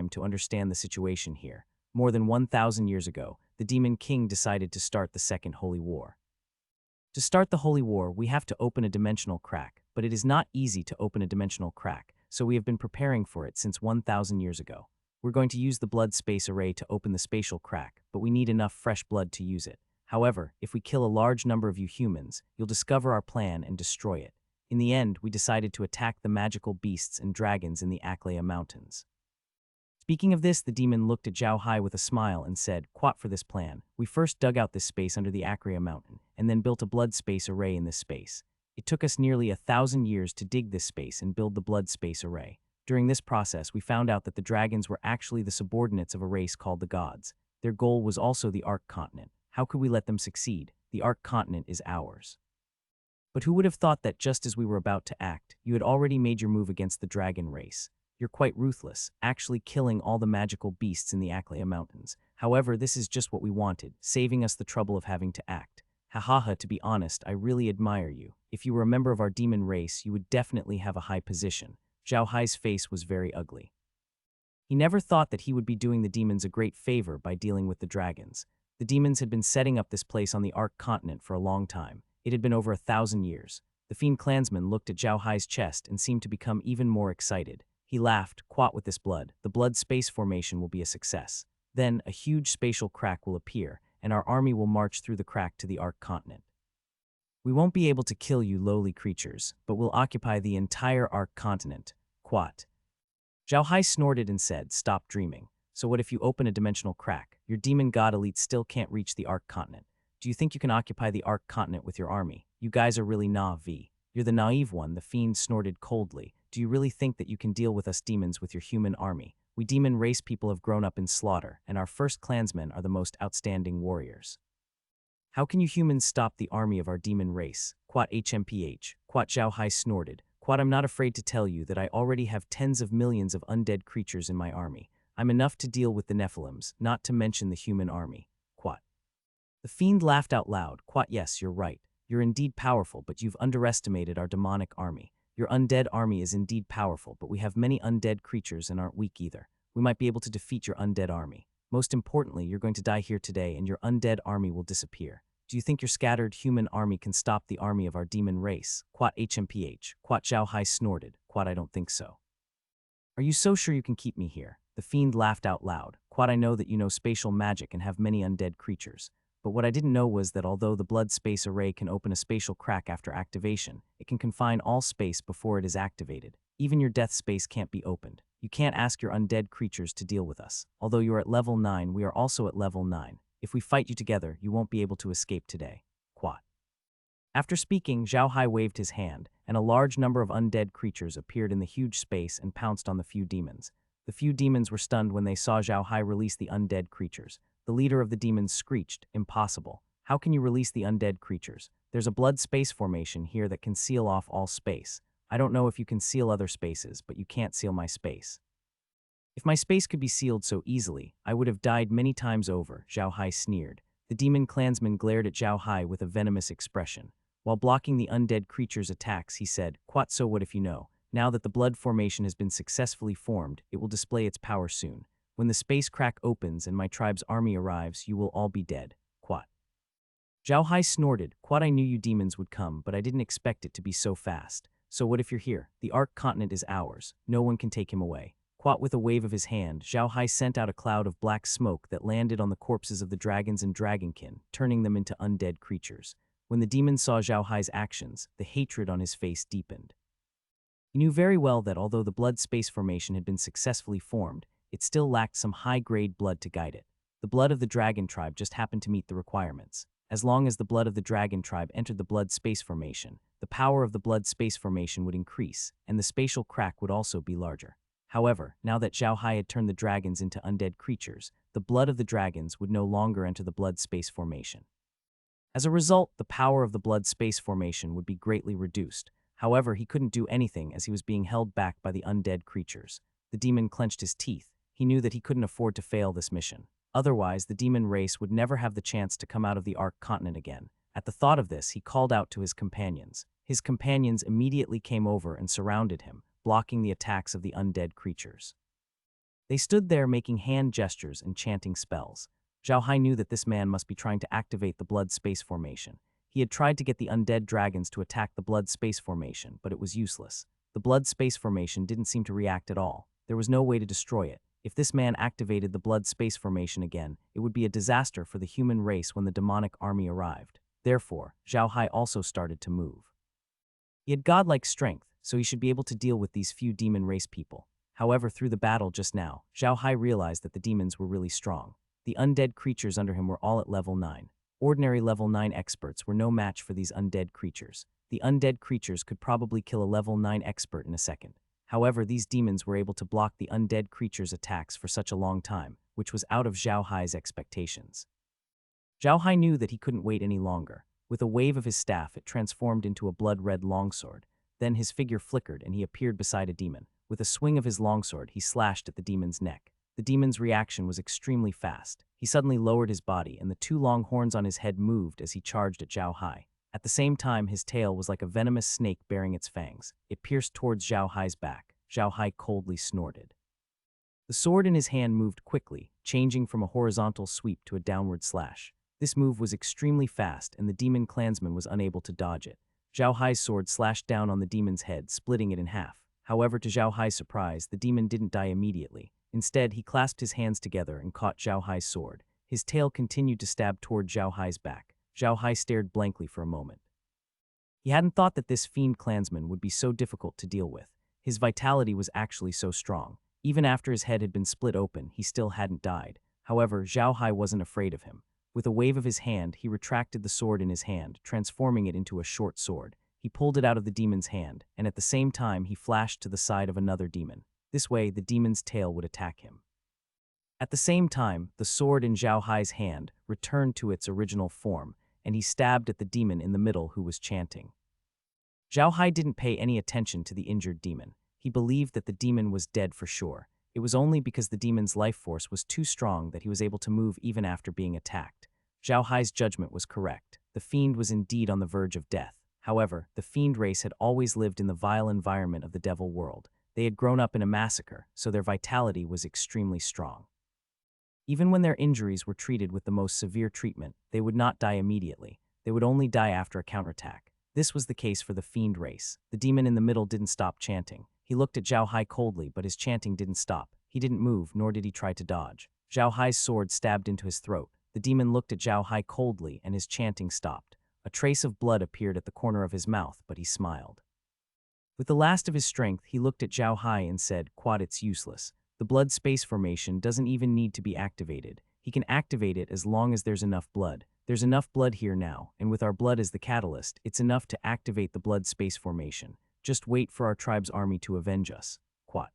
to understand the situation here. More than 1,000 years ago, the demon king decided to start the Second Holy War. To start the Holy War, we have to open a dimensional crack, but it is not easy to open a dimensional crack, so we have been preparing for it since 1,000 years ago. We're going to use the blood space array to open the spatial crack, but we need enough fresh blood to use it. However, if we kill a large number of you humans, you'll discover our plan and destroy it. In the end, we decided to attack the magical beasts and dragons in the Aklea Mountains." Speaking of this, the demon looked at Zhao Hai with a smile and said, "Quat, for this plan, we first dug out this space under the Aklea Mountain, and then built a blood space array in this space. It took us nearly 1,000 years to dig this space and build the blood space array. During this process, we found out that the dragons were actually the subordinates of a race called the gods. Their goal was also the Ark continent. How could we let them succeed? The Ark continent is ours. But who would have thought that just as we were about to act, you had already made your move against the dragon race? You're quite ruthless, actually killing all the magical beasts in the Aklea Mountains. However, this is just what we wanted, saving us the trouble of having to act. Hahaha, to be honest, I really admire you. If you were a member of our demon race, you would definitely have a high position. Zhao Hai's face was very ugly. He never thought that he would be doing the demons a great favor by dealing with the dragons. The demons had been setting up this place on the Ark continent for a long time. It had been over 1,000 years. The fiend clansman looked at Zhao Hai's chest and seemed to become even more excited. He laughed, "Quat with this blood. The blood space formation will be a success. Then, a huge spatial crack will appear, and our army will march through the crack to the Ark continent. We won't be able to kill you lowly creatures, but we'll occupy the entire Ark continent. Quat." Zhao Hai snorted and said, "Stop dreaming. So what if you open a dimensional crack? Your demon god elite still can't reach the Ark continent. Do you think you can occupy the Ark continent with your army? You guys are really naive. You're the naive one," the fiend snorted coldly. "Do you really think that you can deal with us demons with your human army? We demon race people have grown up in slaughter, and our first clansmen are the most outstanding warriors. How can you humans stop the army of our demon race?" Quat HMPH. Quat Zhao Hai snorted. "Quat, I'm not afraid to tell you that I already have tens of millions of undead creatures in my army. I'm enough to deal with the Nephilims, not to mention the human army." Quat. The fiend laughed out loud. "Quat, yes, you're right. You're indeed powerful, but you've underestimated our demonic army. Your undead army is indeed powerful, but we have many undead creatures and aren't weak either. We might be able to defeat your undead army. Most importantly, you're going to die here today and your undead army will disappear. Do you think your scattered human army can stop the army of our demon race?" Quat HMPH. Quat Zhao Hai snorted. "Quat, I don't think so." "Are you so sure you can keep me here?" The fiend laughed out loud. "Quat, I know that you know spatial magic and have many undead creatures. But what I didn't know was that although the blood space array can open a spatial crack after activation, it can confine all space before it is activated. Even your death space can't be opened. You can't ask your undead creatures to deal with us. Although you are at level 9, we are also at level 9. If we fight you together, you won't be able to escape today." Quat. After speaking, Zhao Hai waved his hand, and a large number of undead creatures appeared in the huge space and pounced on the few demons. The few demons were stunned when they saw Zhao Hai release the undead creatures. The leader of the demons screeched, "Impossible. How can you release the undead creatures? There's a blood space formation here that can seal off all space. I don't know if you can seal other spaces, but you can't seal my space." "If my space could be sealed so easily, I would have died many times over," Zhao Hai sneered. The demon clansman glared at Zhao Hai with a venomous expression. While blocking the undead creature's attacks, he said, "Quat, so what if you know? Now that the blood formation has been successfully formed, it will display its power soon. When the space crack opens and my tribe's army arrives, you will all be dead." Quat. Zhao Hai snorted. "Quat, I knew you demons would come, but I didn't expect it to be so fast. So what if you're here? The Ark continent is ours. No one can take him away." Quat, with a wave of his hand, Zhao Hai sent out a cloud of black smoke that landed on the corpses of the dragons and dragonkin, turning them into undead creatures. When the demons saw Zhao Hai's actions, the hatred on his face deepened. He knew very well that although the blood space formation had been successfully formed, it still lacked some high-grade blood to guide it. The blood of the dragon tribe just happened to meet the requirements. As long as the blood of the dragon tribe entered the blood space formation, the power of the blood space formation would increase, and the spatial crack would also be larger. However, now that Zhao Hai had turned the dragons into undead creatures, the blood of the dragons would no longer enter the blood space formation. As a result, the power of the blood space formation would be greatly reduced. However, he couldn't do anything as he was being held back by the undead creatures. The demon clenched his teeth. He knew that he couldn't afford to fail this mission. Otherwise, the demon race would never have the chance to come out of the Ark continent again. At the thought of this, he called out to his companions. His companions immediately came over and surrounded him, blocking the attacks of the undead creatures. They stood there making hand gestures and chanting spells. Zhao Hai knew that this man must be trying to activate the blood space formation. He had tried to get the undead dragons to attack the blood space formation, but it was useless. The blood space formation didn't seem to react at all. There was no way to destroy it. If this man activated the blood space formation again, it would be a disaster for the human race when the demonic army arrived. Therefore, Zhao Hai also started to move. He had godlike strength, so he should be able to deal with these few demon race people. However, through the battle just now, Zhao Hai realized that the demons were really strong. The undead creatures under him were all at level 9. Ordinary level 9 experts were no match for these undead creatures. The undead creatures could probably kill a level 9 expert in a second. However, these demons were able to block the undead creatures' attacks for such a long time, which was out of Zhao Hai's expectations. Zhao Hai knew that he couldn't wait any longer. With a wave of his staff, it transformed into a blood-red longsword. Then his figure flickered and he appeared beside a demon. With a swing of his longsword, he slashed at the demon's neck. The demon's reaction was extremely fast. He suddenly lowered his body, and the two long horns on his head moved as he charged at Zhao Hai. At the same time, his tail was like a venomous snake bearing its fangs. It pierced towards Zhao Hai's back. Zhao Hai coldly snorted. The sword in his hand moved quickly, changing from a horizontal sweep to a downward slash. This move was extremely fast, and the demon clansman was unable to dodge it. Zhao Hai's sword slashed down on the demon's head, splitting it in half. However, to Zhao Hai's surprise, the demon didn't die immediately. Instead, he clasped his hands together and caught Zhao Hai's sword. His tail continued to stab toward Zhao Hai's back. Zhao Hai stared blankly for a moment. He hadn't thought that this fiend clansman would be so difficult to deal with. His vitality was actually so strong. Even after his head had been split open, he still hadn't died. However, Zhao Hai wasn't afraid of him. With a wave of his hand, he retracted the sword in his hand, transforming it into a short sword. He pulled it out of the demon's hand, and at the same time, he flashed to the side of another demon. This way, the demon's tail would attack him. At the same time, the sword in Zhao Hai's hand returned to its original form, and he stabbed at the demon in the middle who was chanting. Zhao Hai didn't pay any attention to the injured demon. He believed that the demon was dead for sure. It was only because the demon's life force was too strong that he was able to move even after being attacked. Zhao Hai's judgment was correct. The fiend was indeed on the verge of death. However, the fiend race had always lived in the vile environment of the devil world. They had grown up in a massacre, so their vitality was extremely strong. Even when their injuries were treated with the most severe treatment, they would not die immediately. They would only die after a counterattack. This was the case for the fiend race. The demon in the middle didn't stop chanting. He looked at Zhao Hai coldly, but his chanting didn't stop. He didn't move, nor did he try to dodge. Zhao Hai's sword stabbed into his throat. The demon looked at Zhao Hai coldly, and his chanting stopped. A trace of blood appeared at the corner of his mouth, but he smiled. With the last of his strength, he looked at Zhao Hai and said, "Quad, it's useless. The blood space formation doesn't even need to be activated. He can activate it as long as there's enough blood. There's enough blood here now, and with our blood as the catalyst, it's enough to activate the blood space formation. Just wait for our tribe's army to avenge us." Quad.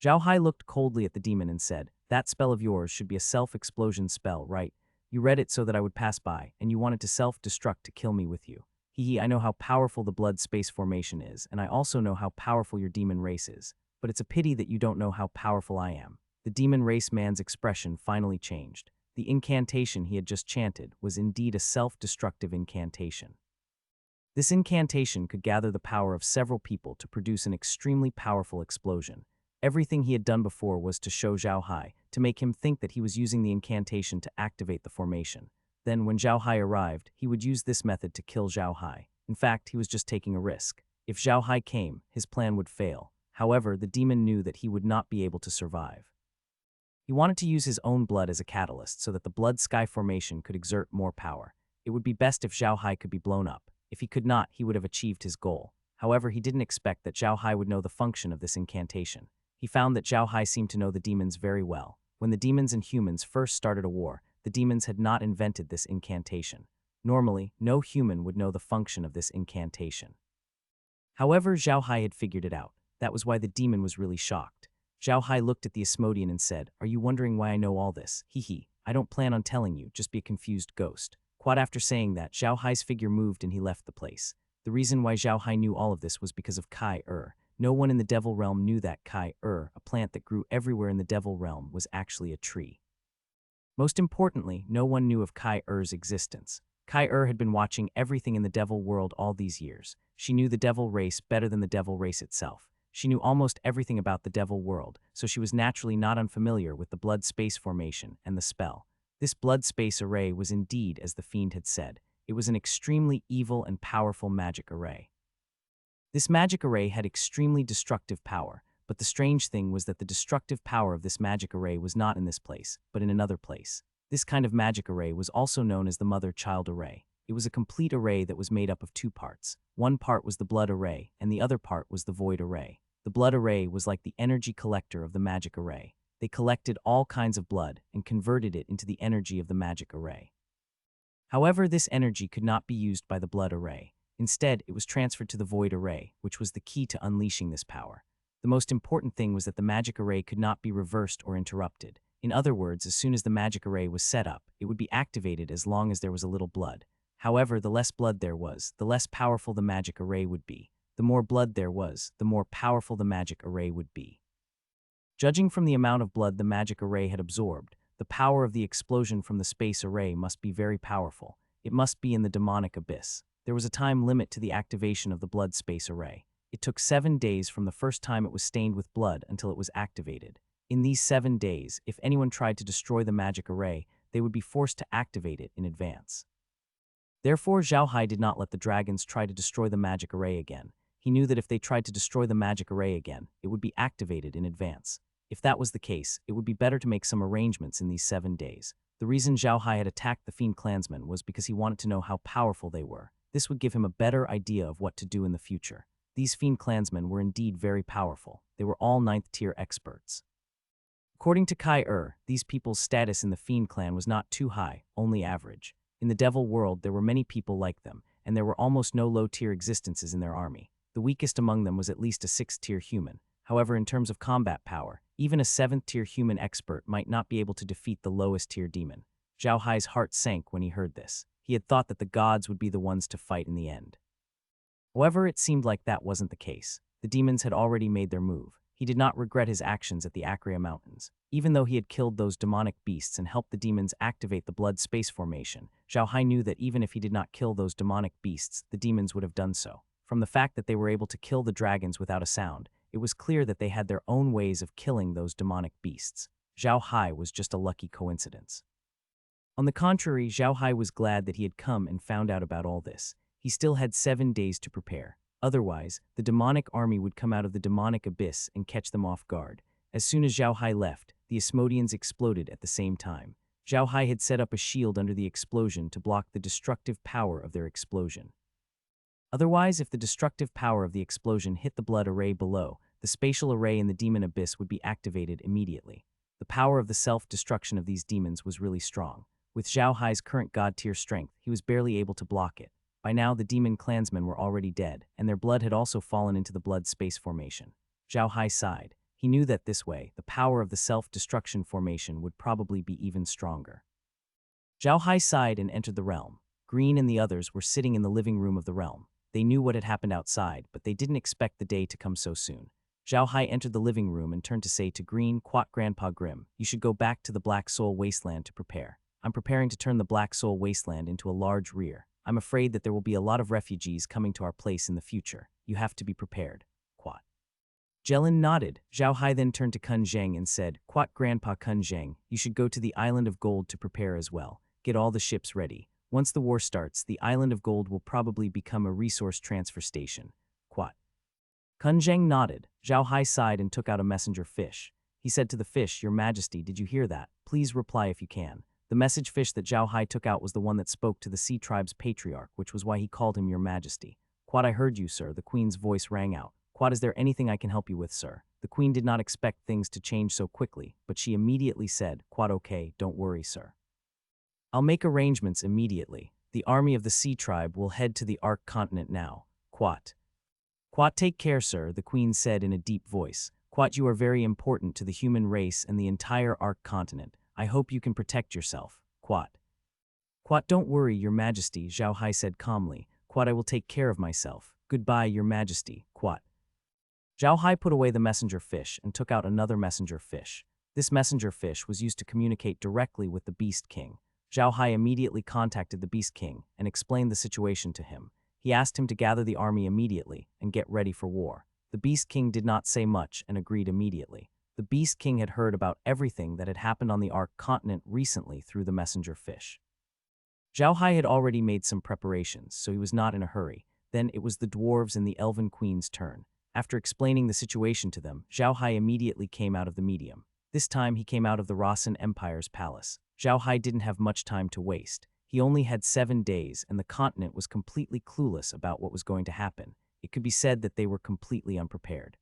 Zhao Hai looked coldly at the demon and said, "That spell of yours should be a self-explosion spell, right? You read it so that I would pass by, and you wanted to self-destruct to kill me with you. I know how powerful the blood space formation is, and I also know how powerful your demon race is. But it's a pity that you don't know how powerful I am." The demon race man's expression finally changed. The incantation he had just chanted was indeed a self-destructive incantation. This incantation could gather the power of several people to produce an extremely powerful explosion. Everything he had done before was to show Zhao Hai, to make him think that he was using the incantation to activate the formation. Then, when Zhao Hai arrived, he would use this method to kill Zhao Hai. In fact, he was just taking a risk. If Zhao Hai came, his plan would fail. However, the demon knew that he would not be able to survive. He wanted to use his own blood as a catalyst so that the blood sky formation could exert more power. It would be best if Zhao Hai could be blown up. If he could not, he would have achieved his goal. However, he didn't expect that Zhao Hai would know the function of this incantation. He found that Zhao Hai seemed to know the demons very well. When the demons and humans first started a war, the demons had not invented this incantation. Normally, no human would know the function of this incantation. However, Zhao Hai had figured it out. That was why the demon was really shocked. Zhao Hai looked at the Asmodean and said, "Are you wondering why I know all this? I don't plan on telling you, just be a confused ghost." Quad, after saying that, Zhao Hai's figure moved and he left the place. The reason why Zhao Hai knew all of this was because of Heir. No one in the Devil Realm knew that Heir, a plant that grew everywhere in the Devil Realm, was actually a tree. Most importantly, no one knew of Heir's existence. Heir had been watching everything in the Devil world all these years. She knew the Devil race better than the Devil race itself. She knew almost everything about the Devil world, so she was naturally not unfamiliar with the blood space formation and the spell. This blood space array was indeed, as the fiend had said, it was an extremely evil and powerful magic array. This magic array had extremely destructive power, but the strange thing was that the destructive power of this magic array was not in this place, but in another place. This kind of magic array was also known as the mother-child array. It was a complete array that was made up of two parts. One part was the blood array, and the other part was the void array. The blood array was like the energy collector of the magic array. They collected all kinds of blood and converted it into the energy of the magic array. However, this energy could not be used by the blood array. Instead, it was transferred to the void array, which was the key to unleashing this power. The most important thing was that the magic array could not be reversed or interrupted. In other words, as soon as the magic array was set up, it would be activated as long as there was a little blood. However, the less blood there was, the less powerful the magic array would be. The more blood there was, the more powerful the magic array would be. Judging from the amount of blood the magic array had absorbed, the power of the explosion from the space array must be very powerful. It must be in the demonic abyss. There was a time limit to the activation of the blood space array. It took 7 days from the first time it was stained with blood until it was activated. In these 7 days, if anyone tried to destroy the magic array, they would be forced to activate it in advance. Therefore, Zhao Hai did not let the dragons try to destroy the magic array again. He knew that if they tried to destroy the magic array again, it would be activated in advance. If that was the case, it would be better to make some arrangements in these 7 days. The reason Zhao Hai had attacked the Fiend clansmen was because he wanted to know how powerful they were. This would give him a better idea of what to do in the future. These Fiend clansmen were indeed very powerful. They were all 9th-tier experts. According to Heir, these people's status in the Fiend clan was not too high, only average. In the Devil world, there were many people like them, and there were almost no low-tier existences in their army. The weakest among them was at least a 6th-tier human. However, in terms of combat power, even a 7th-tier human expert might not be able to defeat the lowest-tier demon. Zhao Hai's heart sank when he heard this. He had thought that the gods would be the ones to fight in the end. However, it seemed like that wasn't the case. The demons had already made their move. He did not regret his actions at the Acrea Mountains. Even though he had killed those demonic beasts and helped the demons activate the blood space formation, Zhao Hai knew that even if he did not kill those demonic beasts, the demons would have done so. From the fact that they were able to kill the dragons without a sound, it was clear that they had their own ways of killing those demonic beasts. Zhao Hai was just a lucky coincidence. On the contrary, Zhao Hai was glad that he had come and found out about all this. He still had 7 days to prepare. Otherwise, the demonic army would come out of the demonic abyss and catch them off guard. As soon as Zhao Hai left, the Asmodeans exploded at the same time. Zhao Hai had set up a shield under the explosion to block the destructive power of their explosion. Otherwise, if the destructive power of the explosion hit the blood array below, the spatial array in the demon abyss would be activated immediately. The power of the self-destruction of these demons was really strong. With Zhao Hai's current god-tier strength, he was barely able to block it. By now, the demon clansmen were already dead, and their blood had also fallen into the blood space formation. Zhao Hai sighed. He knew that this way, the power of the self-destruction formation would probably be even stronger. Zhao Hai sighed and entered the realm. Green and the others were sitting in the living room of the realm. They knew what had happened outside, but they didn't expect the day to come so soon. Zhao Hai entered the living room and turned to say to Green, "Quat Grandpa Grim, you should go back to the Black Soul Wasteland to prepare. I'm preparing to turn the Black Soul Wasteland into a large rear. I'm afraid that there will be a lot of refugees coming to our place in the future. You have to be prepared." Quat. Jelin nodded. Zhao Hai then turned to Kun Zheng and said, "Quat Grandpa Kun Zheng, you should go to the Island of Gold to prepare as well. Get all the ships ready. Once the war starts, the Island of Gold will probably become a resource transfer station." Quat. Kun Zheng nodded. Zhao Hai sighed and took out a messenger fish. He said to the fish, "Your Majesty, did you hear that? Please reply if you can." The message fish that Zhao Hai took out was the one that spoke to the Sea Tribe's patriarch, which was why he called him Your Majesty. "Quat, I heard you, sir," the queen's voice rang out. "Quat, is there anything I can help you with, sir?" The queen did not expect things to change so quickly, but she immediately said, "Quat, okay, don't worry, sir. I'll make arrangements immediately. The army of the Sea Tribe will head to the Ark continent now. Quat." "Quat, take care, sir," the queen said in a deep voice. "Quat, you are very important to the human race and the entire Ark continent. I hope you can protect yourself. Quat." "Quat, don't worry, Your Majesty," Zhao Hai said calmly. "Quat, I will take care of myself. Goodbye, Your Majesty." Quat. Zhao Hai put away the messenger fish and took out another messenger fish. This messenger fish was used to communicate directly with the Beast King. Zhao Hai immediately contacted the Beast King and explained the situation to him. He asked him to gather the army immediately and get ready for war. The Beast King did not say much and agreed immediately. The Beast King had heard about everything that had happened on the Ark continent recently through the messenger fish. Zhao Hai had already made some preparations, so he was not in a hurry. Then it was the dwarves and the Elven Queen's turn. After explaining the situation to them, Zhao Hai immediately came out of the medium. This time he came out of the Rasen Empire's palace. Zhao Hai didn't have much time to waste. He only had 7 days, and the continent was completely clueless about what was going to happen. It could be said that they were completely unprepared.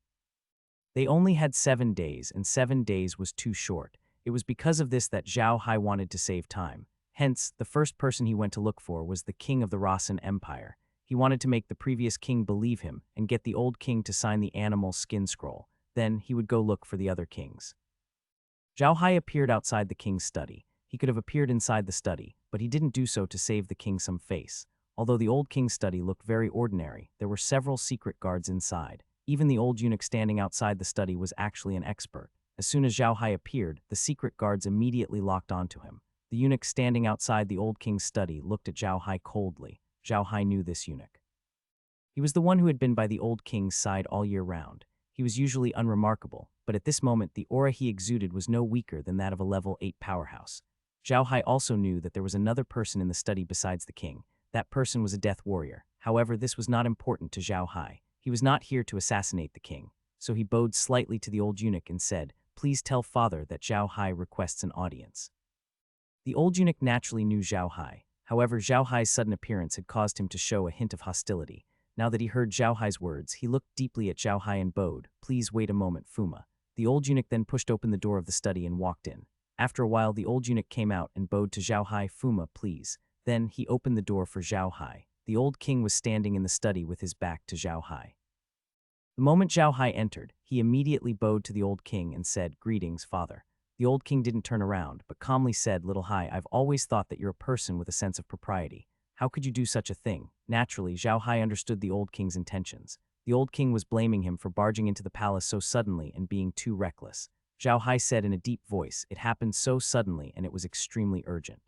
They only had 7 days, and 7 days was too short. It was because of this that Zhao Hai wanted to save time. Hence, the first person he went to look for was the king of the Rasen Empire. He wanted to make the previous king believe him and get the old king to sign the animal skin scroll. Then he would go look for the other kings. Zhao Hai appeared outside the king's study. He could have appeared inside the study, but he didn't do so to save the king some face. Although the old king's study looked very ordinary, there were several secret guards inside. Even the old eunuch standing outside the study was actually an expert. As soon as Zhao Hai appeared, the secret guards immediately locked onto him. The eunuch standing outside the old king's study looked at Zhao Hai coldly. Zhao Hai knew this eunuch. He was the one who had been by the old king's side all year round. He was usually unremarkable, but at this moment the aura he exuded was no weaker than that of a level 8 powerhouse. Zhao Hai also knew that there was another person in the study besides the king. That person was a death warrior. However, this was not important to Zhao Hai. He was not here to assassinate the king. So he bowed slightly to the old eunuch and said, "Please tell father that Zhao Hai requests an audience." The old eunuch naturally knew Zhao Hai. However, Zhao Hai's sudden appearance had caused him to show a hint of hostility. Now that he heard Zhao Hai's words, he looked deeply at Zhao Hai and bowed. "Please wait a moment, Fuma." The old eunuch then pushed open the door of the study and walked in. After a while, the old eunuch came out and bowed to Zhao Hai. "Fuma, please." Then he opened the door for Zhao Hai. The old king was standing in the study with his back to Zhao Hai. The moment Zhao Hai entered, he immediately bowed to the old king and said, "Greetings, father." The old king didn't turn around, but calmly said, "Little Hai, I've always thought that you're a person with a sense of propriety. How could you do such a thing?" Naturally, Zhao Hai understood the old king's intentions. The old king was blaming him for barging into the palace so suddenly and being too reckless. Zhao Hai said in a deep voice, "It happened so suddenly and it was extremely urgent."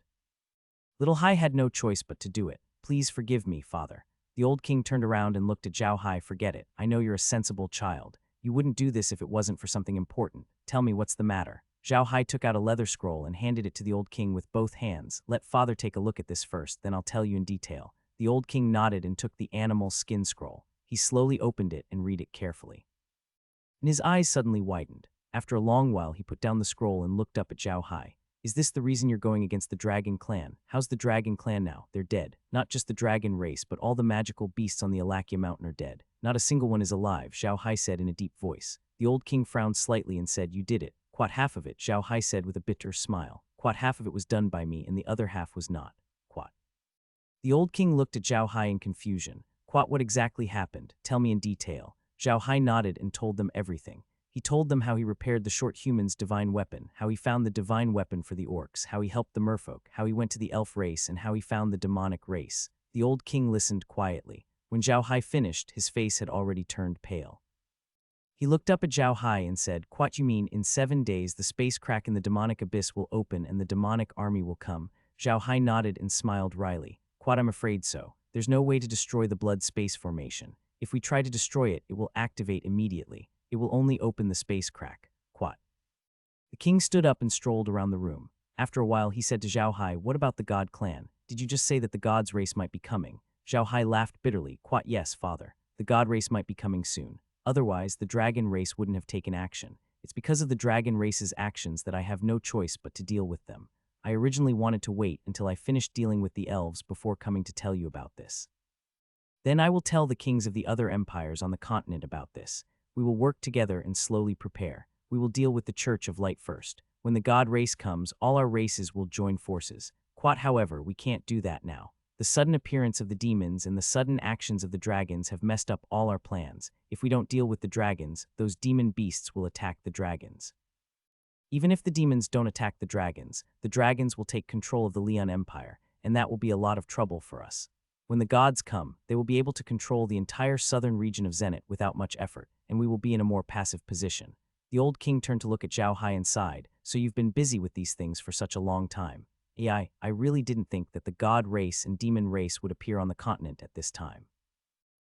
Little Hai had no choice but to do it. "Please forgive me, father." The old king turned around and looked at Zhao Hai. "Forget it. I know you're a sensible child. You wouldn't do this if it wasn't for something important. Tell me what's the matter." Zhao Hai took out a leather scroll and handed it to the old king with both hands. "Let father take a look at this first, then I'll tell you in detail." The old king nodded and took the animal skin scroll. He slowly opened it and read it carefully. And his eyes suddenly widened. After a long while, he put down the scroll and looked up at Zhao Hai. "Is this the reason you're going against the dragon clan? How's the dragon clan now? They're dead. Not just the dragon race, but all the magical beasts on the Alakia mountain are dead. Not a single one is alive," Zhao Hai said in a deep voice. The old king frowned slightly and said, "You did it." "Quite half of it," Zhao Hai said with a bitter smile. "Quite half of it was done by me and the other half was not." "Quite." The old king looked at Zhao Hai in confusion. "Quite what exactly happened? Tell me in detail." Zhao Hai nodded and told them everything. He told them how he repaired the short human's divine weapon, how he found the divine weapon for the orcs, how he helped the merfolk, how he went to the elf race, and how he found the demonic race. The old king listened quietly. When Zhao Hai finished, his face had already turned pale. He looked up at Zhao Hai and said, "What you mean, in 7 days the space crack in the demonic abyss will open and the demonic army will come?" Zhao Hai nodded and smiled wryly. "Quite, I'm afraid so. There's no way to destroy the blood space formation. If we try to destroy it, it will activate immediately. It will only open the space crack." "Quat." The king stood up and strolled around the room. After a while, he said to Zhao Hai, "What about the god clan? Did you just say that the god's race might be coming?" Zhao Hai laughed bitterly. "Quat, yes, father. The god race might be coming soon. Otherwise, the dragon race wouldn't have taken action. It's because of the dragon race's actions that I have no choice but to deal with them. I originally wanted to wait until I finished dealing with the elves before coming to tell you about this. Then I will tell the kings of the other empires on the continent about this. We will work together and slowly prepare. We will deal with the Church of Light first. When the god race comes, all our races will join forces. Quat, however, we can't do that now. The sudden appearance of the demons and the sudden actions of the dragons have messed up all our plans. If we don't deal with the dragons, those demon beasts will attack the dragons. Even if the demons don't attack the dragons will take control of the Leon Empire, and that will be a lot of trouble for us. When the gods come, they will be able to control the entire southern region of Zenit without much effort, and we will be in a more passive position." The old king turned to look at Zhao Hai and sighed. "So you've been busy with these things for such a long time." "Yeah, I really didn't think that the god race and demon race would appear on the continent at this time.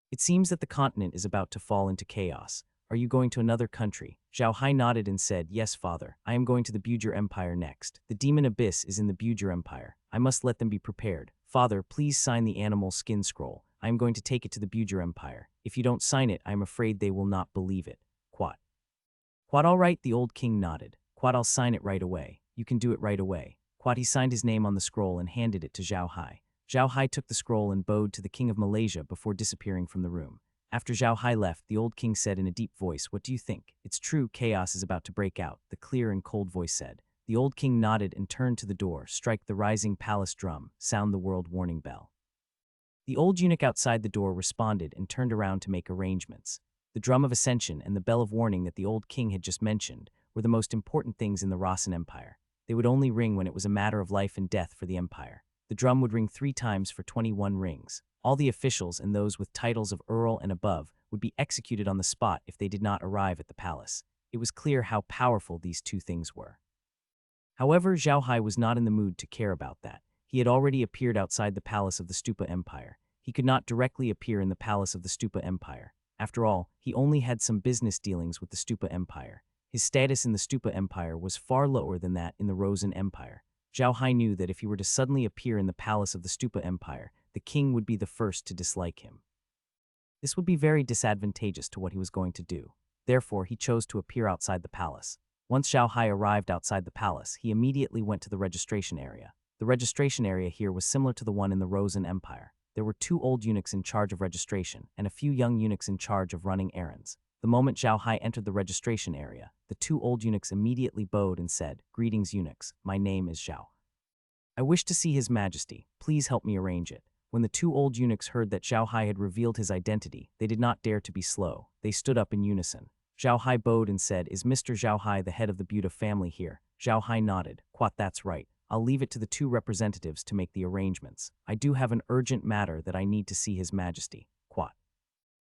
It seems that the continent is about to fall into chaos. Are you going to another country?" Zhao Hai nodded and said, "Yes, father. I am going to the Bujur Empire next. The demon abyss is in the Bujur Empire. I must let them be prepared. Father, please sign the animal skin scroll. I am going to take it to the Bujur Empire. If you don't sign it, I am afraid they will not believe it." "Quat." "Quat, all right," the old king nodded. "Quat, I'll sign it right away. You can do it right away." Quat, he signed his name on the scroll and handed it to Zhao Hai. Zhao Hai took the scroll and bowed to the king of Malaysia before disappearing from the room. After Zhao Hai left, the old king said in a deep voice, "What do you think?" "It's true, chaos is about to break out," the clear and cold voice said. The old king nodded and turned to the door. "Strike the rising palace drum, sound the world warning bell." The old eunuch outside the door responded and turned around to make arrangements. The drum of ascension and the bell of warning that the old king had just mentioned were the most important things in the Rossen Empire. They would only ring when it was a matter of life and death for the empire. The drum would ring 3 times for 21 rings. All the officials and those with titles of Earl and above would be executed on the spot if they did not arrive at the palace. It was clear how powerful these 2 things were. However, Zhao Hai was not in the mood to care about that. He had already appeared outside the palace of the Stupa Empire. He could not directly appear in the palace of the Stupa Empire. After all, he only had some business dealings with the Stupa Empire. His status in the Stupa Empire was far lower than that in the Rosen Empire. Zhao Hai knew that if he were to suddenly appear in the palace of the Stupa Empire, the king would be the first to dislike him. This would be very disadvantageous to what he was going to do. Therefore, he chose to appear outside the palace. Once Zhao Hai arrived outside the palace, he immediately went to the registration area. The registration area here was similar to the one in the Rosen Empire. There were 2 old eunuchs in charge of registration, and a few young eunuchs in charge of running errands. The moment Zhao Hai entered the registration area, the 2 old eunuchs immediately bowed and said, "Greetings, eunuchs. My name is Zhao. I wish to see His Majesty. Please help me arrange it." When the 2 old eunuchs heard that Zhao Hai had revealed his identity, they did not dare to be slow. They stood up in unison. Zhao Hai bowed and said, "Is Mr. Zhao Hai the head of the Buddha family here?" Zhao Hai nodded. "Quat, that's right. I'll leave it to the 2 representatives to make the arrangements. I do have an urgent matter that I need to see His Majesty." Quat.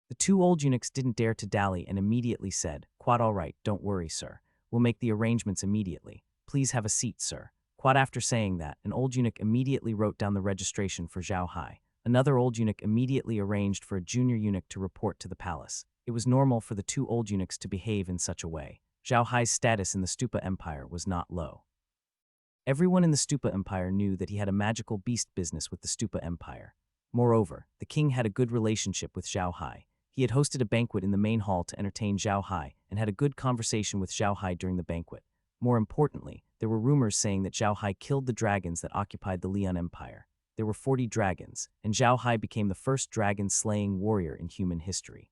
The 2 old eunuchs didn't dare to dally and immediately said, "Quat, all right, don't worry, sir. We'll make the arrangements immediately. Please have a seat, sir." Quat. After saying that, an old eunuch immediately wrote down the registration for Zhao Hai. Another old eunuch immediately arranged for a junior eunuch to report to the palace. It was normal for the 2 old eunuchs to behave in such a way. Zhao Hai's status in the Stupa Empire was not low. Everyone in the Stupa Empire knew that he had a magical beast business with the Stupa Empire. Moreover, the king had a good relationship with Zhao Hai. He had hosted a banquet in the main hall to entertain Zhao Hai and had a good conversation with Zhao Hai during the banquet. More importantly, there were rumors saying that Zhao Hai killed the dragons that occupied the Lian Empire. There were 40 dragons, and Zhao Hai became the first dragon-slaying warrior in human history.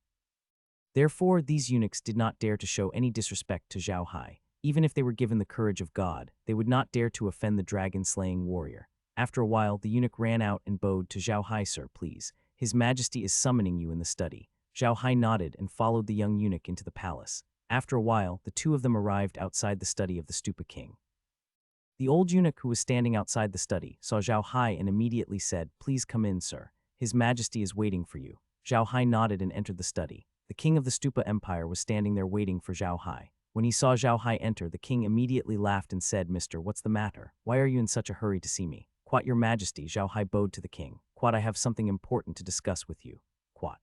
Therefore, these eunuchs did not dare to show any disrespect to Zhao Hai. Even if they were given the courage of God, they would not dare to offend the dragon-slaying warrior. After a while, the eunuch ran out and bowed to Zhao Hai. "Sir, please. His Majesty is summoning you in the study." Zhao Hai nodded and followed the young eunuch into the palace. After a while, the 2 of them arrived outside the study of the Stupa King. The old eunuch who was standing outside the study saw Zhao Hai and immediately said, "Please come in, sir. His Majesty is waiting for you." Zhao Hai nodded and entered the study. The king of the Stupa Empire was standing there waiting for Zhao Hai. When he saw Zhao Hai enter, the king immediately laughed and said, "Mister, what's the matter? Why are you in such a hurry to see me?" "Quat, your Majesty." Zhao Hai bowed to the king. "Quat, I have something important to discuss with you." Quat.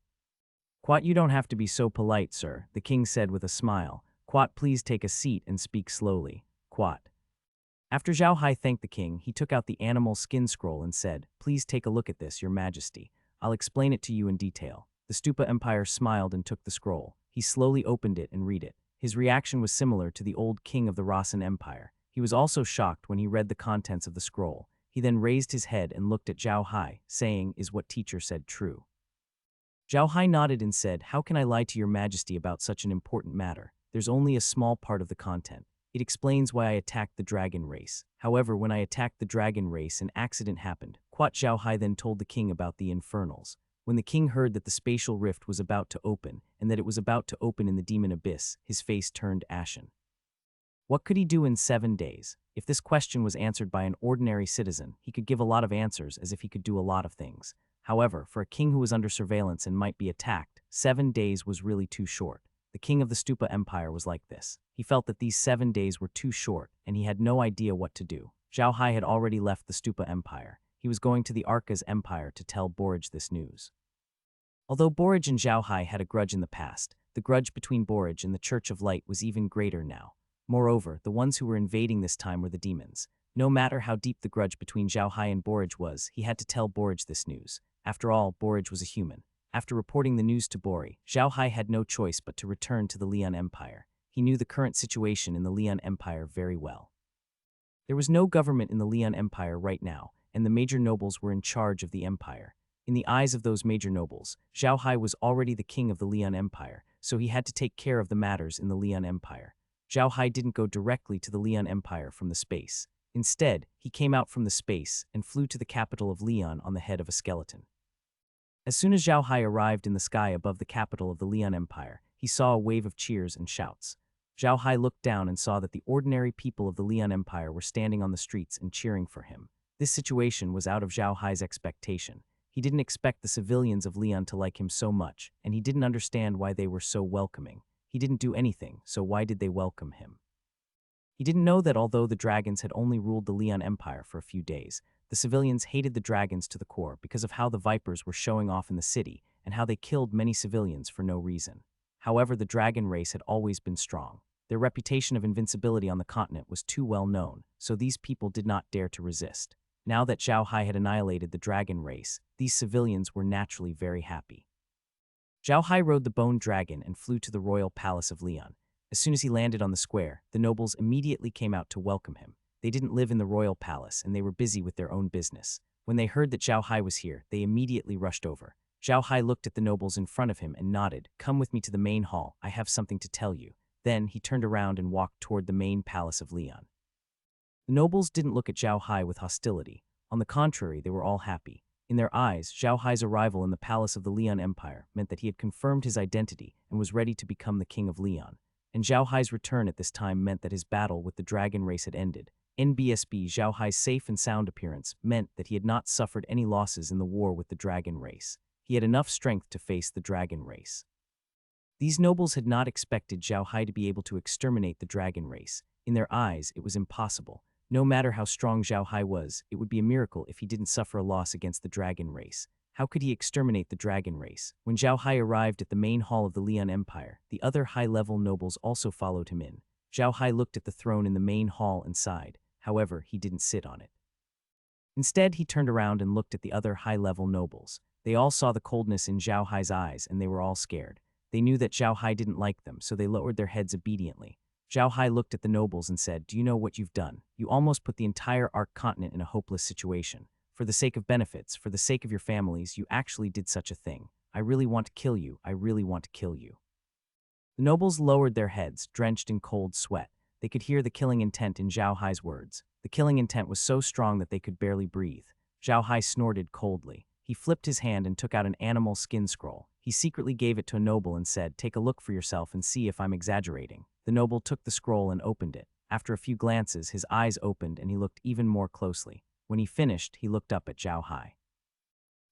"Quat, you don't have to be so polite, sir," the king said with a smile. "Quat, please take a seat and speak slowly." Quat. After Zhao Hai thanked the king, he took out the animal skin scroll and said, "Please take a look at this, your Majesty. I'll explain it to you in detail." The Stupa Empire smiled and took the scroll. He slowly opened it and read it. His reaction was similar to the old king of the Rossen Empire. He was also shocked when he read the contents of the scroll. He then raised his head and looked at Zhao Hai, saying, "Is what teacher said true?" Zhao Hai nodded and said, "How can I lie to your Majesty about such an important matter? There's only a small part of the content. It explains why I attacked the dragon race. However, when I attacked the dragon race, an accident happened." Quat. Zhao Hai then told the king about the infernals. When the king heard that the spatial rift was about to open, and that it was about to open in the demon abyss, his face turned ashen. What could he do in 7 days? If this question was answered by an ordinary citizen, he could give a lot of answers as if he could do a lot of things. However, for a king who was under surveillance and might be attacked, 7 days was really too short. The king of the Stupa Empire was like this. He felt that these 7 days were too short, and he had no idea what to do. Zhao Hai had already left the Stupa Empire. He was going to the Arka's Empire to tell Borage this news. Although Borage and Zhao Hai had a grudge in the past, the grudge between Borage and the Church of Light was even greater now. Moreover, the ones who were invading this time were the demons. No matter how deep the grudge between Zhao Hai and Borage was, he had to tell Borage this news. After all, Borage was a human. After reporting the news to Bori, Zhao Hai had no choice but to return to the Lian Empire. He knew the current situation in the Lian Empire very well. There was no government in the Lian Empire right now, and the major nobles were in charge of the empire. In the eyes of those major nobles, Zhao Hai was already the king of the Lian Empire, so he had to take care of the matters in the Lian Empire. Zhao Hai didn't go directly to the Lian Empire from the space. Instead, he came out from the space and flew to the capital of Lian on the head of a skeleton. As soon as Zhao Hai arrived in the sky above the capital of the Lian Empire, he saw a wave of cheers and shouts. Zhao Hai looked down and saw that the ordinary people of the Lian Empire were standing on the streets and cheering for him. This situation was out of Zhao Hai's expectation. He didn't expect the civilians of Lian to like him so much, and he didn't understand why they were so welcoming. He didn't do anything, so why did they welcome him? He didn't know that although the dragons had only ruled the Lian Empire for a few days, the civilians hated the dragons to the core because of how the vipers were showing off in the city and how they killed many civilians for no reason. However, the dragon race had always been strong. Their reputation of invincibility on the continent was too well known, so these people did not dare to resist. Now that Zhao Hai had annihilated the dragon race, these civilians were naturally very happy. Zhao Hai rode the bone dragon and flew to the royal palace of Lian. As soon as he landed on the square, the nobles immediately came out to welcome him. They didn't live in the royal palace, and they were busy with their own business. When they heard that Zhao Hai was here, they immediately rushed over. Zhao Hai looked at the nobles in front of him and nodded. "Come with me to the main hall, I have something to tell you." Then he turned around and walked toward the main palace of Lian. The nobles didn't look at Zhao Hai with hostility. On the contrary, they were all happy. In their eyes, Zhao Hai's arrival in the palace of the Lian Empire meant that he had confirmed his identity and was ready to become the king of Lian. And Zhao Hai's return at this time meant that his battle with the dragon race had ended. NBSB, Zhao Hai's safe and sound appearance meant that he had not suffered any losses in the war with the dragon race. He had enough strength to face the dragon race. These nobles had not expected Zhao Hai to be able to exterminate the dragon race. In their eyes, it was impossible. No matter how strong Zhao Hai was, it would be a miracle if he didn't suffer a loss against the dragon race. How could he exterminate the dragon race? When Zhao Hai arrived at the main hall of the Lian Empire, the other high-level nobles also followed him in. Zhao Hai looked at the throne in the main hall and sighed. However, he didn't sit on it. Instead, he turned around and looked at the other high-level nobles. They all saw the coldness in Zhao Hai's eyes, and they were all scared. They knew that Zhao Hai didn't like them, so they lowered their heads obediently. Zhao Hai looked at the nobles and said, "Do you know what you've done? You almost put the entire Arc continent in a hopeless situation. For the sake of benefits, for the sake of your families, you actually did such a thing. I really want to kill you. I really want to kill you." The nobles lowered their heads, drenched in cold sweat. They could hear the killing intent in Zhao Hai's words. The killing intent was so strong that they could barely breathe. Zhao Hai snorted coldly. He flipped his hand and took out an animal skin scroll. He secretly gave it to a noble and said, "Take a look for yourself and see if I'm exaggerating." The noble took the scroll and opened it. After a few glances, his eyes opened and he looked even more closely. When he finished, he looked up at Zhao Hai.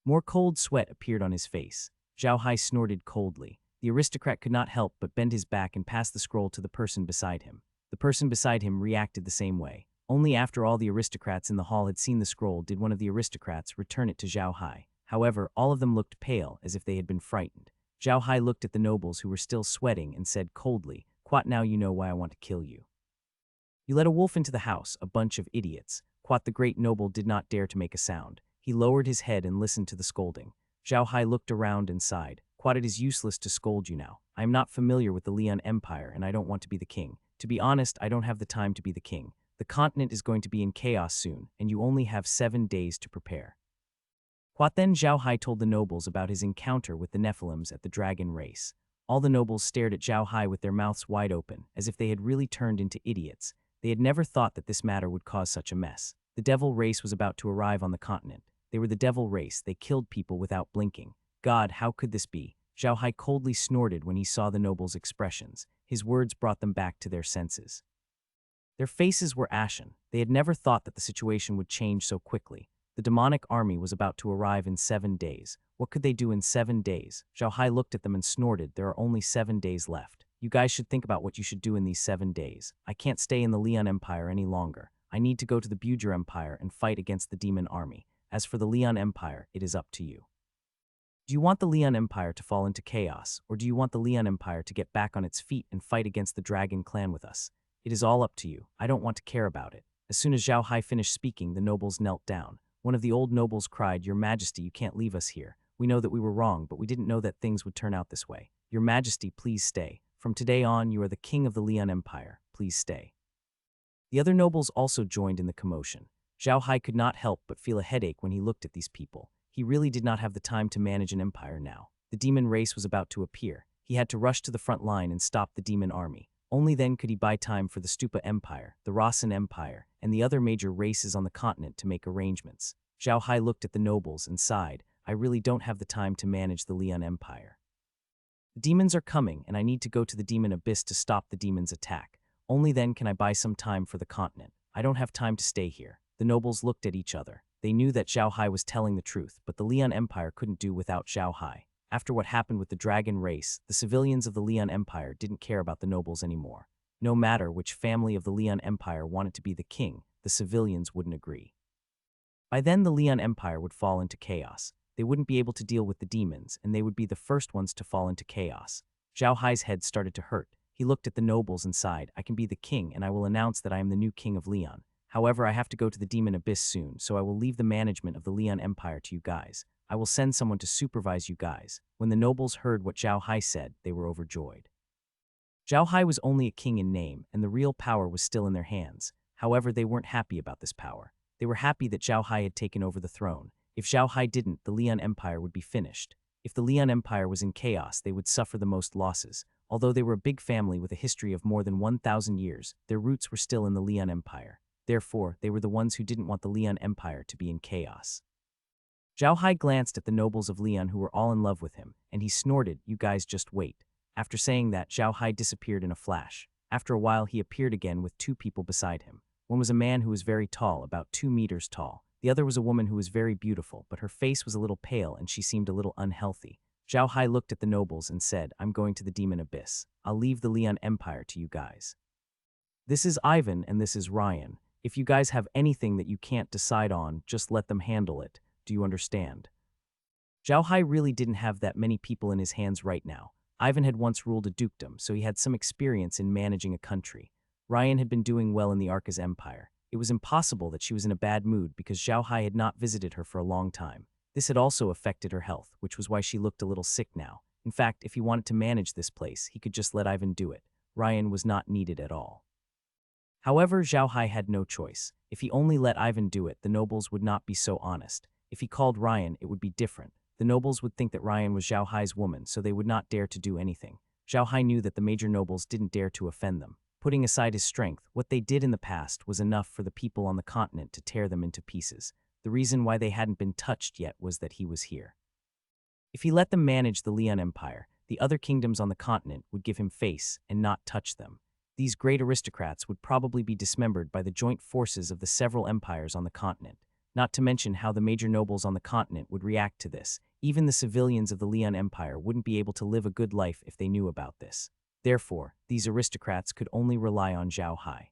More cold sweat appeared on his face. Zhao Hai snorted coldly. The aristocrat could not help but bend his back and pass the scroll to the person beside him. The person beside him reacted the same way. Only after all the aristocrats in the hall had seen the scroll did one of the aristocrats return it to Zhao Hai. However, all of them looked pale, as if they had been frightened. Zhao Hai looked at the nobles who were still sweating and said coldly, "Quat, now you know why I want to kill you. You let a wolf into the house, a bunch of idiots." Quat the great noble did not dare to make a sound. He lowered his head and listened to the scolding. Zhao Hai looked around and sighed. "Quat, it is useless to scold you now. I am not familiar with the Lian Empire and I don't want to be the king. To be honest, I don't have the time to be the king. The continent is going to be in chaos soon, and you only have 7 days to prepare." Quat then Zhao Hai told the nobles about his encounter with the Nephilims at the dragon race. All the nobles stared at Zhao Hai with their mouths wide open, as if they had really turned into idiots. They had never thought that this matter would cause such a mess. The devil race was about to arrive on the continent. They were the devil race. They killed people without blinking. God, how could this be? Zhao Hai coldly snorted when he saw the nobles' expressions. His words brought them back to their senses. Their faces were ashen. They had never thought that the situation would change so quickly. The demonic army was about to arrive in 7 days. What could they do in 7 days? Zhao Hai looked at them and snorted, "There are only 7 days left. You guys should think about what you should do in these 7 days. I can't stay in the Lian Empire any longer. I need to go to the Bujer Empire and fight against the demon army. As for the Lian Empire, it is up to you. Do you want the Lian Empire to fall into chaos, or do you want the Lian Empire to get back on its feet and fight against the dragon clan with us? It is all up to you. I don't want to care about it." As soon as Zhao Hai finished speaking, the nobles knelt down. One of the old nobles cried, "Your Majesty, you can't leave us here. We know that we were wrong, but we didn't know that things would turn out this way. Your Majesty, please stay. From today on, you are the king of the Lian Empire. Please stay." The other nobles also joined in the commotion. Zhao Hai could not help but feel a headache when he looked at these people. He really did not have the time to manage an empire now. The demon race was about to appear. He had to rush to the front line and stop the demon army. Only then could he buy time for the Stupa Empire, the Rasen Empire, and the other major races on the continent to make arrangements. Zhao Hai looked at the nobles and sighed, "I really don't have the time to manage the Lian Empire." The demons are coming, and I need to go to the demon abyss to stop the demons' attack. Only then can I buy some time for the continent. I don't have time to stay here." The nobles looked at each other. They knew that Zhao Hai was telling the truth, but the Lian Empire couldn't do without Zhao Hai. After what happened with the dragon race, the civilians of the Lian Empire didn't care about the nobles anymore. No matter which family of the Lian Empire wanted to be the king, the civilians wouldn't agree. By then, the Lian Empire would fall into chaos. They wouldn't be able to deal with the demons, and they would be the first ones to fall into chaos. Zhao Hai's head started to hurt. He looked at the nobles and sighed, "I can be the king, and I will announce that I am the new king of Lian. However, I have to go to the demon abyss soon, so I will leave the management of the Lian Empire to you guys. I will send someone to supervise you guys." When the nobles heard what Zhao Hai said, they were overjoyed. Zhao Hai was only a king in name, and the real power was still in their hands. However, they weren't happy about this power. They were happy that Zhao Hai had taken over the throne. If Zhao Hai didn't, the Lian Empire would be finished. If the Lian Empire was in chaos, they would suffer the most losses. Although they were a big family with a history of more than 1,000 years, their roots were still in the Lian Empire. Therefore, they were the ones who didn't want the Lian Empire to be in chaos. Zhao Hai glanced at the nobles of Lian who were all in love with him, and he snorted, "You guys just wait." After saying that, Zhao Hai disappeared in a flash. After a while, he appeared again with two people beside him. One was a man who was very tall, about 2 meters tall. The other was a woman who was very beautiful, but her face was a little pale and she seemed a little unhealthy. Zhao Hai looked at the nobles and said, "I'm going to the demon abyss. I'll leave the Lian Empire to you guys. This is Ivan and this is Ryan. If you guys have anything that you can't decide on, just let them handle it. Do you understand?" Zhao Hai really didn't have that many people in his hands right now. Ivan had once ruled a dukedom, so he had some experience in managing a country. Ryan had been doing well in the Arca's empire. It was impossible that she was in a bad mood because Zhao Hai had not visited her for a long time. This had also affected her health, which was why she looked a little sick now. In fact, if he wanted to manage this place, he could just let Ivan do it. Ryan was not needed at all. However, Zhao Hai had no choice. If he only let Ivan do it, the nobles would not be so honest. If he called Ryan, it would be different. The nobles would think that Ryan was Zhao Hai's woman, so they would not dare to do anything. Zhao Hai knew that the major nobles didn't dare to offend them. Putting aside his strength, what they did in the past was enough for the people on the continent to tear them into pieces. The reason why they hadn't been touched yet was that he was here. If he let them manage the Lian Empire, the other kingdoms on the continent would give him face and not touch them. These great aristocrats would probably be dismembered by the joint forces of the several empires on the continent. Not to mention how the major nobles on the continent would react to this. Even the civilians of the Lian Empire wouldn't be able to live a good life if they knew about this. Therefore, these aristocrats could only rely on Zhao Hai.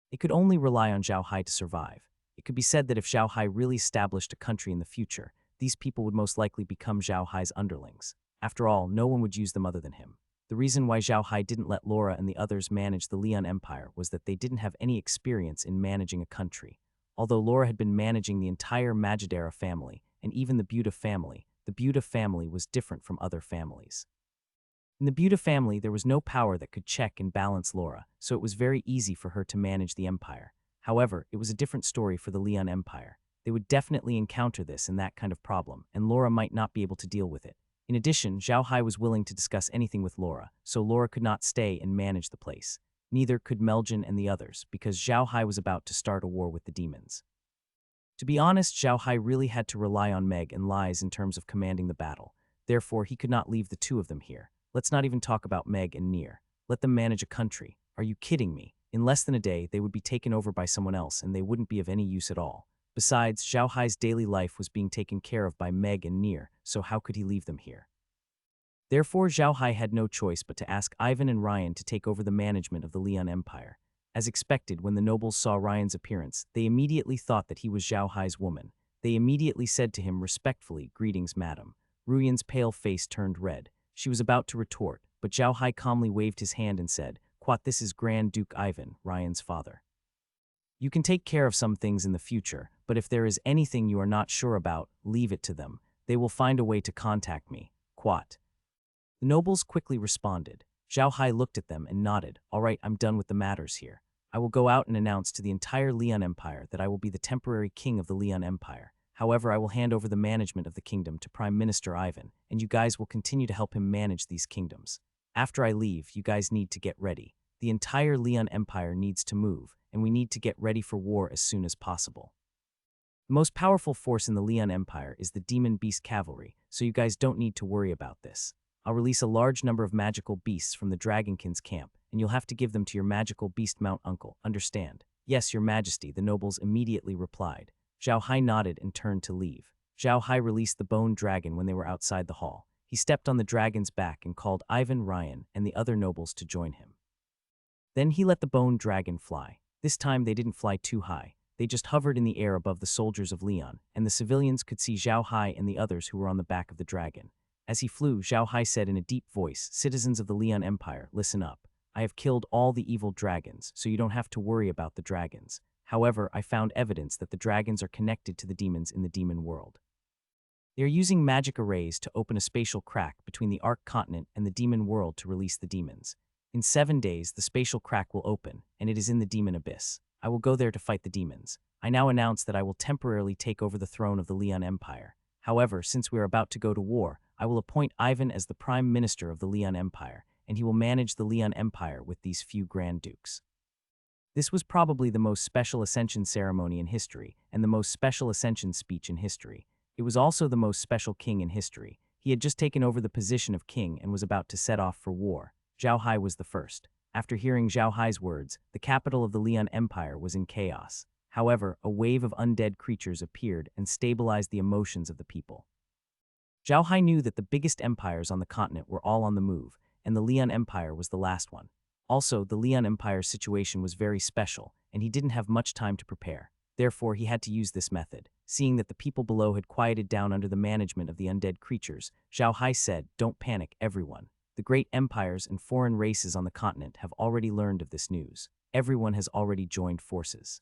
They could only rely on Zhao Hai to survive. It could be said that if Zhao Hai really established a country in the future, these people would most likely become Zhao Hai's underlings. After all, no one would use them other than him. The reason why Zhao Hai didn't let Laura and the others manage the Lian Empire was that they didn't have any experience in managing a country. Although Laura had been managing the entire Majidera family, and even the Buta family was different from other families. In the Buta family, there was no power that could check and balance Laura, so it was very easy for her to manage the empire. However, it was a different story for the Lian Empire. They would definitely encounter this and that kind of problem, and Laura might not be able to deal with it. In addition, Zhao Hai was willing to discuss anything with Laura, so Laura could not stay and manage the place. Neither could Meljin and the others, because Zhao Hai was about to start a war with the demons. To be honest, Zhao Hai really had to rely on Meg and Lies in terms of commanding the battle. Therefore, he could not leave the two of them here. Let's not even talk about Meg and Nier. Let them manage a country. Are you kidding me? In less than a day, they would be taken over by someone else and they wouldn't be of any use at all. Besides, Zhao Hai's daily life was being taken care of by Meg and Nier, so how could he leave them here? Therefore, Zhao Hai had no choice but to ask Ivan and Ryan to take over the management of the Lian Empire. As expected, when the nobles saw Ryan's appearance, they immediately thought that he was Zhao Hai's woman. They immediately said to him respectfully, "Greetings, madam." Ruyan's pale face turned red. She was about to retort, but Zhao Hai calmly waved his hand and said, "Quat, this is Grand Duke Ivan, Ryan's father. You can take care of some things in the future, but if there is anything you are not sure about, leave it to them. They will find a way to contact me. Quat." The nobles quickly responded. Zhao Hai looked at them and nodded. "All right, I'm done with the matters here. I will go out and announce to the entire Lian Empire that I will be the temporary king of the Lian Empire. However, I will hand over the management of the kingdom to Prime Minister Ivan, and you guys will continue to help him manage these kingdoms. After I leave, you guys need to get ready. The entire Lian Empire needs to move, and we need to get ready for war as soon as possible. The most powerful force in the Lian Empire is the Demon Beast Cavalry, so you guys don't need to worry about this. I'll release a large number of magical beasts from the Dragonkins camp, and you'll have to give them to your magical beast mount uncle, understand? Yes, your majesty, the nobles immediately replied. Zhao Hai nodded and turned to leave. Zhao Hai released the bone dragon when they were outside the hall. He stepped on the dragon's back and called Ivan, Ryan, and the other nobles to join him. Then he let the bone dragon fly. This time they didn't fly too high. They just hovered in the air above the soldiers of Leon, and the civilians could see Zhao Hai and the others who were on the back of the dragon. As he flew, Zhao Hai said in a deep voice, "Citizens of the Leon Empire, listen up. I have killed all the evil dragons, so you don't have to worry about the dragons. However, I found evidence that the dragons are connected to the demons in the demon world. They are using magic arrays to open a spatial crack between the Ark continent and the demon world to release the demons. In 7 days, the spatial crack will open, and it is in the demon abyss. I will go there to fight the demons. I now announce that I will temporarily take over the throne of the Leon Empire. However, since we are about to go to war, I will appoint Ivan as the Prime Minister of the Leon Empire, and he will manage the Leon Empire with these few Grand Dukes." This was probably the most special ascension ceremony in history, and the most special ascension speech in history. It was also the most special king in history. He had just taken over the position of king and was about to set off for war. Zhao Hai was the first. After hearing Zhao Hai's words, the capital of the Leon Empire was in chaos. However, a wave of undead creatures appeared and stabilized the emotions of the people. Zhao Hai knew that the biggest empires on the continent were all on the move, and the Leon Empire was the last one. Also, the Leon Empire's situation was very special, and he didn't have much time to prepare. Therefore, he had to use this method. Seeing that the people below had quieted down under the management of the undead creatures, Zhao Hai said, "Don't panic, everyone. The great empires and foreign races on the continent have already learned of this news. Everyone has already joined forces.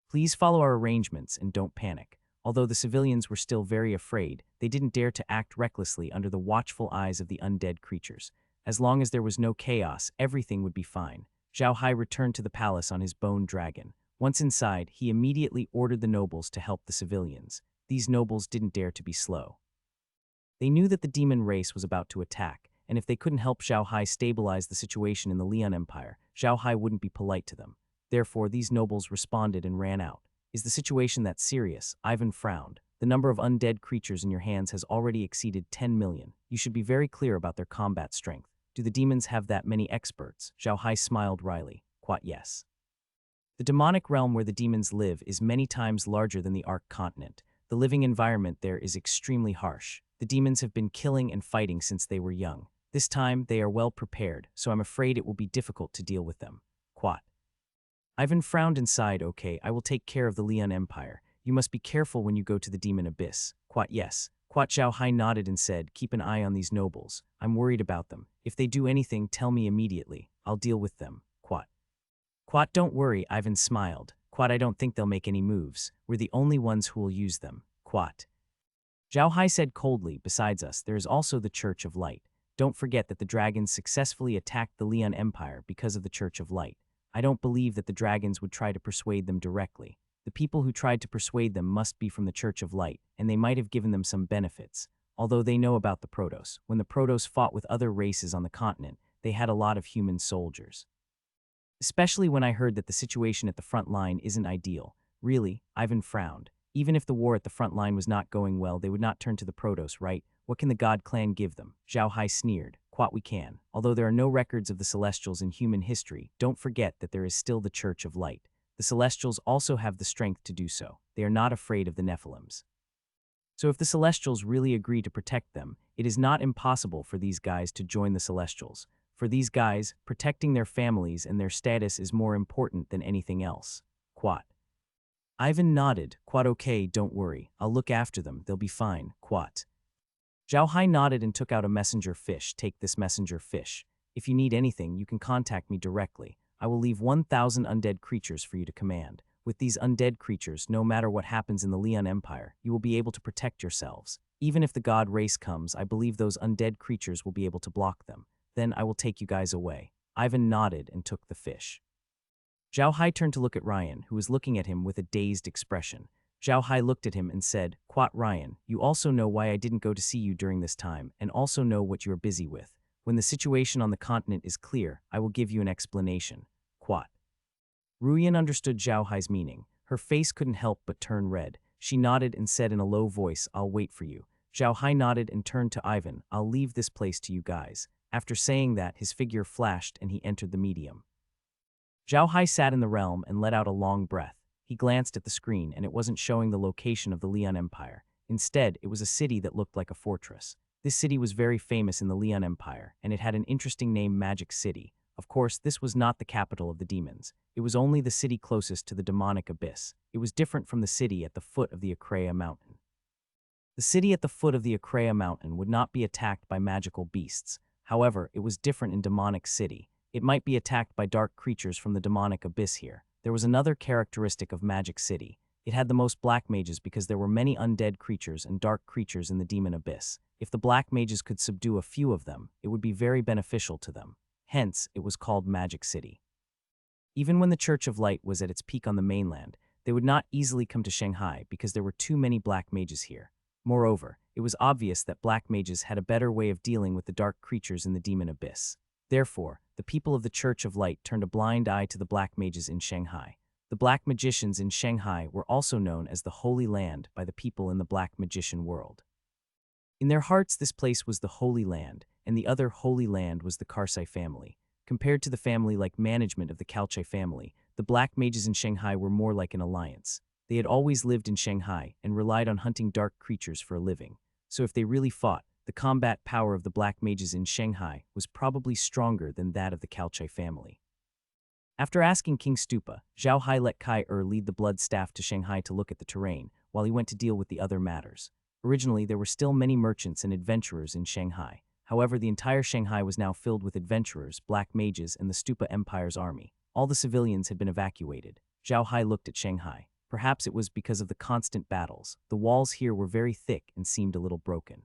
Please follow our arrangements and don't panic." Although the civilians were still very afraid, they didn't dare to act recklessly under the watchful eyes of the undead creatures. As long as there was no chaos, everything would be fine. Zhao Hai returned to the palace on his bone dragon. Once inside, he immediately ordered the nobles to help the civilians. These nobles didn't dare to be slow. They knew that the demon race was about to attack, and if they couldn't help Zhao Hai stabilize the situation in the Leon Empire, Zhao Hai wouldn't be polite to them. Therefore, these nobles responded and ran out. "Is the situation that serious?" Ivan frowned. "The number of undead creatures in your hands has already exceeded 10 million. You should be very clear about their combat strength. Do the demons have that many experts?" Zhao Hai smiled wryly. "Quite yes. The demonic realm where the demons live is many times larger than the Ark continent. The living environment there is extremely harsh. The demons have been killing and fighting since they were young. This time, they are well prepared, so I'm afraid it will be difficult to deal with them." Quat. Ivan frowned and sighed. "Okay, I will take care of the Leon Empire. You must be careful when you go to the demon abyss." Quat yes. Quat Zhao Hai nodded and said, "Keep an eye on these nobles. I'm worried about them. If they do anything, tell me immediately. I'll deal with them." Quat. "Quat, don't worry," Ivan smiled. "Quat, I don't think they'll make any moves. We're the only ones who will use them." Quat. Zhao Hai said coldly, "Besides us, there is also the Church of Light. Don't forget that the dragons successfully attacked the Leon Empire because of the Church of Light. I don't believe that the dragons would try to persuade them directly. The people who tried to persuade them must be from the Church of Light, and they might have given them some benefits. Although they know about the Protoss. When the Protoss fought with other races on the continent, they had a lot of human soldiers. Especially when I heard that the situation at the front line isn't ideal." "Really?" Ivan frowned. "Even if the war at the front line was not going well, they would not turn to the Protoss, right? What can the God clan give them?" Zhao Hai sneered. "Quat, we can. Although there are no records of the Celestials in human history, don't forget that there is still the Church of Light. The Celestials also have the strength to do so. They are not afraid of the Nephilims. So if the Celestials really agree to protect them, it is not impossible for these guys to join the Celestials. For these guys, protecting their families and their status is more important than anything else." Quat. Ivan nodded. "Quat, okay, don't worry. I'll look after them. They'll be fine." Quat. Zhao Hai nodded and took out a messenger fish. "Take this messenger fish. If you need anything, you can contact me directly. I will leave 1,000 undead creatures for you to command. With these undead creatures, no matter what happens in the Leon Empire, you will be able to protect yourselves. Even if the god race comes, I believe those undead creatures will be able to block them. Then I will take you guys away." Ivan nodded and took the fish. Zhao Hai turned to look at Ryan, who was looking at him with a dazed expression. Zhao Hai looked at him and said, "Quat, Ryan, you also know why I didn't go to see you during this time, and also know what you are busy with. When the situation on the continent is clear, I will give you an explanation." Quat. Ruyan understood Zhao Hai's meaning. Her face couldn't help but turn red. She nodded and said in a low voice, "I'll wait for you." Zhao Hai nodded and turned to Ivan. I'll leave this place to you guys. After saying that, his figure flashed and he entered the medium. Zhao Hai sat in the realm and let out a long breath. He glanced at the screen and it wasn't showing the location of the Lian Empire. Instead, it was a city that looked like a fortress. This city was very famous in the Lian Empire, and it had an interesting name, Magic City. Of course, this was not the capital of the demons. It was only the city closest to the demonic abyss. It was different from the city at the foot of the Akreya mountain. The city at the foot of the Akreya mountain would not be attacked by magical beasts. However, it was different in Demonic City. It might be attacked by dark creatures from the demonic abyss here. There was another characteristic of Magic City. It had the most black mages because there were many undead creatures and dark creatures in the demon abyss. If the black mages could subdue a few of them, it would be very beneficial to them. Hence, it was called Magic City. Even when the Church of Light was at its peak on the mainland, they would not easily come to Shanghai because there were too many black mages here. Moreover, it was obvious that black mages had a better way of dealing with the dark creatures in the demon abyss. Therefore, the people of the Church of Light turned a blind eye to the black mages in Shanghai. The black magicians in Shanghai were also known as the Holy Land by the people in the black magician world. In their hearts, this place was the Holy Land, and the other Holy Land was the Karsai family. Compared to the family like management of the Kalchai family, the black mages in Shanghai were more like an alliance. They had always lived in Shanghai and relied on hunting dark creatures for a living. So if they really fought, the combat power of the black mages in Shanghai was probably stronger than that of the Kalchai family. After asking King Stupa, Zhao Hai let Kai lead the blood staff to Shanghai to look at the terrain, while he went to deal with the other matters. Originally, there were still many merchants and adventurers in Shanghai. However, the entire Shanghai was now filled with adventurers, black mages, and the Stupa Empire's army. All the civilians had been evacuated. Zhao Hai looked at Shanghai. Perhaps it was because of the constant battles. The walls here were very thick and seemed a little broken.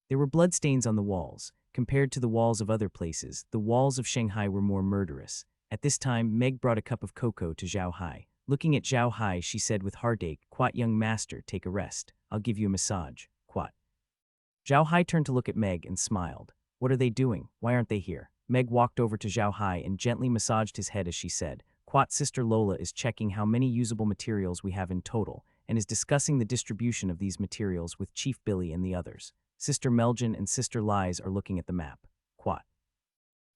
There were bloodstains on the walls. Compared to the walls of other places, the walls of Shanghai were more murderous. At this time, Meg brought a cup of cocoa to Zhao Hai. Looking at Zhao Hai, she said with heartache, "Quat, young master, take a rest. I'll give you a massage. Quat." Zhao Hai turned to look at Meg and smiled. "What are they doing? Why aren't they here?" Meg walked over to Zhao Hai and gently massaged his head as she said, "Quat, Sister Lola is checking how many usable materials we have in total and is discussing the distribution of these materials with Chief Billy and the others. Sister Meljan and Sister Lies are looking at the map. Quat."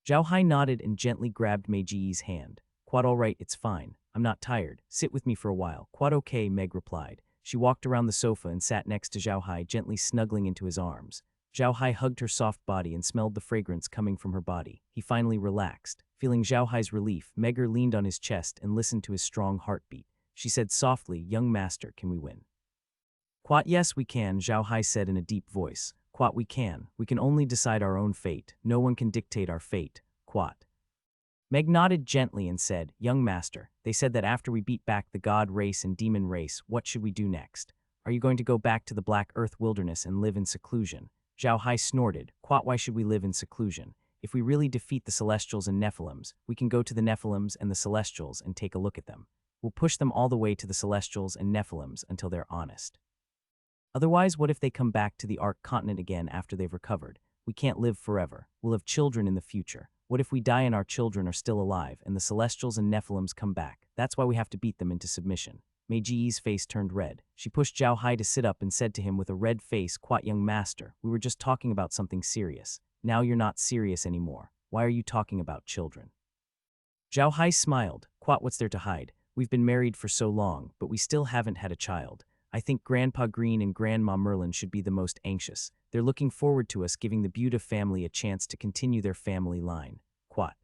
Zhao Hai nodded and gently grabbed Meiji's hand. "Quat, all right, it's fine. I'm not tired. Sit with me for a while." "Quat, okay," Meg replied. She walked around the sofa and sat next to Zhao Hai, gently snuggling into his arms. Zhao Hai hugged her soft body and smelled the fragrance coming from her body. He finally relaxed. Feeling Zhao Hai's relief, Megger leaned on his chest and listened to his strong heartbeat. She said softly, "Young master, can we win?" "Quat, yes, we can," Zhao Hai said in a deep voice. "Quat, we can. We can only decide our own fate. No one can dictate our fate. Quat." Meg nodded gently and said, "Young master, they said that after we beat back the god race and demon race, what should we do next? Are you going to go back to the Black Earth wilderness and live in seclusion?" Zhao Hai snorted. "Quat, why should we live in seclusion? If we really defeat the Celestials and Nephilims, we can go to the Nephilims and the Celestials and take a look at them. We'll push them all the way to the Celestials and Nephilims until they're honest. Otherwise, what if they come back to the Ark continent again after they've recovered? We can't live forever. We'll have children in the future. What if we die and our children are still alive and the Celestials and Nephilims come back? That's why we have to beat them into submission." Meiji's face turned red. She pushed Zhao Hai to sit up and said to him with a red face, "Quat, young master, we were just talking about something serious. Now you're not serious anymore. Why are you talking about children?" Zhao Hai smiled. "Quat, what's there to hide? We've been married for so long, but we still haven't had a child. I think Grandpa Green and Grandma Merlin should be the most anxious. They're looking forward to us giving the Buda family a chance to continue their family line. Quat."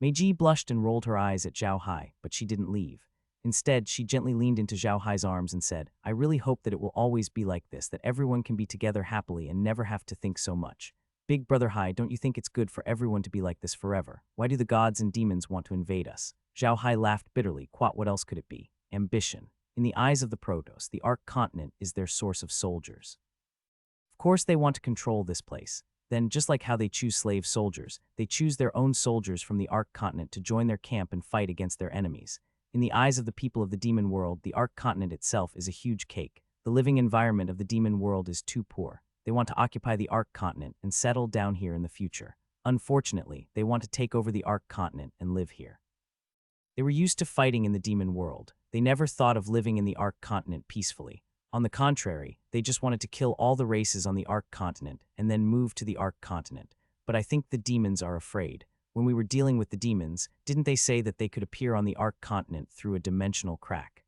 Meiji blushed and rolled her eyes at Zhao Hai, but she didn't leave. Instead, she gently leaned into Zhao Hai's arms and said, "I really hope that it will always be like this, that everyone can be together happily and never have to think so much. Big Brother Hai, don't you think it's good for everyone to be like this forever? Why do the gods and demons want to invade us?" Zhao Hai laughed bitterly. "Quat, what else could it be? Ambition. In the eyes of the Protoss, the Ark continent is their source of soldiers. Of course they want to control this place. Then, just like how they choose slave soldiers, they choose their own soldiers from the Ark continent to join their camp and fight against their enemies. In the eyes of the people of the demon world, the Ark continent itself is a huge cake. The living environment of the demon world is too poor. They want to occupy the Ark continent and settle down here in the future. Unfortunately, they want to take over the Ark continent and live here. They were used to fighting in the demon world. They never thought of living in the Ark continent peacefully. On the contrary, they just wanted to kill all the races on the Ark continent and then move to the Ark continent. But I think the demons are afraid. When we were dealing with the demons, didn't they say that they could appear on the Ark continent through a dimensional crack?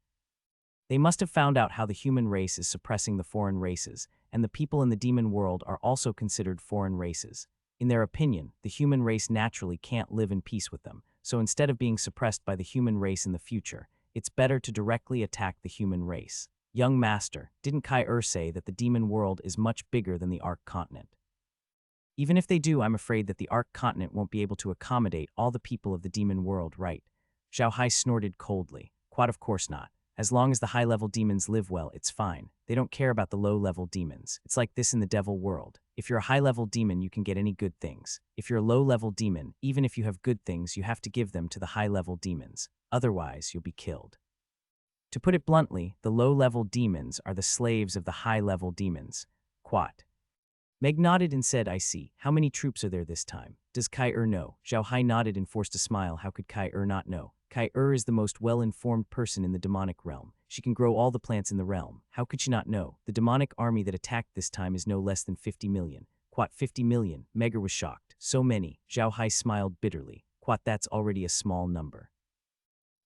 They must have found out how the human race is suppressing the foreign races, and the people in the demon world are also considered foreign races. In their opinion, the human race naturally can't live in peace with them, so instead of being suppressed by the human race in the future, it's better to directly attack the human race. Young master, didn't Heir say that the demon world is much bigger than the Ark continent? Even if they do, I'm afraid that the Ark continent won't be able to accommodate all the people of the demon world, right? Zhao Hai snorted coldly. Quite of course not. As long as the high-level demons live well, it's fine. They don't care about the low-level demons. It's like this in the devil world. If you're a high-level demon, you can get any good things. If you're a low-level demon, even if you have good things, you have to give them to the high-level demons. Otherwise, you'll be killed. To put it bluntly, the low-level demons are the slaves of the high-level demons. Quat. Meg nodded and said, I see. How many troops are there this time? Does Heir know? Zhao Hai nodded and forced a smile. How could Heir not know? Heir is the most well-informed person in the demonic realm. She can grow all the plants in the realm. How could she not know? The demonic army that attacked this time is no less than 50 million. Quat, 50 million. Megar was shocked. So many. Zhao Hai smiled bitterly. Quat, that's already a small number.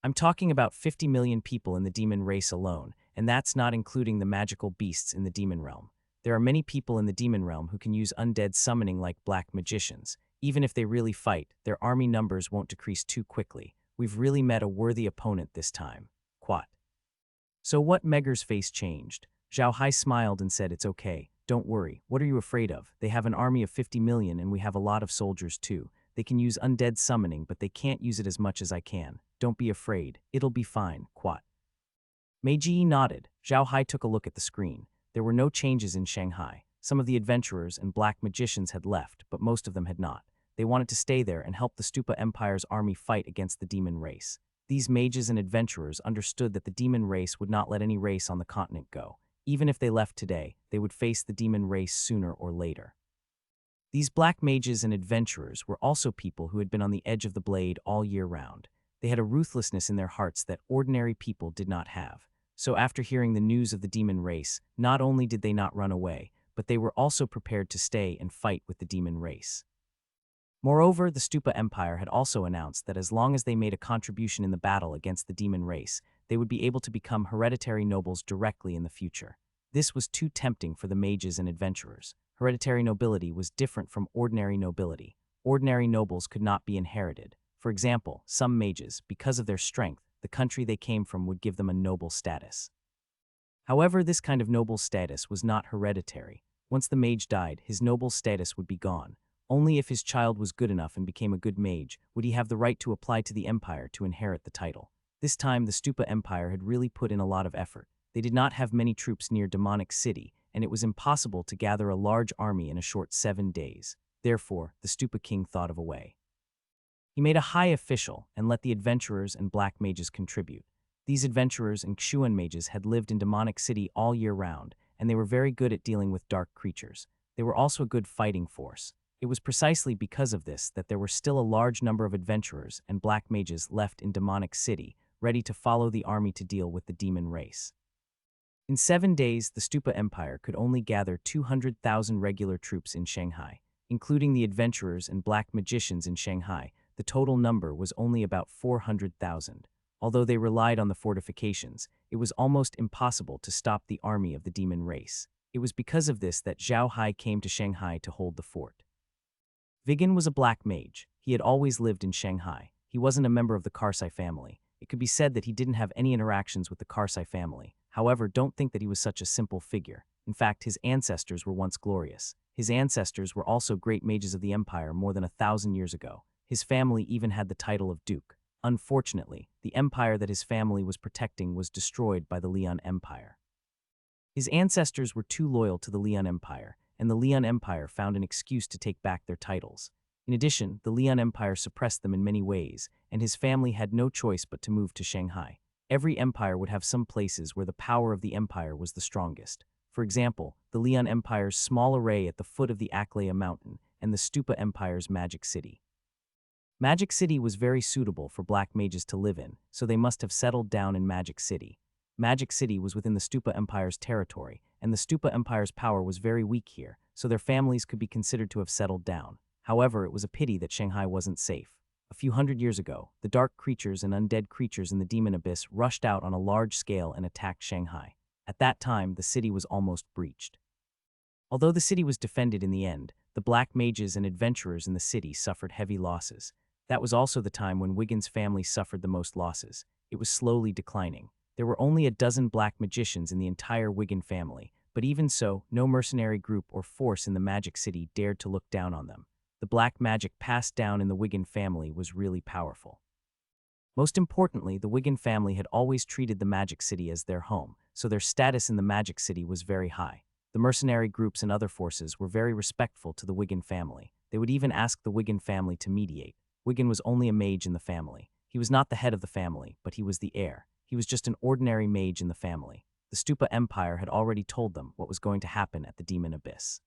I'm talking about 50 million people in the demon race alone, and that's not including the magical beasts in the demon realm. There are many people in the demon realm who can use undead summoning like black magicians. Even if they really fight, their army numbers won't decrease too quickly. We've really met a worthy opponent this time. Quat. So what? Megar's face changed. Zhao Hai smiled and said, it's okay. Don't worry. What are you afraid of? They have an army of 50 million and we have a lot of soldiers too. They can use undead summoning, but they can't use it as much as I can. Don't be afraid. It'll be fine. Quat. Meiji nodded. Zhao Hai took a look at the screen. There were no changes in Shanghai. Some of the adventurers and black magicians had left, but most of them had not. They wanted to stay there and help the Stupa Empire's army fight against the demon race. These mages and adventurers understood that the demon race would not let any race on the continent go. Even if they left today, they would face the demon race sooner or later. These black mages and adventurers were also people who had been on the edge of the blade all year round. They had a ruthlessness in their hearts that ordinary people did not have. So after hearing the news of the demon race, not only did they not run away, but they were also prepared to stay and fight with the demon race. Moreover, the Stupa Empire had also announced that as long as they made a contribution in the battle against the demon race, they would be able to become hereditary nobles directly in the future. This was too tempting for the mages and adventurers. Hereditary nobility was different from ordinary nobility. Ordinary nobles could not be inherited. For example, some mages, because of their strength, the country they came from would give them a noble status. However, this kind of noble status was not hereditary. Once the mage died, his noble status would be gone. Only if his child was good enough and became a good mage would he have the right to apply to the empire to inherit the title. This time, the Stupa Empire had really put in a lot of effort. They did not have many troops near Demonic City, and it was impossible to gather a large army in a short 7 days. Therefore, the Stupa King thought of a way. He made a high official and let the adventurers and black mages contribute. These adventurers and Xuan mages had lived in Demonic City all year round, and they were very good at dealing with dark creatures. They were also a good fighting force. It was precisely because of this that there were still a large number of adventurers and black mages left in Demonic City, ready to follow the army to deal with the demon race. In 7 days, the Stupa Empire could only gather 200,000 regular troops in Shanghai, including the adventurers and black magicians in Shanghai. The total number was only about 400,000. Although they relied on the fortifications, it was almost impossible to stop the army of the demon race. It was because of this that Zhao Hai came to Shanghai to hold the fort. Vigan was a black mage. He had always lived in Shanghai. He wasn't a member of the Karsai family. It could be said that he didn't have any interactions with the Karsai family. However, don't think that he was such a simple figure. In fact, his ancestors were once glorious. His ancestors were also great mages of the empire more than 1,000 years ago. His family even had the title of Duke. Unfortunately, the empire that his family was protecting was destroyed by the Leon Empire. His ancestors were too loyal to the Leon Empire, and the Leon Empire found an excuse to take back their titles. In addition, the Leon Empire suppressed them in many ways, and his family had no choice but to move to Shanghai. Every empire would have some places where the power of the empire was the strongest. For example, the Leon Empire's small array at the foot of the Aklea Mountain and the Stupa Empire's Magic City. Magic City was very suitable for black mages to live in, so they must have settled down in Magic City. Magic City was within the Stupa Empire's territory, and the Stupa Empire's power was very weak here, so their families could be considered to have settled down. However, it was a pity that Shanghai wasn't safe. A few hundred years ago, the dark creatures and undead creatures in the demon abyss rushed out on a large scale and attacked Shanghai. At that time, the city was almost breached. Although the city was defended in the end, the black mages and adventurers in the city suffered heavy losses. That was also the time when Wigan's family suffered the most losses. It was slowly declining. There were only a dozen black magicians in the entire Wigan family, but even so, no mercenary group or force in the Magic City dared to look down on them. The black magic passed down in the Wigan family was really powerful. Most importantly, the Wigan family had always treated the Magic City as their home, so their status in the Magic City was very high. The mercenary groups and other forces were very respectful to the Wigan family. They would even ask the Wigan family to mediate. Wigan was only a mage in the family. He was not the head of the family, but he was the heir. He was just an ordinary mage in the family. The Stupa Empire had already told them what was going to happen at the Demon Abyss.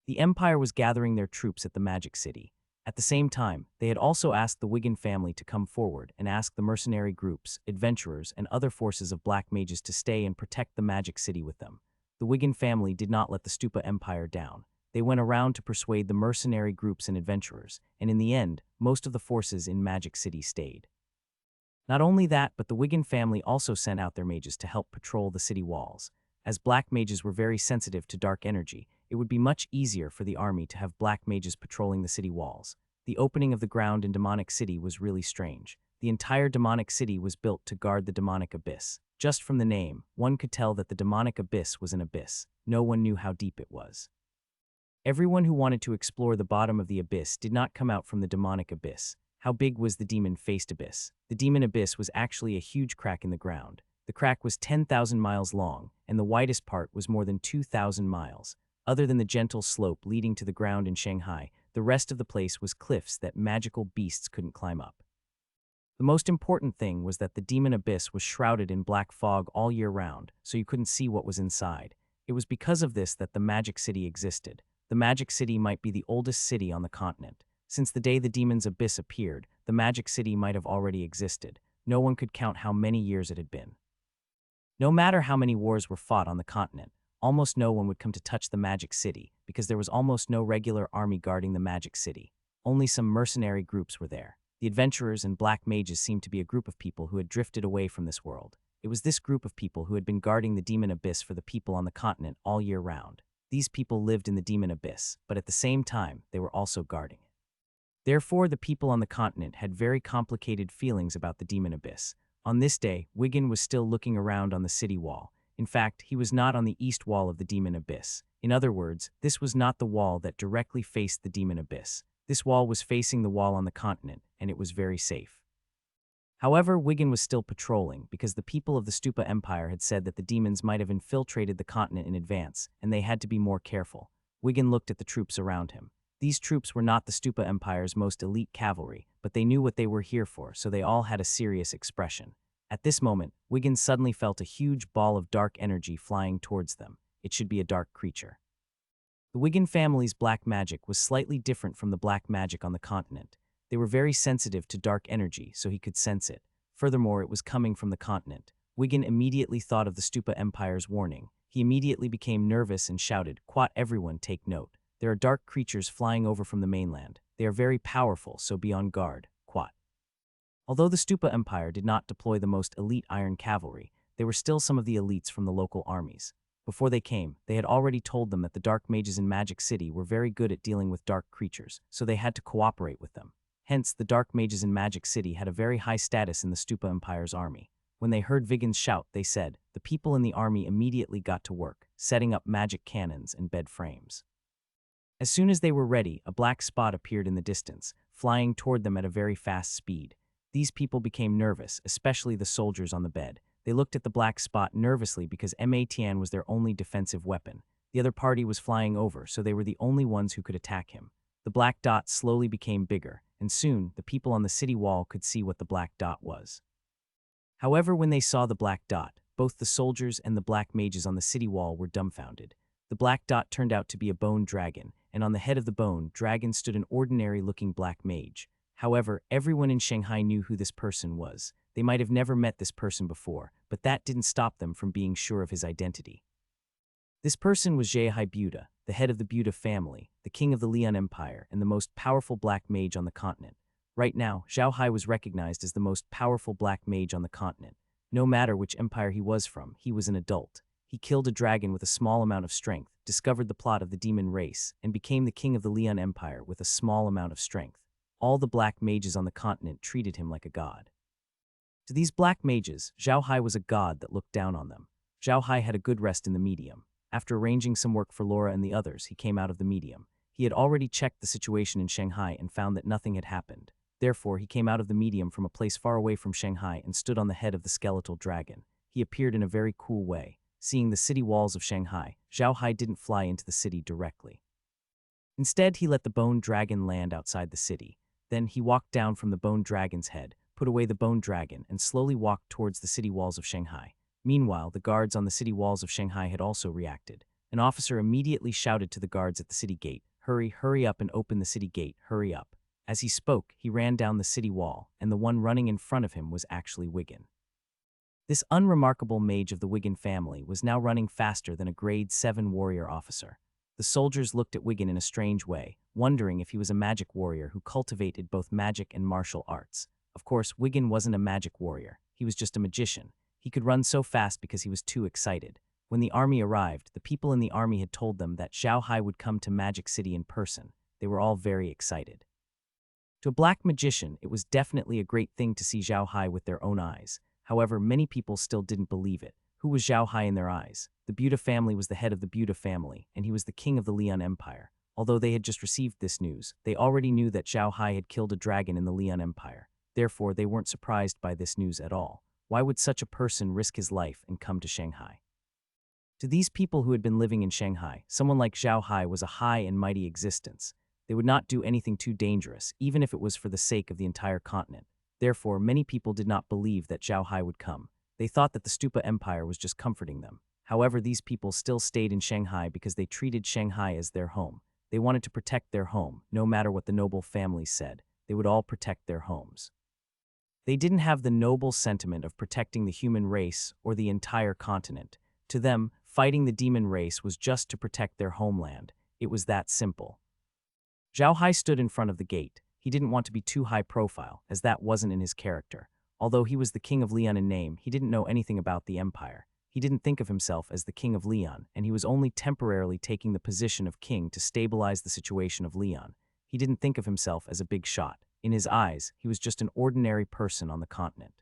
The Empire was gathering their troops at the Magic City. At the same time, they had also asked the Wigan family to come forward and ask the mercenary groups, adventurers, and other forces of black mages to stay and protect the Magic City with them. The Wigan family did not let the Stupa Empire down. They went around to persuade the mercenary groups and adventurers, and in the end, most of the forces in Magic City stayed. Not only that, but the Wigan family also sent out their mages to help patrol the city walls. As black mages were very sensitive to dark energy, it would be much easier for the army to have black mages patrolling the city walls. The opening of the ground in Demonic City was really strange. The entire Demonic City was built to guard the Demonic Abyss. Just from the name, one could tell that the Demonic Abyss was an abyss. No one knew how deep it was. Everyone who wanted to explore the bottom of the abyss did not come out from the Demonic Abyss. How big was the demon-faced abyss? The Demon Abyss was actually a huge crack in the ground. The crack was 10,000 miles long, and the widest part was more than 2,000 miles. Other than the gentle slope leading to the ground in Shanghai, the rest of the place was cliffs that magical beasts couldn't climb up. The most important thing was that the Demon Abyss was shrouded in black fog all year round, so you couldn't see what was inside. It was because of this that the Magic City existed. The Magic City might be the oldest city on the continent. Since the day the Demon's Abyss appeared, the Magic City might have already existed. No one could count how many years it had been. No matter how many wars were fought on the continent, almost no one would come to touch the Magic City because there was almost no regular army guarding the Magic City. Only some mercenary groups were there. The adventurers and black mages seemed to be a group of people who had drifted away from this world. It was this group of people who had been guarding the Demon Abyss for the people on the continent all year round. These people lived in the Demon Abyss, but at the same time, they were also guarding it. Therefore, the people on the continent had very complicated feelings about the Demon Abyss. On this day, Wigan was still looking around on the city wall. In fact, he was not on the east wall of the Demon Abyss. In other words, this was not the wall that directly faced the Demon Abyss. This wall was facing the wall on the continent, and it was very safe. However, Wigan was still patrolling because the people of the Stupa Empire had said that the demons might have infiltrated the continent in advance, and they had to be more careful. Wigan looked at the troops around him. These troops were not the Stupa Empire's most elite cavalry, but they knew what they were here for, so they all had a serious expression. At this moment, Wigan suddenly felt a huge ball of dark energy flying towards them. It should be a dark creature. The Wigan family's black magic was slightly different from the black magic on the continent. They were very sensitive to dark energy, so he could sense it. Furthermore, it was coming from the continent. Wigan immediately thought of the Stupa Empire's warning. He immediately became nervous and shouted, "Quat, everyone, take note. There are dark creatures flying over from the mainland. They are very powerful, so be on guard. Quat." Although the Stupa Empire did not deploy the most elite iron cavalry, they were still some of the elites from the local armies. Before they came, they had already told them that the dark mages in Magic City were very good at dealing with dark creatures, so they had to cooperate with them. Hence, the dark mages in Magic City had a very high status in the Stupa Empire's army. When they heard Wigan's shout, they said, the people in the army immediately got to work, setting up magic cannons and bed frames. As soon as they were ready, a black spot appeared in the distance, flying toward them at a very fast speed. These people became nervous, especially the soldiers on the bed. They looked at the black spot nervously because Matian was their only defensive weapon. The other party was flying over, so they were the only ones who could attack him. The black dot slowly became bigger, and soon the people on the city wall could see what the black dot was. However, when they saw the black dot, both the soldiers and the black mages on the city wall were dumbfounded. The black dot turned out to be a bone dragon, and on the head of the bone dragon stood an ordinary-looking black mage. However, everyone in Shanghai knew who this person was. They might have never met this person before, but that didn't stop them from being sure of his identity. This person was Zhai Buda, the head of the Buda family, the king of the Lian Empire, and the most powerful black mage on the continent. Right now, Zhao Hai was recognized as the most powerful black mage on the continent. No matter which empire he was from, he was an adult. He killed a dragon with a small amount of strength, discovered the plot of the demon race, and became the king of the Lian Empire with a small amount of strength. All the black mages on the continent treated him like a god. To these black mages, Zhao Hai was a god that looked down on them. Zhao Hai had a good rest in the medium. After arranging some work for Laura and the others, he came out of the medium. He had already checked the situation in Shanghai and found that nothing had happened. Therefore, he came out of the medium from a place far away from Shanghai and stood on the head of the skeletal dragon. He appeared in a very cool way. Seeing the city walls of Shanghai, Zhao Hai didn't fly into the city directly. Instead, he let the bone dragon land outside the city. Then he walked down from the bone dragon's head, put away the bone dragon, and slowly walked towards the city walls of Shanghai. Meanwhile, the guards on the city walls of Shanghai had also reacted. An officer immediately shouted to the guards at the city gate, hurry up and open the city gate, hurry up." As he spoke, he ran down the city wall, and the one running in front of him was actually Wigan. This unremarkable mage of the Wigan family was now running faster than a grade 7 warrior officer. The soldiers looked at Wigan in a strange way, wondering if he was a magic warrior who cultivated both magic and martial arts. Of course, Wigan wasn't a magic warrior. He was just a magician. He could run so fast because he was too excited. When the army arrived, the people in the army had told them that Zhao Hai would come to Magic City in person. They were all very excited. To a black magician, it was definitely a great thing to see Zhao Hai with their own eyes. However, many people still didn't believe it. Who was Zhao Hai in their eyes? The Buda family was the head of the Buda family, and he was the king of the Lian Empire. Although they had just received this news, they already knew that Zhao Hai had killed a dragon in the Lian Empire. Therefore, they weren't surprised by this news at all. Why would such a person risk his life and come to Shanghai? To these people who had been living in Shanghai, someone like Zhao Hai was a high and mighty existence. They would not do anything too dangerous, even if it was for the sake of the entire continent. Therefore, many people did not believe that Zhao Hai would come. They thought that the Stupa Empire was just comforting them. However, these people still stayed in Shanghai because they treated Shanghai as their home. They wanted to protect their home, no matter what the noble families said. They would all protect their homes. They didn't have the noble sentiment of protecting the human race or the entire continent. To them, fighting the demon race was just to protect their homeland. It was that simple. Zhao Hai stood in front of the gate. He didn't want to be too high profile, as that wasn't in his character. Although he was the king of Lian in name, he didn't know anything about the empire. He didn't think of himself as the king of Lian, and he was only temporarily taking the position of king to stabilize the situation of Lian. He didn't think of himself as a big shot. In his eyes, he was just an ordinary person on the continent.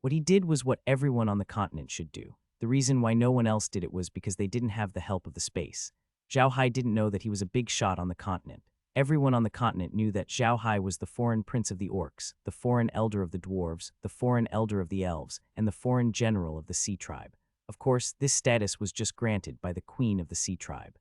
What he did was what everyone on the continent should do. The reason why no one else did it was because they didn't have the help of the space. Zhao Hai didn't know that he was a big shot on the continent. Everyone on the continent knew that Zhao Hai was the foreign prince of the orcs, the foreign elder of the dwarves, the foreign elder of the elves, and the foreign general of the sea tribe. Of course, this status was just granted by the queen of the sea tribe.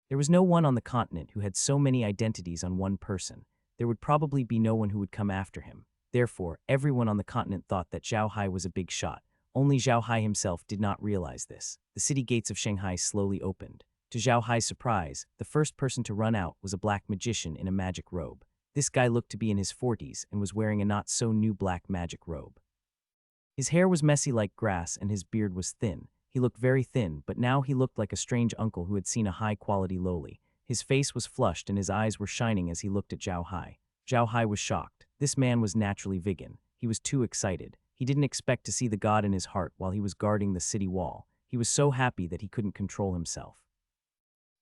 There was no one on the continent who had so many identities on one person. There would probably be no one who would come after him. Therefore, everyone on the continent thought that Zhao Hai was a big shot. Only Zhao Hai himself did not realize this. The city gates of Shanghai slowly opened. To Zhao Hai's surprise, the first person to run out was a black magician in a magic robe. This guy looked to be in his 40s and was wearing a not-so-new black magic robe. His hair was messy like grass and his beard was thin. He looked very thin, but now he looked like a strange uncle who had seen a high-quality loli. His face was flushed and his eyes were shining as he looked at Zhao Hai. Zhao Hai was shocked. This man was naturally vegan. He was too excited. He didn't expect to see the god in his heart while he was guarding the city wall. He was so happy that he couldn't control himself.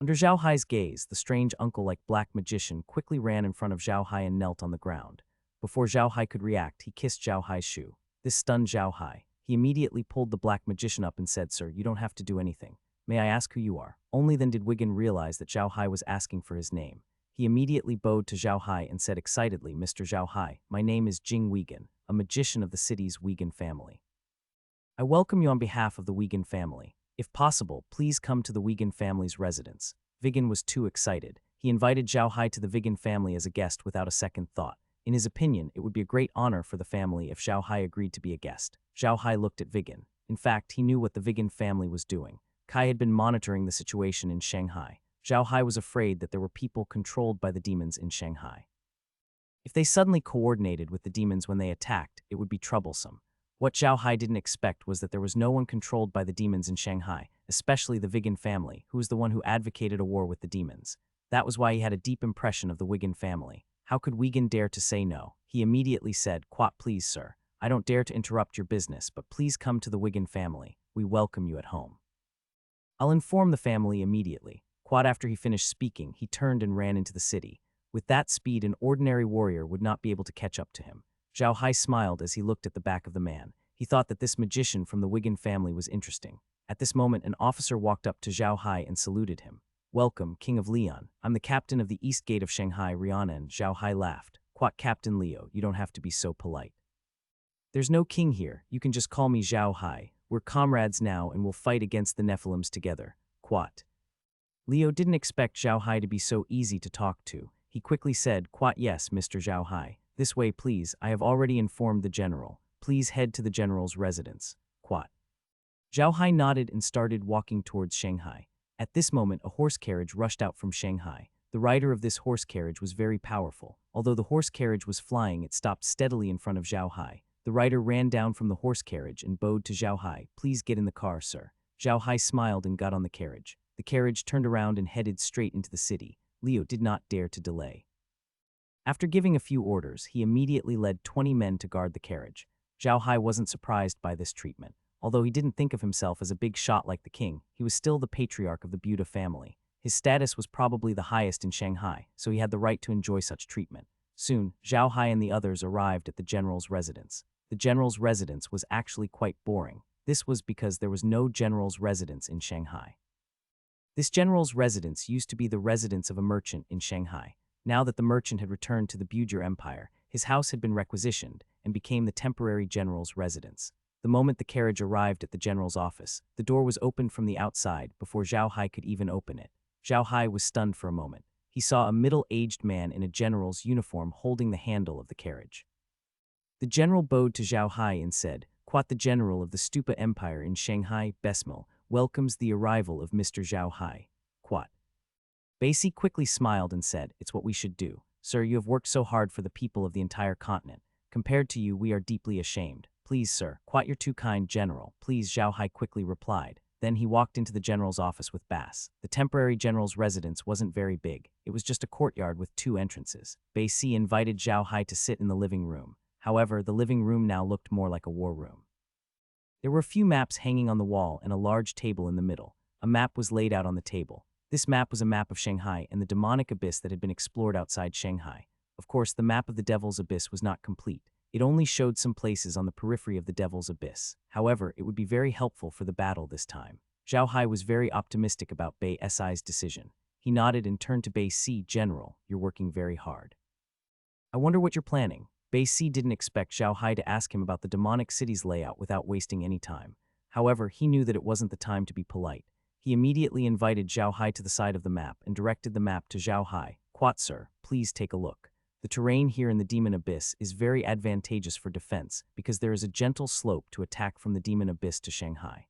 Under Zhao Hai's gaze, the strange uncle-like black magician quickly ran in front of Zhao Hai and knelt on the ground. Before Zhao Hai could react, he kissed Zhao Hai's shoe. This stunned Zhao Hai. He immediately pulled the black magician up and said, "Sir, you don't have to do anything. May I ask who you are?" Only then did Wigan realize that Zhao Hai was asking for his name. He immediately bowed to Zhao Hai and said excitedly, "Mr. Zhao Hai, my name is Jing Wigan, a magician of the city's Wigan family. I welcome you on behalf of the Wigan family. If possible, please come to the Wigan family's residence." Wigan was too excited. He invited Zhao Hai to the Wigan family as a guest without a second thought. In his opinion, it would be a great honor for the family if Zhao Hai agreed to be a guest. Zhao Hai looked at Wigan. In fact, he knew what the Wigan family was doing. Kai had been monitoring the situation in Shanghai. Zhao Hai was afraid that there were people controlled by the demons in Shanghai. If they suddenly coordinated with the demons when they attacked, it would be troublesome. What Zhao Hai didn't expect was that there was no one controlled by the demons in Shanghai, especially the Wigan family, who was the one who advocated a war with the demons. That was why he had a deep impression of the Wigan family. How could Wigan dare to say no? He immediately said, "Quat, please, sir. I don't dare to interrupt your business, but please come to the Wigan family. We welcome you at home." "I'll inform the family immediately." Quad, after he finished speaking, he turned and ran into the city. With that speed, an ordinary warrior would not be able to catch up to him. Zhao Hai smiled as he looked at the back of the man. He thought that this magician from the Wigan family was interesting. At this moment, an officer walked up to Zhao Hai and saluted him. "Welcome, King of Leon. I'm the captain of the East Gate of Shanghai, Rihanna." And Zhao Hai laughed. "Quat, Captain Leo, you don't have to be so polite. There's no king here. You can just call me Zhao Hai. We're comrades now and we'll fight against the Nephilims together. Quat." Leo didn't expect Zhao Hai to be so easy to talk to. He quickly said, "Quat, yes, Mr. Zhao Hai. This way, please. I have already informed the general. Please head to the general's residence." Quat. Zhao Hai nodded and started walking towards Shanghai. At this moment, a horse carriage rushed out from Shanghai. The rider of this horse carriage was very powerful. Although the horse carriage was flying, it stopped steadily in front of Zhao Hai. The rider ran down from the horse carriage and bowed to Zhao Hai. "Please get in the car, sir." Zhao Hai smiled and got on the carriage. The carriage turned around and headed straight into the city. Leo did not dare to delay. After giving a few orders, he immediately led 20 men to guard the carriage. Zhao Hai wasn't surprised by this treatment. Although he didn't think of himself as a big shot like the king, he was still the patriarch of the Buddha family. His status was probably the highest in Shanghai, so he had the right to enjoy such treatment. Soon, Zhao Hai and the others arrived at the general's residence. The general's residence was actually quite boring. This was because there was no general's residence in Shanghai. This general's residence used to be the residence of a merchant in Shanghai. Now that the merchant had returned to the Bujir Empire, his house had been requisitioned and became the temporary general's residence. The moment the carriage arrived at the general's office, the door was opened from the outside before Zhao Hai could even open it. Zhao Hai was stunned for a moment. He saw a middle-aged man in a general's uniform holding the handle of the carriage. The general bowed to Zhao Hai and said, "Quat, the general of the Stupa Empire in Shanghai, Besmil, welcomes the arrival of Mr. Zhao Hai." Quat. Baisi quickly smiled and said, "It's what we should do. Sir, you have worked so hard for the people of the entire continent. Compared to you, we are deeply ashamed. Please, sir." "Quat, you're too kind, general. Please," Zhao Hai quickly replied. Then he walked into the general's office with Bass. The temporary general's residence wasn't very big. It was just a courtyard with 2 entrances. Baisi invited Zhao Hai to sit in the living room. However, the living room now looked more like a war room. There were a few maps hanging on the wall and a large table in the middle. A map was laid out on the table. This map was a map of Shanghai and the demonic abyss that had been explored outside Shanghai. Of course, the map of the Devil's Abyss was not complete. It only showed some places on the periphery of the Devil's Abyss. However, it would be very helpful for the battle this time. Zhao Hai was very optimistic about Bei Si's decision. He nodded and turned to Bei Si. "General, you're working very hard. I wonder what you're planning." Bei Si didn't expect Zhao Hai to ask him about the demonic city's layout without wasting any time. However, he knew that it wasn't the time to be polite. He immediately invited Zhao Hai to the side of the map and directed the map to Zhao Hai. "Quat, sir, please take a look. The terrain here in the Demon Abyss is very advantageous for defense because there is a gentle slope to attack from the Demon Abyss to Shanghai.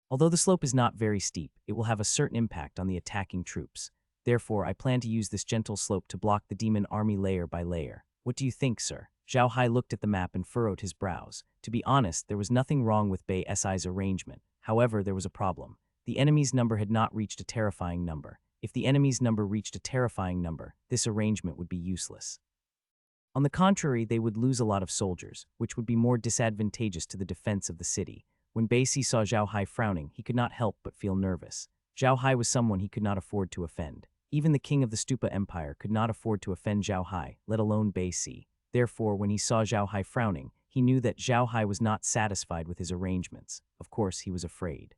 Although the slope is not very steep, it will have a certain impact on the attacking troops. Therefore, I plan to use this gentle slope to block the demon army layer by layer. What do you think, sir?" Zhao Hai looked at the map and furrowed his brows. To be honest, there was nothing wrong with Bei Si's arrangement. However, there was a problem. The enemy's number had not reached a terrifying number. If the enemy's number reached a terrifying number, this arrangement would be useless. On the contrary, they would lose a lot of soldiers, which would be more disadvantageous to the defense of the city. When Baisi saw Zhao Hai frowning, he could not help but feel nervous. Zhao Hai was someone he could not afford to offend. Even the king of the Stupa Empire could not afford to offend Zhao Hai, let alone Baisi. Therefore, when he saw Zhao Hai frowning, he knew that Zhao Hai was not satisfied with his arrangements. Of course, he was afraid.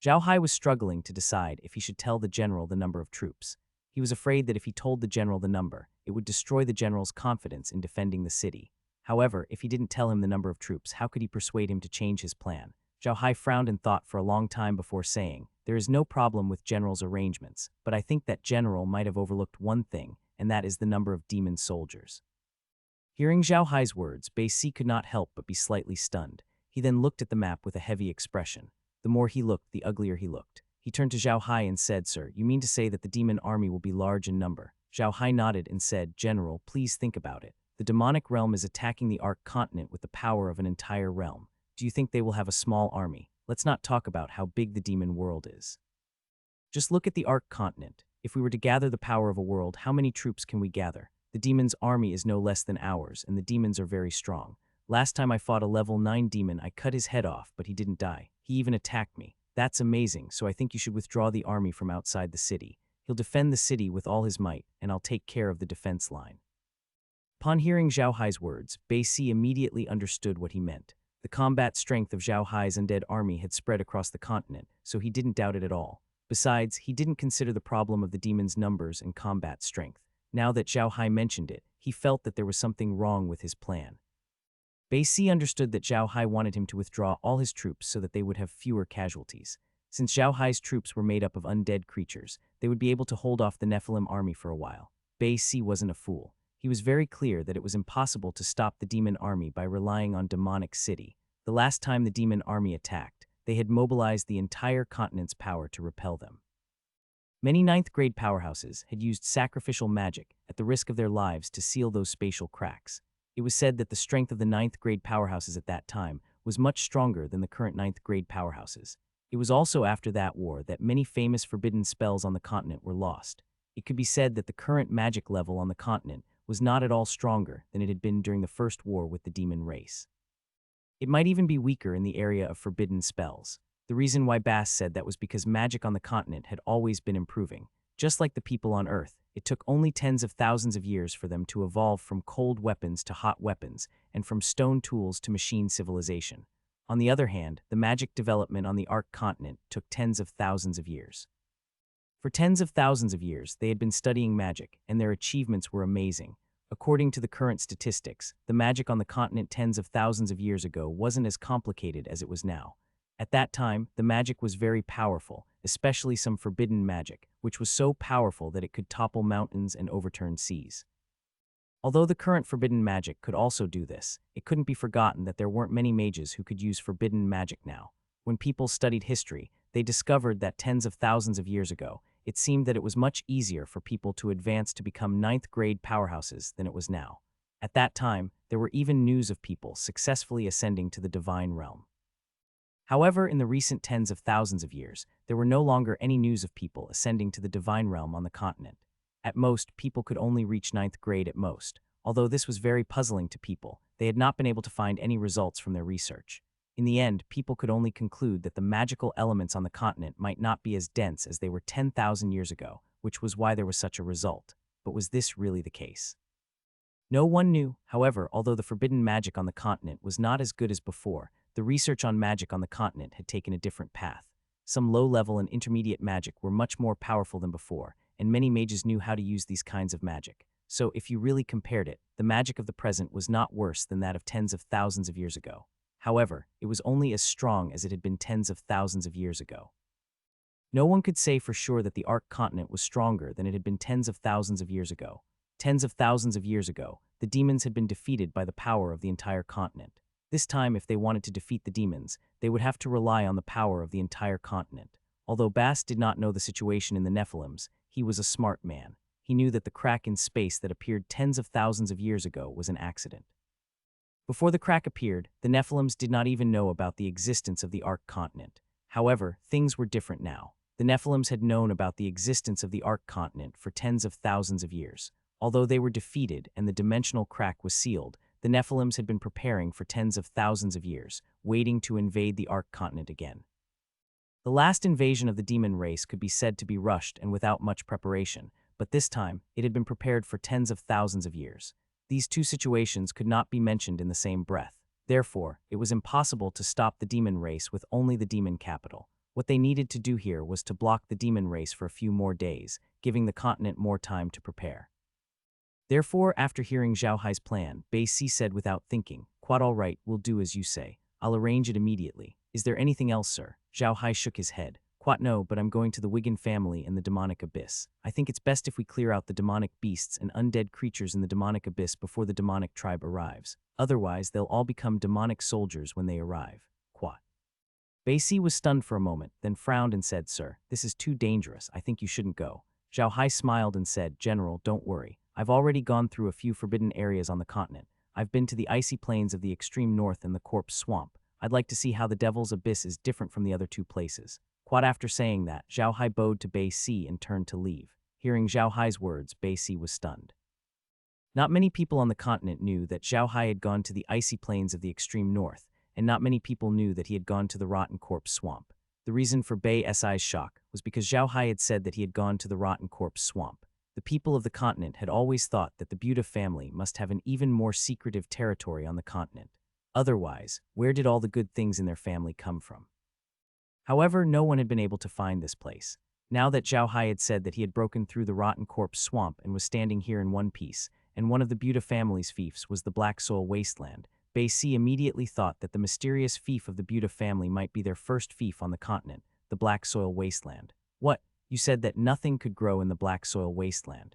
Zhao Hai was struggling to decide if he should tell the general the number of troops. He was afraid that if he told the general the number, it would destroy the general's confidence in defending the city. However, if he didn't tell him the number of troops, how could he persuade him to change his plan? Zhao Hai frowned and thought for a long time before saying, "There is no problem with general's arrangements, but I think that general might have overlooked one thing, and that is the number of demon soldiers." Hearing Zhao Hai's words, Bei Si could not help but be slightly stunned. He then looked at the map with a heavy expression. The more he looked, the uglier he looked. He turned to Zhao Hai and said, "Sir, you mean to say that the demon army will be large in number?" Zhao Hai nodded and said, General, please think about it. The demonic realm is attacking the Ark continent with the power of an entire realm. Do you think they will have a small army? Let's not talk about how big the demon world is. Just look at the Ark continent. If we were to gather the power of a world, how many troops can we gather? The demon's army is no less than ours, and the demons are very strong. Last time I fought a level 9 demon, I cut his head off, but he didn't die. He even attacked me. That's amazing, so I think you should withdraw the army from outside the city. He'll defend the city with all his might, and I'll take care of the defense line. Upon hearing Zhao Hai's words, Bei Si immediately understood what he meant. The combat strength of Zhao Hai's undead army had spread across the continent, so he didn't doubt it at all. Besides, he didn't consider the problem of the demon's numbers and combat strength. Now that Zhao Hai mentioned it, he felt that there was something wrong with his plan. Bei Si understood that Zhao Hai wanted him to withdraw all his troops so that they would have fewer casualties. Since Zhao Hai's troops were made up of undead creatures, they would be able to hold off the Nephilim army for a while. Bei Si wasn't a fool. He was very clear that it was impossible to stop the demon army by relying on demonic city. The last time the demon army attacked, they had mobilized the entire continent's power to repel them. Many ninth-grade powerhouses had used sacrificial magic at the risk of their lives to seal those spatial cracks. It was said that the strength of the ninth-grade powerhouses at that time was much stronger than the current ninth-grade powerhouses. It was also after that war that many famous forbidden spells on the continent were lost. It could be said that the current magic level on the continent was not at all stronger than it had been during the first war with the demon race. It might even be weaker in the area of forbidden spells. The reason why Bass said that was because magic on the continent had always been improving. Just like the people on Earth, it took only tens of thousands of years for them to evolve from cold weapons to hot weapons, and from stone tools to machine civilization. On the other hand, the magic development on the Ark continent took tens of thousands of years. For tens of thousands of years, they had been studying magic, and their achievements were amazing. According to the current statistics, the magic on the continent tens of thousands of years ago wasn't as complicated as it was now. At that time, the magic was very powerful, especially some forbidden magic, which was so powerful that it could topple mountains and overturn seas. Although the current forbidden magic could also do this, it couldn't be forgotten that there weren't many mages who could use forbidden magic now. When people studied history, they discovered that tens of thousands of years ago, it seemed that it was much easier for people to advance to become ninth-grade powerhouses than it was now. At that time, there were even news of people successfully ascending to the divine realm. However, in the recent tens of thousands of years, there were no longer any news of people ascending to the divine realm on the continent. At most, people could only reach ninth grade at most. Although this was very puzzling to people, they had not been able to find any results from their research. In the end, people could only conclude that the magical elements on the continent might not be as dense as they were 10,000 years ago, which was why there was such a result. But was this really the case? No one knew. However, although the forbidden magic on the continent was not as good as before, the research on magic on the continent had taken a different path. Some low-level and intermediate magic were much more powerful than before, and many mages knew how to use these kinds of magic. So if you really compared it, the magic of the present was not worse than that of tens of thousands of years ago. However, it was only as strong as it had been tens of thousands of years ago. No one could say for sure that the Ark continent was stronger than it had been tens of thousands of years ago. Tens of thousands of years ago, the demons had been defeated by the power of the entire continent. This time, if they wanted to defeat the demons, they would have to rely on the power of the entire continent. Although Bass did not know the situation in the Nephilims, he was a smart man. He knew that the crack in space that appeared tens of thousands of years ago was an accident. Before the crack appeared, the Nephilims did not even know about the existence of the Ark continent. However, things were different now. The Nephilims had known about the existence of the Ark continent for tens of thousands of years. Although they were defeated and the dimensional crack was sealed, the Nephilims had been preparing for tens of thousands of years, waiting to invade the Ark continent again. The last invasion of the demon race could be said to be rushed and without much preparation, but this time, it had been prepared for tens of thousands of years. These two situations could not be mentioned in the same breath. Therefore, it was impossible to stop the demon race with only the demon capital. What they needed to do here was to block the demon race for a few more days, giving the continent more time to prepare. Therefore, after hearing Zhao Hai's plan, Bei Si said without thinking, "Quite all right, we'll do as you say. I'll arrange it immediately. Is there anything else, sir?" Zhao Hai shook his head. "Quite no, but I'm going to the Wigan family and the demonic abyss. I think it's best if we clear out the demonic beasts and undead creatures in the demonic abyss before the demonic tribe arrives. Otherwise, they'll all become demonic soldiers when they arrive." Quat. Bei Si was stunned for a moment, then frowned and said, "Sir, this is too dangerous. I think you shouldn't go." Zhao Hai smiled and said, "General, don't worry. I've already gone through a few forbidden areas on the continent. I've been to the icy plains of the extreme north and the corpse swamp. I'd like to see how the Devil's Abyss is different from the other two places." Quite after saying that, Zhao Hai bowed to Bei Si and turned to leave. Hearing Zhao Hai's words, Bei Si was stunned. Not many people on the continent knew that Zhao Hai had gone to the icy plains of the extreme north, and not many people knew that he had gone to the rotten corpse swamp. The reason for Bei Si's shock was because Zhao Hai had said that he had gone to the rotten corpse swamp. The people of the continent had always thought that the Buddha family must have an even more secretive territory on the continent. Otherwise, where did all the good things in their family come from? However, no one had been able to find this place. Now that Zhao Hai had said that he had broken through the rotten corpse swamp and was standing here in one piece, and one of the Buddha family's fiefs was the Black Soil Wasteland, Bei Si immediately thought that the mysterious fief of the Buddha family might be their first fief on the continent, the Black Soil Wasteland. What? You said that nothing could grow in the Black Soil Wasteland.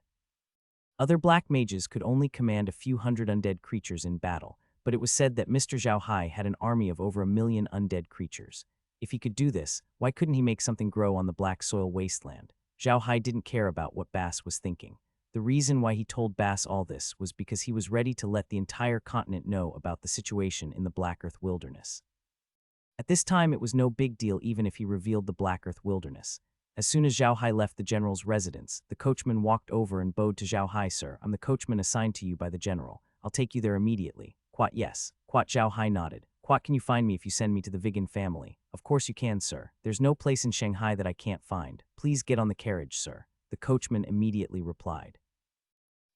Other black mages could only command a few hundred undead creatures in battle, but it was said that Mr. Zhao Hai had an army of over 1,000,000 undead creatures. If he could do this, why couldn't he make something grow on the Black Soil Wasteland? Zhao Hai didn't care about what Bass was thinking. The reason why he told Bass all this was because he was ready to let the entire continent know about the situation in the Black Earth Wilderness. At this time, it was no big deal even if he revealed the Black Earth Wilderness. As soon as Zhao Hai left the general's residence, the coachman walked over and bowed to Zhao Hai. "Sir, I'm the coachman assigned to you by the general. I'll take you there immediately." "Quat, yes." Quat. Zhao Hai nodded. "Quat, can you find me if you send me to the Vigan family?" "Of course you can, sir. There's no place in Shanghai that I can't find. Please get on the carriage, sir," the coachman immediately replied.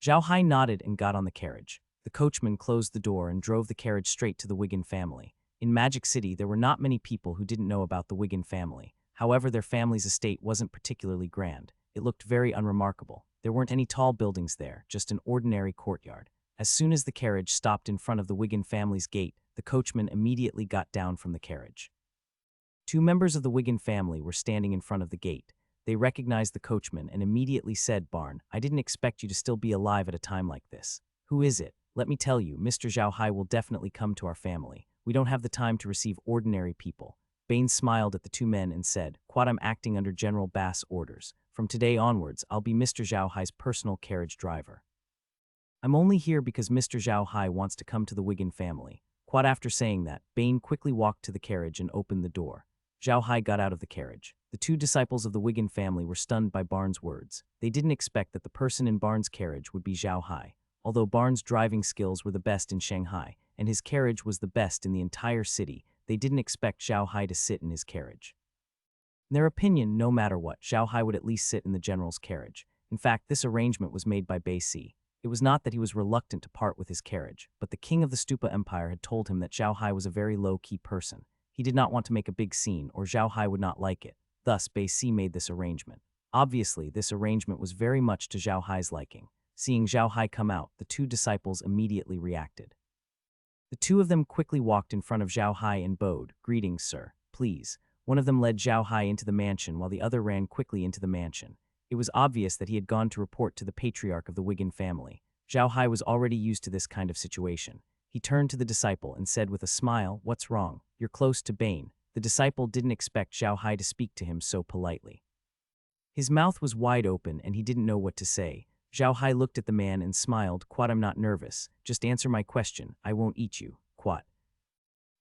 Zhao Hai nodded and got on the carriage. The coachman closed the door and drove the carriage straight to the Wigan family. In Magic City, there were not many people who didn't know about the Wigan family. However, their family's estate wasn't particularly grand. It looked very unremarkable. There weren't any tall buildings there, just an ordinary courtyard. As soon as the carriage stopped in front of the Wigan family's gate, the coachman immediately got down from the carriage. Two members of the Wigan family were standing in front of the gate. They recognized the coachman and immediately said, "Barn, I didn't expect you to still be alive at a time like this." "Who is it?" "Let me tell you, Mr. Zhao Hai will definitely come to our family. We don't have the time to receive ordinary people." Bain smiled at the two men and said, "Quad, I'm acting under General Bass' orders. From today onwards, I'll be Mr. Zhao Hai's personal carriage driver. I'm only here because Mr. Zhao Hai wants to come to the Wigan family." Quad after saying that, Bain quickly walked to the carriage and opened the door. Zhao Hai got out of the carriage. The two disciples of the Wigan family were stunned by Barnes' words. They didn't expect that the person in Barnes' carriage would be Zhao Hai. Although Barnes' driving skills were the best in Shanghai, and his carriage was the best in the entire city, they didn't expect Zhao Hai to sit in his carriage. In their opinion, no matter what, Zhao Hai would at least sit in the general's carriage. In fact, this arrangement was made by Bei Si. It was not that he was reluctant to part with his carriage, but the king of the Stupa Empire had told him that Zhao Hai was a very low-key person. He did not want to make a big scene, or Zhao Hai would not like it. Thus, Bei Si made this arrangement. Obviously, this arrangement was very much to Zhao Hai's liking. Seeing Zhao Hai come out, the two disciples immediately reacted. The two of them quickly walked in front of Zhao Hai and bowed. "Greetings, sir. Please." One of them led Zhao Hai into the mansion while the other ran quickly into the mansion. It was obvious that he had gone to report to the patriarch of the Wigan family. Zhao Hai was already used to this kind of situation. He turned to the disciple and said with a smile, "What's wrong? You're close to Bane." The disciple didn't expect Zhao Hai to speak to him so politely. His mouth was wide open and he didn't know what to say. Zhao Hai looked at the man and smiled. "Quat, I'm not nervous. Just answer my question. I won't eat you." Quat.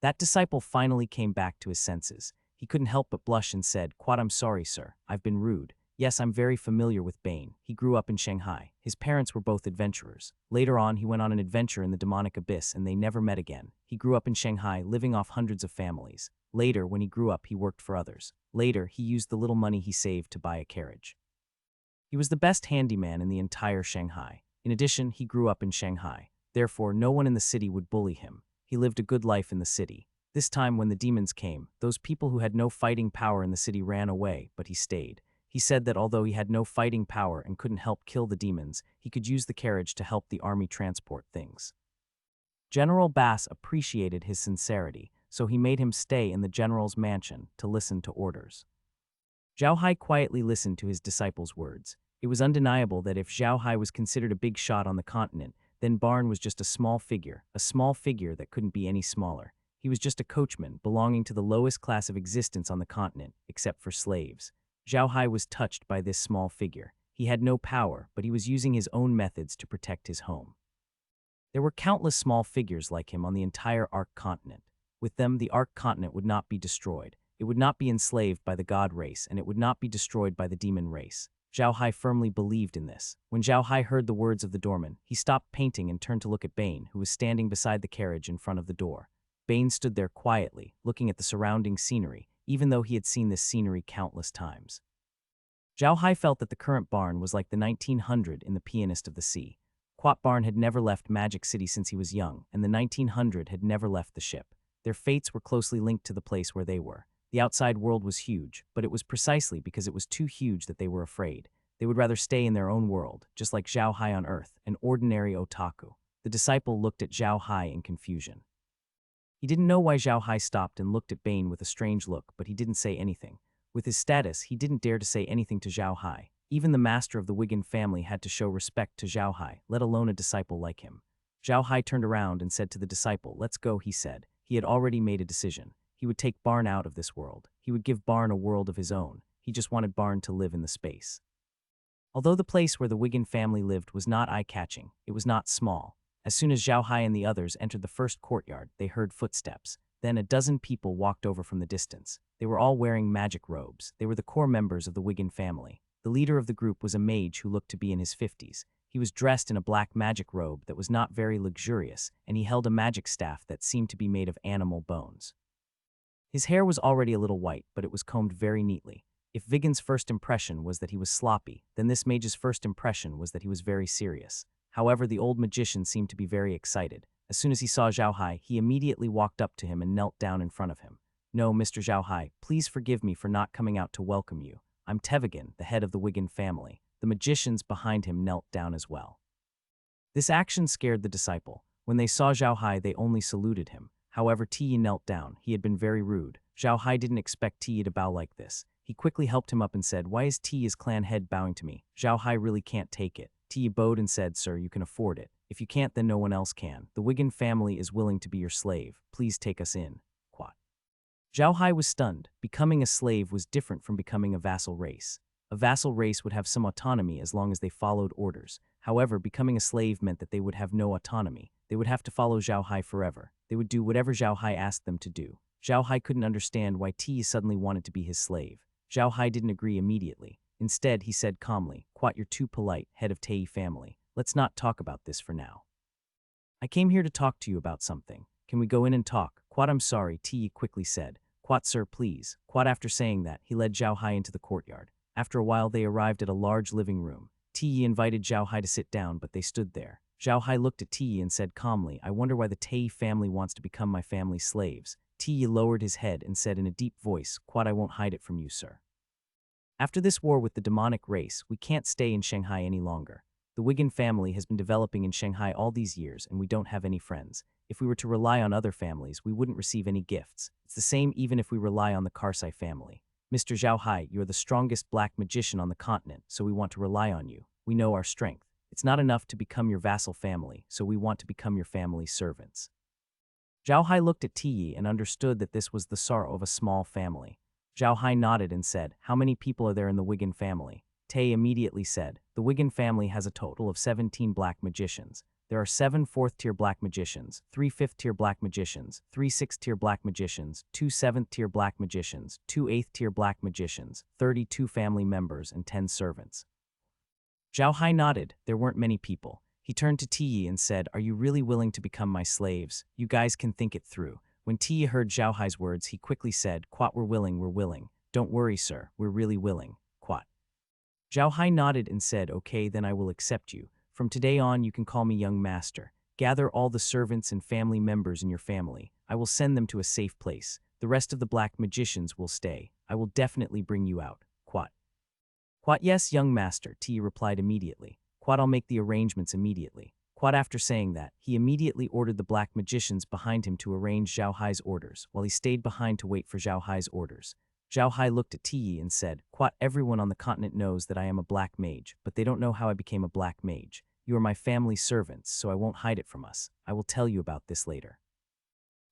That disciple finally came back to his senses. He couldn't help but blush and said, "Quat, I'm sorry, sir. I've been rude. Yes, I'm very familiar with Bane. He grew up in Shanghai. His parents were both adventurers. Later on, he went on an adventure in the demonic abyss and they never met again. He grew up in Shanghai, living off hundreds of families. Later, when he grew up, he worked for others. Later, he used the little money he saved to buy a carriage. He was the best handyman in the entire Shanghai. In addition, he grew up in Shanghai. Therefore, no one in the city would bully him. He lived a good life in the city. This time, when the demons came, those people who had no fighting power in the city ran away, but he stayed. He said that although he had no fighting power and couldn't help kill the demons, he could use the carriage to help the army transport things. General Bass appreciated his sincerity, so he made him stay in the general's mansion to listen to orders. Zhao Hai quietly listened to his disciple's words. It was undeniable that if Zhao Hai was considered a big shot on the continent, then Barn was just a small figure that couldn't be any smaller. He was just a coachman belonging to the lowest class of existence on the continent, except for slaves. Zhao Hai was touched by this small figure. He had no power, but he was using his own methods to protect his home. There were countless small figures like him on the entire Ark continent. With them, the Ark continent would not be destroyed. It would not be enslaved by the god race, and it would not be destroyed by the demon race. Zhao Hai firmly believed in this. When Zhao Hai heard the words of the doorman, he stopped painting and turned to look at Bane, who was standing beside the carriage in front of the door. Bane stood there quietly, looking at the surrounding scenery, even though he had seen this scenery countless times. Zhao Hai felt that the current barn was like the 1900 in The Pianist of the Sea. Quat Barn had never left Magic City since he was young, and the 1900 had never left the ship. Their fates were closely linked to the place where they were. The outside world was huge, but it was precisely because it was too huge that they were afraid. They would rather stay in their own world, just like Zhao Hai on Earth, an ordinary otaku. The disciple looked at Zhao Hai in confusion. He didn't know why Zhao Hai stopped and looked at Bane with a strange look, but he didn't say anything. With his status, he didn't dare to say anything to Zhao Hai. Even the master of the Wigan family had to show respect to Zhao Hai, let alone a disciple like him. Zhao Hai turned around and said to the disciple, "Let's go," he said. He had already made a decision. He would take Barn out of this world. He would give Barn a world of his own. He just wanted Barn to live in the space. Although the place where the Wigan family lived was not eye-catching, it was not small. As soon as Zhao Hai and the others entered the first courtyard, they heard footsteps. Then a dozen people walked over from the distance. They were all wearing magic robes. They were the core members of the Wigan family. The leader of the group was a mage who looked to be in his 50s. He was dressed in a black magic robe that was not very luxurious, and he held a magic staff that seemed to be made of animal bones. His hair was already a little white, but it was combed very neatly. If Vigan's first impression was that he was sloppy, then this mage's first impression was that he was very serious. However, the old magician seemed to be very excited. As soon as he saw Zhao Hai, he immediately walked up to him and knelt down in front of him. "No, Mr. Zhao Hai, please forgive me for not coming out to welcome you. I'm Tevigan, the head of the Wigan family." The magicians behind him knelt down as well. This action scared the disciple. When they saw Zhao Hai, they only saluted him. However, Tiyi knelt down. He had been very rude. Zhao Hai didn't expect Tiyi to bow like this. He quickly helped him up and said, "Why is Tiyi's clan head bowing to me? Zhao Hai really can't take it." Tiyi bowed and said, "Sir, you can afford it. If you can't, then no one else can. The Wigan family is willing to be your slave. Please take us in." Quat. Zhao Hai was stunned. Becoming a slave was different from becoming a vassal race. A vassal race would have some autonomy as long as they followed orders. However, becoming a slave meant that they would have no autonomy. They would have to follow Zhao Hai forever. They would do whatever Zhao Hai asked them to do. Zhao Hai couldn't understand why Ti suddenly wanted to be his slave. Zhao Hai didn't agree immediately. Instead, he said calmly, "Quat, you're too polite, head of Tei family. Let's not talk about this for now. I came here to talk to you about something. Can we go in and talk?" "Quat, I'm sorry," Ti quickly said. "Quat, sir, please." Quat, after saying that, he led Zhao Hai into the courtyard. After a while, they arrived at a large living room. Ti invited Zhao Hai to sit down, but they stood there. Zhao Hai looked at Ti and said calmly, "I wonder why the Tei family wants to become my family's slaves." Ti lowered his head and said in a deep voice, "Quat, I won't hide it from you, sir. After this war with the demonic race, we can't stay in Shanghai any longer. The Wigan family has been developing in Shanghai all these years, and we don't have any friends. If we were to rely on other families, we wouldn't receive any gifts. It's the same even if we rely on the Karsai family. Mr. Zhao Hai, you are the strongest black magician on the continent, so we want to rely on you. We know our strength. It's not enough to become your vassal family, so we want to become your family's servants." Zhao Hai looked at Tiyi and understood that this was the sorrow of a small family. Zhao Hai nodded and said, "How many people are there in the Wigan family?" Tay immediately said, "The Wigan family has a total of 17 black magicians. There are 7 4th-tier black magicians, 3 5th-tier black magicians, 3 6th-tier black magicians, 2 7th-tier black magicians, 2 8th-tier black magicians, 32 family members, and 10 servants." Zhao Hai nodded. There weren't many people. He turned to Tiyi and said, "Are you really willing to become my slaves? You guys can think it through." When Tiyi heard Zhao Hai's words, he quickly said, "Quat, we're willing, we're willing. Don't worry, sir, we're really willing." Quat. Zhao Hai nodded and said, "Okay, then I will accept you. From today on, you can call me young master. Gather all the servants and family members in your family. I will send them to a safe place. The rest of the black magicians will stay. I will definitely bring you out." Quat. "Quat, yes, young master," Tiyi replied immediately. "Quat, I'll make the arrangements immediately." Quat, after saying that, he immediately ordered the black magicians behind him to arrange Zhao Hai's orders, while he stayed behind to wait for Zhao Hai's orders. Zhao Hai looked at Tiyi and said, "Quat, everyone on the continent knows that I am a black mage, but they don't know how I became a black mage. You are my family's servants, so I won't hide it from us. I will tell you about this later.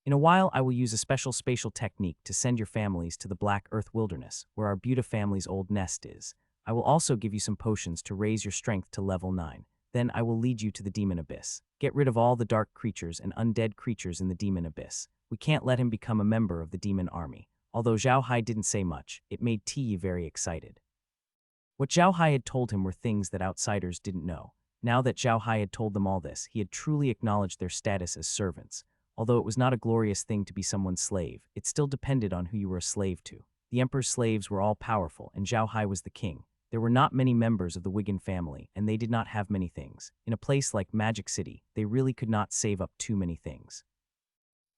In a while, I will use a special spatial technique to send your families to the Black Earth Wilderness, where our Buddha family's old nest is. I will also give you some potions to raise your strength to level 9. Then I will lead you to the demon abyss. Get rid of all the dark creatures and undead creatures in the demon abyss. We can't let him become a member of the demon army." Although Zhao Hai didn't say much, it made Ti very excited. What Zhao Hai had told him were things that outsiders didn't know. Now that Zhao Hai had told them all this, he had truly acknowledged their status as servants. Although it was not a glorious thing to be someone's slave, it still depended on who you were a slave to. The emperor's slaves were all powerful, and Zhao Hai was the king. There were not many members of the Wigan family, and they did not have many things. In a place like Magic City, they really could not save up too many things.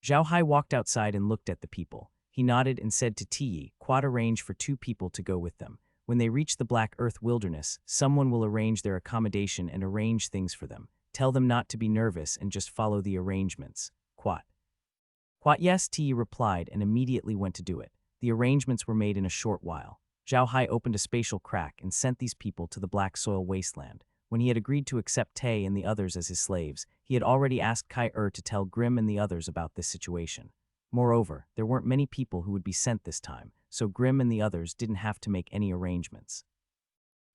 Zhao Hai walked outside and looked at the people. He nodded and said to Ti, "Quad arrange for 2 people to go with them. When they reach the Black Earth Wilderness, someone will arrange their accommodation and arrange things for them. Tell them not to be nervous and just follow the arrangements." Quat. Quat yes, Ti replied and immediately went to do it. The arrangements were made in a short while. Zhao Hai opened a spatial crack and sent these people to the Black Soil Wasteland. When he had agreed to accept Tay and the others as his slaves, he had already asked Kai to tell Grim and the others about this situation. Moreover, there weren't many people who would be sent this time, so Grim and the others didn't have to make any arrangements.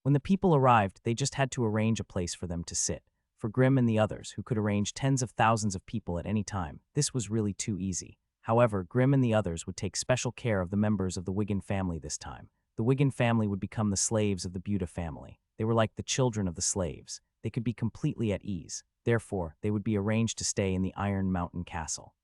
When the people arrived, they just had to arrange a place for them to sit. For Grim and the others, who could arrange tens of thousands of people at any time, this was really too easy. However, Grim and the others would take special care of the members of the Wigan family this time. The Wigan family would become the slaves of the Buta family. They were like the children of the slaves. They could be completely at ease. Therefore, they would be arranged to stay in the Iron Mountain Castle.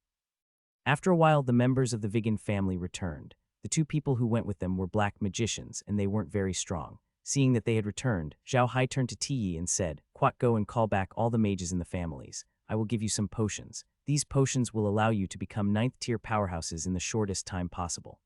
After a while, the members of the Vigan family returned. The 2 people who went with them were black magicians, and they weren't very strong. Seeing that they had returned, Zhao Hai turned to Ti and said, "Quat, go and call back all the mages in the families. I will give you some potions. These potions will allow you to become 9th-tier powerhouses in the shortest time possible."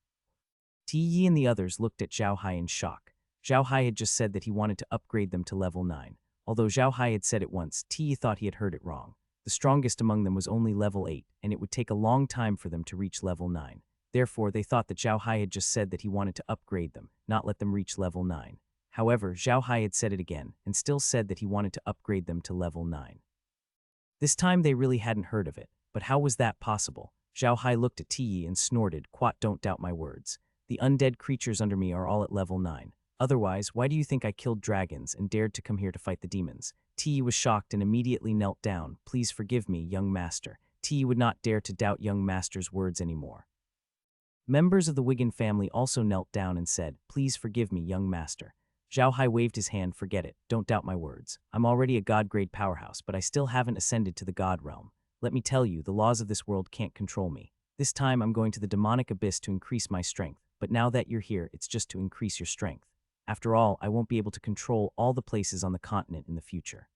Ti and the others looked at Zhao Hai in shock. Zhao Hai had just said that he wanted to upgrade them to level 9. Although Zhao Hai had said it once, Ti thought he had heard it wrong. The strongest among them was only level 8, and it would take a long time for them to reach level 9. Therefore, they thought that Zhao Hai had just said that he wanted to upgrade them, not let them reach level 9. However, Zhao Hai had said it again, and still said that he wanted to upgrade them to level 9. This time they really hadn't heard of it, but how was that possible? Zhao Hai looked at Ti and snorted, "Quat, don't doubt my words. The undead creatures under me are all at level 9. Otherwise, why do you think I killed dragons and dared to come here to fight the demons?" Ti was shocked and immediately knelt down. "Please forgive me, young master." Ti would not dare to doubt young master's words anymore. Members of the Wigan family also knelt down and said, "Please forgive me, young master." Zhao Hai waved his hand. "Forget it. Don't doubt my words. I'm already a god-grade powerhouse, but I still haven't ascended to the god realm. Let me tell you, the laws of this world can't control me. This time I'm going to the demonic abyss to increase my strength, but now that you're here, it's just to increase your strength. After all, I won't be able to control all the places on the continent in the future.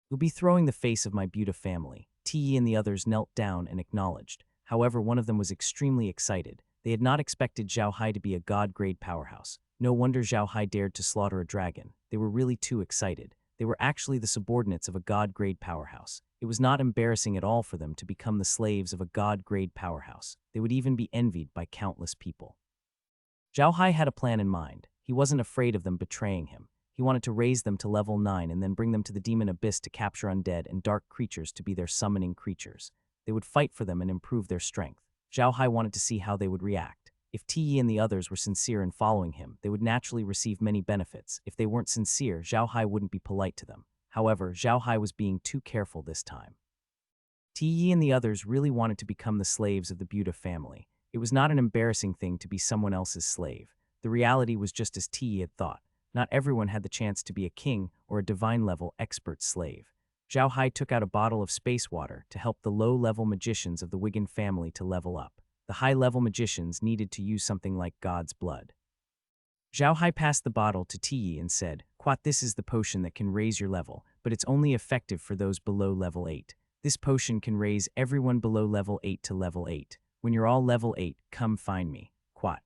You'll be throwing the face of my Buta family." Ti and the others knelt down and acknowledged. However, one of them was extremely excited. They had not expected Zhao Hai to be a god-grade powerhouse. No wonder Zhao Hai dared to slaughter a dragon. They were really too excited. They were actually the subordinates of a god-grade powerhouse. It was not embarrassing at all for them to become the slaves of a god-grade powerhouse. They would even be envied by countless people. Zhao Hai had a plan in mind. He wasn't afraid of them betraying him. He wanted to raise them to level 9 and then bring them to the demon abyss to capture undead and dark creatures to be their summoning creatures. They would fight for them and improve their strength. Zhao Hai wanted to see how they would react. If Ti and the others were sincere in following him, they would naturally receive many benefits. If they weren't sincere, Zhao Hai wouldn't be polite to them. However, Zhao Hai was being too careful this time. Ti and the others really wanted to become the slaves of the Buta family. It was not an embarrassing thing to be someone else's slave. The reality was just as Ti had thought. Not everyone had the chance to be a king or a divine-level expert slave. Zhao Hai took out a bottle of space water to help the low-level magicians of the Wigan family to level up. The high-level magicians needed to use something like God's blood. Zhao Hai passed the bottle to Ti and said, "Quat, this is the potion that can raise your level, but it's only effective for those below level 8. This potion can raise everyone below level 8 to level 8. When you're all level 8, come find me. Quat."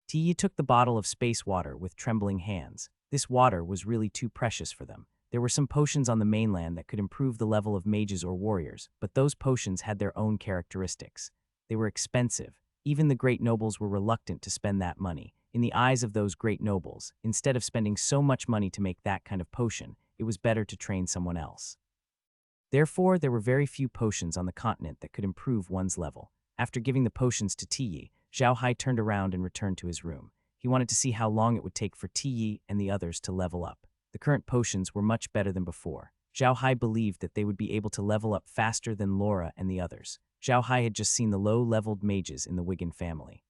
Ti took the bottle of space water with trembling hands. This water was really too precious for them. There were some potions on the mainland that could improve the level of mages or warriors, but those potions had their own characteristics. They were expensive. Even the great nobles were reluctant to spend that money. In the eyes of those great nobles, instead of spending so much money to make that kind of potion, it was better to train someone else. Therefore, there were very few potions on the continent that could improve one's level. After giving the potions to Ti, Zhao Hai turned around and returned to his room. He wanted to see how long it would take for Ti and the others to level up. The current potions were much better than before. Zhao Hai believed that they would be able to level up faster than Laura and the others. Zhao Hai had just seen the low-leveled mages in the Wigan family.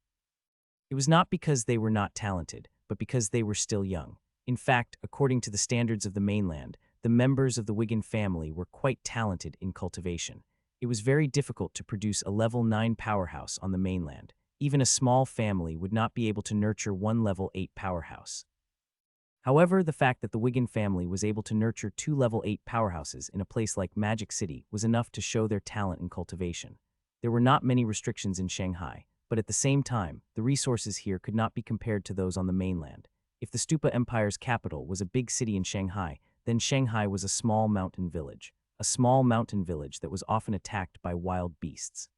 It was not because they were not talented, but because they were still young. In fact, according to the standards of the mainland, the members of the Wigan family were quite talented in cultivation. It was very difficult to produce a level 9 powerhouse on the mainland. Even a small family would not be able to nurture one level 8 powerhouse. However, the fact that the Wigan family was able to nurture 2 level 8 powerhouses in a place like Magic City was enough to show their talent in cultivation. There were not many restrictions in Shanghai, but at the same time, the resources here could not be compared to those on the mainland. If the Stupa Empire's capital was a big city in Shanghai, then Shanghai was a small mountain village that was often attacked by wild beasts.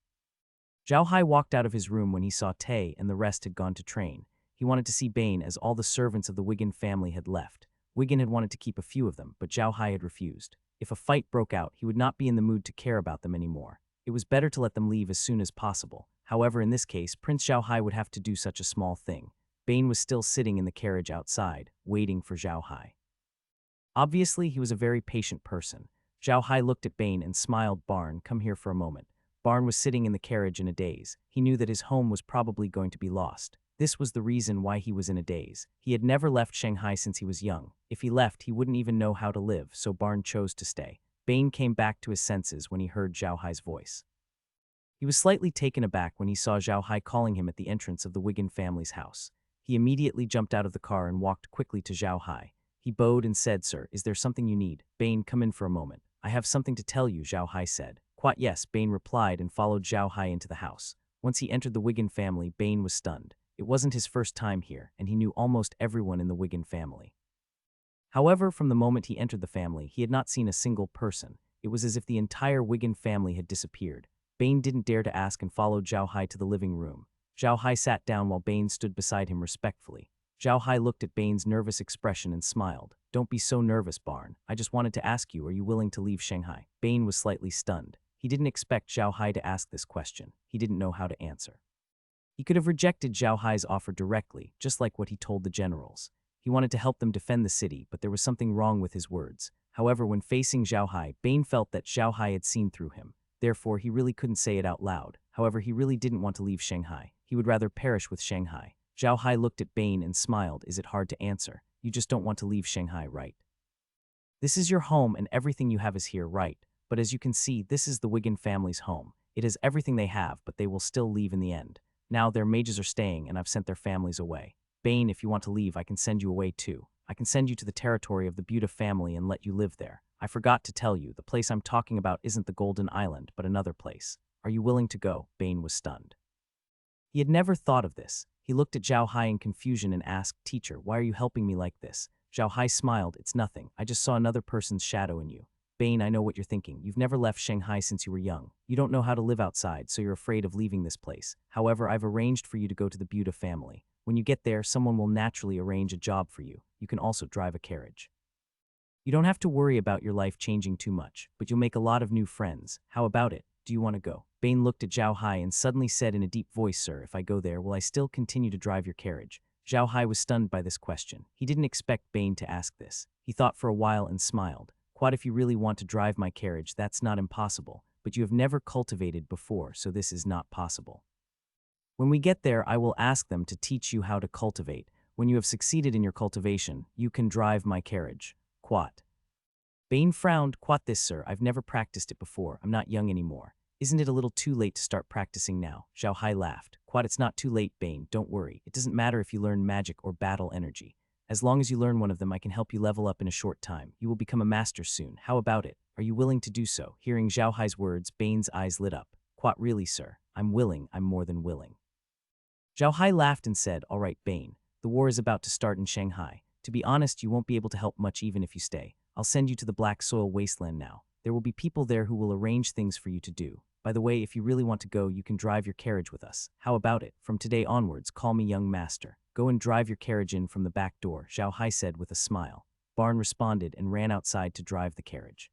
Zhao Hai walked out of his room when he saw Tay and the rest had gone to train. He wanted to see Bane as all the servants of the Wigan family had left. Wigan had wanted to keep a few of them, but Zhao Hai had refused. If a fight broke out, he would not be in the mood to care about them anymore. It was better to let them leave as soon as possible. However, in this case, Prince Zhao Hai would have to do such a small thing. Bane was still sitting in the carriage outside, waiting for Zhao Hai. Obviously, he was a very patient person. Zhao Hai looked at Bane and smiled. Barn, come here for a moment. Barn was sitting in the carriage in a daze. He knew that his home was probably going to be lost. This was the reason why he was in a daze. He had never left Shanghai since he was young. If he left, he wouldn't even know how to live, so Barn chose to stay. Bane came back to his senses when he heard Zhao Hai's voice. He was slightly taken aback when he saw Zhao Hai calling him at the entrance of the Wigan family's house. He immediately jumped out of the car and walked quickly to Zhao Hai. He bowed and said, "Sir, is there something you need?" "Bane, come in for a moment. I have something to tell you," Zhao Hai said. "Quite yes," Bane replied and followed Zhao Hai into the house. Once he entered the Wigan family, Bane was stunned. It wasn't his first time here, and he knew almost everyone in the Wigan family. However, from the moment he entered the family, he had not seen a single person. It was as if the entire Wigan family had disappeared. Bane didn't dare to ask and followed Zhao Hai to the living room. Zhao Hai sat down while Bane stood beside him respectfully. Zhao Hai looked at Bane's nervous expression and smiled. "Don't be so nervous, Barn. I just wanted to ask you, are you willing to leave Shanghai?" Bane was slightly stunned. He didn't expect Zhao Hai to ask this question. He didn't know how to answer. He could have rejected Zhao Hai's offer directly, just like what he told the generals. He wanted to help them defend the city, but there was something wrong with his words. However, when facing Zhao Hai, Bane felt that Zhao Hai had seen through him. Therefore, he really couldn't say it out loud. However, he really didn't want to leave Shanghai. He would rather perish with Shanghai. Zhao Hai looked at Bane and smiled. "Is it hard to answer? You just don't want to leave Shanghai, right? This is your home and everything you have is here, right? But as you can see, this is the Wigan family's home. It is everything they have, but they will still leave in the end. Now their mages are staying and I've sent their families away. Bane, if you want to leave, I can send you away too. I can send you to the territory of the Buddha family and let you live there. I forgot to tell you, the place I'm talking about isn't the Golden Island, but another place. Are you willing to go?" Bane was stunned. He had never thought of this. He looked at Zhao Hai in confusion and asked, "Teacher, why are you helping me like this?" Zhao Hai smiled. "It's nothing. I just saw another person's shadow in you." "Bane, I know what you're thinking. You've never left Shanghai since you were young. You don't know how to live outside, so you're afraid of leaving this place. However, I've arranged for you to go to the Buddha family. When you get there, someone will naturally arrange a job for you. You can also drive a carriage. You don't have to worry about your life changing too much, but you'll make a lot of new friends. How about it? Do you want to go?" Bane looked at Zhao Hai and suddenly said in a deep voice, "Sir, if I go there, will I still continue to drive your carriage?" Zhao Hai was stunned by this question. He didn't expect Bane to ask this. He thought for a while and smiled. "Quite, if you really want to drive my carriage, that's not impossible, but you have never cultivated before, so this is not possible. When we get there, I will ask them to teach you how to cultivate. When you have succeeded in your cultivation, you can drive my carriage." "Quat." Bane frowned. "Quat this, sir. I've never practiced it before. I'm not young anymore. Isn't it a little too late to start practicing now?" Zhao Hai laughed. "Quat, it's not too late, Bane. Don't worry. It doesn't matter if you learn magic or battle energy. As long as you learn one of them, I can help you level up in a short time. You will become a master soon. How about it? Are you willing to do so?" Hearing Zhao Hai's words, Bane's eyes lit up. "Quat, really, sir? I'm willing. I'm more than willing." Zhao Hai laughed and said, "All right, Bane. The war is about to start in Shanghai. To be honest, you won't be able to help much even if you stay. I'll send you to the Black Soil Wasteland now. There will be people there who will arrange things for you to do. By the way, if you really want to go, you can drive your carriage with us. How about it? From today onwards, call me young master. Go and drive your carriage in from the back door," Zhao Hai said with a smile. Barn responded and ran outside to drive the carriage.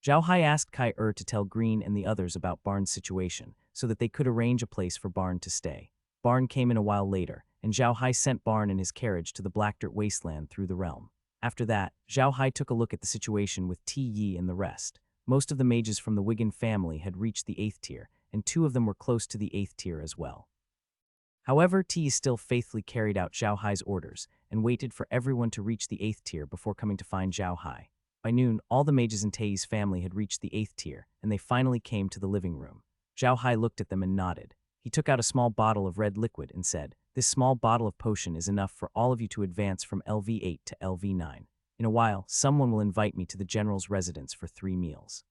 Zhao Hai asked Heir to tell Green and the others about Barn's situation, so that they could arrange a place for Barn to stay. Barn came in a while later, and Zhao Hai sent Barn and his carriage to the Black Dirt Wasteland through the realm. After that, Zhao Hai took a look at the situation with Ti Yi and the rest. Most of the mages from the Wigan family had reached the 8th tier, and 2 of them were close to the 8th tier as well. However, Ti still faithfully carried out Zhao Hai's orders and waited for everyone to reach the 8th tier before coming to find Zhao Hai. By noon, all the mages in Tei's family had reached the 8th tier, and they finally came to the living room. Zhao Hai looked at them and nodded. He took out a small bottle of red liquid and said, "This small bottle of potion is enough for all of you to advance from LV8 to LV9. In a while, someone will invite me to the general's residence for 3 meals.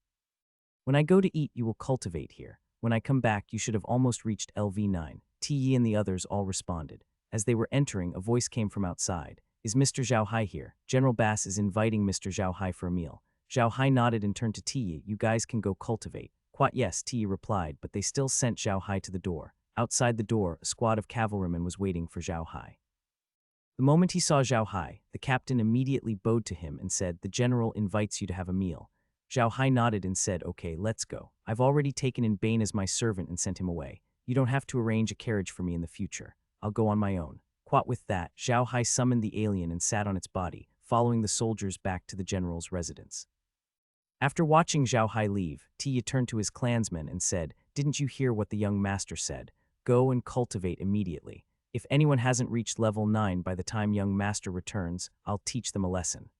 When I go to eat, you will cultivate here. When I come back, you should have almost reached LV9. Ti and the others all responded. As they were entering, a voice came from outside. "Is Mr. Zhao Hai here? General Bass is inviting Mr. Zhao Hai for a meal." Zhao Hai nodded and turned to Ti. "You guys can go cultivate." "Quite yes," Ti replied, but they still sent Zhao Hai to the door. Outside the door, a squad of cavalrymen was waiting for Zhao Hai. The moment he saw Zhao Hai, the captain immediately bowed to him and said, "The general invites you to have a meal." Zhao Hai nodded and said, "Okay, let's go. I've already taken in Bane as my servant and sent him away. You don't have to arrange a carriage for me in the future. I'll go on my own." Quite with that, Zhao Hai summoned the alien and sat on its body, following the soldiers back to the general's residence. After watching Zhao Hai leave, Tia turned to his clansmen and said, "Didn't you hear what the young master said? Go and cultivate immediately. If anyone hasn't reached level 9 by the time young master returns, I'll teach them a lesson."